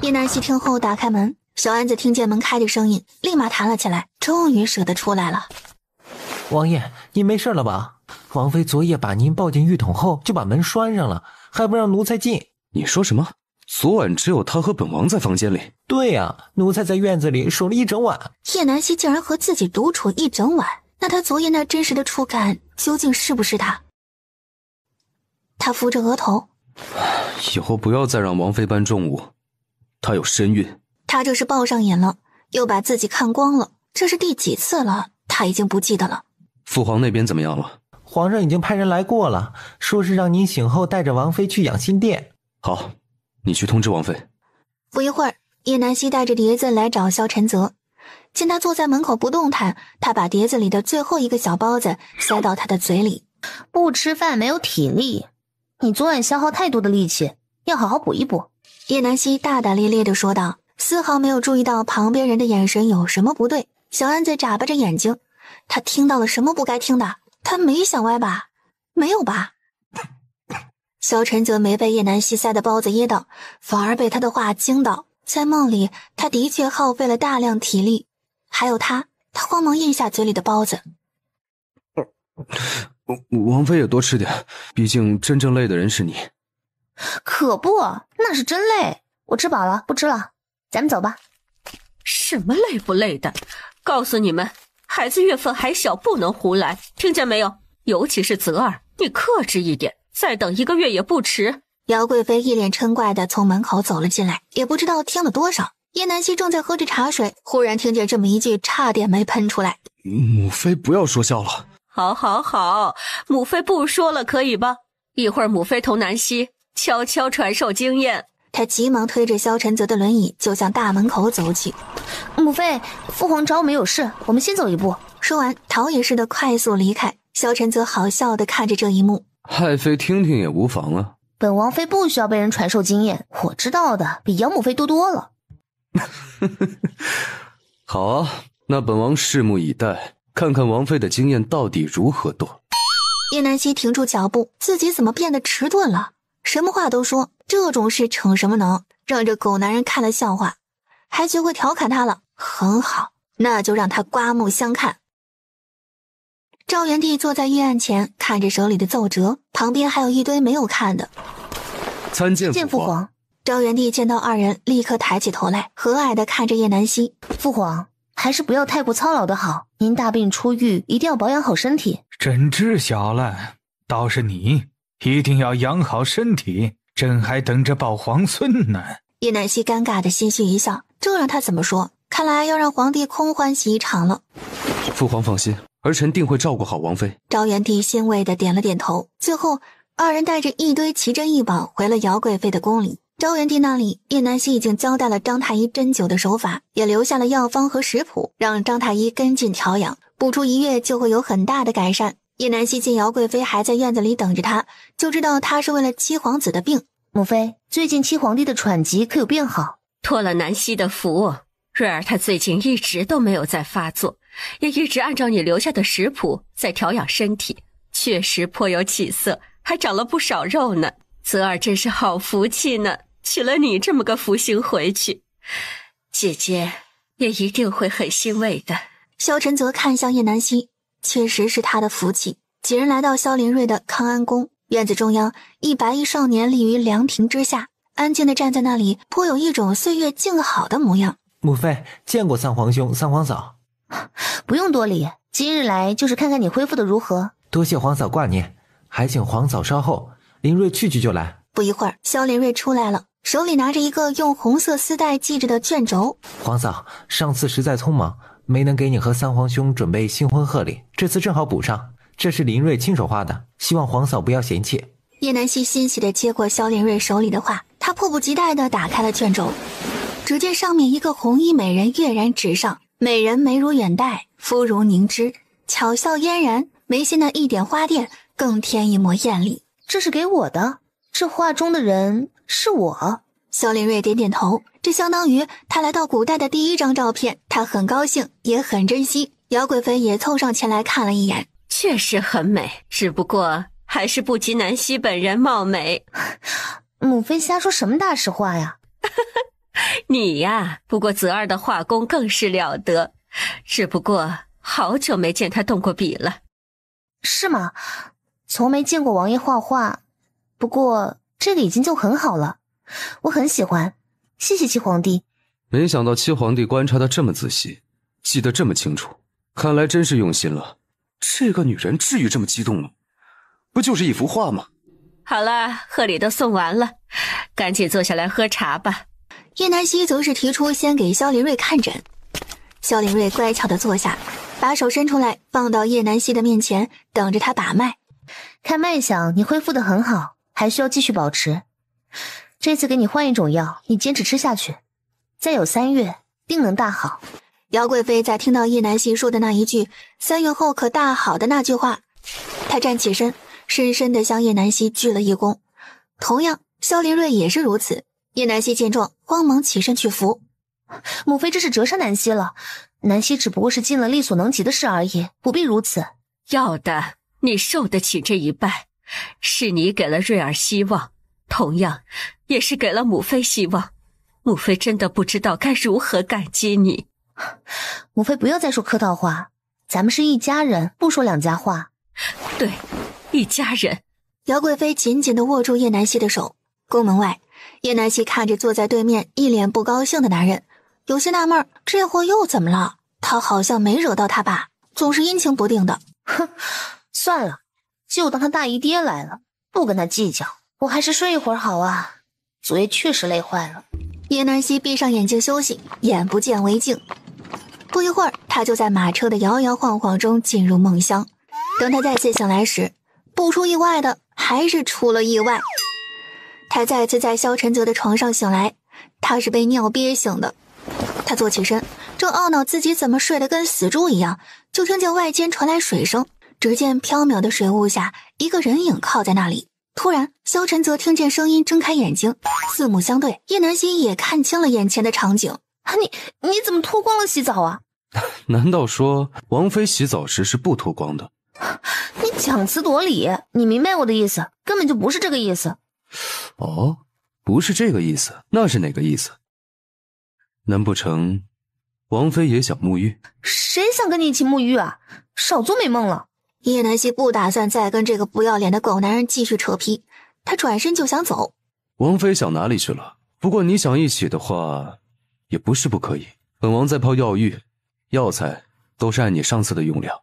叶南希听后打开门，小安子听见门开的声音，立马弹了起来，终于舍得出来了。王爷，您没事了吧？王妃昨夜把您抱进浴桶后就把门拴上了，还不让奴才进。你说什么？昨晚只有他和本王在房间里。对呀，奴才在院子里守了一整晚。叶南希竟然和自己独处一整晚，那他昨夜那真实的触感究竟是不是他？他扶着额头，以后不要再让王妃搬重物，她有身孕。他这是抱上瘾了，又把自己看光了，这是第几次了？他已经不记得了。父皇那边怎么样了？皇上已经派人来过了，说是让您醒后带着王妃去养心殿。好，你去通知王妃。不一会儿，叶南希带着碟子来找萧晨泽，见他坐在门口不动弹，他把碟子里的最后一个小包子塞到他的嘴里。不吃饭没有体力，你昨晚消耗太多的力气，要好好补一补。叶南希大大咧咧地说道，丝毫没有注意到旁边人的眼神有什么不对。小安子眨巴着眼睛，他听到了什么不该听的？他没想歪吧？没有吧？萧晨则没被叶南希塞的包子噎到，反而被他的话惊到。在梦里，他的确耗费了大量体力。还有他慌忙咽下嘴里的包子。王妃也多吃点，毕竟真正累的人是你。可不，那是真累。我吃饱了，不吃了，咱们走吧。什么累不累的？告诉你们，孩子月份还小，不能胡来，听见没有？尤其是泽儿，你克制一点，再等1个月也不迟。姚贵妃一脸嗔怪地从门口走了进来，也不知道听了多少。叶南希正在喝着茶水，忽然听见这么一句，差点没喷出来。母妃不要说笑了。好好好，母妃不说了可以吧？一会儿母妃同南希悄悄传授经验。他急忙推着萧晨泽的轮椅就向大门口走去。母妃，父皇找我们有事，我们先走一步。说完逃也似的快速离开。萧晨泽好笑地看着这一幕，爱妃听听也无妨啊。本王妃不需要被人传授经验，我知道的比姚母妃多多了。好啊，那本王拭目以待，看看王妃的经验到底如何多。叶南希停住脚步，自己怎么变得迟钝了？什么话都说，这种事逞什么能？让这狗男人看了笑话，还学会调侃他了。很好，那就让他刮目相看。赵元帝坐在御案前，看着手里的奏折，旁边还有一堆没有看的。参见父皇。赵元帝见到二人，立刻抬起头来，和蔼地看着叶南希。父皇，还是不要太过操劳的好，您大病初愈，一定要保养好身体。朕知晓了，倒是你一定要养好身体，朕还等着抱皇孙呢。叶南希尴尬地心虚一笑，这让他怎么说？看来要让皇帝空欢喜一场了。父皇放心，儿臣定会照顾好王妃。赵元帝欣慰地点了点头。最后，二人带着一堆奇珍异宝回了姚贵妃的宫里。赵元帝那里，叶南希已经交代了张太医针灸的手法，也留下了药方和食谱，让张太医跟进调养，不出1月就会有很大的改善。叶南希见姚贵妃还在院子里等着他，就知道他是为了七皇子的病。母妃，最近七皇帝的喘疾可有变好？托了南希的福，瑞儿她最近一直都没有再发作，也一直按照你留下的食谱在调养身体，确实颇有起色，还长了不少肉呢。泽儿真是好福气呢，娶了你这么个福星回去，姐姐也一定会很欣慰的。萧晨则看向叶南希，确实是他的福气。几人来到萧林睿的康安宫，院子中央，一白衣少年立于凉亭之下，安静地站在那里，颇有一种岁月静好的模样。母妃见过三皇兄、三皇嫂。不用多礼，今日来就是看看你恢复的如何。多谢皇嫂挂念，还请皇嫂稍后，林睿去就来。不一会儿，萧林睿出来了，手里拿着一个用红色丝带系着的卷轴。皇嫂，上次实在匆忙，没能给你和三皇兄准备新婚贺礼，这次正好补上。这是林睿亲手画的，希望皇嫂不要嫌弃。叶南希欣喜地接过萧林睿手里的画，他迫不及待地打开了卷轴。只见上面一个红衣美人跃然纸上，美人眉如远黛，肤如凝脂，巧笑嫣然，眉心的一点花钿更添一抹艳丽。这是给我的？这画中的人是我？萧林睿点点头，这相当于他来到古代的第一张照片，他很高兴，也很珍惜。姚贵妃也凑上前来看了一眼，确实很美，只不过还是不及南希本人貌美。母妃瞎说什么大实话呀？你呀，不过泽儿的画工更是了得，只不过好久没见他动过笔了。是吗？从没见过王爷画画，不过这个已经就很好了，我很喜欢，谢谢七皇帝。没想到七皇帝观察得这么仔细，记得这么清楚，看来真是用心了。这个女人至于这么激动吗？不就是一幅画吗？好了，贺礼都送完了，赶紧坐下来喝茶吧。叶南希则是提出先给萧林睿看诊。萧林睿乖巧地坐下，把手伸出来放到叶南希的面前，等着他把脉。看脉象你恢复得很好，还需要继续保持。这次给你换一种药，你坚持吃下去，再有3月定能大好。姚贵妃在听到叶南希说的那一句3月后可大好的那句话，她站起身，深深地向叶南希鞠了一躬。同样，萧林睿也是如此。叶南希见状，慌忙起身去扶。母妃这是折杀南希了，南希只不过是尽了力所能及的事而已，不必如此。要的，你受得起这一拜，是你给了瑞儿希望，同样也是给了母妃希望。母妃真的不知道该如何感激你。母妃不要再说客套话，咱们是一家人，不说两家话。对，一家人。姚贵妃紧紧地握住叶南希的手。宫门外，叶南希看着坐在对面一脸不高兴的男人，有些纳闷，这货又怎么了？他好像没惹到他爸，总是阴晴不定的。哼，算了，就当他大姨爹来了，不跟他计较。我还是睡一会儿好啊，昨夜确实累坏了。叶南希闭上眼睛休息，眼不见为净。不一会儿，他就在马车的摇摇晃晃中进入梦乡。等他再次醒来时，不出意外的还是出了意外。他再次在萧晨泽的床上醒来，他是被尿憋醒的。他坐起身，正懊恼自己怎么睡得跟死猪一样，就听见外间传来水声。只见缥缈的水雾下，一个人影靠在那里。突然，萧晨泽听见声音，睁开眼睛，四目相对。叶南希也看清了眼前的场景。你怎么脱光了洗澡啊？难道说王妃洗澡时是不脱光的？你强词夺理，你明白我的意思，根本就不是这个意思。哦，不是这个意思，那是哪个意思？难不成王妃也想沐浴？谁想跟你一起沐浴啊？少做美梦了。叶南希不打算再跟这个不要脸的狗男人继续扯皮，他转身就想走。王妃想哪里去了？不过你想一起的话，也不是不可以。本王在泡药浴，药材都是按你上次的用量，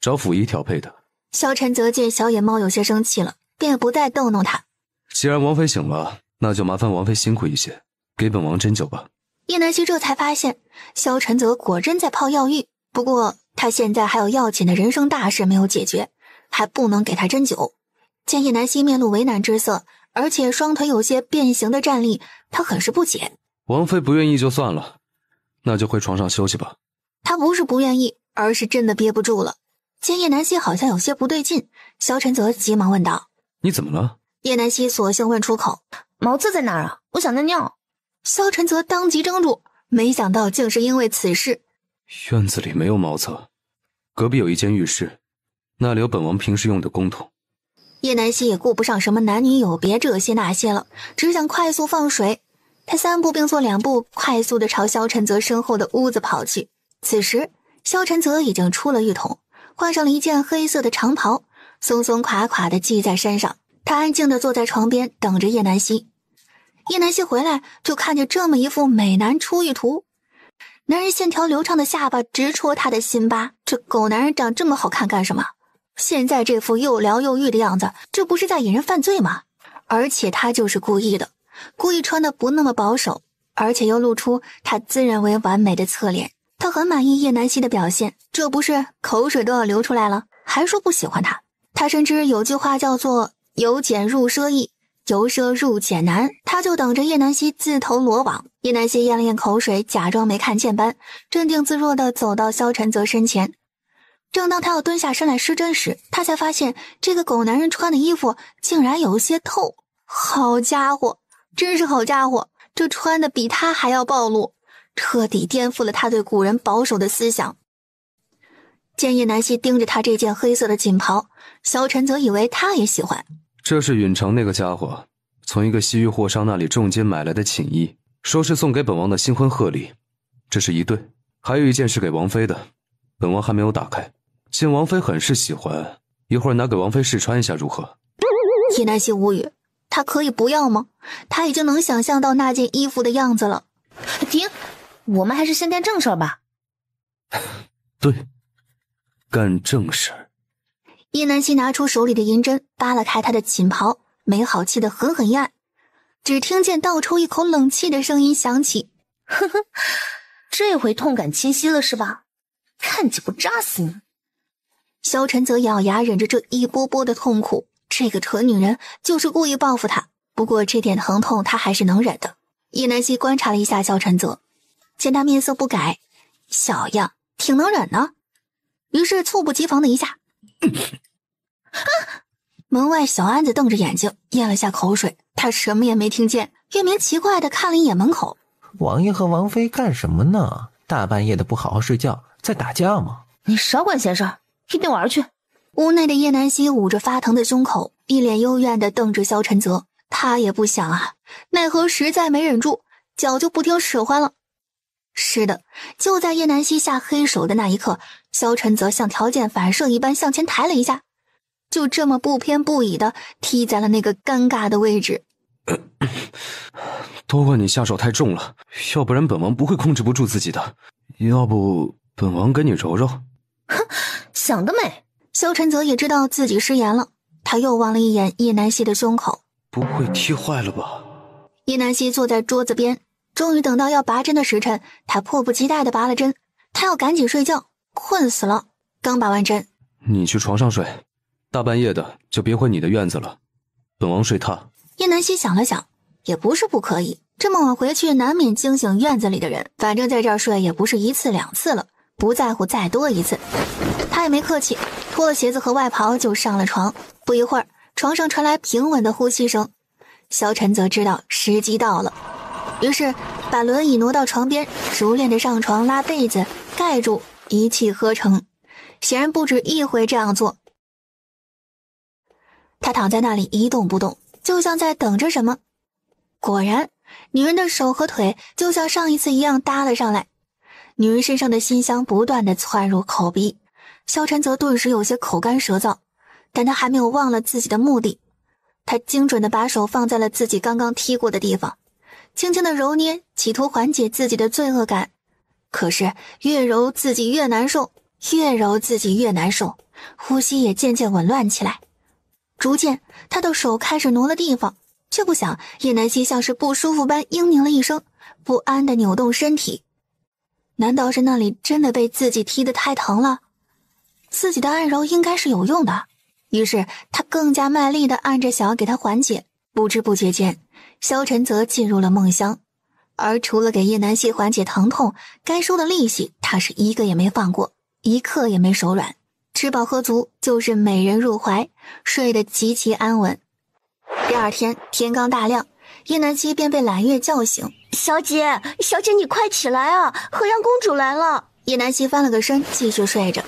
找府医调配的。萧晨泽见小野猫有些生气了，便不再逗弄他。既然王妃醒了，那就麻烦王妃辛苦一些，给本王针灸吧。叶南希这才发现，萧晨泽果真在泡药浴。不过他现在还有要紧的人生大事没有解决，还不能给他针灸。见叶南希面露为难之色，而且双腿有些变形的站立，他很是不解。王妃不愿意就算了，那就回床上休息吧。他不是不愿意，而是真的憋不住了。见叶南希好像有些不对劲，萧晨泽急忙问道：你怎么了？叶南希索性问出口：茅厕在哪儿啊？我想尿尿。萧晨泽当即怔住，没想到竟是因为此事。院子里没有茅厕，隔壁有一间浴室，那里有本王平时用的公桶。叶南希也顾不上什么男女有别这些那些了，只想快速放水。他3步并作2步，快速地朝萧晨泽身后的屋子跑去。此时萧晨泽已经出了浴桶，换上了一件黑色的长袍，松松垮垮地系在身上。他安静地坐在床边等着叶南希。叶南希回来就看见这么一副美男出浴图，男人线条流畅的下巴直戳他的心巴。这狗男人长这么好看干什么？现在这副又撩又欲的样子，这不是在引人犯罪吗？而且他就是故意的，故意穿的不那么保守，而且又露出他自认为完美的侧脸。他很满意叶南希的表现，这不是口水都要流出来了，还说不喜欢他。他深知有句话叫做由俭入奢易，由奢入俭难，他就等着叶南希自投罗网。叶南希咽了咽口水，假装没看见般，镇定自若地走到萧晨泽身前。正当他要蹲下身来施针时，他才发现这个狗男人穿的衣服竟然有些透。好家伙，真是好家伙，这穿的比他还要暴露，彻底颠覆了他对古人保守的思想。见叶南希盯着他这件黑色的锦袍，萧晨则以为他也喜欢。这是允城那个家伙从一个西域货商那里重金买来的锦衣，说是送给本王的新婚贺礼。这是一对，还有一件是给王妃的，本王还没有打开。见王妃很是喜欢，一会儿拿给王妃试穿一下如何？叶南希无语，他可以不要吗？他已经能想象到那件衣服的样子了。停，我们还是先干正事吧。对，干正事。叶南希拿出手里的银针，扒拉开他的锦袍，没好气的狠狠一按，只听见倒抽一口冷气的声音响起。呵呵，这回痛感清晰了是吧？看几不扎死你！萧晨则咬牙忍着这一波波的痛苦，这个蠢女人就是故意报复他。不过这点疼痛他还是能忍的。叶南希观察了一下萧晨泽，见他面色不改，小样挺能忍呢，于是猝不及防的一下。门外小安子瞪着眼睛咽了下口水，他什么也没听见。月明奇怪的看了一眼门口，王爷和王妃干什么呢？大半夜的不好好睡觉，在打架吗？你少管闲事，一并玩去。屋内的叶南希捂着发疼的胸口，一脸幽怨地瞪着萧晨泽。他也不想啊，奈何实在没忍住，脚就不听使唤了。是的，就在叶南希下黑手的那一刻，萧晨泽像条件反射一般向前抬了一下，就这么不偏不倚地踢在了那个尴尬的位置。多怪你下手太重了，要不然本王不会控制不住自己的。要不本王给你揉揉？哼，想得美！萧晨泽也知道自己失言了，他又望了一眼叶南希的胸口，不会踢坏了吧？叶南希坐在桌子边，终于等到要拔针的时辰，他迫不及待地拔了针，他要赶紧睡觉，困死了。刚拔完针，你去床上睡，大半夜的就别回你的院子了，本王睡榻。叶南希想了想，也不是不可以，这么晚回去难免惊醒院子里的人，反正在这儿睡也不是一次两次了，不在乎再多一次。他也没客气，脱了鞋子和外袍就上了床。不一会儿，床上传来平稳的呼吸声，萧晨则知道时机到了，于是把轮椅挪到床边，熟练的上床拉被子盖住，一气呵成。显然不止一回这样做。他躺在那里一动不动，就像在等着什么。果然，女人的手和腿就像上一次一样搭了上来，女人身上的馨香不断地窜入口鼻。萧晨则顿时有些口干舌燥，但他还没有忘了自己的目的。他精准地把手放在了自己刚刚踢过的地方，轻轻地揉捏，企图缓解自己的罪恶感。可是越揉自己越难受，越揉自己越难受，呼吸也渐渐紊乱起来。逐渐，他的手开始挪了地方，却不想叶南希像是不舒服般嘤咛了一声，不安地扭动身体。难道是那里真的被自己踢得太疼了？自己的按揉应该是有用的，于是他更加卖力地按着，想要给他缓解。不知不觉间，萧晨则进入了梦乡。而除了给叶南希缓解疼痛，该收的利息他是一个也没放过，一刻也没手软。吃饱喝足，就是美人入怀，睡得极其安稳。第二天天刚大亮，叶南希便被揽月叫醒。小姐，小姐你快起来啊，河阳公主来了。叶南希翻了个身，继续睡着。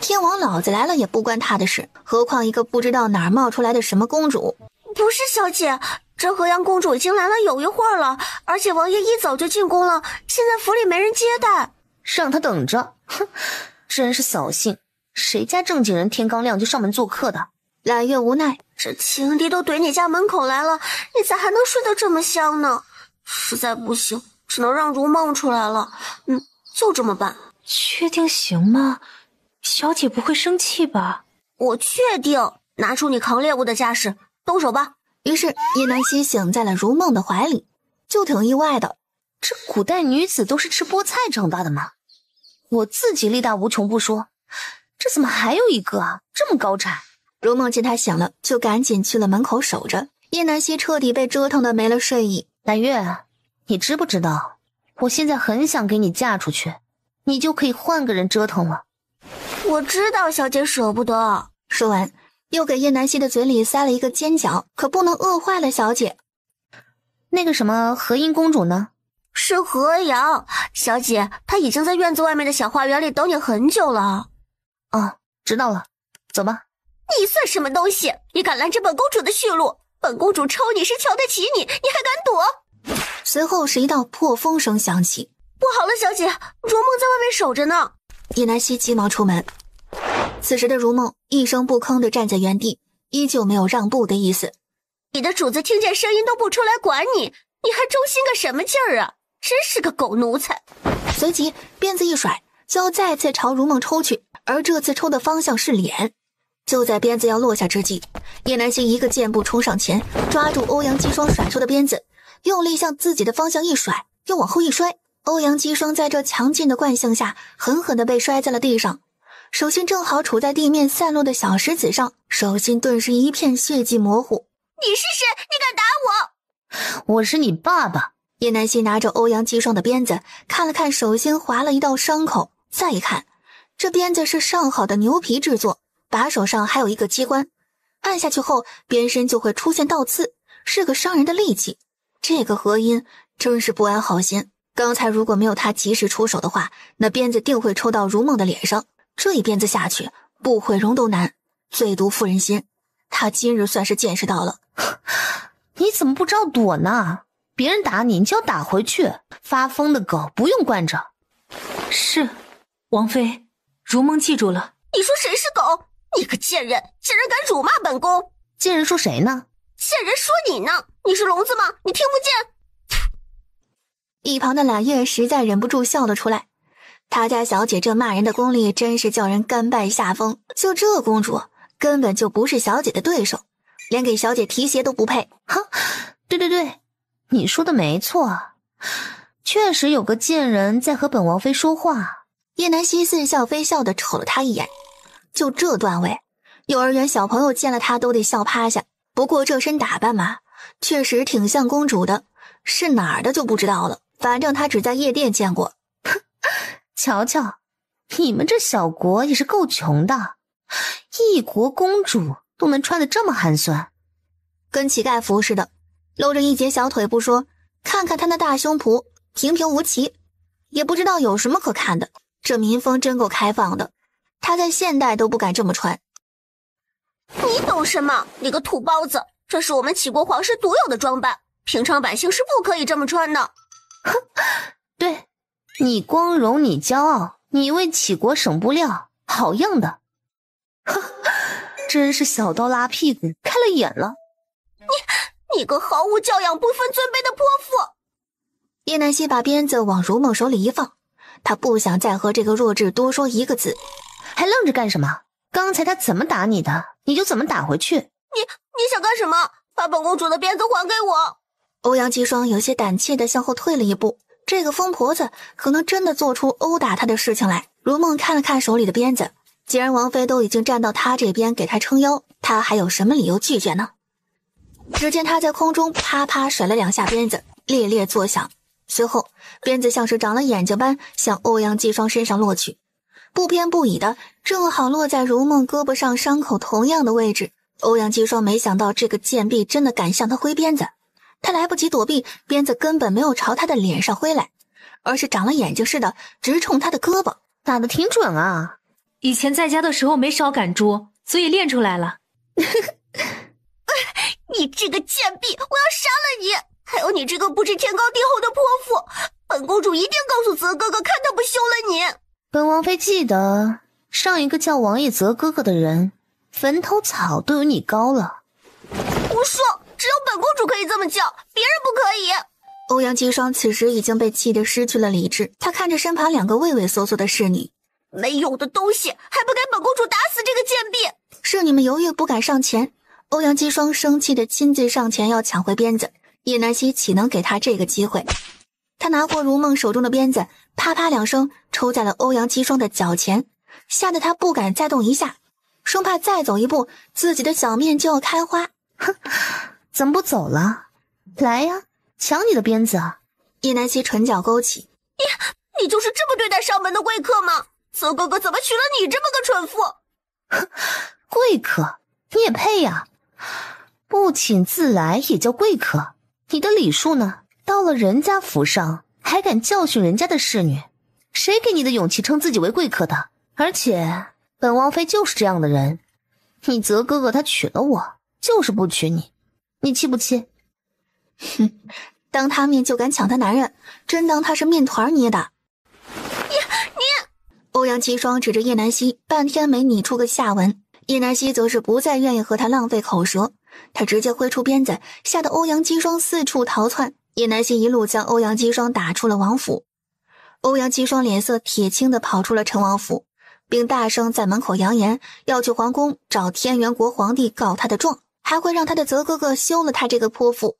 天王老子来了也不关他的事，何况一个不知道哪儿冒出来的什么公主。不是小姐，这河阳公主已经来了有一会儿了，而且王爷一早就进宫了，现在府里没人接待，让他等着。哼，这人是扫兴，谁家正经人天刚亮就上门做客的？揽月无奈，这情敌都怼你家门口来了，你咋还能睡得这么香呢？实在不行，只能让如梦出来了。就这么办。确定行吗？小姐不会生气吧？我确定，拿出你扛猎物的架势，动手吧。于是叶南希醒在了如梦的怀里，就挺意外的。这古代女子都是吃菠菜长大的吗？我自己力大无穷不说，这怎么还有一个啊？这么高产！如梦见他醒了，就赶紧去了门口守着。叶南希彻底被折腾的没了睡意。南月，你知不知道，我现在很想给你嫁出去，你就可以换个人折腾了。我知道小姐舍不得。说完，又给叶南希的嘴里塞了一个尖角，可不能饿坏了小姐。那个什么和音公主呢？是何瑶小姐，她已经在院子外面的小花园里等你很久了。哦，知道了，走吧。你算什么东西？你敢拦着本公主的去路？本公主抽你是瞧得起你，你还敢躲？随后是一道破风声响起。不好了，小姐，如梦在外面守着呢。叶南希急忙出门。此时的如梦一声不吭地站在原地，依旧没有让步的意思。你的主子听见声音都不出来管你，你还忠心个什么劲儿啊？真是个狗奴才！随即鞭子一甩，就要再次朝如梦抽去，而这次抽的方向是脸。就在鞭子要落下之际，叶南星一个箭步冲上前，抓住欧阳姬霜甩出的鞭子，用力向自己的方向一甩，又往后一摔。欧阳姬霜在这强劲的惯性下，狠狠地被摔在了地上，手心正好杵在地面散落的小石子上，手心顿时一片血迹模糊。你是谁？你敢打我？我是你爸爸。叶南希拿着欧阳姬霜的鞭子，看了看手心划了一道伤口，再一看，这鞭子是上好的牛皮制作，把手上还有一个机关，按下去后鞭身就会出现倒刺，是个伤人的利器。这个何音真是不安好心，刚才如果没有他及时出手的话，那鞭子定会抽到如梦的脸上，这一鞭子下去，不毁容都难，最毒妇人心。他今日算是见识到了。你怎么不知道躲呢？别人打你，你就要打回去。发疯的狗不用惯着。是，王妃，如梦记住了。你说谁是狗？你个贱人，竟然敢辱骂本宫！贱人说谁呢？贱人说你呢！你是聋子吗？你听不见？一旁的揽月实在忍不住笑了出来。他家小姐这骂人的功力真是叫人甘拜下风，就这公主根本就不是小姐的对手，连给小姐提鞋都不配。哼，对，你说的没错，确实有个贱人在和本王妃说话。叶南希似笑非笑地瞅了他一眼，就这段位，幼儿园小朋友见了他都得笑趴下。不过这身打扮嘛，确实挺像公主的，是哪儿的就不知道了，反正他只在夜店见过。瞧瞧，你们这小国也是够穷的，一国公主都能穿得这么寒酸，跟乞丐服似的，露着一截小腿不说，看看他那大胸脯平平无奇，也不知道有什么可看的。这民风真够开放的，他在现代都不敢这么穿。你懂什么？你个土包子，这是我们杞国皇室独有的装扮，平常百姓是不可以这么穿的。哼，对，你光荣，你骄傲，你为杞国省布料，好样的！哼，真是小刀拉屁股，开了眼了。你个毫无教养、不分尊卑的泼妇！叶南希把鞭子往如梦手里一放，他不想再和这个弱智多说一个字。还愣着干什么？刚才他怎么打你的，你就怎么打回去。你想干什么？把本公主的鞭子还给我！欧阳姬霜有些胆怯地向后退了一步，这个疯婆子可能真的做出殴打她的事情来。如梦看了看手里的鞭子，既然王妃都已经站到她这边给她撑腰，她还有什么理由拒绝呢？只见她在空中啪啪甩了2下鞭子，烈烈作响，随后鞭子像是长了眼睛般向欧阳姬霜身上落去，不偏不倚的正好落在如梦胳膊上伤口同样的位置。欧阳姬霜没想到这个贱婢真的敢向他挥鞭子，他来不及躲避，鞭子根本没有朝他的脸上挥来，而是长了眼睛似的直冲他的胳膊。打得挺准啊！以前在家的时候没少赶猪，所以练出来了。你这个贱婢，我要杀了你！还有你这个不知天高地厚的泼妇，本公主一定告诉泽哥哥，看他不休了你！本王妃记得，上一个叫王爷泽哥哥的人，坟头草都有你高了。胡说！只有本公主可以这么叫，别人不可以。欧阳姬霜此时已经被气得失去了理智，他看着身旁2个畏畏缩缩的侍女，没用的东西，还不给本公主打死这个贱婢！侍女们犹豫不敢上前，欧阳基双生气的亲自上前要抢回鞭子，叶南希岂能给他这个机会？他拿过如梦手中的鞭子，啪啪2声抽在了欧阳基双的脚前，吓得他不敢再动一下，生怕再走一步自己的脚面就要开花。哼，怎么不走了？来呀，抢你的鞭子啊！叶南希唇角勾起，你就是这么对待上门的贵客吗？泽哥哥怎么娶了你这么个蠢妇？哼，贵客你也配呀？不请自来也叫贵客？你的礼数呢？到了人家府上还敢教训人家的侍女，谁给你的勇气称自己为贵客的？而且本王妃就是这样的人，你泽哥哥他娶了我，就是不娶你，你气不气？哼，当他面就敢抢他男人，真当他是面团捏的。你欧阳基双指着叶南希，半天没拟出个下文。叶南希则是不再愿意和他浪费口舌，他直接挥出鞭子，吓得欧阳基双四处逃窜。叶南希一路将欧阳基双打出了王府。欧阳基双脸色铁青地跑出了陈王府，并大声在门口扬言要去皇宫找天元国皇帝告他的状，还会让他的泽哥哥休了他这个泼妇。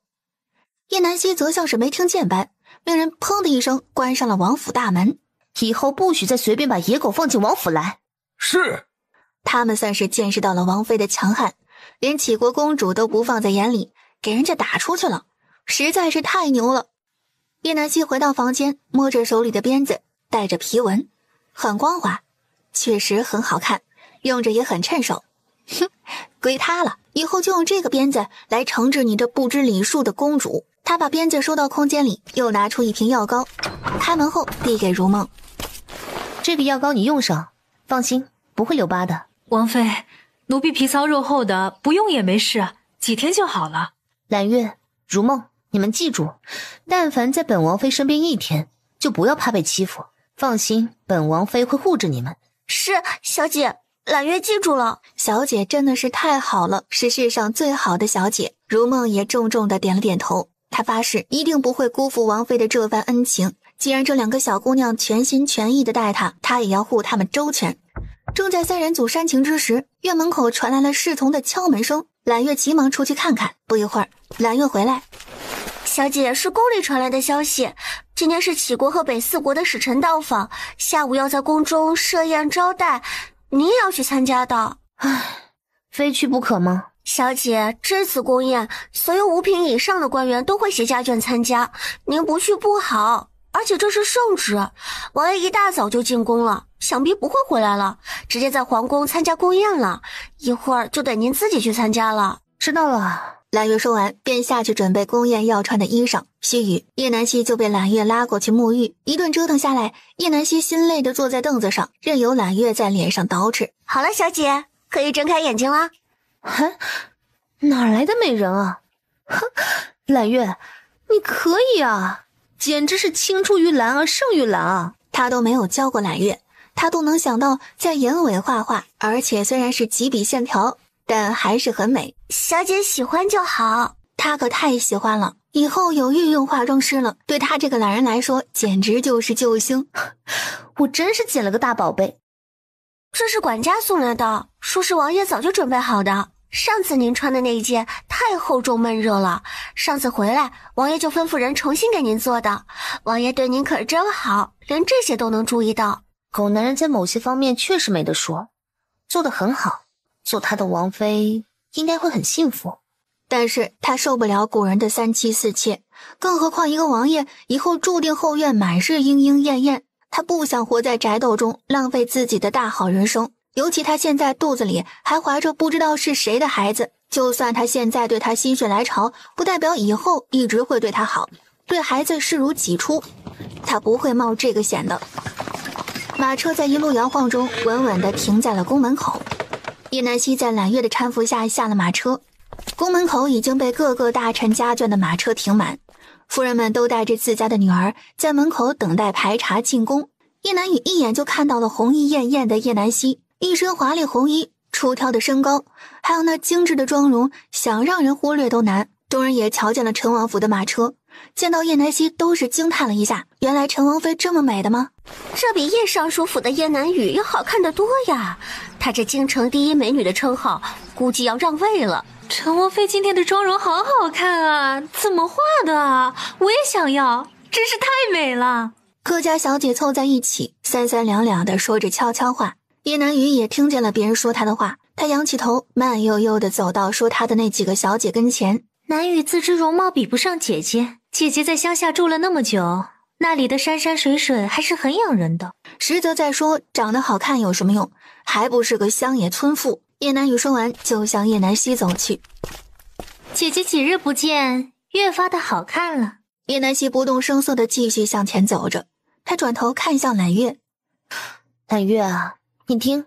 叶南希则像是没听见般，命人砰的一声关上了王府大门。以后不许再随便把野狗放进王府来。是。他们算是见识到了王妃的强悍，连启国公主都不放在眼里，给人家打出去了，实在是太牛了。叶南希回到房间，摸着手里的鞭子，带着皮纹，很光滑，确实很好看，用着也很趁手。哼，归他了，以后就用这个鞭子来惩治你这不知礼数的公主。他把鞭子收到空间里，又拿出一瓶药膏，开门后递给如梦。这个药膏你用上，放心，不会留疤的。王妃，奴婢皮糙肉厚的，不用也没事，几天就好了。揽月、如梦，你们记住，但凡在本王妃身边一天，就不要怕被欺负。放心，本王妃会护着你们。是，小姐，揽月记住了。小姐真的是太好了，是世上最好的小姐。如梦也重重的点了点头，她发誓一定不会辜负王妃的这番恩情。既然这2个小姑娘全心全意的待她，她也要护她们周全。正在3人组煽情之时，院门口传来了侍从的敲门声。揽月急忙出去看看，不一会儿，揽月回来。小姐，是宫里传来的消息，今天是启国和北4国的使臣到访，下午要在宫中设宴招待，你也要去参加的。唉，非去不可吗？小姐，这次宫宴，所有5品以上的官员都会携家眷参加，您不去不好。而且这是圣旨，王爷一大早就进宫了，想必不会回来了，直接在皇宫参加宫宴了，一会儿就得您自己去参加了。知道了。揽月说完便下去准备宫宴要穿的衣裳。须臾，叶南希就被揽月拉过去沐浴，一顿折腾下来，叶南希心累地坐在凳子上，任由揽月在脸上捯饬。好了，小姐，可以睁开眼睛了。哪来的美人啊？哼，揽月，你可以啊，简直是青出于蓝而胜于蓝啊！他都没有教过揽月，他都能想到在眼尾画画，而且虽然是几笔线条，但还是很美。小姐喜欢就好。他可太喜欢了，以后有御用化妆师了，对他这个懒人来说简直就是救星。我真是捡了个大宝贝。这是管家送来的，说是王爷早就准备好的。上次您穿的那一件太厚重闷热了，上次回来王爷就吩咐人重新给您做的。王爷对您可是真好，连这些都能注意到。狗男人在某些方面确实没得说，做得很好，做他的王妃应该会很幸福。但是他受不了古人的3妻4妾，更何况一个王爷以后注定后院满是莺莺燕燕，他不想活在宅斗中浪费自己的大好人生。尤其他现在肚子里还怀着不知道是谁的孩子，就算他现在对他心血来潮，不代表以后一直会对他好，对孩子视如己出，他不会冒这个险的。马车在一路摇晃中稳稳地停在了宫门口，叶南希在揽月的搀扶下下了马车。宫门口已经被各个大臣家眷的马车停满，夫人们都带着自家的女儿在门口等待排茶进宫。叶南雨一眼就看到了红衣艳艳的叶南希，一身华丽红衣，出挑的身高，还有那精致的妆容，想让人忽略都难。众人也瞧见了陈王府的马车，见到叶南希都是惊叹了一下，原来陈王妃这么美的吗？这比叶尚书府的叶南雨要好看得多呀，她这京城第一美女的称号估计要让位了。陈王妃今天的妆容好好看啊，怎么画的啊？我也想要，真是太美了。各家小姐凑在一起，三三两两的说着悄悄话。叶南雨也听见了别人说他的话，他仰起头，慢悠悠的走到说他的那几个小姐跟前。南雨自知容貌比不上姐姐，姐姐在乡下住了那么久，那里的山山水水还是很养人的。实则在说长得好看有什么用，还不是个乡野村妇。叶南雨说完就向叶南希走去。姐姐几日不见，越发的好看了。叶南希不动声色的继续向前走着，他转头看向揽月。揽月啊，你听，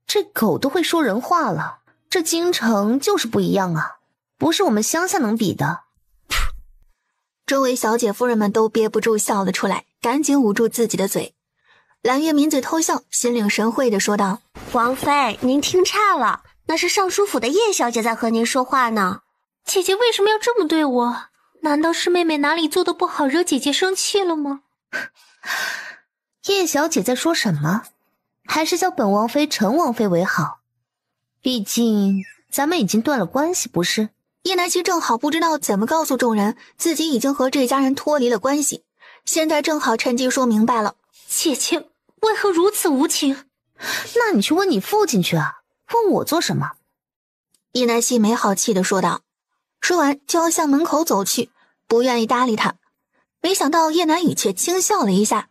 这狗都会说人话了，这京城就是不一样啊，不是我们乡下能比的。周围小姐夫人们都憋不住笑了出来，赶紧捂住自己的嘴。揽月抿嘴偷笑，心领神会地说道：王妃，您听差了，那是尚书府的叶小姐在和您说话呢。姐姐为什么要这么对我？难道是妹妹哪里做的不好惹姐姐生气了吗？叶小姐在说什么？还是叫本王妃陈王妃为好，毕竟咱们已经断了关系，不是？叶南希正好不知道怎么告诉众人自己已经和这家人脱离了关系，现在正好趁机说明白了。姐姐为何如此无情？那你去问你父亲去啊，问我做什么？叶南希没好气地说道，说完就要向门口走去，不愿意搭理他。没想到叶南雨却轻笑了一下。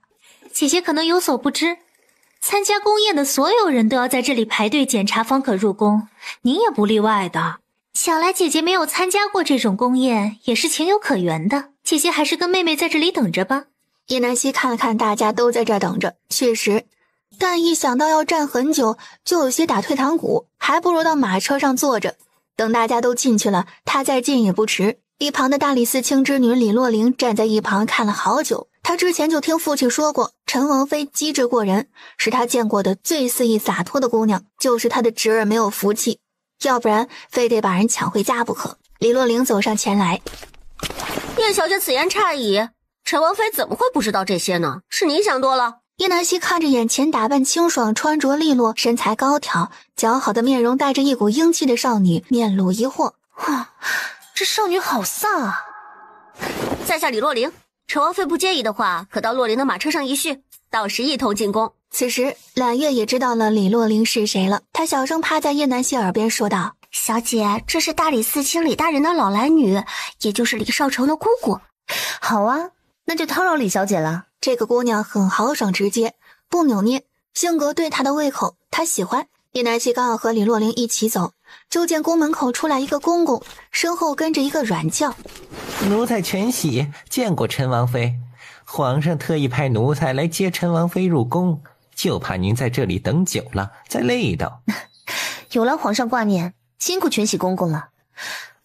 姐姐可能有所不知，参加宫宴的所有人都要在这里排队检查方可入宫，您也不例外的。想来姐姐没有参加过这种宫宴也是情有可原的，姐姐还是跟妹妹在这里等着吧。叶南希看了看大家都在这儿等着，确实，但一想到要站很久就有些打退堂鼓，还不如到马车上坐着，等大家都进去了他再进也不迟。一旁的大理寺卿之女李洛灵站在一旁看了好久，她之前就听父亲说过陈王妃机智过人，是她见过的最肆意洒脱的姑娘，就是她的侄儿没有福气，要不然非得把人抢回家不可。李洛灵走上前来，叶小姐此言差矣，陈王妃怎么会不知道这些呢？是你想多了。叶南希看着眼前打扮清爽、穿着利落、身材高挑、姣好的面容带着一股英气的少女，面露疑惑。这少女好飒啊！在下李洛灵，陈王妃不介意的话，可到洛灵的马车上一叙，到时一同进宫。此时揽月也知道了李洛灵是谁了，她小声趴在叶南希耳边说道：小姐，这是大理寺卿李大人的老来女，也就是李少成的姑姑。好啊，那就叨扰李小姐了。这个姑娘很豪爽直接，不扭捏，性格对她的胃口，她喜欢。叶南希刚要和李洛灵一起走，就见宫门口出来一个公公，身后跟着一个软轿。奴才全喜，见过陈王妃。皇上特意派奴才来接陈王妃入宫，就怕您在这里等久了再累到。有劳皇上挂念，辛苦全喜公公了。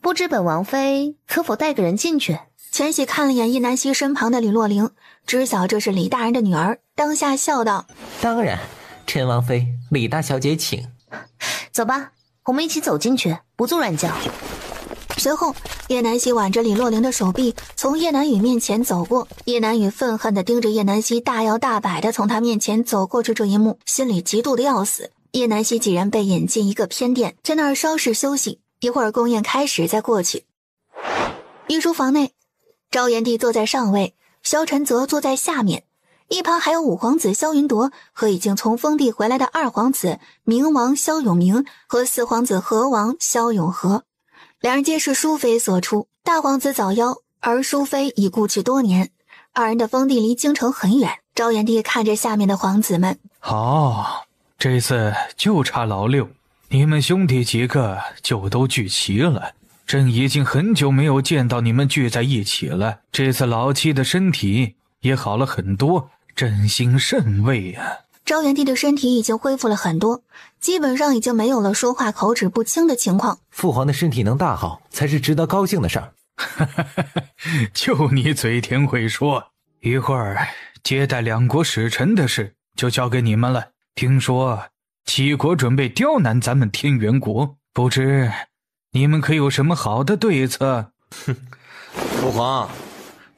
不知本王妃可否带个人进去？全喜看了眼叶南希身旁的李洛灵，知晓这是李大人的女儿，当下笑道：当然，陈王妃，李大小姐请。走吧，我们一起走进去，不坐软轿。随后叶南希挽着李洛灵的手臂从叶南雨面前走过，叶南雨愤恨地盯着叶南希大摇大摆地从他面前走过去这一幕，心里嫉妒的要死。叶南希几人被引进一个偏殿，在那儿稍事休息，一会儿宫宴开始再过去。御书房内，昭炎帝坐在上位，萧晨则坐在下面，一旁还有五皇子萧云铎和已经从封地回来的二皇子明王萧永明和四皇子和王萧永和，两人皆是淑妃所出。大皇子早夭，而淑妃已故去多年，二人的封地离京城很远。昭炎帝看着下面的皇子们，好，这次就差老六，你们兄弟几个就都聚齐了。朕已经很久没有见到你们聚在一起了，这次老七的身体也好了很多，朕心甚慰啊。昭炎帝的身体已经恢复了很多，基本上已经没有了说话口齿不清的情况。父皇的身体能大好，才是值得高兴的事儿。就你嘴甜会说，一会儿接待两国使臣的事就交给你们了。听说齐国准备刁难咱们天元国，不知你们可有什么好的对策？父皇，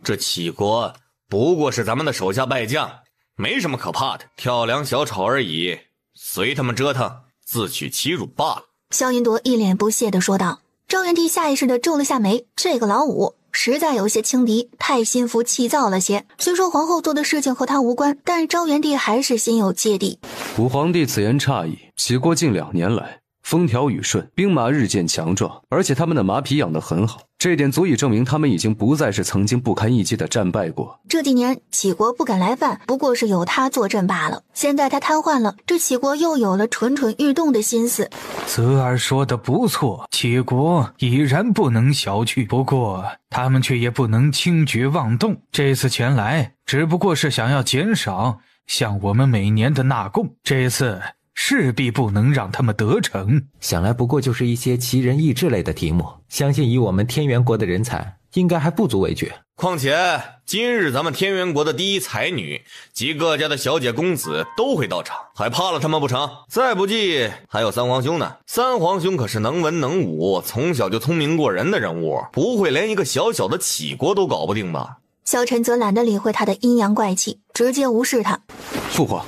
这齐国不过是咱们的手下败将，没什么可怕的，跳梁小丑而已，随他们折腾，自取其辱罢了。萧云铎一脸不屑地说道。赵元帝下意识地皱了下眉，这个老五实在有些轻敌，太心浮气躁了些。虽说皇后做的事情和他无关，但赵元帝还是心有芥蒂。武皇帝此言差矣，齐国近2年来风调雨顺，兵马日渐强壮，而且他们的马匹养得很好，这点足以证明他们已经不再是曾经不堪一击的战败国。这几年齐国不敢来犯，不过是有他坐镇罢了。现在他瘫痪了，这齐国又有了蠢蠢欲动的心思。泽儿说的不错，齐国已然不能小觑，不过他们却也不能轻举妄动。这次前来只不过是想要减少向我们每年的纳贡，这次势必不能让他们得逞。想来不过就是一些奇人异志类的题目，相信以我们天元国的人才，应该还不足为惧。况且今日咱们天元国的第一才女及各家的小姐公子都会到场，还怕了他们不成？再不济还有三皇兄呢。三皇兄可是能文能武，从小就聪明过人的人物，不会连一个小小的齐国都搞不定吧？萧晨则懒得理会他的阴阳怪气，直接无视他。父皇，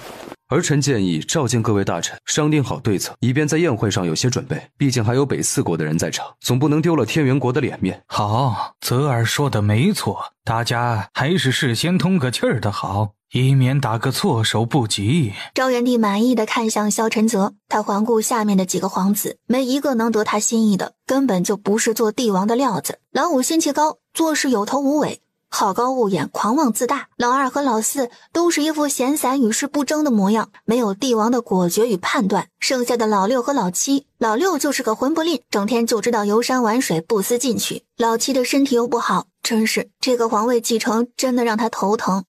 儿臣建议召见各位大臣，商定好对策，以便在宴会上有些准备。毕竟还有北4国的人在场，总不能丢了天元国的脸面。好，泽儿说的没错，大家还是事先通个气儿的好，以免打个措手不及。赵元帝满意的看向萧晨泽，他环顾下面的几个皇子，没一个能得他心意的，根本就不是做帝王的料子。老五心气高，做事有头无尾，好高骛远，狂妄自大。老二和老四都是一副闲散与世不争的模样，没有帝王的果决与判断。剩下的老六和老七，老六就是个混不吝，整天就知道游山玩水，不思进取。老七的身体又不好，真是这个皇位继承真的让他头疼。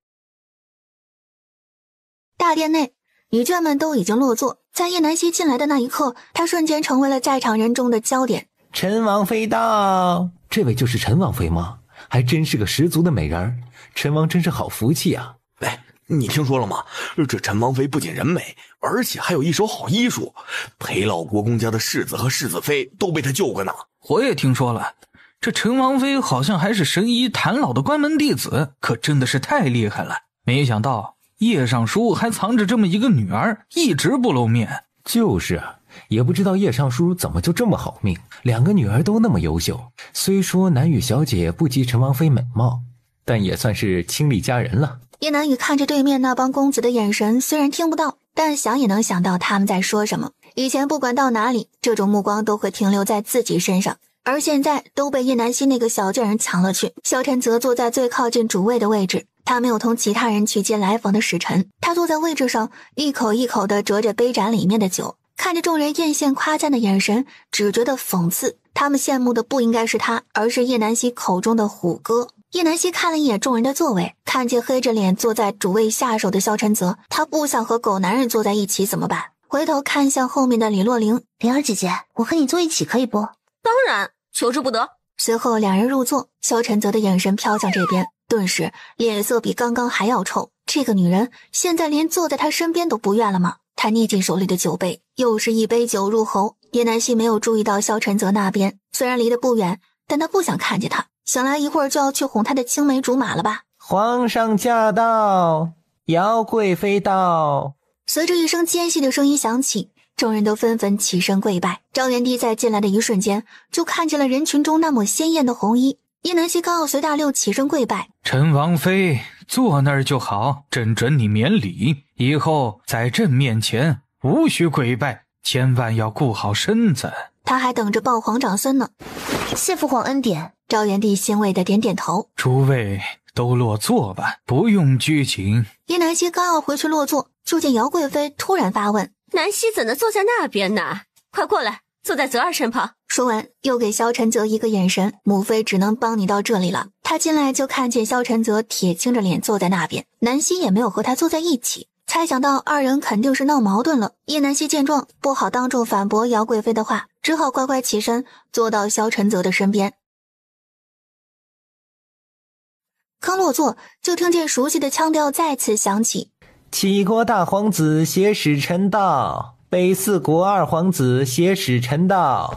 大殿内，女眷们都已经落座，在叶南希进来的那一刻，她瞬间成为了在场人中的焦点。陈王妃到，这位就是陈王妃吗？还真是个十足的美人儿，陈王真是好福气啊！哎，你听说了吗？这陈王妃不仅人美，而且还有一手好医术，裴老国公家的世子和世子妃都被他救过呢。我也听说了，这陈王妃好像还是神医谭老的关门弟子，可真的是太厉害了。没想到叶尚书还藏着这么一个女儿，一直不露面。就是啊，也不知道叶尚书怎么就这么好命，2个女儿都那么优秀。虽说南羽小姐不及陈王妃美貌，但也算是亲历佳人了。叶南羽看着对面那帮公子的眼神，虽然听不到，但想也能想到他们在说什么。以前不管到哪里，这种目光都会停留在自己身上，而现在都被叶南希那个小贱人抢了去。萧晨则坐在最靠近主位的位置，他没有同其他人去接来访的使臣，他坐在位置上，一口一口地啄着杯盏里面的酒，看着众人艳羡夸赞的眼神，只觉得讽刺。他们羡慕的不应该是他，而是叶南希口中的虎哥。叶南希看了一眼众人的座位，看见黑着脸坐在主位下手的萧晨泽，他不想和狗男人坐在一起怎么办？回头看向后面的李洛灵，灵儿姐姐，我和你坐一起可以不？当然，求之不得。随后两人入座，萧晨泽的眼神飘向这边，顿时脸色比刚刚还要臭。这个女人现在连坐在他身边都不愿了吗？他捏紧手里的酒杯，又是一杯酒入喉。叶南希没有注意到萧晨泽那边，虽然离得不远，但他不想看见他，想来一会儿就要去哄他的青梅竹马了吧。皇上驾到，姚贵妃到。随着一声尖细的声音响起，众人都纷纷起身跪拜。赵元帝在进来的一瞬间，就看见了人群中那抹鲜艳的红衣。叶南希刚要随大六起身跪拜，陈王妃坐那儿就好，朕准你免礼，以后在朕面前无需跪拜，千万要顾好身子。他还等着抱皇长孙呢。谢父皇恩典。赵元帝欣慰的点点头。诸位都落座吧，不用拘谨。叶南希刚要回去落座，就见姚贵妃突然发问：南希怎的坐在那边呢？快过来，坐在泽儿身旁。说完又给萧晨泽一个眼神，母妃只能帮你到这里了。他进来就看见萧晨泽铁青着脸坐在那边，南希也没有和他坐在一起，猜想到二人肯定是闹矛盾了。叶南希见状不好当众反驳姚贵妃的话，只好乖乖起身坐到萧晨泽的身边。刚落座，就听见熟悉的腔调再次响起：齐国大皇子携使臣到，北四国二皇子携使臣到。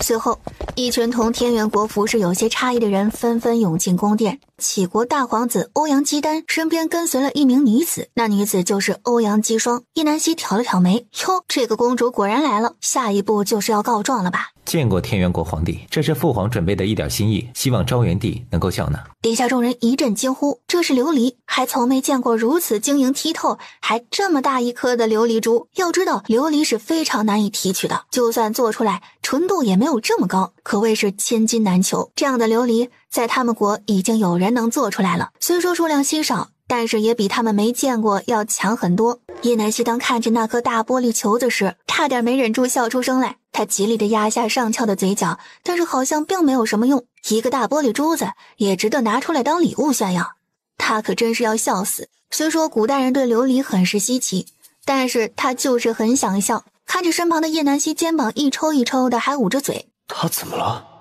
随后一群同天元国服饰有些差异的人纷纷涌进宫殿。齐国大皇子欧阳姬丹身边跟随了一名女子，那女子就是欧阳姬霜。叶南希挑了挑眉，哟，这个公主果然来了，下一步就是要告状了吧？见过天元国皇帝，这是父皇准备的一点心意，希望昭元帝能够笑纳。底下众人一阵惊呼，这是琉璃，还从没见过如此晶莹剔透还这么大一颗的琉璃珠。要知道琉璃是非常难以提取的，就算做出来纯度也没有这么高，可谓是千金难求。这样的琉璃在他们国已经有人能做出来了，虽说数量稀少，但是也比他们没见过要强很多。叶南希当看见那颗大玻璃球子时，差点没忍住笑出声来。他极力地压下上翘的嘴角，但是好像并没有什么用。一个大玻璃珠子也值得拿出来当礼物炫耀，他可真是要笑死。虽说古代人对琉璃很是稀奇，但是他就是很想笑。看着身旁的叶南希肩膀一抽一抽的，还捂着嘴。他怎么了？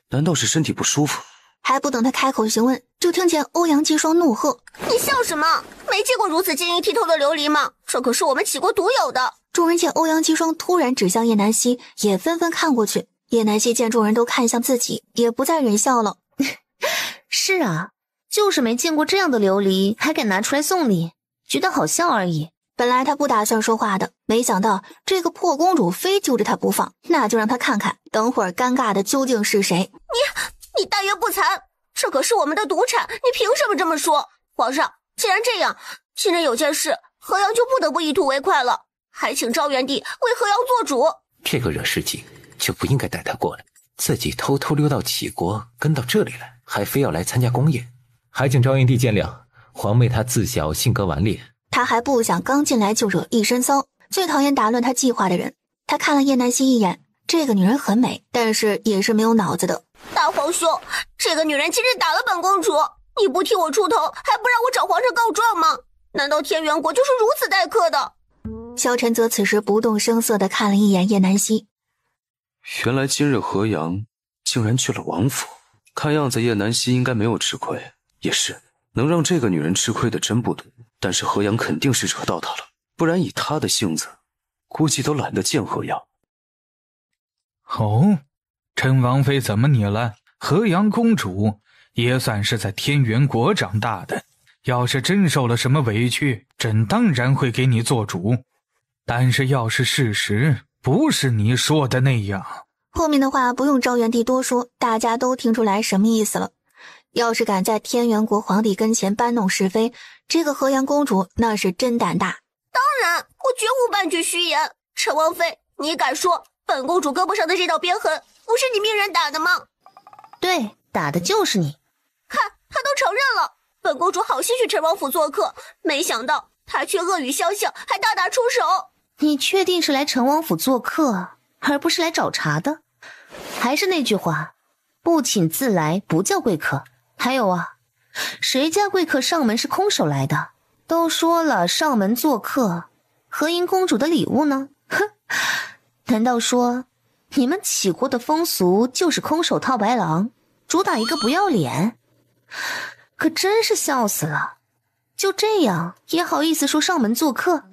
难道是身体不舒服？还不等他开口询问，就听见欧阳姬霜怒喝：你笑什么？没见过如此晶莹剔透的琉璃吗？这可是我们齐国独有的。众人见欧阳姬霜突然指向叶南希，也纷纷看过去。叶南希见众人都看向自己，也不再忍笑了。是啊，就是没见过这样的琉璃，还敢拿出来送礼，觉得好笑而已。本来他不打算说话的，没想到这个破公主非揪着他不放，那就让他看看，等会儿尴尬的究竟是谁。你大言不惭，这可是我们的独产，你凭什么这么说？皇上，既然这样，今日有件事，河阳就不得不一吐为快了，还请昭元帝为河阳做主。这个惹事情就不应该带他过来，自己偷偷溜到齐国，跟到这里来，还非要来参加宫宴，还请昭元帝见谅。皇妹她自小性格顽劣，他还不想刚进来就惹一身骚，最讨厌打乱他计划的人。他看了叶南希一眼，这个女人很美，但是也是没有脑子的。大皇兄，这个女人今日打了本公主，你不替我出头，还不让我找皇上告状吗？难道天元国就是如此待客的？萧晨则此时不动声色地看了一眼叶南希。原来今日河阳竟然去了王府，看样子叶南希应该没有吃亏。也是，能让这个女人吃亏的真不多，但是河阳肯定是惹到她了，不然以她的性子，估计都懒得见河阳。哦，陈王妃怎么你了？河阳公主也算是在天元国长大的，要是真受了什么委屈，朕当然会给你做主。但是要是事实不是你说的那样，后面的话不用昭元帝多说，大家都听出来什么意思了。要是敢在天元国皇帝跟前搬弄是非，这个河阳公主那是真胆大。当然，我绝无半句虚言。陈王妃，你敢说本公主胳膊上的这道鞭痕不是你命人打的吗？对，打的就是你。看，她都承认了。本公主好心去陈王府做客，没想到她却恶语相向，还大打出手。你确定是来陈王府做客，而不是来找茬的？还是那句话，不请自来不叫贵客。还有啊，谁家贵客上门是空手来的？都说了上门做客，何迎公主的礼物呢？哼，难道说你们齐国的风俗就是空手套白狼，主打一个不要脸？可真是笑死了，就这样也好意思说上门做客？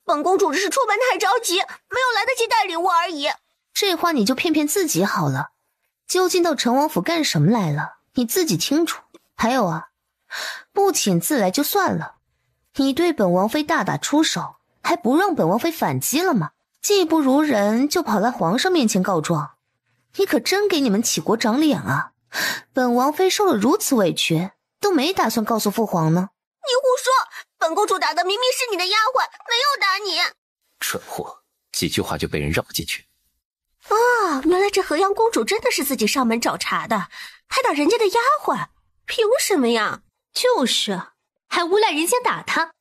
本公主只是出门太着急，没有来得及带礼物而已。这话你就骗骗自己好了，究竟到陈王府干什么来了，你自己清楚。还有啊，不请自来就算了，你对本王妃大打出手，还不让本王妃反击了吗？技不如人就跑来皇上面前告状，你可真给你们齐国长脸啊！本王妃受了如此委屈，都没打算告诉父皇呢。你胡说，本公主打的明明是你的丫鬟，没有打你。蠢货，几句话就被人绕进去。原来这河阳公主真的是自己上门找茬的，还打人家的丫鬟，凭什么呀？就是，还诬赖人家打她。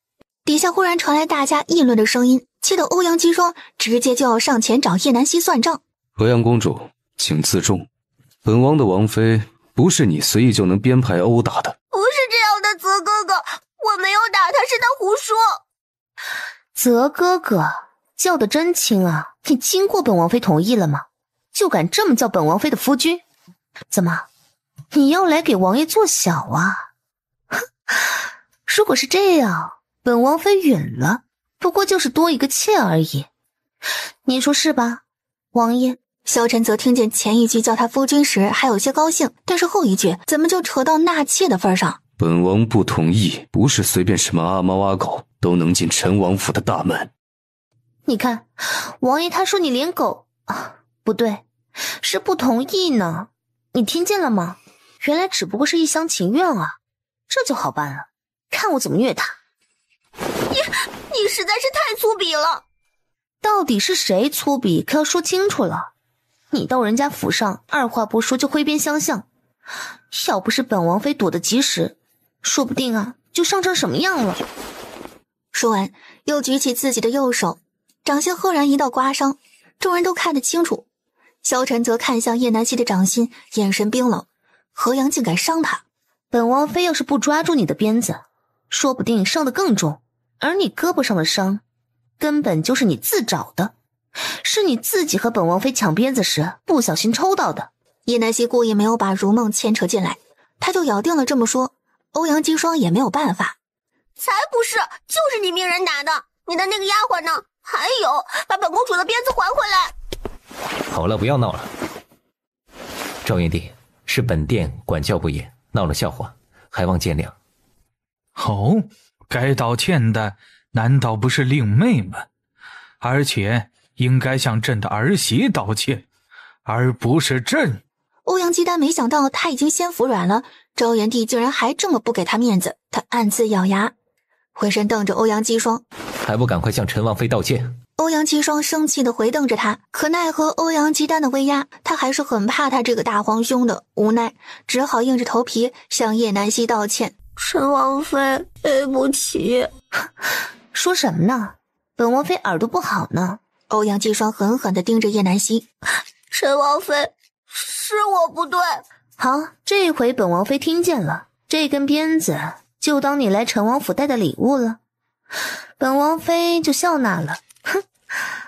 底下忽然传来大家议论的声音，气得欧阳姬霜直接就要上前找叶南希算账。河阳公主，请自重，本王的王妃不是你随意就能编排殴打的。不是这样的，泽哥哥，我没有打他，是他胡说。泽哥哥叫得真轻啊，你经过本王妃同意了吗？就敢这么叫本王妃的夫君？怎么，你要来给王爷做小啊？哼，如果是这样，本王妃允了，不过就是多一个妾而已。你说是吧，王爷？萧晨则听见前一句叫他夫君时还有些高兴，但是后一句怎么就扯到纳妾的份上？本王不同意，不是随便什么阿猫阿狗都能进陈王府的大门。你看，王爷他说你连狗啊，不对，是不同意呢。你听见了吗？原来只不过是一厢情愿啊，这就好办了。看我怎么虐他！你实在是太粗鄙了。到底是谁粗鄙，可要说清楚了。你到人家府上，二话不说就挥鞭相向，要不是本王妃躲得及时，说不定啊就伤成什么样了。说完，又举起自己的右手，掌心赫然一道刮伤，众人都看得清楚。萧晨则看向叶南希的掌心，眼神冰冷。何阳竟敢伤他！本王妃要是不抓住你的鞭子，说不定伤得更重。而你胳膊上的伤，根本就是你自找的，是你自己和本王妃抢鞭子时不小心抽到的。叶南希故意没有把如梦牵扯进来，他就咬定了这么说。欧阳姬霜也没有办法。才不是，就是你命人打的。你的那个丫鬟呢？还有，把本公主的鞭子还回来。好了，不要闹了。赵元帝，是本殿管教不严，闹了笑话，还望见谅。哦，该道歉的难道不是令妹们？而且应该向朕的儿媳道歉，而不是朕。欧阳姬丹没想到他已经先服软了，赵元帝竟然还这么不给他面子，他暗自咬牙，回身瞪着欧阳姬霜，还不赶快向陈王妃道歉！欧阳姬霜生气地回瞪着他，可奈何欧阳姬丹的威压，他还是很怕他这个大皇兄的，无奈只好硬着头皮向叶南希道歉。陈王妃，对不起。说什么呢？本王妃耳朵不好呢。欧阳姬霜狠狠地盯着叶南希。陈王妃，是我不对。好，这回本王妃听见了，这根鞭子就当你来陈王府带的礼物了。本王妃就笑纳了。哼，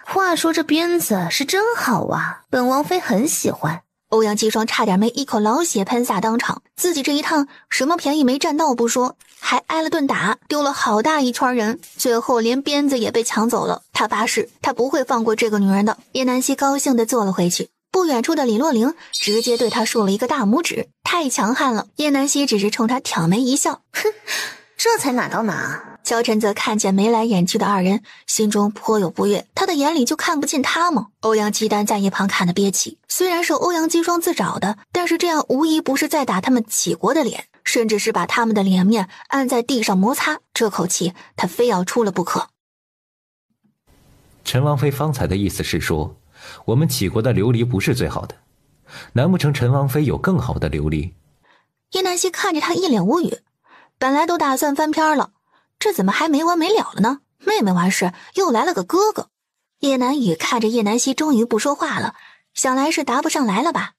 话说这鞭子是真好啊，本王妃很喜欢。欧阳姬霜差点没一口老血喷洒当场，自己这一趟什么便宜没占到不说，还挨了顿打，丢了好大一圈人，最后连鞭子也被抢走了。他发誓他不会放过这个女人的。叶南希高兴地坐了回去，不远处的李洛灵直接对他竖了一个大拇指，太强悍了。叶南希只是冲他挑眉一笑，哼，这才哪到哪。萧晨则看见眉来眼去的二人，心中颇有不悦，他的眼里就看不见他吗？欧阳姬丹在一旁看得憋气，虽然是欧阳姬霜自找的，但是这样无疑不是在打他们齐国的脸，甚至是把他们的脸面按在地上摩擦，这口气他非要出了不可。陈王妃方才的意思是说，我们齐国的琉璃不是最好的，难不成陈王妃有更好的琉璃？叶南希看着他一脸无语，本来都打算翻篇了，这怎么还没完没了了呢？妹妹完事又来了个哥哥。叶南雨看着叶南希终于不说话了，想来是答不上来了吧。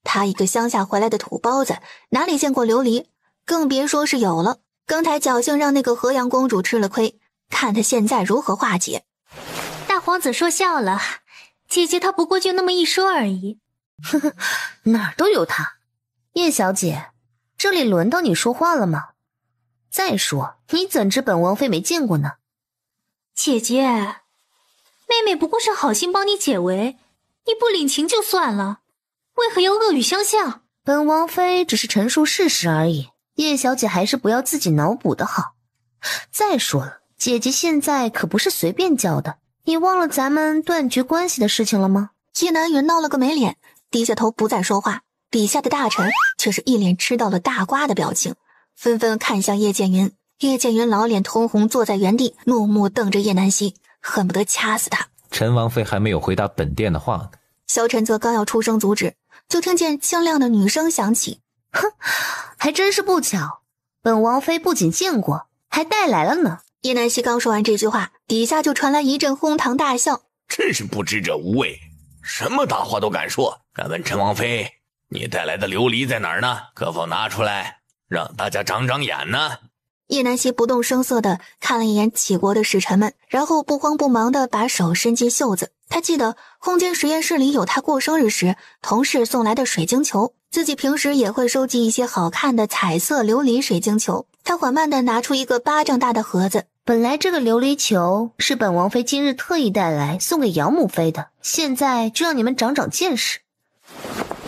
他一个乡下回来的土包子，哪里见过琉璃，更别说是有了。刚才侥幸让那个河阳公主吃了亏，看他现在如何化解。大皇子说笑了，姐姐她不过就那么一说而已。呵呵，哪儿都有她。叶小姐，这里轮到你说话了吗？再说，你怎知本王妃没见过呢？姐姐，妹妹不过是好心帮你解围，你不领情就算了，为何要恶语相向？本王妃只是陈述事实而已，叶小姐还是不要自己脑补的好。再说了，姐姐现在可不是随便教的，你忘了咱们断绝关系的事情了吗？叶南云闹了个没脸，低下头不再说话，底下的大臣却是一脸吃到了大瓜的表情，纷纷看向叶剑云。叶剑云老脸通红，坐在原地，怒目瞪着叶南希，恨不得掐死他。陈王妃还没有回答本殿的话呢。萧晨则刚要出声阻止，就听见清亮的女声响起：“哼，还真是不巧，本王妃不仅见过，还带来了呢。”叶南希刚说完这句话，底下就传来一阵哄堂大笑。真是不知者无畏，什么大话都敢说。敢问陈王妃，你带来的琉璃在哪儿呢？可否拿出来，让大家长长眼呢？叶南希不动声色地看了一眼齐国的使臣们，然后不慌不忙地把手伸进袖子。他记得空间实验室里有他过生日时同事送来的水晶球，自己平时也会收集一些好看的彩色琉璃水晶球。他缓慢地拿出一个巴掌大的盒子，本来这个琉璃球是本王妃今日特意带来送给姚母妃的，现在就让你们长长见识。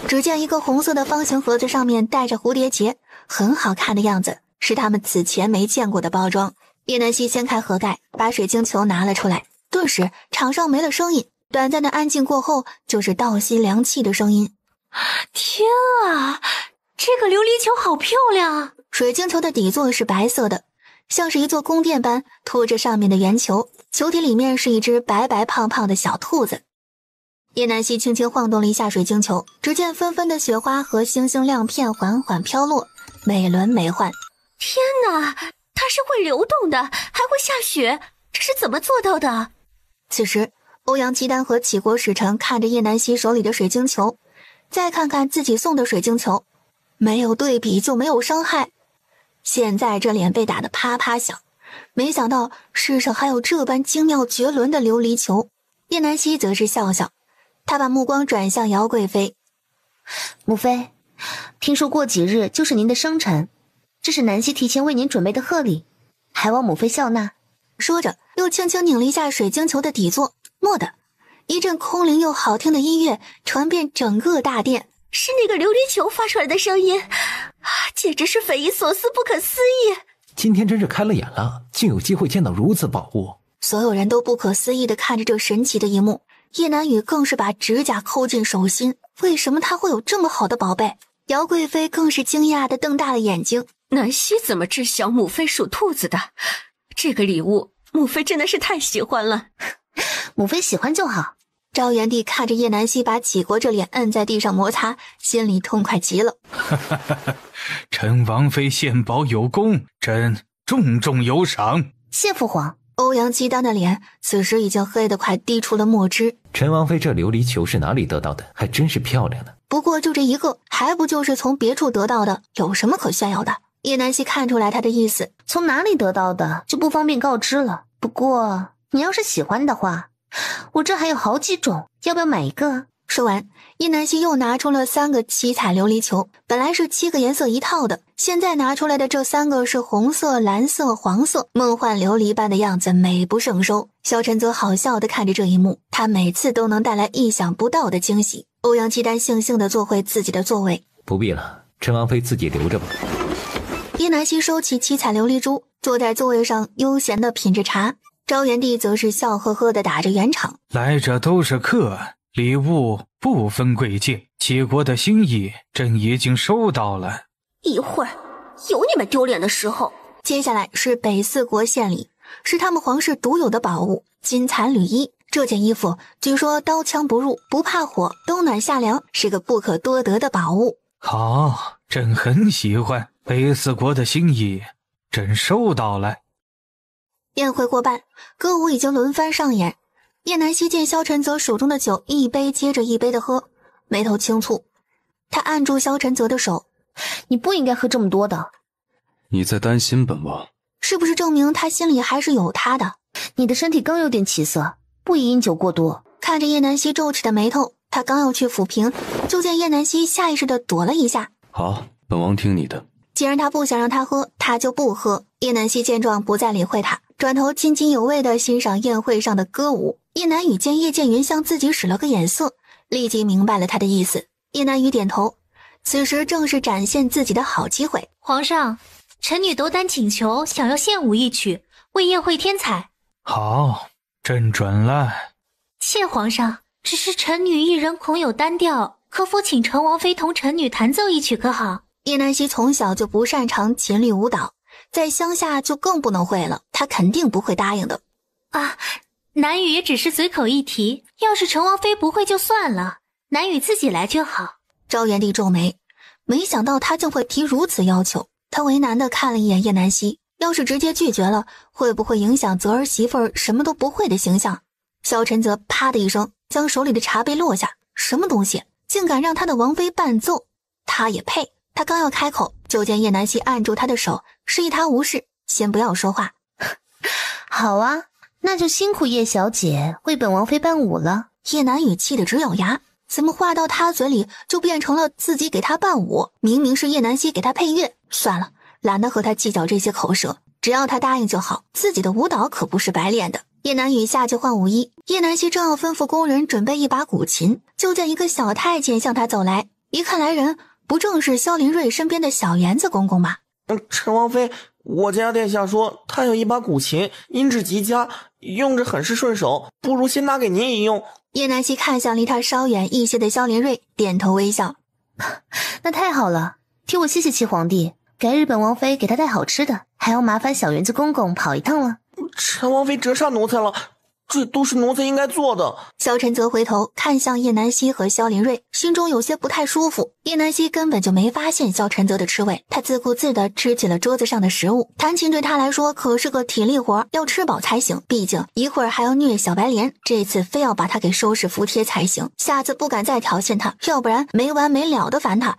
只见一个红色的方形盒子上面带着蝴蝶结，很好看的样子，是他们此前没见过的包装。叶南希掀开盒盖，把水晶球拿了出来，顿时场上没了声音。短暂的安静过后，就是倒吸凉气的声音。天啊，这个琉璃球好漂亮啊！水晶球的底座是白色的，像是一座宫殿般托着上面的圆球，球体里面是一只白白胖胖的小兔子。叶南希轻轻晃动了一下水晶球，只见纷纷的雪花和星星亮片缓缓飘落，美轮美奂。天哪，它是会流动的，还会下雪，这是怎么做到的？此时欧阳鸡丹和杞国使臣看着叶南希手里的水晶球，再看看自己送的水晶球，没有对比就没有伤害。现在这脸被打得啪啪响，没想到世上还有这般精妙绝伦的琉璃球。叶南希则是笑笑，他把目光转向姚贵妃。母妃，听说过几日就是您的生辰，这是南希提前为您准备的贺礼，还望母妃笑纳。说着又轻轻拧了一下水晶球的底座，蓦地一阵空灵又好听的音乐传遍整个大殿。是那个琉璃球发出来的声音，简直是匪夷所思，不可思议。今天真是开了眼了，竟有机会见到如此宝物。所有人都不可思议地看着这神奇的一幕，叶南雨更是把指甲抠进手心，为什么他会有这么好的宝贝？姚贵妃更是惊讶地瞪大了眼睛，南希怎么知晓母妃属兔子的？这个礼物母妃真的是太喜欢了。母妃喜欢就好。昭元帝看着叶南希把杞国这脸摁在地上摩擦，心里痛快极了。陈王妃献宝有功，朕重重有赏。谢父皇。欧阳姬丹的脸此时已经黑得快滴出了墨汁。陈王妃这琉璃球是哪里得到的？还真是漂亮呢。不过就这一个，还不就是从别处得到的，有什么可炫耀的？叶南希看出来他的意思，从哪里得到的就不方便告知了。不过你要是喜欢的话，我这还有好几种，要不要买一个？说完，叶南希又拿出了3个七彩琉璃球，本来是7个颜色一套的，现在拿出来的这3个是红色、蓝色、黄色，梦幻琉璃般的样子，美不胜收。萧晨则好笑地看着这一幕，他每次都能带来意想不到的惊喜。欧阳姬丹悻悻地坐回自己的座位。不必了，陈王妃自己留着吧。叶南希收起7彩琉璃珠，坐在座位上悠闲地品着茶。昭元帝则是笑呵呵地打着圆场。来者都是客，礼物不分贵贱，杞国的心意朕已经收到了。一会儿有你们丢脸的时候。接下来是北四国献礼，是他们皇室独有的宝物金蚕缕衣。这件衣服据说刀枪不入，不怕火，冬暖夏凉，是个不可多得的宝物。好，朕很喜欢北四国的心意，朕收到了。宴会过半，歌舞已经轮番上演。叶南希见萧晨泽手中的酒一杯接着一杯的喝，眉头轻蹙，他按住萧晨泽的手：“你不应该喝这么多的。”你在担心本王？是不是证明他心里还是有他的？你的身体刚有点起色，不宜饮酒过多。看着叶南希皱起的眉头，他刚要去抚平，就见叶南希下意识地躲了一下。好，本王听你的。既然他不想让他喝，他就不喝。叶南希见状不再理会他，转头津津有味地欣赏宴会上的歌舞。叶南雨见叶剑云向自己使了个眼色，立即明白了他的意思。叶南雨点头，此时正是展现自己的好机会。皇上，臣女斗胆请求，想要献舞一曲，为宴会添彩。好，朕准了。谢皇上，只是臣女一人恐有单调，可否请陈王妃同臣女弹奏一曲可好？叶南希从小就不擅长琴律舞蹈，在乡下就更不能会了，他肯定不会答应的。啊，南雨也只是随口一提，要是陈王妃不会就算了，南雨自己来就好。昭元帝皱眉，没想到他竟会提如此要求。他为难地看了一眼叶南希，要是直接拒绝了，会不会影响泽儿媳妇儿什么都不会的形象？萧晨则啪的一声将手里的茶杯落下，什么东西竟敢让他的王妃伴奏？他也配？他刚要开口，就见叶南希按住他的手，示意他无事，先不要说话。好啊，那就辛苦叶小姐为本王妃伴舞了。叶南雨气得直咬牙，怎么话到他嘴里就变成了自己给他伴舞？明明是叶南希给他配乐。算了，懒得和他计较这些口舌，只要他答应就好，自己的舞蹈可不是白练的。叶南雨下去换舞衣，叶南希正要吩咐工人准备一把古琴，就见一个小太监向他走来，一看来人，不正是萧林睿身边的小园子公公吗？陈王妃，我家殿下说他有一把古琴，音质极佳，用着很是顺手，不如先拿给您一用。叶南希看向离他稍远一些的萧林睿，点头微笑。那太好了，替我谢谢齐皇帝，改日本王妃给他带好吃的，还要麻烦小园子公公跑一趟了。陈王妃折煞奴才了，这都是奴才应该做的。萧晨则回头看向叶南希和萧林睿，心中有些不太舒服。叶南希根本就没发现萧晨泽的吃味，他自顾自地吃起了桌子上的食物。弹琴对他来说可是个体力活，要吃饱才行，毕竟一会儿还要虐小白莲，这次非要把他给收拾服帖才行，下次不敢再挑衅他，要不然没完没了的烦他。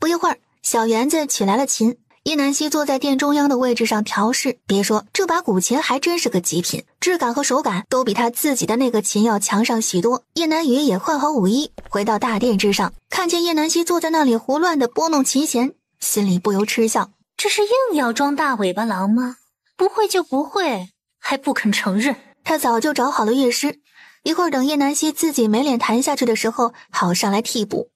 不一会儿，小园子取来了琴，叶南希坐在殿中央的位置上调试，别说这把古琴还真是个极品，质感和手感都比他自己的那个琴要强上许多。叶南羽也换好舞衣，回到大殿之上，看见叶南希坐在那里胡乱的拨弄琴弦，心里不由嗤笑，这是硬要装大尾巴狼吗？不会就不会，还不肯承认。他早就找好了乐师，一会儿等叶南希自己没脸弹下去的时候，好上来替补。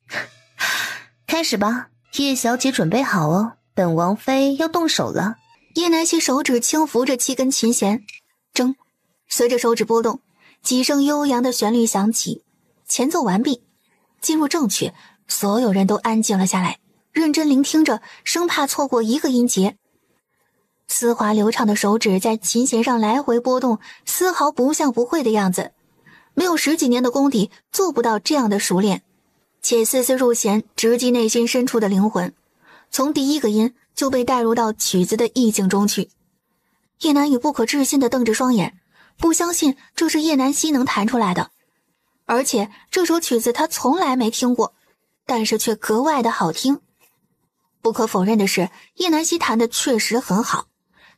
开始吧，叶小姐准备好哦，本王妃要动手了。叶南希手指轻抚着7根琴弦，铮，随着手指波动，几声悠扬的旋律响起。前奏完毕，进入正曲，所有人都安静了下来，认真聆听着，生怕错过一个音节。丝滑流畅的手指在琴弦上来回波动，丝毫不像不会的样子。没有10几年的功底，做不到这样的熟练，且丝丝入弦，直击内心深处的灵魂。从第一个音就被带入到曲子的意境中去。叶南羽不可置信地瞪着双眼，不相信这是叶南希能弹出来的，而且这首曲子他从来没听过，但是却格外的好听。不可否认的是，叶南希弹的确实很好，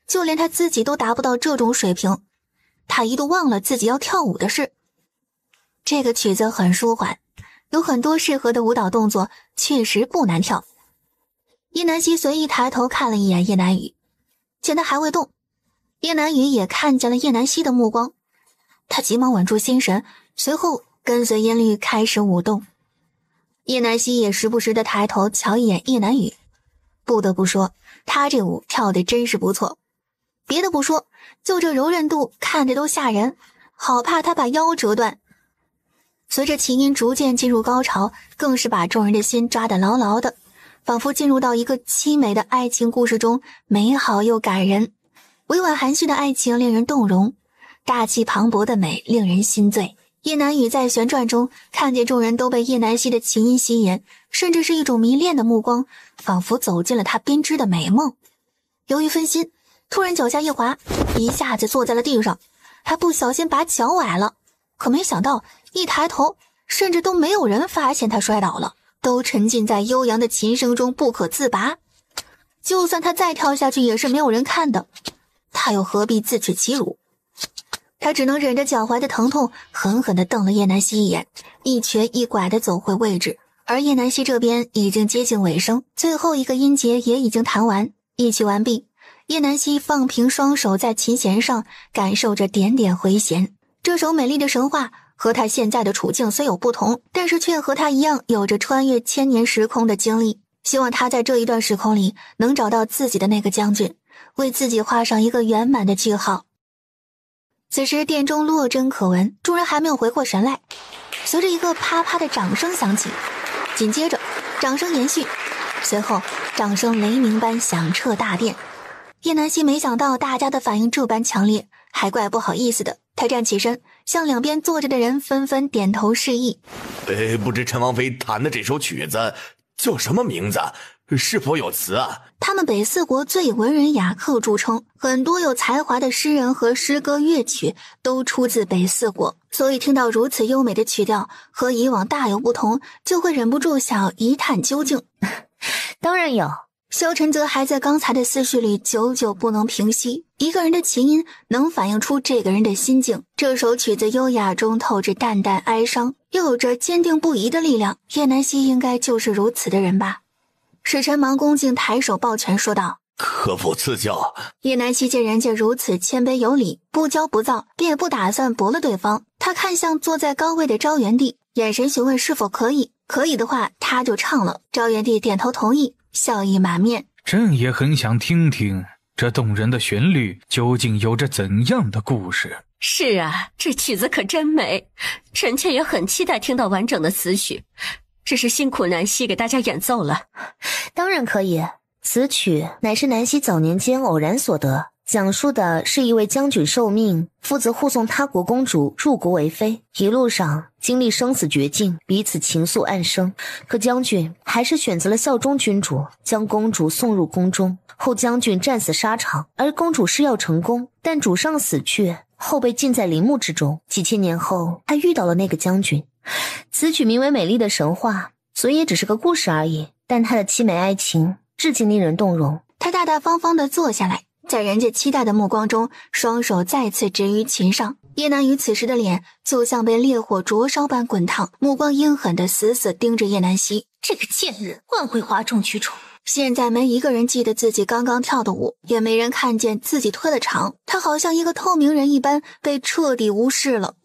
就连他自己都达不到这种水平，他一度忘了自己要跳舞的事。这个曲子很舒缓，有很多适合的舞蹈动作，确实不难跳。叶南希随意抬头看了一眼叶南羽，见他还未动，叶南羽也看见了叶南希的目光，他急忙稳住心神，随后跟随音律开始舞动。叶南希也时不时地抬头瞧一眼叶南羽，不得不说，他这舞跳得真是不错。别的不说，就这柔韧度看着都吓人，好怕他把腰折断。随着琴音逐渐进入高潮，更是把众人的心抓得牢牢的，仿佛进入到一个凄美的爱情故事中，美好又感人。委婉含蓄的爱情令人动容，大气磅礴的美令人心醉。叶南羽在旋转中看见众人都被叶南希的琴音吸引，甚至是一种迷恋的目光，仿佛走进了他编织的美梦。由于分心，突然脚下一滑，一下子坐在了地上，还不小心把脚崴了。可没想到一抬头，甚至都没有人发现他摔倒了，都沉浸在悠扬的琴声中不可自拔。就算他再跳下去也是没有人看的，他又何必自取其辱？他只能忍着脚踝的疼痛，狠狠地瞪了叶南希一眼，一瘸一拐地走回位置。而叶南希这边已经接近尾声，最后一个音节也已经弹完。一曲完毕，叶南希放平双手在琴弦上，感受着点点回弦。这首美丽的神话和他现在的处境虽有不同，但是却和他一样有着穿越1000年时空的经历。希望他在这一段时空里能找到自己的那个将军，为自己画上一个圆满的句号。此时殿中落针可闻，众人还没有回过神来，随着一个啪啪的掌声响起，紧接着掌声延续，随后掌声雷鸣般响彻大殿。叶南希没想到大家的反应这般强烈，还怪不好意思的。他站起身，向两边坐着的人纷纷点头示意。不知陈王妃弹的这首曲子叫什么名字？是否有词啊？他们北四国最文人雅客著称，很多有才华的诗人和诗歌乐曲都出自北四国，所以听到如此优美的曲调，和以往大有不同，就会忍不住想要一探究竟。当然有。萧晨则还在刚才的思绪里久久不能平息。一个人的琴音能反映出这个人的心境，这首曲子优雅中透着淡淡哀伤，又有着坚定不移的力量。叶南希应该就是如此的人吧。使臣忙恭敬抬手抱拳说道：可否赐教？叶南希见人家如此谦卑有礼，不骄不躁，便也不打算驳了对方。他看向坐在高位的昭元帝，眼神询问是否可以，可以的话他就唱了。昭元帝点头同意，笑意满面。朕也很想听听这动人的旋律究竟有着怎样的故事。是啊，这曲子可真美，臣妾也很期待听到完整的词曲。只是辛苦南希给大家演奏了。当然可以，此曲乃是南希早年间偶然所得，讲述的是一位将军受命负责护送他国公主入国为妃，一路上经历生死绝境，彼此情愫暗生。可将军还是选择了效忠君主，将公主送入宫中。后将军战死沙场，而公主施药成功，但主上死去，后被禁在陵墓之中。几千年后，他遇到了那个将军。此曲名为《美丽的神话》，所以也只是个故事而已，但它的凄美爱情至今令人动容。他大大方方地坐下来，在人家期待的目光中，双手再次置于琴上。叶南雨此时的脸就像被烈火灼烧般滚烫，目光阴狠地死死盯着叶南希。这个贱人惯会哗众取宠。现在没一个人记得自己刚刚跳的舞，也没人看见自己退了场。他好像一个透明人一般被彻底无视了。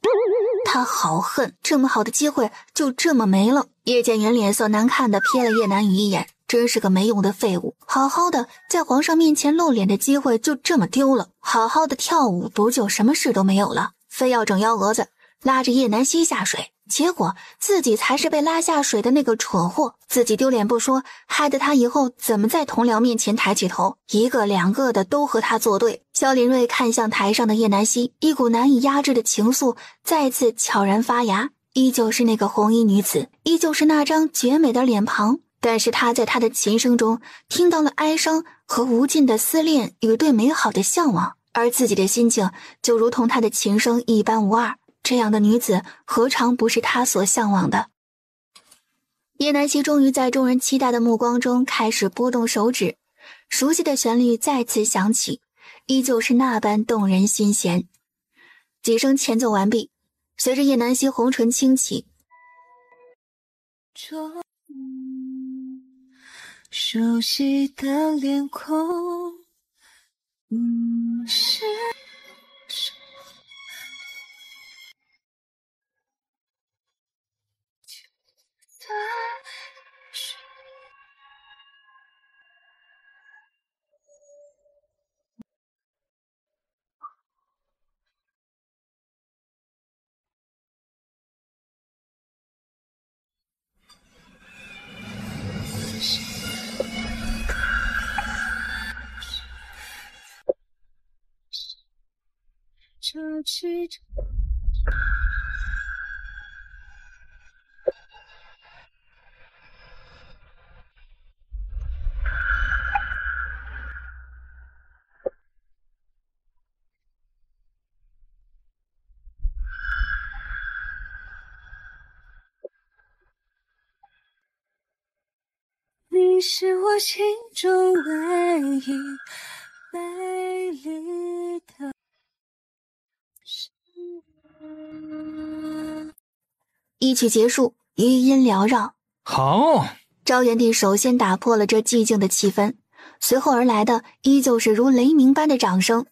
他好恨，这么好的机会就这么没了。叶剑云脸色难看地瞥了叶南雨一眼，真是个没用的废物，好好的在皇上面前露脸的机会就这么丢了。好好的跳舞不就什么事都没有了，非要整幺蛾子拉着叶南希下水，结果自己才是被拉下水的那个蠢货，自己丢脸不说，害得他以后怎么在同僚面前抬起头，一个两个的都和他作对。萧林睿看向台上的叶南希，一股难以压制的情愫再次悄然发芽，依旧是那个红衣女子，依旧是那张绝美的脸庞，但是他在她的琴声中听到了哀伤和无尽的思念与对美好的向往，而自己的心境就如同她的琴声一般无二。这样的女子何尝不是他所向往的？叶南希终于在众人期待的目光中开始拨动手指，熟悉的旋律再次响起，依旧是那般动人心弦。几声前奏完毕，随着叶南希红唇轻启，熟悉的脸孔，是这曲折。你是我心中唯一美丽的一曲结束，余音缭绕。好，昭元帝首先打破了这寂静的气氛，随后而来的依旧是如雷鸣般的掌声。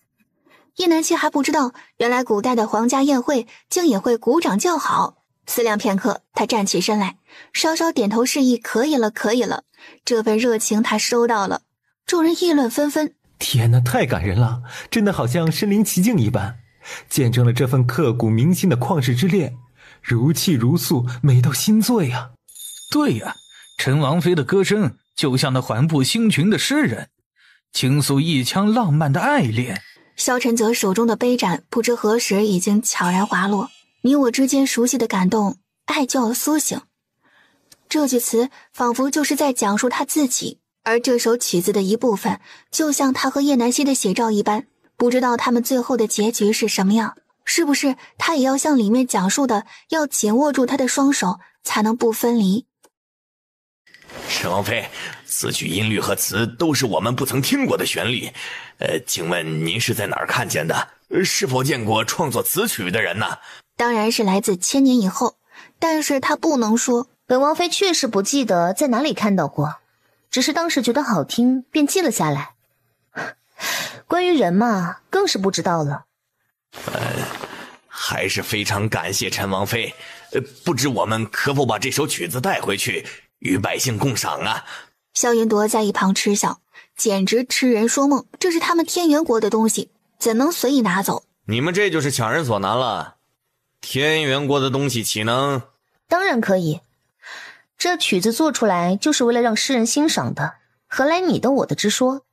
叶南希还不知道，原来古代的皇家宴会竟也会鼓掌叫好。思量片刻，他站起身来，稍稍点头示意可以了，可以了。这份热情他收到了。众人议论纷纷。天哪，太感人了，真的好像身临其境一般，见证了这份刻骨铭心的旷世之恋，如泣如诉，美到心醉啊。对呀，陈王妃的歌声就像那缓步星群的诗人，倾诉一腔浪漫的爱恋。萧晨泽手中的杯盏不知何时已经悄然滑落，你我之间熟悉的感动，爱就要苏醒。这句词仿佛就是在讲述他自己，而这首曲子的一部分就像他和叶南希的写照一般，不知道他们最后的结局是什么样，是不是他也要像里面讲述的，要紧握住他的双手才能不分离。沈王妃，此曲音律和词都是我们不曾听过的旋律，请问您是在哪儿看见的？是否见过创作此曲的人呢？当然是来自千年以后，但是他不能说。本王妃确实不记得在哪里看到过，只是当时觉得好听便记了下来。关于人嘛，更是不知道了。还是非常感谢陈王妃，不知我们可否把这首曲子带回去与百姓共赏啊？萧云铎在一旁嗤笑，简直痴人说梦。这是他们天元国的东西，怎能随意拿走？你们这就是强人所难了。天元国的东西岂能？当然可以，这曲子做出来就是为了让诗人欣赏的，何来你的我的之说？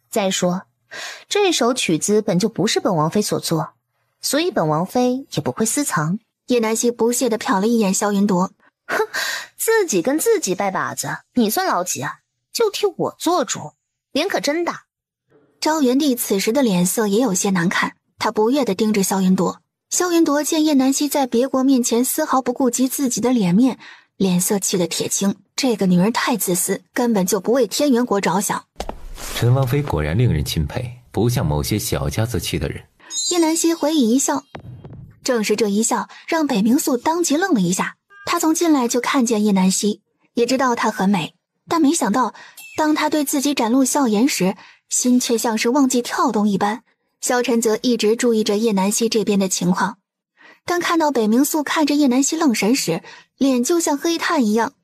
再说，这首曲子本就不是本王妃所作，所以本王妃也不会私藏。叶南希不屑地瞟了一眼萧云铎，哼，自己跟自己拜把子，你算老几啊？就替我做主，脸可真大。昭元帝此时的脸色也有些难看，他不悦地盯着萧云铎。萧云铎见叶南希在别国面前丝毫不顾及自己的脸面，脸色气得铁青。这个女人太自私，根本就不为天元国着想。陈王妃果然令人钦佩，不像某些小家子气的人。叶南希回以一笑，正是这一笑让北冥素当即愣了一下。他从进来就看见叶南希，也知道她很美，但没想到当她对自己展露笑颜时，心却像是忘记跳动一般。萧晨则一直注意着叶南希这边的情况，当看到北冥素看着叶南希愣神时，脸就像黑炭一样。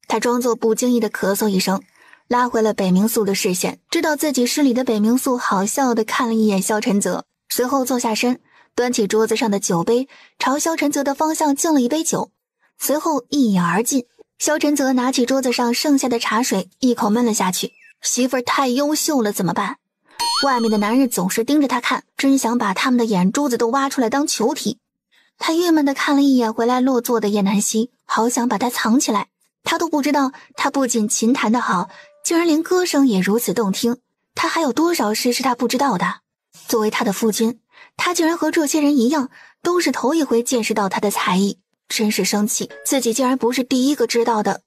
他装作不经意的咳嗽一声，拉回了北冥素的视线。知道自己失礼的北冥素好笑地看了一眼萧晨泽，随后坐下身，端起桌子上的酒杯，朝萧晨泽的方向敬了一杯酒，随后一饮而尽。萧晨泽拿起桌子上剩下的茶水，一口闷了下去。媳妇儿太优秀了，怎么办？外面的男人总是盯着他看，真想把他们的眼珠子都挖出来当球踢。他郁闷地看了一眼回来落座的叶南希，好想把他藏起来。他都不知道，他不仅琴弹得好，竟然连歌声也如此动听。他还有多少事是他不知道的？作为他的父亲，他竟然和这些人一样，都是头一回见识到他的才艺，真是生气，自己竟然不是第一个知道的。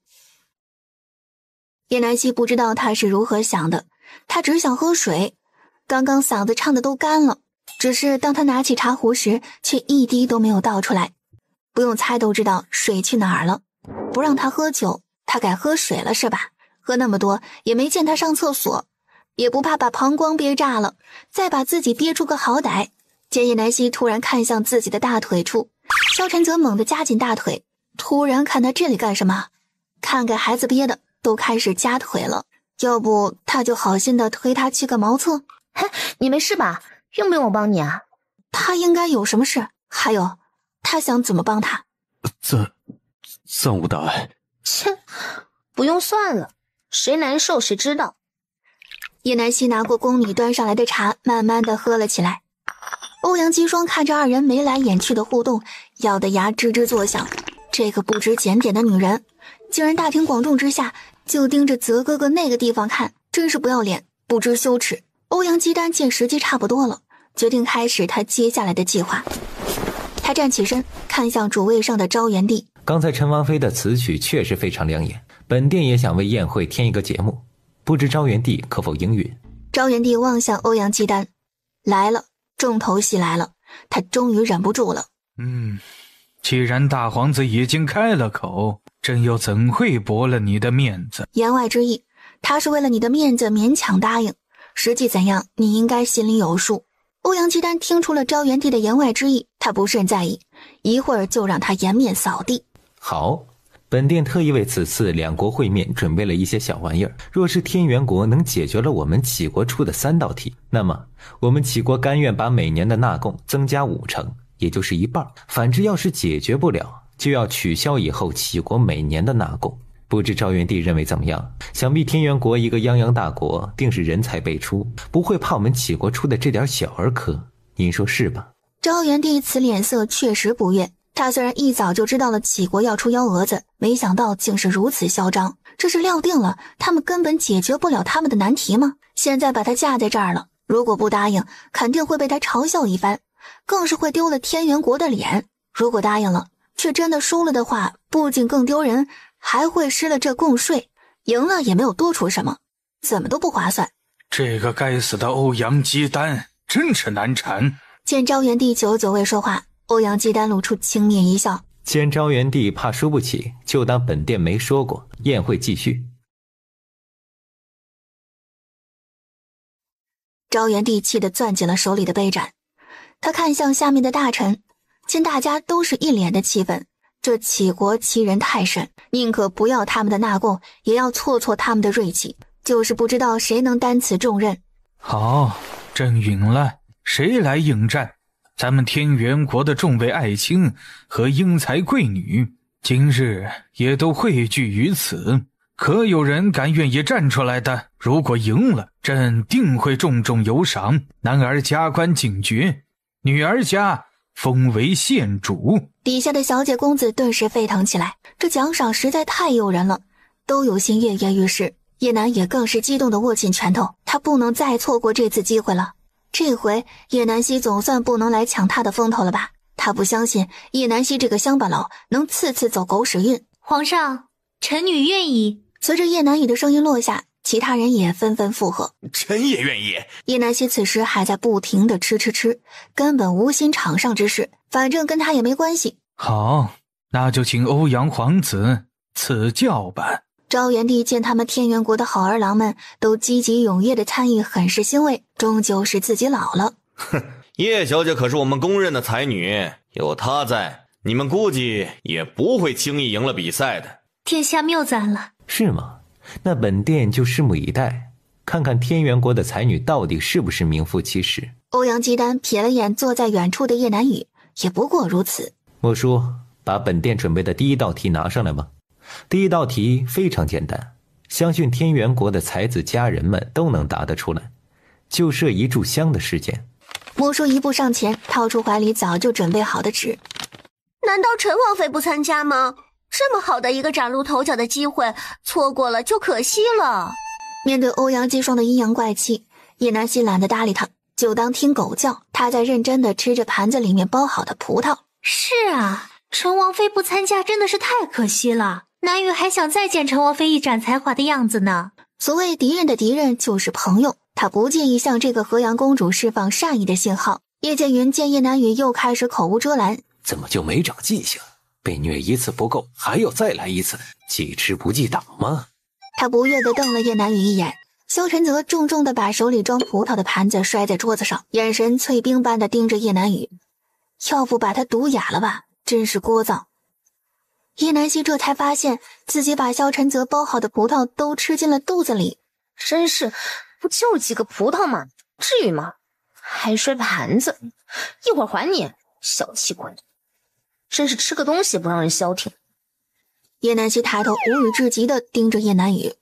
叶南希不知道他是如何想的，他只想喝水，刚刚嗓子唱的都干了，只是当他拿起茶壶时，却一滴都没有倒出来。不用猜都知道水去哪儿了。不让他喝酒，他改喝水了是吧？喝那么多也没见他上厕所，也不怕把膀胱憋炸了，再把自己憋出个好歹。见叶南希突然看向自己的大腿处，萧晨则猛地夹紧大腿，突然看他这里干什么？看给孩子憋的都开始夹腿了，要不他就好心的推他去个茅厕。嘿，你没事吧？用不用我帮你啊？他应该有什么事，还有他想怎么帮他？暂无大碍。切，不用算了，谁难受谁知道。叶南希拿过宫女端上来的茶，慢慢的喝了起来。欧阳姬霜看着二人眉来眼去的互动，咬得牙吱吱作响。这个不知检点的女人，竟然大庭广众之下就盯着泽哥哥那个地方看，真是不要脸，不知羞耻。欧阳姬丹见时机差不多了，决定开始他接下来的计划。他站起身，看向主位上的昭元帝。刚才陈王妃的词曲确实非常亮眼，本殿也想为宴会添一个节目，不知昭元帝可否应允？昭元帝望向欧阳姬丹，来了，重头戏来了，他终于忍不住了。既然大皇子已经开了口，朕又怎会驳了你的面子？言外之意，他是为了你的面子勉强答应，实际怎样，你应该心里有数。欧阳姬丹听出了昭元帝的言外之意，他不甚在意，一会儿就让他颜面扫地。好，本殿特意为此次两国会面准备了一些小玩意儿。若是天元国能解决了我们杞国出的3道题，那么我们杞国甘愿把每年的纳贡增加5成，也就是一半。反之，要是解决不了，就要取消以后杞国每年的纳贡。不知昭元帝认为怎么样？想必天元国一个泱泱大国，定是人才辈出，不会怕我们杞国出的这点小儿科。您说是吧？昭元帝此脸色确实不悦。他虽然一早就知道了杞国要出幺蛾子，没想到竟是如此嚣张。这是料定了他们根本解决不了他们的难题吗？现在把他架在这儿了，如果不答应，肯定会被他嘲笑一番，更是会丢了天元国的脸。如果答应了，却真的输了的话，不仅更丢人，还会失了这贡税。赢了也没有多出什么，怎么都不划算。这个该死的欧阳姬丹真是难缠。见昭元帝久久未说话，欧阳姬丹露出轻蔑一笑。见昭元帝怕输不起，就当本殿没说过。宴会继续。昭元帝气得攥紧了手里的杯盏，他看向下面的大臣，见大家都是一脸的气愤。这杞国欺人太甚，宁可不要他们的纳贡，也要挫挫他们的锐气。就是不知道谁能担此重任。好，朕允了，谁来应战？咱们天元国的众位爱卿和英才贵女，今日也都汇聚于此，可有人敢愿意站出来的？如果赢了，朕定会重重有赏，男儿加官进爵，女儿家封为县主。底下的小姐公子顿时沸腾起来，这奖赏实在太诱人了，都有心跃跃欲试。叶南也更是激动地握紧拳头，他不能再错过这次机会了。这回叶南希总算不能来抢他的风头了吧？他不相信叶南希这个乡巴佬能次次走狗屎运。皇上，臣女愿意。随着叶南雨的声音落下，其他人也纷纷附和。臣也愿意。叶南希此时还在不停地吃，根本无心场上之事，反正跟他也没关系。好，那就请欧阳皇子赐教吧。昭元帝见他们天元国的好儿郎们都积极踊跃的参与，很是欣慰。终究是自己老了。哼，叶小姐可是我们公认的才女，有她在，你们估计也不会轻易赢了比赛的。天下谬赞了。是吗？那本殿就拭目以待，看看天元国的才女到底是不是名副其实。欧阳姬丹瞥了眼坐在远处的叶南雨，也不过如此。莫叔，把本殿准备的第一道题拿上来吗？第一道题非常简单，相信天元国的才子佳人们都能答得出来，就设一炷香的事件。莫叔一步上前，掏出怀里早就准备好的纸。难道陈王妃不参加吗？这么好的一个崭露头角的机会，错过了就可惜了。面对欧阳姬霜的阴阳怪气，叶南希懒得搭理他，就当听狗叫。他在认真地吃着盘子里面包好的葡萄。是啊，陈王妃不参加真的是太可惜了。南雨还想再见陈王妃一展才华的样子呢。所谓敌人的敌人就是朋友，他不介意向这个河阳公主释放善意的信号。叶剑云见叶南雨又开始口无遮拦，怎么就没长记性？被虐一次不够，还要再来一次，记吃不记打吗？他不悦地瞪了叶南雨一眼。萧晨则重重地把手里装葡萄的盘子摔在桌子上，眼神淬冰般地盯着叶南雨。要不把他毒哑了吧，真是聒噪。叶南希这才发现自己把萧晨泽包好的葡萄都吃进了肚子里。真是，不就几个葡萄吗？至于吗？还摔盘子，一会儿还你，小气鬼！真是吃个东西不让人消停。叶南希抬头无语至极地盯着叶南雨。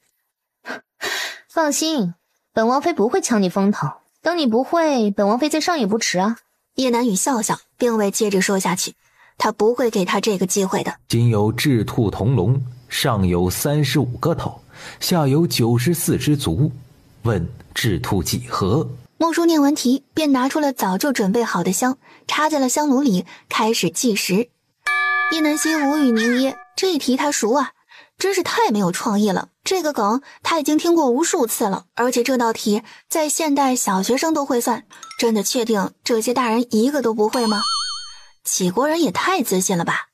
放心，本王妃不会抢你风头，等你不会，本王妃再上也不迟啊。叶南雨笑笑，并未接着说下去。他不会给他这个机会的。今有赤兔同笼，上有35个头，下有94只足，问赤兔几何？莫叔念完题，便拿出了早就准备好的香，插在了香炉里，开始计时。叶南希无语凝噎，这题他熟啊，真是太没有创意了。这个梗他已经听过无数次了，而且这道题在现代小学生都会算，真的确定这些大人一个都不会吗？杞国人也太自信了吧。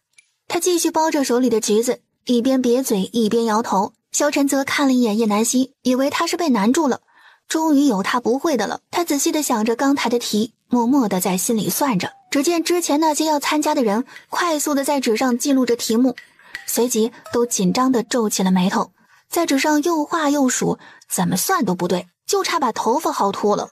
他继续剥着手里的橘子，一边瘪嘴一边摇头。萧晨则看了一眼叶南希，以为他是被难住了，终于有他不会的了。他仔细地想着刚才的题，默默地在心里算着。只见之前那些要参加的人快速地在纸上记录着题目，随即都紧张地皱起了眉头，在纸上又画又数，怎么算都不对，就差把头发薅秃了。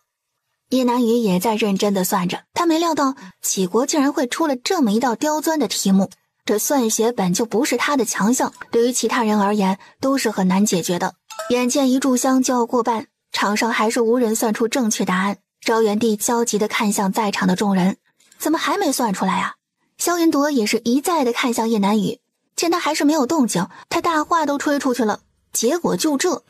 叶南雨也在认真地算着，他没料到杞国竟然会出了这么一道刁钻的题目。这算学本就不是他的强项，对于其他人而言都是很难解决的。眼见一炷香就要过半，场上还是无人算出正确答案。昭元帝焦急地看向在场的众人，怎么还没算出来啊？萧云朵也是一再地看向叶南雨，见他还是没有动静，他大话都吹出去了。结果就这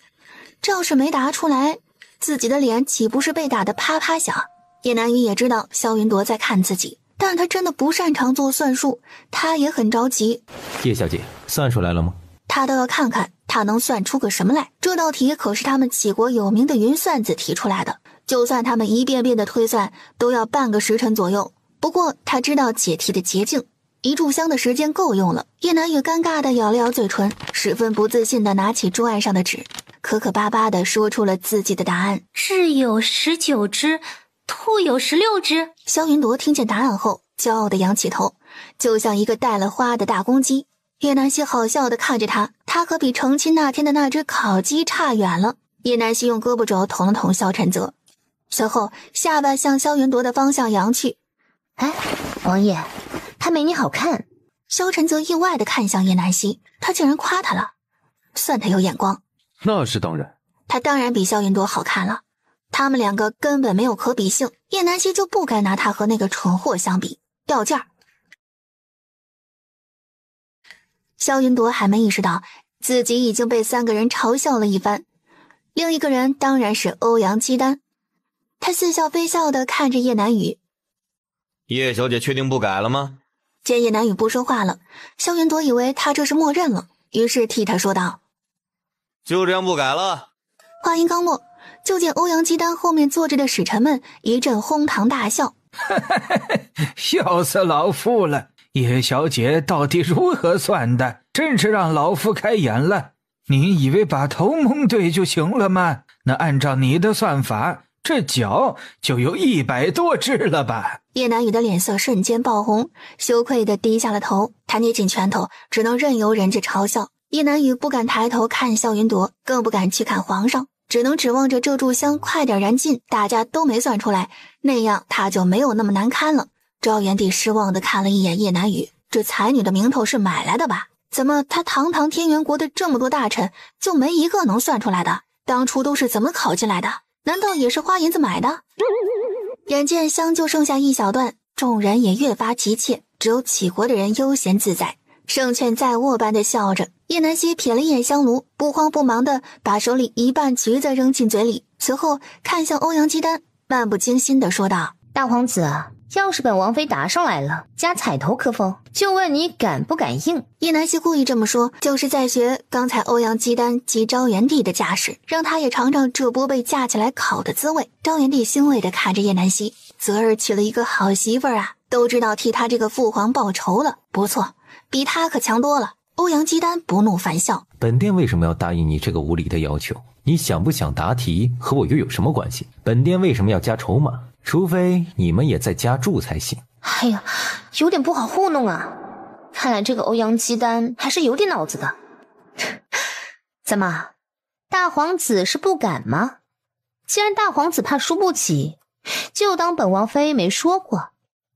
要是没答出来，自己的脸岂不是被打得啪啪响？叶南雨也知道萧云朵在看自己，但是他真的不擅长做算术，他也很着急。叶小姐，算出来了吗？他倒要看看他能算出个什么来。这道题可是他们杞国有名的云算子提出来的，就算他们一遍遍的推算，都要半个时辰左右。不过他知道解题的捷径，一炷香的时间够用了。叶南雨尴尬地咬了咬嘴唇，十分不自信地拿起桌案上的纸，磕磕巴巴地说出了自己的答案。雉有19只，兔有16只。萧云朵听见答案后，骄傲地扬起头，就像一个带了花的大公鸡。叶南希好笑地看着他，他可比成亲那天的那只烤鸡差远了。叶南希用胳膊肘捅了捅萧晨泽，随后下巴向萧云铎的方向扬去。哎，王爷，他没你好看。萧晨泽意外地看向叶南希，他竟然夸他了，算他有眼光。那是当然，他当然比萧云铎好看了，他们两个根本没有可比性，叶南希就不该拿他和那个蠢货相比，掉价。萧云铎还没意识到自己已经被3个人嘲笑了一番，另一个人当然是欧阳姬丹。他似笑非笑地看着叶南雨。叶小姐确定不改了吗？见叶南雨不说话了，萧云铎以为他这是默认了，于是替他说道：就这样不改了。话音刚落，就见欧阳姬丹后面坐着的使臣们一阵哄堂大笑。笑死老夫了，叶小姐到底如何算的？真是让老夫开眼了。你以为把头蒙对就行了吗？那按照你的算法，这脚就有100多只了吧？叶南雨的脸色瞬间爆红，羞愧地低下了头，他捏紧拳头，只能任由人质嘲笑。叶南雨不敢抬头看萧云铎，更不敢去看皇上，只能指望着这炷香快点燃尽，大家都没算出来，那样他就没有那么难堪了。赵元帝失望地看了一眼叶南雨，这才女的名头是买来的吧？怎么他堂堂天元国的这么多大臣，就没一个能算出来的？当初都是怎么考进来的？难道也是花银子买的？眼见香就剩下一小段，众人也越发急切，只有齐国的人悠闲自在，胜券在握般的笑着。叶南希瞥了一眼香炉，不慌不忙地把手里一半橘子扔进嘴里，随后看向欧阳姬丹，漫不经心地说道：大皇子，要是本王妃答上来了，加彩头可否？就问你敢不敢应？叶南希故意这么说，就是在学刚才欧阳姬丹及昭元帝的架势，让他也尝尝这波被架起来烤的滋味。昭元帝欣慰地看着叶南希，择儿娶了一个好媳妇儿啊，都知道替他这个父皇报仇了，不错，比他可强多了。欧阳姬丹不怒反笑：本殿为什么要答应你这个无理的要求？你想不想答题和我又有什么关系？本殿为什么要加筹码？除非你们也在加注才行。哎呀，有点不好糊弄啊！看来这个欧阳姬丹还是有点脑子的。怎么，大皇子是不敢吗？既然大皇子怕输不起，就当本王妃没说过。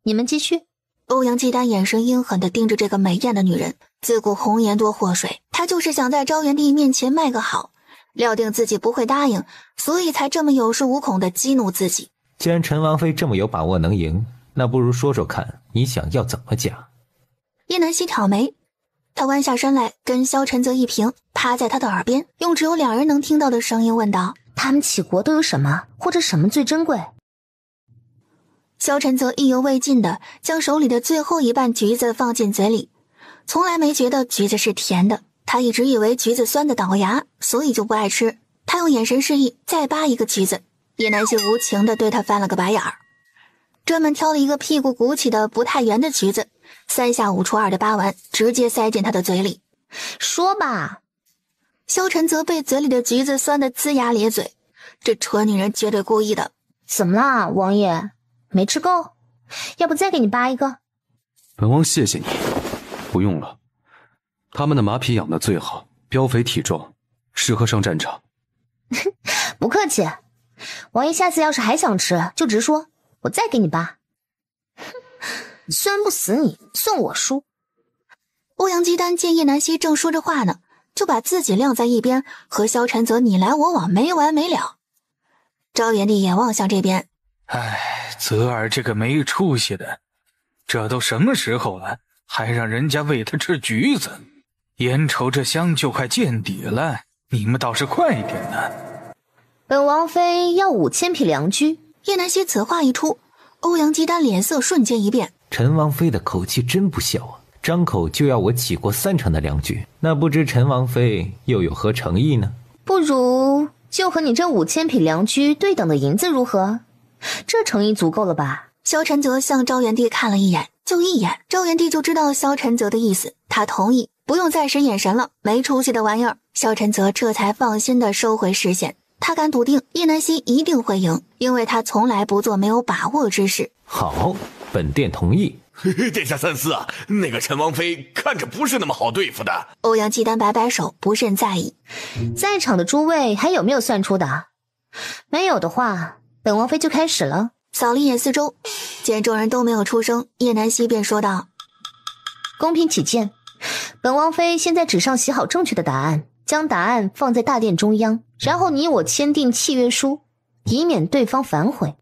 你们继续。欧阳姬丹眼神阴狠地盯着这个美艳的女人，自古红颜多祸水，她就是想在昭元帝面前卖个好，料定自己不会答应，所以才这么有恃无恐地激怒自己。既然陈王妃这么有把握能赢，那不如说说看，你想要怎么加？叶南希挑眉，他弯下身来跟萧晨泽一平，趴在他的耳边，用只有2人能听到的声音问道：他们齐国都有什么，或者什么最珍贵？萧晨泽意犹未尽地将手里的最后一半橘子放进嘴里，从来没觉得橘子是甜的，他一直以为橘子酸的倒牙，所以就不爱吃。他用眼神示意再扒一个橘子，叶南希无情地对他翻了个白眼儿，专门挑了一个屁股鼓起的不太圆的橘子，3下5除2的扒完，直接塞进他的嘴里。说吧。萧晨泽被嘴里的橘子酸得龇牙咧嘴，这蠢女人绝对故意的。怎么啦，王爷？没吃够？要不再给你扒一个？本王谢谢你，不用了。他们的马匹养得最好，膘肥体壮，适合上战场。不客气，王爷下次要是还想吃，就直说，我再给你扒。酸不死你，算我输。欧阳姬丹见叶南希正说着话呢，就把自己晾在一边，和萧晨泽你来我往，没完没了。昭元帝也望向这边，哎，泽儿这个没出息的，这都什么时候了，还让人家喂他吃橘子，眼瞅着香就快见底了，你们倒是快一点呢。本王妃要5000匹良驹。叶南希此话一出，欧阳姬丹脸色瞬间一变。陈王妃的口气真不小啊，张口就要我齐国3成的良驹，那不知陈王妃又有何诚意呢？不如就和你这5000匹良驹对等的银子如何？这诚意足够了吧？萧晨泽向昭元帝看了一眼，就一眼，昭元帝就知道萧晨泽的意思，他同意，不用再使眼神了，没出息的玩意儿。萧晨泽这才放心地收回视线，他敢笃定叶南希一定会赢，因为他从来不做没有把握之事。好，本殿同意。殿下三思啊，那个陈王妃看着不是那么好对付的。欧阳姬丹摆摆手，不甚在意。在场的诸位还有没有算出的？没有的话，本王妃就开始了。扫了一眼四周，见众人都没有出声，叶南希便说道：公平起见，本王妃先在纸上写好正确的答案，将答案放在大殿中央，然后你我签订契约书，以免对方反悔。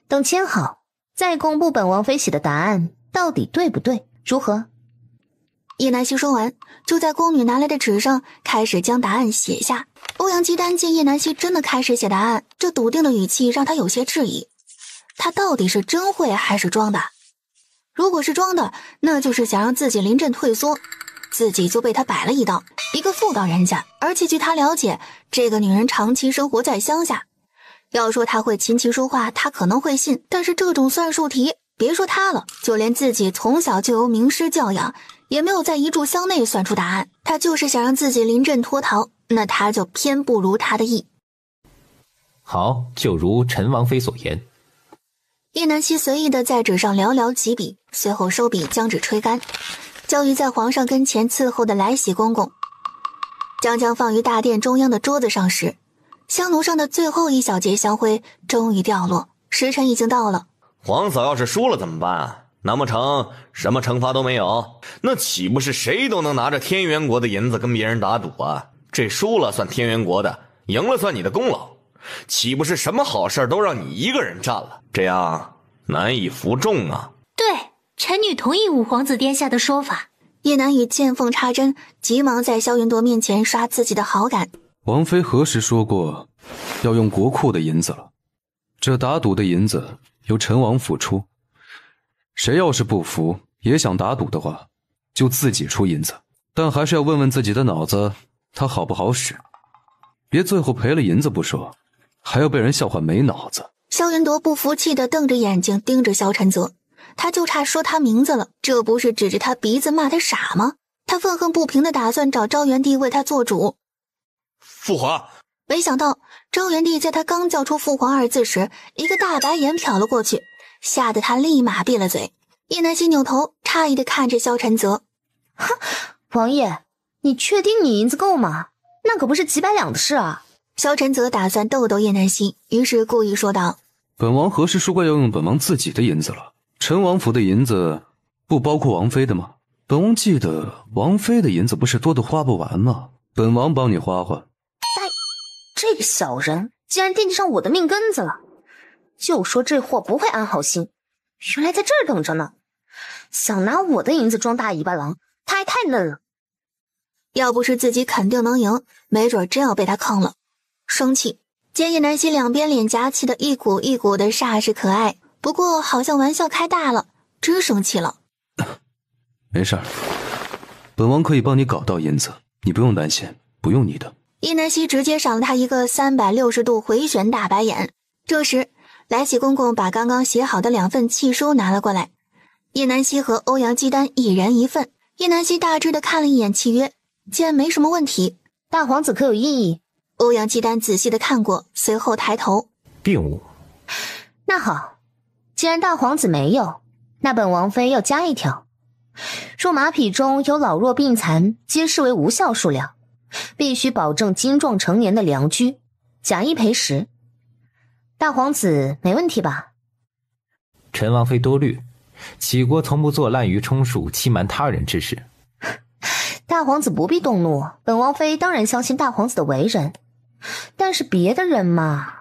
等签好，再公布本王妃写的答案到底对不对，如何？叶南希说完，就在宫女拿来的纸上开始将答案写下。欧阳姬丹见叶南希真的开始写答案，这笃定的语气让他有些质疑，他到底是真会还是装的？如果是装的，那就是想让自己临阵退缩，自己就被他摆了一道，一个妇道人家。而且据他了解，这个女人长期生活在乡下，要说她会琴棋书画，他可能会信，但是这种算术题，别说他了，就连自己从小就由名师教养，也没有在一炷香内算出答案。他就是想让自己临阵脱逃，那他就偏不如他的意。好，就如陈王妃所言。叶南希随意的在纸上寥寥几笔，随后收笔将纸吹干，交于在皇上跟前伺候的来喜公公。将放于大殿中央的桌子上时，香炉上的最后一小节香灰终于掉落，时辰已经到了。皇嫂要是输了怎么办？难不成什么惩罚都没有？那岂不是谁都能拿着天元国的银子跟别人打赌啊？这输了算天元国的，赢了算你的功劳，岂不是什么好事都让你一个人占了？这样难以服众啊！对，臣女同意五皇子殿下的说法。叶南雨见缝插针，急忙在萧云铎面前刷自己的好感。王妃何时说过要用国库的银子了？这打赌的银子由陈王付出，谁要是不服也想打赌的话，就自己出银子，但还是要问问自己的脑子他好不好使，别最后赔了银子不说，还要被人笑话没脑子。萧云铎不服气地瞪着眼睛盯着萧晨泽，他就差说他名字了，这不是指着他鼻子骂他傻吗？他愤恨不平地打算找昭元帝为他做主。父皇，没想到昭元帝在他刚叫出父皇二字时，一个大白眼瞟了过去，吓得他立马闭了嘴。叶南希扭头诧异地看着萧晨泽，哼，王爷，你确定你银子够吗？那可不是几百两的事啊。萧晨泽打算逗逗叶南希，于是故意说道：本王何时说过要用本王自己的银子了？陈王府的银子不包括王妃的吗？本王记得王妃的银子不是多得花不完吗？本王帮你花花。这个小人竟然惦记上我的命根子了，就说这货不会安好心，原来在这儿等着呢，想拿我的银子装大尾巴狼，他还太嫩了。要不是自己肯定能赢，没准真要被他坑了。生气，见叶南希两边脸颊气得一股一股的，煞是可爱，不过好像玩笑开大了，真生气了。没事儿，本王可以帮你搞到银子，你不用担心，不用你的。叶南希直接赏了他一个360度回旋大白眼。这时来喜公公把刚刚写好的2份契书拿了过来，叶南希和欧阳姬丹一人一份。叶南希大致的看了一眼契约，见没什么问题。大皇子可有异议？欧阳姬丹仔细的看过，随后抬头，并无。那好，既然大皇子没有，那本王妃要加一条，若马匹中有老弱病残，皆视为无效数量，必须保证精壮成年的良驹，假一赔10。大皇子没问题吧？陈王妃多虑，杞国从不做滥竽充数、欺瞒他人之事。大皇子不必动怒，本王妃当然相信大皇子的为人，但是别的人嘛，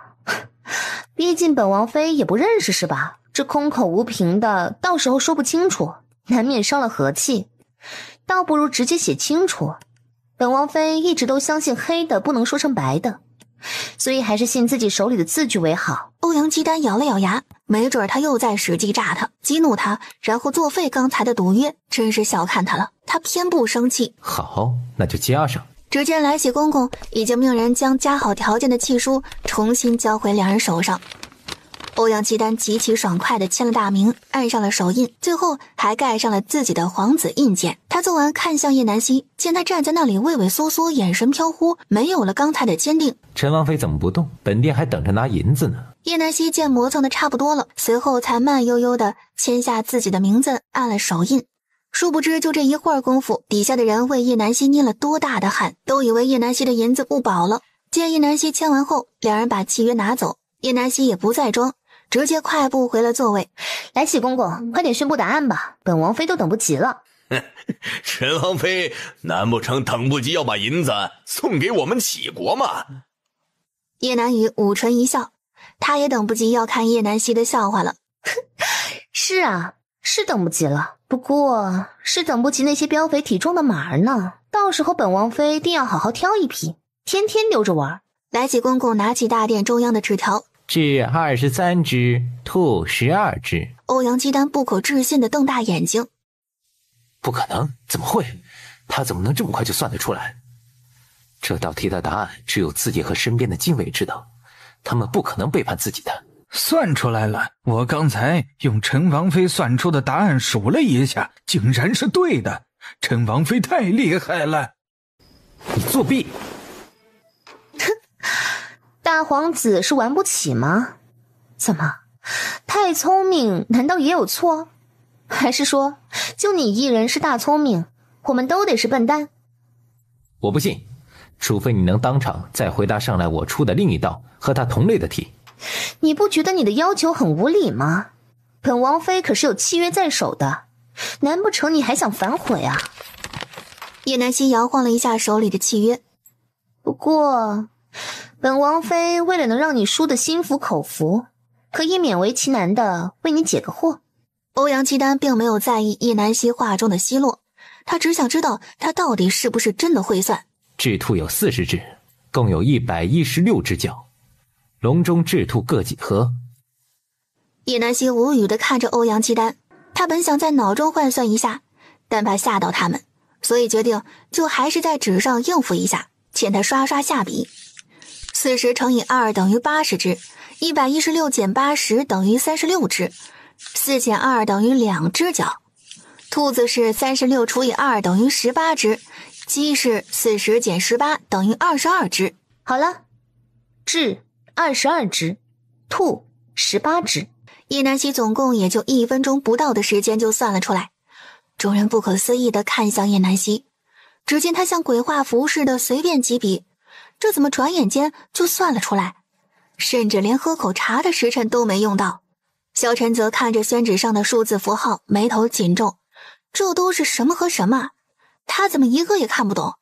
毕竟本王妃也不认识是吧？这空口无凭的，到时候说不清楚，难免伤了和气，倒不如直接写清楚。本王妃一直都相信黑的不能说成白的，所以还是信自己手里的字据为好。欧阳姬丹咬了咬牙，没准他又在使计诈他，激怒他，然后作废刚才的赌约，真是小看他了。他偏不生气。好，那就加上。只见来喜公公已经命人将加好条件的契书重新交回2人手上。欧阳契丹极其爽快地签了大名，按上了手印，最后还盖上了自己的皇子印鉴。他做完，看向叶南希，见他站在那里畏畏缩缩，眼神飘忽，没有了刚才的坚定。陈王妃怎么不动？本殿还等着拿银子呢。叶南希见磨蹭的差不多了，随后才慢悠悠地签下自己的名字，按了手印。殊不知就这一会儿功夫，底下的人为叶南希捏了多大的汗，都以为叶南希的银子不保了。见叶南希签完后，两人把契约拿走，叶南希也不再装，直接快步回了座位。来启公公，快点宣布答案吧，本王妃都等不及了。陈王妃，难不成等不及要把银子送给我们启国吗？叶南雨捂唇一笑，他也等不及要看叶南希的笑话了。是啊，是等不及了，不过是等不及那些膘肥体重的马儿呢。到时候本王妃定要好好挑一批，天天溜着玩。来启公公拿起大殿中央的纸条，雉23只，兔12只。欧阳契丹不可置信地瞪大眼睛。不可能，怎么会？他怎么能这么快就算得出来？这道题的答案只有自己和身边的禁卫知道，他们不可能背叛自己的。算出来了，我刚才用陈王妃算出的答案数了一下，竟然是对的。陈王妃太厉害了。你作弊！大皇子是玩不起吗？怎么，太聪明难道也有错？还是说就你一人是大聪明，我们都得是笨蛋？我不信，除非你能当场再回答上来我出的另一道和他同类的题。你不觉得你的要求很无理吗？本王妃可是有契约在手的，难不成你还想反悔啊？叶南希摇晃了一下手里的契约。不过本王妃为了能让你输得心服口服，可以勉为其难的为你解个惑。欧阳契丹并没有在意叶南希话中的奚落，他只想知道他到底是不是真的会算。雉兔有40只，共有116只脚，笼中雉兔各几何？叶南希无语地看着欧阳契丹，他本想在脑中换算一下，但怕吓到他们，所以决定就还是在纸上应付一下，欠他刷刷下笔。40乘以2等于80只，116减80等于36只，4减2等于2只脚。兔子是36除以2等于18只，鸡是40减18等于22只。好了，雉22只，兔18只。叶南希总共也就1分钟不到的时间就算了出来。众人不可思议地看向叶南希，只见他像鬼画符似的随便几笔，这怎么转眼间就算了出来？甚至连喝口茶的时辰都没用到。萧晨则看着宣纸上的数字符号，眉头紧皱，这都是什么和什么？他怎么一个也看不懂？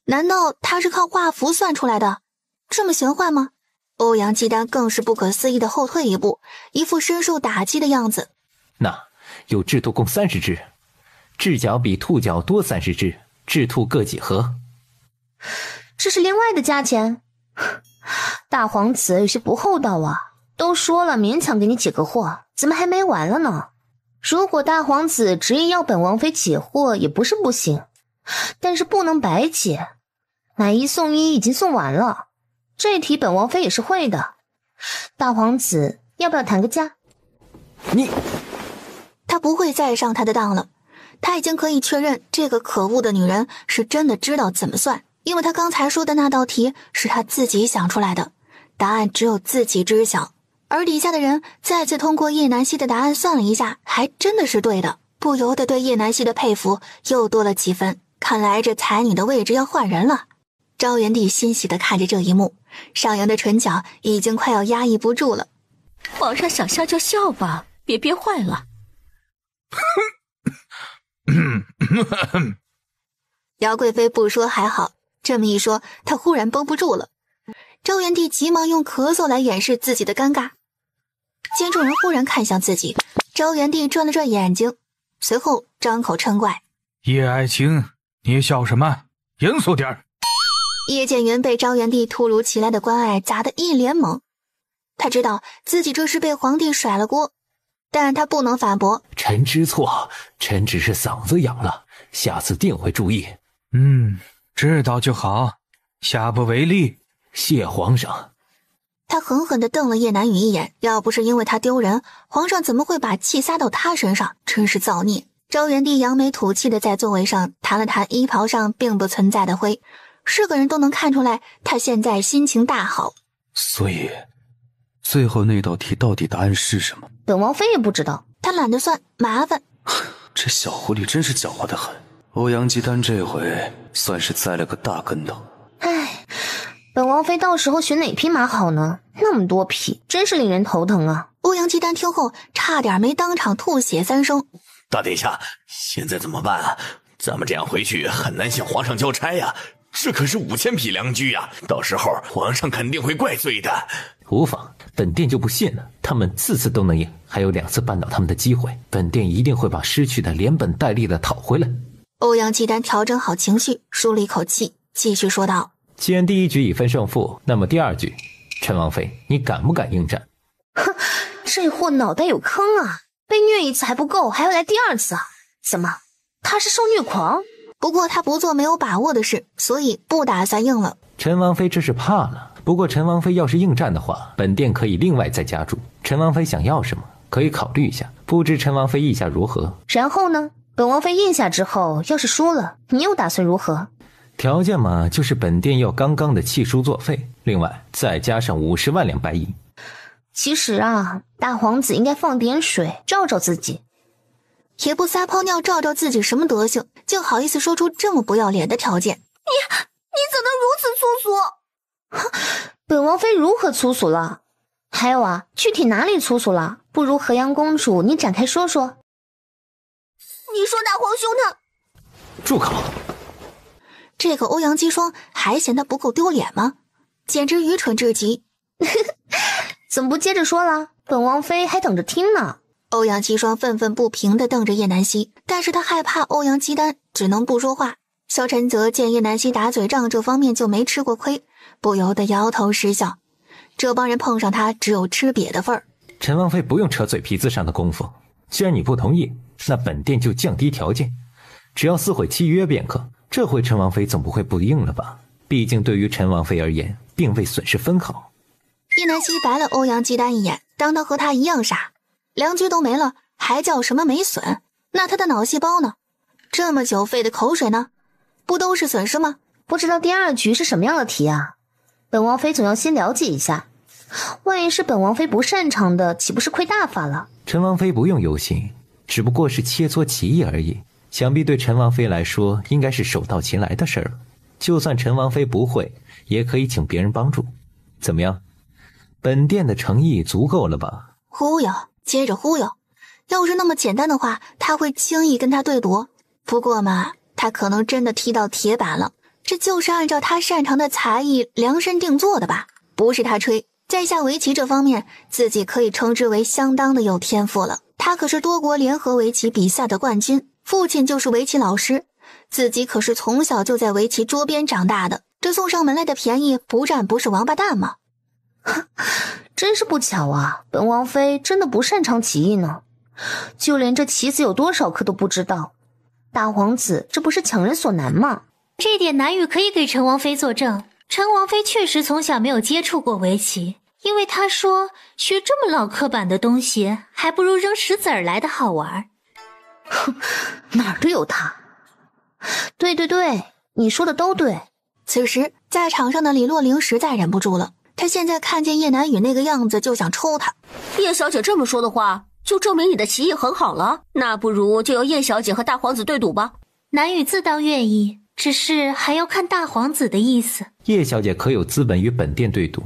难道他是靠画符算出来的？这么玄幻吗？欧阳契丹更是不可思议的后退一步，一副深受打击的样子。那有雉兔共30只，雉脚比兔脚多30只，雉兔各几何？这是另外的价钱？大皇子有些不厚道啊，都说了勉强给你解个惑，怎么还没完了呢？如果大皇子执意要本王妃解惑也不是不行，但是不能白解。买1送1已经送完了，这题本王妃也是会的。大皇子要不要谈个价？他不会再上他的当了，他已经可以确认这个可恶的女人是真的知道怎么算，因为他刚才说的那道题是他自己想出来的，答案只有自己知晓。而底下的人再次通过叶南希的答案算了一下，还真的是对的，不由得对叶南希的佩服又多了几分。看来这才女的位置要换人了。昭元帝欣喜地看着这一幕，上扬的唇角已经快要压抑不住了。皇上想笑就笑吧，别憋坏了。姚贵妃不说还好，这么一说，她忽然绷不住了。昭元帝急忙用咳嗽来掩饰自己的尴尬。见众人忽然看向自己，昭元帝转了转眼睛，随后张口嗔怪：“叶爱卿，你笑什么？严肃点儿！”叶剑云被昭元帝突如其来的关爱砸得一脸懵，他知道自己这是被皇帝甩了锅，但他不能反驳：“臣知错，臣只是嗓子痒了，下次定会注意。”知道就好，下不为例。谢皇上。他狠狠地瞪了叶南雨一眼，要不是因为他丢人，皇上怎么会把气撒到他身上？真是造孽。昭元帝扬眉吐气地在座位上弹了弹衣袍上并不存在的灰，是个人都能看出来他现在心情大好。所以最后那道题到底答案是什么？本王妃也不知道，他懒得算，麻烦。这小狐狸真是狡猾得很，欧阳姬丹这回算是栽了个大跟头。唉，本王妃到时候选哪匹马好呢？那么多匹，真是令人头疼啊。欧阳姬丹听后差点没当场吐血3声。大殿下，现在怎么办啊？咱们这样回去很难向皇上交差呀，这可是5000匹良驹呀，到时候皇上肯定会怪罪的。无妨，本殿就不信了，他们次次都能赢，还有2次扳倒他们的机会，本殿一定会把失去的连本带利的讨回来。欧阳姬丹调整好情绪，舒了一口气，继续说道：既然第一局已分胜负，那么第2局，陈王妃，你敢不敢应战？哼，这货脑袋有坑啊！被虐1次还不够，还要来第2次啊？怎么，他是受虐狂？不过他不做没有把握的事，所以不打算应了。陈王妃这是怕了。不过陈王妃要是应战的话，本殿可以另外再加注。陈王妃想要什么，可以考虑一下。不知陈王妃意下如何？然后呢？本王妃应下之后，要是输了，你又打算如何？条件嘛，就是本殿要刚刚的弃书作废，另外再加上50万两白银。其实啊，大皇子应该放点水照照自己，也不撒泡尿照照自己什么德行，就好意思说出这么不要脸的条件。你怎能如此粗俗？本王妃如何粗俗了？还有啊，具体哪里粗俗了？不如河阳公主你展开说说。你说大皇兄他……住口！这个欧阳姬霜还嫌他不够丢脸吗？简直愚蠢至极！怎么不接着说了？本王妃还等着听呢。欧阳姬霜愤愤不平地瞪着叶南希，但是他害怕欧阳姬丹，只能不说话。萧晨则见叶南希打嘴仗这方面就没吃过亏，不由得摇头失笑。这帮人碰上他只有吃瘪的份儿。陈王妃不用扯嘴皮子上的功夫，既然你不同意，那本殿就降低条件，只要撕毁契约便可。这回陈王妃总不会不应了吧？毕竟对于陈王妃而言，并未损失分毫。叶南希白了欧阳姬丹一眼，当他和他一样傻，良驹都没了，还叫什么没损？那他的脑细胞呢？这么久费的口水呢？不都是损失吗？不知道第2局是什么样的题啊？本王妃总要先了解一下，万一是本王妃不擅长的，岂不是亏大发了？陈王妃不用忧心，只不过是切磋棋艺而已，想必对陈王妃来说应该是手到擒来的事儿了。就算陈王妃不会，也可以请别人帮助。怎么样？本殿的诚意足够了吧？忽悠，接着忽悠。要是那么简单的话，他会轻易跟他对赌。不过嘛，他可能真的踢到铁板了，这就是按照他擅长的才艺量身定做的吧？不是他吹，在下围棋这方面，自己可以称之为相当的有天赋了。他可是多国联合围棋比赛的冠军，父亲就是围棋老师，自己可是从小就在围棋桌边长大的。这送上门来的便宜，不占不是王八蛋吗？真是不巧啊，本王妃真的不擅长棋艺呢，就连这棋子有多少颗都不知道。大皇子这不是强人所难吗？这点南雨可以给陈王妃作证，陈王妃确实从小没有接触过围棋，因为她说学这么老刻板的东西，还不如扔石子儿来的好玩。哼，哪儿都有他。对对对，你说的都对。此时在场上的李洛灵实在忍不住了，他现在看见叶南雨那个样子就想抽他。叶小姐这么说的话，就证明你的棋艺很好了，那不如就由叶小姐和大皇子对赌吧。南雨自当愿意，只是还要看大皇子的意思。叶小姐可有资本与本殿对赌？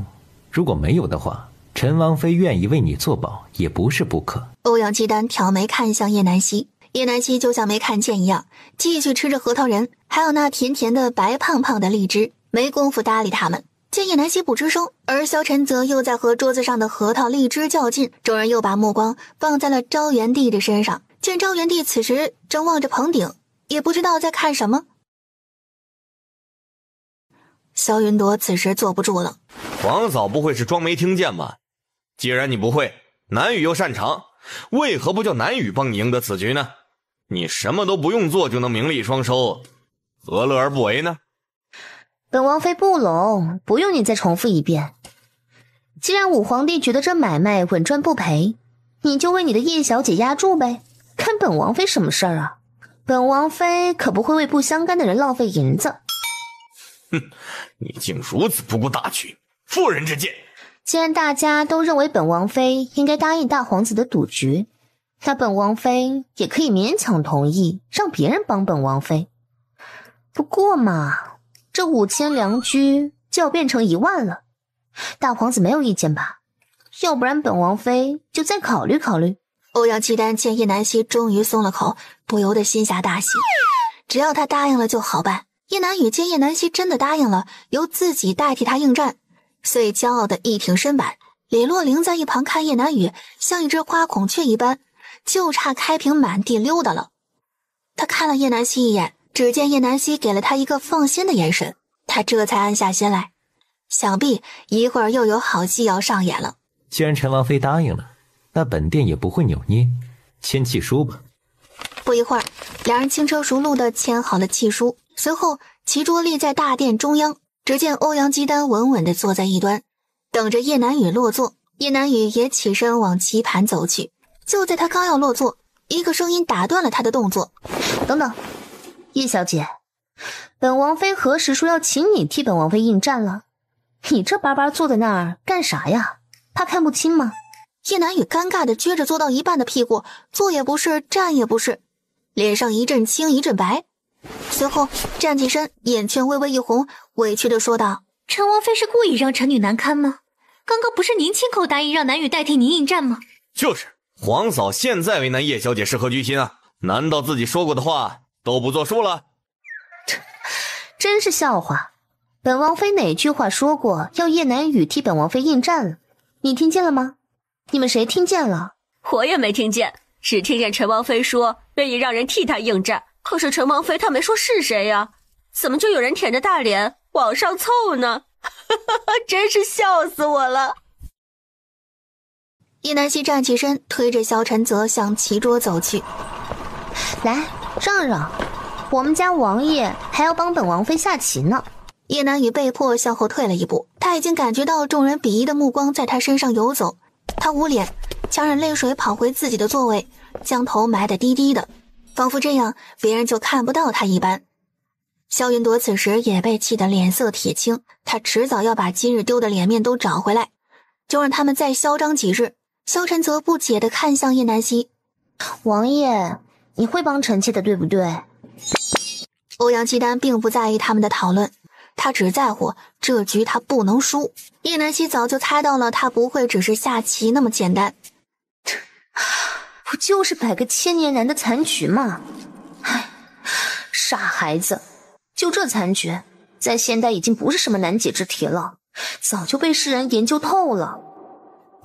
如果没有的话，陈王妃愿意为你作保也不是不可。欧阳姬丹挑眉看向叶南希，叶南希就像没看见一样，继续吃着核桃仁，还有那甜甜的白胖胖的荔枝，没工夫搭理他们。见叶南希不吱声，而萧晨则又在和桌子上的核桃荔枝较劲，众人又把目光放在了昭元帝的身上。见昭元帝此时正望着棚顶，也不知道在看什么。萧云朵此时坐不住了，皇嫂不会是装没听见吧？既然你不会，南雨又擅长，为何不叫南雨帮你赢得此局呢？你什么都不用做就能名利双收，何乐而不为呢？本王妃不聋，不用你再重复一遍。既然武皇帝觉得这买卖稳赚不赔，你就为你的叶小姐压住呗，干本王妃什么事儿啊？本王妃可不会为不相干的人浪费银子。哼，你竟如此不顾大局，妇人之见。既然大家都认为本王妃应该答应大皇子的赌局，那本王妃也可以勉强同意让别人帮本王妃。不过嘛，这5000良居就要变成1万了，大皇子没有意见吧？要不然本王妃就再考虑考虑。欧阳契丹见叶南希终于松了口，不由得心下大喜，只要他答应了就好办。叶南羽见叶南希真的答应了，由自己代替他应战，遂骄傲的一挺身板。李洛灵在一旁看叶南羽像一只花孔雀一般，就差开屏满地溜达了。他看了叶南希一眼，只见叶南希给了他一个放心的眼神，他这才安下心来，想必一会儿又有好戏要上演了。既然陈王妃答应了，那本殿也不会扭捏，签契书吧。不一会儿，两人轻车熟路地签好了契书，随后棋桌立在大殿中央，只见欧阳基丹稳稳地坐在一端，等着叶南羽落座。叶南羽也起身往棋盘走去，就在他刚要落座，一个声音打断了他的动作。等等，叶小姐，本王妃何时说要请你替本王妃应战了？你这巴巴坐在那儿干啥呀？怕看不清吗？叶南羽尴尬地撅着坐到一半的屁股，坐也不是，站也不是，脸上一阵青一阵白，随后站起身，眼圈微微一红，委屈地说道：陈王妃是故意让臣女难堪吗？刚刚不是您亲口答应让南羽代替您应战吗？就是，皇嫂现在为难叶小姐是何居心啊？难道自己说过的话都不作数了？真是笑话，本王妃哪句话说过要叶南羽替本王妃应战了？你听见了吗？你们谁听见了？我也没听见，只听见陈王妃说愿意让人替她应战，可是陈王妃她没说是谁呀，怎么就有人舔着大脸往上凑呢？真是笑死我了。叶南希站起身，推着萧晨泽向棋桌走去。来，让让，我们家王爷还要帮本王妃下棋呢。叶南羽被迫向后退了一步，他已经感觉到众人鄙夷的目光在他身上游走，他捂脸，强忍泪水跑回自己的座位，将头埋得低低的，仿佛这样别人就看不到他一般。萧云朵此时也被气得脸色铁青，他迟早要把今日丢的脸面都找回来，就让他们再嚣张几日。萧晨泽不解地看向叶南希，王爷，你会帮臣妾的对不对？欧阳契丹并不在意他们的讨论，他只在乎这局他不能输。叶南希早就猜到了他不会只是下棋那么简单，不就是摆个千年难的残局吗？唉，傻孩子，就这残局在现代已经不是什么难解之题了，早就被世人研究透了。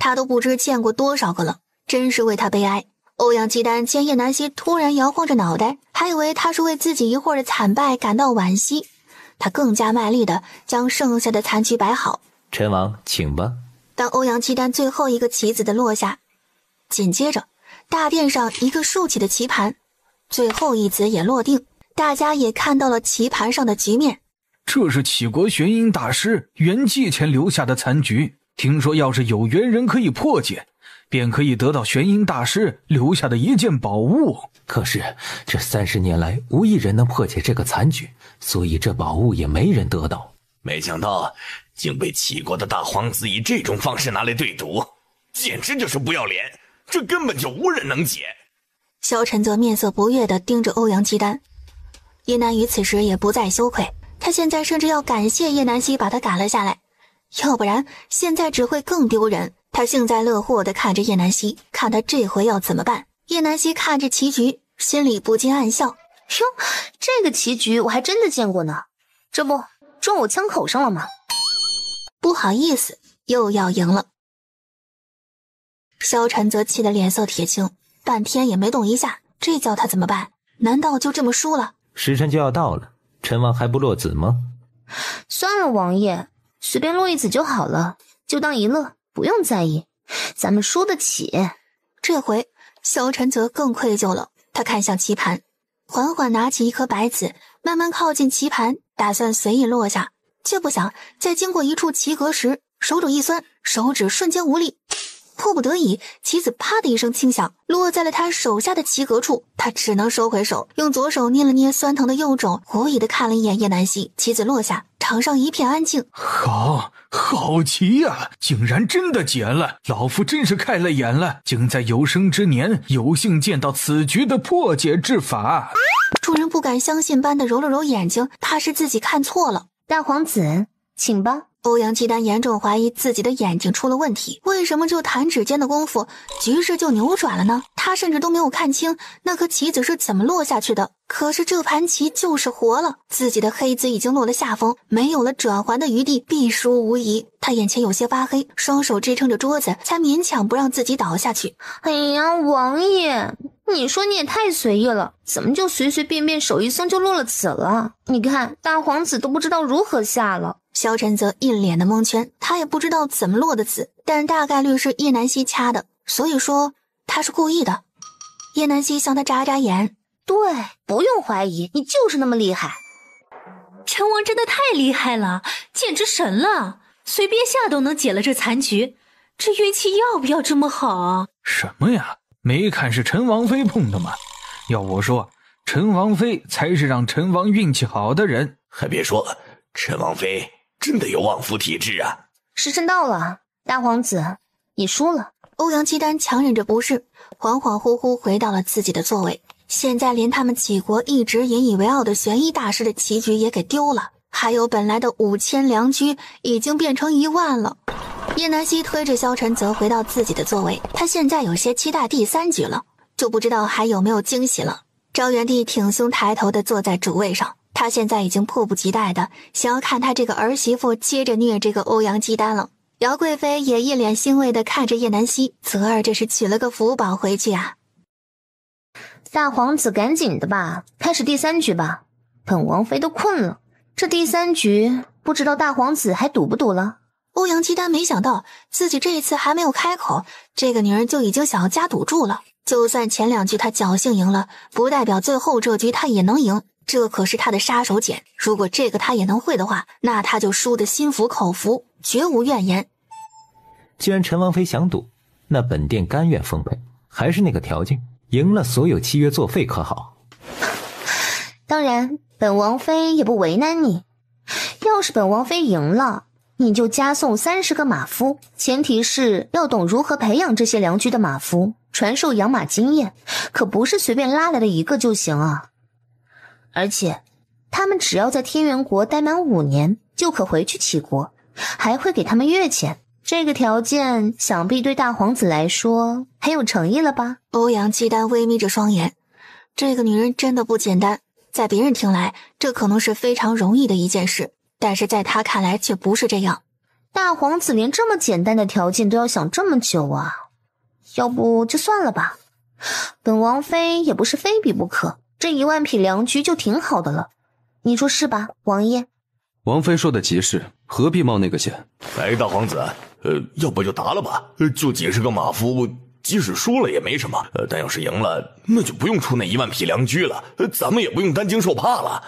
他都不知见过多少个了，真是为他悲哀。欧阳契丹见叶南希突然摇晃着脑袋，还以为他是为自己一会儿的惨败感到惋惜，他更加卖力地将剩下的残局摆好。陈王，请吧。当欧阳契丹最后一个棋子的落下，紧接着大殿上一个竖起的棋盘，最后一子也落定，大家也看到了棋盘上的局面。这是杞国玄阴大师袁继前留下的残局，听说要是有缘人可以破解，便可以得到玄阴大师留下的一件宝物。可是这30年来无一人能破解这个残局，所以这宝物也没人得到。没想到竟被杞国的大皇子以这种方式拿来对赌，简直就是不要脸，这根本就无人能解。萧晨则面色不悦地盯着欧阳契丹，叶南羽此时也不再羞愧，他现在甚至要感谢叶南希把他赶了下来，要不然现在只会更丢人。他幸灾乐祸地看着叶南希，看他这回要怎么办。叶南希看着棋局，心里不禁暗笑，哟，这个棋局我还真的见过呢，这不撞我枪口上了吗？不好意思，又要赢了。萧晨则气得脸色铁青，半天也没动一下，这叫他怎么办？难道就这么输了？时辰就要到了，陈王还不落子吗？算了，王爷，随便落一子就好了，就当一乐，不用在意，咱们输得起。这回萧晨则更愧疚了，他看向棋盘，缓缓拿起一颗白子，慢慢靠近棋盘，打算随意落下，却不想在经过一处棋格时，手肘一酸，手指瞬间无力。迫不得已，棋子啪的一声轻响，落在了他手下的棋格处。他只能收回手，用左手捏了捏酸疼的右肘，狐疑的看了一眼叶南希。棋子落下，场上一片安静。好棋呀，竟然真的解了，老夫真是开了眼了，竟在有生之年有幸见到此局的破解之法。众人不敢相信般的揉了揉眼睛，怕是自己看错了。大皇子，请吧。欧阳姬丹严重怀疑自己的眼睛出了问题，为什么就弹指间的功夫，局势就扭转了呢？他甚至都没有看清那颗棋子是怎么落下去的。可是这盘棋就是活了，自己的黑子已经落了下风，没有了转圜的余地，必输无疑。他眼前有些发黑，双手支撑着桌子，才勉强不让自己倒下去。哎呀，王爷，你说你也太随意了，怎么就随随便便手一松就落了子了？你看大皇子都不知道如何下了。萧晨则一脸的蒙圈，他也不知道怎么落的子，但大概率是叶南希掐的，所以说他是故意的。叶南希向他眨眨眼，对，不用怀疑，你就是那么厉害。陈王真的太厉害了，简直神了，随便下都能解了这残局，这运气要不要这么好啊？什么呀，没看是陈王妃碰的吗？要我说，陈王妃才是让陈王运气好的人。还别说，陈王妃真的有旺夫体质啊！时辰到了，大皇子，你输了。欧阳姬丹强忍着不适，恍恍惚惚回到了自己的座位。现在连他们几国一直引以为傲的玄衣大师的棋局也给丢了，还有本来的5000良驹已经变成10000了。叶南希推着萧晨泽回到自己的座位，他现在有些期待第3局了，就不知道还有没有惊喜了。赵元帝挺胸抬头的坐在主位上，他现在已经迫不及待的想要看他这个儿媳妇接着虐这个欧阳姬丹了。姚贵妃也一脸欣慰的看着叶南希，泽儿这是娶了个福宝回去啊。大皇子赶紧的吧，开始第3局吧，本王妃都困了。这第3局不知道大皇子还赌不赌了？欧阳姬丹没想到自己这一次还没有开口，这个女人就已经想要加赌注了。就算前2局她侥幸赢了，不代表最后这局她也能赢，这可是她的杀手锏。如果这个她也能会的话，那她就输得心服口服，绝无怨言。既然陈王妃想赌，那本殿甘愿奉陪。还是那个条件，赢了所有契约作废，可好？当然，本王妃也不为难你。要是本王妃赢了，你就加送30个马夫，前提是要懂如何培养这些良驹的马夫，传授养马经验，可不是随便拉来的一个就行啊。而且他们只要在天元国待满5年就可回去齐国，还会给他们月钱。这个条件想必对大皇子来说很有诚意了吧？欧阳姬丹微眯着双眼，这个女人真的不简单。在别人听来，这可能是非常容易的一件事，但是在他看来却不是这样。大皇子连这么简单的条件都要想这么久啊，要不就算了吧。本王妃也不是非比不可，这10000匹良驹就挺好的了，你说是吧，王爷？王妃说的极是，何必冒那个险？哎，大皇子，要不就答了吧，就几十个马夫，即使输了也没什么，但要是赢了，那就不用出那10000匹良驹了，咱们也不用担惊受怕了。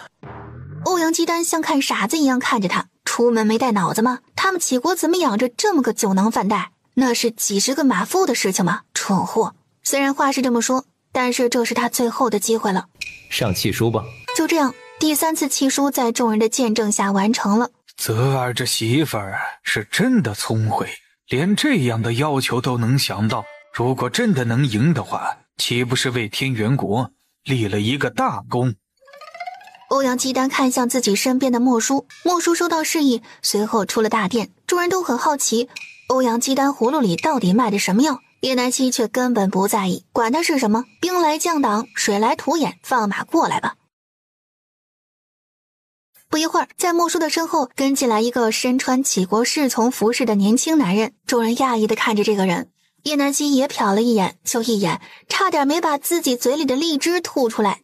欧阳姬丹像看傻子一样看着他，出门没带脑子吗？他们齐国怎么养着这么个酒囊饭袋？那是几十个马夫的事情吗？蠢货！虽然话是这么说，但是这是他最后的机会了。上契书吧。就这样，第3次契书在众人的见证下完成了。泽儿这媳妇儿是真的聪慧，连这样的要求都能想到。如果真的能赢的话，岂不是为天元国立了一个大功？欧阳姬丹看向自己身边的莫叔，莫叔收到示意，随后出了大殿。众人都很好奇，欧阳姬丹葫芦里到底卖的什么药？叶南希却根本不在意，管他是什么，兵来将挡，水来土掩，放马过来吧。不一会儿，在莫叔的身后跟进来一个身穿齐国侍从服饰的年轻男人，众人讶异地看着这个人。叶南希也瞟了一眼，就一眼，差点没把自己嘴里的荔枝吐出来。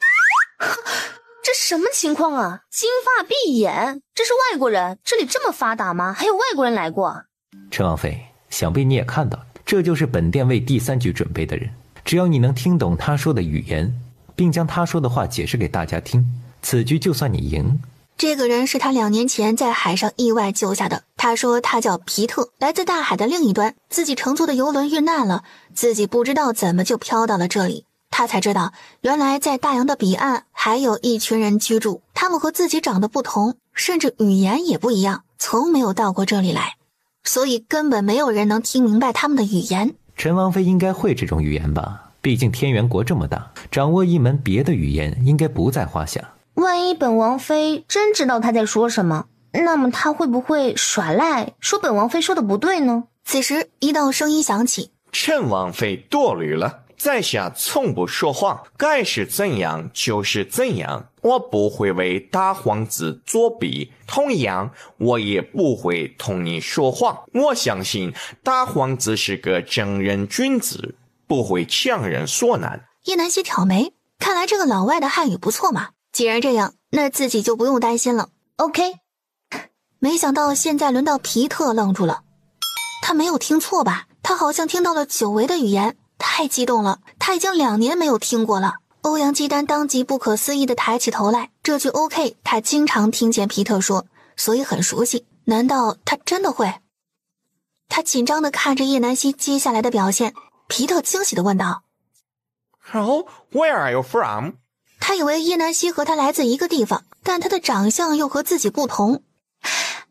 这什么情况啊？金发碧眼，这是外国人？这里这么发达吗？还有外国人来过？陈王妃，想必你也看到了，这就是本殿为第3局准备的人。只要你能听懂他说的语言，并将他说的话解释给大家听，此局就算你赢，这个人是他2年前在海上意外救下的。他说他叫皮特，来自大海的另一端，自己乘坐的游轮遇难了，自己不知道怎么就飘到了这里。他才知道，原来在大洋的彼岸还有一群人居住，他们和自己长得不同，甚至语言也不一样，从没有到过这里来，所以根本没有人能听明白他们的语言。陈王妃应该会这种语言吧？毕竟天元国这么大，掌握一门别的语言应该不在话下。万一本王妃真知道他在说什么，那么他会不会耍赖，说本王妃说的不对呢？此时一道声音响起：陈王妃多虑了，在下从不说谎，该是怎样就是怎样，我不会为大皇子作弊，同样我也不会同你说谎。我相信大皇子是个正人君子，不会强人所难。叶南希挑眉，看来这个老外的汉语不错嘛。既然这样，那自己就不用担心了。 OK。 没想到现在轮到皮特愣住了，他没有听错吧？他好像听到了久违的语言，太激动了，他已经2年没有听过了。欧阳姬丹当即不可思议地抬起头来，这句 OK 他经常听见皮特说，所以很熟悉。难道他真的会？他紧张地看着叶南希接下来的表现。皮特惊喜地问道： Oh, where are you from? 他以为叶南希和他来自一个地方，但他的长相又和自己不同。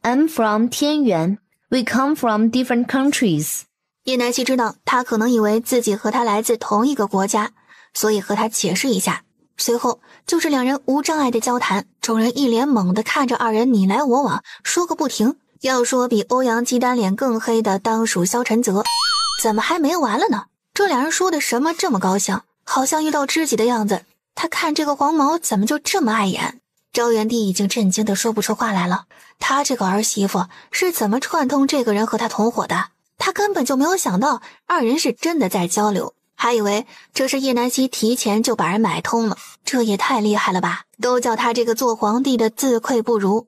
I'm from 天元， We come from different countries。 叶南希知道他可能以为自己和他来自同一个国家，所以和他解释一下。随后就是2人无障碍的交谈，众人一脸懵地看着2人你来我往，说个不停。要说比欧阳姬丹脸更黑的当属萧晨泽。怎么还没完了呢？这2人说的什么这么高兴，好像遇到知己的样子。他看这个黄毛怎么就这么碍眼？昭元帝已经震惊的说不出话来了。他这个儿媳妇是怎么串通这个人和他同伙的？他根本就没有想到2人是真的在交流，还以为这是叶南希提前就把人买通了。这也太厉害了吧，都叫他这个做皇帝的自愧不如。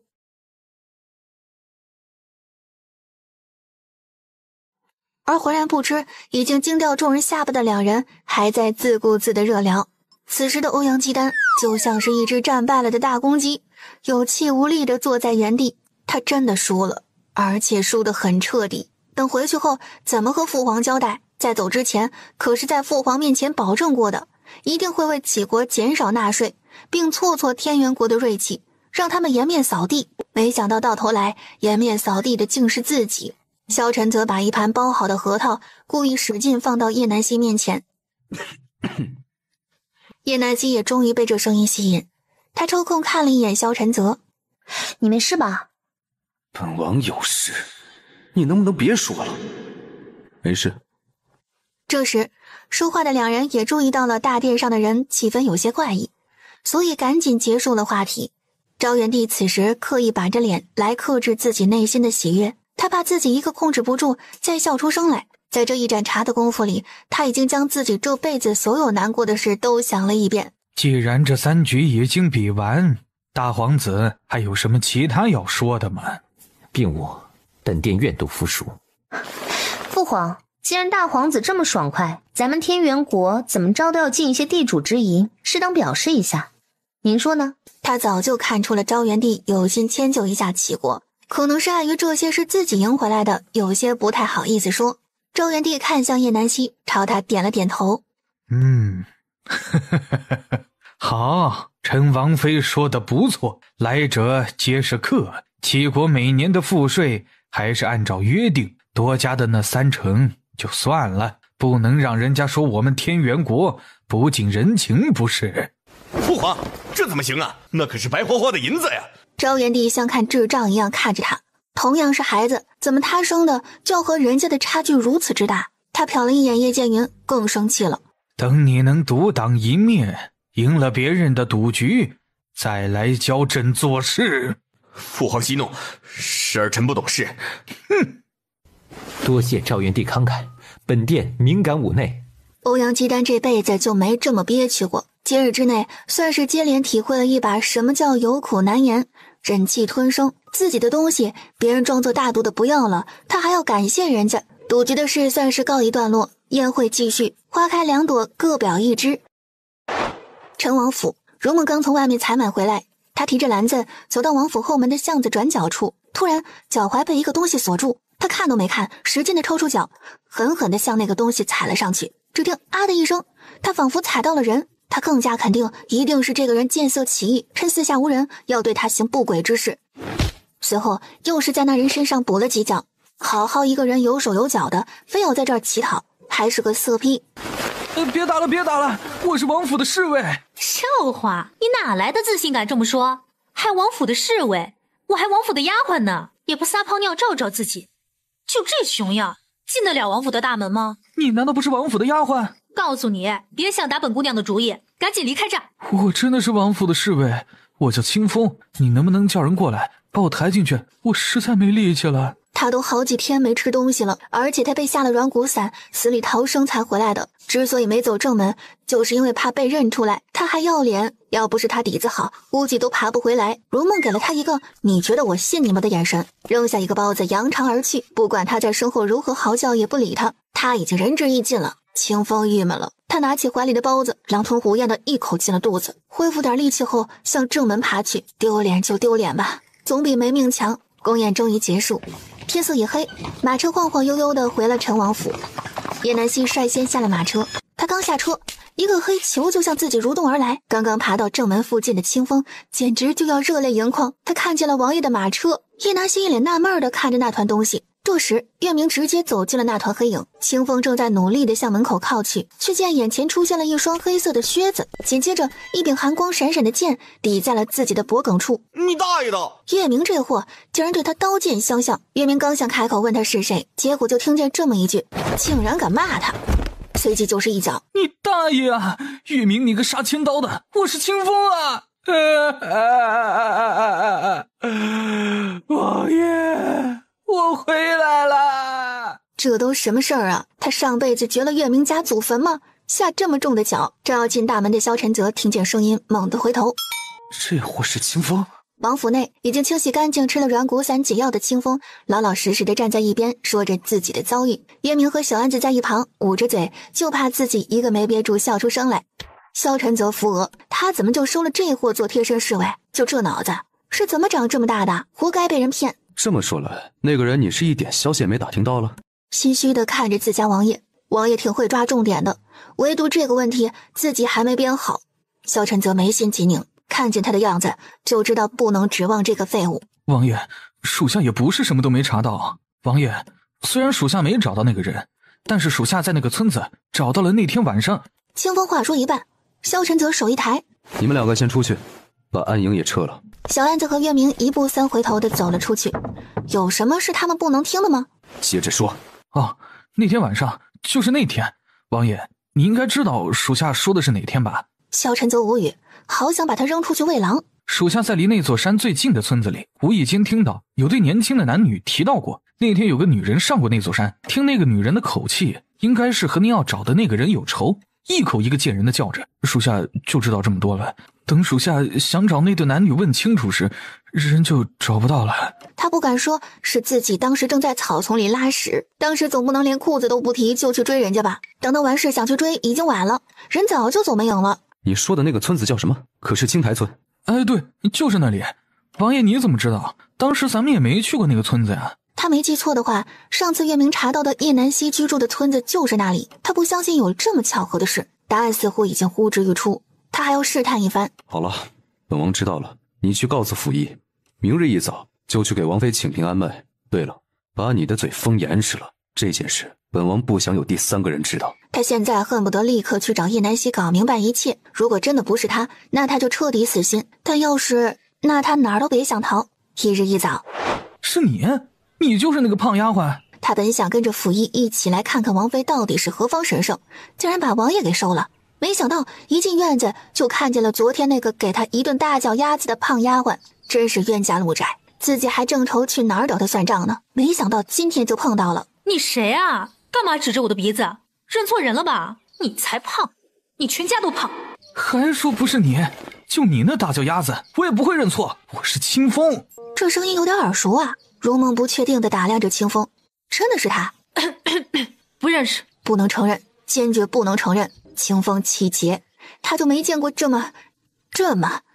而浑然不知已经惊掉众人下巴的2人还在自顾自的热聊。此时的欧阳姬丹就像是一只战败了的大公鸡，有气无力地坐在原地。他真的输了，而且输得很彻底。等回去后怎么和父皇交代？在走之前可是在父皇面前保证过的，一定会为杞国减少纳税，并挫天元国的锐气，让他们颜面扫地。没想到到头来颜面扫地的竟是自己。萧晨则把一盘包好的核桃故意使劲放到叶南希面前。叶南希也终于被这声音吸引，他抽空看了一眼萧晨泽：“你没事吧？”“本王有事，你能不能别说了？”“没事。”这时说话的2人也注意到了大殿上的人气氛有些怪异，所以赶紧结束了话题。昭元帝此时刻意板着脸来克制自己内心的喜悦，他怕自己一个控制不住再笑出声来。在这一盏茶的功夫里，他已经将自己这辈子所有难过的事都想了一遍。既然这3局已经比完，大皇子还有什么其他要说的吗？并无，本殿愿赌服输。父皇，既然大皇子这么爽快，咱们天元国怎么着都要尽一些地主之谊，适当表示一下，您说呢？他早就看出了昭元帝有心迁就一下齐国，可能是碍于这些是自己赢回来的，有些不太好意思说。昭元帝看向叶南希，朝他点了点头。好，陈王妃说的不错，来者皆是客，齐国每年的赋税还是按照约定，多加的那3成就算了，不能让人家说我们天元国不近人情不是？父皇，这怎么行啊？那可是白花花的银子呀！昭元帝像看智障一样看着他，同样是孩子，怎么他生的就要和人家的差距如此之大？他瞟了一眼叶剑云，更生气了。等你能独当一面，赢了别人的赌局，再来教朕做事。父皇息怒，是儿臣不懂事。哼！多谢昭元帝慷慨，本殿敏感五内。欧阳姬丹这辈子就没这么憋屈过，今日之内算是接连体会了一把什么叫有苦难言，忍气吞声。自己的东西别人装作大度的不要了，他还要感谢人家。赌局的事算是告一段落，宴会继续，花开2朵各表一枝。陈王府，如梦刚从外面采买回来，他提着篮子走到王府后门的巷子转角处，突然脚踝被一个东西锁住，他看都没看，使劲的抽出脚，狠狠的向那个东西踩了上去。只听啊的一声，他仿佛踩到了人，他更加肯定一定是这个人见色起意，趁四下无人要对他行不轨之事。随后又是在那人身上补了几脚，好好一个人有手有脚的，非要在这儿乞讨，还是个色批。别打了，别打了，我是王府的侍卫。笑话，你哪来的自信敢这么说？还王府的侍卫，我还王府的丫鬟呢，也不撒泡尿照照自己，就这熊样，进得了王府的大门吗？你难道不是王府的丫鬟？告诉你，别想打本姑娘的主意，赶紧离开这儿。我真的是王府的侍卫，我叫清风，你能不能叫人过来把我抬进去？我实在没力气了。他都好几天没吃东西了，而且他被下了软骨散，死里逃生才回来的。之所以没走正门，就是因为怕被认出来。他还要脸，要不是他底子好，估计都爬不回来。如梦给了他一个你觉得我信你吗的眼神，扔下一个包子扬长而去。不管他在身后如何嚎叫，也不理他，他已经仁至义尽了。清风郁闷了，他拿起怀里的包子，狼吞虎咽的一口进了肚子，恢复点力气后向正门爬去。丢脸就丢脸吧，总比没命强。公演终于结束，天色已黑，马车晃晃悠悠地回了陈王府。叶南希率先下了马车，他刚下车，一个黑球就向自己蠕动而来。刚刚爬到正门附近的清风简直就要热泪盈眶，他看见了王爷的马车。叶南希一脸纳闷地看着那团东西。这时月明直接走进了那团黑影，清风正在努力地向门口靠去，却见眼前出现了一双黑色的靴子，紧接着一柄寒光闪闪的剑抵在了自己的脖颈处。你大爷的！月明这货竟然对他刀剑相向。月明刚想开口问他是谁，结果就听见这么一句，竟然敢骂他，随即就是一脚。你大爷啊！月明你个杀千刀的，我是清风啊！王爷，我回来了！这都什么事儿啊？他上辈子掘了月明家祖坟吗？下这么重的脚。正要进大门的萧晨泽听见声音，猛地回头。这货是清风？王府内已经清洗干净吃了软骨散解药的清风，老老实实的站在一边，说着自己的遭遇。月明和小安子在一旁捂着嘴，就怕自己一个没憋住笑出声来。萧晨泽扶额，他怎么就收了这货做贴身侍卫？就这脑子，是怎么长这么大的？活该被人骗。这么说来，那个人你是一点消息也没打听到了？心虚的看着自家王爷，王爷挺会抓重点的，唯独这个问题自己还没编好。萧晨泽眉心紧拧，看见他的样子就知道不能指望这个废物。王爷，属下也不是什么都没查到。王爷，虽然属下没找到那个人，但是属下在那个村子找到了那天晚上。清风话说一半，萧晨泽手一抬，你们两个先出去，把暗影也撤了。小安子和月明一步三回头的走了出去。有什么是他们不能听的吗？接着说。哦，那天晚上就是那天。王爷，你应该知道属下说的是哪天吧？萧晨泽无语，好想把他扔出去喂狼。属下在离那座山最近的村子里，无意间听到有对年轻的男女提到过，那天有个女人上过那座山，听那个女人的口气，应该是和您要找的那个人有仇，一口一个贱人的叫着。属下就知道这么多了。等属下想找那对男女问清楚时，人就找不到了。他不敢说是自己当时正在草丛里拉屎，当时总不能连裤子都不提就去追人家吧？等到完事想去追，已经晚了，人早就走没影了。你说的那个村子叫什么？可是青台村？哎，对，就是那里。王爷，你怎么知道？当时咱们也没去过那个村子呀。他没记错的话，上次月明查到的叶南希居住的村子就是那里。他不相信有这么巧合的事，答案似乎已经呼之欲出，他还要试探一番。好了，本王知道了，你去告诉府尹，明日一早就去给王妃请平安脉。对了，把你的嘴封严实了，这件事本王不想有第三个人知道。他现在恨不得立刻去找叶南希搞明白一切，如果真的不是他，那他就彻底死心，但要是那他哪儿都别想逃。一日一早，是你就是那个胖丫鬟。他本想跟着府尹一起来看看王妃到底是何方神圣，竟然把王爷给收了。没想到一进院子就看见了昨天那个给他一顿大脚丫子的胖丫鬟，真是冤家路窄，自己还正愁去哪儿找他算账呢，没想到今天就碰到了。你谁啊？干嘛指着我的鼻子？认错人了吧？你才胖，你全家都胖。还说不是你，就你那大脚丫子，我也不会认错，我是清风。这声音有点耳熟啊。如梦不确定地打量着清风，真的是他？不认识，不能承认，坚决不能承认。清风气结，他就没见过这么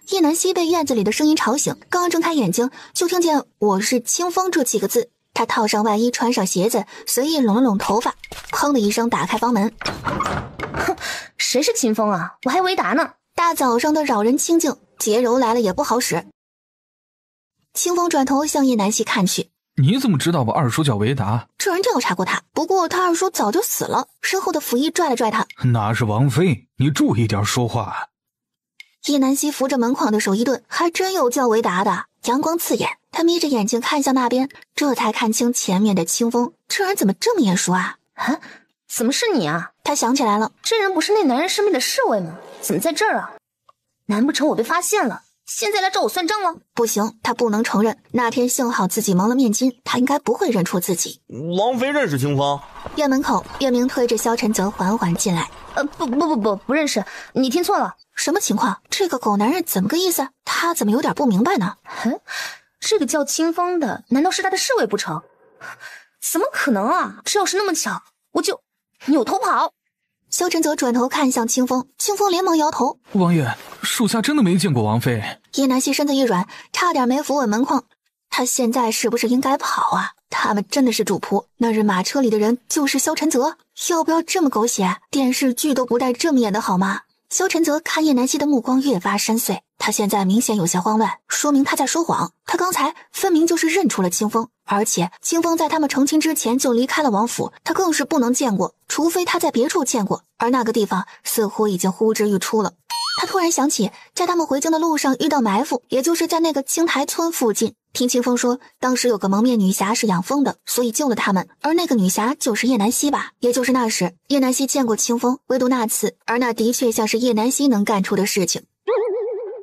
叶南希被院子里的声音吵醒，刚睁开眼睛，就听见“我是清风”这几个字。他套上外衣，穿上鞋子，随意拢了拢头发，砰的一声打开房门。哼，谁是清风啊？我还维达呢。大早上的扰人清静，洁柔来了也不好使。清风转头向叶南希看去。你怎么知道我二叔叫维达？这人调查过他，不过他二叔早就死了。身后的府医拽了拽他。那是王妃，你注意点说话。叶南希扶着门框的手一顿，还真有叫维达的。阳光刺眼，他眯着眼睛看向那边，这才看清前面的清风。这人怎么这么眼熟啊？啊，怎么是你啊？他想起来了，这人不是那男人身边的侍卫吗？怎么在这儿啊？难不成我被发现了？现在来找我算账了？不行，他不能承认。那天幸好自己蒙了面巾，他应该不会认出自己。王妃认识清风？院门口，月明推着萧晨泽缓缓进来。不认识，你听错了。什么情况？这个狗男人怎么个意思？他怎么有点不明白呢？这个叫清风的，难道是他的侍卫不成？怎么可能啊？这要是那么巧，我就扭头跑。萧晨泽转头看向清风，清风连忙摇头。王爷，属下真的没见过王妃。叶南希身子一软，差点没扶稳门框。他现在是不是应该跑啊？他们真的是主仆，那日马车里的人就是萧晨泽。要不要这么狗血？电视剧都不带这么演的好吗？萧晨泽看叶南希的目光越发深邃，他现在明显有些慌乱，说明他在说谎。他刚才分明就是认出了清风，而且清风在他们成亲之前就离开了王府，他更是不能见过，除非他在别处见过，而那个地方似乎已经呼之欲出了。他突然想起，在他们回京的路上遇到埋伏，也就是在那个青台村附近。听清风说，当时有个蒙面女侠是养蜂的，所以救了他们，而那个女侠就是叶南希吧？也就是那时，叶南希见过清风，唯独那次，而那的确像是叶南希能干出的事情。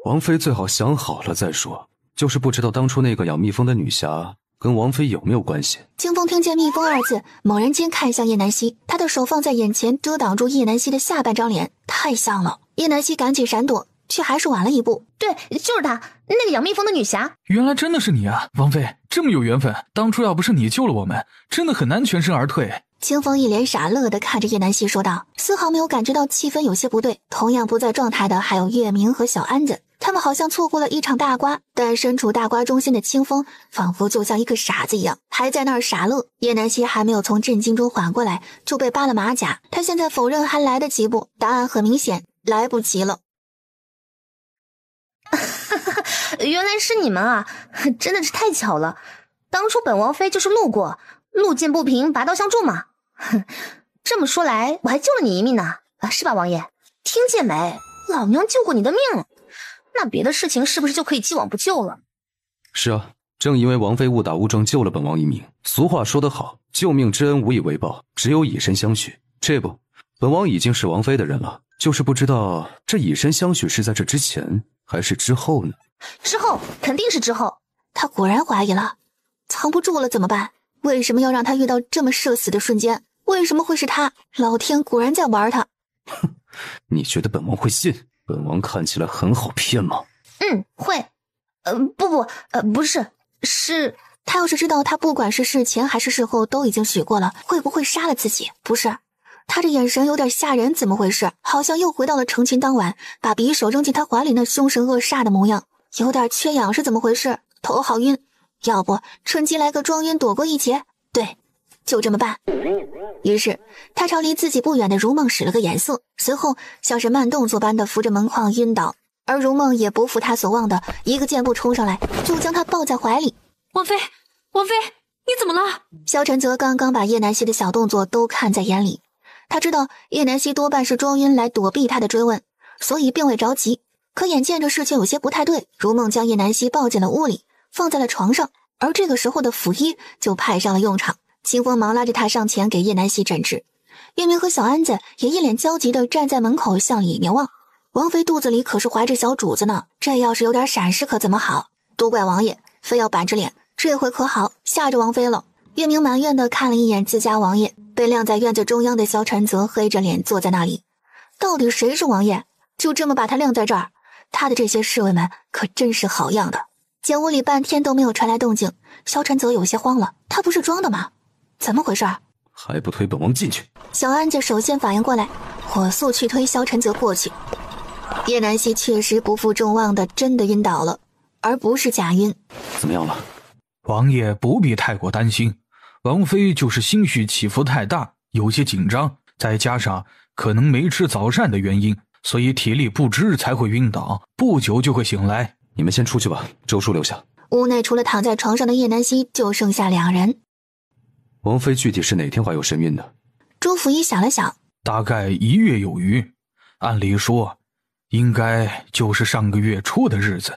王妃最好想好了再说，就是不知道当初那个养蜜蜂的女侠跟王妃有没有关系。清风听见蜜蜂二字，猛然间看向叶南希，他的手放在眼前，遮挡住叶南希的下半张脸，太像了。叶南希赶紧闪躲，却还是晚了一步。对，就是她，那个养蜜蜂的女侠。原来真的是你啊，王妃，这么有缘分。当初要不是你救了我们，真的很难全身而退。清风一脸傻乐地看着叶南希说道，丝毫没有感觉到气氛有些不对。同样不在状态的还有月明和小安子，他们好像错过了一场大瓜，但身处大瓜中心的清风仿佛就像一个傻子一样，还在那儿傻乐。叶南希还没有从震惊中缓过来，就被扒了马甲。他现在否认还来得及不？答案很明显，来不及了。原来是你们啊，真的是太巧了。当初本王妃就是路过，路见不平拔刀相助嘛。这么说来，我还救了你一命呢，是吧，王爷？听见没？老娘救过你的命，那别的事情是不是就可以既往不咎了？是啊，正因为王妃误打误撞救了本王一命。俗话说得好，救命之恩无以为报，只有以身相许。这不，本王已经是王妃的人了，就是不知道这以身相许是在这之前还是之后呢？之后，肯定是之后。他果然怀疑了，藏不住了怎么办？为什么要让他遇到这么社死的瞬间？为什么会是他？老天果然在玩他。哼，你觉得本王会信？本王看起来很好骗吗？会。不是，是他要是知道他不管是事前还是事后都已经许过了，会不会杀了自己？不是，他这眼神有点吓人，怎么回事？好像又回到了成亲当晚，把匕首扔进他怀里那凶神恶煞的模样。有点缺氧是怎么回事？头好晕，要不趁机来个装晕躲过一劫？对，就这么办。于是他朝离自己不远的如梦使了个眼色，随后像是慢动作般的扶着门框晕倒，而如梦也不负他所望的一个箭步冲上来，就将他抱在怀里。王妃，你怎么了？萧晨泽刚刚把叶南希的小动作都看在眼里，他知道叶南希多半是装晕来躲避他的追问，所以并未着急。可眼见着事情有些不太对，如梦将叶南希抱进了屋里，放在了床上，而这个时候的府医就派上了用场。清风忙拉着他上前给叶南希诊治，月明和小安子也一脸焦急地站在门口向里面望。王妃肚子里可是怀着小主子呢，这要是有点闪失可怎么好？都怪王爷非要板着脸，这回可好，吓着王妃了。月明埋怨地看了一眼自家王爷，被晾在院子中央的萧晨泽黑着脸坐在那里。到底谁是王爷？就这么把他晾在这儿？他的这些侍卫们可真是好样的。见屋里半天都没有传来动静，萧晨泽有些慌了，他不是装的吗？怎么回事？还不推本王进去？小安子首先反应过来，火速去推萧晨泽过去。叶南希确实不负众望的真的晕倒了，而不是假晕。怎么样了？王爷不必太过担心，王妃就是心绪起伏太大，有些紧张，再加上可能没吃早膳的原因，所以体力不支才会晕倒，不久就会醒来。你们先出去吧，周叔留下。屋内除了躺在床上的叶南希，就剩下2人。王妃具体是哪天怀有身孕的？朱府一想了想，大概1月有余，按理说应该就是上个月初的日子，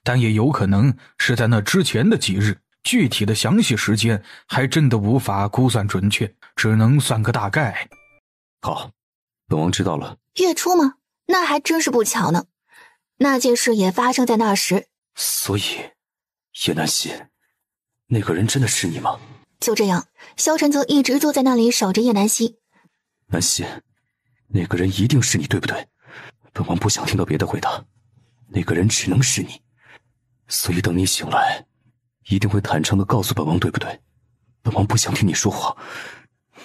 但也有可能是在那之前的几日，具体的详细时间还真的无法估算准确，只能算个大概。好，本王知道了。月初吗？那还真是不巧呢。那件事也发生在那时。所以叶南希，那个人真的是你吗？就这样，萧晨泽一直坐在那里守着叶南希。南希，那个人一定是你，对不对？本王不想听到别的回答，那个人只能是你。所以等你醒来，一定会坦诚地告诉本王，对不对？本王不想听你说谎，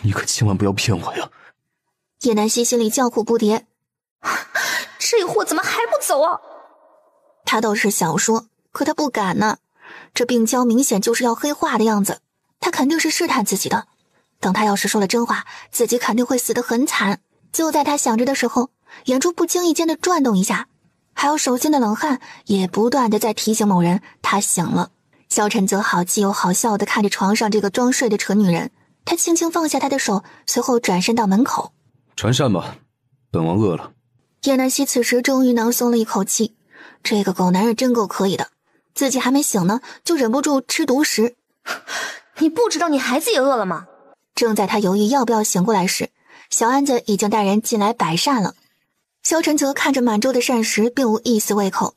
你可千万不要骗我呀。叶南希心里叫苦不迭，这货怎么还不走啊？他倒是想说，可他不敢呢。这病娇明显就是要黑化的样子，他肯定是试探自己的。等他要是说了真话，自己肯定会死得很惨。就在他想着的时候，眼珠不经意间的转动一下，还有手心的冷汗也不断的在提醒某人他醒了。萧晨泽好气又好笑的看着床上这个装睡的蠢女人，他轻轻放下他的手，随后转身到门口。传膳吧，本王饿了。叶南希此时终于能松了一口气，这个狗男人真够可以的，自己还没醒呢，就忍不住吃独食。你不知道你孩子也饿了吗？正在他犹豫要不要醒过来时，小安子已经带人进来摆膳了。萧晨泽看着满桌的膳食，并无一丝胃口。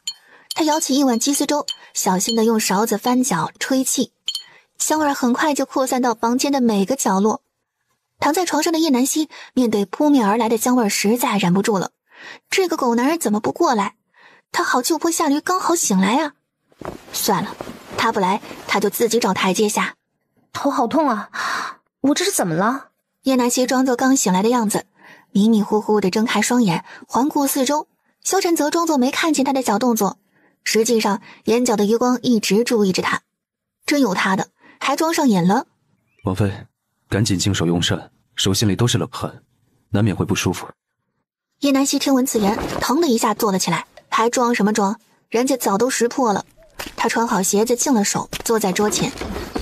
他舀起一碗鸡丝粥，小心地用勺子翻搅吹气，香味很快就扩散到房间的每个角落。躺在床上的叶南希面对扑面而来的香味，实在忍不住了。这个狗男人怎么不过来？他好就坡下驴，刚好醒来啊！算了，他不来，他就自己找台阶下。头好痛啊！我这是怎么了？叶南希装作刚醒来的样子，迷迷糊糊地睁开双眼，环顾四周。萧晨则装作没看见他的小动作，实际上眼角的余光一直注意着他。真有他的，还装上瘾了。王妃，赶紧净手用膳，手心里都是冷汗，难免会不舒服。叶南希听闻此言，腾的一下坐了起来，还装什么装？人家早都识破了。他穿好鞋子，净了手，坐在桌前，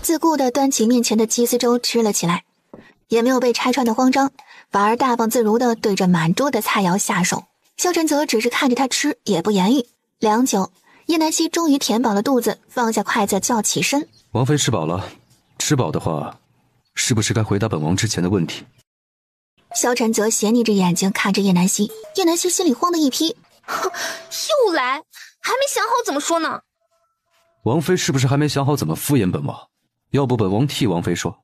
自顾地端起面前的鸡丝粥吃了起来，也没有被拆穿的慌张，反而大方自如地对着满桌的菜肴下手。萧晨则只是看着他吃，也不言语。良久，叶南希终于填饱了肚子，放下筷子，叫起身。王妃吃饱了，吃饱的话，是不是该回答本王之前的问题？萧晨则斜睨着眼睛看着叶南希，叶南希心里慌的一批，又来，还没想好怎么说呢。王妃是不是还没想好怎么敷衍本王？要不本王替王妃说。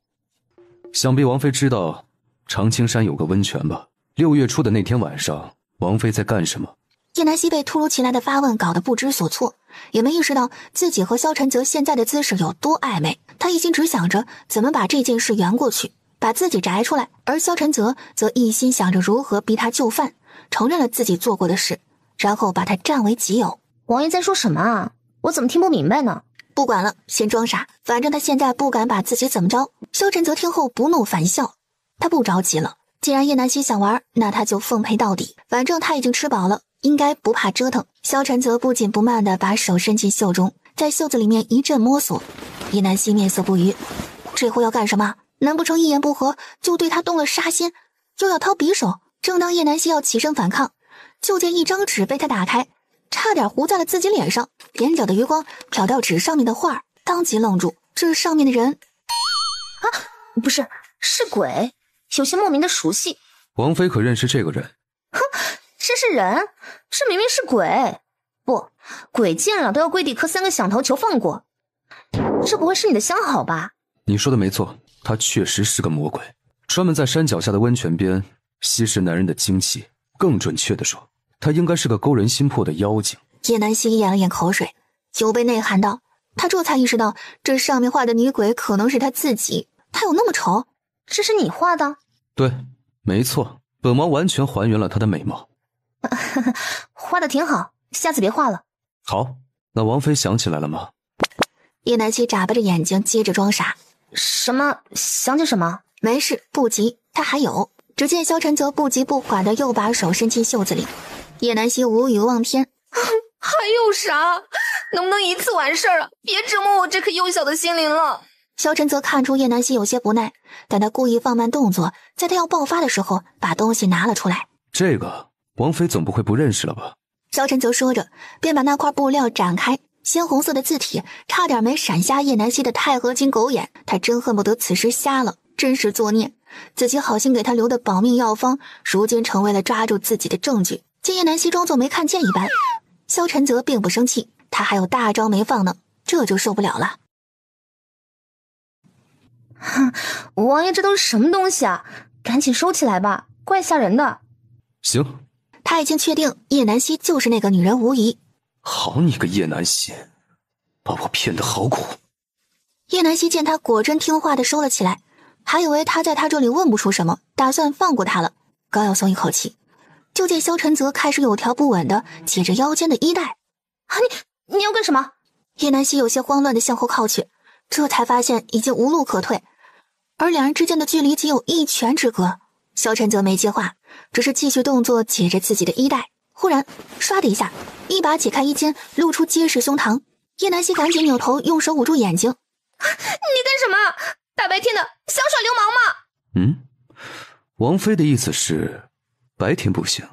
想必王妃知道长青山有个温泉吧？6月初的那天晚上，王妃在干什么？叶南希被突如其来的发问搞得不知所措，也没意识到自己和萧晨泽现在的姿势有多暧昧。他一心只想着怎么把这件事圆过去，把自己摘出来，而萧晨泽则一心想着如何逼他就范，承认了自己做过的事，然后把他占为己有。王爷在说什么啊？我怎么听不明白呢？不管了，先装傻，反正他现在不敢把自己怎么着。萧晨泽听后不怒反笑，他不着急了。既然叶南希想玩，那他就奉陪到底，反正他已经吃饱了，应该不怕折腾。萧晨泽不紧不慢地把手伸进袖中，在袖子里面一阵摸索。叶南希面色不愉，这货要干什么？难不成一言不合就对他动了杀心，又要掏匕首？正当叶南希要起身反抗，就见一张纸被他打开，差点糊在了自己脸上。眼角的余光瞟到纸上面的画，当即愣住，这上面的人啊，不是，是鬼，有些莫名的熟悉。王妃可认识这个人？哼，这是人，这明明是鬼。不，鬼见了都要跪地磕3个响头求放过。这不会是你的相好吧？你说的没错，他确实是个魔鬼，专门在山脚下的温泉边吸食男人的精气。更准确的说，他应该是个勾人心魄的妖精。叶南希咽了咽口水，又被内涵到，他这才意识到这上面画的女鬼可能是他自己。他有那么丑？这是你画的？对，没错，本王完全还原了她的美貌。画的挺好，下次别画了。好，那王妃想起来了吗？叶南希眨巴着眼睛，接着装傻。什么？想起什么？没事，不急，他还有。只见萧晨泽不急不缓的又把手伸进袖子里，叶南希无语望天。还有啥？能不能一次完事儿啊？别折磨我这颗幼小的心灵了。萧晨泽看出叶南希有些不耐，但他故意放慢动作，在他要爆发的时候把东西拿了出来。这个王妃总不会不认识了吧？萧晨泽说着，便把那块布料展开，鲜红色的字体差点没闪瞎叶南希的钛合金狗眼。他真恨不得此时瞎了，真是作孽。自己好心给他留的保命药方，如今成为了抓住自己的证据。见叶南希装作没看见一般，萧晨泽并不生气，他还有大招没放呢，这就受不了了。哼，王爷这都是什么东西啊？赶紧收起来吧，怪吓人的。行，他已经确定叶南希就是那个女人无疑。好你个叶南希，把我骗得好苦。叶南希见他果真听话的收了起来，还以为他在他这里问不出什么，打算放过他了，刚要松一口气，就见萧晨泽开始有条不紊的解着腰间的衣带。啊，你要干什么？叶南希有些慌乱的向后靠去，这才发现已经无路可退，而两人之间的距离仅有1拳之隔。萧晨泽没接话，只是继续动作解着自己的衣带。忽然唰的一下，一把解开衣襟，露出结实胸膛。叶南希赶紧扭头用手捂住眼睛。你干什么？大白天的想耍流氓吗？王妃的意思是白天不行，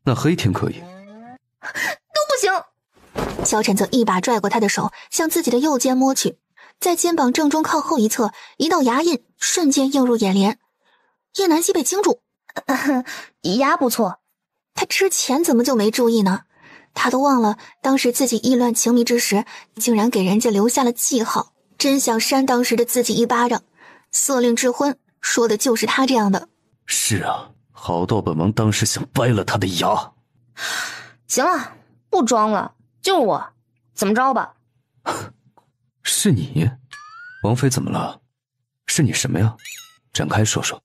那黑天可以？都不行。萧晨泽一把拽过他的手，向自己的右肩摸去，在肩膀正中靠后一侧，一道牙印瞬间映入眼帘。叶南希被惊住，牙不错。他之前怎么就没注意呢？他都忘了当时自己意乱情迷之时，竟然给人家留下了记号，真想扇当时的自己一巴掌。色令智昏，说的就是他这样的。是啊，好到本王当时想掰了他的牙。行了，不装了，就是我，怎么着吧？是你？王妃怎么了？是你什么呀？展开说说。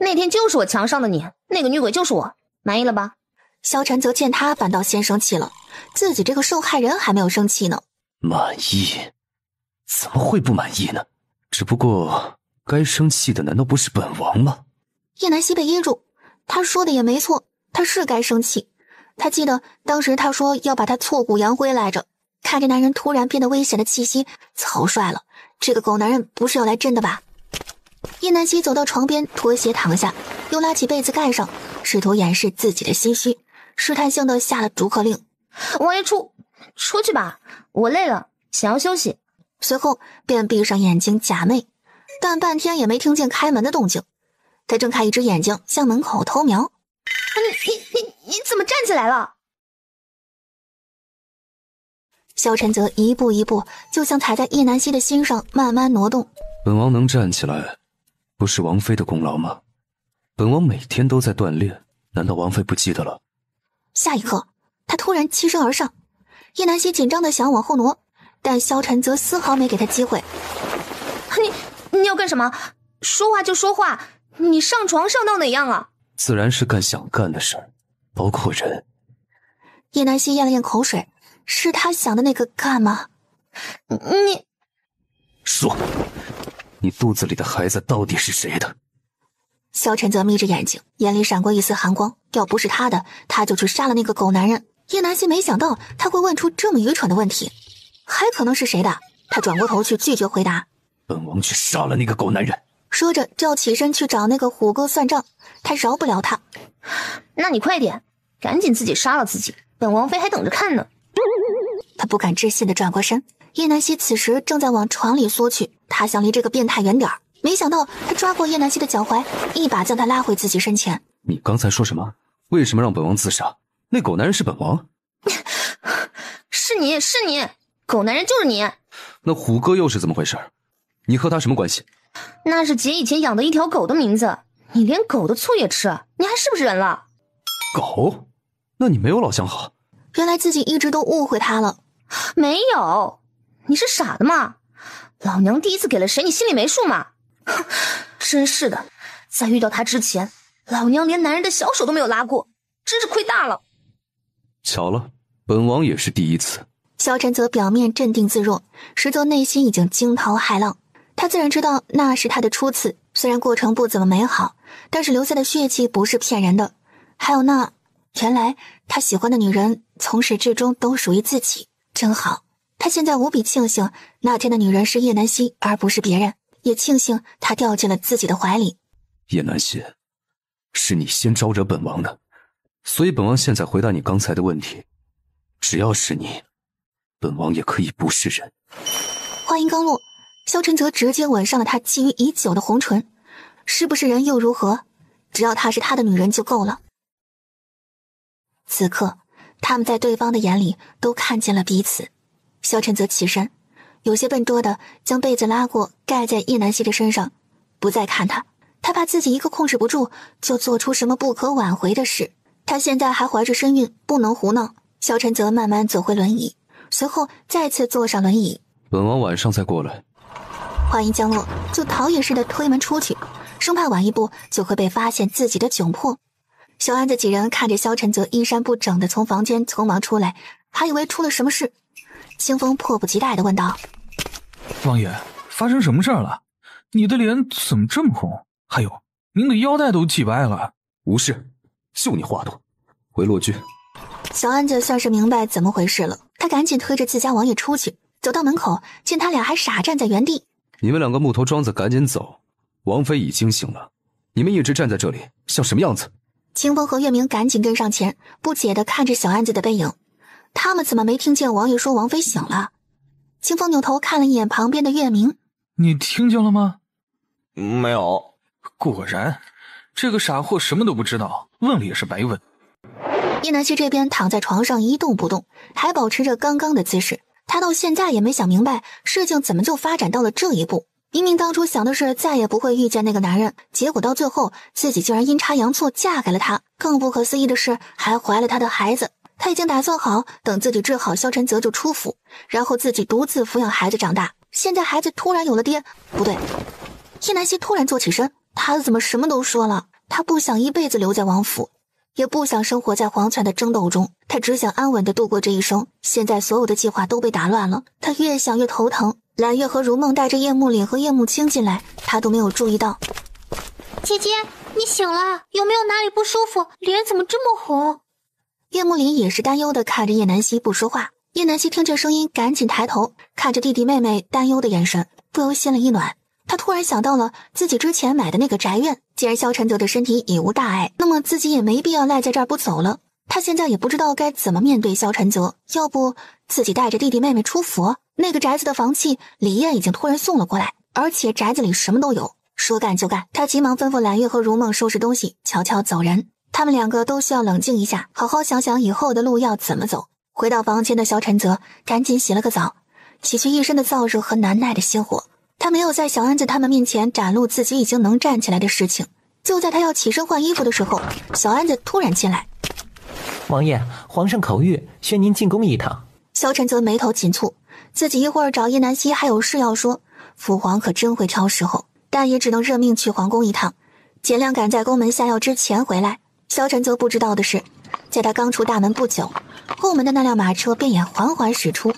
那天就是我墙上的你，那个女鬼就是我，满意了吧？萧晨泽见他反倒先生气了，自己这个受害人还没有生气呢。满意？怎么会不满意呢？只不过该生气的难道不是本王吗？叶南希被噎住，他说的也没错，他是该生气。他记得当时他说要把他挫骨扬灰来着，看着男人突然变得危险的气息，草率了，这个狗男人不是要来真的吧？叶南希走到床边，脱鞋躺下，又拉起被子盖上，试图掩饰自己的心虚，试探性的下了逐客令。王爷出去吧，我累了，想要休息。随后便闭上眼睛假寐，但半天也没听见开门的动静。他睁开一只眼睛向门口偷瞄。你怎么站起来了？萧晨泽一步一步就像踩在叶南希的心上慢慢挪动。本王能站起来不是王妃的功劳吗？本王每天都在锻炼，难道王妃不记得了？下一刻他突然欺身而上，叶南希紧张的想往后挪，但萧晨泽丝毫没给他机会。你要干什么？说话就说话，你上床上到哪样啊？自然是干想干的事儿，包括人。叶南希咽了咽口水，是他想的那个干吗？你说，你肚子里的孩子到底是谁的？萧晨泽眯着眼睛，眼里闪过一丝寒光，要不是他的，他就去杀了那个狗男人。叶南希没想到他会问出这么愚蠢的问题，还可能是谁的？他转过头去拒绝回答。本王去杀了那个狗男人。说着就要起身去找那个虎哥算账，他饶不了他。那你快点，赶紧自己杀了自己，本王妃还等着看呢。他不敢置信地转过身，叶南希此时正在往床里缩去，他想离这个变态远点儿，没想到他抓过叶南希的脚踝，一把将他拉回自己身前。你刚才说什么？为什么让本王自杀？那狗男人是本王？是你，狗男人就是你。那虎哥又是怎么回事？你和他什么关系？那是姐以前养的一条狗的名字，你连狗的醋也吃，你还是不是人了？狗？那你没有老相好？原来自己一直都误会他了。没有，你是傻的吗？老娘第一次给了谁，你心里没数吗？真是的，在遇到他之前，老娘连男人的小手都没有拉过。真是亏大了。巧了，本王也是第一次。萧晨则表面镇定自若，实则内心已经惊涛骇浪。他自然知道那是他的初次，虽然过程不怎么美好，但是留下的血气不是骗人的。还有那，原来他喜欢的女人从始至终都属于自己，真好。他现在无比庆幸那天的女人是叶南希，而不是别人，也庆幸他掉进了自己的怀里。叶南希，是你先招惹本王的，所以本王现在回答你刚才的问题，只要是你，本王也可以不是人。话音刚落，萧晨则直接吻上了他觊觎已久的红唇。是不是人又如何？只要她是他的女人就够了。此刻，他们在对方的眼里都看见了彼此。萧晨则起身，有些笨拙的将被子拉过，盖在叶南希的身上，不再看他。他怕自己一个控制不住，就做出什么不可挽回的事。他现在还怀着身孕，不能胡闹。萧晨则慢慢走回轮椅，随后再次坐上轮椅。本王晚上再过来。话音降落，就逃也似的推门出去，生怕晚一步就会被发现自己的窘迫。小安子几人看着萧晨则衣衫不整的从房间匆忙出来，还以为出了什么事。清风迫不及待地问道：王爷，发生什么事了？你的脸怎么这么红？还有，您的腰带都系歪了。无事，就你话多，回洛居。小安子算是明白怎么回事了，他赶紧推着自家王爷出去，走到门口，见他俩还傻站在原地。你们两个木头桩子赶紧走，王妃已经醒了，你们一直站在这里像什么样子？清风和月明赶紧跟上前，不解地看着小安子的背影。他们怎么没听见王爷说王妃醒了？清风扭头看了一眼旁边的月明。你听见了吗？没有。果然，这个傻货什么都不知道，问了也是白问。叶南希这边躺在床上一动不动，还保持着刚刚的姿势。他到现在也没想明白事情怎么就发展到了这一步。明明当初想的是再也不会遇见那个男人，结果到最后自己竟然阴差阳错嫁给了他。更不可思议的是，还怀了他的孩子。他已经打算好，等自己治好萧晨泽就出府，然后自己独自抚养孩子长大。现在孩子突然有了爹，不对，叶南希突然坐起身，他怎么什么都说了？他不想一辈子留在王府，也不想生活在皇权的争斗中，他只想安稳地度过这一生。现在所有的计划都被打乱了，他越想越头疼。揽月和如梦带着叶幕凛和叶幕清进来，他都没有注意到。姐姐，你醒了，有没有哪里不舒服？脸怎么这么红？叶幕凛也是担忧地看着叶南希不说话。叶南希听这声音，赶紧抬头看着弟弟妹妹担忧的眼神，不由心了一暖。他突然想到了自己之前买的那个宅院，既然萧晨泽的身体已无大碍，那么自己也没必要赖在这儿不走了。他现在也不知道该怎么面对萧晨泽，要不自己带着弟弟妹妹出府。那个宅子的房契李燕已经突然送了过来，而且宅子里什么都有，说干就干。他急忙吩咐揽月和如梦收拾东西，悄悄走人。他们两个都需要冷静一下，好好想想以后的路要怎么走。回到房间的萧晨泽赶紧洗了个澡，洗去一身的燥热和难耐的心火。他没有在小安子他们面前展露自己已经能站起来的事情。就在他要起身换衣服的时候，小安子突然进来。王爷，皇上口谕，宣您进宫一趟。萧晨泽眉头紧蹙，自己一会儿找叶南希还有事要说，父皇可真会挑时候，但也只能认命去皇宫一趟，尽量赶在宫门下药之前回来。萧晨泽不知道的是，在他刚出大门不久，后门的那辆马车便也缓缓驶出。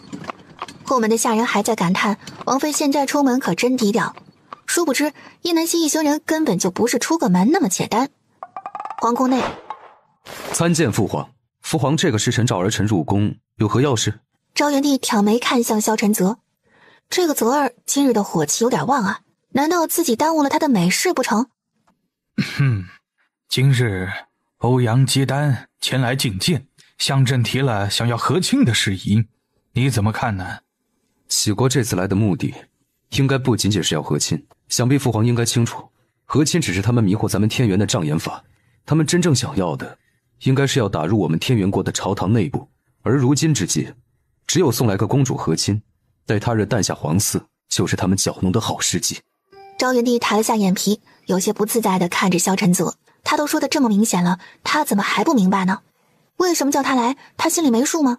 后门的下人还在感叹王妃现在出门可真低调，殊不知叶南希一行人根本就不是出个门那么简单。皇宫内，参见父皇。父皇这个时辰召儿臣入宫，有何要事？昭元帝挑眉看向萧晨泽，这个泽儿今日的火气有点旺啊，难道自己耽误了他的美事不成？今日欧阳接单前来觐见，向朕提了想要和亲的事宜，你怎么看呢？启国这次来的目的应该不仅仅是要和亲，想必父皇应该清楚，和亲只是他们迷惑咱们天元的障眼法，他们真正想要的应该是要打入我们天元国的朝堂内部。而如今之计，只有送来个公主和亲，待他日诞下皇嗣，就是他们搅弄的好时机。昭元帝抬了下眼皮，有些不自在地看着萧晨泽，他都说的这么明显了，他怎么还不明白呢？为什么叫他来，他心里没数吗？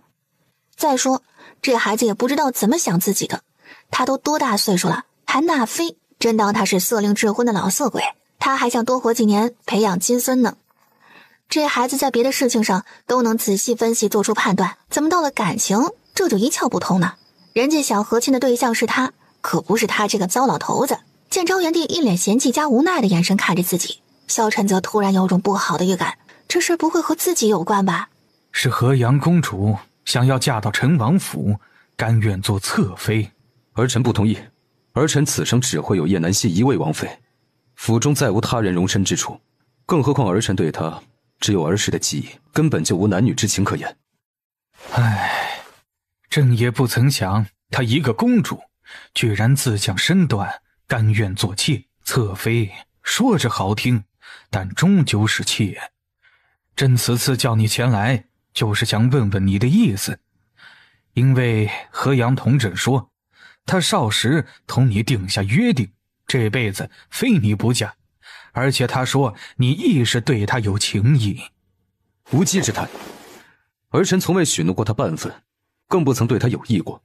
再说这孩子也不知道怎么想自己的，他都多大岁数了，还纳妃，真当他是色令智昏的老色鬼，他还想多活几年培养金孙呢。这孩子在别的事情上都能仔细分析做出判断，怎么到了感情这就一窍不通呢？人家想和亲的对象是他，可不是他这个糟老头子。见昭元帝一脸嫌弃加无奈的眼神看着自己，萧晨则突然有种不好的预感，这事不会和自己有关吧？是河阳公主想要嫁到陈王府，甘愿做侧妃。儿臣不同意，儿臣此生只会有叶南希一位王妃，府中再无他人容身之处，更何况儿臣对她只有儿时的记忆，根本就无男女之情可言。唉，朕也不曾想她一个公主居然自降身段，甘愿做妾。侧妃说着好听，但终究是妾。朕此次叫你前来，就是想问问你的意思。因为河阳同朕说，他少时同你定下约定，这辈子非你不嫁，而且他说你亦是对他有情意。无稽之谈，儿臣从未许诺过他半分，更不曾对他有意过。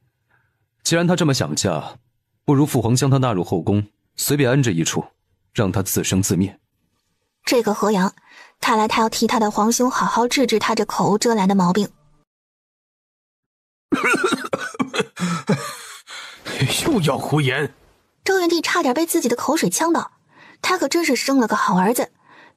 既然他这么想嫁，不如父皇将他纳入后宫，随便安置一处，让他自生自灭。这个河阳，看来他要替他的皇兄好好治治他这口无遮拦的毛病。又要胡言！昭元帝差点被自己的口水呛到，他可真是生了个好儿子，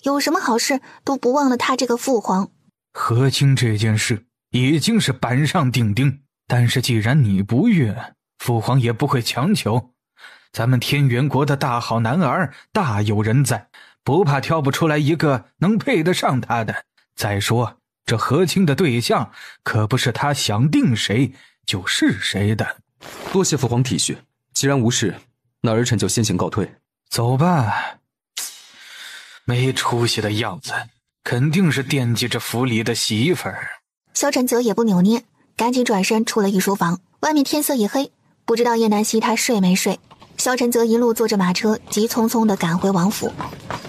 有什么好事都不忘了他这个父皇。和亲这件事已经是板上钉钉，但是既然你不愿，父皇也不会强求。咱们天元国的大好男儿大有人在，不怕挑不出来一个能配得上他的。再说这和亲的对象可不是他想定谁就是谁的。多谢父皇体恤，既然无事，那儿臣就先行告退。走吧。没出息的样子，肯定是惦记着府里的媳妇儿。萧晨则也不扭捏，赶紧转身出了御书房。外面天色已黑，不知道叶南希他睡没睡。萧晨则一路坐着马车急匆匆地赶回王府，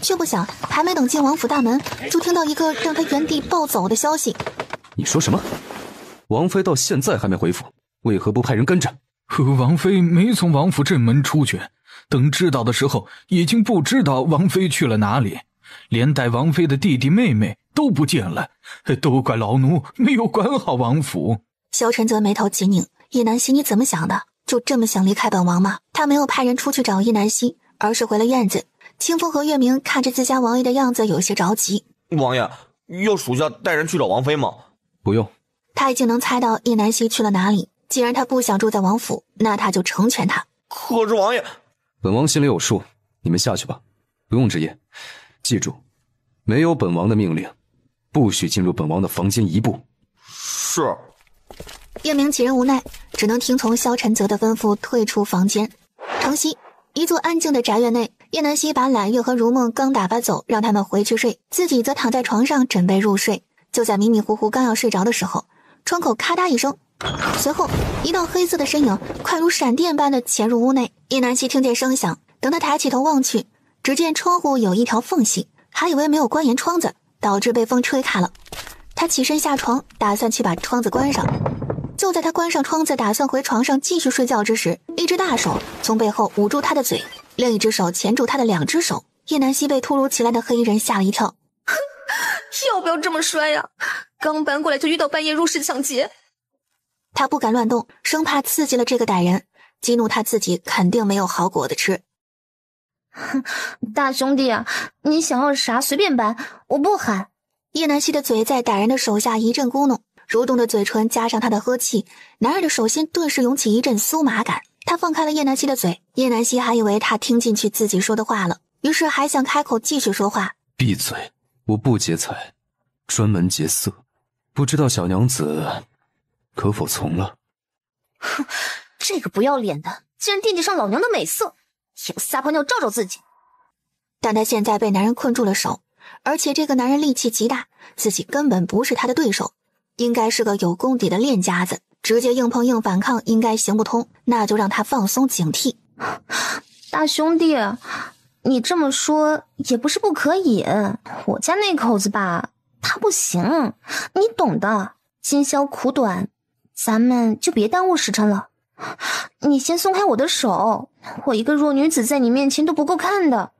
却不想还没等进王府大门，就听到一个让他原地暴走的消息。你说什么？王妃到现在还没回府，为何不派人跟着？王妃没从王府正门出去，等知道的时候已经不知道王妃去了哪里，连带王妃的弟弟妹妹都不见了，都怪老奴没有管好王府。萧晨则眉头紧拧，叶南希你怎么想的？就这么想离开本王吗？他没有派人出去找叶南希，而是回了院子。清风和月明看着自家王爷的样子有些着急。王爷，要属下带人去找王妃吗？不用。他已经能猜到叶南希去了哪里，既然他不想住在王府，那他就成全他。可是王爷，本王心里有数，你们下去吧，不用值夜。记住，没有本王的命令，不许进入本王的房间一步。是。月明几人无奈，只能听从萧晨泽的吩咐退出房间。城西一座安静的宅院内，叶南希把揽月和如梦刚打发走，让他们回去睡，自己则躺在床上准备入睡。就在迷迷糊糊刚要睡着的时候，窗口咔嗒一声，随后一道黑色的身影快如闪电般的潜入屋内。叶南希听见声响，等他抬起头望去，只见窗户有一条缝隙，还以为没有关严窗子，导致被风吹开了。他起身下床，打算去把窗子关上。就在他关上窗子打算回床上继续睡觉之时，一只大手从背后捂住他的嘴，另一只手钳住他的两只手。叶南希被突如其来的黑衣人吓了一跳。要不要这么衰呀？刚搬过来就遇到半夜入室抢劫。他不敢乱动，生怕刺激了这个歹人，激怒他自己肯定没有好果子吃。大兄弟啊，你想要啥随便搬，我不喊。叶南希的嘴在歹人的手下一阵咕哝，蠕动的嘴唇加上他的呵气，男人的手心顿时涌起一阵酥麻感。他放开了叶南希的嘴，叶南希还以为他听进去自己说的话了，于是还想开口继续说话。闭嘴，我不劫财，专门劫色，不知道小娘子可否从了？哼，这个不要脸的竟然惦记上老娘的美色，也不撒泡尿照照自己。但他现在被男人困住了手，而且这个男人力气极大，自己根本不是他的对手，应该是个有功底的练家子，直接硬碰硬反抗应该行不通，那就让他放松警惕。大兄弟，你这么说也不是不可以，我家那口子吧，他不行，你懂的，今宵苦短，咱们就别耽误时辰了。你先松开我的手，我一个弱女子在你面前都不够看的，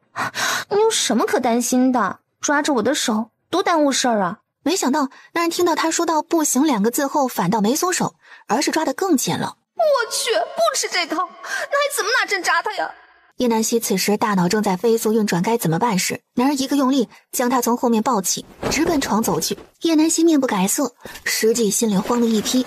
你有什么可担心的？抓着我的手，多耽误事儿啊！没想到那人听到他说到不行2个字后，反倒没松手，而是抓得更紧了。我去，不吃这套，那还怎么拿针扎他呀？叶南希此时大脑正在飞速运转该怎么办时，男人一个用力将他从后面抱起，直奔床走去。叶南希面不改色，实际心里慌了一批。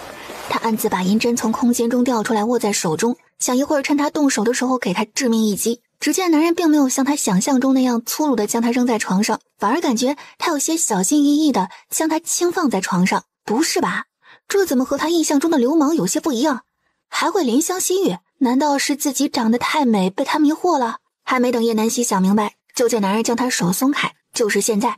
他暗自把银针从空间中调出来，握在手中，想一会儿趁他动手的时候给他致命一击。只见男人并没有像他想象中那样粗鲁地将他扔在床上，反而感觉他有些小心翼翼地将他轻放在床上。不是吧？这怎么和他印象中的流氓有些不一样？还会怜香惜玉？难道是自己长得太美被他迷惑了？还没等叶南希想明白，就见男人将他手松开。就是现在，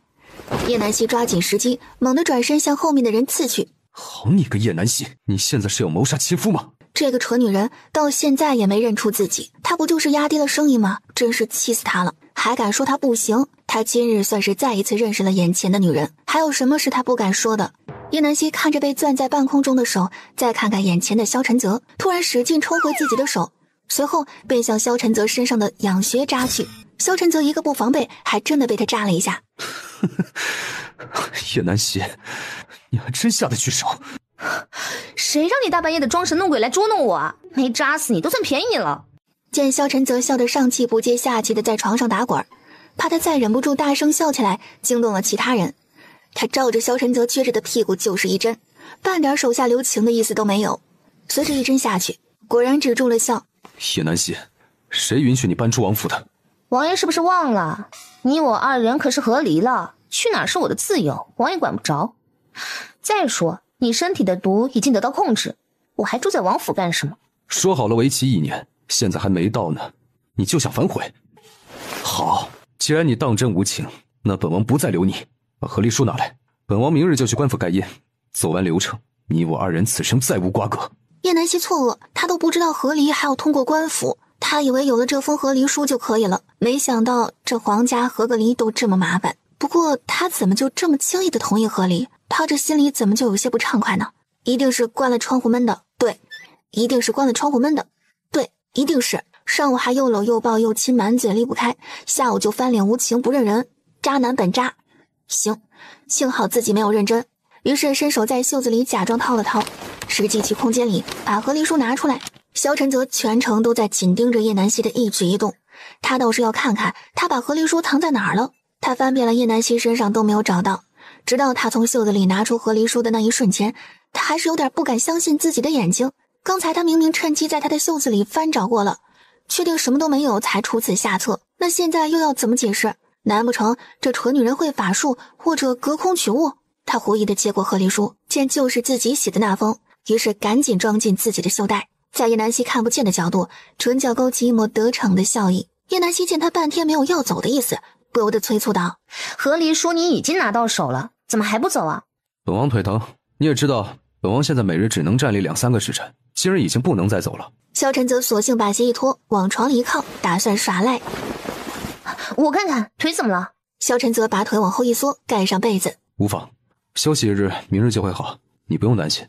叶南希抓紧时机，猛地转身向后面的人刺去。好你个叶南希，你现在是要谋杀亲夫吗？这个蠢女人到现在也没认出自己，她不就是压低了声音吗？真是气死她了，还敢说她不行。她今日算是再一次认识了眼前的女人，还有什么是她不敢说的？叶南希看着被攥在半空中的手，再看看眼前的萧晨泽，突然使劲抽回自己的手，随后便向萧晨泽身上的养穴扎去。萧晨泽一个不防备，还真的被他扎了一下。叶南希，你还真下得去手？谁让你大半夜的装神弄鬼来捉弄我啊？没扎死你都算便宜了。见萧晨泽笑得上气不接下气的在床上打滚，怕他再忍不住大声笑起来惊动了其他人，他照着萧晨泽撅着的屁股就是一针，半点手下留情的意思都没有。随着一针下去，果然止住了笑。叶南希，谁允许你搬出王府的？王爷是不是忘了，你我2人可是和离了，去哪是我的自由，王爷管不着。再说你身体的毒已经得到控制，我还住在王府干什么？说好了为期1年，现在还没到呢，你就想反悔？好，既然你当真无情，那本王不再留你，把和离书拿来，本王明日就去官府盖印，走完流程，你我2人此生再无瓜葛。叶南希错愕，他都不知道和离还要通过官府，他以为有了这封和离书就可以了，没想到这皇家和个离都这么麻烦。不过他怎么就这么轻易的同意和离？他这心里怎么就有些不畅快呢？一定是关了窗户闷的，对，一定是关了窗户闷的，对，一定是。上午还又搂又抱又亲，满嘴离不开，下午就翻脸无情不认人，渣男本渣。行，幸好自己没有认真，于是伸手在袖子里假装掏了掏，实际去空间里把和离书拿出来。萧晨泽全程都在紧盯着叶南希的一举一动，他倒是要看看他把和离书藏在哪儿了。他翻遍了叶南希身上都没有找到，直到他从袖子里拿出和离书的那一瞬间，他还是有点不敢相信自己的眼睛。刚才他明明趁机在他的袖子里翻找过了，确定什么都没有才出此下策，那现在又要怎么解释？难不成这蠢女人会法术或者隔空取物？他狐疑地接过和离书，见就是自己写的那封，于是赶紧装进自己的袖带，在叶南希看不见的角度，唇角勾起一抹得逞的笑意。叶南希见他半天没有要走的意思，不由得催促道：和离书你已经拿到手了，怎么还不走啊？本王腿疼，你也知道本王现在每日只能站立2-3个时辰，今日已经不能再走了。萧晨泽索性把鞋一脱，往床里一靠，打算耍赖。我看看腿怎么了？萧晨泽把腿往后一缩，盖上被子。无妨，休息1日，明日就会好，你不用担心。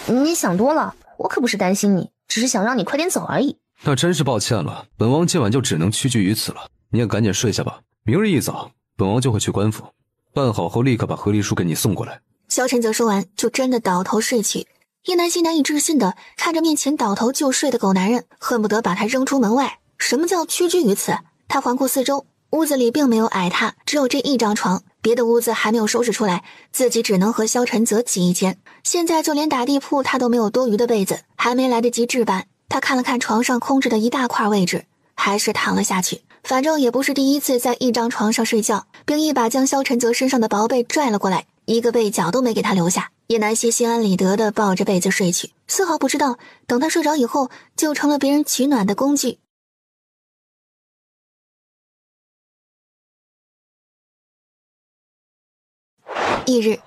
你想多了，我可不是担心你，只是想让你快点走而已。那真是抱歉了，本王今晚就只能屈居于此了。你也赶紧睡下吧，明日一早本王就会去官府，办好后立刻把和离书给你送过来。萧晨泽说完就真的倒头睡去。叶南希难以置信的看着面前倒头就睡的狗男人，恨不得把他扔出门外。什么叫屈居于此？他环顾四周，屋子里并没有矮榻，只有这一张床，别的屋子还没有收拾出来，自己只能和萧晨泽挤一间。现在就连打地铺他都没有多余的被子，还没来得及置办。他看了看床上空着的一大块位置，还是躺了下去。反正也不是第一次在一张床上睡觉，并一把将萧晨泽身上的薄被拽了过来，一个被角都没给他留下。叶南希心安理得地抱着被子睡去，丝毫不知道等他睡着以后就成了别人取暖的工具。翌日，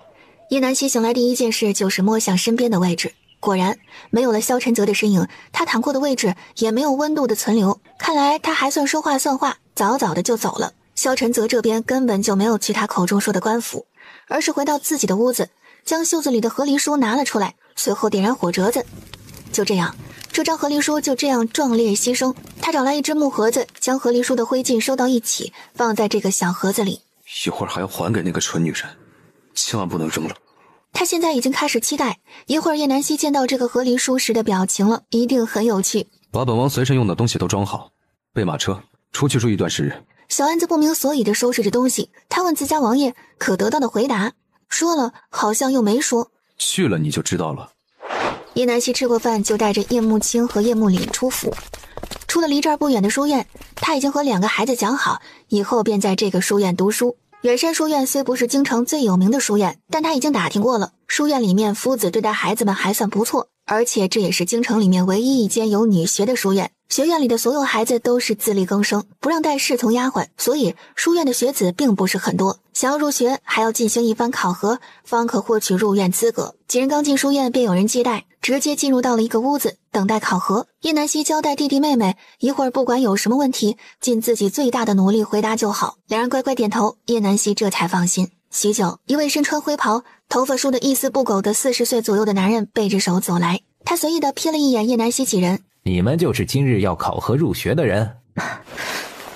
叶南希醒来第一件事就是摸向身边的位置，果然没有了萧晨泽的身影，他躺过的位置也没有温度的存留，看来他还算说话算话，早早的就走了。萧晨泽这边根本就没有去他口中说的官府，而是回到自己的屋子，将袖子里的和离书拿了出来，随后点燃火折子。就这样，这张和离书就这样壮烈牺牲。他找来一只木盒子，将和离书的灰烬收到一起，放在这个小盒子里。一会儿还要还给那个蠢女人，千万不能扔了。他现在已经开始期待，一会儿叶南希见到这个河狸书时的表情了，一定很有趣。把本王随身用的东西都装好，备马车，出去住一段时日。小安子不明所以地收拾着东西，他问自家王爷，可得到的回答说了，好像又没说。去了你就知道了。叶南希吃过饭就带着叶慕清和叶慕里出府，出了离这儿不远的书院，他已经和2个孩子讲好，以后便在这个书院读书。远山书院虽不是京城最有名的书院，但他已经打听过了，书院里面夫子对待孩子们还算不错，而且这也是京城里面唯一一间有女学的书院。学院里的所有孩子都是自力更生，不让带侍从丫鬟，所以书院的学子并不是很多。想要入学，还要进行一番考核，方可获取入院资格。几人刚进书院，便有人接待，直接进入到了一个屋子，等待考核。叶南希交代弟弟妹妹，一会儿不管有什么问题，尽自己最大的努力回答就好。两人乖乖点头，叶南希这才放心。许久，一位身穿灰袍、头发梳得一丝不苟的40岁左右的男人背着手走来，他随意地瞥了一眼叶南希几人。你们就是今日要考核入学的人？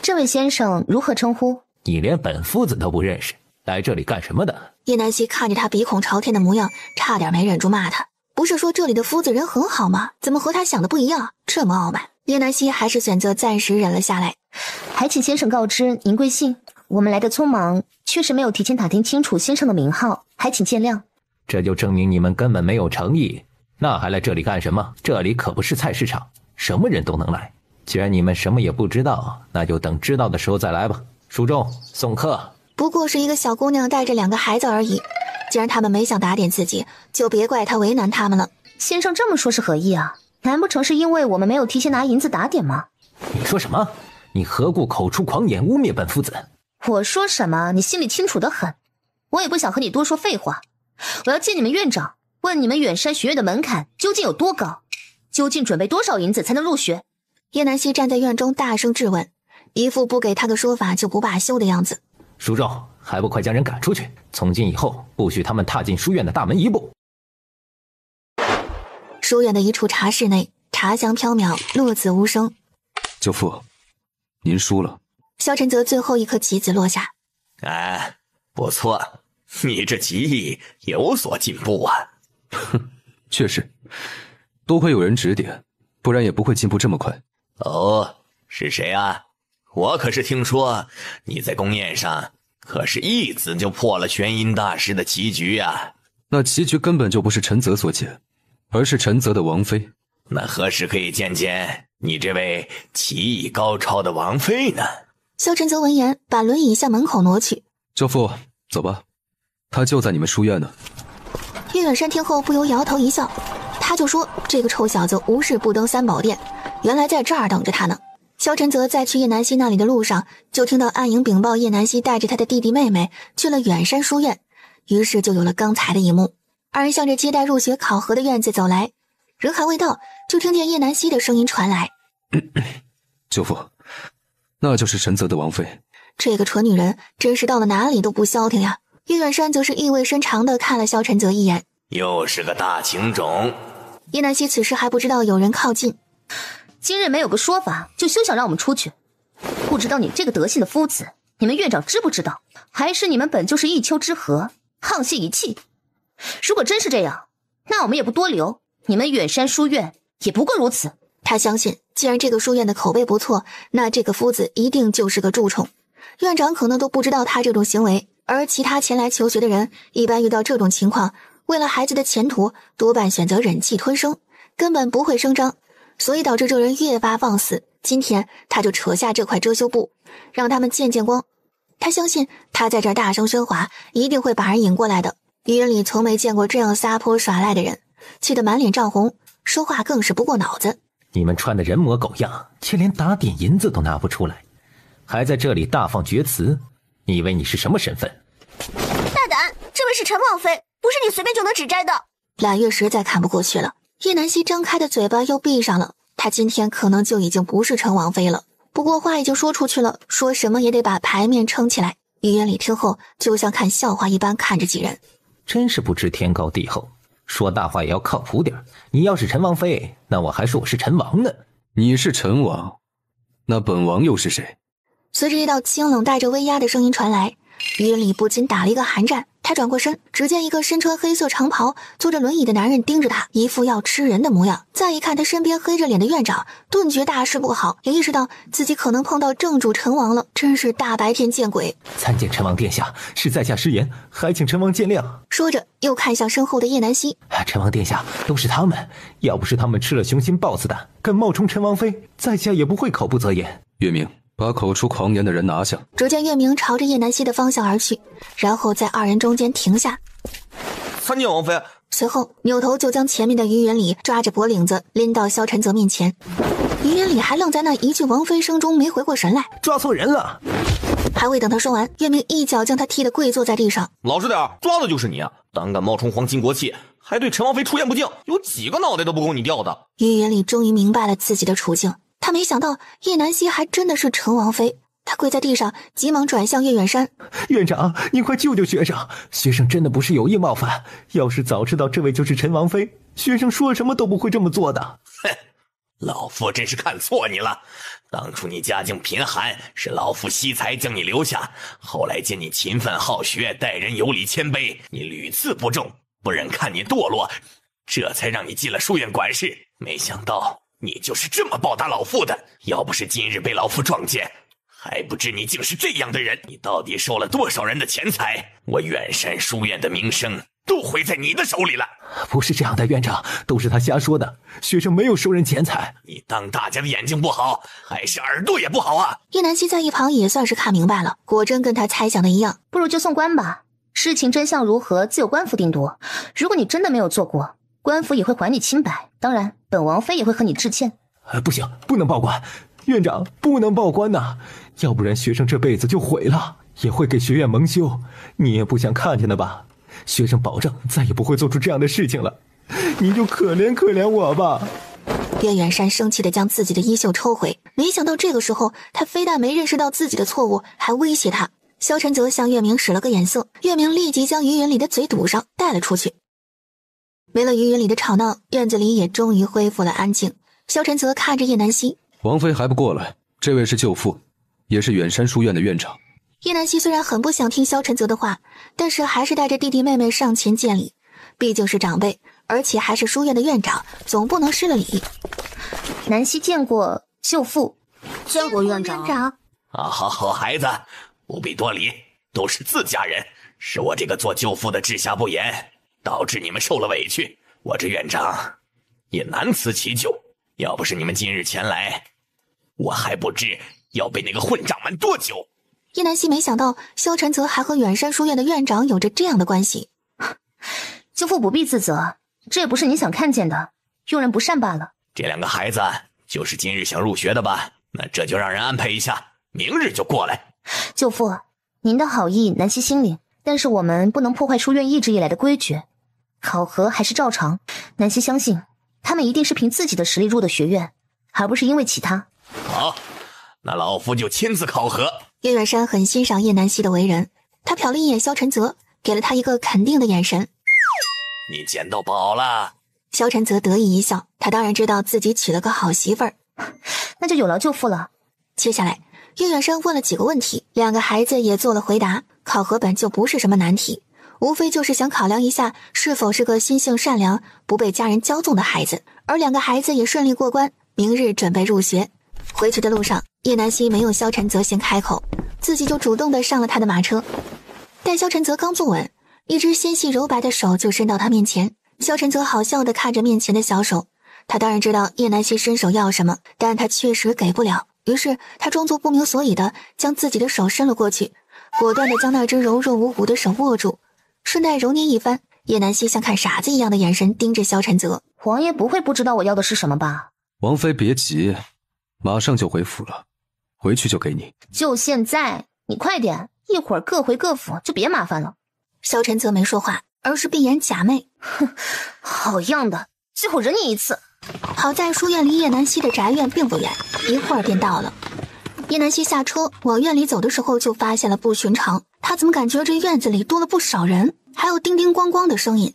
这位先生如何称呼？你连本夫子都不认识，来这里干什么的？叶南希看着他鼻孔朝天的模样，差点没忍住骂他。不是说这里的夫子人很好吗？怎么和他想的不一样？这么傲慢。叶南希还是选择暂时忍了下来。还请先生告知您贵姓？我们来的匆忙，确实没有提前打听清楚先生的名号，还请见谅。这就证明你们根本没有诚意，那还来这里干什么？这里可不是菜市场，什么人都能来。既然你们什么也不知道，那就等知道的时候再来吧。书中送客。不过是一个小姑娘带着2个孩子而已，既然他们没想打点自己，就别怪他为难他们了。先生这么说是何意啊？难不成是因为我们没有提前拿银子打点吗？你说什么？你何故口出狂言，污蔑本夫子？我说什么你心里清楚得很，我也不想和你多说废话。我要见你们院长，问你们远山学院的门槛究竟有多高，究竟准备多少银子才能入学？叶南希站在院中大声质问，一副不给他个说法就不罢休的样子。书中还不快将人赶出去，从今以后不许他们踏进书院的大门一步。书院的一处茶室内，茶香飘渺，落子无声。舅父，您输了。萧晨泽最后一颗棋子落下。哎，不错，你这棋艺有所进步啊。哼，确实，多亏有人指点，不然也不会进步这么快。哦，是谁啊？我可是听说你在宫宴上可是一子就破了玄阴大师的棋局啊。那棋局根本就不是陈泽所解，而是陈泽的王妃。那何时可以见见你这位棋艺高超的王妃呢？萧晨泽闻言，把轮椅向门口挪去。舅父，走吧，他就在你们书院呢。叶远山听后不由摇头一笑，他就说这个臭小子无事不登3宝殿，原来在这儿等着他呢。萧晨泽在去叶南希那里的路上，就听到暗影禀报叶南希带着他的弟弟妹妹去了远山书院，于是就有了刚才的一幕。二人向着接待入学考核的院子走来，人还未到，就听见叶南希的声音传来：舅父，那就是陈泽的王妃。这个蠢女人真是到了哪里都不消停呀。叶远山则是意味深长地看了萧晨泽一眼，又是个大情种。叶南希此时还不知道有人靠近，今日没有个说法，就休想让我们出去。不知道你这个德性的夫子，你们院长知不知道？还是你们本就是一丘之貉，沆瀣一气？如果真是这样，那我们也不多留，你们远山书院也不过如此。他相信，既然这个书院的口碑不错，那这个夫子一定就是个蛀虫。院长可能都不知道他这种行为，而其他前来求学的人，一般遇到这种情况，为了孩子的前途，多半选择忍气吞声，根本不会声张，所以导致这人越发放肆。今天他就扯下这块遮羞布，让他们见见光。他相信他在这儿大声喧哗，一定会把人引过来的。余人里从没见过这样撒泼耍赖的人，气得满脸涨红，说话更是不过脑子。你们穿的人模狗样，却连打点银子都拿不出来，还在这里大放厥词，你以为你是什么身份？大胆，这位是陈王妃，不是你随便就能指摘的。揽月实在看不过去了，叶南希张开的嘴巴又闭上了，他今天可能就已经不是陈王妃了。不过话已经说出去了，说什么也得把牌面撑起来。于元礼听后就像看笑话一般看着几人，真是不知天高地厚，说大话也要靠谱点。你要是陈王妃，那我还说我是陈王呢。你是陈王，那本王又是谁？随着一道清冷带着威压的声音传来，于云里不禁打了一个寒战，他转过身，只见一个身穿黑色长袍、坐着轮椅的男人盯着他，一副要吃人的模样。再一看他身边黑着脸的院长，顿觉大事不好，也意识到自己可能碰到正主陈王了，真是大白天见鬼。参见陈王殿下，是在下失言，还请陈王见谅。说着又看向身后的叶南希，陈王殿下，都是他们，要不是他们吃了雄心豹子胆，敢冒充陈王妃，在下也不会口不择言。月明，把口出狂言的人拿下。只见月明朝着叶南希的方向而去，然后在二人中间停下。参见王妃。随后扭头就将前面的于云里抓着脖领子拎到萧晨泽面前。于云里还愣在那一句王妃声中没回过神来，抓错人了。还未等他说完，月明一脚将他踢得跪坐在地上。老实点，抓的就是你啊！胆敢冒充皇亲国戚，还对陈王妃出言不敬，有几个脑袋都不够你掉的。于云里终于明白了自己的处境，他没想到叶南希还真的是陈王妃。他跪在地上，急忙转向岳远山。院长，您快救救学生，学生真的不是有意冒犯，要是早知道这位就是陈王妃，学生说什么都不会这么做的。哼，老夫真是看错你了。当初你家境贫寒，是老夫惜才将你留下，后来见你勤奋好学，待人有礼谦卑，你屡次不中，不忍看你堕落，这才让你进了书院管事。没想到你就是这么报答老夫的，要不是今日被老夫撞见，还不知你竟是这样的人。你到底收了多少人的钱财？我远山书院的名声都毁在你的手里了。不是这样的，院长，都是他瞎说的，学生没有收人钱财。你当大家的眼睛不好，还是耳朵也不好啊？叶南希在一旁也算是看明白了，果真跟他猜想的一样。不如就送官吧，事情真相如何，自有官府定夺。如果你真的没有做过，官府也会还你清白，当然本王妃也会和你致歉。不行，不能报官，院长不能报官呐，要不然学生这辈子就毁了，也会给学院蒙羞。你也不想看见的吧？学生保证再也不会做出这样的事情了，你就可怜可怜我吧。岳远山生气地将自己的衣袖抽回，没想到这个时候他非但没认识到自己的错误，还威胁他。萧晨泽向月明使了个眼色，月明立即将于云里的嘴堵上，带了出去。没了于云里的吵闹，院子里也终于恢复了安静。萧晨泽看着叶南希，王妃还不过来？这位是舅父，也是远山书院的院长。叶南希虽然很不想听萧晨泽的话，但是还是带着弟弟妹妹上前见礼，毕竟是长辈，而且还是书院的院长，总不能失了礼。南希见过舅父。见过院长。啊，好孩子，不必多礼，都是自家人，是我这个做舅父的治下不严，导致你们受了委屈，我这院长也难辞其咎。要不是你们今日前来，我还不知要被那个混账瞒多久。叶南希没想到萧晨泽还和远山书院的院长有着这样的关系。舅父不必自责，这也不是你想看见的，用人不善罢了。这两个孩子就是今日想入学的吧？那这就让人安排一下，明日就过来。舅父，您的好意南希心领，但是我们不能破坏书院一直以来的规矩，考核还是照常。南希相信他们一定是凭自己的实力入的学院，而不是因为其他。好，那老夫就亲自考核。叶远山很欣赏叶南希的为人，他瞟了一眼萧晨泽，给了他一个肯定的眼神。你捡到宝了。萧晨泽得意一笑，他当然知道自己娶了个好媳妇儿，那就有劳舅父了。接下来叶远山问了几个问题，两个孩子也做了回答。考核本就不是什么难题，无非就是想考量一下是否是个心性善良、不被家人骄纵的孩子。而两个孩子也顺利过关，明日准备入学。回去的路上，叶南希没有萧晨泽先开口，自己就主动的上了他的马车。待萧晨泽刚坐稳，一只纤细柔白的手就伸到他面前。萧晨泽好笑的看着面前的小手，他当然知道叶南希伸手要什么，但他确实给不了。于是他装作不明所以的将自己的手伸了过去，果断的将那只柔弱无骨的手握住，顺带揉捏一番。叶南希像看傻子一样的眼神盯着萧晨泽。王爷不会不知道我要的是什么吧？王妃别急，马上就回府了，回去就给你。就现在，你快点，一会儿各回各府，就别麻烦了。萧晨泽没说话，而是闭眼假寐。哼，好样的，最后忍你一次。好在书院离叶南希的宅院并不远，一会儿便到了。叶南希下车往院里走的时候，就发现了不寻常。他怎么感觉这院子里多了不少人，还有叮叮咣咣的声音。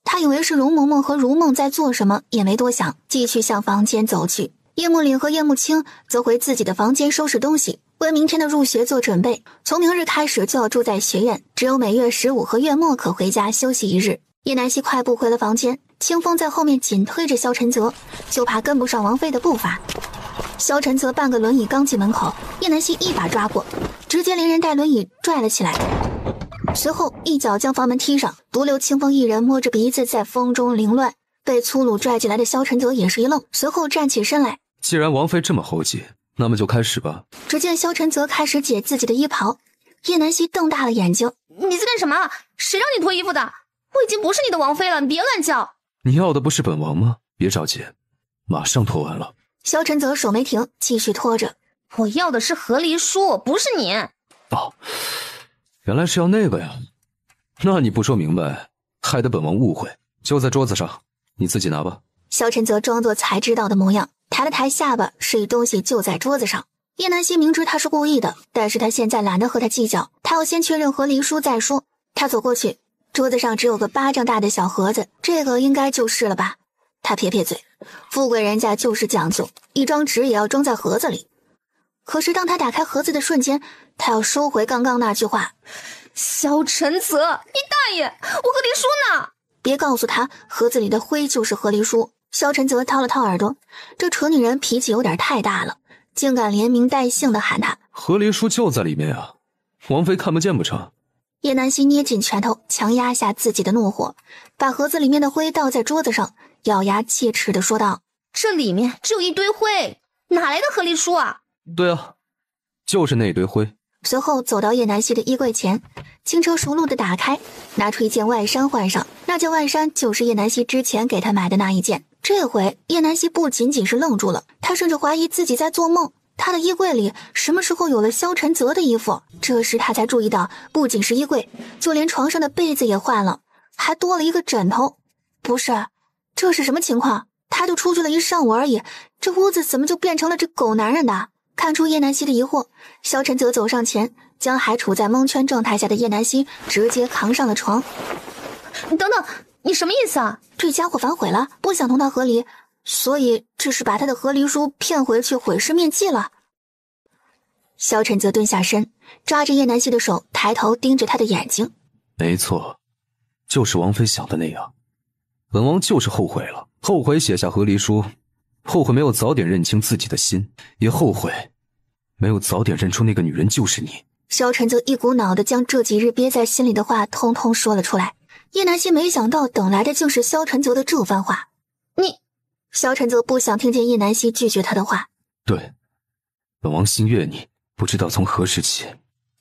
他以为是容嬷嬷和如梦在做什么，也没多想，继续向房间走去。叶幕岭和叶幕清则回自己的房间收拾东西。为明天的入学做准备，从明日开始就要住在学院，只有每月15和月末可回家休息一日。叶南希快步回了房间，清风在后面紧推着萧晨泽，就怕跟不上王妃的步伐。萧晨泽半个轮椅刚进门口，叶南希一把抓过，直接连人带轮椅拽了起来，随后一脚将房门踢上，独留清风一人摸着鼻子在风中凌乱。被粗鲁拽进来的萧晨泽也是一愣，随后站起身来。既然王妃这么猴急，那么就开始吧。只见萧晨泽开始解自己的衣袍，叶南希瞪大了眼睛：“你在干什么？谁让你脱衣服的？我已经不是你的王妃了，你别乱叫！你要的不是本王吗？别着急，马上脱完了。”萧晨泽手没停，继续拖着：“我要的是和离书，不是你。”哦，原来是要那个呀。那你不说明白，害得本王误会。就在桌子上，你自己拿吧。萧晨泽装作才知道的模样，抬了抬下巴，示意东西就在桌子上。叶南希明知他是故意的，但是他现在懒得和他计较，他要先确认和离书再说。他走过去，桌子上只有个巴掌大的小盒子，这个应该就是了吧。他撇撇嘴，富贵人家就是讲究，一张纸也要装在盒子里。可是当他打开盒子的瞬间，他要收回刚刚那句话：“萧晨泽，你大爷，我和离书呢？”别告诉他盒子里的灰就是和离书。萧晨泽掏了掏耳朵，这蠢女人脾气有点太大了，竟敢连名带姓的喊他。和离书就在里面啊，王妃看不见不成？叶南希捏紧拳头，强压下自己的怒火，把盒子里面的灰倒在桌子上，咬牙切齿地说道：“这里面只有一堆灰，哪来的和离书啊？”对啊，就是那堆灰。随后走到叶南希的衣柜前，轻车熟路地打开，拿出一件外衫换上。那件外衫就是叶南希之前给他买的那一件。这回叶南希不仅仅是愣住了，他甚至怀疑自己在做梦。他的衣柜里什么时候有了萧晨泽的衣服？这时他才注意到，不仅是衣柜，就连床上的被子也换了，还多了一个枕头。不是，这是什么情况？他就出去了一上午而已，这屋子怎么就变成了这狗男人的？看出叶南希的疑惑，萧晨泽走上前，将还处在蒙圈状态下的叶南希直接扛上了床。等等，你什么意思啊？这家伙反悔了，不想同他和离，所以这是把他的和离书骗回去毁尸灭迹了。萧晨泽蹲下身，抓着叶南希的手，抬头盯着他的眼睛。没错，就是王妃想的那样，本王就是后悔了，后悔写下和离书，后悔没有早点认清自己的心，也后悔没有早点认出那个女人就是你。萧晨泽一股脑的将这几日憋在心里的话通通说了出来。叶南希没想到等来的竟是萧晨泽的这番话。你……萧晨泽不想听见叶南希拒绝他的话。对，本王心悦你，不知道从何时起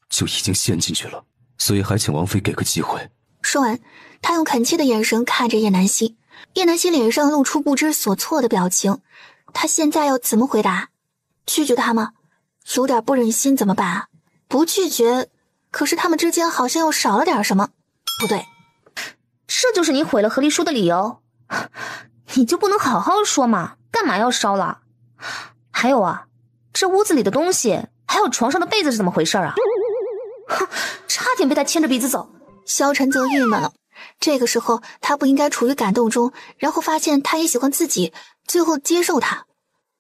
就已经陷进去了，所以还请王妃给个机会。说完，他用恳切的眼神看着叶南希。叶南希脸上露出不知所措的表情，他现在要怎么回答？拒绝他吗？有点不忍心怎么办啊？不拒绝，可是他们之间好像又少了点什么。不对，这就是你毁了和离书的理由？你就不能好好说嘛？干嘛要烧了？还有啊，这屋子里的东西，还有床上的被子是怎么回事啊？哼，差点被他牵着鼻子走。萧晨泽郁闷了，这个时候他不应该处于感动中，然后发现他也喜欢自己，最后接受他。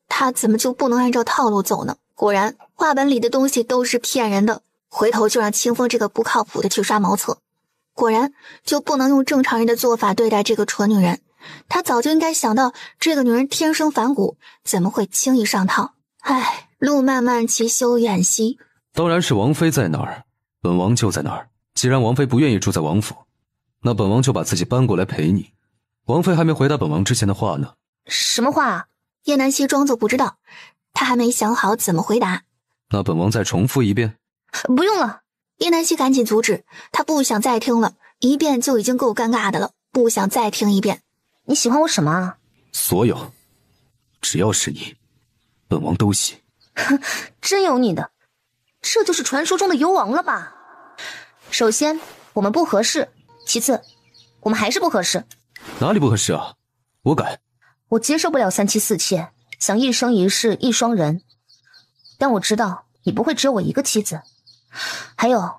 他怎么就不能按照套路走呢？果然，话本里的东西都是骗人的。回头就让清风这个不靠谱的去刷茅厕。果然，就不能用正常人的做法对待这个蠢女人。他早就应该想到，这个女人天生反骨，怎么会轻易上套？唉，路漫漫其修远兮。当然是王妃在哪儿，本王就在哪儿。既然王妃不愿意住在王府，那本王就把自己搬过来陪你。王妃还没回答本王之前的话呢。什么话啊？叶南希装作不知道，他还没想好怎么回答。那本王再重复一遍。不用了。叶南希赶紧阻止，他不想再听了，一遍就已经够尴尬的了，不想再听一遍。你喜欢我什么啊？所有，只要是你，本王都喜。哼，真有你的，这就是传说中的幽王了吧？首先，我们不合适；其次，我们还是不合适。哪里不合适啊？我改。我接受不了三妻四妾，想一生一世一双人。但我知道你不会只有我一个妻子。还有，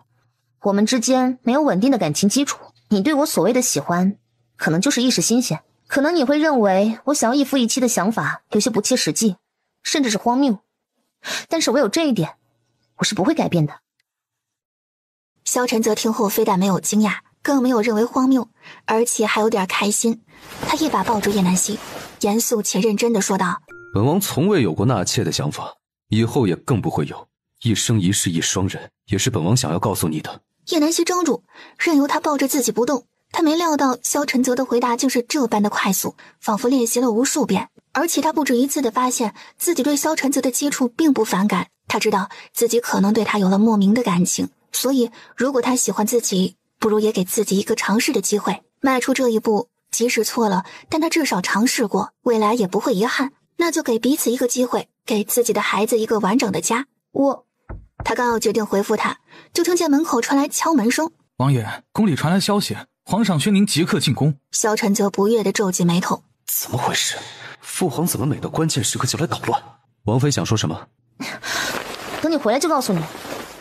我们之间没有稳定的感情基础，你对我所谓的喜欢，可能就是一时新鲜。可能你会认为我想要一夫一妻的想法有些不切实际，甚至是荒谬。但是我有这一点，我是不会改变的。萧晨泽听后非但没有惊讶，更没有认为荒谬，而且还有点开心。他一把抱住叶南希，严肃且认真地说道：本王从未有过纳妾的想法，以后也更不会有。一生一世一双人，也是本王想要告诉你的。叶南希怔住，任由他抱着自己不动。他没料到萧晨泽的回答竟是这般的快速，仿佛练习了无数遍。而且他不止一次地发现自己对萧晨泽的接触并不反感，他知道自己可能对他有了莫名的感情，所以如果他喜欢自己，不如也给自己一个尝试的机会。迈出这一步，即使错了，但他至少尝试过，未来也不会遗憾。那就给彼此一个机会，给自己的孩子一个完整的家。他刚要决定回复他，就听见门口传来敲门声。王爷，宫里传来消息，皇上宣您即刻进宫。萧晨泽不悦地皱起眉头，怎么回事？父皇怎么每到关键时刻就来捣乱？王妃想说什么？等你回来就告诉你。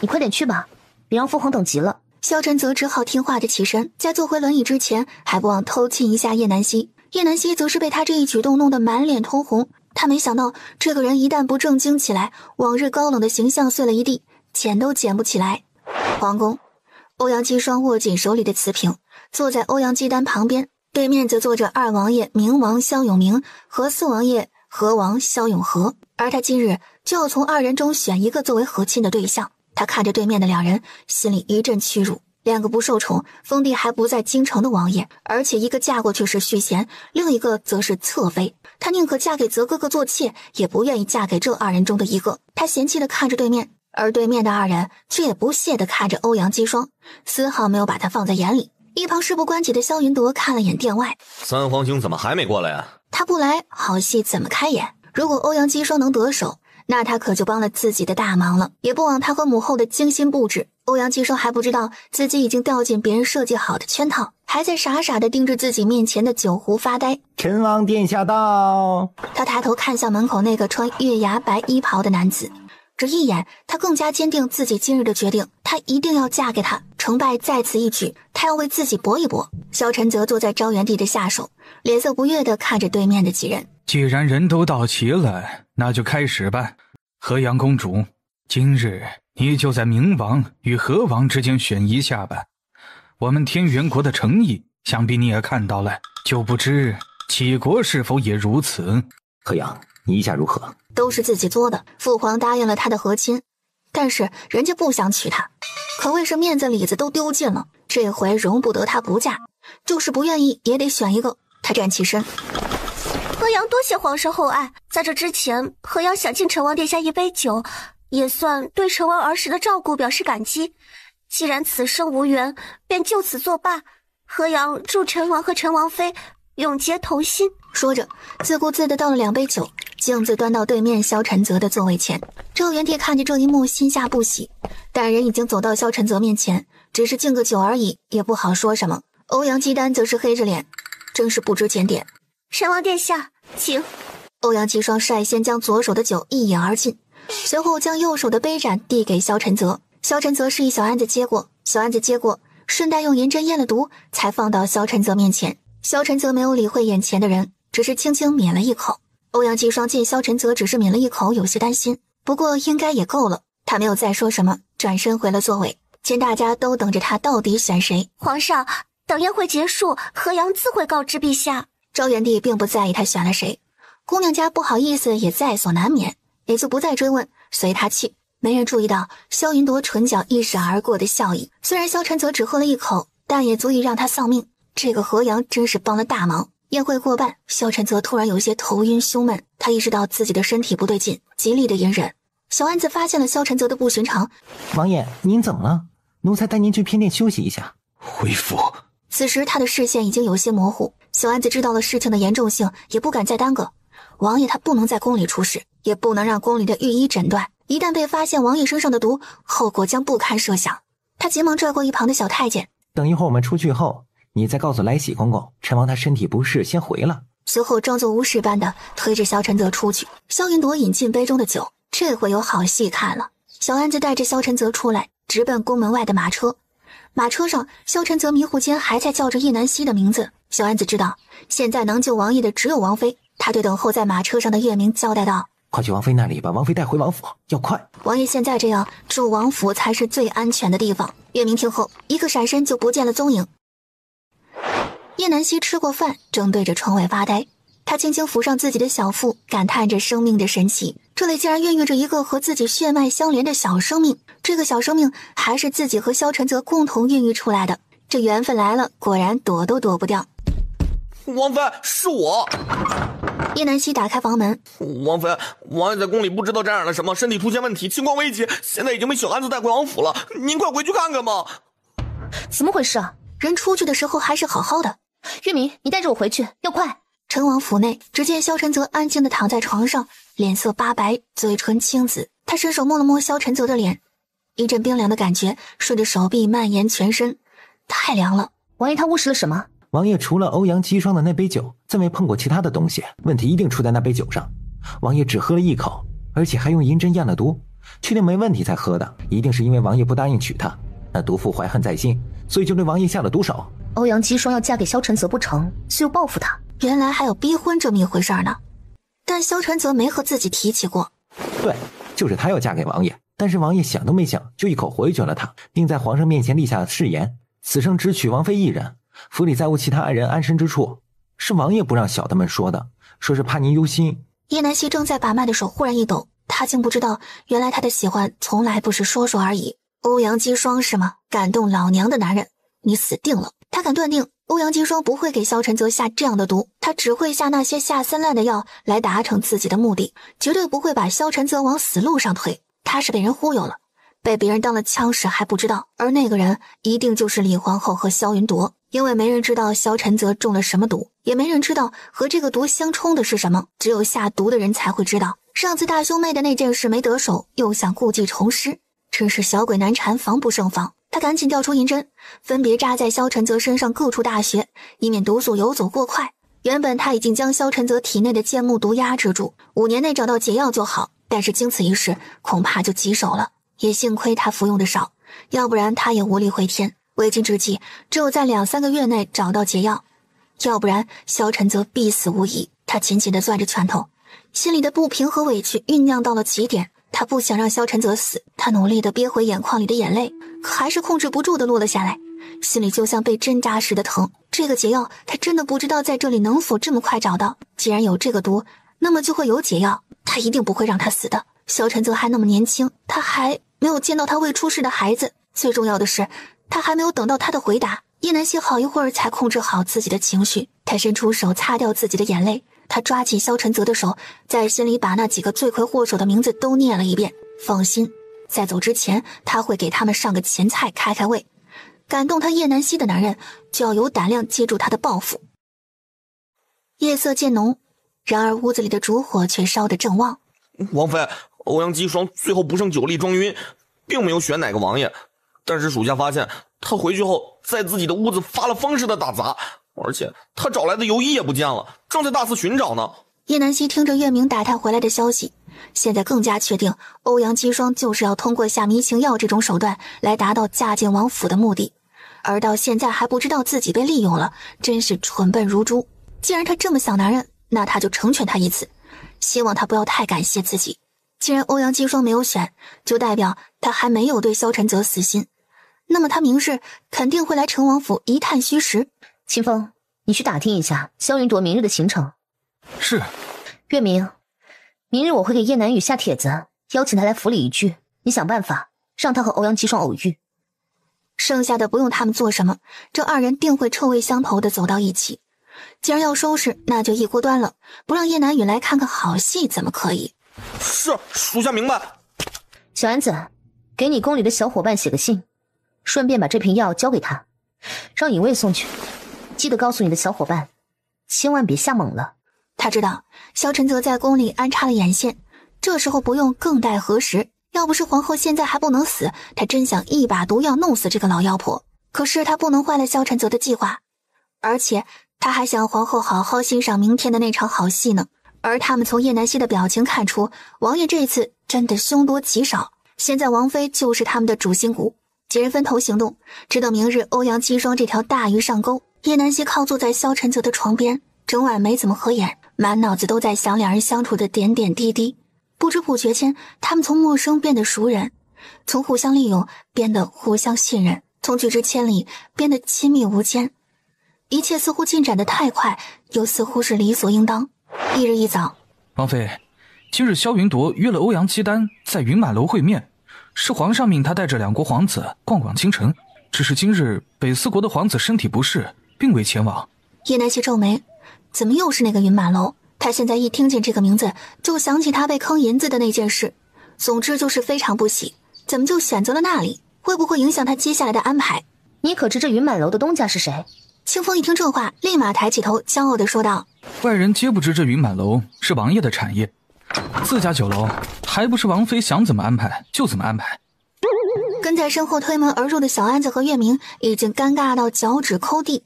你快点去吧，别让父皇等急了。萧晨泽只好听话地起身，在坐回轮椅之前，还不忘偷亲一下叶南希。叶南希则是被他这一举动弄得满脸通红。他没想到这个人一旦不正经起来，往日高冷的形象碎了一地，捡都捡不起来。皇宫，欧阳姬双握紧手里的瓷瓶，坐在欧阳姬丹旁边，对面则坐着二王爷明王萧永明和四王爷和王萧永和，而他今日就要从二人中选一个作为和亲的对象。他看着对面的两人，心里一阵屈辱。两个不受宠，封地还不在京城的王爷，而且一个嫁过去是续弦，另一个则是侧妃。他宁可嫁给泽哥哥做妾，也不愿意嫁给这二人中的一个。他嫌弃地看着对面，而对面的二人却也不屑地看着欧阳姬双，丝毫没有把他放在眼里。一旁事不关己的萧云德看了眼殿外，三皇兄怎么还没过来啊？他不来，好戏怎么开演？如果欧阳姬双能得手，那他可就帮了自己的大忙了。也不枉他和母后的精心布置，欧阳姬双还不知道自己已经掉进别人设计好的圈套，还在傻傻地盯着自己面前的酒壶发呆。陈王殿下到。他抬头看向门口那个穿月牙白衣袍的男子，这一眼他更加坚定自己今日的决定，他一定要嫁给他，成败在此一举，他要为自己搏一搏。萧晨则坐在昭元帝的下手，脸色不悦地看着对面的几人。既然人都到齐了，那就开始吧。河阳公主，今日你就在明王与河王之间选一下吧。我们天元国的诚意，想必你也看到了，就不知杞国是否也如此？河阳，你意下如何？都是自己作的，父皇答应了他的和亲，但是人家不想娶她，可谓是面子里子都丢尽了，这回容不得她不嫁，就是不愿意也得选一个。他站起身，河阳多谢皇上厚爱，在这之前，河阳想敬陈王殿下一杯酒，也算对陈王儿时的照顾表示感激。既然此生无缘，便就此作罢。河阳祝陈王和陈王妃永结同心。说着，自顾自地倒了2杯酒，径自端到对面萧晨泽的座位前。赵元帝看着这一幕，心下不喜，但人已经走到萧晨泽面前，只是敬个酒而已，也不好说什么。欧阳姬丹则是黑着脸，真是不知检点。陈王殿下，请。欧阳姬双率先将左手的酒一饮而尽，随后将右手的杯盏递给萧晨泽。萧晨泽示意小安子接过，小安子接过，顺带用银针验了毒，才放到萧晨泽面前。萧晨泽没有理会眼前的人，只是轻轻抿了一口。欧阳姬双见萧晨泽只是抿了一口，有些担心，不过应该也够了。他没有再说什么，转身回了座位。见大家都等着他到底选谁，皇上，等宴会结束，河阳自会告知陛下。赵元帝并不在意他选了谁，姑娘家不好意思也在所难免，也就不再追问，随他去。没人注意到萧云铎唇角一闪而过的笑意，虽然萧晨泽只喝了一口，但也足以让他丧命。这个河阳真是帮了大忙。宴会过半，萧晨泽突然有些头晕胸闷，他意识到自己的身体不对劲，极力的隐忍。小安子发现了萧晨泽的不寻常，王爷，您怎么了？奴才带您去偏殿休息一下。恢复。此时他的视线已经有些模糊，小安子知道了事情的严重性，也不敢再耽搁。王爷他不能在宫里出事，也不能让宫里的御医诊断，一旦被发现王爷身上的毒，后果将不堪设想。他急忙拽过一旁的小太监，等一会儿我们出去后，你再告诉来喜公公，陈王他身体不适，先回了。随后装作无事般的推着萧晨泽出去。萧云铎饮尽杯中的酒，这回有好戏看了。小安子带着萧晨泽出来，直奔宫门外的马车。马车上，萧晨泽迷糊间还在叫着叶南希的名字。小安子知道，现在能救王爷的只有王妃。他对等候在马车上的月明交代道：“快去王妃那里把王妃带回王府，要快！王爷现在这样，住王府才是最安全的地方。月明听后，一个闪身就不见了踪影。叶南希吃过饭，正对着窗外发呆。他轻轻抚上自己的小腹，感叹着生命的神奇。这里竟然孕育着一个和自己血脉相连的小生命，这个小生命还是自己和萧晨泽共同孕育出来的。这缘分来了，果然躲都躲不掉。王妃，是我。叶南希打开房门。王妃，王爷在宫里不知道沾染了什么，身体出现问题，情况危急，现在已经被小安子带回王府了，您快回去看看吧。怎么回事啊？人出去的时候还是好好的。月明，你带着我回去，要快。陈王府内，只见萧晨泽安静地躺在床上，脸色发白，嘴唇青紫。他伸手摸了摸萧晨泽的脸，一阵冰凉的感觉顺着手臂蔓延全身，太凉了。王爷他误食了什么？王爷除了欧阳姬霜的那杯酒，再没碰过其他的东西，问题一定出在那杯酒上。王爷只喝了一口，而且还用银针验了毒，确定没问题才喝的，一定是因为王爷不答应娶她，那毒妇怀恨在心，所以就对王爷下了毒手。欧阳姬霜要嫁给萧晨泽不成，就报复他。原来还有逼婚这么一回事呢，但萧晨泽没和自己提起过。对，就是她要嫁给王爷，但是王爷想都没想就一口回绝了她，并在皇上面前立下誓言，此生只娶王妃一人，府里再无其他爱人安身之处。是王爷不让小的们说的，说是怕您忧心。叶南希正在把脉的手忽然一抖，他竟不知道原来他的喜欢从来不是说说而已。欧阳姬霜是吗？感动老娘的男人，你死定了。他敢断定欧阳姬霜不会给萧晨泽下这样的毒，他只会下那些下三滥的药来达成自己的目的，绝对不会把萧晨泽往死路上推。他是被人忽悠了，被别人当了枪使还不知道，而那个人一定就是李皇后和萧云朵，因为没人知道萧晨泽中了什么毒，也没人知道和这个毒相冲的是什么，只有下毒的人才会知道。上次大兄妹的那件事没得手，又想故技重施，真是小鬼难缠，防不胜防。他赶紧调出银针，分别扎在萧晨泽身上各处大穴，以免毒素游走过快。原本他已经将萧晨泽体内的剑木毒压制住，5年内找到解药就好，但是经此一事，恐怕就棘手了。也幸亏他服用的少，要不然他也无力回天。为今之计，只有在2-3个月内找到解药，要不然萧晨泽必死无疑。他紧紧地攥着拳头，心里的不平和委屈酝酿到了极点。他不想让萧晨泽死，他努力地憋回眼眶里的眼泪，可还是控制不住地落了下来，心里就像被针扎似的疼。这个解药他真的不知道在这里能否这么快找到，既然有这个毒，那么就会有解药，他一定不会让他死的。萧晨泽还那么年轻，他还没有见到他未出世的孩子，最重要的是他还没有等到他的回答。叶南希好一会儿才控制好自己的情绪，他伸出手擦掉自己的眼泪，他抓起萧晨泽的手，在心里把那几个罪魁祸首的名字都念了一遍。放心，在走之前他会给他们上个前菜开开胃。感动他叶南希的男人就要有胆量接住他的报复。夜色渐浓，然而屋子里的烛火却烧得正旺。王妃，欧阳姬霜最后不胜酒力装晕，并没有选哪个王爷，但是属下发现他回去后在自己的屋子发了疯似的打杂，而且他找来的游医也不见了，正在大肆寻找呢。叶南希听着月明打探回来的消息，现在更加确定欧阳姬霜就是要通过下迷情药这种手段来达到嫁进王府的目的，而到现在还不知道自己被利用了，真是蠢笨如猪。既然他这么想男人，那他就成全他一次，希望他不要太感谢自己。既然欧阳姬霜没有选，就代表他还没有对萧晨泽死心，那么他明日肯定会来陈王府一探虚实。清风，你去打听一下萧云朵明日的行程。是。月明，明日我会给叶南雨下帖子，邀请他来府里一聚，你想办法让他和欧阳姬霜偶遇。剩下的不用他们做什么，这2人定会臭味相投的走到一起。既然要收拾，那就一锅端了，不让叶南雨来看看好戏怎么可以？是，属下明白。小安子，给你宫里的小伙伴写个信，顺便把这瓶药交给他，让尹卫送去。记得告诉你的小伙伴，千万别下猛了。他知道萧晨泽在宫里安插了眼线，这时候不用更待何时？要不是皇后现在还不能死，他真想一把毒药弄死这个老妖婆。可是他不能坏了萧晨泽的计划，而且他还想皇后好好欣赏明天的那场好戏呢。而他们从叶南希的表情看出，王爷这一次真的凶多吉少。现在王妃就是他们的主心骨，几人分头行动，直到明日欧阳姬霜这条大鱼上钩。叶南希靠坐在萧晨泽的床边，整晚没怎么合眼，满脑子都在想两人相处的点点滴滴。不知不觉间，他们从陌生变得熟人，从互相利用变得互相信任，从拒之千里变得亲密无间。一切似乎进展得太快，又似乎是理所应当。一日一早，王妃，今日萧云铎约了欧阳姬丹在云满楼会面，是皇上命他带着2国皇子逛逛京城，只是今日北四国的皇子身体不适，并未前往。叶南希皱眉，怎么又是那个云满楼？他现在一听见这个名字，就想起他被坑银子的那件事，总之就是非常不喜。怎么就选择了那里？会不会影响他接下来的安排？你可知这云满楼的东家是谁？清风一听这话，立马抬起头，骄傲地说道：外人皆不知这云满楼是王爷的产业，自家酒楼还不是王妃想怎么安排就怎么安排。跟在身后推门而入的小安子和月明已经尴尬到脚趾抠地。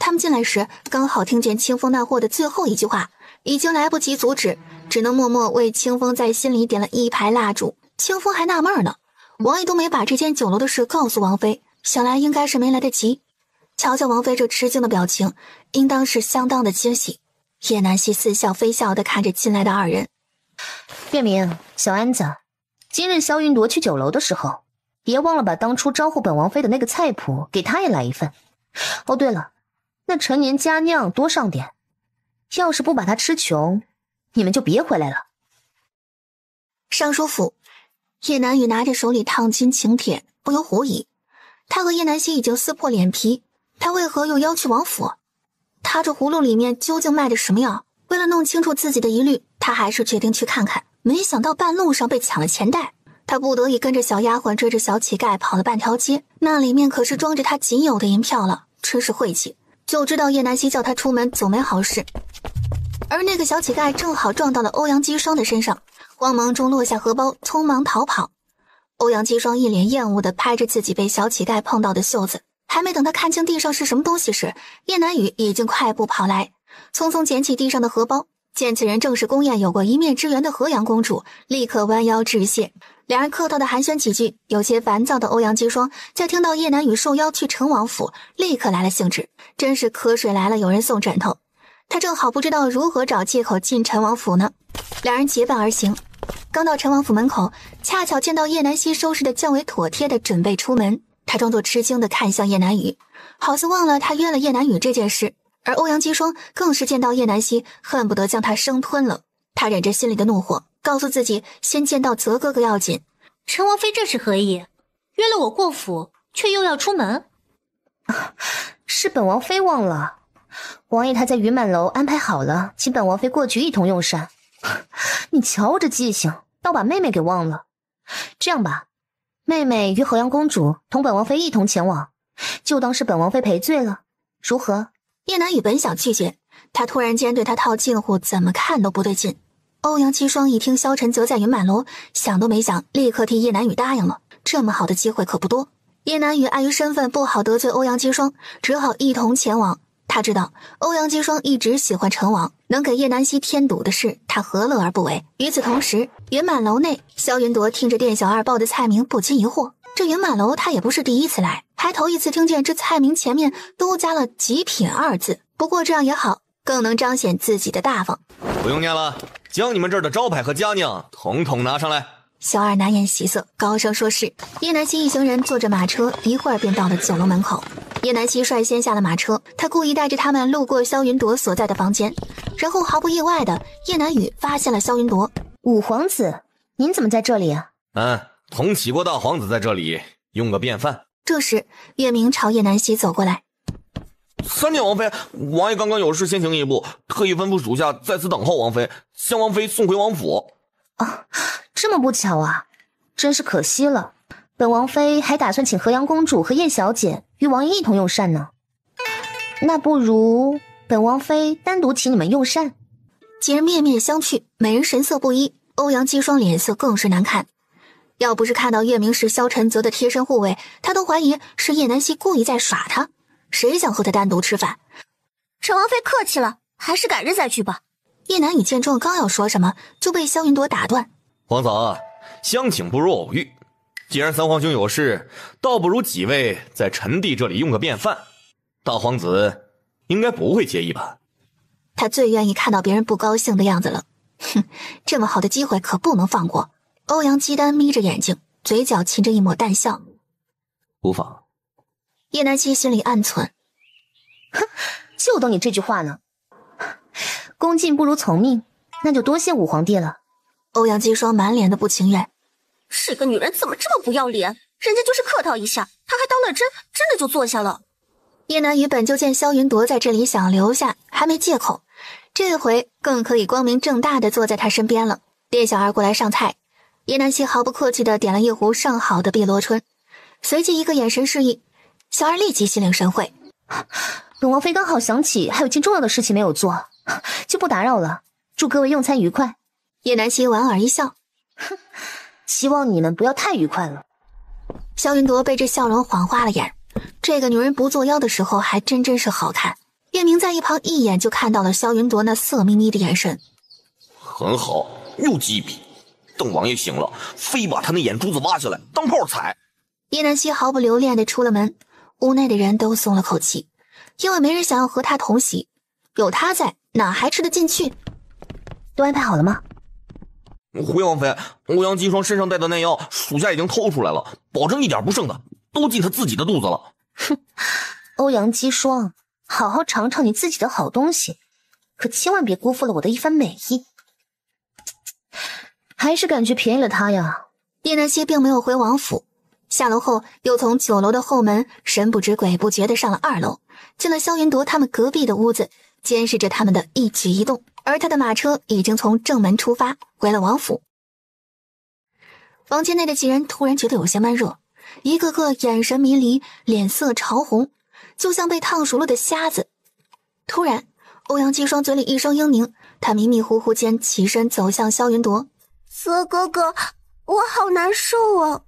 他们进来时刚好听见清风那货的最后一句话，已经来不及阻止，只能默默为清风在心里点了一排蜡烛。清风还纳闷呢，王爷都没把这间酒楼的事告诉王妃，想来应该是没来得及。瞧瞧王妃这吃惊的表情，应当是相当的惊喜。叶南希似笑非笑地看着进来的二人。月明，小安子，今日萧云铎去酒楼的时候，别忘了把当初招呼本王妃的那个菜谱给他也来一份。哦，对了，那陈年佳酿多上点，要是不把他吃穷，你们就别回来了。尚书府，叶南雨拿着手里烫金请帖，不由狐疑。他和叶南希已经撕破脸皮，他为何又要去王府？他这葫芦里面究竟卖的什么药？为了弄清楚自己的疑虑，他还是决定去看看。没想到半路上被抢了钱袋，他不得已跟着小丫鬟追着小乞丐跑了半条街，那里面可是装着他仅有的银票了，真是晦气。就知道叶南希叫他出门总没好事。而那个小乞丐正好撞到了欧阳姬霜的身上，慌忙中落下荷包，匆忙逃跑。欧阳姬霜一脸厌恶地拍着自己被小乞丐碰到的袖子，还没等他看清地上是什么东西时，叶南雨已经快步跑来，匆匆捡起地上的荷包。见此人正是宫宴有过一面之缘的河阳公主，立刻弯腰致谢。两人客套的寒暄几句，有些烦躁的欧阳姬霜在听到叶南雨受邀去陈王府，立刻来了兴致，真是瞌睡来了有人送枕头。他正好不知道如何找借口进陈王府呢。两人结伴而行，刚到陈王府门口，恰巧见到叶南希收拾的较为妥帖的准备出门。他装作吃惊地看向叶南雨，好似忘了他约了叶南雨这件事。而欧阳姬霜更是见到叶南希，恨不得将他生吞了。他忍着心里的怒火，告诉自己先见到泽哥哥要紧。陈王妃这是何意？约了我过府，却又要出门？是本王妃忘了，王爷他在云满楼安排好了，请本王妃过去一同用膳。你瞧这记性，倒把妹妹给忘了。这样吧，妹妹与河阳公主同本王妃一同前往，就当是本王妃赔罪了，如何？叶南雨本想拒绝，他突然间对他套近乎，怎么看都不对劲。欧阳姬霜一听萧晨泽在云满楼，想都没想，立刻替叶南雨答应了。这么好的机会可不多。叶南雨碍于身份不好得罪欧阳姬霜，只好一同前往。他知道欧阳姬霜一直喜欢陈王，能给叶南希添堵的事，他何乐而不为。与此同时，云满楼内，萧云铎听着店小二报的菜名，不禁疑惑：这云满楼他也不是第一次来，还头一次听见这菜名前面都加了极品二字。不过这样也好，更能彰显自己的大方。不用念了，将你们这儿的招牌和佳酿统统拿上来。小二难掩喜色，高声说是。叶南希一行人坐着马车，一会儿便到了酒楼门口。叶南希率先下了马车，他故意带着他们路过萧云铎所在的房间，然后毫不意外的，叶南雨发现了萧云铎。五皇子，您怎么在这里啊？同齐国大皇子在这里用个便饭。这时，月明朝叶南希走过来。参见王妃，王爷刚刚有事先行一步，特意吩咐属下在此等候王妃，将王妃送回王府。这么不巧啊，真是可惜了。本王妃还打算请河阳公主和叶小姐与王爷一同用膳呢。那不如本王妃单独请你们用膳。几人面面相觑，每人神色不一，欧阳姬霜脸色更是难看。要不是看到月明是萧晨泽的贴身护卫，他都怀疑是叶南希故意在耍他。谁想和他单独吃饭？陈王妃客气了，还是改日再去吧。叶南雨见状刚要说什么，就被萧云铎打断。皇嫂，相请不如偶遇，既然三皇兄有事，倒不如几位在陈弟这里用个便饭，大皇子应该不会介意吧？他最愿意看到别人不高兴的样子了。哼，这么好的机会可不能放过。欧阳姬丹眯着眼睛，嘴角噙着一抹淡笑。无妨。叶南希心里暗忖，哼，就等你这句话呢。恭敬不如从命，那就多谢五皇帝了。欧阳姬霜满脸的不情愿。是个女人怎么这么不要脸？人家就是客套一下，她还当了真，真的就坐下了。叶南雨本就见萧云铎在这里想留下，还没借口，这回更可以光明正大的坐在他身边了。店小二过来上菜，叶南希毫不客气的点了一壶上好的碧螺春，随即一个眼神示意，小二立即心领神会。本王妃刚好想起还有件重要的事情没有做，就不打扰了，祝各位用餐愉快。叶南希莞尔一笑，哼，希望你们不要太愉快了。萧云铎被这笑容晃花了眼，这个女人不作妖的时候还真是好看。叶明在一旁一眼就看到了萧云铎那色眯眯的眼神。很好，又击毙。等王爷醒了，非把他那眼珠子挖下来当炮踩。叶南希毫不留恋地出了门，屋内的人都松了口气，因为没人想要和他同席，有他在哪还吃得进去。都安排好了吗？回王妃，欧阳姬霜身上带的那药，属下已经偷出来了，保证一点不剩的，都进他自己的肚子了。哼，欧阳姬霜，好好尝尝你自己的好东西，可千万别辜负了我的一番美意。还是感觉便宜了他呀。叶南希并没有回王府，下楼后又从9楼的后门神不知鬼不觉地上了2楼，进了萧云铎他们隔壁的屋子，监视着他们的一举一动。而他的马车已经从正门出发，回了王府。房间内的几人突然觉得有些闷热，一个个眼神迷离，脸色潮红，就像被烫熟了的虾子。突然，欧阳姬霜嘴里一声嘤咛，他迷迷糊糊间起身走向萧云铎。泽哥哥，我好难受啊！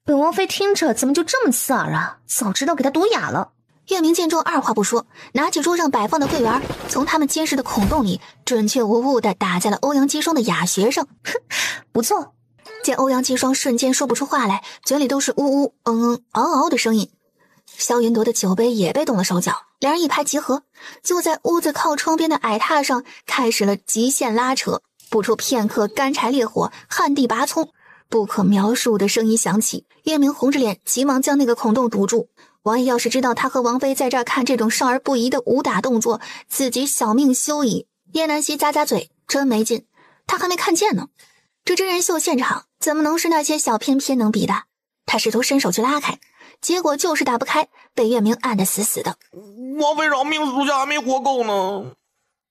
本王妃听着怎么就这么刺耳啊？早知道给他毒哑了。月明见状，二话不说，拿起桌上摆放的桂圆，从他们监视的孔洞里准确无误地打在了欧阳姬霜的哑穴上。哼，不错。见欧阳姬霜瞬间说不出话来，嘴里都是呜呜嗷嗷的声音。萧云铎的酒杯也被动了手脚，两人一拍即合，就在屋子靠窗边的矮榻上开始了极限拉扯。不出片刻，干柴烈火，旱地拔葱，不可描述的声音响起。月明红着脸，急忙将那个孔洞堵住。王爷要是知道他和王妃在这儿看这种少儿不宜的武打动作，自己小命休矣。叶南希咂咂嘴，真没劲，他还没看见呢。这真人秀现场怎么能是那些小翩翩能比的？他试图伸手去拉开，结果就是打不开，被月明按得死死的。王妃饶命，属下还没活够呢。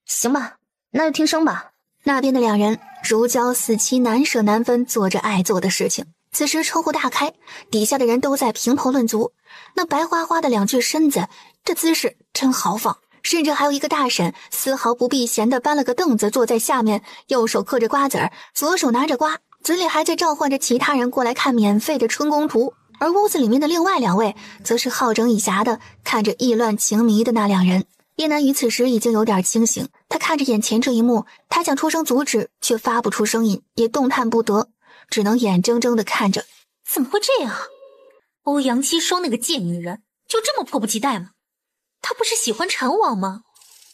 行吧，那就听声吧。那边的两人如胶似漆，难舍难分，做着爱做的事情。此时窗户大开，底下的人都在评头论足。那白花花的2具身子，这姿势真豪放。甚至还有一个大婶丝毫不避嫌的搬了个凳子坐在下面，右手嗑着瓜子儿，左手拿着瓜，嘴里还在召唤着其他人过来看免费的春宫图。而屋子里面的另外2位则是好整以暇的看着意乱情迷的那2人。叶南于此时已经有点清醒，他看着眼前这一幕，他想出声阻止，却发不出声音，也动弹不得，只能眼睁睁的看着。怎么会这样？欧阳姬霜那个贱女人就这么迫不及待吗？她不是喜欢陈王吗？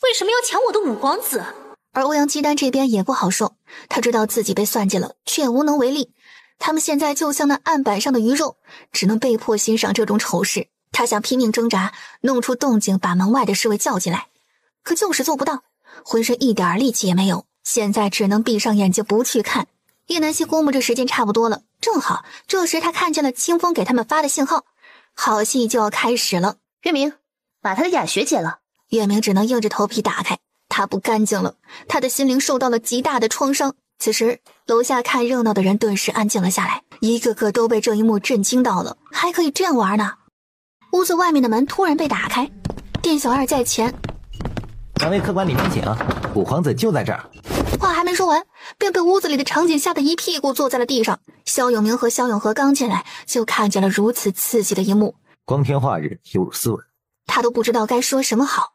为什么要抢我的五皇子？而欧阳姬丹这边也不好受，他知道自己被算计了，却无能为力。他们现在就像那案板上的鱼肉，只能被迫欣赏这种丑事。他想拼命挣扎，弄出动静，把门外的侍卫叫进来，可就是做不到，浑身一点力气也没有。现在只能闭上眼睛不去看。叶南希估摸着时间差不多了，正好这时他看见了清风给他们发的信号，好戏就要开始了。月明，把他的哑穴解了。月明只能硬着头皮打开，他不干净了，他的心灵受到了极大的创伤。此时楼下看热闹的人顿时安静了下来，一个个都被这一幕震惊到了，还可以这样玩呢。屋子外面的门突然被打开，店小二在前。两位客官里面请，五皇子就在这儿。话还没说完，便被屋子里的场景吓得一屁股坐在了地上。萧永明和萧永和刚进来，就看见了如此刺激的一幕，光天化日，有辱斯文。他都不知道该说什么好。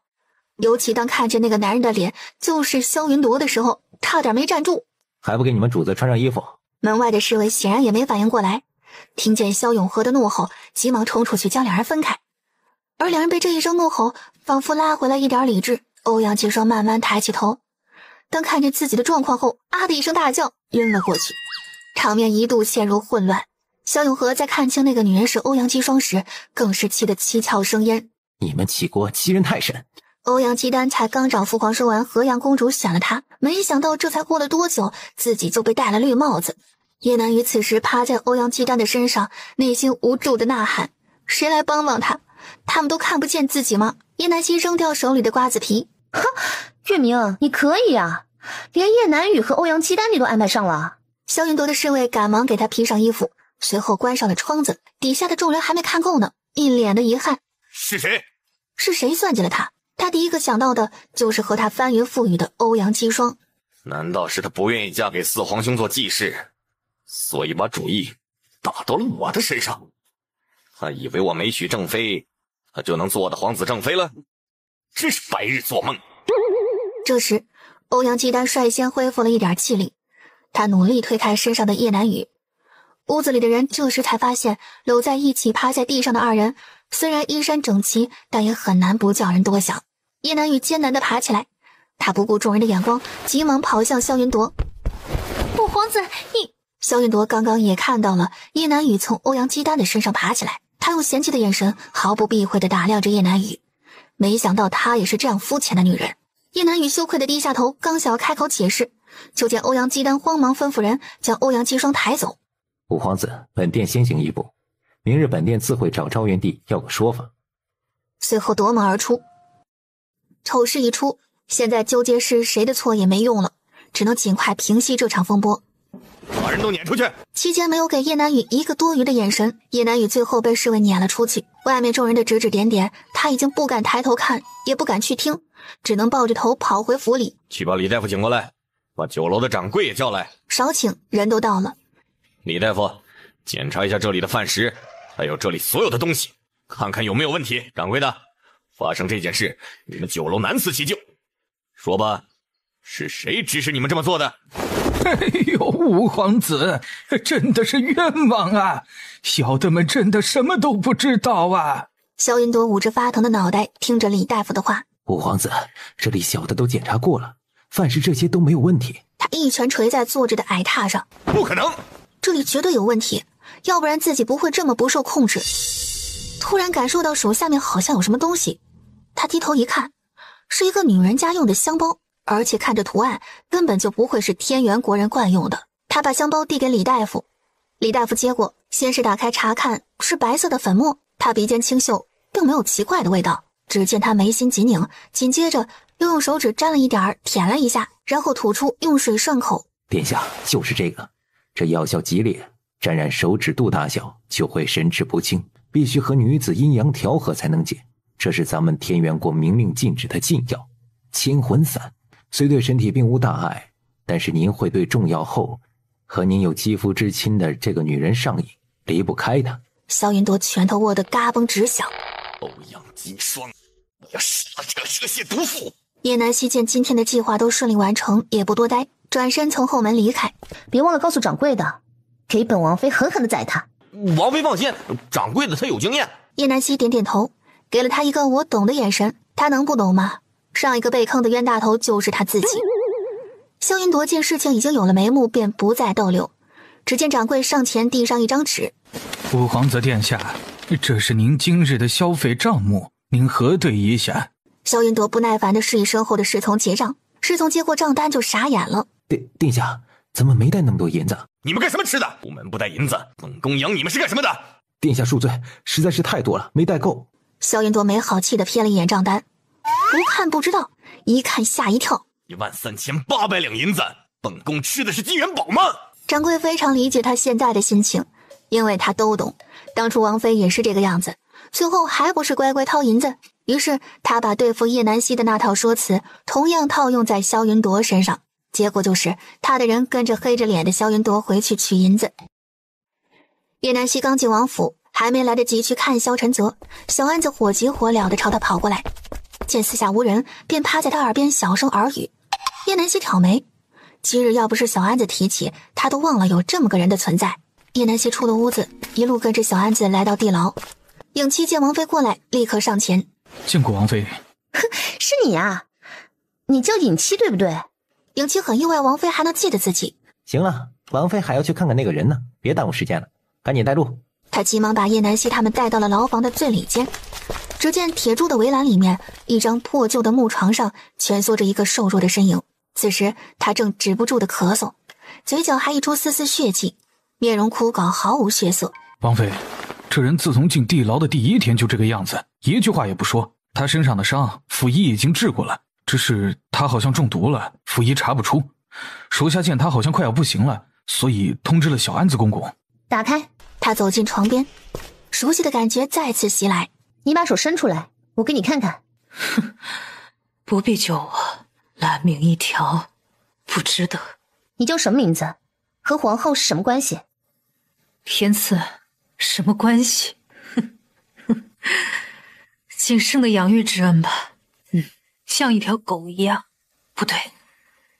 尤其当看见那个男人的脸就是萧云铎的时候，差点没站住。还不给你们主子穿上衣服？门外的侍卫显然也没反应过来，听见萧永和的怒吼，急忙冲出去将两人分开。而两人被这一声怒吼仿佛拉回了一点理智。欧阳姬霜慢慢抬起头，当看见自己的状况后，啊的一声大叫，晕了过去。场面一度陷入混乱。萧永和在看清那个女人是欧阳姬霜时，更是气得七窍生烟。你们齐国欺人太甚！欧阳姬丹才刚找父皇说完河阳公主选了他，没想到这才过了多久，自己就被戴了绿帽子。叶南雨此时趴在欧阳姬丹的身上，内心无助的呐喊：谁来帮帮他？他们都看不见自己吗？叶南希扔掉手里的瓜子皮，哼，月明，你可以啊，连叶南雨和欧阳姬丹你都安排上了。萧云铎的侍卫赶忙给他披上衣服，随后关上了窗子。底下的众人还没看够呢，一脸的遗憾。是谁？是谁算计了他？他第一个想到的就是和他翻云覆雨的欧阳姬霜。难道是他不愿意嫁给四皇兄做继室，所以把主意打到了我的身上？他以为我没娶正妃，他就能做我的皇子正妃了？真是白日做梦。这时，欧阳姬丹率先恢复了一点气力，他努力推开身上的叶南雨。屋子里的人这时才发现，搂在一起趴在地上的二人，虽然衣衫整齐，但也很难不叫人多想。叶南雨艰难地爬起来，他不顾众人的眼光，急忙跑向萧云铎。五皇子，你……萧云铎刚刚也看到了叶南雨从欧阳姬丹的身上爬起来，他用嫌弃的眼神毫不避讳地打量着叶南雨。没想到她也是这样肤浅的女人。叶南雨羞愧地低下头，刚想要开口解释，就见欧阳姬丹慌忙吩咐人将欧阳姬霜抬走。五皇子，本殿先行一步，明日本殿自会找昭元帝要个说法。随后夺门而出。丑事一出，现在纠结是谁的错也没用了，只能尽快平息这场风波。把人都撵出去！期间没有给叶南雨一个多余的眼神，叶南雨最后被侍卫撵了出去。外面众人的指指点点，他已经不敢抬头看，也不敢去听，只能抱着头跑回府里。去把李大夫请过来，把酒楼的掌柜也叫来。少请，人都到了。李大夫，检查一下这里的饭食，还有这里所有的东西，看看有没有问题。掌柜的，发生这件事，你们酒楼难辞其咎。说吧，是谁指使你们这么做的？哎呦，五皇子，真的是冤枉啊！小的们真的什么都不知道啊！萧云朵捂着发疼的脑袋，听着李大夫的话。五皇子，这里小的都检查过了，饭食这些都没有问题。他一拳捶在坐着的矮榻上。不可能！这里绝对有问题，要不然自己不会这么不受控制。突然感受到手下面好像有什么东西，他低头一看，是一个女人家用的香包，而且看着图案根本就不会是天元国人惯用的。他把香包递给李大夫，李大夫接过，先是打开查看，是白色的粉末。他鼻尖清嗅，并没有奇怪的味道。只见他眉心紧拧，紧接着又用手指沾了一点，舔了一下，然后吐出，用水涮口。殿下，就是这个，这药效极烈，沾染手指肚大小就会神志不清，必须和女子阴阳调和才能解。这是咱们天元国明令禁止的禁药清魂散，虽对身体并无大碍，但是您会对中药后和您有肌肤之亲的这个女人上瘾，离不开她。萧云朵拳头握得嘎嘣直响。欧阳姬霜，我要杀了这个蛇蝎毒妇！叶南希见今天的计划都顺利完成，也不多待，转身从后门离开。别忘了告诉掌柜的，给本王妃狠狠的宰他。王妃放心，掌柜的他有经验。叶南希点点头，给了他一个我懂的眼神。他能不懂吗？上一个被坑的冤大头就是他自己。萧云朵见事情已经有了眉目，便不再逗留。只见掌柜上前递上一张纸。五皇子殿下，这是您今日的消费账目，您核对一下。萧云朵不耐烦地示意身后的侍从结账。侍从接过账单就傻眼了。殿下，咱们没带那么多银子。你们干什么吃的？出门不带银子，本宫养你们是干什么的？殿下恕罪，实在是太多了，没带够。萧云朵没好气地瞥了一眼账单，不看不知道，一看吓一跳。13800两银子，本宫吃的是金元宝吗？掌柜非常理解他现在的心情，因为他都懂，当初王妃也是这个样子，最后还不是乖乖掏银子。于是他把对付叶南希的那套说辞同样套用在萧云朵身上，结果就是他的人跟着黑着脸的萧云朵回去取银子。叶南希刚进王府，还没来得及去看萧晨泽，小安子火急火燎地朝他跑过来，见四下无人，便趴在他耳边小声耳语。叶南希挑眉，今日要不是小安子提起，他都忘了有这么个人的存在。叶南希出了屋子，一路跟着小安子来到地牢。影七见王妃过来，立刻上前。见过王妃。哼，是你啊，你叫尹七对不对？影七很意外王妃还能记得自己。行了，王妃还要去看看那个人呢，别耽误时间了，赶紧带路。他急忙把叶南希他们带到了牢房的最里间。只见铁柱的围栏里面，一张破旧的木床上蜷缩着一个瘦弱的身影。此时他正止不住的咳嗽，嘴角还溢出丝丝血迹，面容枯槁，毫无血色。王妃，这人自从进地牢的第1天就这个样子，一句话也不说。他身上的伤，府医已经治过了，只是他好像中毒了，府医查不出。手下见他好像快要不行了，所以通知了小安子公公。打开。他走进床边，熟悉的感觉再次袭来。你把手伸出来，我给你看看。哼，不必救我，烂命一条，不值得。你叫什么名字？和皇后是什么关系？天赐，什么关系？仅生的养育之恩吧。像一条狗一样，不对，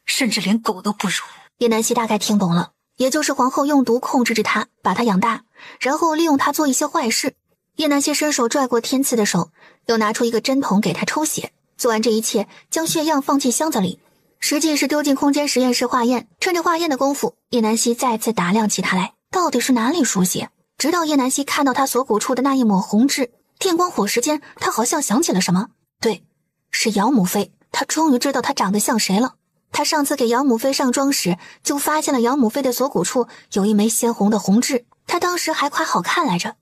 甚至连狗都不如。叶南希大概听懂了，也就是皇后用毒控制着他，把他养大，然后利用他做一些坏事。叶南希伸手拽过天赐的手，又拿出一个针筒给他抽血。做完这一切，将血样放进箱子里，实际是丢进空间实验室化验。趁着化验的功夫，叶南希再次打量起他来，到底是哪里输血？直到叶南希看到他锁骨处的那一抹红痣，电光火石间，他好像想起了什么。对，是姚母妃。他终于知道他长得像谁了。他上次给姚母妃上妆时，就发现了姚母妃的锁骨处有一枚鲜红的红痣，他当时还夸好看来着。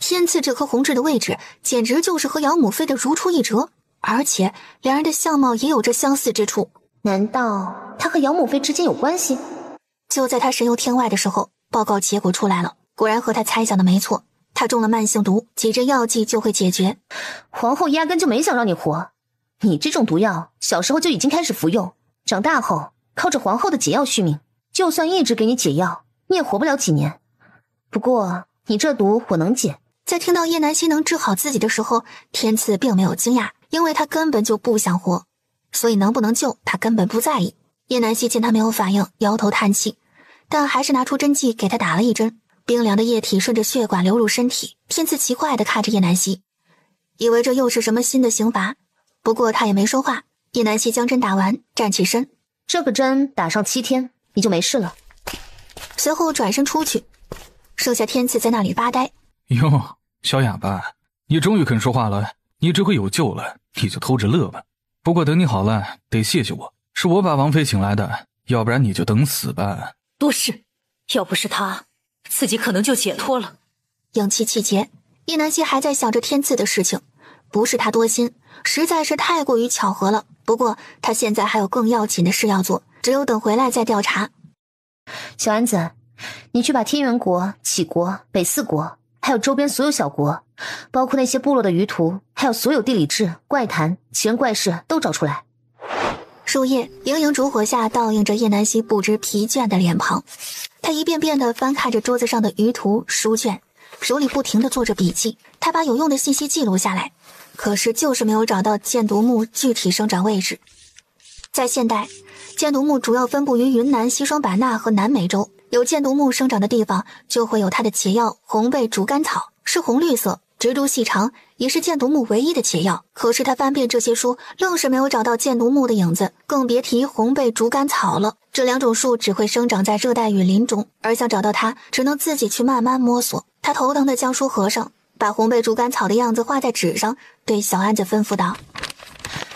天赐这颗红痣的位置，简直就是和姚母妃的如出一辙，而且两人的相貌也有着相似之处。难道他和姚母妃之间有关系？就在他神游天外的时候，报告结果出来了，果然和他猜想的没错，他中了慢性毒，几针药剂就会解决。皇后压根就没想让你活，你这种毒药小时候就已经开始服用，长大后靠着皇后的解药续命，就算一直给你解药，你也活不了几年。不过你这毒我能解。在听到叶南希能治好自己的时候，天赐并没有惊讶，因为他根本就不想活，所以能不能救他根本不在意。叶南希见他没有反应，摇头叹气，但还是拿出针剂给他打了一针，冰凉的液体顺着血管流入身体。天赐奇怪地看着叶南希，以为这又是什么新的刑罚，不过他也没说话。叶南希将针打完，站起身，这个针打上7天，你就没事了。随后转身出去，剩下天赐在那里发呆。哟，小哑巴，你终于肯说话了，你这回有救了，你就偷着乐吧。不过等你好了，得谢谢我，是我把王妃请来的，要不然你就等死吧。多事，要不是他，自己可能就解脱了。影气气结，叶南希还在想着天赐的事情，不是他多心，实在是太过于巧合了。不过他现在还有更要紧的事要做，只有等回来再调查。小安子，你去把天元国、杞国、北四国还有周边所有小国，包括那些部落的舆图，还有所有地理志、怪谈、奇人怪事都找出来。树叶盈盈烛火下倒映着叶南希不知疲倦的脸庞，他一遍遍地翻看着桌子上的舆图书卷，手里不停地做着笔记。他把有用的信息记录下来，可是就是没有找到箭毒木具体生长位置。在现代，箭毒木主要分布于云南、西双版纳和南美洲，有箭毒木生长的地方就会有它的解药红背竹竿草，是红绿色，直株细长，也是箭毒木唯一的解药。可是他翻遍这些书，愣是没有找到箭毒木的影子，更别提红背竹竿草了。这两种树只会生长在热带雨林中，而想找到它，只能自己去慢慢摸索。他头疼地将书合上，把红背竹竿草的样子画在纸上，对小安子吩咐道：“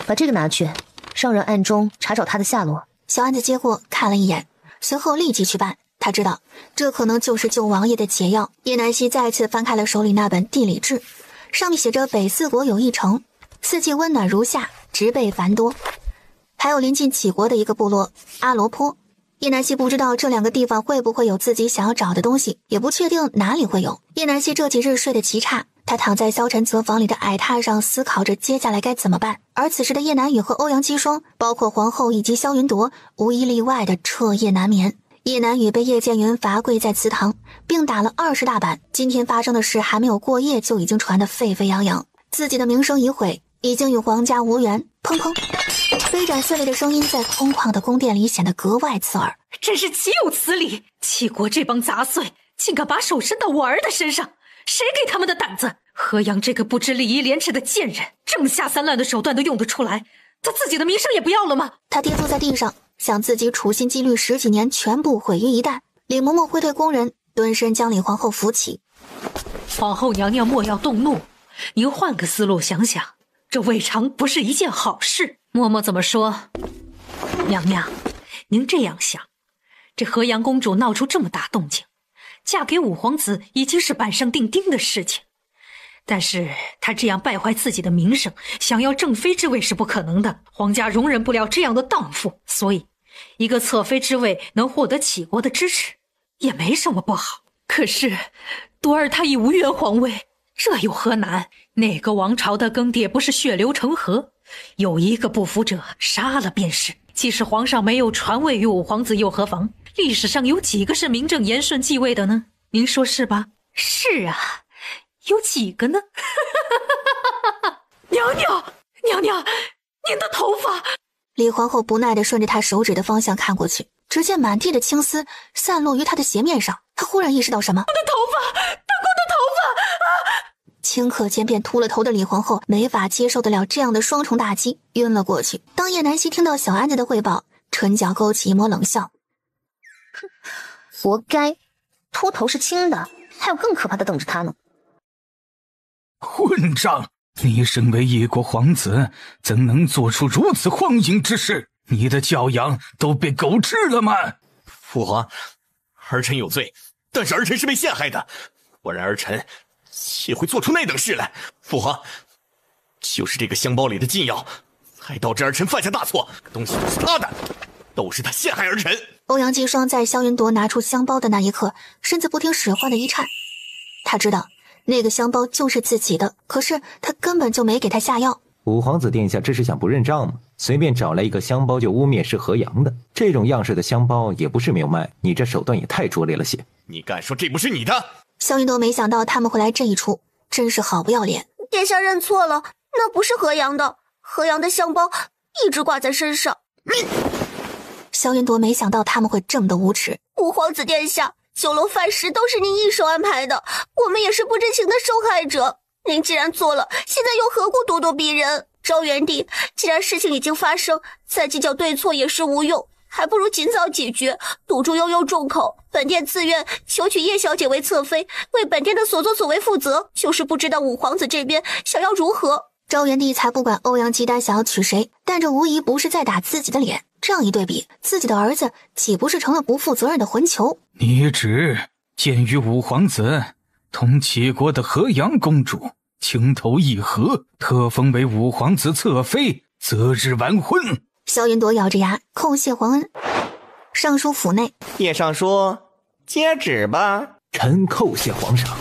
把这个拿去，让人暗中查找他的下落。”小安子接过看了一眼，随后立即去办。他知道这可能就是救王爷的解药。叶南希再次翻开了手里那本地理志，上面写着北四国有一城，四季温暖如夏，植被繁多，还有临近杞国的一个部落阿罗坡。叶南希不知道这两个地方会不会有自己想要找的东西，也不确定哪里会有。叶南希这几日睡得极差，他躺在萧晨侧房里的矮榻上，思考着接下来该怎么办。而此时的叶南雨和欧阳姬霜，包括皇后以及萧云朵，无一例外的彻夜难眠。叶南雨被叶剑云罚跪在祠堂，并打了20大板。今天发生的事还没有过夜，就已经传得沸沸扬扬，自己的名声已毁，已经与皇家无缘。砰砰，飞斩碎裂的声音在空旷的宫殿里显得格外刺耳。真是岂有此理！杞国这帮杂碎，竟敢把手伸到我儿的身上，谁给他们的胆子？河阳这个不知礼义廉耻的贱人，这么下三滥的手段都用得出来，他自己的名声也不要了吗？他跌坐在地上，想自己处心积虑10几年全部毁于一旦。李嬷嬷挥退工人，蹲身将李皇后扶起。皇后娘娘莫要动怒，您换个思路想想，这未尝不是一件好事。嬷嬷怎么说？娘娘，您这样想，这河阳公主闹出这么大动静，嫁给五皇子已经是板上钉钉的事情。但是她这样败坏自己的名声，想要正妃之位是不可能的，皇家容忍不了这样的荡妇，所以一个侧妃之位能获得杞国的支持，也没什么不好。可是多儿她已无缘皇位，这有何难？哪个王朝的更迭不是血流成河？有一个不服者，杀了便是。即使皇上没有传位于五皇子又何妨？历史上有几个是名正言顺继位的呢？您说是吧？是啊，有几个呢？娘娘，娘娘，您的头发！李皇后不耐地顺着她手指的方向看过去，只见满地的青丝散落于她的鞋面上。她忽然意识到什么，我的头发，大公的头发啊！顷刻间便秃了头的李皇后没法接受得了这样的双重打击，晕了过去。当叶南希听到小安子的汇报，唇角勾起一抹冷笑：活该，秃头是轻的，还有更可怕的等着他呢。混账！你身为一国皇子，怎能做出如此荒淫之事？你的教养都被狗吃了吗？父皇，儿臣有罪，但是儿臣是被陷害的，不然儿臣岂会做出那等事来？父皇，就是这个香包里的禁药，才导致儿臣犯下大错。东西都是他的，都是他陷害儿臣。欧阳继双在萧云铎拿出香包的那一刻，身子不听使唤的一颤。他知道那个香包就是自己的，可是他根本就没给他下药。五皇子殿下这是想不认账吗？随便找来一个香包就污蔑是河阳的，这种样式的香包也不是没有卖，你这手段也太拙劣了些。你敢说这不是你的？萧云铎没想到他们会来这一出，真是好不要脸。殿下认错了，那不是河阳的，河阳的香包一直挂在身上。萧云铎没想到他们会这么的无耻。五皇子殿下，酒楼饭食都是您一手安排的，我们也是不知情的受害者。您既然做了，现在又何故咄咄逼人？昭元帝，既然事情已经发生，再计较对错也是无用，还不如尽早解决，堵住悠悠众口。本殿自愿求娶叶小姐为侧妃，为本殿的所作所为负责，就是不知道五皇子这边想要如何。昭元帝才不管欧阳姬丹想要娶谁，但这无疑不是在打自己的脸。这样一对比，自己的儿子岂不是成了不负责任的混球？你只鉴于五皇子同齐国的河阳公主情投意合，特封为五皇子侧妃，择日完婚。萧云铎咬着牙叩谢皇恩。尚书府内，叶尚书，接旨吧。臣叩谢皇上。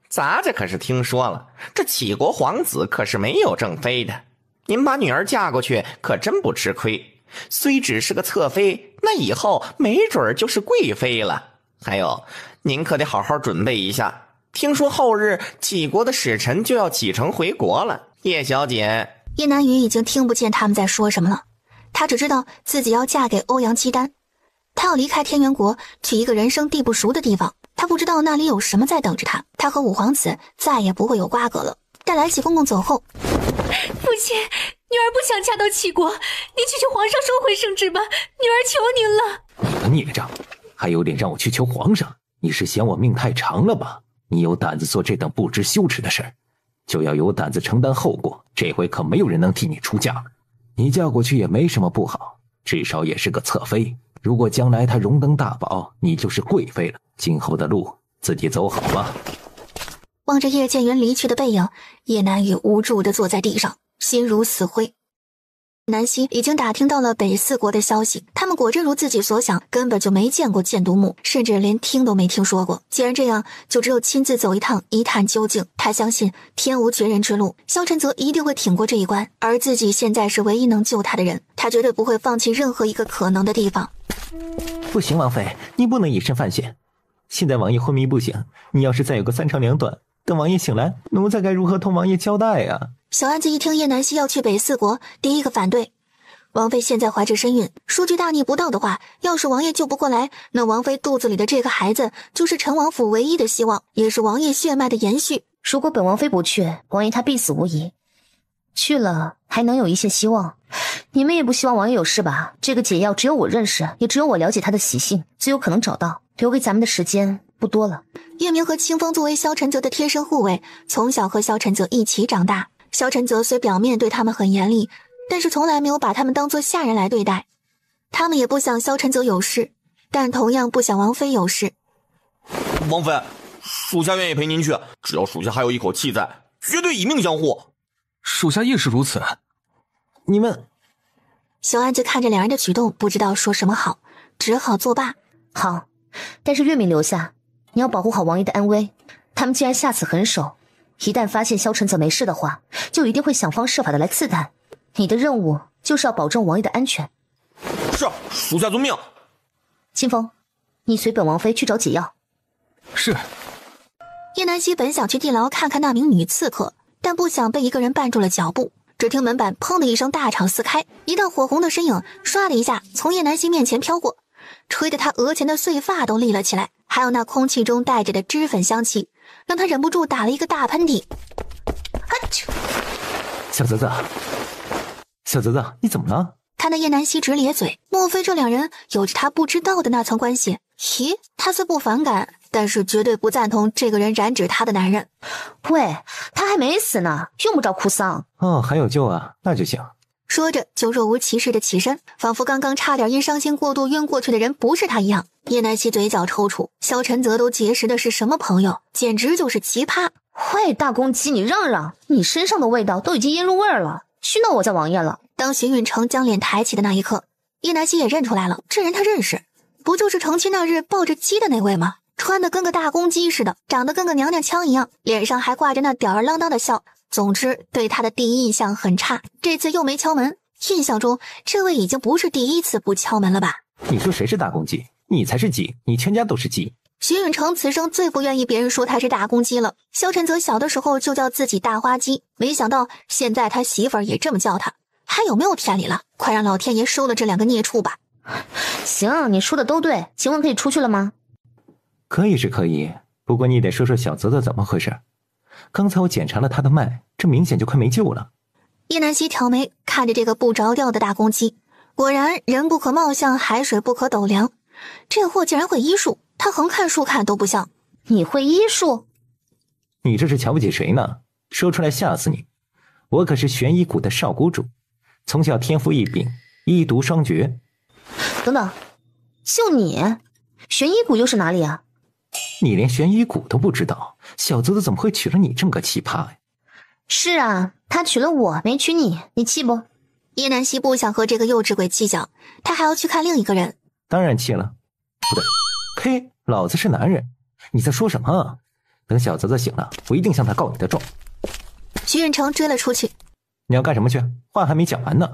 咱这可是听说了，这齐国皇子可是没有正妃的，您把女儿嫁过去可真不吃亏。虽只是个侧妃，那以后没准就是贵妃了。还有，您可得好好准备一下，听说后日齐国的使臣就要启程回国了。叶小姐，叶南雨已经听不见他们在说什么了，她只知道自己要嫁给欧阳姬丹，她要离开天元国，去一个人生地不熟的地方。她不知道那里有什么在等着她，她和五皇子再也不会有瓜葛了。待来喜公公走后，父亲，女儿不想嫁到齐国，您去求皇上收回圣旨吧，女儿求您了。你个孽障，还有脸让我去求皇上？你是嫌我命太长了吧？你有胆子做这等不知羞耻的事儿，就要有胆子承担后果。这回可没有人能替你出嫁了。你嫁过去也没什么不好，至少也是个侧妃。如果将来她荣登大宝，你就是贵妃了。今后的路自己走好吧。望着叶剑云离去的背影，叶南雨无助地坐在地上，心如死灰。南希已经打听到了北四国的消息，他们果真如自己所想，根本就没见过剑毒木，甚至连听都没听说过。既然这样，就只有亲自走一趟，一探究竟。他相信天无绝人之路，萧晨泽一定会挺过这一关，而自己现在是唯一能救他的人，他绝对不会放弃任何一个可能的地方。不行，王妃，你不能以身犯险。现在王爷昏迷不醒，你要是再有个三长两短，等王爷醒来，奴才该如何同王爷交代啊？小安子一听叶南希要去北四国，第一个反对。王妃现在怀着身孕，说句大逆不道的话，要是王爷救不过来，那王妃肚子里的这个孩子就是陈王府唯一的希望，也是王爷血脉的延续。如果本王妃不去，王爷他必死无疑。去了还能有一线希望，你们也不希望王爷有事吧？这个解药只有我认识，也只有我了解他的习性，最有可能找到。留给咱们的时间不多了。叶明和清风作为萧晨泽的贴身护卫，从小和萧晨泽一起长大。萧晨泽虽表面对他们很严厉，但是从来没有把他们当作下人来对待。他们也不想萧晨泽有事，但同样不想王妃有事。王妃，属下愿意陪您去，只要属下还有一口气在，绝对以命相护。属下亦是如此。你们，小安子看着两人的举动，不知道说什么好，只好作罢。好，但是月明留下，你要保护好王爷的安危。他们既然下此狠手，一旦发现萧晨泽没事的话，就一定会想方设法的来刺探。你的任务就是要保证王爷的安全。是，属下遵命。清风，你随本王妃去找解药。是。叶南希本想去地牢看看那名女刺客，但不想被一个人绊住了脚步。只听门板砰的一声大敞撕开，一道火红的身影唰的一下从叶南希面前飘过，吹得他额前的碎发都立了起来，还有那空气中带着的脂粉香气，让他忍不住打了一个大喷嚏。小泽泽，小泽泽，你怎么了？看得叶南希直咧嘴，莫非这两人有着他不知道的那层关系？咦，他虽不反感，但是绝对不赞同这个人染指他的男人。喂，他还没死呢，用不着哭丧。哦，还有救啊，那就行。说着就若无其事的起身，仿佛刚刚差点因伤心过度晕过去的人不是他一样。叶南希嘴角抽搐，萧晨泽都结识的是什么朋友，简直就是奇葩。喂，大公鸡，你让让，你身上的味道都已经腌入味儿了，熏到我家王爷了。当徐允成将脸抬起的那一刻，叶南希也认出来了，这人他认识，不就是成亲那日抱着鸡的那位吗？穿得跟个大公鸡似的，长得跟个娘娘腔一样，脸上还挂着那吊儿郎当的笑。总之对他的第一印象很差，这次又没敲门，印象中这位已经不是第一次不敲门了吧？你说谁是大公鸡？你才是鸡，你全家都是鸡。徐允成此生最不愿意别人说他是大公鸡了。萧晨泽小的时候就叫自己大花鸡，没想到现在他媳妇儿也这么叫他，还有没有天理了？快让老天爷收了这两个孽畜吧。行，你说的都对，请问可以出去了吗？可以是可以，不过你得说说小泽泽怎么回事。刚才我检查了他的脉，这明显就快没救了。叶南希挑眉看着这个不着调的大公鸡，果然人不可貌相，海水不可斗量，这货竟然会医术，他横看竖看都不像。你会医术？你这是瞧不起谁呢？说出来吓死你！我可是玄医谷的少谷主，从小天赋异禀，医毒双绝。等等，就你，玄医谷又是哪里啊？你连玄医谷都不知道，小泽泽怎么会娶了你这么个奇葩呀？是啊，他娶了我，没娶你，你气不？叶南希不想和这个幼稚鬼计较，他还要去看另一个人。当然气了。不对，呸！老子是男人，你在说什么啊？等小泽泽醒了，我一定向他告你的状。徐允成追了出去。你要干什么去？话还没讲完呢。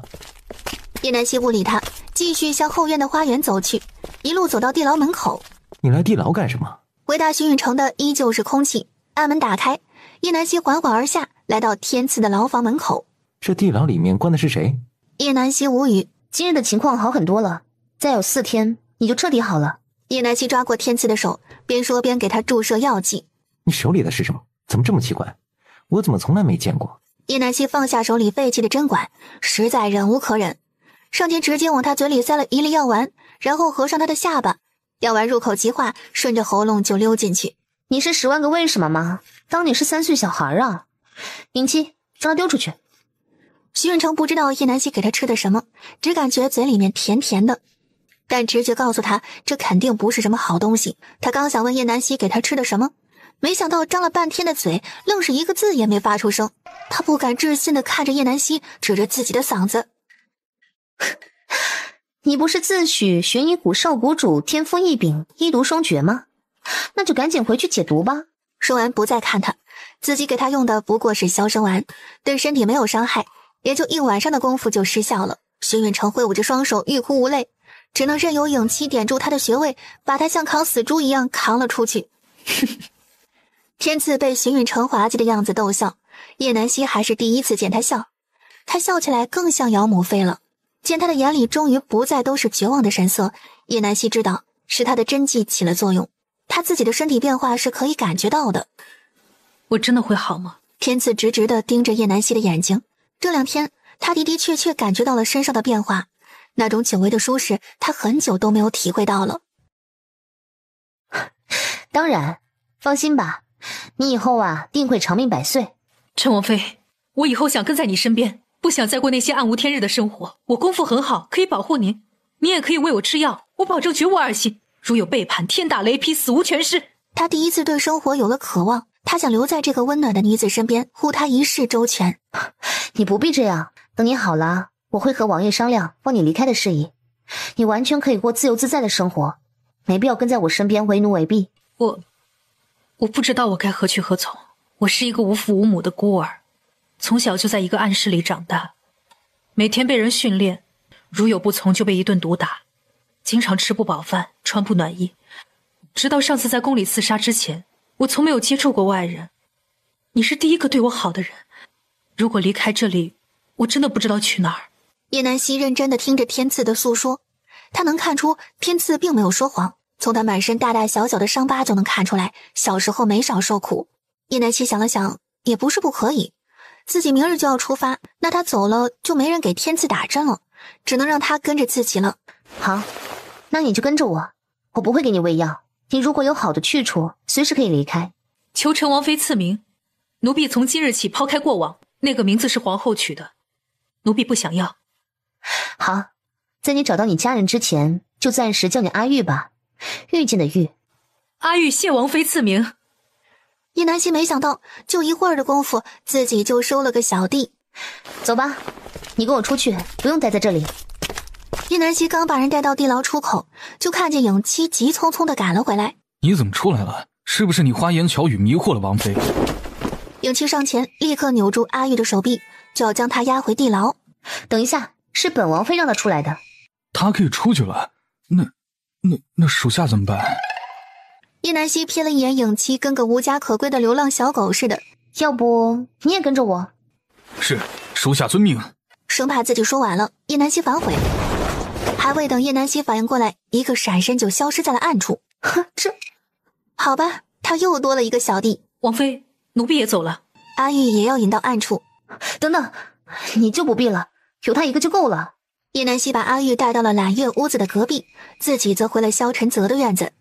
叶南希不理他，继续向后院的花园走去，一路走到地牢门口。你来地牢干什么？回答徐允成的依旧是空气。暗门打开，叶南希缓缓而下，来到天赐的牢房门口。这地牢里面关的是谁？叶南希无语。今日的情况好很多了，再有4天你就彻底好了。叶南希抓过天赐的手，边说边给他注射药剂。你手里的是什么？怎么这么奇怪？我怎么从来没见过？叶南希放下手里废弃的针管，实在忍无可忍，上前直接往他嘴里塞了一粒药丸，然后合上他的下巴，药丸入口即化，顺着喉咙就溜进去。你是10万个为什么吗？当你是3岁小孩啊？尹七，将他丢出去。徐润成不知道叶南希给他吃的什么，只感觉嘴里面甜甜的，但直觉告诉他这肯定不是什么好东西。他刚想问叶南希给他吃的什么，没想到张了半天的嘴愣是一个字也没发出声。他不敢置信地看着叶南希，指着自己的嗓子：你不是自诩玄医谷少谷主天赋异禀，医毒双绝吗？那就赶紧回去解毒吧。说完不再看他，自己给他用的不过是消声丸，对身体没有伤害，也就1晚上的功夫就失效了。徐允成挥舞着双手欲哭无泪，只能任由影妻点住他的穴位，把他像扛死猪一样扛了出去。天赐被徐允成滑稽的样子逗笑，叶南希还是第一次见他笑，他笑起来更像姚母妃了。见他的眼里终于不再都是绝望的神色，叶南希知道是他的针剂起了作用，他自己的身体变化是可以感觉到的。我真的会好吗？天赐直直地盯着叶南希的眼睛，这2天他的的确确感觉到了身上的变化，那种久违的舒适，他很久都没有体会到了。当然，放心吧，你以后啊定会长命百岁。陈王妃，我以后想跟在你身边，不想再过那些暗无天日的生活。我功夫很好，可以保护您，你也可以为我吃药，我保证绝无二心。如有背叛，天打雷劈，死无全尸。他第一次对生活有了渴望，他想留在这个温暖的女子身边，护她一世周全。你不必这样，等你好了，我会和王爷商量放你离开的事宜。你完全可以过自由自在的生活，没必要跟在我身边为奴为婢。我不知道我该何去何从。我是一个无父无母的孤儿，从小就在一个暗室里长大，每天被人训练，如有不从就被一顿毒打，经常吃不饱饭，穿不暖衣。直到上次在宫里刺杀之前，我从没有接触过外人。你是第一个对我好的人，如果离开这里，我真的不知道去哪儿。叶南希认真地听着天赐的诉说，他能看出天赐并没有说谎，从他满身大大小小的伤疤就能看出来，小时候没少受苦。叶南希想了想，也不是不可以，自己明日就要出发，那他走了就没人给天赐打针了，只能让他跟着自己了。好，那你就跟着我，我不会给你喂药，你如果有好的去处，随时可以离开。求陈王妃赐名，奴婢从今日起抛开过往，那个名字是皇后取的，奴婢不想要。好，在你找到你家人之前，就暂时叫你阿玉吧，遇见的遇。阿玉谢王妃赐名。叶南希没想到，就一会儿的功夫，自己就收了个小弟。走吧，你跟我出去，不用待在这里。叶南希刚把人带到地牢出口，就看见影七急匆匆地赶了回来。你怎么出来了？是不是你花言巧语迷惑了王妃？影七上前立刻扭住阿玉的手臂，就要将他押回地牢。等一下，是本王妃让他出来的。他可以出去了，那属下怎么办？叶南希瞥了一眼影七，跟个无家可归的流浪小狗似的。要不你也跟着我？是，属下遵命。生怕自己说晚了，叶南希反悔。还未等叶南希反应过来，一个闪身就消失在了暗处。这，好吧，他又多了一个小弟。王妃，奴婢也走了。阿玉也要引到暗处。等等，你就不必了，有他一个就够了。叶南希把阿玉带到了揽月屋子的隔壁，自己则回了萧晨泽的院子。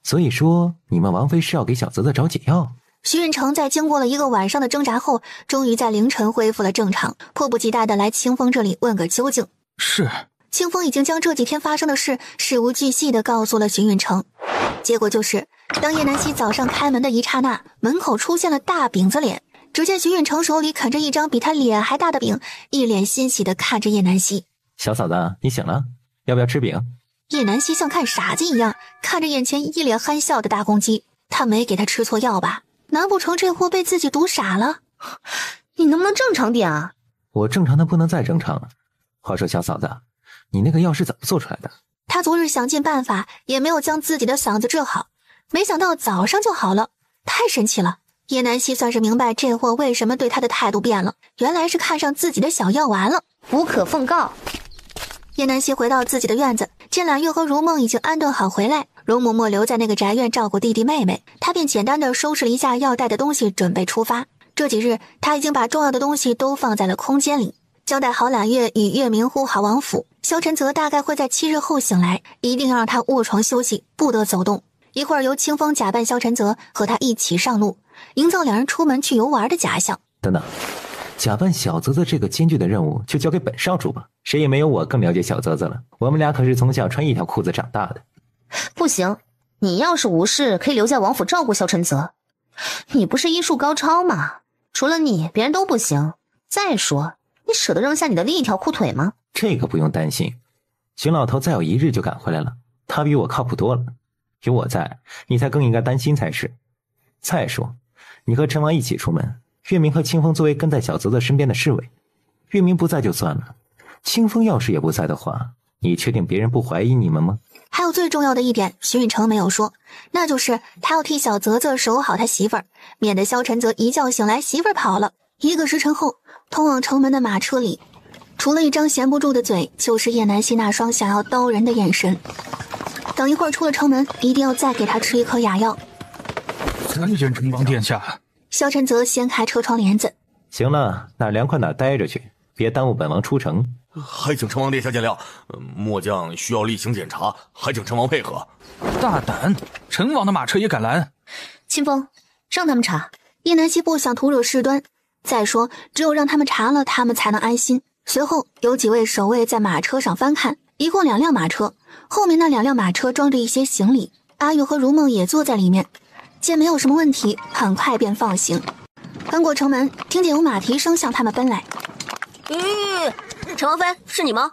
所以说，你们王妃是要给小泽泽找解药？徐运成在经过了一个晚上的挣扎后，终于在凌晨恢复了正常，迫不及待地来清风这里问个究竟。是。清风已经将这几天发生的事事无巨细地告诉了徐运成。结果就是，当叶南希早上开门的一刹那，门口出现了大饼子脸。只见徐运成手里啃着一张比他脸还大的饼，一脸欣喜地看着叶南希。小嫂子，你醒了，要不要吃饼？叶南希像看傻子一样看着眼前一脸憨笑的大公鸡，他没给他吃错药吧？难不成这货被自己毒傻了？你能不能正常点啊？我正常的不能再正常了。话说小嫂子，你那个药是怎么做出来的？他昨日想尽办法也没有将自己的嗓子治好，没想到早上就好了，太神奇了。叶南希算是明白这货为什么对他的态度变了，原来是看上自己的小药丸了。无可奉告。叶南希回到自己的院子，见揽月和如梦已经安顿好回来，容嬷嬷留在那个宅院照顾弟弟妹妹，她便简单的收拾了一下要带的东西，准备出发。这几日她已经把重要的东西都放在了空间里，交代好揽月与月明呼好王府。萧晨泽大概会在7日后醒来，一定要让他卧床休息，不得走动。一会儿由清风假扮萧晨泽和他一起上路，营造两人出门去游玩的假象。等等，假扮小泽泽这个艰巨的任务就交给本少主吧，谁也没有我更了解小泽泽了，我们俩可是从小穿一条裤子长大的。不行，你要是无事可以留在王府照顾萧晨泽，你不是医术高超吗？除了你别人都不行。再说你舍得扔下你的另一条裤腿吗？这个不用担心，邢老头再有1日就赶回来了，他比我靠谱多了，有我在你才更应该担心才是。再说你和陈王一起出门，月明和清风作为跟在小泽泽身边的侍卫，月明不在就算了，清风要是也不在的话，你确定别人不怀疑你们吗？还有最重要的一点，徐运成没有说，那就是他要替小泽泽守好他媳妇儿，免得萧晨泽一觉醒来媳妇儿跑了。1个时辰后，通往城门的马车里，除了一张闲不住的嘴，就是叶南希那双想要刀人的眼神。等一会儿出了城门，一定要再给他吃一颗哑药。参见城王殿下。萧晨泽掀开车窗帘子，行了，哪凉快哪待着去，别耽误本王出城。还请成王殿下见谅，末将需要例行检查，还请成王配合。大胆，陈王的马车也敢拦？清风，让他们查。叶南希不想徒惹事端，再说只有让他们查了，他们才能安心。随后有几位守卫在马车上翻看，一共2辆马车，后面那2辆马车装着一些行李，阿玉和如梦也坐在里面。见没有什么问题，很快便放行。刚过城门，听见有马蹄声向他们奔来。陈王妃，是你吗？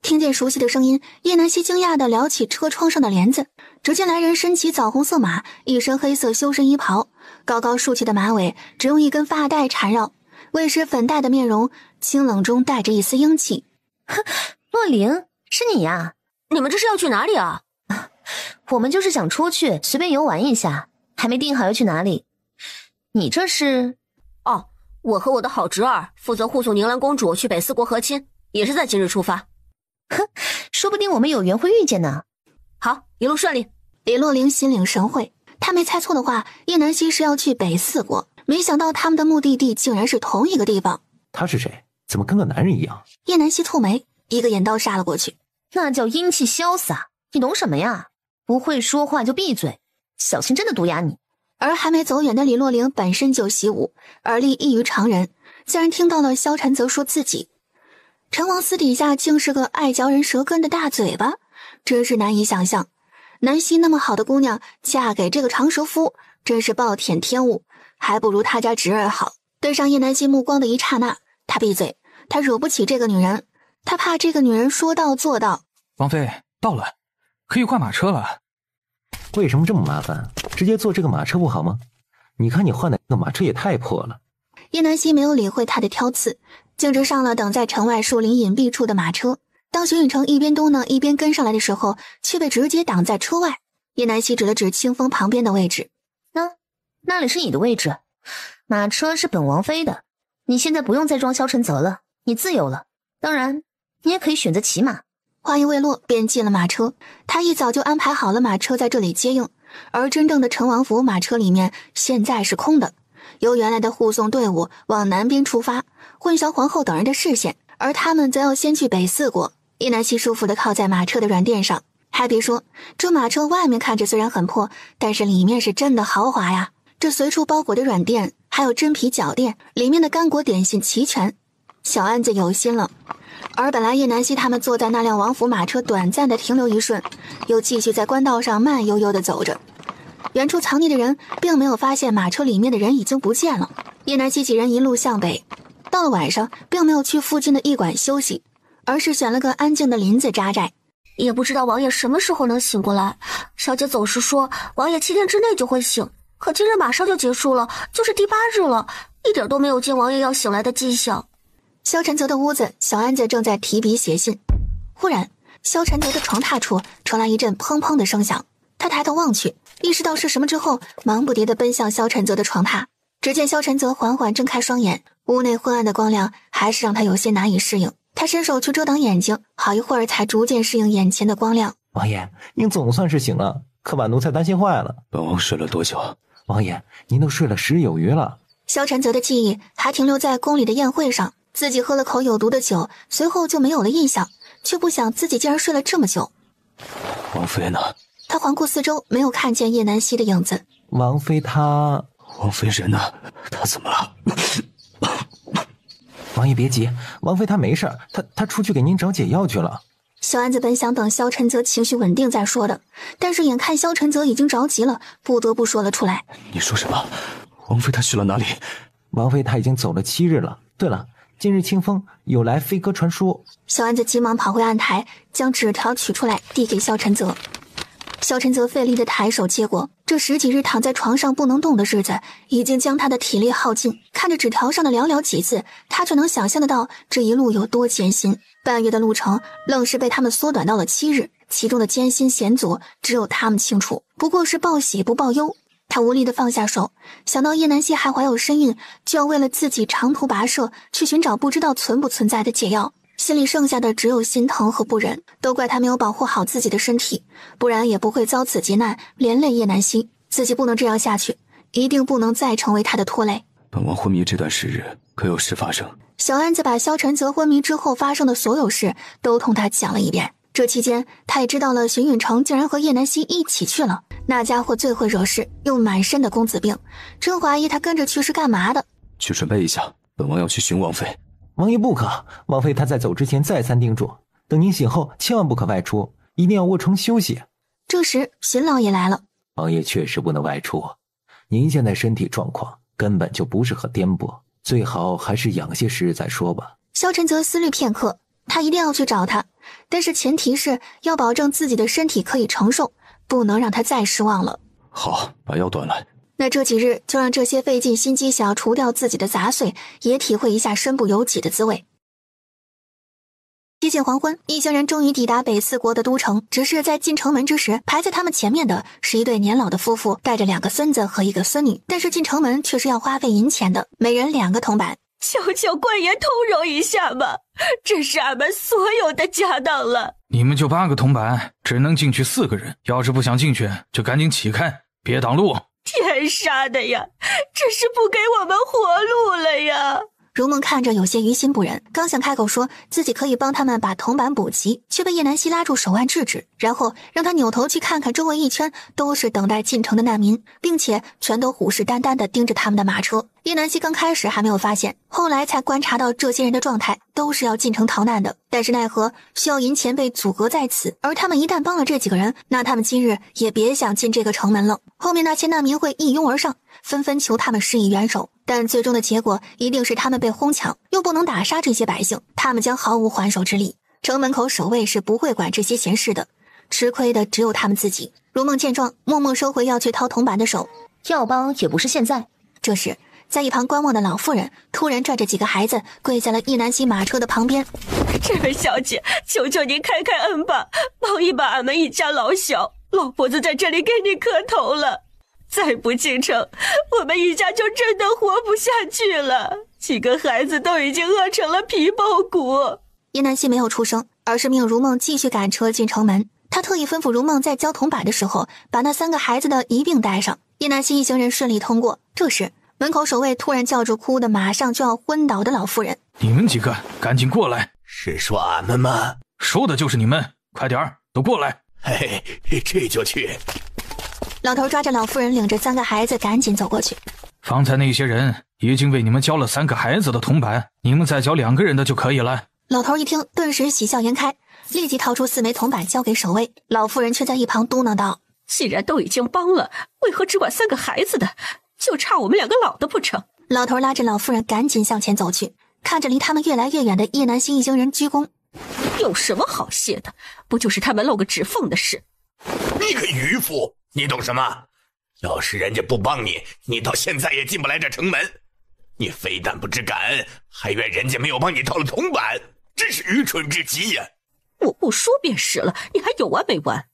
听见熟悉的声音，叶南希惊讶地撩起车窗上的帘子，只见来人身骑枣红色马，一身黑色修身衣袍，高高竖起的马尾只用一根发带缠绕，未施粉黛的面容清冷中带着一丝英气。洛灵，是你呀？你们这是要去哪里啊？我们就是想出去随便游玩一下，还没定好要去哪里。你这是？哦，我和我的好侄儿负责护送宁兰公主去北四国和亲，也是在今日出发。哼，说不定我们有缘会遇见呢。好，一路顺利。李洛灵心领神会，他没猜错的话，叶南希是要去北四国，没想到他们的目的地竟然是同一个地方。他是谁？怎么跟个男人一样？叶南希蹙眉，一个眼刀杀了过去。那叫英气潇洒，你懂什么呀？不会说话就闭嘴，小心真的毒哑你。而还没走远的李洛灵本身就习武，耳力异于常人，自然听到了萧晨泽说自己。陈王私底下竟是个爱嚼人舌根的大嘴巴，真是难以想象。南希那么好的姑娘嫁给这个长舌夫，真是暴殄天物，还不如他家侄儿好。对上叶南希目光的一刹那，他闭嘴，他惹不起这个女人，他怕这个女人说到做到。王妃到了，可以换马车了。为什么这么麻烦？直接坐这个马车不好吗？你看你换的那个马车也太破了。叶南希没有理会他的挑刺，径直上了等在城外树林隐蔽处的马车。当徐允成一边嘟囔一边跟上来的时候，却被直接挡在车外。叶南希指了指清风旁边的位置，那里是你的位置，马车是本王妃的，你现在不用再装萧晨泽了，你自由了。当然，你也可以选择骑马。话音未落，便进了马车。他一早就安排好了马车在这里接应，而真正的陈王府马车里面现在是空的，由原来的护送队伍往南边出发，混淆皇后等人的视线，而他们则要先去北四国。叶南希舒服地靠在马车的软垫上，还别说，这马车外面看着虽然很破，但是里面是真的豪华呀。这随处包裹的软垫，还有真皮脚垫，里面的干果点心齐全。小安子有心了。而本来叶南希他们坐在那辆王府马车短暂的停留一瞬，又继续在官道上慢悠悠地走着。远处藏匿的人并没有发现马车里面的人已经不见了。叶南希几人一路向北，到了晚上并没有去附近的驿馆休息，而是选了个安静的林子扎寨。也不知道王爷什么时候能醒过来。小姐总是说王爷7天之内就会醒，可今日马上就结束了，就是第8日了，一点都没有见王爷要醒来的迹象。萧晨泽的屋子，小安子正在提笔写信。忽然，萧晨泽的床榻处传来一阵砰砰的声响。他抬头望去，意识到是什么之后，忙不迭地奔向萧晨泽的床榻。只见萧晨泽缓缓睁开双眼，屋内昏暗的光亮还是让他有些难以适应。他伸手去遮挡眼睛，好一会儿才逐渐适应眼前的光亮。王爷，您总算是醒了，可把奴才担心坏了。本王睡了多久？王爷，您都睡了10日有余了。萧晨泽的记忆还停留在宫里的宴会上，自己喝了口有毒的酒，随后就没有了印象，却不想自己竟然睡了这么久。王妃呢？他环顾四周，没有看见叶南希的影子。王妃她……王妃人呢？她怎么了？王爷别急，王妃她没事，她出去给您找解药去了。小安子本想等萧晨泽情绪稳定再说的，但是眼看萧晨泽已经着急了，不得不说了出来。你说什么？王妃她去了哪里？王妃她已经走了7日了。对了，今日清风有来飞鸽传书。小安子急忙跑回案台，将纸条取出来递给萧晨泽。萧晨泽费力地抬手接过，这10几日躺在床上不能动的日子，已经将他的体力耗尽。看着纸条上的寥寥几字，他却能想象得到这一路有多艰辛。半月的路程，愣是被他们缩短到了7日，其中的艰辛险阻，只有他们清楚。不过是报喜不报忧。他无力地放下手，想到叶南希还怀有身孕，就要为了自己长途跋涉去寻找不知道存不存在的解药，心里剩下的只有心疼和不忍。都怪他没有保护好自己的身体，不然也不会遭此劫难，连累叶南希。自己不能这样下去，一定不能再成为他的拖累。本王昏迷这段时日，可有事发生。小安子把萧晨泽昏迷之后发生的所有事都同他讲了一遍。这期间，他也知道了荀允成竟然和叶南希一起去了。那家伙最会惹事，又满身的公子病，真怀疑他跟着去是干嘛的。去准备一下，本王要去寻王妃。王爷不可，王妃她在走之前再三叮嘱，等您醒后千万不可外出，一定要卧床休息。这时荀老也来了。王爷确实不能外出，您现在身体状况根本就不适合颠簸，最好还是养些时日再说吧。萧晨泽思虑片刻，他一定要去找他，但是前提是要保证自己的身体可以承受，不能让他再失望了。好，把药端来。那这几日就让这些费尽心机想要除掉自己的杂碎，也体会一下身不由己的滋味。接近黄昏，一行人终于抵达北四国的都城。只是在进城门之时，排在他们前面的是一对年老的夫妇，带着2个孙子和1个孙女。但是进城门却是要花费银钱的，每人2个铜板。求求官爷通融一下吧，这是俺们所有的家当了。你们就8个铜板，只能进去4个人。要是不想进去，就赶紧起开，别挡路。天杀的呀，这是不给我们活路了呀！如梦看着有些于心不忍，刚想开口说自己可以帮他们把铜板补齐，却被叶南希拉住手腕制止，然后让他扭头去看看周围一圈都是等待进城的难民，并且全都虎视眈眈地盯着他们的马车。叶南希刚开始还没有发现，后来才观察到这些人的状态都是要进城逃难的，但是奈何需要银钱被阻隔在此，而他们一旦帮了这几个人，那他们今日也别想进这个城门了。后面那些难民会一拥而上，纷纷求他们施以援手，但最终的结果一定是他们被哄抢，又不能打杀这些百姓，他们将毫无还手之力。城门口守卫是不会管这些闲事的，吃亏的只有他们自己。如梦见状，默默收回要去掏铜板的手，要帮也不是现在。这时在一旁观望的老妇人突然拽着几个孩子跪在了叶南希马车的旁边。这位小姐，求求您开开恩吧，帮一把俺们一家老小，老婆子在这里给你磕头了。再不进城，我们一家就真的活不下去了，几个孩子都已经饿成了皮包骨。叶南希没有出声，而是命如梦继续赶车进城门。他特意吩咐如梦在交铜板的时候把那3个孩子的一并带上。叶南希一行人顺利通过。这时门口守卫突然叫住哭的马上就要昏倒的老妇人，你们几个赶紧过来。是说俺们吗？说的就是你们，快点儿，都过来。嘿，这就去。老头抓着老妇人领着3个孩子赶紧走过去。方才那些人已经为你们交了3个孩子的铜板，你们再交2个人的就可以了。老头一听顿时喜笑颜开，立即掏出4枚铜板交给守卫。老妇人却在一旁嘟囔道，既然都已经帮了，为何只管3个孩子的，就差我们2个老的不成？老头拉着老妇人赶紧向前走去，看着离他们越来越远的叶南希一行人鞠躬。有什么好谢的，不就是他们露个指缝的事？你个渔夫，你懂什么？要是人家不帮你，你到现在也进不来这城门。你非但不知感恩，还怨人家没有帮你掏了铜板，真是愚蠢至极呀！我不说便是了，你还有完没完？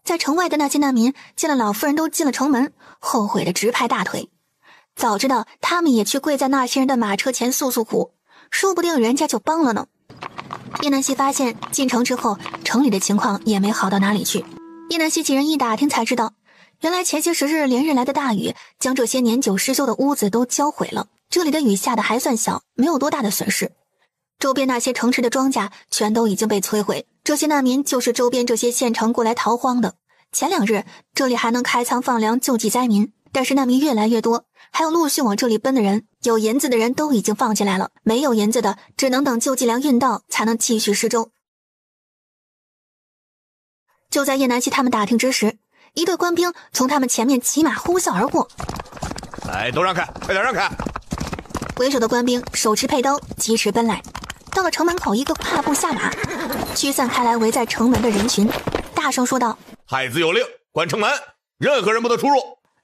在城外的那些难民见了老妇人都进了城门，后悔的直拍大腿。早知道他们也去跪在那些人的马车前诉诉苦，说不定人家就帮了呢。叶南希发现进城之后，城里的情况也没好到哪里去。叶南希几人一打听才知道，原来前些时日连日来的大雨将这些年久失修的屋子都浇毁了。这里的雨下的还算小，没有多大的损失。周边那些城池的庄稼全都已经被摧毁，这些难民就是周边这些县城过来逃荒的。前2日这里还能开仓放粮救济灾民，但是难民越来越多，还有陆续往这里奔的人，有银子的人都已经放进来了，没有银子的只能等救济粮运到才能继续施粥。就在叶南希他们打听之时，一队官兵从他们前面骑马呼啸而过。来，都让开，快点让开！为首的官兵手持佩刀疾驰奔来，到了城门口，一个跨步下马，驱散开来围在城门的人群，大声说道：太子有令，关城门，任何人不得出入。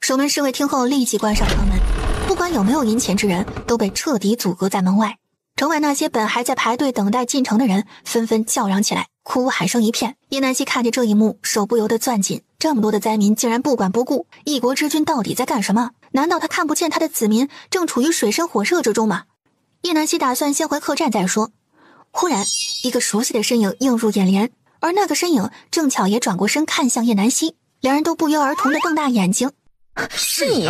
守门侍卫听后立即关上城门，不管有没有银钱之人都被彻底阻隔在门外。城外那些本还在排队等待进城的人纷纷叫嚷起来，哭喊声一片。叶南希看见这一幕，手不由得攥紧，这么多的灾民竟然不管不顾，一国之君到底在干什么？难道他看不见他的子民正处于水深火热之中吗？叶南希打算先回客栈再说。忽然一个熟悉的身影映入眼帘，而那个身影正巧也转过身看向叶南希，两人都不约而同的瞪大眼睛。是你？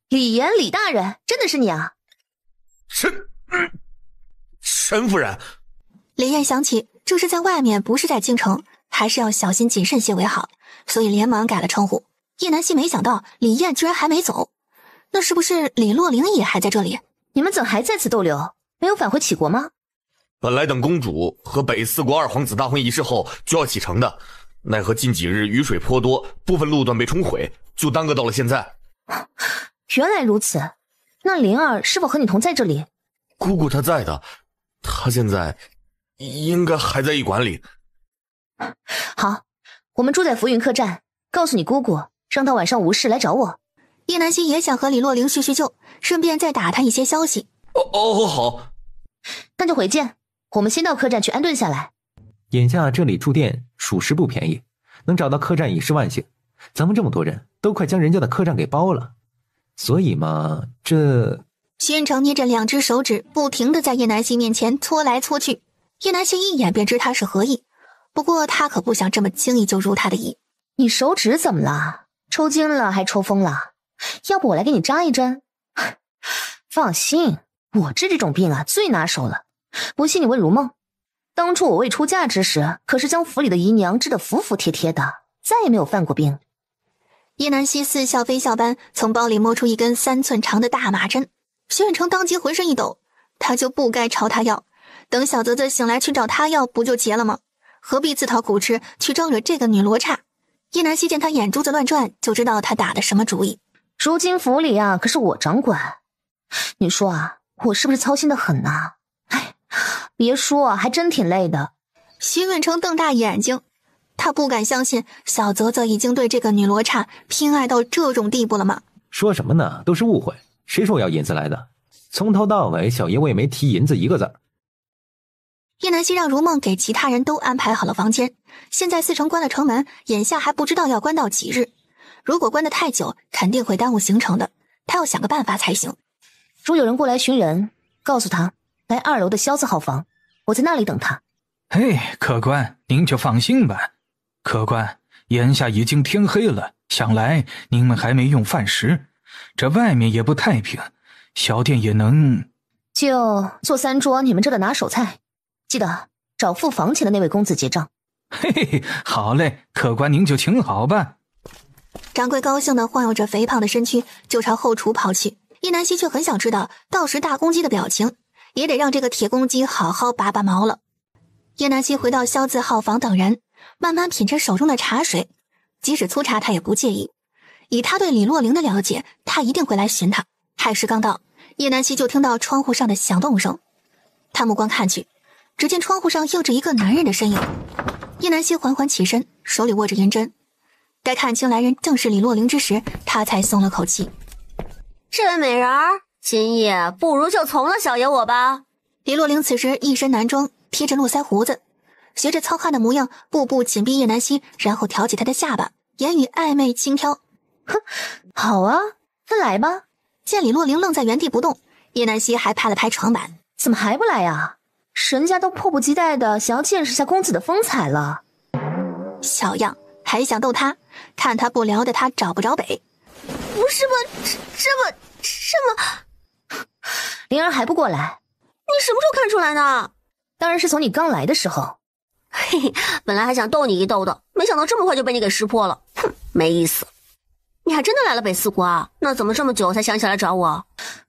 李岩，李大人，真的是你啊？沈夫人。李艳想起这是在外面，不是在京城，还是要小心谨慎些为好，所以连忙改了称呼。叶南希没想到李艳居然还没走，那是不是李洛灵也还在这里？你们怎还在此逗留？没有返回齐国吗？本来等公主和北四国二皇子大婚仪式后就要启程的，奈何近几日雨水颇多，部分路段被冲毁，就耽搁到了现在。原来如此，那灵儿是否和你同在这里？姑姑她在的，她现在应该还在驿馆里。好，我们住在浮云客栈，告诉你姑姑，让她晚上无事来找我。叶南希也想和李洛灵叙叙旧，顺便再打探一些消息。好，那就回见。我们先到客栈去安顿下来。眼下这里住店属实不便宜，能找到客栈已是万幸。咱们这么多人，都快将人家的客栈给包了。所以嘛，这……徐运成捏着2只手指，不停地在叶南希面前搓来搓去。叶南希一眼便知他是何意，不过他可不想这么轻易就如他的意。你手指怎么了？抽筋了还抽风了？要不我来给你扎一针？放心，我治这种病啊最拿手了。不信你问如梦，当初我未出嫁之时，可是将府里的姨娘治得服服帖帖的，再也没有犯过病。叶南希似笑非笑般从包里摸出一根3寸长的大麻针，徐远成当即浑身一抖，他就不该朝他要，等小泽泽醒来去找他要不就结了吗？何必自讨苦吃去招惹这个女罗刹？叶南希见他眼珠子乱转，就知道他打的什么主意。如今府里啊可是我掌管，你说啊我是不是操心的很啊？哎，别说啊，还真挺累的。徐远成瞪大眼睛，他不敢相信小泽泽已经对这个女罗刹偏爱到这种地步了吗？说什么呢？都是误会。谁说要银子来的？从头到尾，小爷我也没提银子一个字儿。叶南希让如梦给其他人都安排好了房间，现在4城关了城门，眼下还不知道要关到几日。如果关得太久，肯定会耽误行程的。他要想个办法才行。如有人过来寻人，告诉他来2楼的萧子号房，我在那里等他。嘿，客官，您就放心吧。客官，眼下已经天黑了，想来您们还没用饭食，这外面也不太平，小店也能……就做3桌你们这的拿手菜，记得找付房钱的那位公子结账。嘿嘿，好嘞，客官您就请好吧。掌柜高兴地晃悠着肥胖的身躯就朝后厨跑去，叶南希却很想知道到时大公鸡的表情，也得让这个铁公鸡好好拔拔毛了。叶南希回到萧字号房等人，慢慢品着手中的茶水，即使粗茶他也不介意。以他对李洛灵的了解，他一定会来寻他。亥时刚到，叶南希就听到窗户上的响动声，他目光看去，只见窗户上映着一个男人的身影。叶南希缓缓起身，手里握着银针，待看清来人正是李洛灵之时，他才松了口气。这位美人儿，今夜不如就从了小爷我吧。李洛灵此时一身男装，贴着络腮胡子，学着糙汉的模样，步步紧逼叶南希，然后挑起他的下巴，言语暧昧轻佻。哼，好啊，那来吧。见李洛灵愣在原地不动，叶南希还拍了拍床板，怎么还不来呀？人家都迫不及待的想要见识下公子的风采了。小样，还想逗他？看他不聊的，他找不着北。不是吧，这么……灵儿还不过来？你什么时候看出来的？当然是从你刚来的时候。嘿嘿，本来还想逗你一逗的，没想到这么快就被你给识破了。哼，没意思。你还真的来了北四国啊？那怎么这么久才想起来找我？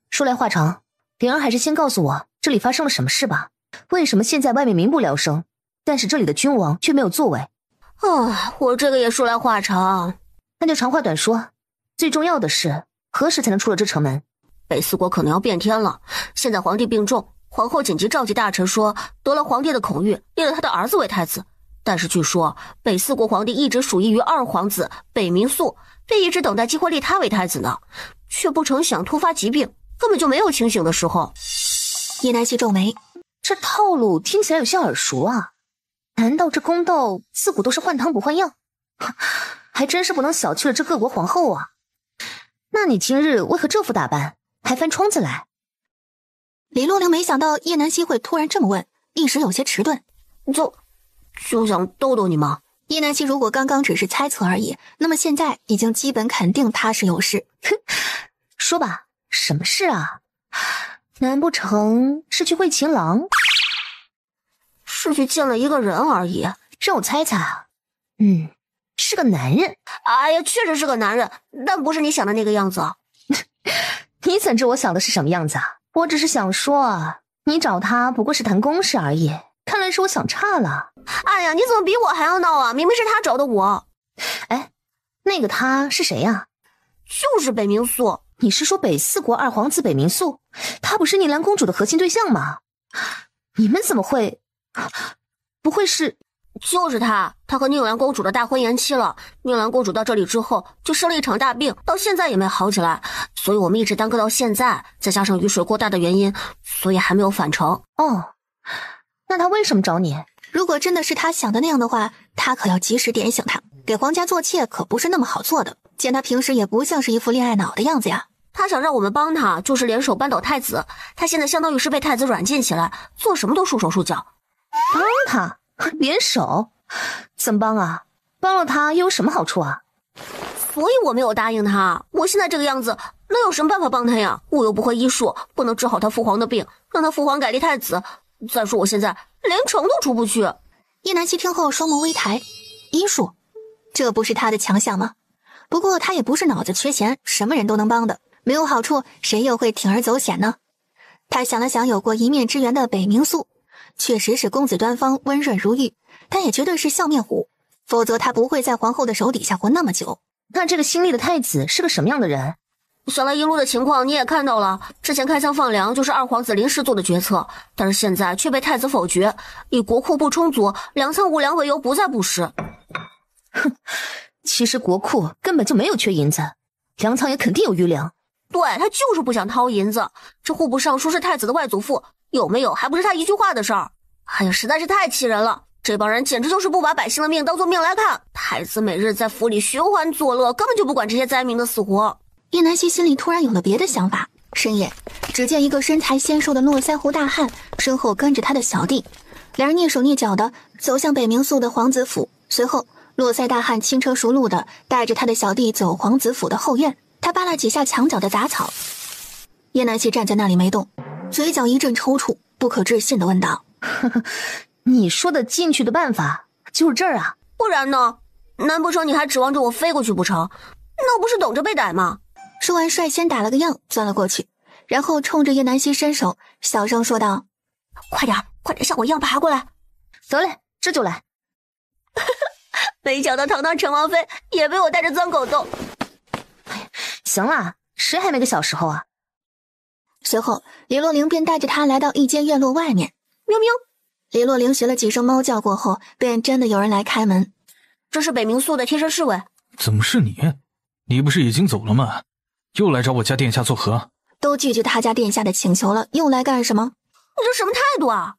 说来话长，灵儿还是先告诉我这里发生了什么事吧。为什么现在外面民不聊生，但是这里的君王却没有作为？我这个也说来话长。那就长话短说，最重要的是何时才能出了这城门？北四国可能要变天了，现在皇帝病重，皇后紧急召集大臣说得了皇帝的口谕，立了他的儿子为太子。但是据说北四国皇帝一直属意于二皇子北冥肃，便一直等待机会立他为太子呢，却不成想突发疾病，根本就没有清醒的时候。叶南希皱眉，这套路听起来有些耳熟啊，难道这宫斗自古都是换汤不换药？还真是不能小觑了这各国皇后啊。那你今日为何这副打扮，还翻窗子来？李洛灵没想到叶南希会突然这么问，一时有些迟钝。就想逗逗你吗？叶南希如果刚刚只是猜测而已，那么现在已经基本肯定他是有事。说吧，什么事啊？难不成是去会情郎？是去见了一个人而已。让我猜猜，是个男人。哎呀，确实是个男人，但不是你想的那个样子。你怎知我想的是什么样子啊？我只是想说，你找他不过是谈公事而已。看来是我想差了。哎呀，你怎么比我还要闹啊？明明是他找的我。哎，那个他是谁呀？就是北冥素。你是说北四国二皇子北冥素？他不是宁兰公主的核心对象吗？你们怎么会？不会是？就是他和宁兰公主的大婚延期了。宁兰公主到这里之后就生了一场大病，到现在也没好起来，所以我们一直耽搁到现在，再加上雨水过大的原因，所以还没有返程。哦，那他为什么找你？如果真的是他想的那样的话，他可要及时点醒他。给皇家做妾可不是那么好做的，见他平时也不像是一副恋爱脑的样子呀。他想让我们帮他，就是联手扳倒太子。他现在相当于是被太子软禁起来，做什么都束手束脚。帮他？联手？怎么帮啊？帮了他又有什么好处啊？所以我没有答应他。我现在这个样子，能有什么办法帮他呀？我又不会医术，不能治好他父皇的病，让他父皇改立太子。再说我现在连城都出不去。叶南希听后双眸微抬，医术，这不是他的强项吗？不过他也不是脑子缺钱，什么人都能帮的，没有好处，谁又会铤而走险呢？他想了想，有过一面之缘的北冥素，确实是公子端方，温润如玉，但也绝对是笑面虎，否则他不会在皇后的手底下活那么久。那这个新立的太子是个什么样的人？小来一路的情况你也看到了，之前开仓放粮就是二皇子临时做的决策，但是现在却被太子否决，以国库不充足，粮仓无粮为由不再布施。哼，其实国库根本就没有缺银子，粮仓也肯定有余粮。对，他就是不想掏银子。这户部尚书是太子的外祖父，有没有还不是他一句话的事儿。哎呀，实在是太气人了，这帮人简直就是不把百姓的命当作命来看。太子每日在府里寻欢作乐，根本就不管这些灾民的死活。叶南希心里突然有了别的想法。深夜，只见一个身材纤瘦的络腮胡大汉，身后跟着他的小弟，两人蹑手蹑脚的走向北冥素的皇子府。随后络腮大汉轻车熟路的带着他的小弟走皇子府的后院。他扒拉几下墙角的杂草，叶南希站在那里没动，嘴角一阵抽搐，不可置信的问道：你说的进去的办法就是这儿啊？不然呢？难不成你还指望着我飞过去不成？那不是等着被逮吗？说完率先打了个样，钻了过去，然后冲着叶南希伸手，小声说道：快点像我一样爬过来。得嘞，这就来。没想到堂堂陈王妃也被我带着钻狗洞。行了，谁还没个小时候啊？随后李洛灵便带着他来到一间院落外面。喵喵！李洛灵学了几声猫叫过后，便真的有人来开门。这是北冥素的贴身侍卫。怎么是你？你不是已经走了吗？又来找我家殿下做和？都拒绝他家殿下的请求了，又来干什么？你这什么态度啊？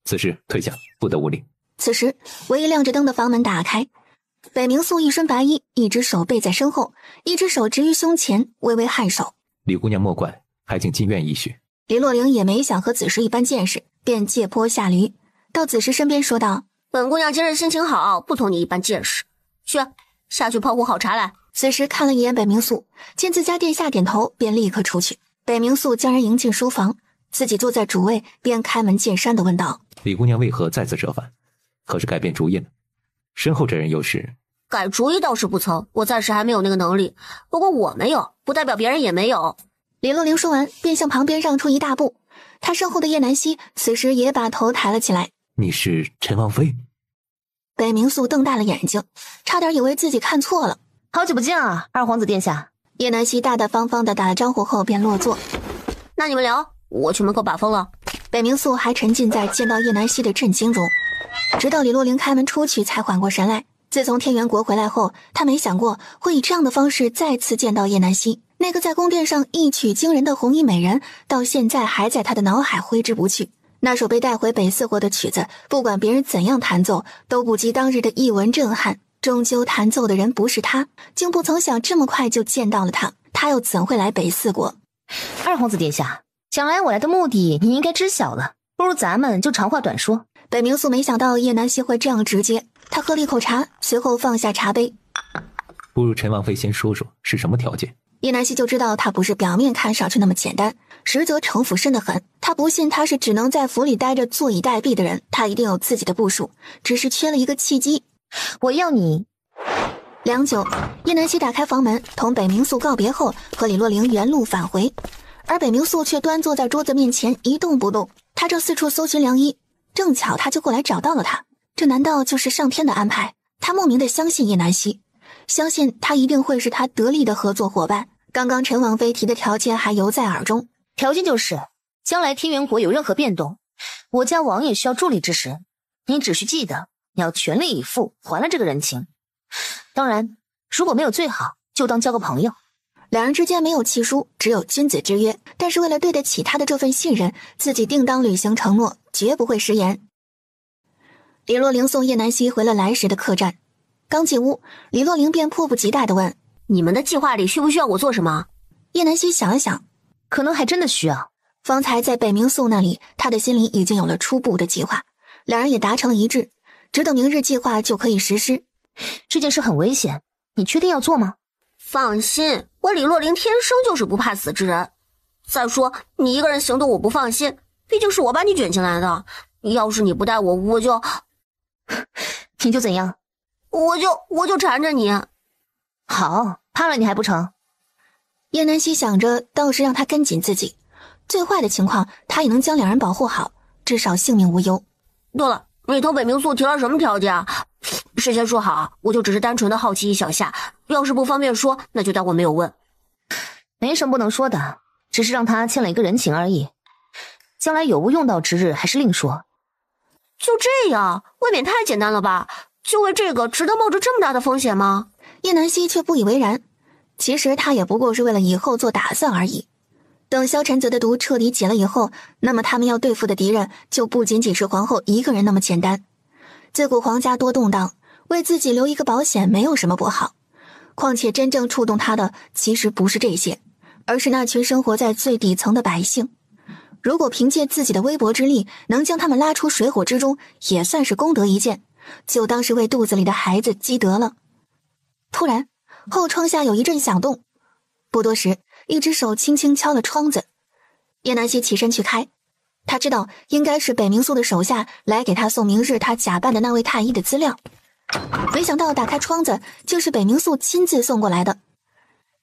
此事退下，不得无礼。此时唯一亮着灯的房门打开，北冥素一身白衣，一只手背在身后，一只手执于胸前，微微颔首。李姑娘莫怪，还请进院一叙。李洛灵也没想和子时一般见识，便借坡下驴，到子时身边说道：本姑娘今日心情好，不同你一般见识，去下去泡壶好茶来。此时看了一眼北冥素，见自家殿下点头，便立刻出去。北冥素将人迎进书房，自己坐在主位，便开门见山地问道：李姑娘为何再次折返？可是改变主意了？身后这人又是？改主意倒是不曾，我暂时还没有那个能力。不过我没有，不代表别人也没有。李洛灵说完，便向旁边让出一大步。他身后的叶南希此时也把头抬了起来。你是陈王妃？北冥素瞪大了眼睛，差点以为自己看错了。好久不见啊，二皇子殿下。叶南希大大方方的打了招呼后便落座。那你们聊，我去门口把风了。北冥素还沉浸在见到叶南希的震惊中，直到李洛灵开门出去才缓过神来。自从天元国回来后，他没想过会以这样的方式再次见到叶南希。那个在宫殿上一曲惊人的红衣美人，到现在还在他的脑海挥之不去。那首被带回北四国的曲子，不管别人怎样弹奏，都不及当日的一文震撼。终究弹奏的人不是他，竟不曾想这么快就见到了他，他又怎会来北四国？二皇子殿下，想来我来的目的你应该知晓了，不如咱们就长话短说。北冥素没想到叶南希会这样直接，他喝了一口茶，随后放下茶杯。不如陈王妃先说说是什么条件？叶南希就知道他不是表面看上去那么简单，实则城府深得很。他不信他是只能在府里待着坐以待毙的人，他一定有自己的部署，只是缺了一个契机。我要你。良久，叶南希打开房门，同北冥素告别后，和李洛灵原路返回，而北冥素却端坐在桌子面前一动不动。他正四处搜寻良医，正巧他就过来找到了他。这难道就是上天的安排？他莫名的相信叶南希，相信他一定会是他得力的合作伙伴。刚刚陈王妃提的条件还犹在耳中，条件就是将来天元国有任何变动，我家王爷需要助力之时，你只需记得你要全力以赴还了这个人情。当然如果没有最好，就当交个朋友。两人之间没有契书，只有君子之约，但是为了对得起他的这份信任，自己定当履行承诺，绝不会食言。李洛灵送叶南希回了来时的客栈，刚进屋，李洛灵便迫不及待地问：你们的计划里需不需要我做什么？叶南希想了想，可能还真的需要。方才在北冥素那里，他的心里已经有了初步的计划，两人也达成了一致，只等明日计划就可以实施。这件事很危险，你确定要做吗？放心，我李洛灵天生就是不怕死之人。再说你一个人行动我不放心，毕竟是我把你卷进来的，要是你不带我，你就怎样？我就缠着你。好，怕了你还不成？叶南希想着，倒是让他跟紧自己，最坏的情况他也能将两人保护好，至少性命无忧。对了，你同北冥素提了什么条件啊？事先说好，我就只是单纯的好奇一小下，要是不方便说，那就当我没有问。没什么不能说的，只是让他欠了一个人情而已，将来有无用到之日还是另说。就这样，未免太简单了吧？就为这个值得冒着这么大的风险吗？叶南希却不以为然，其实他也不过是为了以后做打算而已。等萧晨泽的毒彻底解了以后，那么他们要对付的敌人就不仅仅是皇后一个人那么简单。自古皇家多动荡，为自己留一个保险没有什么不好。况且真正触动他的其实不是这些，而是那群生活在最底层的百姓。如果凭借自己的微薄之力能将他们拉出水火之中，也算是功德一件，就当是为肚子里的孩子积德了。突然后窗下有一阵响动，不多时，一只手轻轻敲了窗子。叶南希起身去开，他知道应该是北冥素的手下来给他送明日他假扮的那位太医的资料，没想到打开窗子就是北冥素亲自送过来的。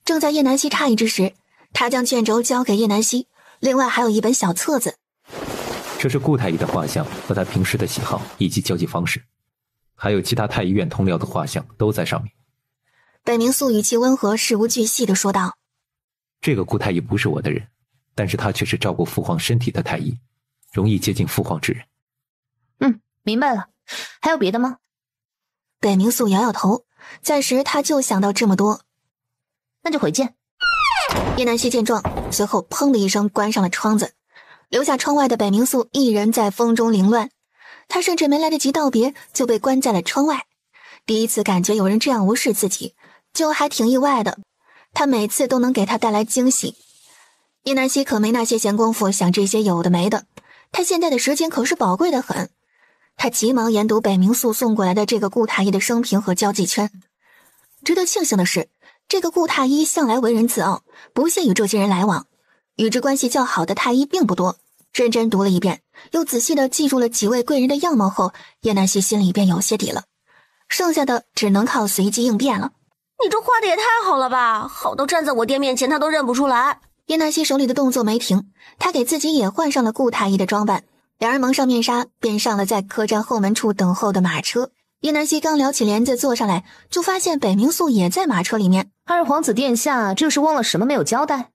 正在叶南希诧异之时，他将卷轴交给叶南希，另外还有一本小册子。这是顾太医的画像和他平时的喜好以及交际方式，还有其他太医院同僚的画像都在上面。北冥素语气温和，事无巨细地说道：这个顾太医不是我的人，但是他却是照顾父皇身体的太医，容易接近父皇之人。明白了。还有别的吗？北冥素摇摇头，暂时他就想到这么多。那就回见。叶南希见状，随后砰的一声关上了窗子，留下窗外的北冥素一人在风中凌乱。他甚至没来得及道别，就被关在了窗外。第一次感觉有人这样无视自己，就还挺意外的。他每次都能给他带来惊喜。叶南希可没那些闲工夫想这些有的没的，他现在的时间可是宝贵的很。他急忙研读北冥素送过来的这个顾太医的生平和交际圈。值得庆幸的是，这个顾太医向来为人自傲，不屑与这些人来往，与之关系较好的太医并不多。认真读了一遍，又仔细地记住了几位贵人的样貌后，叶南希心里便有些底了，剩下的只能靠随机应变了。你这画的也太好了吧，好到站在我爹面前他都认不出来。叶南希手里的动作没停，他给自己也换上了顾太医的装扮，两人蒙上面纱，便上了在客栈后门处等候的马车。叶南希刚撩起帘子坐上来，就发现北冥素也在马车里面。二皇子殿下这是忘了什么没有交代？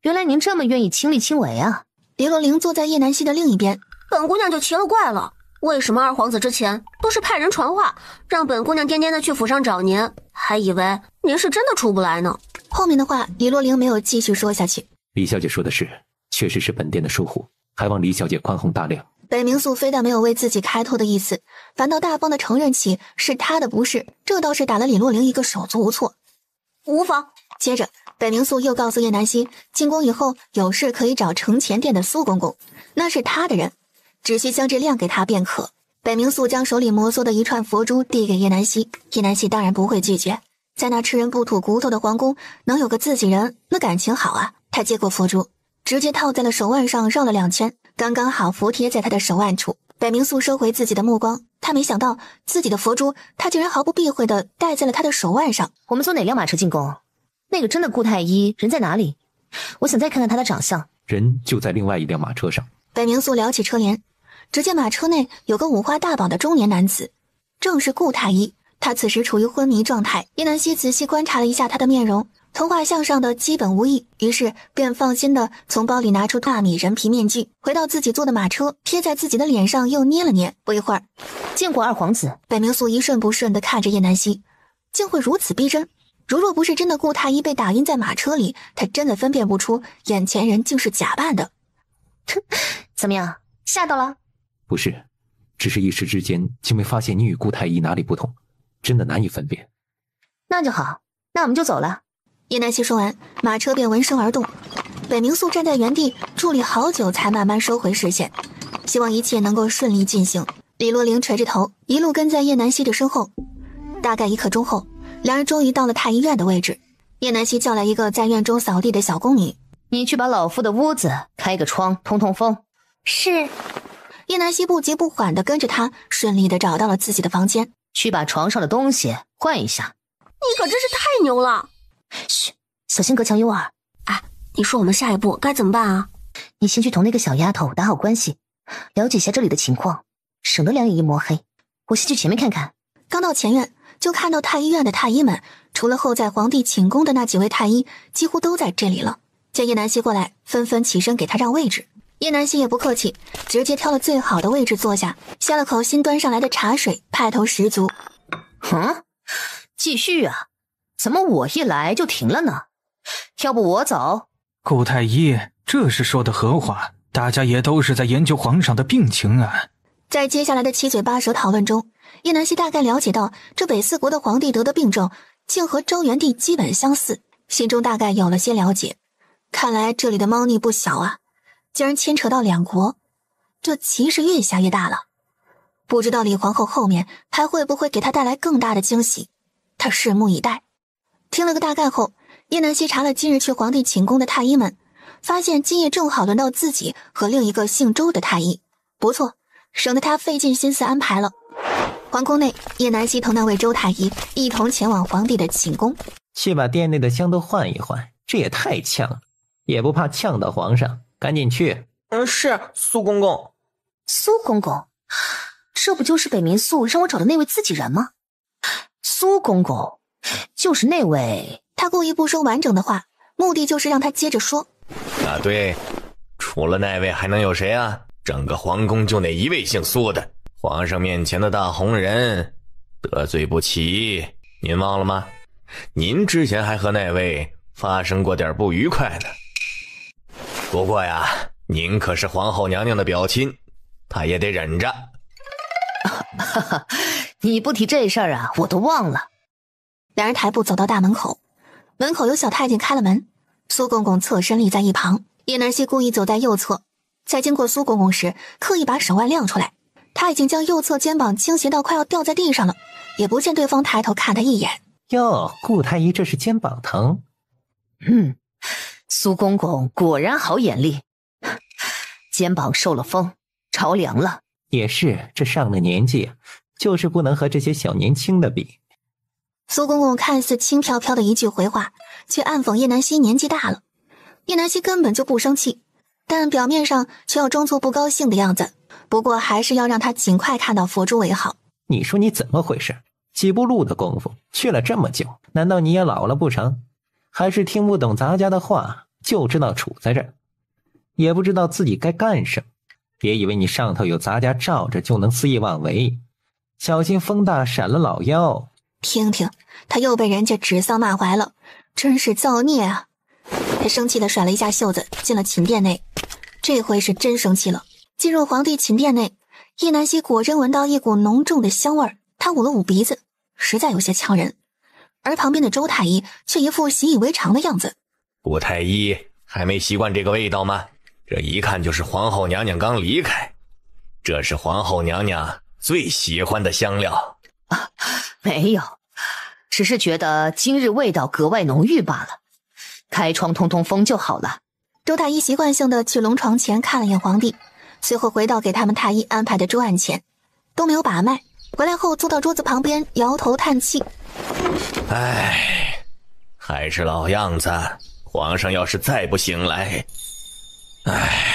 原来您这么愿意亲力亲为啊。李洛灵坐在叶南希的另一边。本姑娘就奇了怪了，为什么二皇子之前都是派人传话，让本姑娘颠颠的去府上找您，还以为您是真的出不来呢。后面的话李洛灵没有继续说下去。李小姐疏的是，确实是本店的疏忽，还望李小姐宽宏大量。北冥素非但没有为自己开脱的意思，反倒大方的承认起是他的不是，这倒是打了李洛灵一个手足无措。无妨。接着北冥素又告诉叶南希，进宫以后有事可以找承前殿的苏公公，那是他的人，只需将这亮给他便可。北冥素将手里摩挲的一串佛珠递给叶南希，叶南希当然不会拒绝。在那吃人不吐骨头的皇宫，能有个自己人，那感情好啊。他接过佛珠，直接套在了手腕上，绕了2圈，刚刚好服贴在他的手腕处。北冥素收回自己的目光，他没想到自己的佛珠，他竟然毫不避讳地戴在了他的手腕上。我们坐哪辆马车进宫？那个真的顾太医人在哪里？我想再看看他的长相。人就在另外一辆马车上。北冥素撩起车帘，只见马车内有个五花大绑的中年男子，正是顾太医。他此时处于昏迷状态，叶南希仔细观察了一下他的面容，同画像上的基本无异，于是便放心的从包里拿出大米人皮面具，回到自己坐的马车，贴在自己的脸上又捏了捏。不一会儿，见过二皇子。北冥素一瞬不瞬的看着叶南希，竟会如此逼真。如若不是真的顾太医被打晕在马车里，他真的分辨不出眼前人竟是假扮的。怎么样，吓到了？不是，只是一时之间竟没发现你与顾太医哪里不同，真的难以分辨。那就好，那我们就走了。叶南希说完，马车便闻声而动。北冥素站在原地伫立好久，才慢慢收回视线，希望一切能够顺利进行。李洛灵垂着头，一路跟在叶南希的身后。大概1刻钟后，两人终于到了太医院的位置。叶南希叫来一个在院中扫地的小宫女，你去把老夫的屋子开个窗，通通风。是。叶南希不急不缓地跟着他，顺利地找到了自己的房间，去把床上的东西换一下。你可真是太牛了！嘘，小心隔墙有耳。哎，你说我们下一步该怎么办啊？你先去同那个小丫头打好关系，了解一下这里的情况，省得两眼一抹黑。我先去前面看看。刚到前院，就看到太医院的太医们，除了后在皇帝寝宫的那几位太医，几乎都在这里了。见叶南希过来，纷纷起身给他让位置。叶南希也不客气，直接挑了最好的位置坐下，下了口新端上来的茶水，派头十足。继续啊，怎么我一来就停了呢？要不我走？顾太医，这是说的何话？大家也都是在研究皇上的病情啊。在接下来的七嘴八舌讨论中，叶南希大概了解到这北四国的皇帝得的病症竟和周元帝基本相似，心中大概有了些了解。看来这里的猫腻不小啊，竟然牵扯到2国，这棋是越下越大了。不知道李皇后后面还会不会给他带来更大的惊喜，他拭目以待。听了个大概后，叶南希查了今日去皇帝寝宫的太医们，发现今夜正好轮到自己和另一个姓周的太医，不错，省得他费尽心思安排了。皇宫内，叶南希同那位周太医一同前往皇帝的寝宫，去把殿内的香都换一换，这也太呛了，也不怕呛到皇上，赶紧去。是苏公公。苏公公，这不就是北冥素让我找的那位自己人吗？苏公公，就是那位。他故意不说完整的话，目的就是让他接着说。啊对，除了那位还能有谁啊？整个皇宫就那一位姓苏的，皇上面前的大红人，得罪不起，您忘了吗？您之前还和那位发生过点不愉快呢。不过呀，您可是皇后娘娘的表亲，她也得忍着。你不提这事儿啊，我都忘了。两人抬步走到大门口，门口有小太监开了门，苏公公侧身立在一旁。叶南希故意走在右侧，在经过苏公公时刻意把手腕亮出来，他已经将右侧肩膀倾斜到快要掉在地上了，也不见对方抬头看他一眼。哟，顾太医这是肩膀疼。苏公公果然好眼力，肩膀受了风，着凉了。也是，这上了年纪，就是不能和这些小年轻的比。苏公公看似轻飘飘的一句回话，却暗讽叶南希年纪大了。叶南希根本就不生气，但表面上却要装作不高兴的样子。不过还是要让他尽快看到佛珠为好。你说你怎么回事？几步路的功夫去了这么久，难道你也老了不成？还是听不懂咱家的话，就知道杵在这儿，也不知道自己该干什么。别以为你上头有咱家罩着就能肆意妄为，小心风大闪了老腰。听听，他又被人家指桑骂槐了，真是造孽啊！他生气地甩了一下袖子，进了寝殿内。这回是真生气了。进入皇帝寝殿内，叶南希果真闻到一股浓重的香味儿，他捂了捂鼻子，实在有些呛人。而旁边的周太医却一副习以为常的样子。顾太医还没习惯这个味道吗？这一看就是皇后娘娘刚离开，这是皇后娘娘最喜欢的香料。没有，只是觉得今日味道格外浓郁罢了。开窗通通风就好了。周太医习惯性的去龙床前看了眼皇帝，随后回到给他们太医安排的桌案前，都没有把脉。回来后坐到桌子旁边，摇头叹气。唉，还是老样子，皇上要是再不醒来，唉。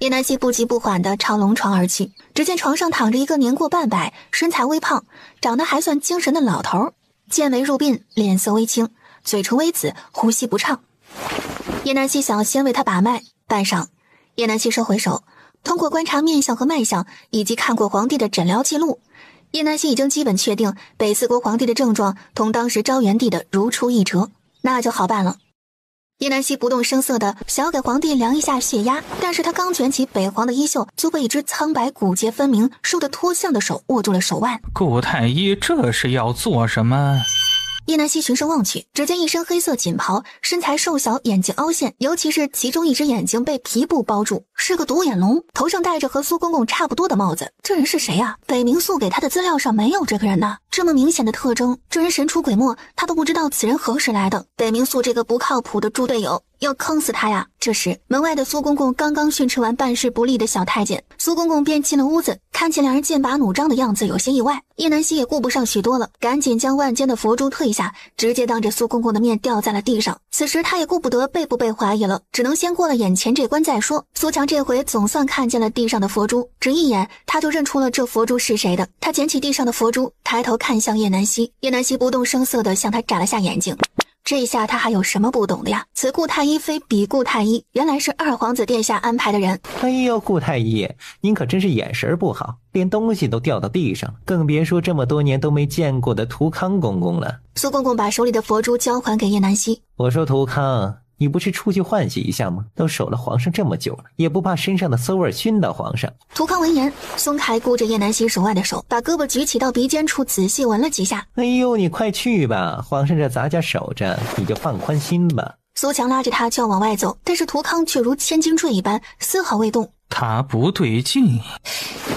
叶南希不急不缓地朝龙床而去，只见床上躺着一个年过半百、身材微胖、长得还算精神的老头，剑眉入鬓，脸色微青，嘴唇微紫，呼吸不畅。叶南希想先为他把脉，半晌，叶南希收回手，通过观察面相和脉象，以及看过皇帝的诊疗记录，叶南希已经基本确定北四国皇帝的症状同当时昭元帝的如出一辙，那就好办了。叶南希不动声色地想要给皇帝量一下血压，但是他刚卷起北皇的衣袖，就被一只苍白骨节分明、瘦得脱相的手握住了手腕。顾太医这是要做什么？叶南希循声望去，只见一身黑色锦袍，身材瘦小，眼睛凹陷，尤其是其中一只眼睛被皮布包住，是个独眼龙，头上戴着和苏公公差不多的帽子。这人是谁啊？北冥宿给他的资料上没有这个人呢。这么明显的特征，这人神出鬼没，他都不知道此人何时来的。北冥宿这个不靠谱的猪队友，要坑死他呀！这时，门外的苏公公刚刚训斥完办事不力的小太监，苏公公便进了屋子，看见两人剑拔弩张的样子，有些意外。叶南希也顾不上许多了，赶紧将腕间的佛珠退下，直接当着苏公公的面掉在了地上。此时他也顾不得被不被怀疑了，只能先过了眼前这关再说。苏强这回总算看见了地上的佛珠，只一眼他就认出了这佛珠是谁的。他捡起地上的佛珠，抬头看向叶南希，叶南希不动声色地向他眨了下眼睛。这下他还有什么不懂的呀？此顾太医非彼顾太医，原来是二皇子殿下安排的人。哎呦，顾太医，您可真是眼神不好，连东西都掉到地上，更别说这么多年都没见过的图康公公了。苏公公把手里的佛珠交还给叶南希。我说图康，你不是出去换洗一下吗？都守了皇上这么久了，也不怕身上的馊味熏到皇上。图康闻言，松开箍着叶南希手腕的手，把胳膊举起到鼻尖处仔细闻了几下。哎呦，你快去吧，皇上这咱家守着，你就放宽心吧。苏强拉着他就要往外走，但是图康却如千斤坠一般，丝毫未动。他不对劲。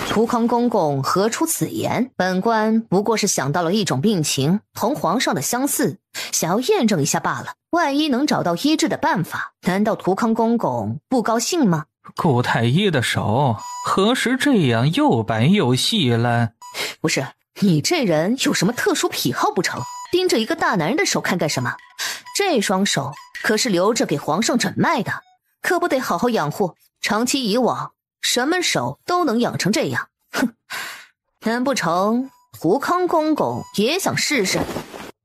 图康公公何出此言？本官不过是想到了一种病情同皇上的相似，想要验证一下罢了。万一能找到医治的办法，难道图康公公不高兴吗？顾太医的手何时这样又白又细了？不是，你这人有什么特殊癖好不成？盯着一个大男人的手看干什么？这双手可是留着给皇上诊脉的，可不得好好养护。长期以往，什么手都能养成这样。哼，难不成图康公公也想试试？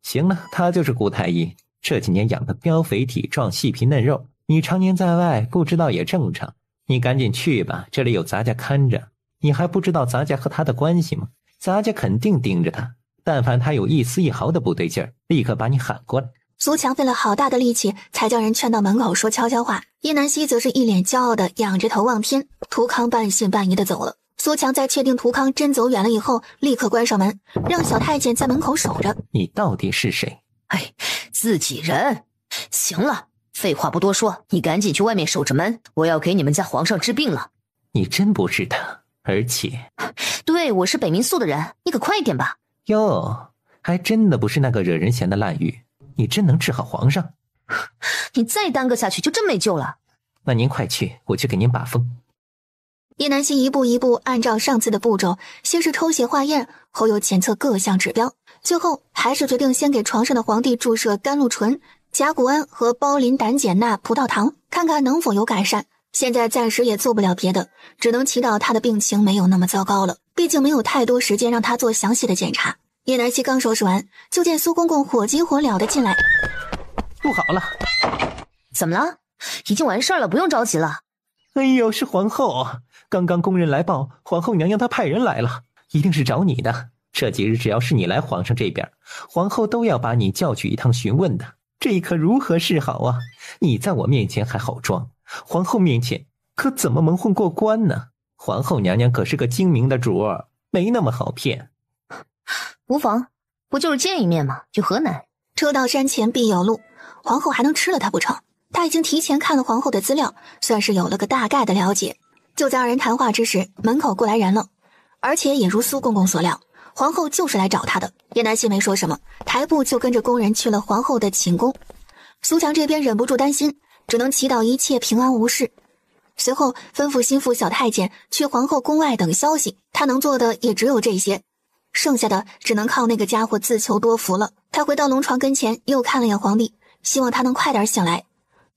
行了，他就是顾太医，这几年养的膘肥体壮，细皮嫩肉，你常年在外不知道也正常。你赶紧去吧，这里有咱家看着。你还不知道咱家和他的关系吗？咱家肯定盯着他，但凡他有一丝一毫的不对劲儿，立刻把你喊过来。苏强费了好大的力气才将人劝到门口说悄悄话，叶南希则是一脸骄傲的仰着头望天。图康半信半疑的走了。苏强在确定图康真走远了以后，立刻关上门，让小太监在门口守着。你到底是谁？哎，自己人。行了，废话不多说，你赶紧去外面守着门，我要给你们家皇上治病了。你真不是他，而且……对，我是北冥宿的人，你可快一点吧。哟，还真的不是那个惹人嫌的烂玉。你真能治好皇上？你再耽搁下去就真没救了。那您快去，我去给您把风。叶南希一步一步按照上次的步骤，先是抽血化验，后又检测各项指标，最后还是决定先给床上的皇帝注射甘露醇、甲钴胺和胞磷胆碱钠葡萄糖，看看能否有改善。现在暂时也做不了别的，只能祈祷他的病情没有那么糟糕了，毕竟没有太多时间让他做详细的检查。叶南希刚收拾完，就见苏公公火急火燎的进来。不好了！怎么了？已经完事了，不用着急了。哎呦，是皇后！刚刚宫人来报，皇后娘娘她派人来了，一定是找你的。这几日只要是你来皇上这边，皇后都要把你叫去一趟询问的。这可如何是好啊？你在我面前还好装，皇后面前可怎么蒙混过关呢？皇后娘娘可是个精明的主儿，没那么好骗。无妨，不就是见一面吗？有何难？车到山前必有路，皇后还能吃了他不成？他已经提前看了皇后的资料，算是有了个大概的了解。就在二人谈话之时，门口过来人了，而且也如苏公公所料，皇后就是来找他的。叶南希没说什么，抬步就跟着宫人去了皇后的寝宫。苏强这边忍不住担心，只能祈祷一切平安无事。随后吩咐心腹小太监去皇后宫外等消息，他能做的也只有这些，剩下的只能靠那个家伙自求多福了。他回到龙床跟前，又看了眼皇帝，希望他能快点醒来，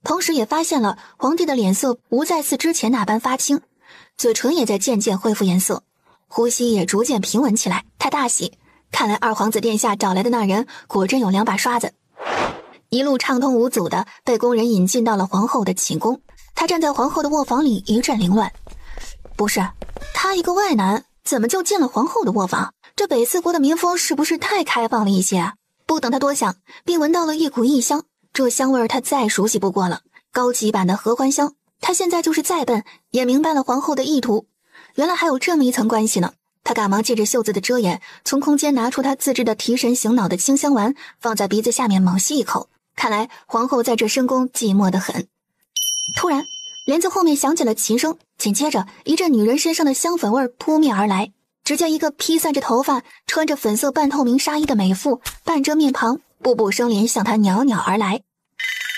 同时也发现了皇帝的脸色不再似之前那般发青，嘴唇也在渐渐恢复颜色，呼吸也逐渐平稳起来。他大喜，看来二皇子殿下找来的那人果真有2把刷子。一路畅通无阻的被宫人引进到了皇后的寝宫。他站在皇后的卧房里一阵凌乱，不是，他一个外男怎么就进了皇后的卧房？这北四国的民风是不是太开放了一些啊？不等他多想，便闻到了一股异香，这香味儿他再熟悉不过了，高级版的合欢香。他现在就是再笨也明白了皇后的意图，原来还有这么一层关系呢。他赶忙借着袖子的遮掩，从空间拿出他自制的提神醒脑的清香丸，放在鼻子下面猛吸一口。看来皇后在这深宫寂寞得很。突然帘子后面响起了琴声，紧接着一阵女人身上的香粉味扑面而来。只见一个披散着头发穿着粉色半透明纱衣的美妇半遮面庞，步步生莲向她袅袅而来。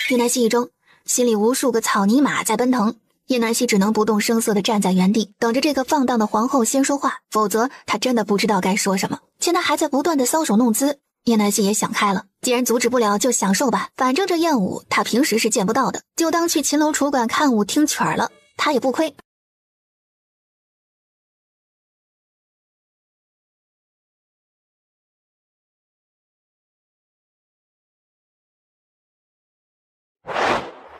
叶南希一怔，心里无数个草泥马在奔腾。叶南希只能不动声色地站在原地，等着这个放荡的皇后先说话，否则她真的不知道该说什么。见她还在不断地搔首弄姿，叶南希也想开了，既然阻止不了就享受吧，反正这艳舞他平时是见不到的，就当去秦楼楚馆看舞听曲儿了，他也不亏。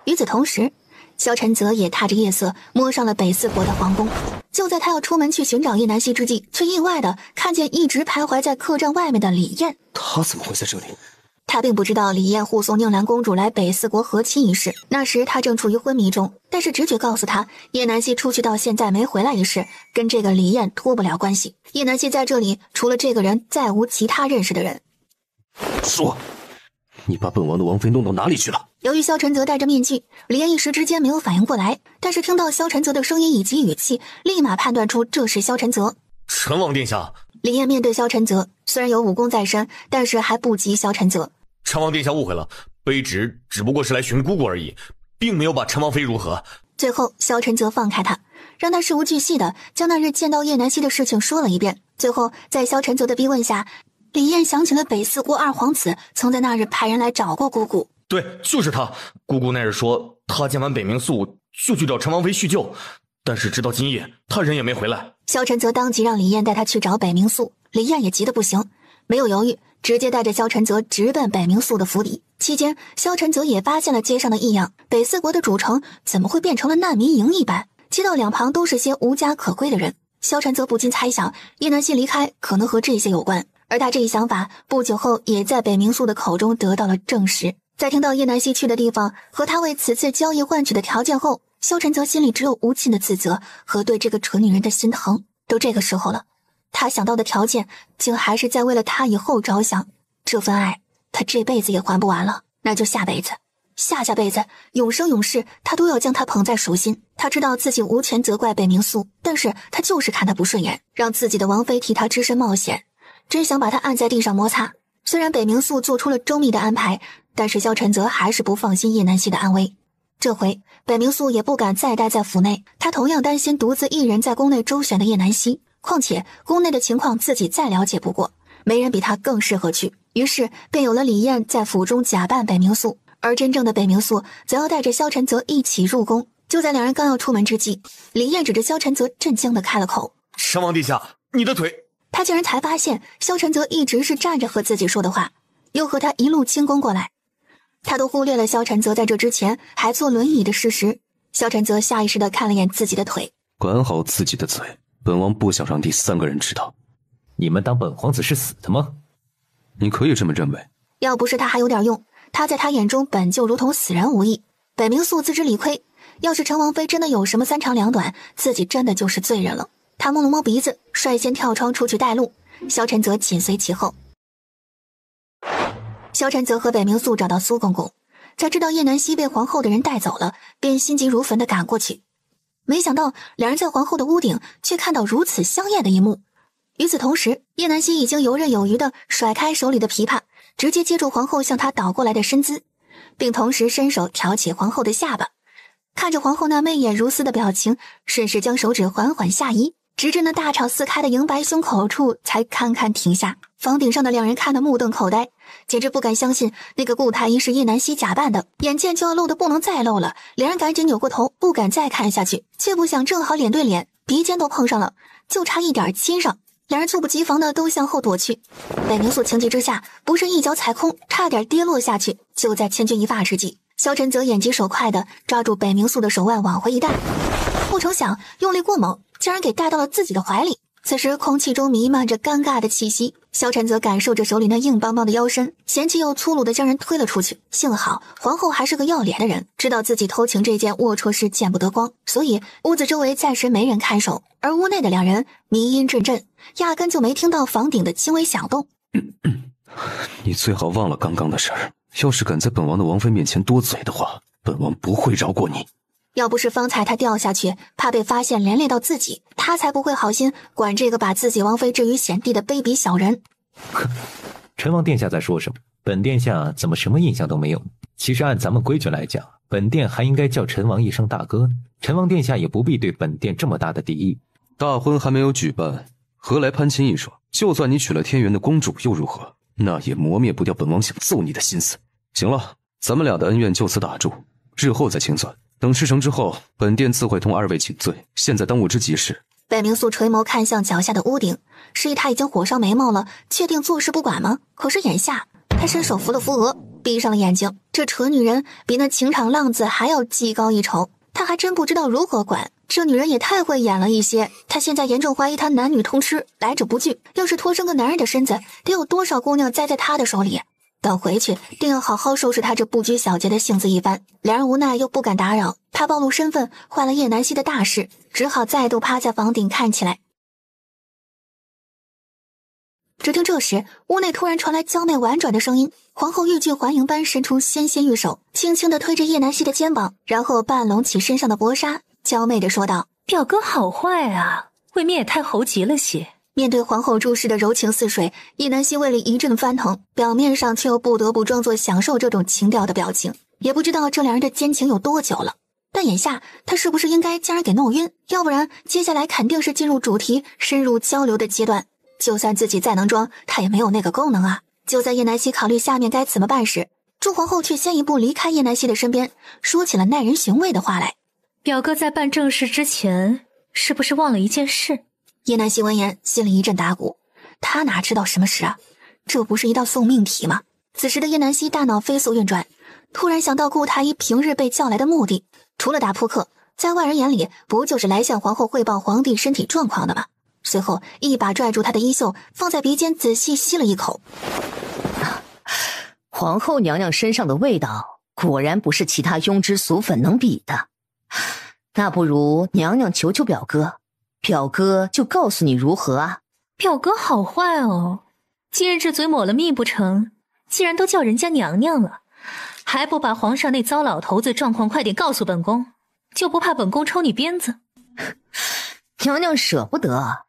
与此同时，萧晨泽也踏着夜色摸上了北四国的皇宫。就在他要出门去寻找叶南希之际，却意外的看见一直徘徊在客栈外面的李燕。他怎么会在这里？他并不知道李燕护送宁兰公主来北四国和亲一事，那时他正处于昏迷中，但是直觉告诉他，叶南希出去到现在没回来一事跟这个李燕脱不了关系。叶南希在这里除了这个人再无其他认识的人。说，你把本王的王妃弄到哪里去了？由于萧晨泽戴着面具，李燕一时之间没有反应过来，但是听到萧晨泽的声音以及语气，立马判断出这是萧晨泽。陈王殿下。李燕面对萧晨泽，虽然有武功在身，但是还不及萧晨泽。陈王殿下误会了，卑职只不过是来寻姑姑而已，并没有把陈王妃如何。最后萧晨泽放开他，让他事无巨细的将那日见到叶南希的事情说了一遍。最后在萧晨泽的逼问下，李燕想起了北四国二皇子曾在那日派人来找过姑姑。对，就是他。姑姑那日说他见完北冥素就去找陈王妃叙旧，但是直到今夜他人也没回来。萧晨泽当即让李燕带他去找北冥素，李燕也急得不行，没有犹豫，直接带着萧晨泽直奔北冥素的府邸。期间萧晨泽也发现了街上的异样，北四国的主城怎么会变成了难民营一般，街道两旁都是些无家可归的人。萧晨泽不禁猜想，叶南希离开可能和这些有关，而他这一想法不久后也在北冥素的口中得到了证实。在听到叶南希去的地方和他为此次交易换取的条件后，萧晨泽心里只有无尽的自责和对这个蠢女人的心疼。都这个时候了，他想到的条件竟还是在为了他以后着想，这份爱他这辈子也还不完了，那就下辈子，下下辈子，永生永世，他都要将他捧在手心。他知道自己无权责怪北冥素，但是他就是看他不顺眼，让自己的王妃替他只身冒险，真想把他按在地上摩擦。虽然北冥素做出了周密的安排，但是萧晨泽还是不放心叶南希的安危。这回北冥素也不敢再待在府内，他同样担心独自一人在宫内周旋的叶南希，况且宫内的情况自己再了解不过，没人比他更适合去。于是便有了李燕在府中假扮北冥素，而真正的北冥素则要带着萧晨泽一起入宫。就在两人刚要出门之际，李燕指着萧晨泽震惊地开了口：陈王殿下，你的腿。他竟然才发现萧晨泽一直是站着和自己说的话，又和他一路轻攻过来，他都忽略了萧晨泽在这之前还坐轮椅的事实。萧晨泽下意识地看了眼自己的腿，管好自己的嘴，本王不想让第三个人知道。你们当本皇子是死的吗？你可以这么认为。要不是他还有点用，他在他眼中本就如同死人无异。北冥素自知理亏，要是陈王妃真的有什么三长两短，自己真的就是罪人了。他摸了摸鼻子，率先跳窗出去带路，萧晨泽紧随其后。萧晨泽和北冥素找到苏公公，才知道叶南希被皇后的人带走了，便心急如焚地赶过去。没想到两人在皇后的屋顶却看到如此香艳的一幕，与此同时，叶南希已经游刃有余地甩开手里的琵琶，直接接住皇后向他倒过来的身姿，并同时伸手挑起皇后的下巴，看着皇后那媚眼如丝的表情，顺势将手指缓缓下移，直至那大吵四开的银白胸口处才堪堪停下。房顶上的两人看得目瞪口呆，简直不敢相信那个顾太医是叶南希假扮的，眼见就要露得不能再露了，两人赶紧扭过头，不敢再看下去，却不想正好脸对脸，鼻尖都碰上了，就差一点亲上。两人猝不及防的都向后躲去，北冥素情急之下不慎一脚踩空，差点跌落下去。就在千钧一发之际，萧晨则眼疾手快的抓住北冥素的手腕往回一带，不成想用力过猛，竟然给带到了自己的怀里。此时空气中弥漫着尴尬的气息，萧晨则感受着手里那硬邦邦的腰身，嫌弃又粗鲁的将人推了出去。幸好皇后还是个要脸的人，知道自己偷情这件龌龊事见不得光，所以屋子周围暂时没人看守，而屋内的两人迷音阵阵，压根就没听到房顶的轻微响动。你最好忘了刚刚的事儿，要是敢在本王的王妃面前多嘴的话，本王不会饶过你。要不是方才他掉下去，怕被发现连累到自己，他才不会好心管这个把自己王妃置于险地的卑鄙小人。陈王殿下在说什么？本殿下怎么什么印象都没有？其实按咱们规矩来讲，本殿还应该叫陈王一声大哥呢。陈王殿下也不必对本殿这么大的敌意。大婚还没有举办，何来攀亲一说？就算你娶了天元的公主又如何？那也磨灭不掉本王想揍你的心思。行了，咱们俩的恩怨就此打住，日后再清算。等事成之后，本殿自会同二位请罪。现在当务之急是……北冥素垂眸看向脚下的屋顶，示意他已经火烧眉毛了，确定坐视不管吗？可是眼下，他伸手扶了扶额，闭上了眼睛。这蠢女人比那情场浪子还要技高一筹，他还真不知道如何管。这女人也太会演了一些，他现在严重怀疑她男女通吃，来者不拒。要是脱生个男人的身子，得有多少姑娘栽在他的手里？等回去，定要好好收拾他这不拘小节的性子一番。两人无奈又不敢打扰，怕暴露身份，坏了叶南希的大事，只好再度趴在房顶看起来。只听这时，屋内突然传来娇媚婉转的声音，皇后欲拒还迎般伸出纤纤玉手，轻轻地推着叶南希的肩膀，然后半拢起身上的薄纱，娇媚地说道：“表哥好坏啊，未免也太猴急了些。”面对皇后注视的柔情似水，叶南希胃里一阵翻腾，表面上却又不得不装作享受这种情调的表情。也不知道这两人的奸情有多久了，但眼下他是不是应该将人给弄晕？要不然接下来肯定是进入主题、深入交流的阶段。就算自己再能装，他也没有那个功能啊。就在叶南希考虑下面该怎么办时，朱皇后却先一步离开叶南希的身边，说起了耐人寻味的话来：“表哥在办正事之前，是不是忘了一件事？”叶南希闻言，心里一阵打鼓，他哪知道什么事啊？这不是一道送命题吗？此时的叶南希大脑飞速运转，突然想到顾太医平日被叫来的目的，除了打扑克，在外人眼里不就是来向皇后汇报皇帝身体状况的吗？随后一把拽住他的衣袖，放在鼻尖仔细吸了一口。皇后娘娘身上的味道，果然不是其他庸脂俗粉能比的。那不如娘娘求求表哥，表哥就告诉你如何啊？表哥好坏哦，今日这嘴抹了蜜不成？既然都叫人家娘娘了，还不把皇上那糟老头子状况快点告诉本宫，就不怕本宫抽你鞭子？娘娘舍不得，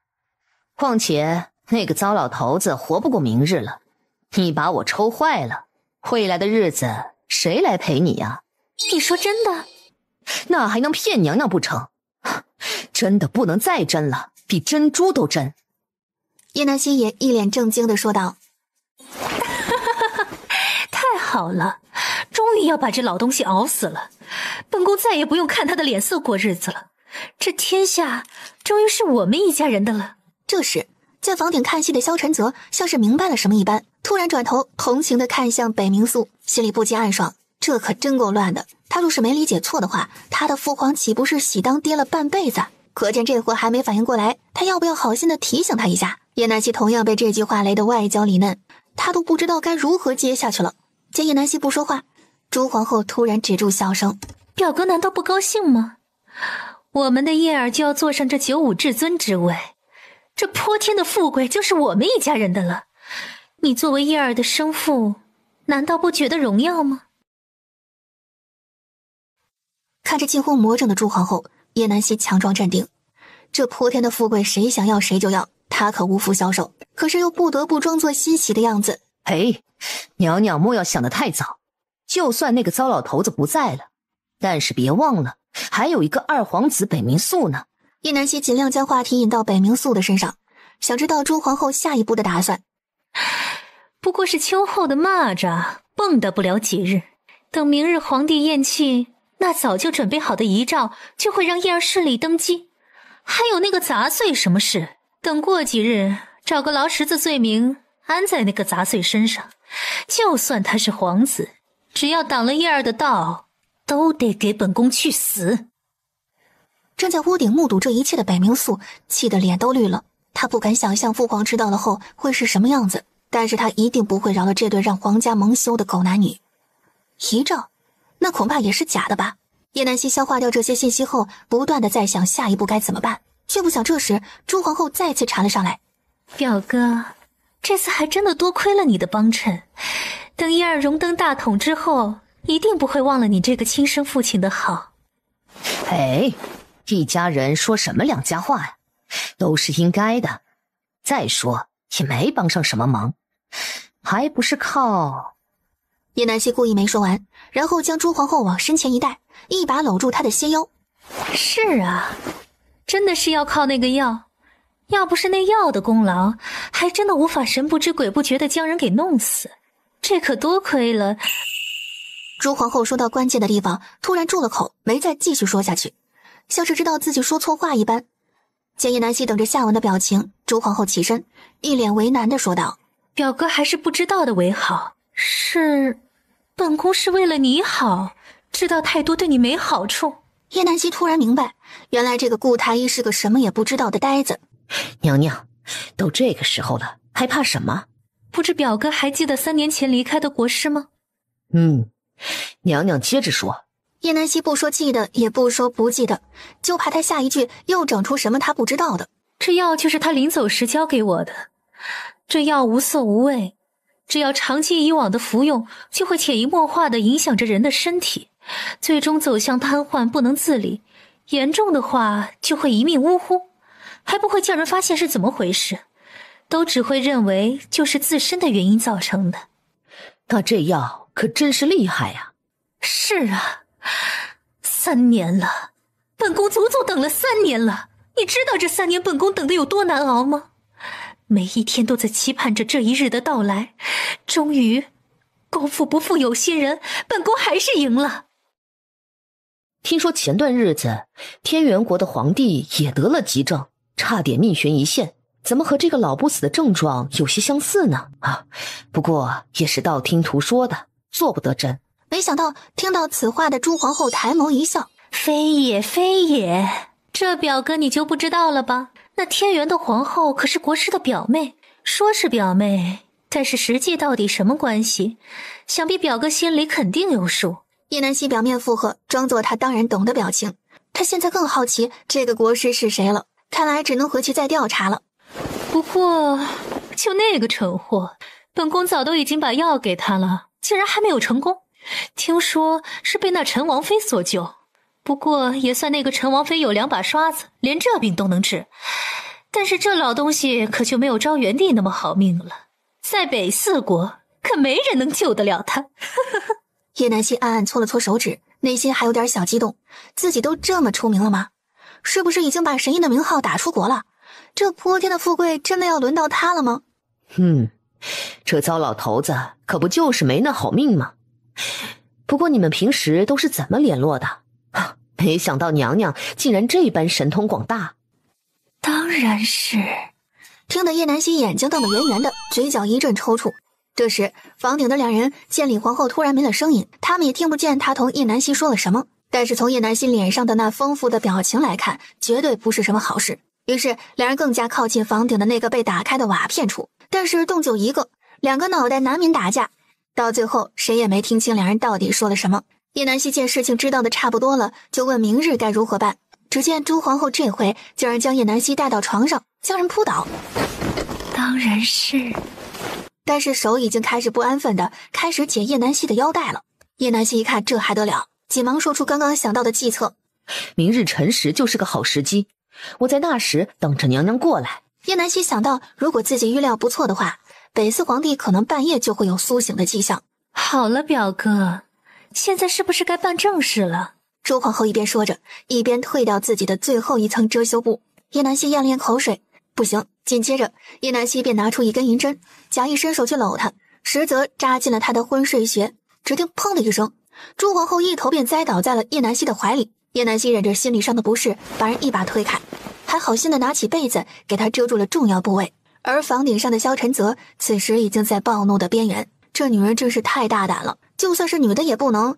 况且那个糟老头子活不过明日了，你把我抽坏了，未来的日子谁来陪你呀？你说真的？那还能骗娘娘不成？真的不能再真了，比珍珠都真。叶南希也一脸正经地说道：“太好了，终于要把这老东西熬死了，本宫再也不用看他的脸色过日子了。这天下终于是我们一家人的了。”这时，在房顶看戏的萧晨泽像是明白了什么一般，突然转头同情地看向北冥素，心里不禁暗爽，这可真够乱的。他若是没理解错的话，他的父皇岂不是喜当爹了半辈子？可见这会还没反应过来，他要不要好心的提醒他一下？叶南希同样被这句话雷得外焦里嫩，他都不知道该如何接下去了。见叶南希不说话，朱皇后突然止住笑声：“表哥难道不高兴吗？我们的叶儿就要坐上这95至尊之位，这泼天的富贵就是我们一家人的了。你作为叶儿的生父，难道不觉得荣耀吗？”看着近乎魔怔的朱皇后，叶南希强装镇定。这泼天的富贵谁想要谁就要，他可无福消受，可是又不得不装作欣喜的样子。娘娘莫要想得太早，就算那个糟老头子不在了，但是别忘了还有一个二皇子北冥素呢。叶南希尽量将话题引到北冥素的身上，想知道朱皇后下一步的打算。不过是秋后的蚂蚱，蹦跶不了几日。等明日皇帝咽气，那早就准备好的遗诏就会让叶儿顺利登基。还有那个杂碎什么事，等过几日找个劳什子罪名安在那个杂碎身上，就算他是皇子，只要挡了叶儿的道，都得给本宫去死。正在屋顶目睹这一切的北冥素气得脸都绿了，他不敢想象父皇知道了后会是什么样子，但是他一定不会饶了这对让皇家蒙羞的狗男女。遗诏，那恐怕也是假的吧？叶南希消化掉这些信息后，不断的在想下一步该怎么办，却不想这时朱皇后再次缠了上来。表哥，这次还真的多亏了你的帮衬，等叶儿荣登大统之后，一定不会忘了你这个亲生父亲的好。一家人说什么两家话呀，都是应该的。再说也没帮上什么忙，还不是靠……叶南希故意没说完，然后将朱皇后往身前一带，一把搂住她的纤腰。是啊，真的是要靠那个药，要不是那药的功劳，还真的无法神不知鬼不觉地将人给弄死，这可多亏了。朱皇后说到关键的地方，突然住了口，没再继续说下去，像是知道自己说错话一般。见叶南希等着下文的表情，朱皇后起身，一脸为难地说道：表哥还是不知道的为好，本宫是为了你好，知道太多对你没好处。叶南希突然明白，原来这个顾太医是个什么也不知道的呆子。娘娘，都这个时候了，还怕什么？不知表哥还记得3年前离开的国师吗？娘娘接着说。叶南希不说记得，也不说不记得，就怕他下一句又整出什么他不知道的。这药就是他临走时交给我的，这药无色无味，只要长期以往的服用，就会潜移默化地影响着人的身体，最终走向瘫痪不能自理，严重的话就会一命呜呼，还不会叫人发现是怎么回事，都只会认为就是自身的原因造成的。那这药可真是厉害呀。是啊，3年了，本宫足足等了3年了，你知道这3年本宫等的有多难熬吗？每一天都在期盼着这一日的到来，终于，功夫不负有心人，本宫还是赢了。听说前段日子天元国的皇帝也得了急症，差点命悬一线，怎么和这个老不死的症状有些相似呢？不过也是道听途说的，做不得真。没想到听到此话的朱皇后抬眸一笑：非也非也，这表哥你就不知道了吧？那天元的皇后可是国师的表妹，说是表妹，但是实际到底什么关系，想必表哥心里肯定有数。叶南希表面附和，装作他当然懂的表情。他现在更好奇这个国师是谁了，看来只能回去再调查了。不过就那个蠢货，本宫早都已经把药给他了，竟然还没有成功，听说是被那陈王妃所救。不过也算那个陈王妃有2把刷子，连这病都能治。但是这老东西可就没有昭元帝那么好命了，在北4国可没人能救得了他。叶南希暗暗搓了搓手指，内心还有点小激动，自己都这么出名了吗？是不是已经把神医的名号打出国了？这泼天的富贵真的要轮到他了吗？这糟老头子可不就是没那好命吗？不过你们平时都是怎么联络的？没想到娘娘竟然这般神通广大。当然是。听得叶南希眼睛瞪得圆圆的，嘴角一阵抽搐。这时房顶的2人见李皇后突然没了声音，他们也听不见她同叶南希说了什么，但是从叶南希脸上的那丰富的表情来看，绝对不是什么好事。于是2人更加靠近房顶的那个被打开的瓦片处，但是动就一个，2个脑袋难免打架，到最后谁也没听清2人到底说了什么。叶南希见事情知道的差不多了，就问明日该如何办。只见朱皇后这回竟然将叶南希带到床上，将人扑倒。当然是。但是手已经开始不安分的开始解叶南希的腰带了。叶南希一看这还得了，急忙说出刚刚想到的计策。明日辰时就是个好时机，我在那时等着娘娘过来，叶南希想到，如果自己预料不错的话，北四皇帝可能半夜就会有苏醒的迹象。好了，表哥，现在是不是该办正事了？朱皇后一边说着，一边退掉自己的最后一层遮羞布。叶南希咽了咽口水，不行。紧接着，叶南希便拿出一根银针，假意伸手去搂她，实则扎进了她的昏睡穴。只听砰的一声，朱皇后一头便栽倒在了叶南希的怀里。叶南希忍着心理上的不适，把人一把推开，还好心的拿起被子给她遮住了重要部位。而房顶上的萧晨泽此时已经在暴怒的边缘。这女人真是太大胆了，就算是女的也不能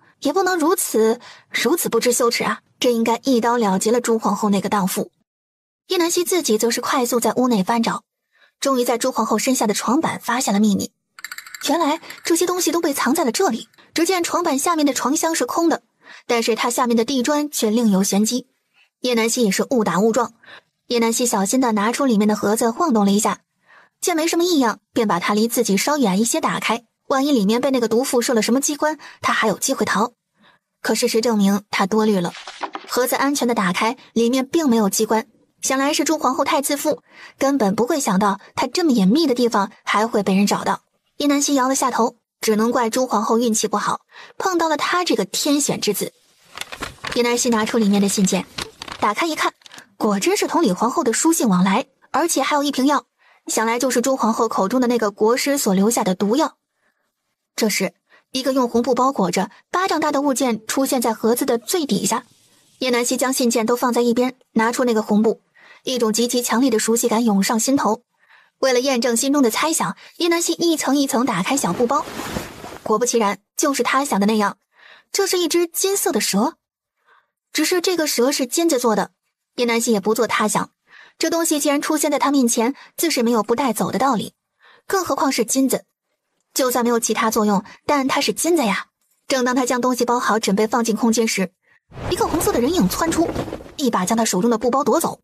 如此不知羞耻啊！这应该一刀了结了朱皇后那个荡妇。叶南希自己则是快速在屋内翻找，终于在朱皇后身下的床板发现了秘密。原来这些东西都被藏在了这里。只见床板下面的床箱是空的，但是它下面的地砖却另有玄机。叶南希也是误打误撞，叶南希小心地拿出里面的盒子晃动了一下，见没什么异样，便把它离自己稍远一些打开，万一里面被那个毒妇设了什么机关，他还有机会逃。可事实证明他多虑了，盒子安全的打开，里面并没有机关。想来是朱皇后太自负，根本不会想到她这么隐秘的地方还会被人找到。叶南希摇了下头，只能怪朱皇后运气不好，碰到了她这个天选之子。叶南希拿出里面的信件，打开一看，果真是同李皇后的书信往来，而且还有一瓶药，想来就是朱皇后口中的那个国师所留下的毒药。这时，一个用红布包裹着巴掌大的物件出现在盒子的最底下。叶南希将信件都放在一边，拿出那个红布，一种极其强烈的熟悉感涌上心头。为了验证心中的猜想，叶南希一层一层打开小布包，果不其然，就是他想的那样，这是一只金色的蛇。只是这个蛇是金子做的，叶南希也不做他想，这东西既然出现在他面前，自是没有不带走的道理，更何况是金子。就算没有其他作用，但它是金子呀。正当他将东西包好准备放进空间时，一个红色的人影窜出，一把将他手中的布包夺走。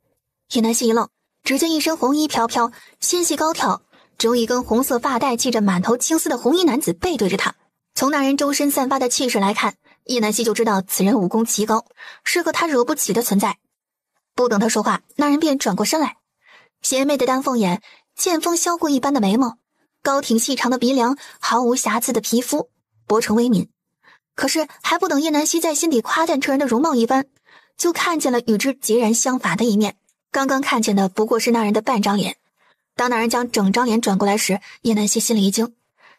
叶南希一愣，只见一身红衣飘飘，纤细高挑，只用一根红色发带系着满头青丝的红衣男子背对着他。从那人周身散发的气势来看，叶南希就知道此人武功极高，是个他惹不起的存在。不等他说话，那人便转过身来，邪魅的丹凤眼，剑锋削过一般的眉毛，高挺细长的鼻梁，毫无瑕疵的皮肤，薄成微抿。可是还不等叶南希在心底夸赞这人的容貌一番，就看见了与之截然相反的一面。刚刚看见的不过是那人的半张脸，当那人将整张脸转过来时，叶南希心里一惊，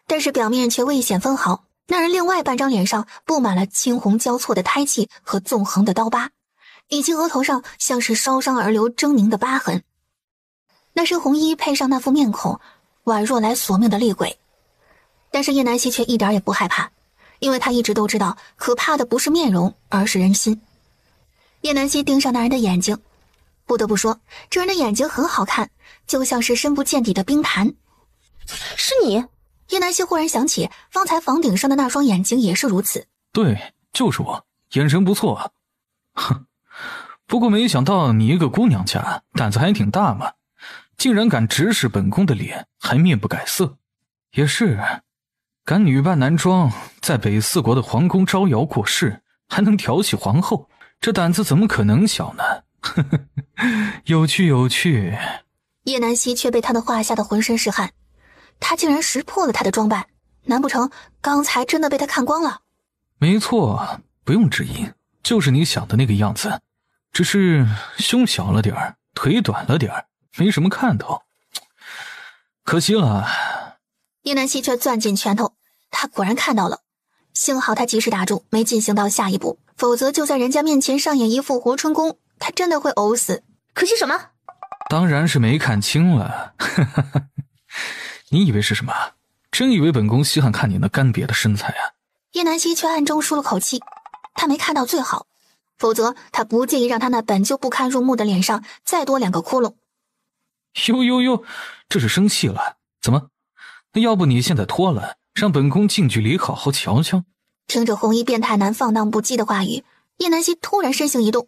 但是表面却未显分毫。那人另外半张脸上布满了青红交错的胎记和纵横的刀疤，以及额头上像是烧伤而流狰狞的疤痕。那身红衣配上那副面孔，宛若来索命的厉鬼。但是叶南希却一点也不害怕，因为他一直都知道，可怕的不是面容，而是人心。叶南希盯上那人的眼睛，不得不说，这人的眼睛很好看，就像是深不见底的冰潭。是你？叶南希忽然想起，方才房顶上的那双眼睛也是如此。对，就是我，眼神不错啊。哼，不过没想到你一个姑娘家，胆子还挺大嘛，竟然敢直视本宫的脸，还面不改色。也是，敢女扮男装，在北四国的皇宫招摇过市，还能调戏皇后，这胆子怎么可能小呢？呵呵，有趣有趣。叶南希却被他的话吓得浑身是汗，他竟然识破了他的装扮，难不成刚才真的被他看光了？没错，不用质疑，就是你想的那个样子，只是胸小了点儿，腿短了点儿，没什么看头，可惜了。叶南希却攥紧拳头，他果然看到了，幸好他及时打住，没进行到下一步，否则就在人家面前上演一副活春宫，他真的会呕死。可惜什么？当然是没看清了。你以为是什么？真以为本宫稀罕看你那干瘪的身材啊？叶南希却暗中舒了口气，他没看到最好，否则他不介意让他那本就不堪入目的脸上再多2个窟窿。哟，这是生气了？怎么？那要不你现在脱了，让本宫近距离好好瞧瞧。听着红衣变态男放荡不羁的话语，叶南希突然身形一动，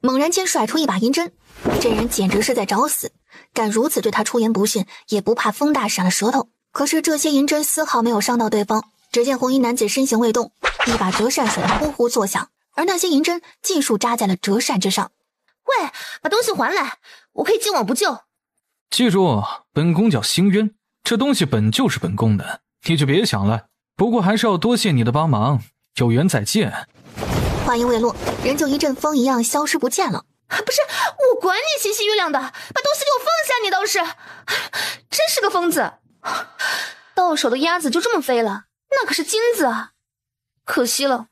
猛然间甩出一把银针。这人简直是在找死，敢如此对他出言不逊，也不怕风大闪了舌头。可是这些银针丝毫没有伤到对方，只见红衣男子身形未动，一把折扇甩得呼呼作响，而那些银针尽数扎在了折扇之上。喂，把东西还来，我可以既往不咎。记住，本宫叫星渊，这东西本就是本宫的，你就别想了。不过还是要多谢你的帮忙，有缘再见。话音未落，人就一阵风一样消失不见了。不是，我管你星星月亮的，把东西给我放下！你倒是，真是个疯子。到手的鸭子就这么飞了，那可是金子啊，可惜了。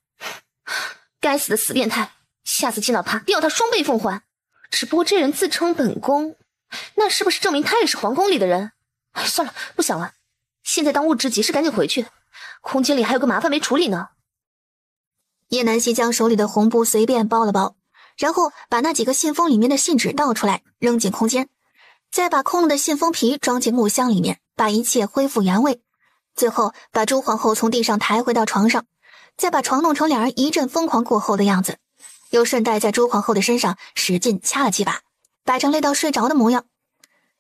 该死的死变态，下次见到他定要他双倍奉还。只不过这人自称本宫，那是不是证明他也是皇宫里的人？算了，不想了，现在当务之急是赶紧回去，空间里还有个麻烦没处理呢。叶南希将手里的红布随便包了包，然后把那几个信封里面的信纸倒出来扔进空间，再把空了的信封皮装进木箱里面，把一切恢复原位。最后把朱皇后从地上抬回到床上，再把床弄成两人一阵疯狂过后的样子，又顺带在朱皇后的身上使劲掐了几把，摆成累到睡着的模样。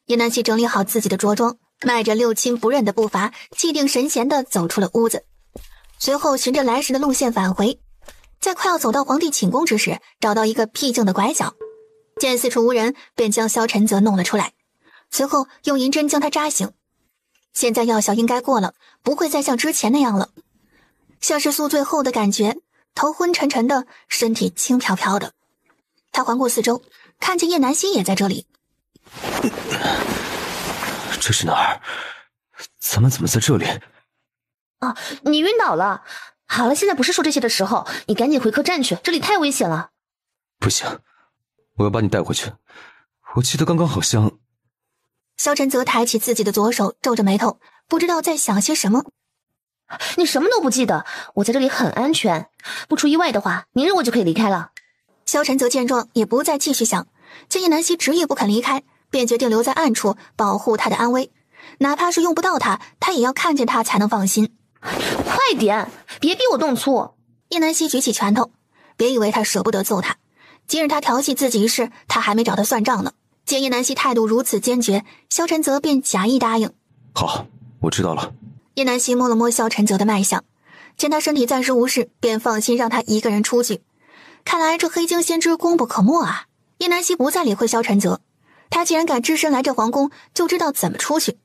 叶南希整理好自己的着装，迈着六亲不认的步伐，气定神闲地走出了屋子，随后循着来时的路线返回。在快要走到皇帝寝宫之时，找到一个僻静的拐角，见四处无人，便将萧晨泽弄了出来，随后用银针将他扎醒。现在药效应该过了，不会再像之前那样了，像是宿醉后的感觉，头昏沉沉的，身体轻飘飘的。他环顾四周，看见叶南希也在这里。这是哪儿？咱们怎么在这里？啊，你晕倒了。好了，现在不是说这些的时候，你赶紧回客栈去，这里太危险了。不行，我要把你带回去。我记得刚刚好像……萧晨泽抬起自己的左手，皱着眉头，不知道在想些什么。你什么都不记得，我在这里很安全，不出意外的话，明日我就可以离开了。萧晨泽见状也不再继续想，见叶南希执意不肯离开，便决定留在暗处保护他的安危，哪怕是用不到他，他也要看见他才能放心。快点，别逼我动粗！叶南希举起拳头，别以为他舍不得揍他，今日他调戏自己一事，他还没找他算账呢。见叶南希态度如此坚决，萧晨泽便假意答应。好，我知道了。叶南希摸了摸萧晨泽的脉象，见他身体暂时无事，便放心让他一个人出去。看来这黑晶先知功不可没啊！叶南希不再理会萧晨泽，他既然敢只身来这皇宫，就知道怎么出去。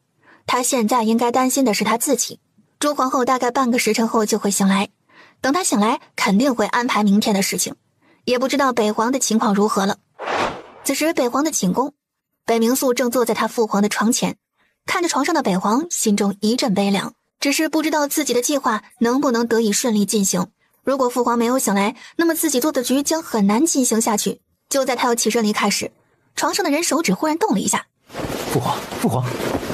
他现在应该担心的是他自己。朱皇后大概半个时辰后就会醒来，等她醒来肯定会安排明天的事情，也不知道北皇的情况如何了。此时北皇的寝宫，北冥素正坐在他父皇的床前，看着床上的北皇，心中一阵悲凉，只是不知道自己的计划能不能得以顺利进行。如果父皇没有醒来，那么自己做的局将很难进行下去。就在他要起身离开时，床上的人手指忽然动了一下。父皇，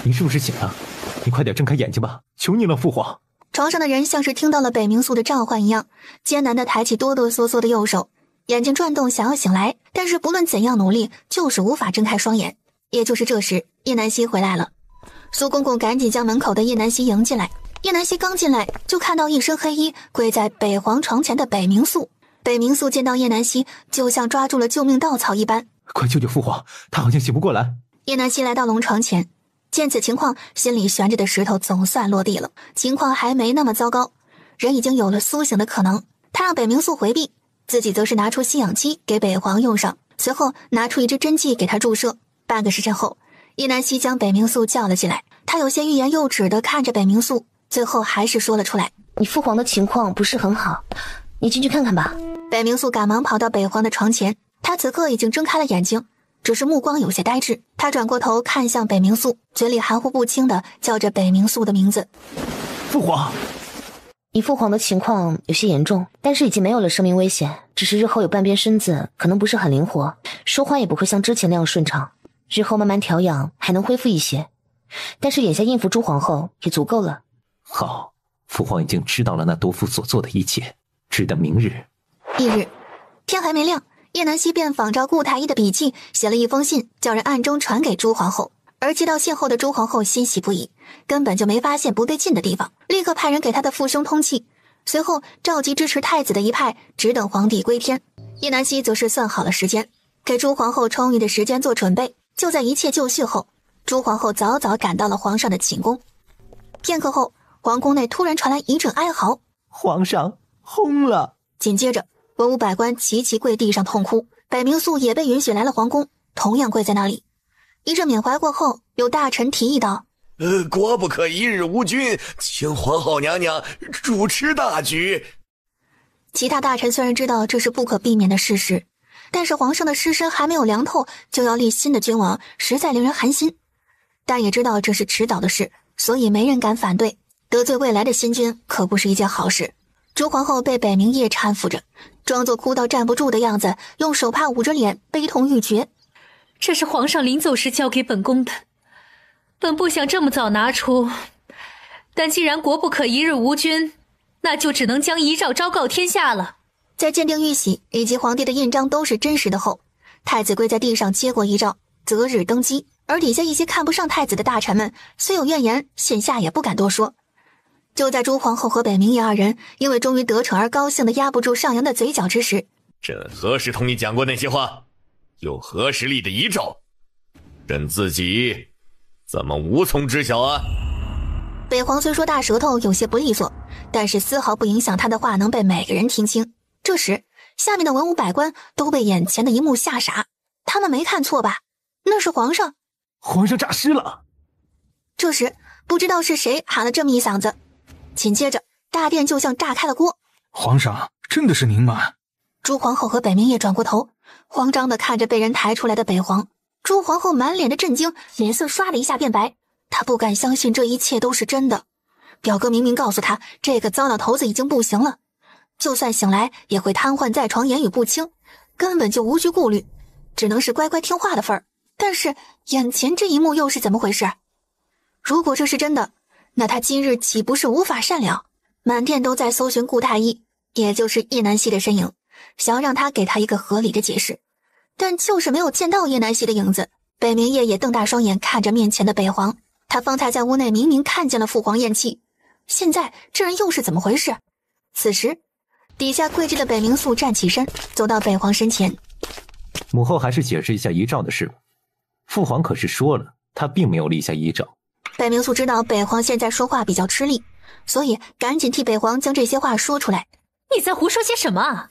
您是不是醒了？你快点睁开眼睛吧，求你了，父皇！床上的人像是听到了北冥素的召唤一样，艰难地抬起哆哆嗦嗦的右手，眼睛转动，想要醒来，但是不论怎样努力，就是无法睁开双眼。也就是这时，叶南希回来了。苏公公赶紧将门口的叶南希迎进来。叶南希刚进来，就看到一身黑衣跪在北皇床前的北冥素。北冥素见到叶南希，就像抓住了救命稻草一般，快救救父皇，他好像醒不过来。叶南希来到龙床前，见此情况，心里悬着的石头总算落地了。情况还没那么糟糕，人已经有了苏醒的可能。他让北冥素回避，自己则是拿出吸氧机给北皇用上，随后拿出一支针剂给他注射。半个时辰后，叶南希将北冥素叫了进来，他有些欲言又止地看着北冥素，最后还是说了出来：“你父皇的情况不是很好，你进去看看吧。”北冥素赶忙跑到北皇的床前，他此刻已经睁开了眼睛，只是目光有些呆滞。他转过头看向北冥素，嘴里含糊不清地叫着北冥素的名字：“父皇。”你父皇的情况有些严重，但是已经没有了生命危险，只是日后有半边身子可能不是很灵活，说话也不会像之前那样顺畅，日后慢慢调养还能恢复一些，但是眼下应付朱皇后也足够了。好，父皇已经知道了那毒妇所做的一切，只等明日。翌日天还没亮，叶南希便仿照顾太医的笔记写了一封信，叫人暗中传给朱皇后。而接到信后的朱皇后欣喜不已，根本就没发现不对劲的地方，立刻派人给他的父兄通气，随后召集支持太子的一派，只等皇帝归天。叶南希则是算好了时间，给朱皇后充裕的时间做准备。就在一切就绪后，朱皇后早早赶到了皇上的寝宫。片刻后，皇宫内突然传来一阵哀嚎：“皇上轰了！”紧接着，文武百官齐齐跪地上痛哭。北冥素也被允许来了皇宫，同样跪在那里。一阵缅怀过后，有大臣提议道：国不可一日无君，请皇后娘娘主持大局。其他大臣虽然知道这是不可避免的事实，但是皇上的尸身还没有凉透就要立新的君王，实在令人寒心。但也知道这是迟早的事，所以没人敢反对。得罪未来的新君可不是一件好事。朱皇后被北冥夜搀扶着，装作哭到站不住的样子，用手帕捂着脸，悲痛欲绝。这是皇上临走时交给本宫的，本不想这么早拿出，但既然国不可一日无君，那就只能将遗诏昭告天下了。在鉴定玉玺以及皇帝的印章都是真实的后，太子跪在地上接过遗诏，择日登基。而底下一些看不上太子的大臣们，虽有怨言，现下也不敢多说。就在朱皇后和北冥夜二人因为终于得逞而高兴的压不住上扬的嘴角之时，朕何时同你讲过那些话？有何实力的遗诏？朕自己怎么无从知晓啊？北皇虽说大舌头有些不利索，但是丝毫不影响他的话能被每个人听清。这时下面的文武百官都被眼前的一幕吓傻，他们没看错吧？那是皇上。皇上诈尸了。这时不知道是谁喊了这么一嗓子，紧接着大殿就像炸开了锅。皇上，真的是您吗？朱皇后和北冥夜转过头，慌张地看着被人抬出来的北皇。朱皇后满脸的震惊，脸色唰的一下变白，她不敢相信这一切都是真的。表哥明明告诉她，这个糟老头子已经不行了，就算醒来也会瘫痪在床，言语不清，根本就无需顾虑，只能是乖乖听话的份儿。但是眼前这一幕又是怎么回事？如果这是真的，那他今日岂不是无法善了？满殿都在搜寻顾太医，也就是叶南希的身影，想要让他给他一个合理的解释，但就是没有见到叶南希的影子。北冥夜也瞪大双眼看着面前的北皇，他方才在屋内明明看见了父皇咽气，现在这人又是怎么回事？此时底下跪着的北冥素站起身，走到北皇身前。母后还是解释一下遗诏的事吧。父皇可是说了，他并没有立下遗诏。北冥素知道北皇现在说话比较吃力，所以赶紧替北皇将这些话说出来。你在胡说些什么啊？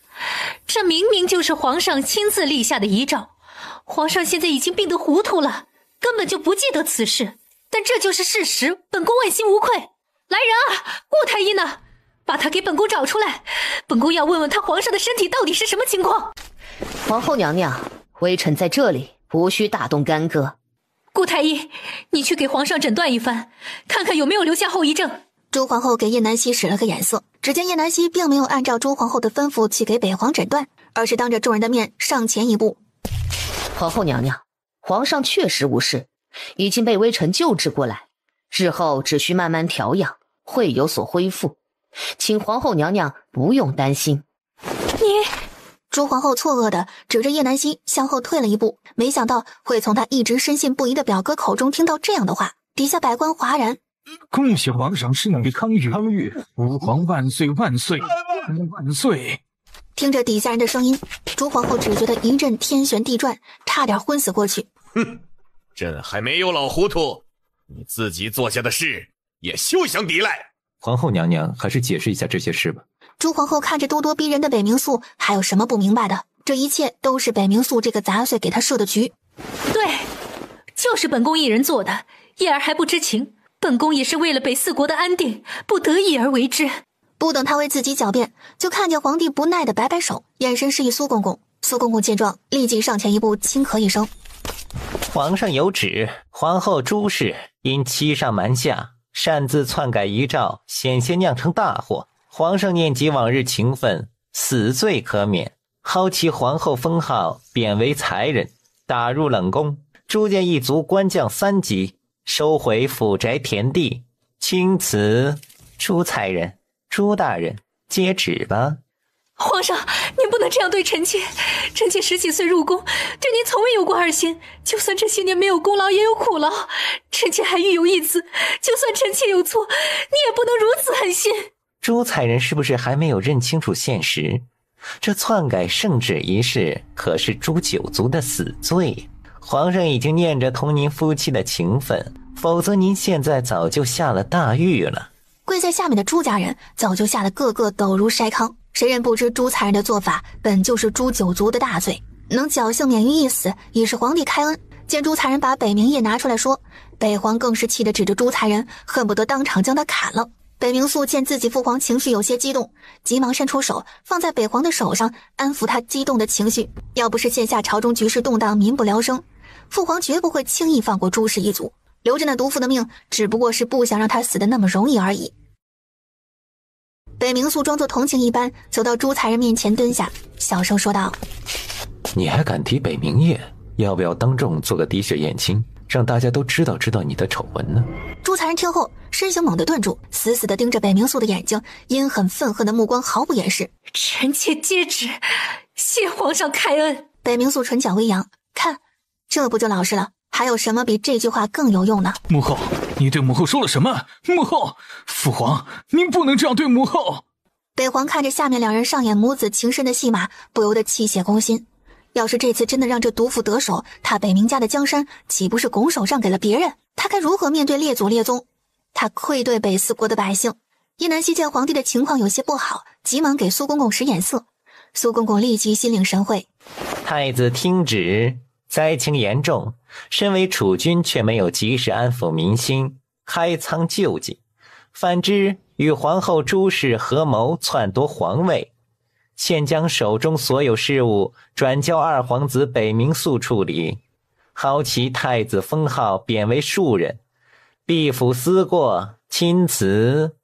这明明就是皇上亲自立下的遗诏，皇上现在已经病得糊涂了，根本就不记得此事，但这就是事实，本宫问心无愧。来人啊，顾太医呢？把他给本宫找出来，本宫要问问他皇上的身体到底是什么情况。皇后娘娘，微臣在这里，无需大动干戈。顾太医，你去给皇上诊断一番，看看有没有留下后遗症。朱皇后给叶南希使了个眼色，只见叶南希并没有按照朱皇后的吩咐去给北皇诊断，而是当着众人的面上前一步。皇后娘娘，皇上确实无事，已经被微臣救治过来，日后只需慢慢调养，会有所恢复，请皇后娘娘不用担心。你……朱皇后错愕地指着叶南希向后退了一步，没想到会从他一直深信不疑的表哥口中听到这样的话，底下百官哗然。恭喜皇上圣于康裕，吾皇万岁万岁万岁！听着底下人的声音，朱皇后只觉得一阵天旋地转，差点昏死过去。哼，朕还没有老糊涂，你自己做下的事也休想抵赖。皇后娘娘还是解释一下这些事吧。朱皇后看着咄咄逼人的北冥素，还有什么不明白的？这一切都是北冥素这个杂碎给他设的局。对，就是本宫一人做的，叶儿还不知情，本宫也是为了北四国的安定，不得已而为之。不等他为自己狡辩，就看见皇帝不耐地摆摆手，眼神示意苏公公。苏公公见状，立即上前一步，轻咳一声：“皇上有旨，皇后朱氏因欺上瞒下，擅自篡改遗诏，险些酿成大祸。皇上念及往日情分，死罪可免，薅其皇后封号，贬为才人，打入冷宫。朱家一族官将3级，收回府宅田地。钦此朱才人、朱大人接旨吧。”皇上，您不能这样对臣妾。臣妾10几岁入宫，对您从未有过二心。就算这些年没有功劳，也有苦劳。臣妾还育有一子，就算臣妾有错，你也不能如此狠心。朱才人是不是还没有认清楚现实？这篡改圣旨一事可是朱九族的死罪。皇上已经念着同您夫妻的情分，否则您现在早就下了大狱了。跪在下面的朱家人早就吓得个个抖如筛糠，谁人不知朱才人的做法本就是朱九族的大罪，能侥幸免于一死，也是皇帝开恩。见朱才人把北冥叶拿出来说，北皇更是气得指着朱才人，恨不得当场将他砍了。北冥素见自己父皇情绪有些激动，急忙伸出手放在北皇的手上，安抚他激动的情绪。要不是现下朝中局势动荡，民不聊生，父皇绝不会轻易放过朱氏一族，留着那毒妇的命，只不过是不想让他死得那么容易而已。北冥素装作同情一般走到朱才人面前蹲下，小声说道：你还敢提北冥叶？要不要当众做个滴血验亲，让大家都知道你的丑闻呢？朱才人听后身形猛地顿住，死死地盯着北冥素的眼睛，阴狠愤恨的目光毫不掩饰。臣妾接旨，谢皇上开恩。北冥素唇角微扬，看，这不就老实了？还有什么比这句话更有用呢？母后，你对母后说了什么？母后，父皇，您不能这样对母后。北皇看着下面两人上演母子情深的戏码，不由得气血攻心。要是这次真的让这毒妇得手，他北冥家的江山岂不是拱手让给了别人？他该如何面对列祖列宗？他愧对北四国的百姓。叶南希见皇帝的情况有些不好，急忙给苏公公使眼色。苏公公立即心领神会。太子听旨，灾情严重，身为储君却没有及时安抚民心，开仓救济，反之与皇后朱氏合谋篡夺皇位，现将手中所有事务转交二皇子北冥素处理，好其太子封号贬为庶人，必府思过，钦此。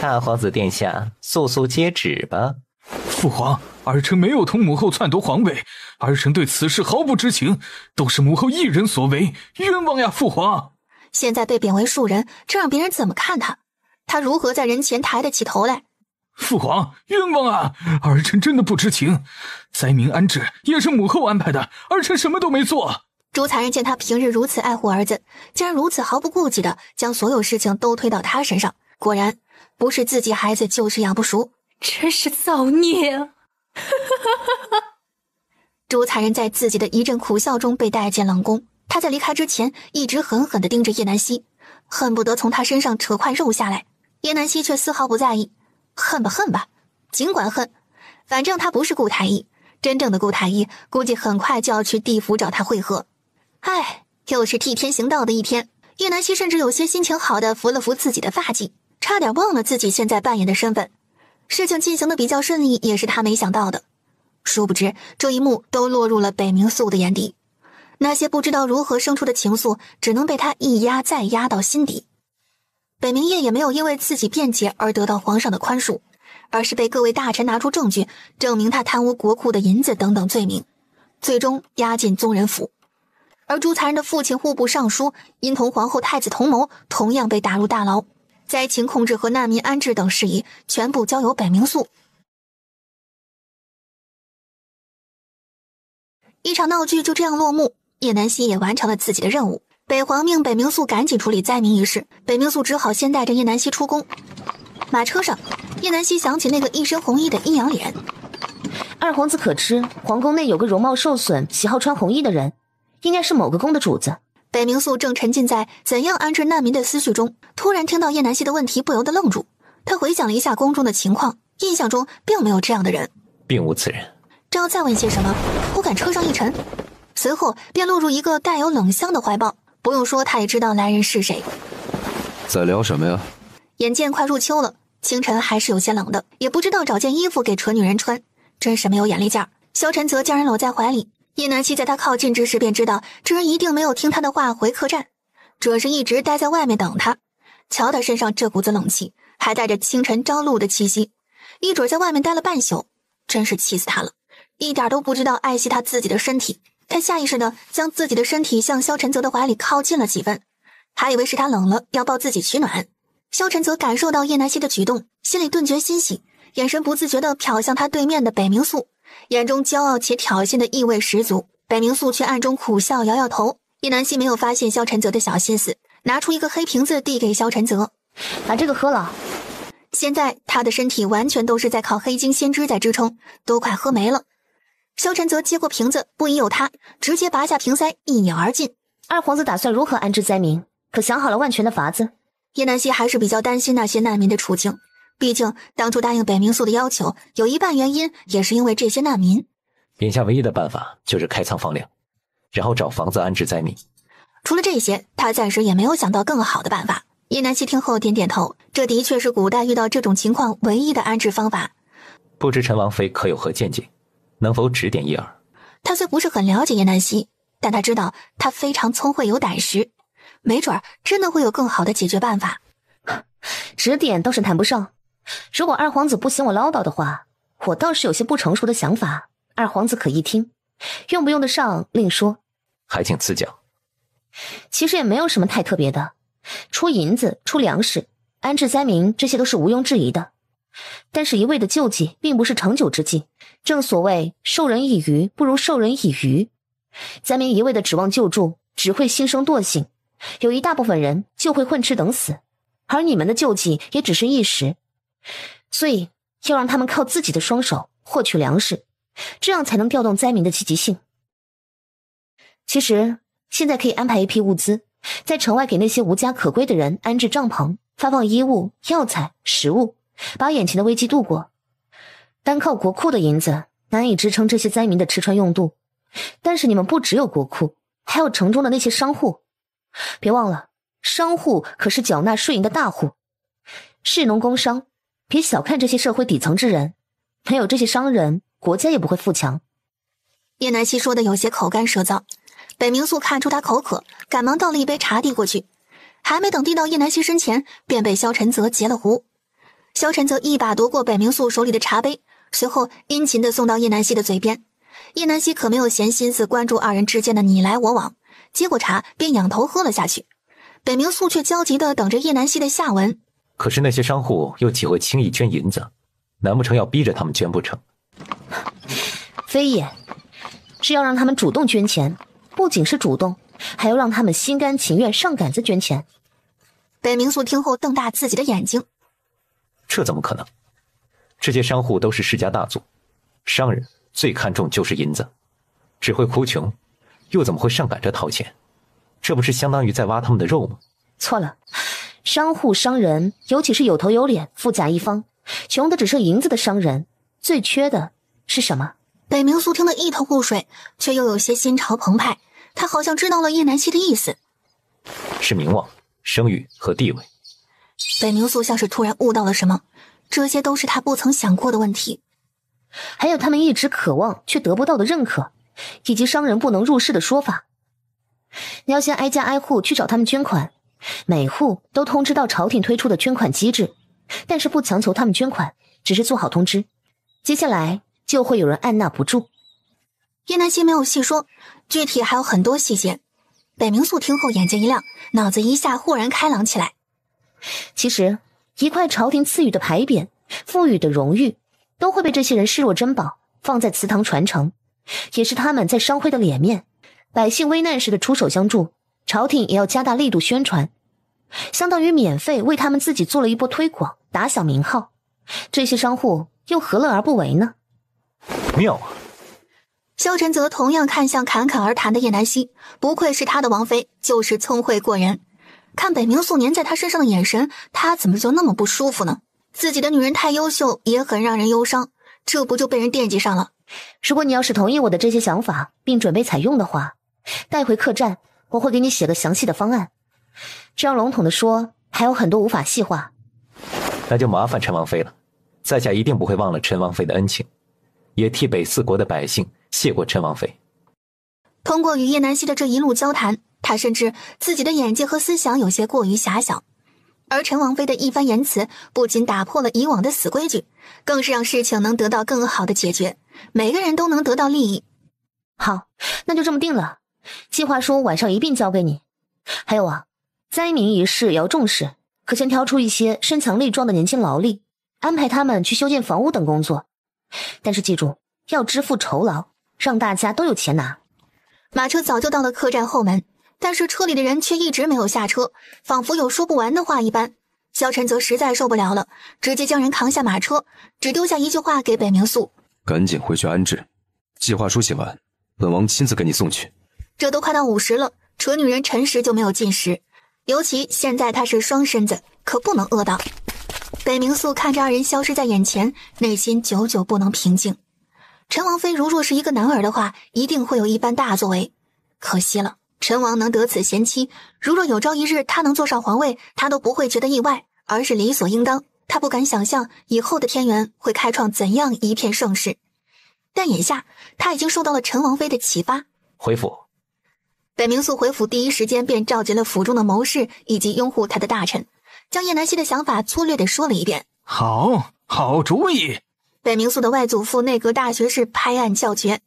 大皇子殿下，速速接旨吧。父皇，儿臣没有同母后篡夺皇位，儿臣对此事毫不知情，都是母后一人所为，冤枉呀，父皇！现在被贬为庶人，这让别人怎么看他？他如何在人前抬得起头来？父皇，冤枉啊！儿臣真的不知情，灾民安置也是母后安排的，儿臣什么都没做。朱才人见他平日如此爱护儿子，竟然如此毫不顾忌的将所有事情都推到他身上，果然不是自己孩子就是养不熟，真是造孽啊！朱才人在自己的一阵苦笑中被带进冷宫。他在离开之前一直狠狠地盯着叶南希，恨不得从他身上扯块肉下来。叶南希却丝毫不在意，恨吧恨吧，尽管恨，反正他不是顾太医，真正的顾太医估计很快就要去地府找他会合。唉，又是替天行道的一天。叶南希甚至有些心情好的扶了扶自己的发髻，差点忘了自己现在扮演的身份。事情进行的比较顺利，也是他没想到的。殊不知这一幕都落入了北冥素的眼底，那些不知道如何生出的情愫，只能被他一压再压到心底。北冥叶也没有因为自己辩解而得到皇上的宽恕，而是被各位大臣拿出证据，证明他贪污国库的银子等等罪名，最终押进宗人府。而朱才人的父亲户部尚书因同皇后太子同谋，同样被打入大牢。灾情控制和难民安置等事宜全部交由北冥素。一场闹剧就这样落幕，叶南希也完成了自己的任务。北皇命北冥素赶紧处理灾民一事，北冥素只好先带着叶南希出宫。马车上，叶南希想起那个一身红衣的阴阳脸。二皇子可知皇宫内有个容貌受损、喜好穿红衣的人，应该是某个宫的主子。北冥素正沉浸在怎样安置难民的思绪中，突然听到叶南希的问题，不由得愣住。他回想了一下宫中的情况，印象中并没有这样的人，并无此人。正要再问些什么，忽感车上一沉，随后便落入一个带有冷香的怀抱。不用说，他也知道来人是谁。在聊什么呀？眼见快入秋了，清晨还是有些冷的，也不知道找件衣服给蠢女人穿，真是没有眼力劲儿。萧晨则将人搂在怀里，叶南希在他靠近之时便知道这人一定没有听他的话回客栈，准是一直待在外面等他。瞧他身上这股子冷气，还带着清晨朝露的气息，一准在外面待了半宿，真是气死他了，一点都不知道爱惜他自己的身体。他下意识地将自己的身体向萧晨泽的怀里靠近了几分，还以为是他冷了要抱自己取暖。萧晨泽感受到叶南希的举动，心里顿觉欣喜，眼神不自觉地瞟向他对面的北冥素，眼中骄傲且挑衅的意味十足。北冥素却暗中苦笑，摇摇头。叶南希没有发现萧晨泽的小心思，拿出一个黑瓶子递给萧晨泽，把这个喝了。现在他的身体完全都是在靠黑金仙脂在支撑，都快喝没了。萧晨泽接过瓶子，不疑有他，直接拔下瓶塞，一鸟而尽。二皇子打算如何安置灾民？可想好了万全的法子？叶南希还是比较担心那些难民的处境，毕竟当初答应北冥素的要求，有一半原因也是因为这些难民。眼下唯一的办法就是开仓放粮，然后找房子安置灾民。除了这些，他暂时也没有想到更好的办法。叶南希听后点点头，这的确是古代遇到这种情况唯一的安置方法。不知陈王妃可有何见解，能否指点一二？他虽不是很了解叶南希，但他知道他非常聪慧有胆识，没准儿真的会有更好的解决办法。指点倒是谈不上，如果二皇子不嫌我唠叨的话，我倒是有些不成熟的想法，二皇子可一听，用不用得上另说。还请赐教。其实也没有什么太特别的，出银子、出粮食、安置灾民，这些都是毋庸置疑的。但是一味的救济并不是长久之计，正所谓授人以鱼不如授人以渔。灾民一味的指望救助，只会心生惰性，有一大部分人就会混吃等死，而你们的救济也只是一时，所以要让他们靠自己的双手获取粮食，这样才能调动灾民的积极性。其实现在可以安排一批物资，在城外给那些无家可归的人安置帐篷，发放衣物、药材、食物，把眼前的危机度过。单靠国库的银子难以支撑这些灾民的吃穿用度，但是你们不只有国库，还有城中的那些商户。别忘了，商户可是缴纳税银的大户。士农工商，别小看这些社会底层之人，没有这些商人，国家也不会富强。叶南希说的有些口干舌燥，北冥素看出他口渴，赶忙倒了一杯茶递过去，还没等递到叶南希身前，便被萧晨泽截了胡。萧晨泽一把夺过北冥素手里的茶杯，随后殷勤地送到叶南希的嘴边。叶南希可没有闲心思关注二人之间的你来我往，接过茶便仰头喝了下去。北冥素却焦急地等着叶南希的下文。可是那些商户又岂会轻易捐银子？难不成要逼着他们捐不成？非也，是要让他们主动捐钱，不仅是主动，还要让他们心甘情愿上杆子捐钱。北冥素听后瞪大自己的眼睛，这怎么可能？这些商户都是世家大族，商人最看重就是银子，只会哭穷，又怎么会上赶着掏钱？这不是相当于在挖他们的肉吗？错了，商户商人，尤其是有头有脸、富甲一方，穷的只剩银子的商人，最缺的是什么？北冥素听得一头雾水，却又有些心潮澎湃。他好像知道了叶南希的意思，是名望、声誉和地位。北冥素像是突然悟到了什么，这些都是他不曾想过的问题。还有他们一直渴望却得不到的认可，以及商人不能入世的说法。你要先挨家挨户去找他们捐款，每户都通知到朝廷推出的捐款机制，但是不强求他们捐款，只是做好通知，接下来就会有人按捺不住。叶南希没有细说，具体还有很多细节。北冥素听后眼睛一亮，脑子一下豁然开朗起来。其实一块朝廷赐予的牌匾，赋予的荣誉，都会被这些人视若珍宝，放在祠堂传承，也是他们在商会的脸面。百姓危难时的出手相助，朝廷也要加大力度宣传，相当于免费为他们自己做了一波推广，打响名号。这些商户又何乐而不为呢？妙啊！萧晨泽同样看向侃侃而谈的叶南希，不愧是他的王妃，就是聪慧过人。看北冥素粘在他身上的眼神，他怎么就那么不舒服呢？自己的女人太优秀，也很让人忧伤，这不就被人惦记上了？如果你要是同意我的这些想法，并准备采用的话，带回客栈，我会给你写个详细的方案。这样笼统的说，还有很多无法细化。那就麻烦陈王妃了，在下一定不会忘了陈王妃的恩情，也替北四国的百姓谢过陈王妃。通过与叶南希的这一路交谈，他深知自己的眼界和思想有些过于狭小，而陈王妃的一番言辞不仅打破了以往的死规矩，更是让事情能得到更好的解决，每个人都能得到利益。好，那就这么定了，计划书晚上一并交给你。还有啊，灾民一事也要重视，可先挑出一些身强力壮的年轻劳力，安排他们去修建房屋等工作。但是记住，要支付酬劳，让大家都有钱拿。马车早就到了客栈后门，但是车里的人却一直没有下车，仿佛有说不完的话一般。萧晨则实在受不了了，直接将人扛下马车，只丢下一句话给北冥素：赶紧回去安置，计划书写完，本王亲自给你送去。这都快到50了，蠢女人陈实就没有进食，尤其现在她是双身子，可不能饿到。北冥素看着二人消失在眼前，内心久久不能平静。陈王妃如若是一个男儿的话，一定会有一番大作为。可惜了，陈王能得此贤妻，如若有朝一日他能坐上皇位，他都不会觉得意外，而是理所应当。他不敢想象以后的天元会开创怎样一片盛世。但眼下他已经受到了陈王妃的启发。回府。北冥肃回府第一时间便召集了府中的谋士以及拥护他的大臣，将叶南希的想法粗略地说了一遍。好主意。北冥肃的外祖父内阁大学士拍案叫绝，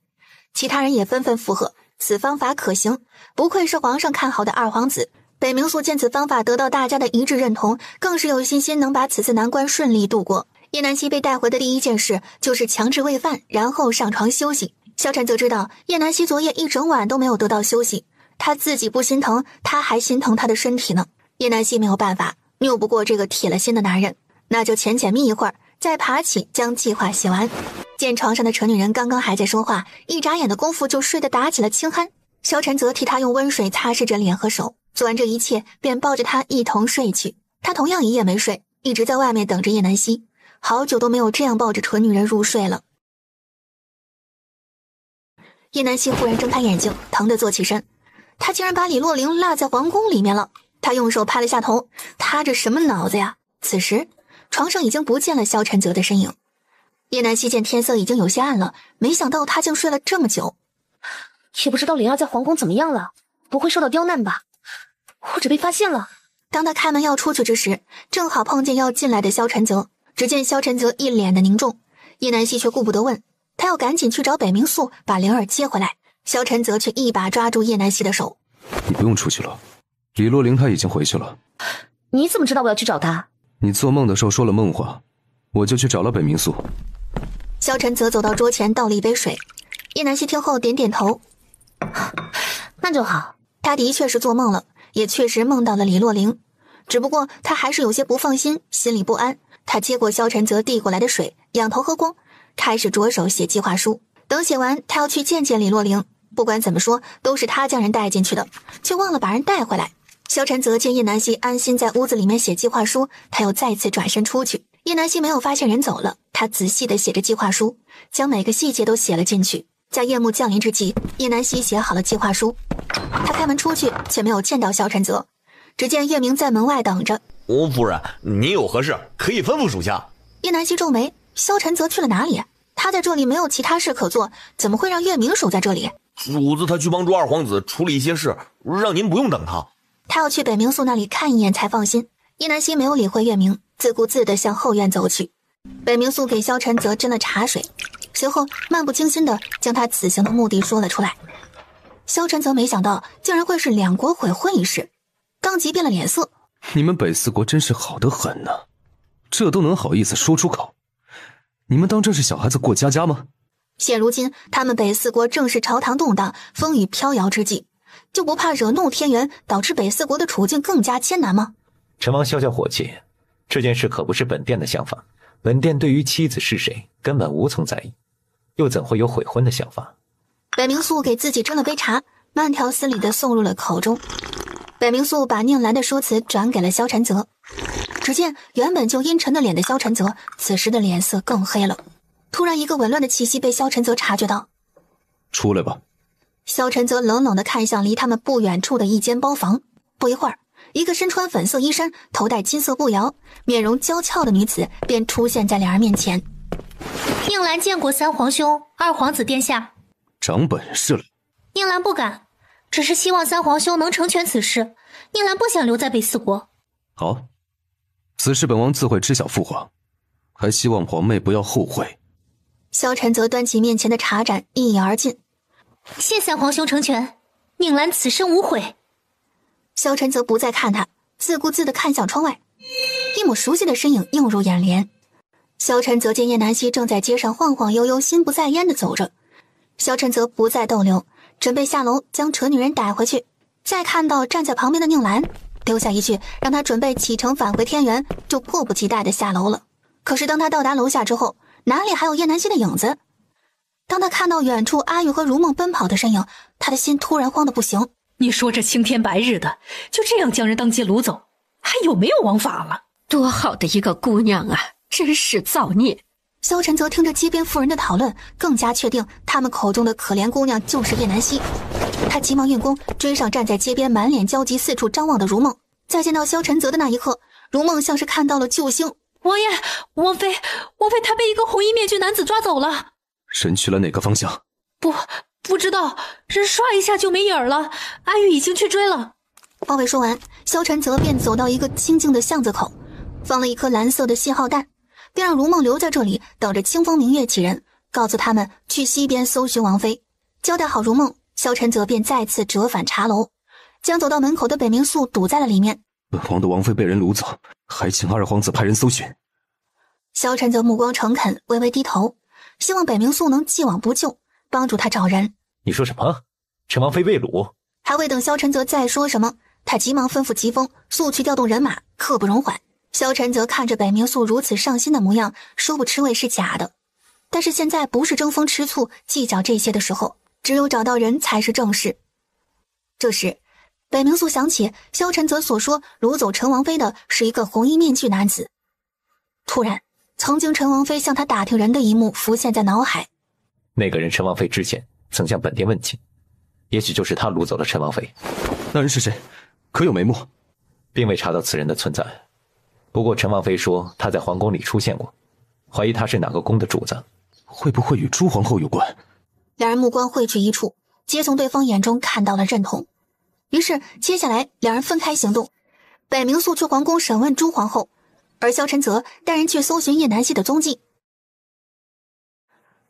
其他人也纷纷附和，此方法可行，不愧是皇上看好的二皇子。北冥肃见此方法得到大家的一致认同，更是有信心能把此次难关顺利度过。叶南希被带回的第一件事就是强制喂饭，然后上床休息。萧晨则知道叶南希昨夜一整晚都没有得到休息，他自己不心疼，他还心疼他的身体呢。叶南希没有办法，拗不过这个铁了心的男人，那就浅眯一会儿，再爬起将计划写完。见床上的陈女人刚刚还在说话，一眨眼的功夫就睡得打起了轻鼾。萧晨则替她用温水擦拭着脸和手，做完这一切便抱着她一同睡去。他同样一夜没睡，一直在外面等着叶南希，好久都没有这样抱着蠢女人入睡了。叶南希忽然睁开眼睛，疼得坐起身，他竟然把李洛灵落在皇宫里面了。他用手拍了下头，他这什么脑子呀？此时床上已经不见了萧晨泽的身影。叶南希见天色已经有些暗了，没想到他竟睡了这么久。也不知道灵儿在皇宫怎么样了，不会受到刁难吧？或者被发现了？当他开门要出去之时，正好碰见要进来的萧晨泽。只见萧晨泽一脸的凝重，叶南希却顾不得问，他要赶紧去找北冥肃把灵儿接回来。萧晨泽却一把抓住叶南希的手：“你不用出去了，李洛灵她已经回去了。”“你怎么知道我要去找她？”“你做梦的时候说了梦话，我就去找了北冥肃。”萧晨泽走到桌前倒了一杯水，叶南希听后点点头：“那就好。”他的确是做梦了，也确实梦到了李洛灵，只不过他还是有些不放心，心里不安。他接过萧晨泽递过来的水，仰头喝光，开始着手写计划书。等写完，他要去见见李洛灵。不管怎么说，都是他将人带进去的，却忘了把人带回来。萧晨泽见叶南希安心在屋子里面写计划书，他又再次转身出去。叶南希没有发现人走了，他仔细地写着计划书，将每个细节都写了进去。在夜幕降临之际，叶南希写好了计划书。他开门出去，却没有见到萧晨泽，只见叶明在门外等着。“吴夫人，您有何事可以吩咐属下？”叶南希皱眉，萧晨泽去了哪里？他在这里没有其他事可做，怎么会让月明守在这里？主子他去帮助二皇子处理一些事，让您不用等他。他要去北冥肃那里看一眼才放心。叶南希没有理会月明，自顾自地向后院走去。北冥肃给萧晨泽斟了茶水，随后漫不经心地将他此行的目的说了出来。萧晨泽没想到竟然会是两国悔婚一事，当即变了脸色。你们北四国真是好得很呢，这都能好意思说出口？你们当这是小孩子过家家吗？现如今他们北四国正是朝堂动荡，风雨飘摇之际，就不怕惹怒天元，导致北四国的处境更加艰难吗？陈王消消火气，这件事可不是本殿的想法。本殿对于妻子是谁根本无从在意，又怎会有悔婚的想法？北冥肃给自己斟了杯茶，慢条斯理地送入了口中。北冥肃把宁兰的说辞转给了萧晨泽，只见原本就阴沉的脸的萧晨泽此时的脸色更黑了。突然一个紊乱的气息被萧晨泽察觉到。出来吧。萧晨泽冷冷地看向离他们不远处的一间包房，不一会儿，一个身穿粉色衣衫，头戴金色步摇，面容娇俏的女子便出现在两人面前。宁兰见过三皇兄、二皇子殿下。长本事了。宁兰不敢，只是希望三皇兄能成全此事。宁兰不想留在北四国。好，此事本王自会知晓父皇，还希望皇妹不要后悔。萧晨泽端起面前的茶盏，一饮而尽。谢三皇兄成全，宁兰此生无悔。萧晨泽不再看他，自顾自地看向窗外，一抹熟悉的身影映入眼帘。萧晨泽见叶南希正在街上晃晃悠悠，心不在焉地走着。萧晨泽不再逗留，准备下楼将蠢女人逮回去。再看到站在旁边的宁兰，丢下一句让他准备启程返回天元，就迫不及待地下楼了。可是当他到达楼下之后，哪里还有叶南希的影子？当他看到远处阿玉和如梦奔跑的身影，他的心突然慌得不行。你说这青天白日的，就这样将人当街掳走，还有没有王法了？多好的一个姑娘啊，真是造孽！萧晨泽听着街边妇人的讨论，更加确定他们口中的可怜姑娘就是叶南希。他急忙运功追上站在街边满脸焦急四处张望的如梦。在见到萧晨泽的那一刻，如梦像是看到了救星。王爷，王妃，她被一个红衣面具男子抓走了。人去了哪个方向？不知道，人唰一下就没影儿了。阿玉已经去追了。王妃说完，萧晨泽便走到一个清静的巷子口，放了一颗蓝色的信号弹，便让如梦留在这里等着清风明月几人，告诉他们去西边搜寻王妃。交代好如梦，萧晨泽便再次折返茶楼，将走到门口的北冥宿堵在了里面。本皇的王妃被人掳走，还请二皇子派人搜寻。萧晨泽目光诚恳，微微低头，希望北冥宿能既往不咎，帮助他找人。你说什么？陈王妃被掳？还未等萧晨泽再说什么，他急忙吩咐疾风速去调动人马，刻不容缓。萧晨泽看着北冥宿如此上心的模样，说不吃味是假的。但是现在不是争风吃醋计较这些的时候，只有找到人才是正事。这时北冥宿想起萧晨泽所说掳走陈王妃的是一个红衣面具男子，突然曾经陈王妃向他打听人的一幕浮现在脑海。那个人陈王妃之前曾向本殿问起，也许就是他掳走了陈王妃。那人是谁？可有眉目？并未查到此人的存在，不过陈王妃说他在皇宫里出现过，怀疑他是哪个宫的主子。会不会与朱皇后有关？两人目光汇聚一处，皆从对方眼中看到了认同。于是接下来两人分开行动，北冥宿去皇宫审问朱皇后，而萧晨泽带人去搜寻叶南溪的踪迹。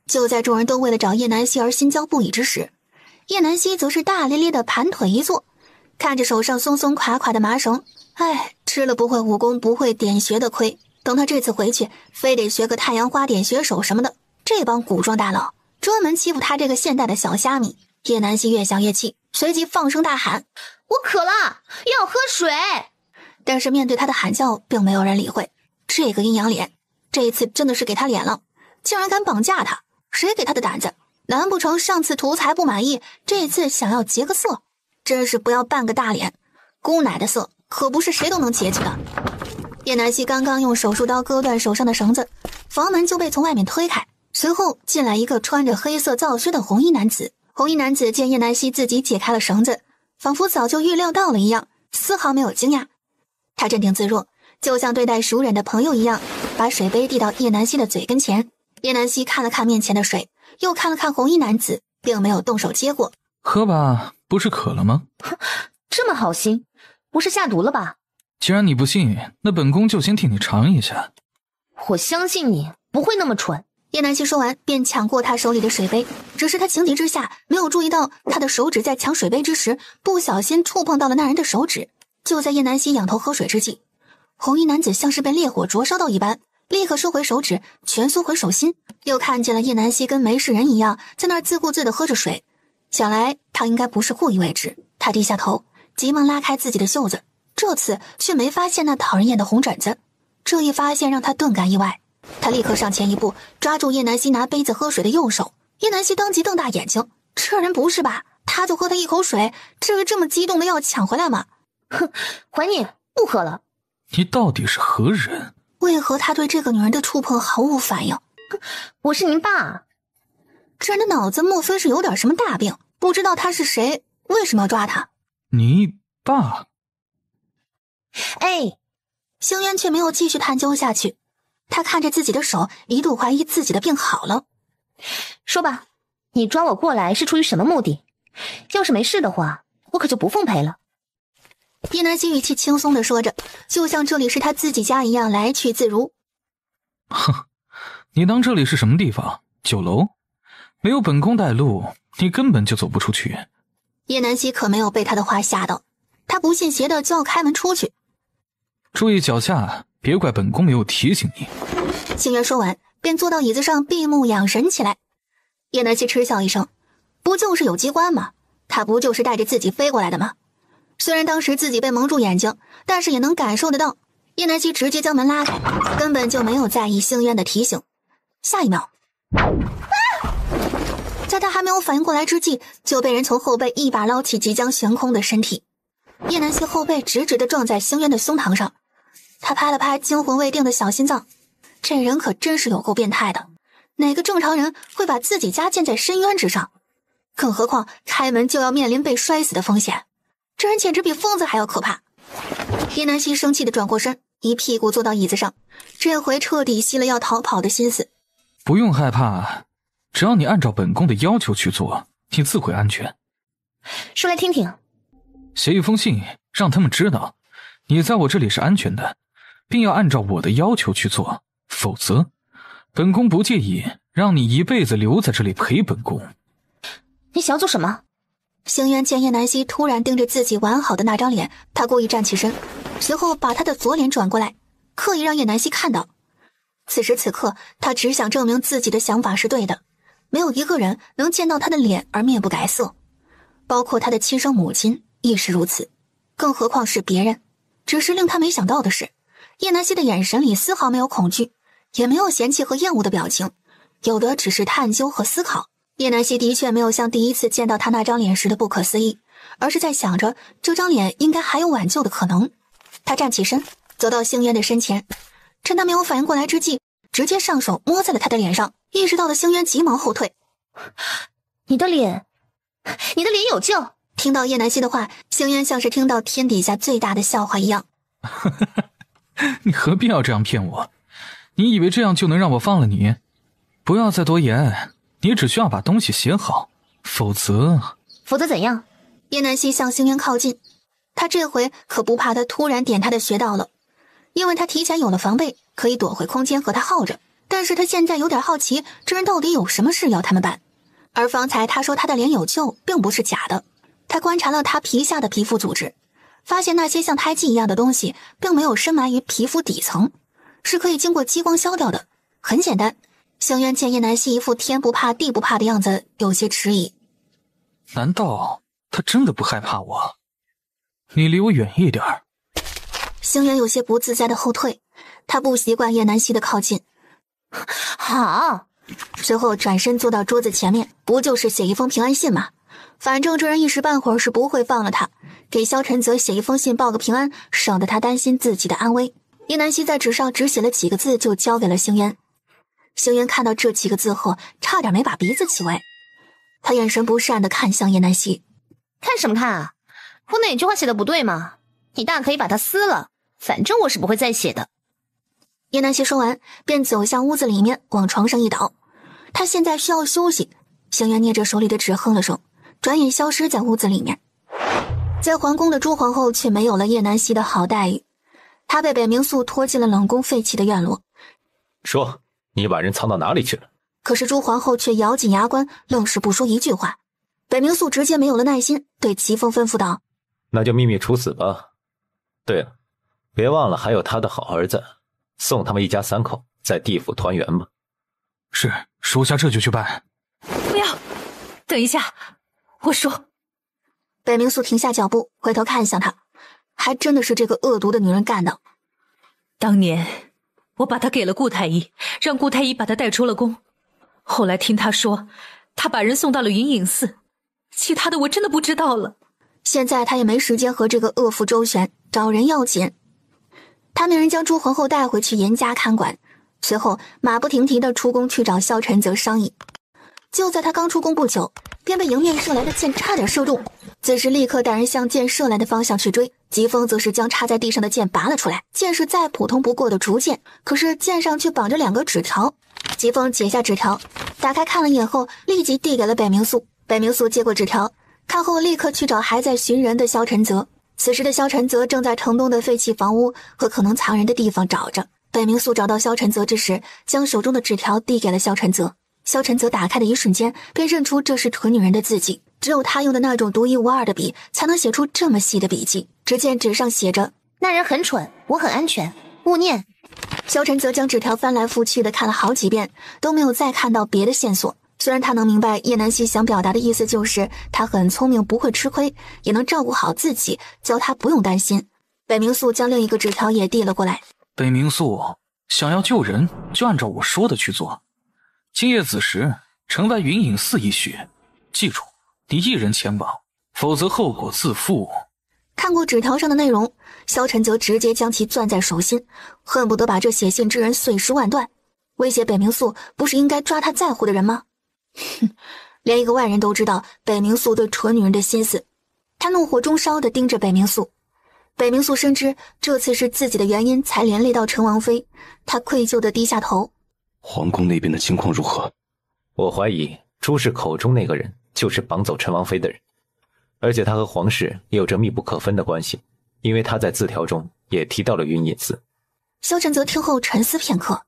就在众人都为了找叶南溪而心焦不已之时，叶南溪则是大咧咧的盘腿一坐，看着手上松松垮垮的麻绳，吃了不会武功不会点穴的亏，等他这次回去非得学个太阳花点穴手什么的，这帮古装大佬专门欺负他这个现代的小虾米。叶南溪越想越气，随即放声大喊：我渴了，要喝水。但是面对他的喊叫，并没有人理会。这个阴阳脸这一次真的是给他脸了，竟然敢绑架他，谁给他的胆子？难不成上次图财不满意，这次想要劫个色？真是不要扮个大脸，姑奶的色可不是谁都能劫去的。叶南溪刚刚用手术刀割断手上的绳子，房门就被从外面推开，随后进来一个穿着黑色皂靴的红衣男子。红衣男子见叶南溪自己解开了绳子，仿佛早就预料到了一样，丝毫没有惊讶。他镇定自若，就像对待熟人的朋友一样，把水杯递到叶南溪的嘴跟前。叶南溪看了看面前的水，又看了看红衣男子，并没有动手接过。喝吧，不是渴了吗？这么好心，不是下毒了吧？既然你不信，那本宫就先替你尝一下。我相信你不会那么蠢。叶南溪说完便抢过他手里的水杯，只是他情急之下没有注意到他的手指在抢水杯之时不小心触碰到了那人的手指。就在叶南溪仰头喝水之际，红衣男子像是被烈火灼烧到一般，立刻收回手指，蜷缩回手心，又看见了叶南溪跟没事人一样在那儿自顾自地喝着水。想来他应该不是故意为之。他低下头，急忙拉开自己的袖子，这次却没发现那讨人厌的红疹子。这一发现让他顿感意外，他立刻上前一步，抓住叶南溪拿杯子喝水的右手。叶南溪当即瞪大眼睛，这人不是吧？他就喝他一口水，至于这么激动的要抢回来吗？哼，还你，不喝了。你到底是何人？为何他对这个女人的触碰毫无反应？我是您爸。这人的脑子莫非是有点什么大病？不知道他是谁，为什么要抓他？你爸？星渊却没有继续探究下去。他看着自己的手，一度怀疑自己的病好了。说吧，你抓我过来是出于什么目的？要是没事的话，我可就不奉陪了。叶南溪语气轻松地说着，就像这里是他自己家一样来去自如。哼，你当这里是什么地方？酒楼？没有本宫带路，你根本就走不出去。叶南溪可没有被他的话吓到，他不信邪的就要开门出去。注意脚下，别怪本宫没有提醒你。星渊说完便坐到椅子上闭目养神起来。叶南溪嗤笑一声，不就是有机关吗？他不就是带着自己飞过来的吗？虽然当时自己被蒙住眼睛，但是也能感受得到。叶南溪直接将门拉开，根本就没有在意星渊的提醒。下一秒，在他还没有反应过来之际，就被人从后背一把捞起即将悬空的身体。叶南溪后背直直地撞在星渊的胸膛上，他拍了拍惊魂未定的小心脏，这人可真是有够变态的，哪个正常人会把自己家建在深渊之上？更何况开门就要面临被摔死的风险，这人简直比疯子还要可怕。叶南希生气地转过身，一屁股坐到椅子上，这回彻底熄了要逃跑的心思。不用害怕，只要你按照本宫的要求去做，你自会安全。说来听听。写一封信，让他们知道你在我这里是安全的，并要按照我的要求去做，否则本宫不介意让你一辈子留在这里陪本宫。你想要做什么？星渊见叶南希突然盯着自己完好的那张脸，他故意站起身，随后把他的左脸转过来，刻意让叶南希看到。此时此刻，他只想证明自己的想法是对的，没有一个人能见到他的脸而面不改色，包括他的亲生母亲亦是如此，更何况是别人。只是令他没想到的是，叶南希的眼神里丝毫没有恐惧，也没有嫌弃和厌恶的表情，有的只是探究和思考。叶南希的确没有像第一次见到他那张脸时的不可思议，而是在想着这张脸应该还有挽救的可能。他站起身，走到星渊的身前，趁他没有反应过来之际，直接上手摸在了他的脸上。意识到的星渊急忙后退。你的脸有救。听到叶南希的话，星渊像是听到天底下最大的笑话一样。你何必要这样骗我？你以为这样就能让我放了你？不要再多言，你只需要把东西写好，否则怎样？叶南希向星渊靠近，他这回可不怕他突然点他的穴道了，因为他提前有了防备，可以躲回空间和他耗着。但是他现在有点好奇，这人到底有什么事要他们办。而方才他说他的脸有救，并不是假的。他观察了他皮下的皮肤组织，发现那些像胎记一样的东西并没有深埋于皮肤底层，是可以经过激光消掉的。很简单。星渊见叶南希一副天不怕地不怕的样子，有些迟疑。难道他真的不害怕我？你离我远一点。星渊有些不自在的后退，他不习惯叶南希的靠近。好。随后转身坐到桌子前面，不就是写一封平安信吗？反正这人一时半会儿是不会放了他，给萧晨泽写一封信报个平安，省得他担心自己的安危。叶南希在纸上只写了几个字就交给了星渊。星渊看到这几个字后，差点没把鼻子气歪。他眼神不善地看向叶南希。看什么看啊？我哪句话写的不对吗？你大可以把它撕了，反正我是不会再写的。叶南希说完，便走向屋子里面，往床上一倒。他现在需要休息。星渊捏着手里的纸哼了声，转眼消失在屋子里面。在皇宫的朱皇后却没有了叶南希的好待遇，她被北冥宿拖进了冷宫废弃的院落。说，你把人藏到哪里去了？可是朱皇后却咬紧牙关，愣是不说一句话。北冥宿直接没有了耐心，对齐风吩咐道：那就秘密处死吧。对了，别忘了还有他的好儿子，送他们一家三口在地府团圆吧。是，属下这就去办。不要，等一下，我说。北冥宿停下脚步，回头看向他，还真的是这个恶毒的女人干的。当年我把她给了顾太医，让顾太医把她带出了宫。后来听她说，她把人送到了云隐寺，其他的我真的不知道了。现在他也没时间和这个恶妇周旋，找人要紧。他命人将朱皇后带回去严加看管，随后马不停蹄地出宫去找萧晨泽商议。就在他刚出宫不久，便被迎面射来的箭差点射中，此时立刻带人向箭射来的方向去追。疾风则是将插在地上的剑拔了出来，剑是再普通不过的竹剑，可是剑上却绑着2个纸条。疾风解下纸条，打开看了眼后，立即递给了北冥宿。北冥宿接过纸条，看后立刻去找还在寻人的萧晨泽。此时的萧晨泽正在城东的废弃房屋和可能藏人的地方找着。北冥宿找到萧晨泽之时，将手中的纸条递给了萧晨泽。萧晨泽打开的一瞬间，便认出这是蠢女人的字迹，只有她用的那种独一无二的笔，才能写出这么细的笔记。只见纸上写着：那人很蠢，我很安全，勿念。萧晨泽将纸条翻来覆去的看了好几遍，都没有再看到别的线索。虽然他能明白叶南希想表达的意思就是他很聪明，不会吃亏，也能照顾好自己，叫他不用担心。北冥宿将另一个纸条也递了过来。北冥宿，想要救人，就按照我说的去做。今夜子时，城外云隐寺一许，记住，你一人前往，否则后果自负。看过纸条上的内容，萧晨泽直接将其攥在手心，恨不得把这写信之人碎尸万段。威胁北冥宿不是应该抓他在乎的人吗？哼，连一个外人都知道北冥素对蠢女人的心思。他怒火中烧地盯着北冥素。北冥素深知这次是自己的原因才连累到陈王妃，他愧疚地低下头。皇宫那边的情况如何？我怀疑朱氏口中那个人就是绑走陈王妃的人，而且他和皇室也有着密不可分的关系，因为他在字条中也提到了云隐寺。萧晨则听后沉思片刻。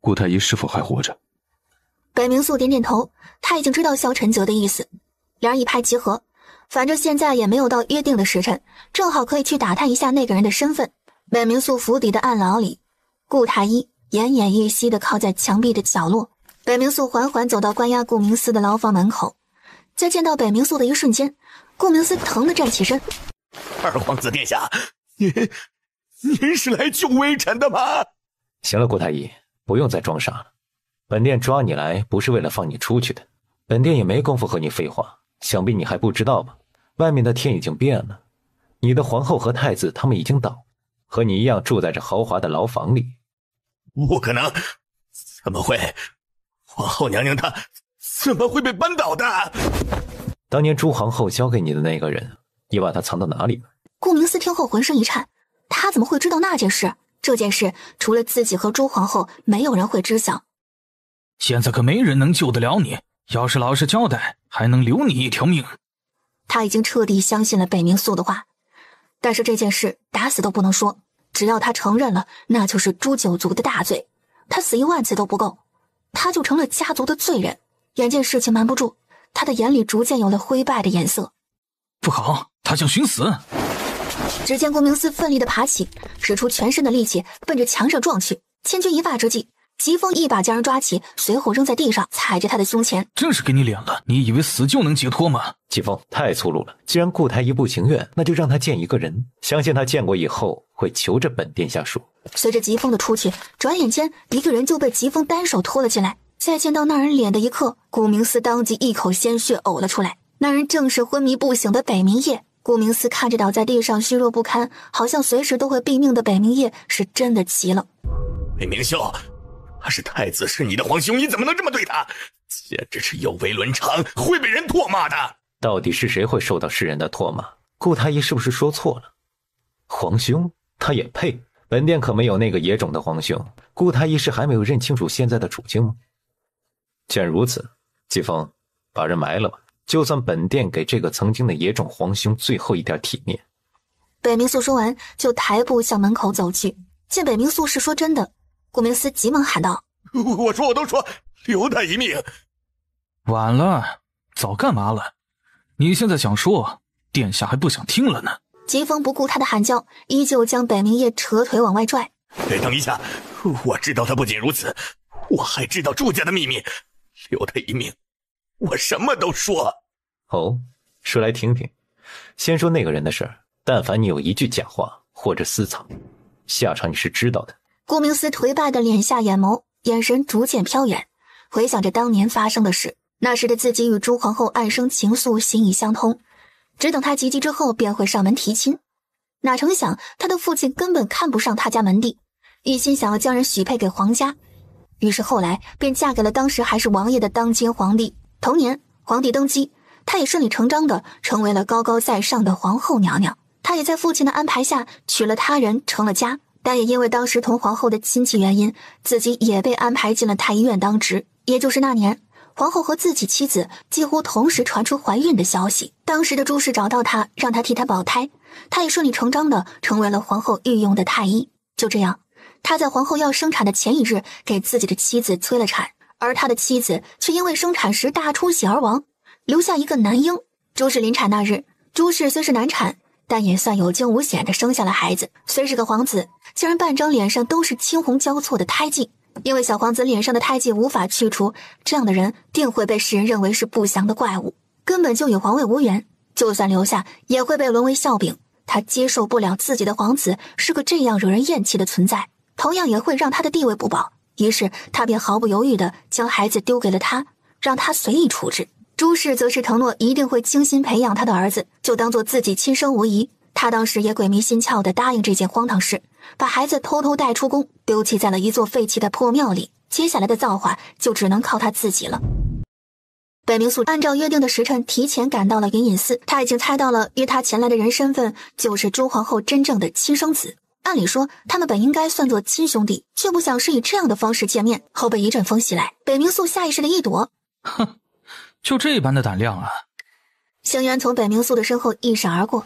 顾太医是否还活着？北冥素点点头，他已经知道萧晨泽的意思。两人一拍即合，反正现在也没有到约定的时辰，正好可以去打探一下那个人的身份。北冥素府邸的暗牢里，顾太医奄奄一息地靠在墙壁的角落。北冥素缓缓走到关押顾明思的牢房门口，在见到北冥素的一瞬间，顾明思疼地站起身。二皇子殿下，您是来救微臣的吗？行了，顾太医，不用再装傻了。本殿抓你来不是为了放你出去的，本殿也没工夫和你废话，想必你还不知道吧？外面的天已经变了，你的皇后和太子他们已经倒，和你一样住在这豪华的牢房里。不可能，怎么会？皇后娘娘她怎么会被扳倒的？当年朱皇后交给你的那个人，你把他藏到哪里了？顾明思听后浑身一颤，他怎么会知道那件事？这件事除了自己和朱皇后，没有人会知晓。现在可没人能救得了你，要是老实交代，还能留你一条命。他已经彻底相信了北冥素的话，但是这件事打死都不能说，只要他承认了，那就是诛九族的大罪，他死10000次都不够，他就成了家族的罪人。眼见事情瞒不住，他的眼里逐渐有了灰败的颜色。不好，他想寻死！只见顾明思奋力地爬起，使出全身的力气奔着墙上撞去。千钧一发之际，疾风一把将人抓起，随后扔在地上，踩着他的胸前。真是给你脸了，你以为死就能解脱吗？疾风太粗鲁了，既然顾太医不情愿，那就让他见一个人，相信他见过以后会求着本殿下说。随着疾风的出去，转眼间一个人就被疾风单手拖了进来。在见到那人脸的一刻，顾明思当即一口鲜血呕了出来。那人正是昏迷不醒的北冥夜。顾明思看着倒在地上虚弱不堪，好像随时都会毙命的北冥夜，是真的急了。北冥秀，他是太子，是你的皇兄，你怎么能这么对他？简直是有违伦常，会被人唾骂的。到底是谁会受到世人的唾骂？顾太医是不是说错了？皇兄他也配？本殿可没有那个野种的皇兄。顾太医是还没有认清楚现在的处境吗？既然如此，季风，把人埋了吧，就算本殿给这个曾经的野种皇兄最后一点体面。北冥素说完，就抬步向门口走去。见北冥素是说真的，顾明思急忙喊道：“我都说，留他一命。”晚了，早干嘛了？你现在想说，殿下还不想听了呢。疾风不顾他的喊叫，依旧将北冥夜扯腿往外拽。等一下，我知道他不仅如此，我还知道祝家的秘密，留他一命，我什么都说。哦，说来听听。先说那个人的事儿，但凡你有一句假话或者私藏，下场你是知道的。顾明思颓败的敛下眼眸，眼神逐渐飘远，回想着当年发生的事。那时的自己与朱皇后暗生情愫，心意相通，只等他及笄之后便会上门提亲。哪成想他的父亲根本看不上他家门第，一心想要将人许配给皇家，于是后来便嫁给了当时还是王爷的当今皇帝。同年皇帝登基，他也顺理成章地成为了高高在上的皇后娘娘。他也在父亲的安排下娶了他人，成了家，但也因为当时同皇后的亲戚原因，自己也被安排进了太医院当值。也就是那年，皇后和自己妻子几乎同时传出怀孕的消息。当时的朱氏找到他，让他替他保胎，他也顺理成章地成为了皇后御用的太医。就这样，他在皇后要生产的前一日给自己的妻子催了产，而他的妻子却因为生产时大出血而亡，留下一个男婴。朱氏临产那日，朱氏虽是难产，但也算有惊无险地生下了孩子。虽是个皇子，竟然半张脸上都是青红交错的胎记。因为小皇子脸上的胎记无法去除，这样的人定会被世人认为是不祥的怪物，根本就与皇位无缘，就算留下也会被沦为笑柄。他接受不了自己的皇子是个这样惹人厌弃的存在，同样也会让他的地位不保。于是他便毫不犹豫地将孩子丢给了他，让他随意处置。朱氏则是承诺一定会精心培养他的儿子，就当做自己亲生无疑。他当时也鬼迷心窍地答应这件荒唐事，把孩子偷偷带出宫，丢弃在了一座废弃的破庙里。接下来的造化就只能靠他自己了。北冥素按照约定的时辰提前赶到了云隐寺，他已经猜到了约他前来的人身份就是朱皇后真正的亲生子。按理说他们本应该算作亲兄弟，却不想是以这样的方式见面。后背一阵风袭来，北冥素下意识的一躲，哼，就这般的胆量啊！星渊从北冥素的身后一闪而过，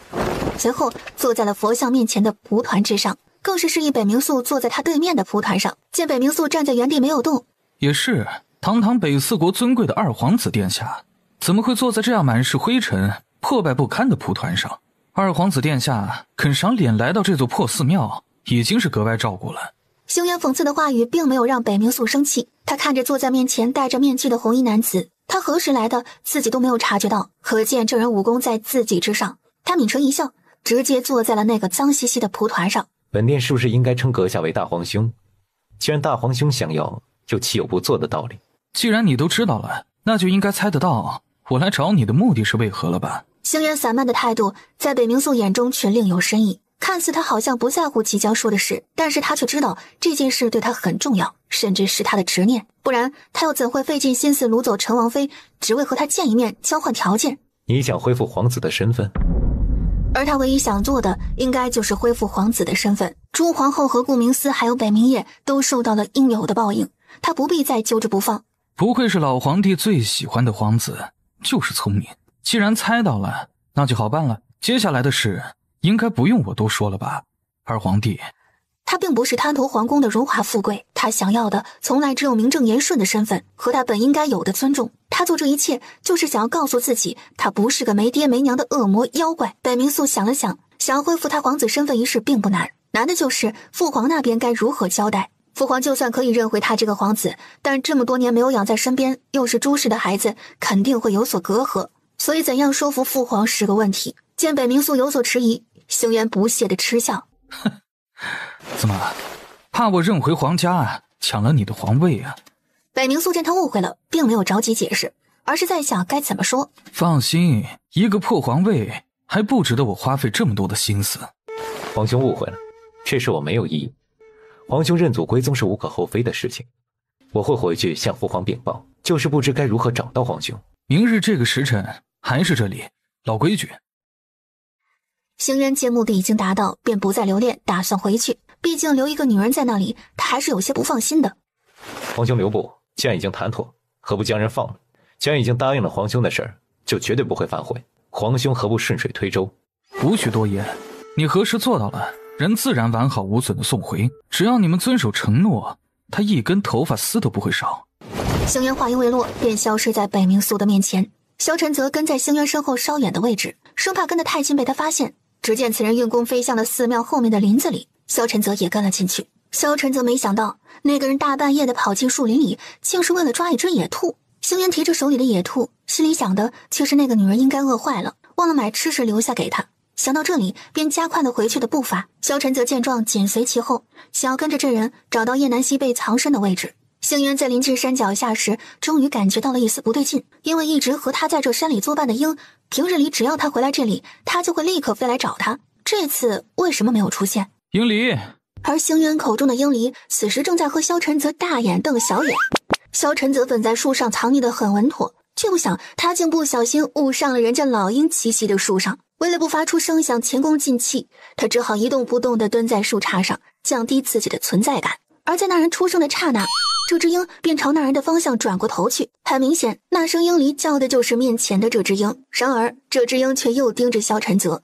随后坐在了佛像面前的蒲团之上，更是示意北冥素坐在他对面的蒲团上。见北冥素站在原地没有动，也是，堂堂北四国尊贵的二皇子殿下，怎么会坐在这样满是灰尘、破败不堪的蒲团上？二皇子殿下肯赏脸来到这座破寺庙，已经是格外照顾了。星渊讽刺的话语并没有让北冥素生气，他看着坐在面前戴着面具的红衣男子，他何时来的自己都没有察觉到，可见这人武功在自己之上。他抿唇一笑，直接坐在了那个脏兮兮的蒲团上。本殿是不是应该称阁下为大皇兄？既然大皇兄想要，就岂有不做的道理？既然你都知道了，那就应该猜得到我来找你的目的是为何了吧？星渊散漫的态度在北冥素眼中却另有深意，看似他好像不在乎即将说的事，但是他却知道这件事对他很重要，甚至是他的执念，不然他又怎会费尽心思掳走陈王妃，只为和他见一面交换条件？你想恢复皇子的身份？而他唯一想做的应该就是恢复皇子的身份。朱皇后和顾明思还有北冥夜都受到了应有的报应，他不必再揪着不放。不愧是老皇帝最喜欢的皇子，就是聪明。既然猜到了，那就好办了。接下来的事应该不用我多说了吧？二皇帝，他并不是贪图皇宫的荣华富贵，他想要的从来只有名正言顺的身份和他本应该有的尊重。他做这一切就是想要告诉自己，他不是个没爹没娘的恶魔妖怪。北冥素想了想，想要恢复他皇子身份一事并不难，难的就是父皇那边该如何交代。父皇就算可以认回他这个皇子，但这么多年没有养在身边，又是朱氏的孩子，肯定会有所隔阂，所以怎样说服父皇是个问题。见北冥素有所迟疑，星渊不屑地嗤笑：哼，怎么怕我认回皇家抢了你的皇位啊？北冥素见他误会了，并没有着急解释，而是在想该怎么说。放心，一个破皇位还不值得我花费这么多的心思。皇兄误会了，这事我没有异议。皇兄认祖归宗是无可厚非的事情，我会回去向父皇禀报，就是不知该如何找到皇兄。明日这个时辰还是这里，老规矩。星渊见目的已经达到，便不再留恋，打算回去。毕竟留一个女人在那里，他还是有些不放心的。皇兄留步，既然已经谈妥，何不将人放了？既然已经答应了皇兄的事儿，就绝对不会反悔。皇兄何不顺水推舟？无需多言，你何时做到了，人自然完好无损的送回。只要你们遵守承诺，他一根头发丝都不会少。星渊话音未落，便消失在北冥素的面前。萧晨则跟在星渊身后稍远的位置，生怕跟得太近被他发现。只见此人运功飞向了寺庙后面的林子里，萧晨则也跟了进去。萧晨则没想到，那个人大半夜的跑进树林里，竟是为了抓一只野兔。星渊提着手里的野兔，心里想的却是那个女人应该饿坏了，忘了买吃食留下给她。想到这里，便加快了回去的步伐。萧晨则见状，紧随其后，想要跟着这人找到叶南溪被藏身的位置。星渊在临至山脚下时，终于感觉到了一丝不对劲，因为一直和他在这山里作伴的鹰，平日里只要他回来这里，他就会立刻飞来找他。这次为什么没有出现？鹰离。而星渊口中的鹰离，此时正在和萧晨泽大眼瞪小眼。萧晨泽本在树上藏匿得很稳妥，却不想他竟不小心误上了人家老鹰栖息的树上。为了不发出声响前功尽弃，他只好一动不动地蹲在树杈上，降低自己的存在感。而在那人出声的刹那，这只鹰便朝那人的方向转过头去。很明显，那声鹰离叫的就是面前的这只鹰。然而这只鹰却又盯着萧晨泽。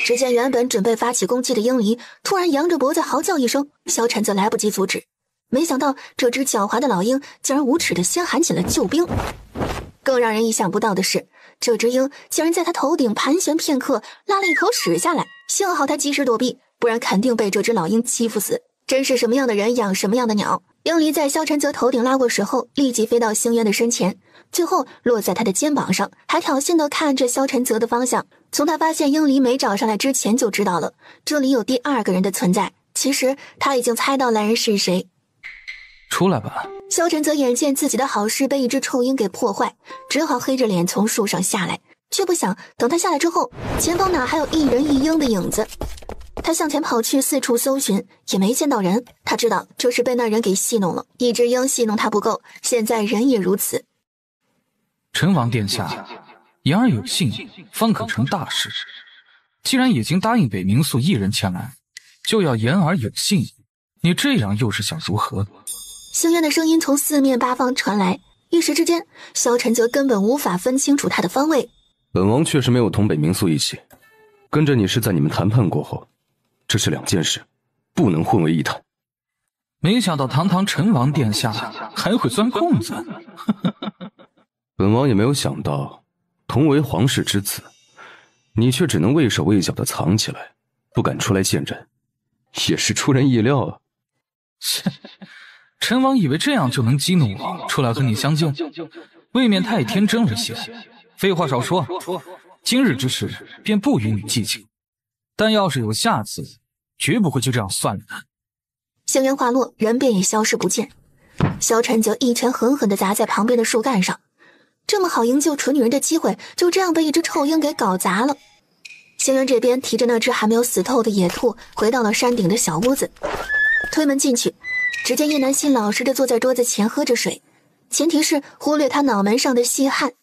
只见原本准备发起攻击的鹰离突然扬着脖子嚎叫一声，萧晨泽来不及阻止。没想到这只狡猾的老鹰竟然无耻地先喊起了救兵。更让人意想不到的是，这只鹰竟然在他头顶盘旋片刻，拉了一口屎下来。幸好他及时躲避，不然肯定被这只老鹰欺负死。真是什么样的人养什么样的鸟。鹰离在萧晨泽头顶拉过屎后，立即飞到星渊的身前，最后落在他的肩膀上，还挑衅地看着萧晨泽的方向。从他发现鹰离没找上来之前就知道了，这里有第二个人的存在。其实他已经猜到来人是谁。出来吧。萧晨泽眼见自己的好事被一只臭鹰给破坏，只好黑着脸从树上下来，却不想等他下来之后，前方哪还有一人一鹰的影子。他向前跑去，四处搜寻，也没见到人。他知道这是被那人给戏弄了，一只鹰戏弄他不够，现在人也如此。陈王殿下，言而有信，方可成大事。既然已经答应北冥宿一人前来，就要言而有信。你这样又是想如何？星渊的声音从四面八方传来，一时之间，萧晨则根本无法分清楚他的方位。本王确实没有同北冥宿一起，跟着你是在你们谈判过后，这是两件事，不能混为一谈。没想到堂堂陈王殿下还会钻空子。本王也没有想到，同为皇室之子，你却只能畏手畏脚地藏起来，不敢出来见人，也是出人意料啊。陈王以为这样就能激怒我，出来和你相见，未免太天真了些。废话少说，今日之事便不与你计较，但要是有下次，绝不会就这样算了的。星渊话落，人便已消失不见。萧晨则一拳狠狠地砸在旁边的树干上，这么好营救蠢女人的机会，就这样被一只臭鹰给搞砸了。星渊这边提着那只还没有死透的野兔，回到了山顶的小屋子，推门进去，只见叶南希老实地坐在桌子前喝着水，前提是忽略他脑门上的细汗。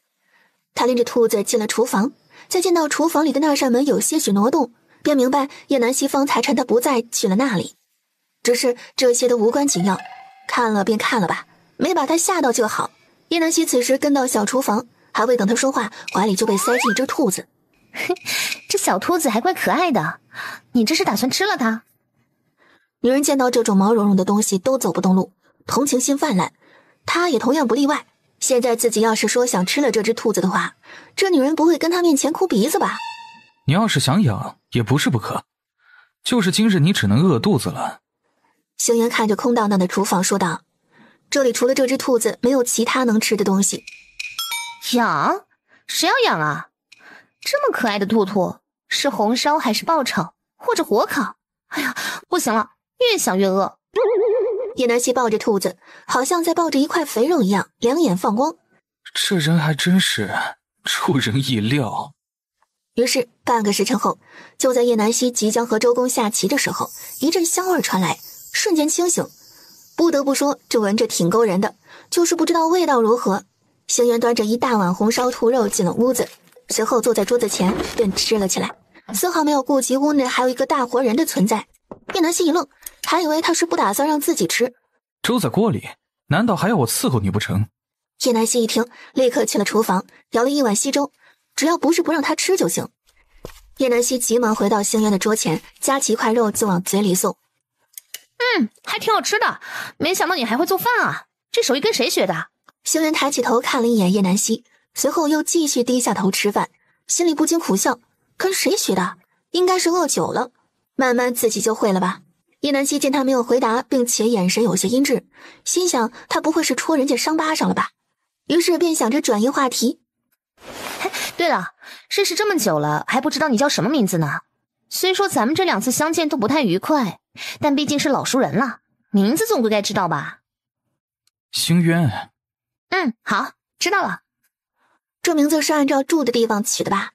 他拎着兔子进了厨房，再见到厨房里的那扇门有些许挪动，便明白叶南希方才趁他不在去了那里。只是这些都无关紧要，看了便看了吧，没把他吓到就好。叶南希此时跟到小厨房，还未等他说话，怀里就被塞进一只兔子。这小兔子还怪可爱的，你这是打算吃了它？女人见到这种毛茸茸的东西都走不动路，同情心泛滥，她也同样不例外。现在自己要是说想吃了这只兔子的话，这女人不会跟她面前哭鼻子吧？你要是想养也不是不可，就是今日你只能饿肚子了。星渊看着空荡荡的厨房说道，这里除了这只兔子没有其他能吃的东西。养？谁要养啊？这么可爱的兔兔，是红烧还是爆炒或者火烤？哎呀，不行了，越想越饿。叶南希抱着兔子，好像在抱着一块肥肉一样，两眼放光。这人还真是出人意料。于是半个时辰后，就在叶南希即将和周公下棋的时候，一阵香味传来，瞬间清醒。不得不说，这闻着挺勾人的，就是不知道味道如何。星渊端着一大碗红烧兔肉进了屋子，随后坐在桌子前便吃了起来，丝毫没有顾及屋内还有一个大活人的存在。叶南希一愣，还以为他是不打算让自己吃。粥在锅里，难道还要我伺候你不成？叶南希一听，立刻去了厨房，舀了一碗稀粥，只要不是不让他吃就行。叶南希急忙回到星渊的桌前，夹起一块肉就往嘴里送。还挺好吃的，没想到你还会做饭啊，这手艺跟谁学的？星渊抬起头看了一眼叶南希，随后又继续低下头吃饭，心里不禁苦笑，跟谁学的？应该是饿久了，慢慢自己就会了吧。叶南希见他没有回答，并且眼神有些阴鸷，心想他不会是戳人家伤疤上了吧，于是便想着转移话题。对了，认识这么久了，还不知道你叫什么名字呢？虽说咱们这2次相见都不太愉快，但毕竟是老熟人了，名字总归该知道吧？星渊。好，知道了。这名字是按照住的地方起的吧？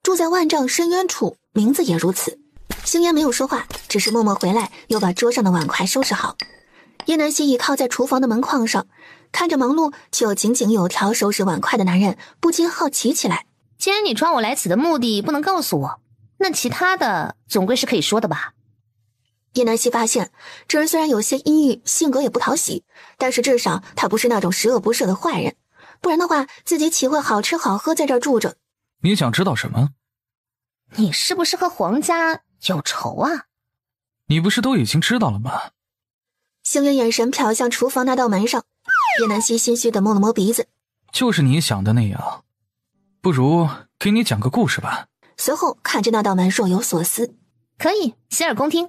住在万丈深渊处，名字也如此。星渊没有说话，只是默默回来，又把桌上的碗筷收拾好。叶南希倚靠在厨房的门框上，看着忙碌却又井井有条收拾碗筷的男人，不禁好奇起来。既然你抓我来此的目的不能告诉我，那其他的总归是可以说的吧？叶南希发现，这人虽然有些阴郁，性格也不讨喜，但是至少他不是那种十恶不赦的坏人，不然的话，自己岂会好吃好喝在这儿住着？你想知道什么？你是不是和皇家有仇啊？你不是都已经知道了吗？星渊眼神瞟向厨房那道门上，叶南希心虚地摸了摸鼻子。就是你想的那样，不如给你讲个故事吧。随后看着那道门若有所思。可以，洗耳恭听。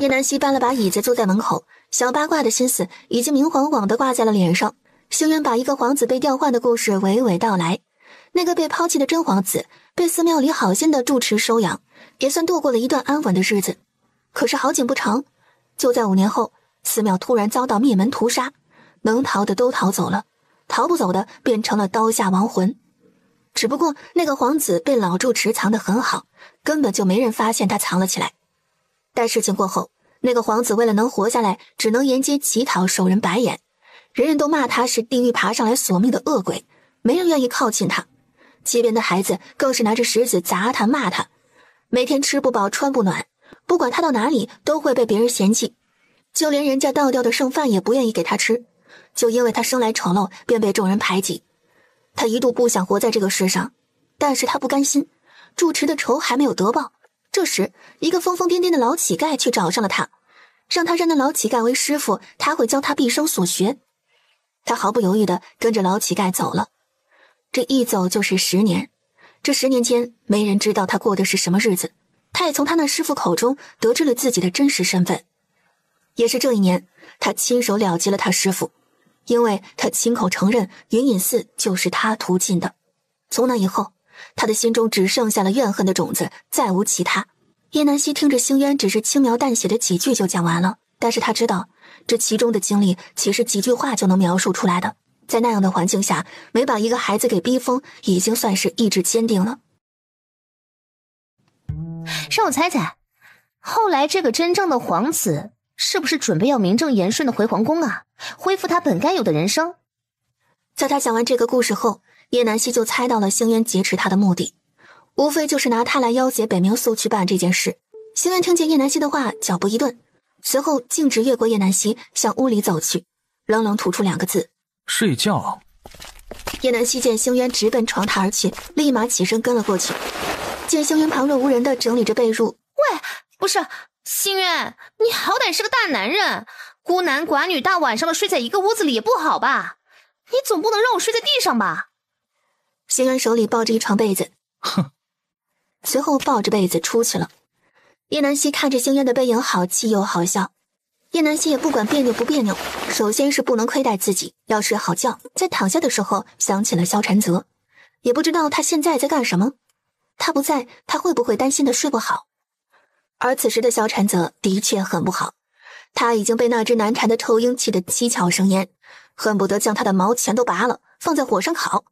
叶南希搬了把椅子坐在门口，小八卦的心思已经明晃晃地挂在了脸上。星渊把一个皇子被调换的故事娓娓道来。那个被抛弃的真皇子被寺庙里好心的住持收养，也算度过了一段安稳的日子。可是好景不长，就在5年后，寺庙突然遭到灭门屠杀，能逃的都逃走了，逃不走的变成了刀下亡魂。只不过那个皇子被老住持藏得很好，根本就没人发现他藏了起来。但事情过后，那个皇子为了能活下来，只能沿街乞讨受人白眼，人人都骂他是地狱爬上来索命的恶鬼，没人愿意靠近他。街边的孩子更是拿着石子砸他骂他，每天吃不饱穿不暖，不管他到哪里都会被别人嫌弃，就连人家倒掉的剩饭也不愿意给他吃，就因为他生来丑陋便被众人排挤。他一度不想活在这个世上，但是他不甘心，住持的仇还没有得报。这时一个疯疯癫癫的老乞丐去找上了他，让他认那老乞丐为师傅，他会教他毕生所学。他毫不犹豫地跟着老乞丐走了，这一走就是10年。这10年间，没人知道他过的是什么日子，他也从他那师傅口中得知了自己的真实身份。也是这一年，他亲手了结了他师傅，因为他亲口承认云隐寺就是他屠尽的。从那以后，他的心中只剩下了怨恨的种子，再无其他。叶南希听着星渊只是轻描淡写的几句就讲完了，但是他知道这其中的经历其实几句话就能描述出来的。在那样的环境下，没把一个孩子给逼疯，已经算是意志坚定了。让我猜猜，后来这个真正的皇子是不是准备要名正言顺的回皇宫啊，恢复他本该有的人生？在他讲完这个故事后，叶南希就猜到了星渊劫持他的目的，无非就是拿他来要挟北冥宿去办这件事。星渊听见叶南希的话，脚步一顿，随后径直越过叶南希向屋里走去，冷冷吐出2个字：睡觉。叶南希见星渊直奔床榻而去，立马起身跟了过去。见星渊旁若无人地整理着被褥，喂，不是星渊，你好歹是个大男人，孤男寡女大晚上的睡在一个屋子里也不好吧？你总不能让我睡在地上吧？星渊手里抱着一床被子，哼，随后抱着被子出去了。叶南希看着星渊的背影，好气又好笑。叶南希也不管别扭不别扭，首先是不能亏待自己，要睡好觉。在躺下的时候想起了萧晨泽，也不知道他现在在干什么。他不在，他会不会担心的睡不好？而此时的萧晨泽的确很不好，他已经被那只难缠的臭鹰气得七窍生烟，恨不得将他的毛全都拔了放在火上烤，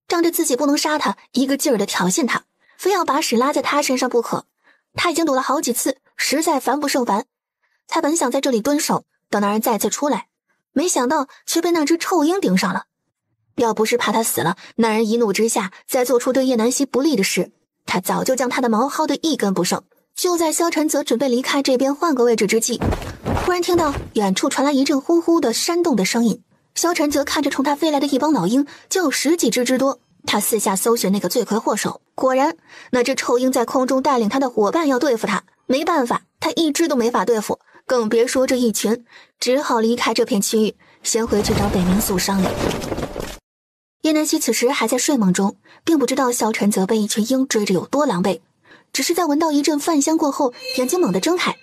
仗着自己不能杀他，一个劲儿的挑衅他，非要把屎拉在他身上不可。他已经躲了好几次，实在烦不胜烦。他本想在这里蹲守，等那人再次出来，没想到却被那只臭鹰盯上了。要不是怕他死了，那人一怒之下再做出对叶南希不利的事，他早就将他的毛薅得一根不剩。就在萧晨泽准备离开这边换个位置之际，忽然听到远处传来一阵呼呼的煽动的声音。萧晨泽看着冲他飞来的一帮老鹰，就有10几只之多。他四下搜寻那个罪魁祸首，果然那只臭鹰在空中带领他的伙伴要对付他，没办法，他一只都没法对付，更别说这一群，只好离开这片区域，先回去找北冥宿商量。叶南希此时还在睡梦中，并不知道萧晨泽被一群鹰追着有多狼狈，只是在闻到一阵饭香过后，眼睛猛地睁开，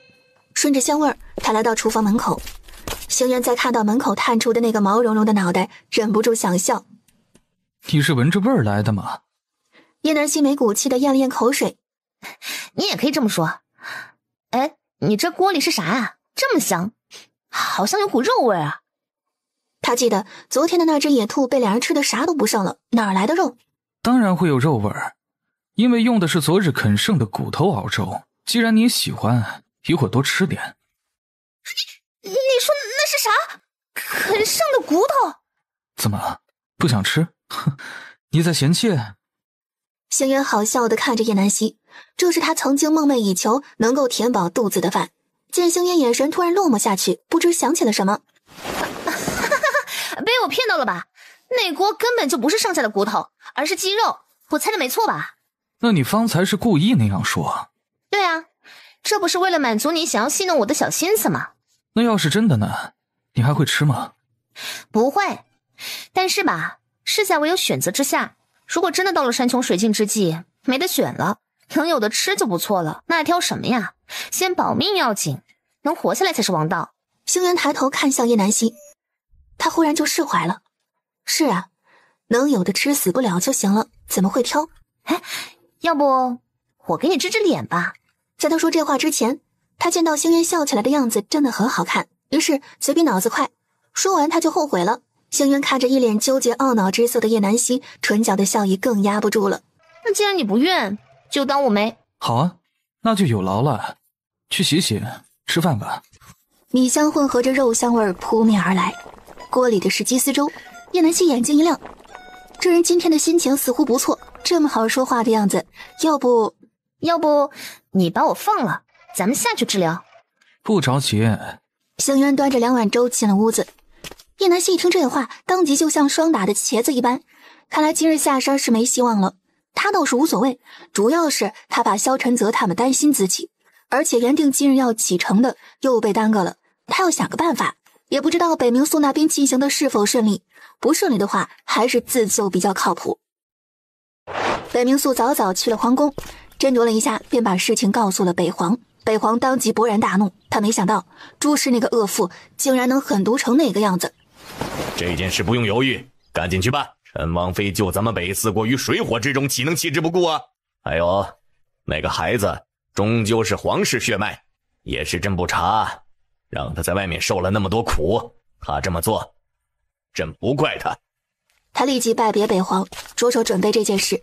顺着香味儿，他来到厨房门口。星渊在看到门口探出的那个毛茸茸的脑袋，忍不住想笑。你是闻着味儿来的吗？叶南希没骨气的咽了咽口水。你也可以这么说。哎，你这锅里是啥啊？这么香，好像有股肉味啊。他记得昨天的那只野兔被2人吃的啥都不剩了，哪来的肉？当然会有肉味儿，因为用的是昨日啃剩的骨头熬粥。既然你喜欢，一会儿多吃点。你说那是啥？啃剩的骨头？怎么不想吃？哼，你在嫌弃？星渊好笑地看着叶南希，这是他曾经梦寐以求能够填饱肚子的饭。见星渊眼神突然落寞下去，不知想起了什么。被我骗到了吧？那锅根本就不是剩下的骨头，而是鸡肉。我猜的没错吧？那你方才是故意那样说？对啊，这不是为了满足你想要戏弄我的小心思吗？那要是真的呢？你还会吃吗？不会，但是吧，是在我有选择之下。如果真的到了山穷水尽之际，没得选了，能有的吃就不错了，那还挑什么呀？先保命要紧，能活下来才是王道。星渊抬头看向叶南希，他忽然就释怀了。是啊，能有的吃，死不了就行了，怎么会挑？哎，要不我给你支支脸吧。在他说这话之前，他见到星渊笑起来的样子真的很好看，于是嘴比脑子快，说完他就后悔了。星渊看着一脸纠结懊恼之色的叶南希，唇角的笑意更压不住了。那既然你不愿，就当我没。好啊，那就有劳了。去洗洗，吃饭吧。米香混合着肉香味扑面而来，锅里的是鸡丝粥。叶南希眼睛一亮，这人今天的心情似乎不错，这么好说话的样子，要不你把我放了，咱们下去治疗。不着急。星渊端着2碗粥进了屋子。叶南希一听这话，当即就像霜打的茄子一般，看来今日下山是没希望了。他倒是无所谓，主要是他怕萧晨泽他们担心自己，而且原定今日要启程的又被耽搁了，他要想个办法。也不知道北冥宿那边进行的是否顺利，不顺利的话，还是自救比较靠谱。北冥宿早早去了皇宫，斟酌了一下，便把事情告诉了北皇。北皇当即勃然大怒，他没想到朱氏那个恶妇竟然能狠毒成那个样子。这件事不用犹豫，赶紧去办。陈王妃救咱们北四国于水火之中，岂能弃之不顾啊？还有，那个孩子终究是皇室血脉，也是朕不查，让他在外面受了那么多苦，他这么做，朕不怪他。他立即拜别北皇，着手准备这件事。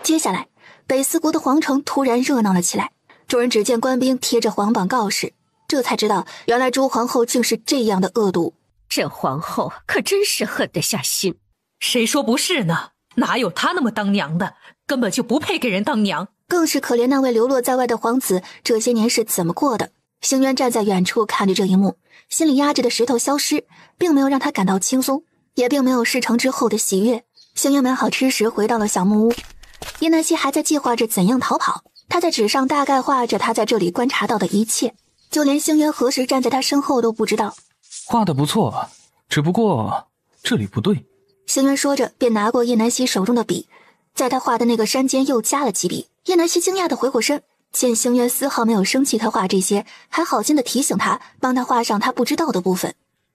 接下来，北四国的皇城突然热闹了起来，众人只见官兵贴着皇榜告示，这才知道原来朱皇后竟是这样的恶毒。这皇后可真是狠得下心。谁说不是呢？哪有她那么当娘的，根本就不配给人当娘。更是可怜那位流落在外的皇子这些年是怎么过的。星渊站在远处看着这一幕，心里压着的石头消失，并没有让他感到轻松，也并没有事成之后的喜悦。星渊买好吃食，回到了小木屋。叶南希还在计划着怎样逃跑，他在纸上大概画着他在这里观察到的一切，就连星渊何时站在他身后都不知道。画得不错，只不过这里不对。星渊说着，便拿过叶南希手中的笔，在他画的那个山间又加了几笔。叶南希惊讶地回过身，见星渊丝毫没有生气他画这些，还好心地提醒他，帮他画上他不知道的部分。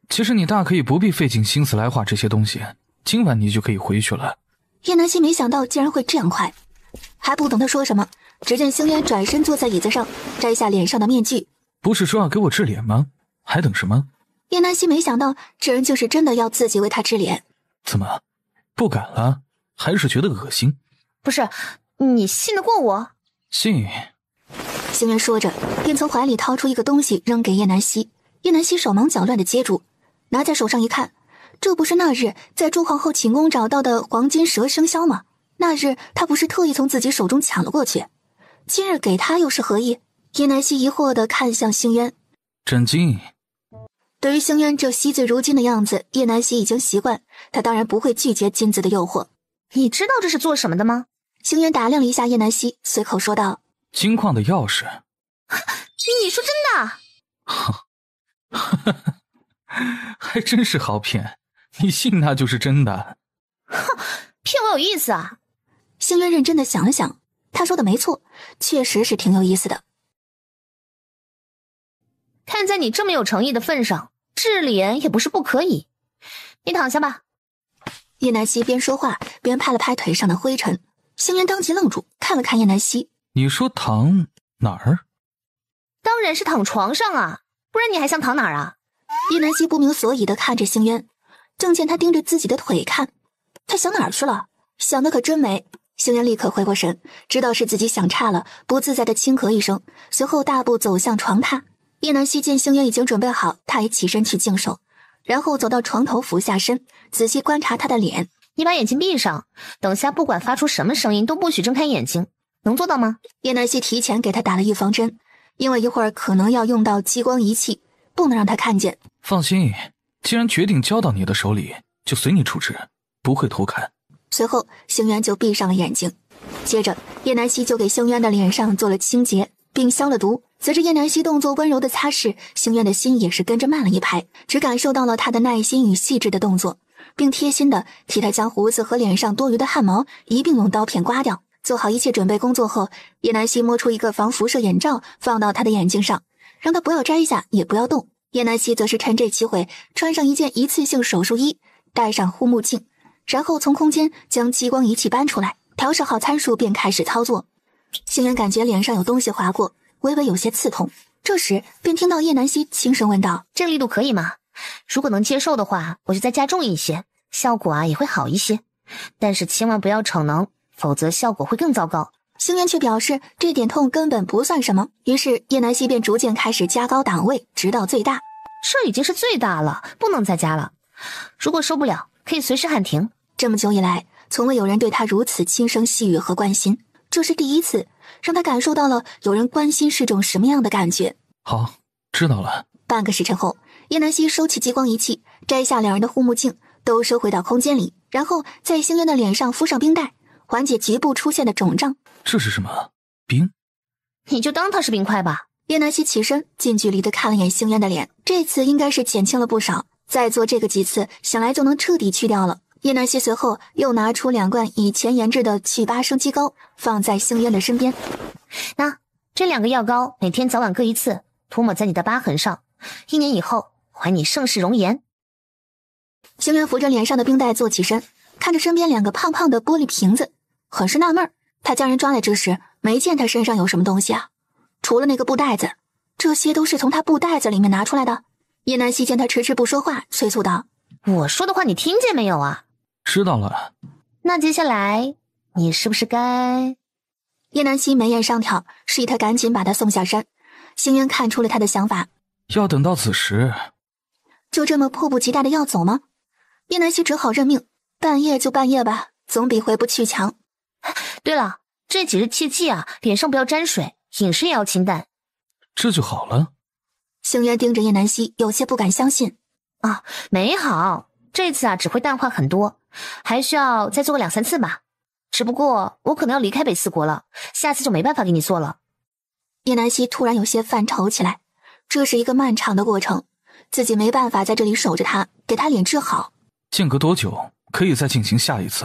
其实你大可以不必费尽心思来画这些东西，今晚你就可以回去了。叶南希没想到竟然会这样快，还不懂他说什么，只见星渊转身坐在椅子上，摘下脸上的面具。不是说要给我治脸吗？还等什么？叶南希没想到这人竟是真的要自己为他治脸。怎么不敢了？还是觉得恶心？不是，你信得过我？信。星渊说着，便从怀里掏出一个东西扔给叶南希。叶南希手忙脚乱地接住，拿在手上一看，这不是那日在朱皇后寝宫找到的黄金蛇生肖吗？那日他不是特意从自己手中抢了过去，今日给他又是何意？叶南希疑惑地看向星渊。真金。对于星渊这惜字如金的样子，叶南希已经习惯，他当然不会拒绝金子的诱惑。你知道这是做什么的吗？星渊打量了一下叶南希，随口说道：金矿的钥匙。你说真的？还真是好骗，你信那就是真的。哼，骗我有意思啊？星渊认真的想了想，他说的没错，确实是挺有意思的。看在你这么有诚意的份上，治脸也不是不可以。你躺下吧。叶南希边说话边拍了拍腿上的灰尘，星渊当即愣住，看了看叶南希。你说躺哪儿？当然是躺床上啊，不然你还想躺哪儿啊？叶南希不明所以的看着星渊，正见他盯着自己的腿看，他想哪儿去了？想的可真美。星渊立刻回过神，知道是自己想差了，不自在的轻咳一声，随后大步走向床榻。叶南希见星渊已经准备好，他也起身去净手，然后走到床头俯下身，仔细观察他的脸。你把眼睛闭上，等下不管发出什么声音都不许睁开眼睛，能做到吗？叶南希提前给他打了预防针，因为一会儿可能要用到激光仪器，不能让他看见。放心，既然决定交到你的手里，就随你处置，不会偷看。随后星渊就闭上了眼睛，接着叶南希就给星渊的脸上做了清洁并消了毒。随着叶南希动作温柔的擦拭，星渊的心也是跟着慢了一拍，只感受到了他的耐心与细致的动作，并贴心的替他将胡子和脸上多余的汗毛一并用刀片刮掉。做好一切准备工作后，叶南希摸出一个防辐射眼罩放到他的眼睛上，让他不要摘下也不要动。叶南希则是趁这机会穿上一件一次性手术衣，戴上护目镜，然后从空间将激光仪器搬出来，调试好参数便开始操作。星渊感觉脸上有东西划过，微微有些刺痛，这时便听到叶南希轻声问道：这个力度可以吗？如果能接受的话，我就再加重一些，效果也会好一些，但是千万不要逞能，否则效果会更糟糕。星渊却表示这点痛根本不算什么，于是叶南希便逐渐开始加高档位，直到最大。这已经是最大了，不能再加了，如果受不了可以随时喊停。这么久以来，从未有人对他如此轻声细语和关心，这是第一次让他感受到了有人关心是种什么样的感觉。好，知道了。半个时辰后，叶南希收起激光仪器，摘下两人的护目镜，都收回到空间里，然后在星渊的脸上敷上冰袋，缓解局部出现的肿胀。这是什么？冰？你就当它是冰块吧。叶南希起身，近距离的看了眼星渊的脸，这次应该是减轻了不少，再做这个几次，想来就能彻底去掉了。叶南希随后又拿出2罐以前研制的祛疤生肌膏，放在星渊的身边。那这2个药膏每天早晚各1次，涂抹在你的疤痕上，1年以后还你盛世容颜。星渊扶着脸上的冰袋坐起身，看着身边2个胖胖的玻璃瓶子，很是纳闷。他将人抓来之时，没见他身上有什么东西啊，除了那个布袋子，这些都是从他布袋子里面拿出来的。叶南希见他迟迟不说话，催促道：“我说的话你听见没有啊？”知道了。那接下来你是不是该……叶南希眉眼上挑，示意他赶紧把他送下山。星渊看出了他的想法，要等到此时。就这么迫不及待的要走吗？叶南希只好认命，半夜就半夜吧，总比回不去强。对了，这几日切记啊，脸上不要沾水，饮食也要清淡。这就好了。星渊盯着叶南希，有些不敢相信。啊，没好，这次啊只会淡化很多，还需要再做个2、3次吧。只不过我可能要离开北四国了，下次就没办法给你做了。叶南希突然有些犯愁起来，这是一个漫长的过程，自己没办法在这里守着他，给他脸治好。间隔多久可以再进行下一次？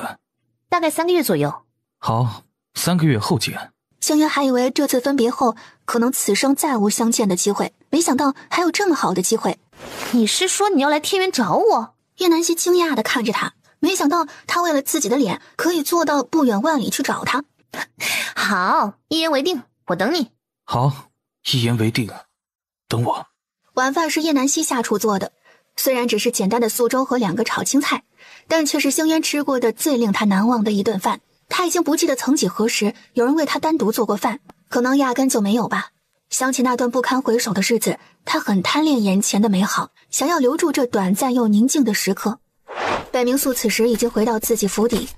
大概3个月左右。好，3个月后见。星渊还以为这次分别后可能此生再无相见的机会，没想到还有这么好的机会。你是说你要来天元找我？叶南希惊讶地看着他，没想到他为了自己的脸可以做到不远万里去找他。好，一言为定，我等你。好，一言为定，等我。晚饭是叶南希下厨做的，虽然只是简单的素粥和2个炒青菜，但却是星渊吃过的最令他难忘的一顿饭。他已经不记得曾几何时有人为他单独做过饭，可能压根就没有吧。想起那段不堪回首的日子，他很贪恋眼前的美好，想要留住这短暂又宁静的时刻。北冥宿此时已经回到自己府邸，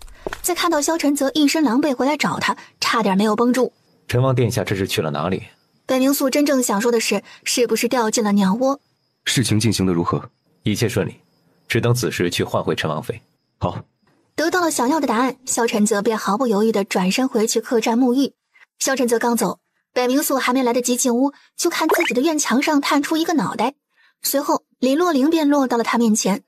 在看到萧晨泽一身狼狈回来找他，差点没有绷住。陈王殿下这是去了哪里？北冥宿真正想说的是不是掉进了鸟窝？事情进行得如何？一切顺利，只等此时去唤回陈王妃。好。得到了想要的答案，萧晨泽便毫不犹豫地转身回去客栈沐浴。萧晨泽刚走，北冥宿还没来得及进屋，就看自己的院墙上探出一个脑袋，随后李洛灵便落到了他面前。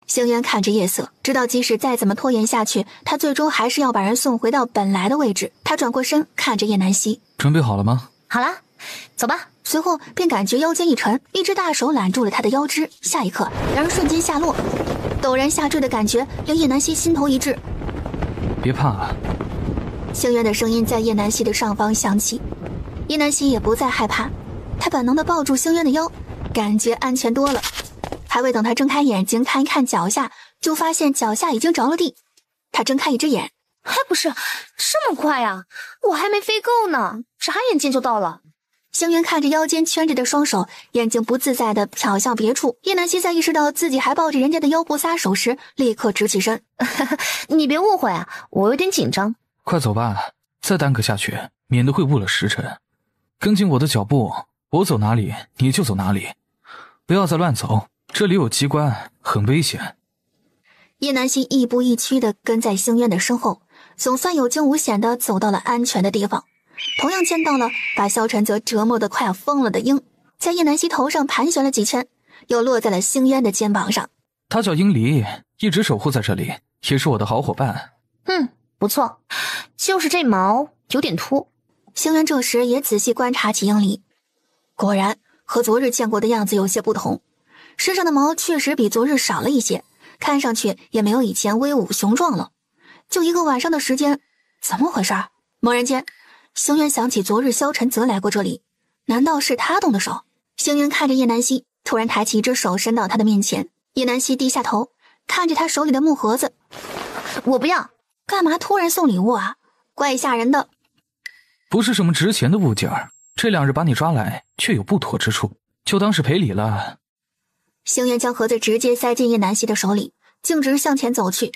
星渊看着夜色，知道即使再怎么拖延下去，他最终还是要把人送回到本来的位置。他转过身看着叶南希，准备好了吗？好啦，走吧。随后便感觉腰间一沉，一只大手揽住了他的腰肢，下一刻两人瞬间下落，陡然下坠的感觉令叶南希心头一滞。别怕。星渊的声音在叶南希的上方响起，叶南希也不再害怕，他本能地抱住星渊的腰，感觉安全多了。还未等他睁开眼睛看一看脚下，就发现脚下已经着了地。他睁开一只眼，还不是这么快啊，我还没飞够呢，眨眼间就到了。星渊看着腰间圈着的双手，眼睛不自在地瞟向别处。叶南希在意识到自己还抱着人家的腰不撒手时，立刻直起身。你别误会啊，我有点紧张。快走吧，再耽搁下去，免得会误了时辰。跟紧我的脚步，我走哪里你就走哪里，不要再乱走，这里有机关，很危险。叶南希亦步亦趋地跟在星渊的身后，总算有惊无险地走到了安全的地方。同样见到了把萧晨泽折磨得快要疯了的鹰，在叶南希头上盘旋了几圈，又落在了星渊的肩膀上。他叫鹰离，一直守护在这里，也是我的好伙伴。不错，就是这毛有点秃。星渊这时也仔细观察起鹰离，果然和昨日见过的样子有些不同，身上的毛确实比昨日少了一些，看上去也没有以前威武雄壮了。就一个晚上的时间，怎么回事？猛然间星渊想起昨日萧晨泽来过这里，难道是他动的手？星渊看着叶南希，突然抬起一只手伸到他的面前。叶南希低下头看着他手里的木盒子，我不要。干嘛突然送礼物啊？怪吓人的。不是什么值钱的物件，这2日把你抓来却有不妥之处，就当是赔礼了。星渊将盒子直接塞进叶南希的手里，径直向前走去。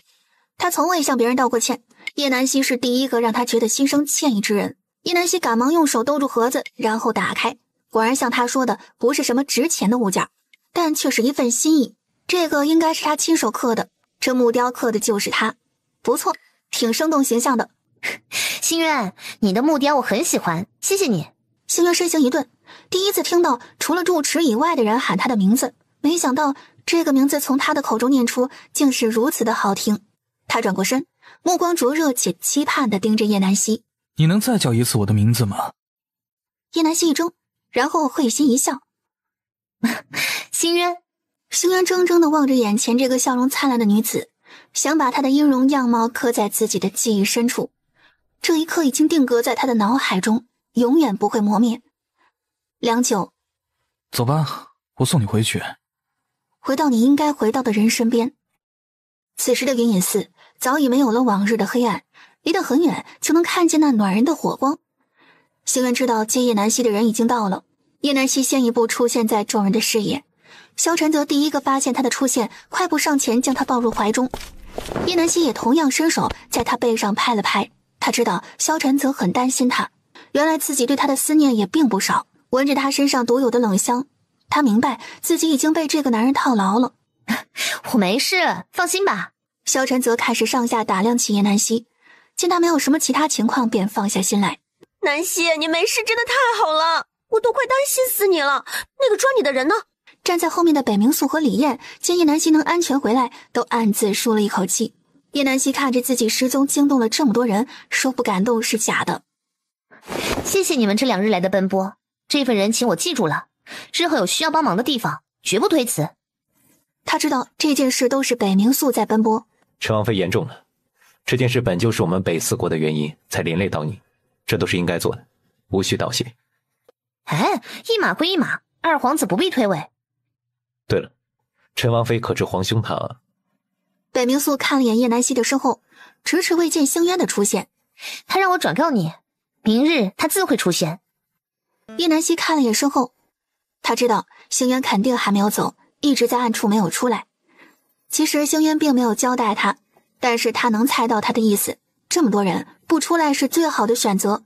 他从未向别人道过歉，叶南希是第一个让他觉得心生歉意之人。叶南希赶忙用手兜住盒子，然后打开，果然像他说的，不是什么值钱的物件，但却是一份心意。这个应该是他亲手刻的，这木雕刻的就是他，不错，挺生动形象的。心渊，你的木雕我很喜欢，谢谢你。心渊身形一顿，第一次听到除了住持以外的人喊他的名字，没想到这个名字从他的口中念出竟是如此的好听。他转过身，目光灼热且期盼地盯着叶南希。你能再叫一次我的名字吗？叶南希一怔，然后会心一笑。心渊。心渊怔怔地望着眼前这个笑容灿烂的女子，想把她的音容样貌刻在自己的记忆深处，这一刻已经定格在他的脑海中，永远不会磨灭。良久，走吧，我送你回去。回到你应该回到的人身边。此时的云隐寺早已没有了往日的黑暗，离得很远就能看见那暖人的火光。星渊知道接叶南希的人已经到了，叶南希先一步出现在众人的视野，萧晨则第一个发现他的出现，快步上前将他抱入怀中。叶南希也同样伸手在他背上拍了拍，他知道萧晨则很担心他，原来自己对他的思念也并不少。闻着他身上独有的冷香，他明白自己已经被这个男人套牢了。我没事，放心吧。萧晨则开始上下打量起叶南希，见他没有什么其他情况，便放下心来。南希，你没事真的太好了，我都快担心死你了。那个抓你的人呢？站在后面的北冥素和李艳见叶南希能安全回来，都暗自舒了一口气。叶南希看着自己失踪惊动了这么多人，说不感动是假的。谢谢你们这2日来的奔波，这份人情我记住了，日后有需要帮忙的地方绝不推辞。他知道这件事都是北冥素在奔波。陈王妃言重了，这件事本就是我们北四国的原因才连累到你，这都是应该做的，无需道谢。哎，一码归一码，二皇子不必推诿。对了，陈王妃可知皇兄他……北冥素看了眼叶南希的身后，迟迟未见星渊的出现。他让我转告你，明日他自会出现。叶南希看了眼身后，他知道星渊肯定还没有走，一直在暗处没有出来。其实星渊并没有交代他，但是他能猜到他的意思，这么多人不出来是最好的选择。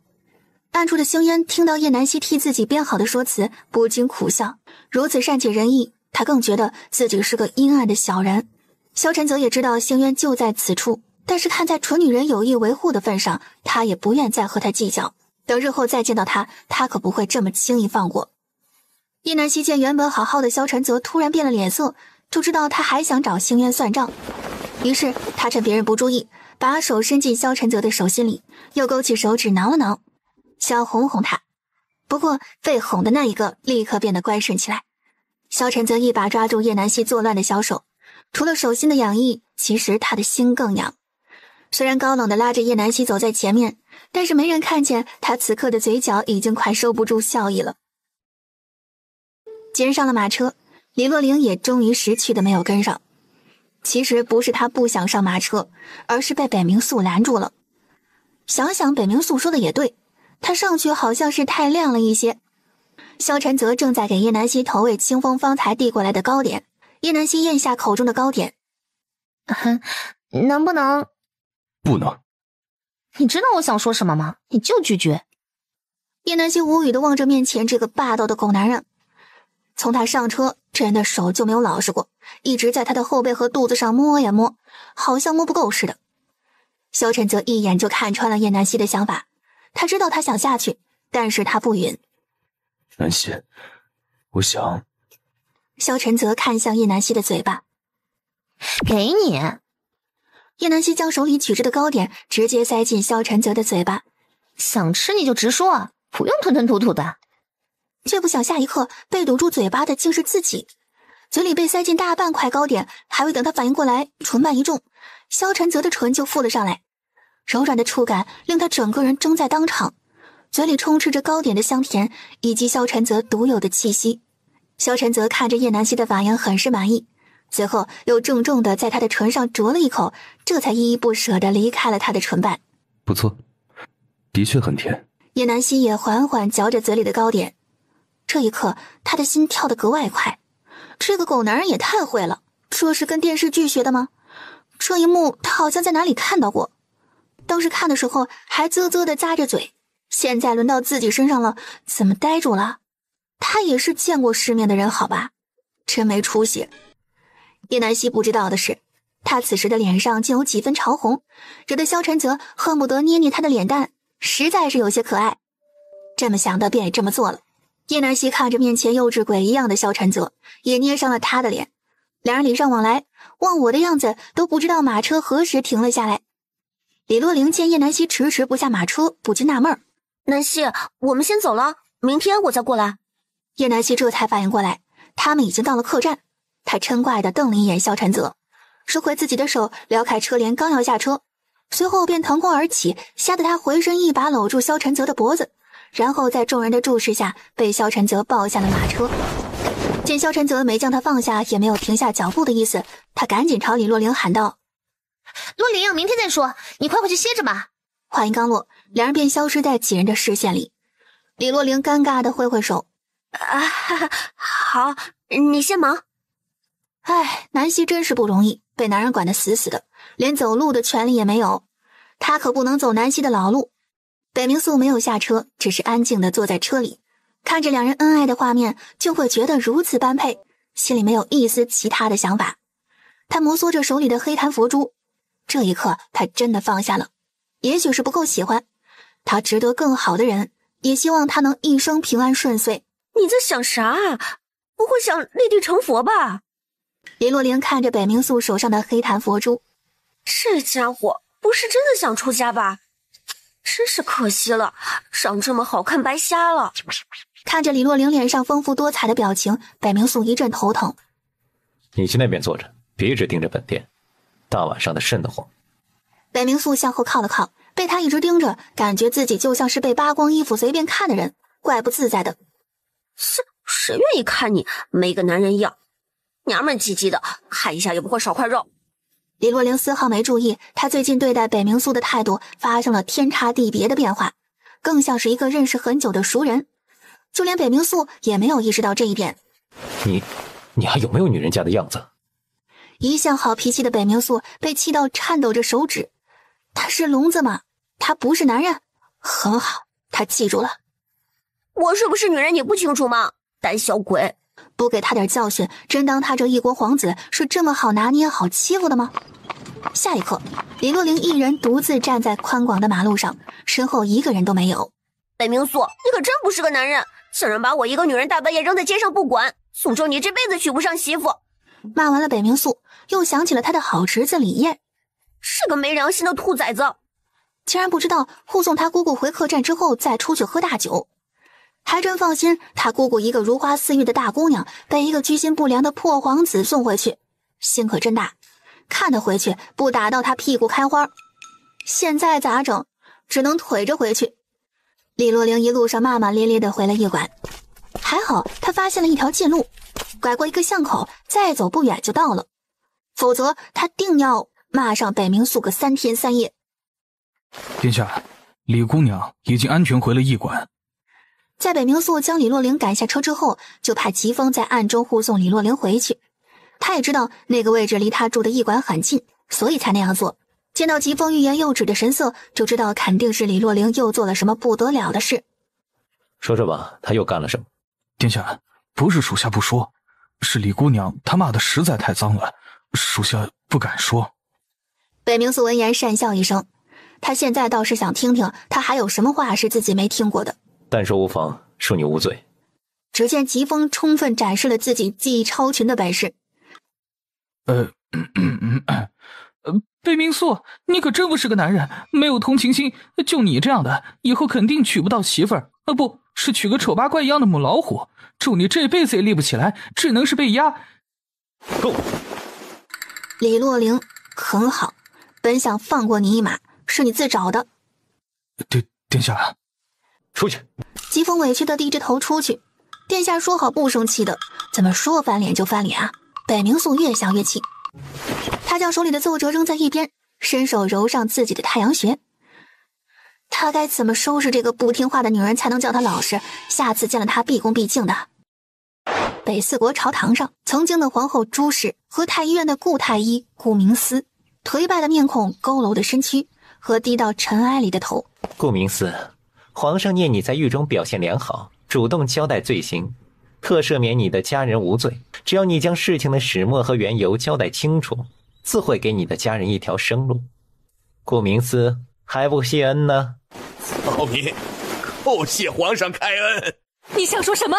暗处的星渊听到叶南希替自己编好的说辞，不禁苦笑，如此善解人意，他更觉得自己是个阴暗的小人。萧晨则也知道星渊就在此处，但是看在蠢女人有意维护的份上，他也不愿再和他计较，等日后再见到他，他可不会这么轻易放过。叶南希见原本好好的萧晨则突然变了脸色，就知道他还想找星渊算账，于是他趁别人不注意，把手伸进萧晨则的手心里，又勾起手指挠了挠，想哄哄他。不过被哄的那一个立刻变得乖顺起来。萧晨则一把抓住叶南希作乱的小手，除了手心的痒意，其实他的心更痒。虽然高冷的拉着叶南希走在前面，但是没人看见他此刻的嘴角已经快收不住笑意了。几人上了马车，李洛灵也终于识趣的没有跟上。其实不是他不想上马车，而是被北冥素拦住了。想想北冥素说的也对，他上去好像是太亮了一些。萧晨则正在给叶南希投喂清风方才递过来的糕点，叶南希咽下口中的糕点。能不能？不能。你知道我想说什么吗？你就拒绝。叶南希无语地望着面前这个霸道的狗男人。从他上车，这人的手就没有老实过，一直在他的后背和肚子上摸呀摸，好像摸不够似的。萧晨则一眼就看穿了叶南希的想法，他知道他想下去，但是他不允。南希，我想……萧晨则看向叶南希的嘴巴，给你。叶南希将手里举着的糕点直接塞进萧晨则的嘴巴，想吃你就直说，不用吞吞吐吐的。却不想下一刻被堵住嘴巴的竟是自己，嘴里被塞进大半块糕点，还未等他反应过来，唇瓣一重，萧晨则的唇就附了上来，柔软的触感令他整个人怔在当场，嘴里充斥着糕点的香甜以及萧晨则独有的气息。萧晨则看着叶南希的反应很是满意，随后又重重地在他的唇上啄了一口，这才依依不舍地离开了他的唇瓣。不错，的确很甜。叶南希也缓缓嚼着嘴里的糕点，这一刻他的心跳得格外快。这个狗男人也太会了，这是跟电视剧学的吗？这一幕他好像在哪里看到过，当时看的时候还啧啧的咂着嘴，现在轮到自己身上了，怎么呆住了？他也是见过世面的人好吧，真没出息。叶南希不知道的是，他此时的脸上竟有几分潮红，惹得萧晨泽恨不得捏捏他的脸蛋，实在是有些可爱。这么想的便也这么做了。叶南希看着面前幼稚鬼一样的萧晨泽，也捏上了他的脸，两人礼尚往来，忘我的样子，都不知道马车何时停了下来。李洛灵见叶南希迟迟不下马车，不禁纳闷：南希，我们先走了，明天我再过来。叶南希这才反应过来，他们已经到了客栈。他嗔怪地瞪了一眼萧晨泽，收回自己的手，撩开车帘，刚要下车，随后便腾空而起，吓得他回身一把搂住萧晨泽的脖子，然后在众人的注视下被萧晨泽抱下了马车。见萧晨泽没将他放下，也没有停下脚步的意思，他赶紧朝李洛灵喊道：洛灵，明天再说，你快回去歇着吧。话音刚落，两人便消失在几人的视线里。李洛灵尴尬地挥挥手：好，你先忙。唉，南希真是不容易，被男人管得死死的，连走路的权利也没有。他可不能走南希的老路。北冥素没有下车，只是安静地坐在车里，看着两人恩爱的画面，就会觉得如此般配，心里没有一丝其他的想法。他摩挲着手里的黑檀佛珠，这一刻他真的放下了。也许是不够喜欢，他值得更好的人，也希望他能一生平安顺遂。你在想啥啊？不会想立地成佛吧？林洛灵看着北冥素手上的黑檀佛珠，这家伙不是真的想出家吧？真是可惜了，长这么好看白瞎了。看着李洛灵脸上丰富多彩的表情，北冥素一阵头疼。你去那边坐着，别一直盯着本店，大晚上的瘆得慌。北冥素向后靠了靠，被他一直盯着，感觉自己就像是被扒光衣服随便看的人，怪不自在的。谁愿意看你没个男人样，娘们唧唧的，看一下也不会少块肉。李洛灵丝毫没注意，他最近对待北冥素的态度发生了天差地别的变化，更像是一个认识很久的熟人。就连北冥素也没有意识到这一点。你还有没有女人家的样子？一向好脾气的北冥素被气到颤抖着手指。他是聋子吗？他不是男人？很好，他记住了。我是不是女人你不清楚吗？胆小鬼！不给他点教训，真当他这一国皇子是这么好拿捏好欺负的吗？下一刻，李洛灵一人独自站在宽广的马路上，身后一个人都没有。北冥素，你可真不是个男人，竟然把我一个女人大半夜扔在街上不管，诅咒你这辈子娶不上媳妇。骂完了北冥素，又想起了他的好侄子李烨，是个没良心的兔崽子，竟然不知道护送他姑姑回客栈之后再出去喝大酒。还真放心，他姑姑一个如花似玉的大姑娘被一个居心不良的破皇子送回去，心可真大，看他回去不打到他屁股开花。现在咋整？只能腿着回去。李洛灵一路上骂骂咧咧的回了驿馆，还好他发现了一条近路，拐过一个巷口，再走不远就到了，否则他定要骂上北冥素个3天3夜。殿下，李姑娘已经安全回了驿馆。在北冥素将李洛灵赶下车之后，就派疾风在暗中护送李洛灵回去。他也知道那个位置离他住的驿馆很近，所以才那样做。见到疾风欲言又止的神色，就知道肯定是李洛灵又做了什么不得了的事。说说吧，他又干了什么？殿下，不是属下不说，是李姑娘她骂的实在太脏了，属下不敢说。北冥素闻言讪笑一声，他现在倒是想听听他还有什么话是自己没听过的。但说无妨，恕你无罪。只见疾风充分展示了自己技艺超群的本事。北冥素，你可真不是个男人，没有同情心，就你这样的，以后肯定娶不到媳妇儿，不是娶个丑八怪一样的母老虎，祝你这辈子也立不起来，只能是被压。够！李洛灵，很好，本想放过你一马，是你自找的。殿下，出去。疾风委屈的低着头出去。殿下说好不生气的，怎么说翻脸就翻脸啊？北冥素越想越气，他将手里的奏折扔在一边，伸手揉上自己的太阳穴。他该怎么收拾这个不听话的女人才能叫她老实，下次见了她毕恭毕敬的？北四国朝堂上，曾经的皇后朱氏和太医院的顾太医顾明思颓败的面孔、佝偻的身躯和低到尘埃里的头。顾明思，皇上念你在狱中表现良好，主动交代罪行，特赦免你的家人无罪。只要你将事情的始末和缘由交代清楚，自会给你的家人一条生路。顾明思还不谢恩呢？草民，叩谢皇上开恩。你想说什么？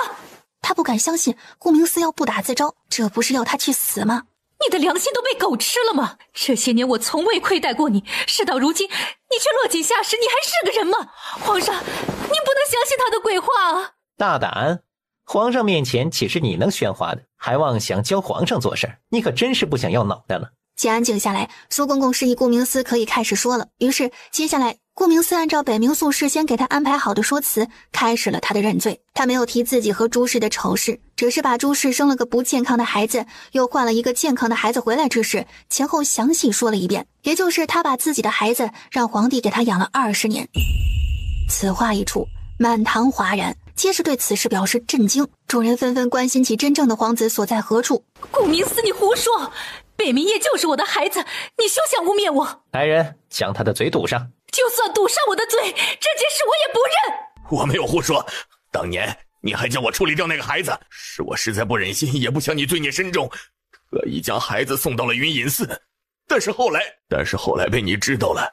他不敢相信顾明思要不打自招，这不是要他去死吗？你的良心都被狗吃了吗？这些年我从未亏待过你，事到如今你却落井下石，你还是个人吗？皇上，你不能相信他的鬼话啊！大胆！皇上面前岂是你能喧哗的？还妄想教皇上做事，你可真是不想要脑袋了。见安静下来，苏公公示意顾明思可以开始说了。于是接下来顾明思按照北冥宿事先给他安排好的说辞，开始了他的认罪。他没有提自己和朱氏的丑事，只是把朱氏生了个不健康的孩子，又换了一个健康的孩子回来之事，前后详细说了一遍。也就是他把自己的孩子让皇帝给他养了20年。此话一出，满堂哗然，皆是对此事表示震惊。众人纷纷关心起真正的皇子所在何处。顾明思，你胡说！北冥夜就是我的孩子，你休想污蔑我！来人，将他的嘴堵上！就算堵上我的嘴，这件事我也不认。我没有胡说，当年你还叫我处理掉那个孩子，是我实在不忍心，也不想你罪孽深重，特意将孩子送到了云隐寺。但是后来被你知道了，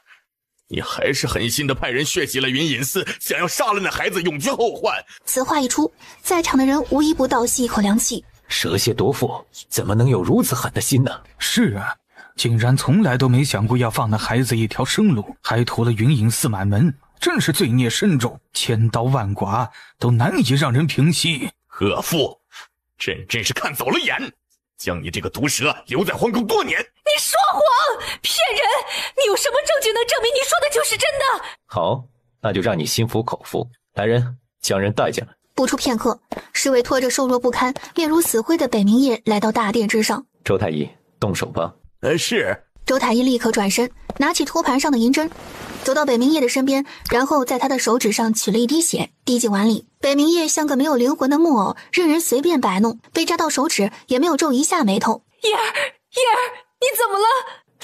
你还是狠心的派人血洗了云隐寺，想要杀了那孩子，永绝后患。此话一出，在场的人无一不倒吸一口凉气。蛇蝎夺妇，怎么能有如此狠的心呢？是啊，竟然从来都没想过要放那孩子一条生路，还屠了云隐寺满门，真是罪孽深重，千刀万剐都难以让人平息。恶妇，朕真是看走了眼，将你这个毒蛇留在皇宫多年。你说谎，骗人！你有什么证据能证明你说的就是真的？好，那就让你心服口服。来人，将人带进来。不出片刻，侍卫拖着瘦弱不堪、面如死灰的北冥夜来到大殿之上。周太医，动手吧。是。周太医立刻转身，拿起托盘上的银针，走到北冥夜的身边，然后在他的手指上取了一滴血，滴进碗里。北冥夜像个没有灵魂的木偶，任人随便摆弄，被扎到手指也没有皱一下眉头。叶儿，你怎么了？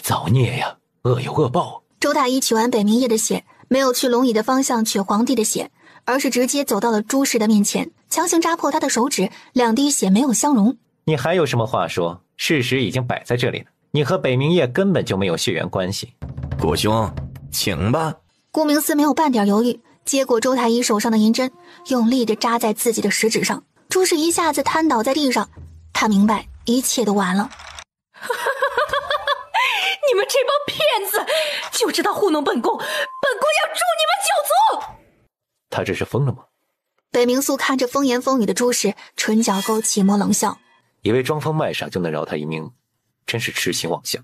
造孽呀，恶有恶报。周太医取完北冥夜的血，没有去龙椅的方向取皇帝的血，而是直接走到了朱氏的面前，强行扎破他的手指，2滴血没有相容。你还有什么话说？事实已经摆在这里了，你和北冥夜根本就没有血缘关系。顾兄，请吧。顾明思没有半点犹豫，接过周太医手上的银针，用力地扎在自己的食指上。朱氏一下子瘫倒在地上，他明白一切都完了。你们这帮骗子，就知道糊弄本宫，本宫要诛你们9族！他这是疯了吗？北冥素看着风言风语的朱氏，唇角勾起抹冷笑，以为装疯卖傻就能饶他一命，真是痴心妄想。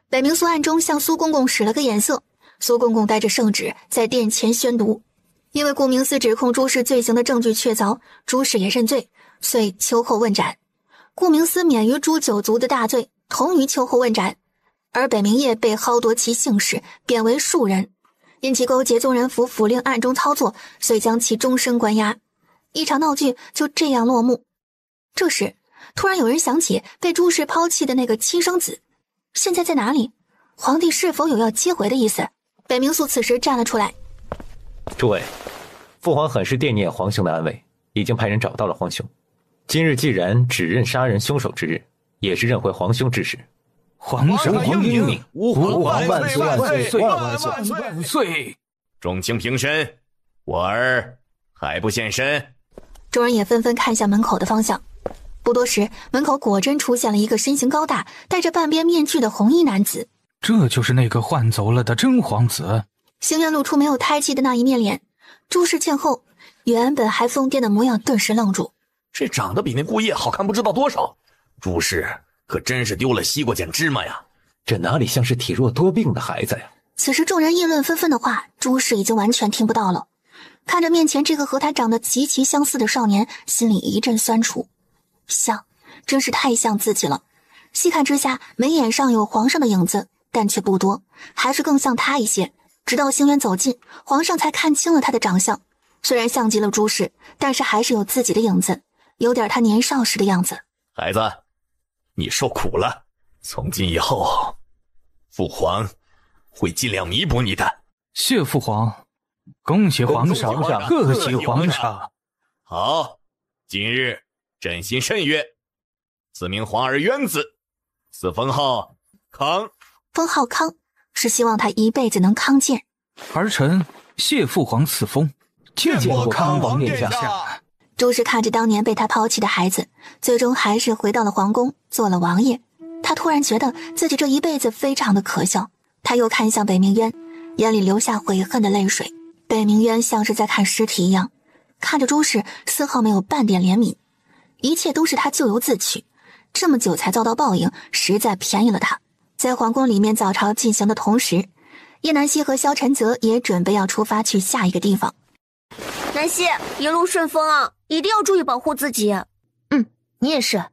北冥素暗中向苏公公使了个眼色，苏公公带着圣旨在殿前宣读。因为顾明思指控朱氏罪行的证据确凿，朱氏也认罪，遂秋后问斩。顾明思免于诛9族的大罪，同于秋后问斩，而北冥夜被薅夺其姓氏，贬为庶人，因其勾结宗人府府令暗中操作，遂将其终身关押。一场闹剧就这样落幕。这时突然有人想起被朱氏抛弃的那个亲生子，现在在哪里？皇帝是否有要接回的意思？北冥素此时站了出来。诸位，父皇很是惦念皇兄的安危，已经派人找到了皇兄。今日既然指认杀人凶手之日，也是认回皇兄之时。皇上英明，吾皇万岁万岁万岁万岁！众卿平身，我儿还不现身？众人也纷纷看向门口的方向。不多时，门口果真出现了一个身形高大、戴着半边面具的红衣男子。这就是那个换走了的真皇子。星渊露出没有胎气的那一面脸，朱氏见后，原本还疯癫的模样顿时愣住。这长得比那顾夜好看不知道多少，朱氏可真是丢了西瓜捡芝麻呀！这哪里像是体弱多病的孩子呀？此时众人议论纷纷的话，朱氏已经完全听不到了。看着面前这个和他长得极其相似的少年，心里一阵酸楚。像，真是太像自己了。细看之下，眉眼上有皇上的影子，但却不多，还是更像他一些。直到星渊走近，皇上才看清了他的长相。虽然像极了朱氏，但是还是有自己的影子，有点他年少时的样子。孩子，你受苦了，从今以后父皇会尽量弥补你的。谢父皇，恭喜皇上，贺喜皇上。好，今日朕心甚悦，赐名皇儿渊子，赐封号康。封号康是希望他一辈子能康健。儿臣谢父皇赐封，见过康王殿下。朱氏看着当年被他抛弃的孩子，最终还是回到了皇宫，做了王爷。他突然觉得自己这一辈子非常的可笑。他又看向北冥渊，眼里流下悔恨的泪水。北冥渊像是在看尸体一样，看着朱氏，丝毫没有半点怜悯。一切都是他咎由自取，这么久才遭到报应，实在便宜了他。在皇宫里面早朝进行的同时，叶南希和萧晨泽也准备要出发去下一个地方。南希，一路顺风啊，一定要注意保护自己。你也是，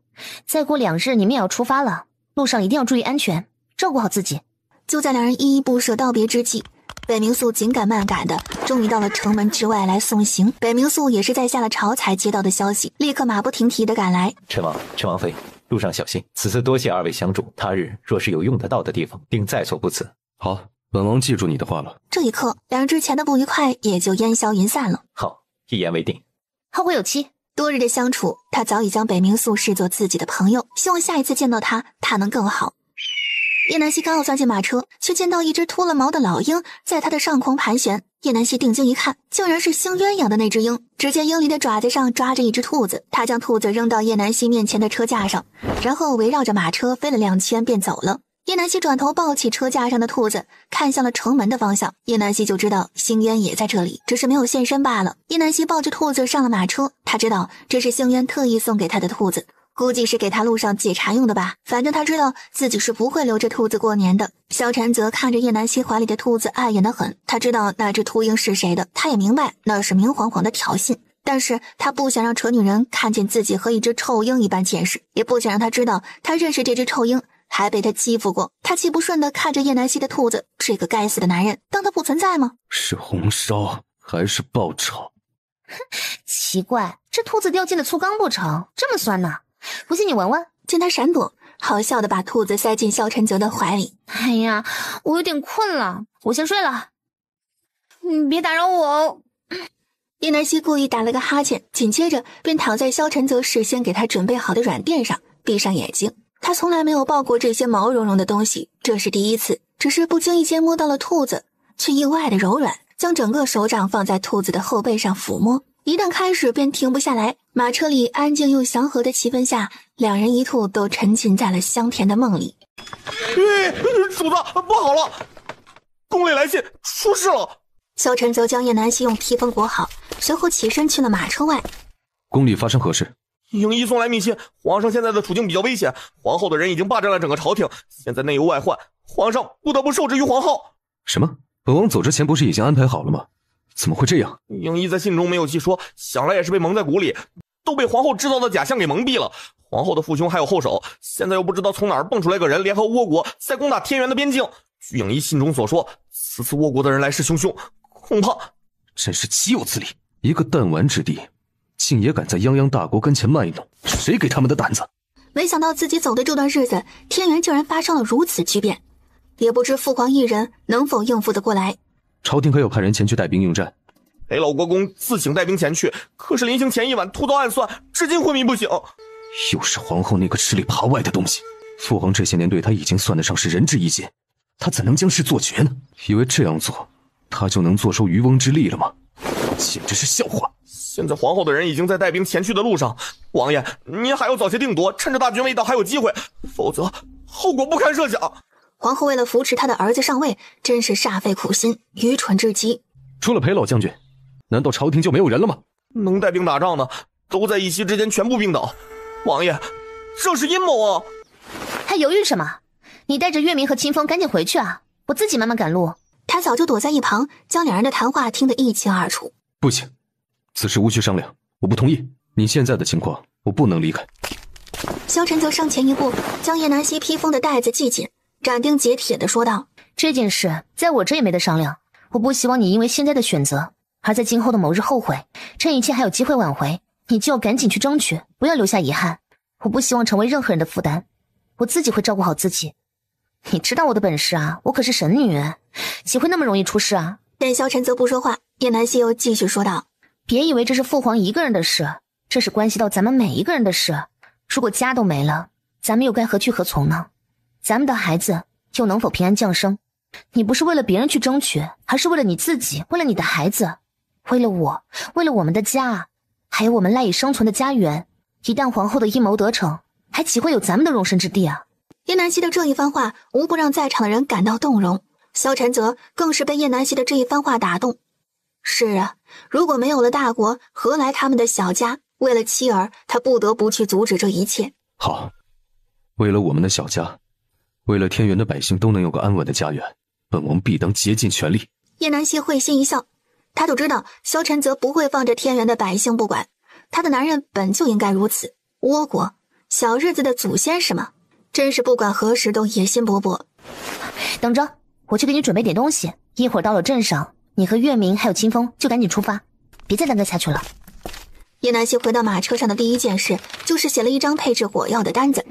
再过2日你们也要出发了，路上一定要注意安全，照顾好自己。就在两人依依不舍道别之际，北冥素紧赶慢赶的，终于到了城门之外来送行。北冥素也是在下了朝才接到的消息，立刻马不停蹄的赶来。陈王妃，路上小心。此次多谢二位相助，他日若是有用得到的地方，定在所不辞。好，本王记住你的话了。这一刻，两人之前的不愉快也就烟消云散了。好，一言为定。后会有期。多日的相处，他早已将北冥素视作自己的朋友，希望下一次见到他能更好。叶南希刚要钻进马车，却见到一只秃了毛的老鹰在他的上空盘旋。叶南希定睛一看，竟然是星渊养的那只鹰。只见鹰离的爪子上抓着一只兔子，他将兔子扔到叶南希面前的车架上，然后围绕着马车飞了2圈便走了。叶南希转头抱起车架上的兔子，看向了城门的方向。叶南希就知道星渊也在这里，只是没有现身罢了。叶南希抱着兔子上了马车，他知道这是星渊特意送给他的兔子，估计是给他路上解馋用的吧。反正他知道自己是不会留着兔子过年的。萧晨则看着叶南希怀里的兔子碍眼得很，他知道那只秃鹰是谁的，他也明白那是明晃晃的挑衅，但是他不想让扯女人看见自己和一只臭鹰一般见识，也不想让他知道他认识这只臭鹰，还被他欺负过。他气不顺地看着叶南希的兔子，这个该死的男人，当他不存在吗？是红烧还是爆炒？奇怪，这兔子掉进了醋缸不成？这么酸呢？不信你闻闻。见他闪躲，好笑地把兔子塞进萧晨泽的怀里。哎呀，我有点困了，我先睡了。你别打扰我哦。叶南希故意打了个哈欠，紧接着便躺在萧晨泽事先给他准备好的软垫上，闭上眼睛。他从来没有抱过这些毛茸茸的东西，这是第一次，只是不经意间摸到了兔子，却意外的柔软，将整个手掌放在兔子的后背上抚摸，一旦开始便停不下来。马车里安静又祥和的气氛下，两人一兔都沉浸在了香甜的梦里。主子，不好了，宫里来信，出事了。萧晨则将叶南希用披风裹好，随后起身去了马车外。宫里发生何事？影医送来密信，皇上现在的处境比较危险，皇后的人已经霸占了整个朝廷，现在内忧外患，皇上不得不受制于皇后。什么？本王走之前不是已经安排好了吗？怎么会这样？影医在信中没有细说，想来也是被蒙在鼓里，都被皇后制造的假象给蒙蔽了。皇后的父兄还有后手，现在又不知道从哪儿蹦出来个人，联合倭国在攻打天元的边境。据影医信中所说，此次倭国的人来势汹汹，恐怕……真是岂有此理！一个弹丸之地，竟也敢在泱泱大国跟前卖弄，谁给他们的胆子？没想到自己走的这段日子，天元竟然发生了如此巨变，也不知父皇一人能否应付得过来。朝廷可有派人前去带兵应战？北老国公自请带兵前去，可是临行前一晚突遭暗算，至今昏迷不醒。又是皇后那个吃里扒外的东西，父皇这些年对他已经算得上是仁至义尽，他怎能将事做绝呢？以为这样做他就能坐收渔翁之利了吗？简直是笑话。现在皇后的人已经在带兵前去的路上，王爷您还要早些定夺，趁着大军未到还有机会，否则后果不堪设想。皇后为了扶持他的儿子上位，真是煞费苦心，愚蠢至极。除了裴老将军，难道朝廷就没有人了吗？能带兵打仗的都在一夕之间全部病倒。王爷，这是阴谋啊！还犹豫什么？你带着月明和清风赶紧回去啊，我自己慢慢赶路。他早就躲在一旁，将两人的谈话听得一清二楚。不行，此事无需商量，我不同意。你现在的情况，我不能离开。萧晨则上前一步，将叶南希披风的带子系紧，斩钉截铁地说道：这件事在我这也没得商量，我不希望你因为现在的选择而在今后的某日后悔，趁一切还有机会挽回，你就要赶紧去争取，不要留下遗憾。我不希望成为任何人的负担，我自己会照顾好自己。你知道我的本事啊，我可是神女，岂会那么容易出事啊？见萧晨泽不说话，叶南希又继续说道：“别以为这是父皇一个人的事，这是关系到咱们每一个人的事。如果家都没了，咱们又该何去何从呢？咱们的孩子又能否平安降生？你不是为了别人去争取，还是为了你自己，为了你的孩子，为了我，为了我们的家，还有我们赖以生存的家园。一旦皇后的阴谋得逞，还岂会有咱们的容身之地啊？”叶南希的这一番话无不让在场的人感到动容，萧晨泽更是被叶南希的这一番话打动。是啊，如果没有了大国，何来他们的小家？为了妻儿，他不得不去阻止这一切。好，为了我们的小家，为了天元的百姓都能有个安稳的家园，本王必当竭尽全力。叶南希会心一笑，他就知道萧晨泽不会放着天元的百姓不管，他的男人本就应该如此，倭国小日子的祖先是吗？真是不管何时都野心勃勃。等着，我去给你准备点东西，一会儿到了镇上，你和月明还有清风就赶紧出发，别再耽搁下去了。叶南希回到马车上的第一件事就是写了一张配置火药的单子，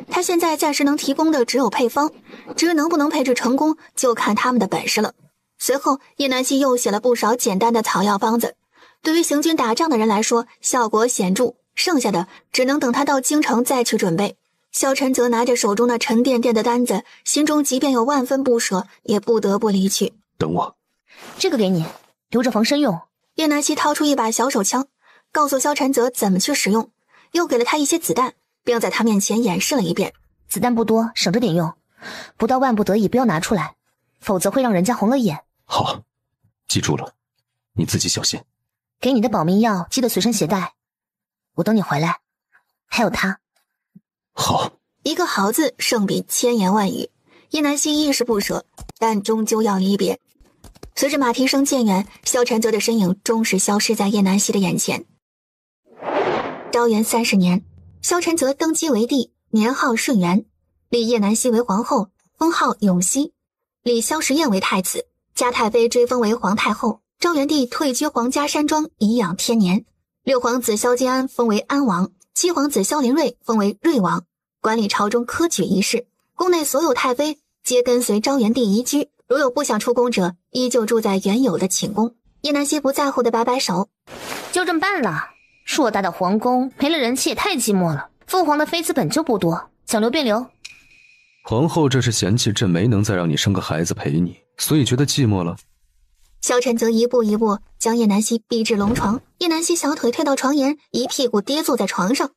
他现在暂时能提供的只有配方，至于能不能配置成功就看他们的本事了。随后叶南希又写了不少简单的草药方子，对于行军打仗的人来说效果显著，剩下的只能等他到京城再去准备。萧晨则拿着手中那沉甸甸的单子，心中即便有万分不舍，也不得不离去。等我，这个给你，留着防身用。叶南希掏出一把小手枪，告诉萧晨泽怎么去使用，又给了他一些子弹，并在他面前演示了一遍。子弹不多，省着点用，不到万不得已不要拿出来，否则会让人家红了眼。好，记住了，你自己小心。给你的保命药记得随身携带，我等你回来。还有他。好，一个好字胜比千言万语。叶南希一时不舍，但终究要离别。随着马蹄声渐远，萧晨泽的身影终是消失在叶南希的眼前。昭元30年，萧晨泽登基为帝，年号顺元，立叶南希为皇后，封号永熙，立萧时宴为太子，嘉太妃追封为皇太后。昭元帝退居皇家山庄，颐养天年。六皇子萧金安封为安王，七皇子萧林睿封为睿王，管理朝中科举仪式。宫内所有太妃皆跟随昭元帝移居，如有不想出宫者，依旧住在原有的寝宫。叶南希不在乎的摆摆手，就这么办了。硕大的皇宫没了人气也太寂寞了，父皇的妃子本就不多，想留便留。皇后这是嫌弃朕没能再让你生个孩子陪你，所以觉得寂寞了。萧晨则一步一步将叶南希逼至龙床，叶南希小腿推到床沿，一屁股跌坐在床上。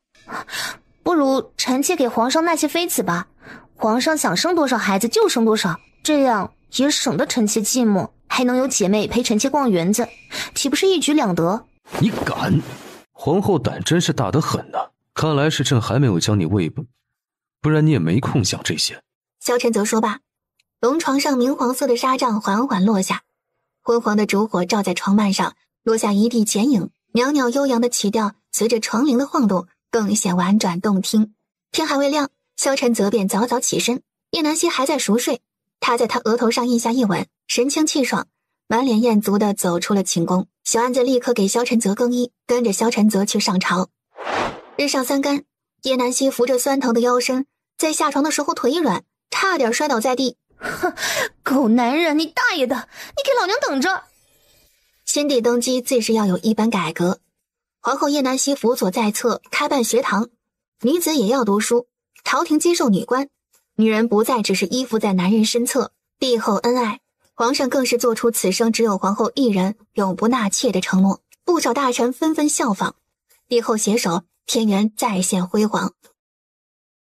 不如臣妾给皇上纳些妃子吧，皇上想生多少孩子就生多少，这样也省得臣妾寂寞，还能有姐妹陪臣妾逛园子，岂不是一举两得？你敢！皇后胆真是大得很呐，看来是朕还没有将你喂饱，不然你也没空想这些。萧晨则说罢，龙床上明黄色的纱帐缓缓落下，昏黄的烛火照在床幔上，落下一地剪影，袅袅悠扬的曲调随着床铃的晃动更显婉转动听。天还未亮，萧晨则便早早起身，叶南希还在熟睡，他在他额头上印下一吻，神清气爽，满脸艳足地走出了寝宫。小安子立刻给萧晨则更衣，跟着萧晨则去上朝。日上三竿，叶南希扶着酸疼的腰身，在下床的时候腿一软，差点摔倒在地。哼，狗男人，你大爷的，你给老娘等着！新帝登基自是要有一般改革，皇后叶南希辅佐在侧，开办学堂，女子也要读书，朝廷接受女官，女人不再只是依附在男人身侧，帝后恩爱。皇上更是做出此生只有皇后一人，永不纳妾的承诺，不少大臣纷纷效仿。帝后携手，天元再现辉煌。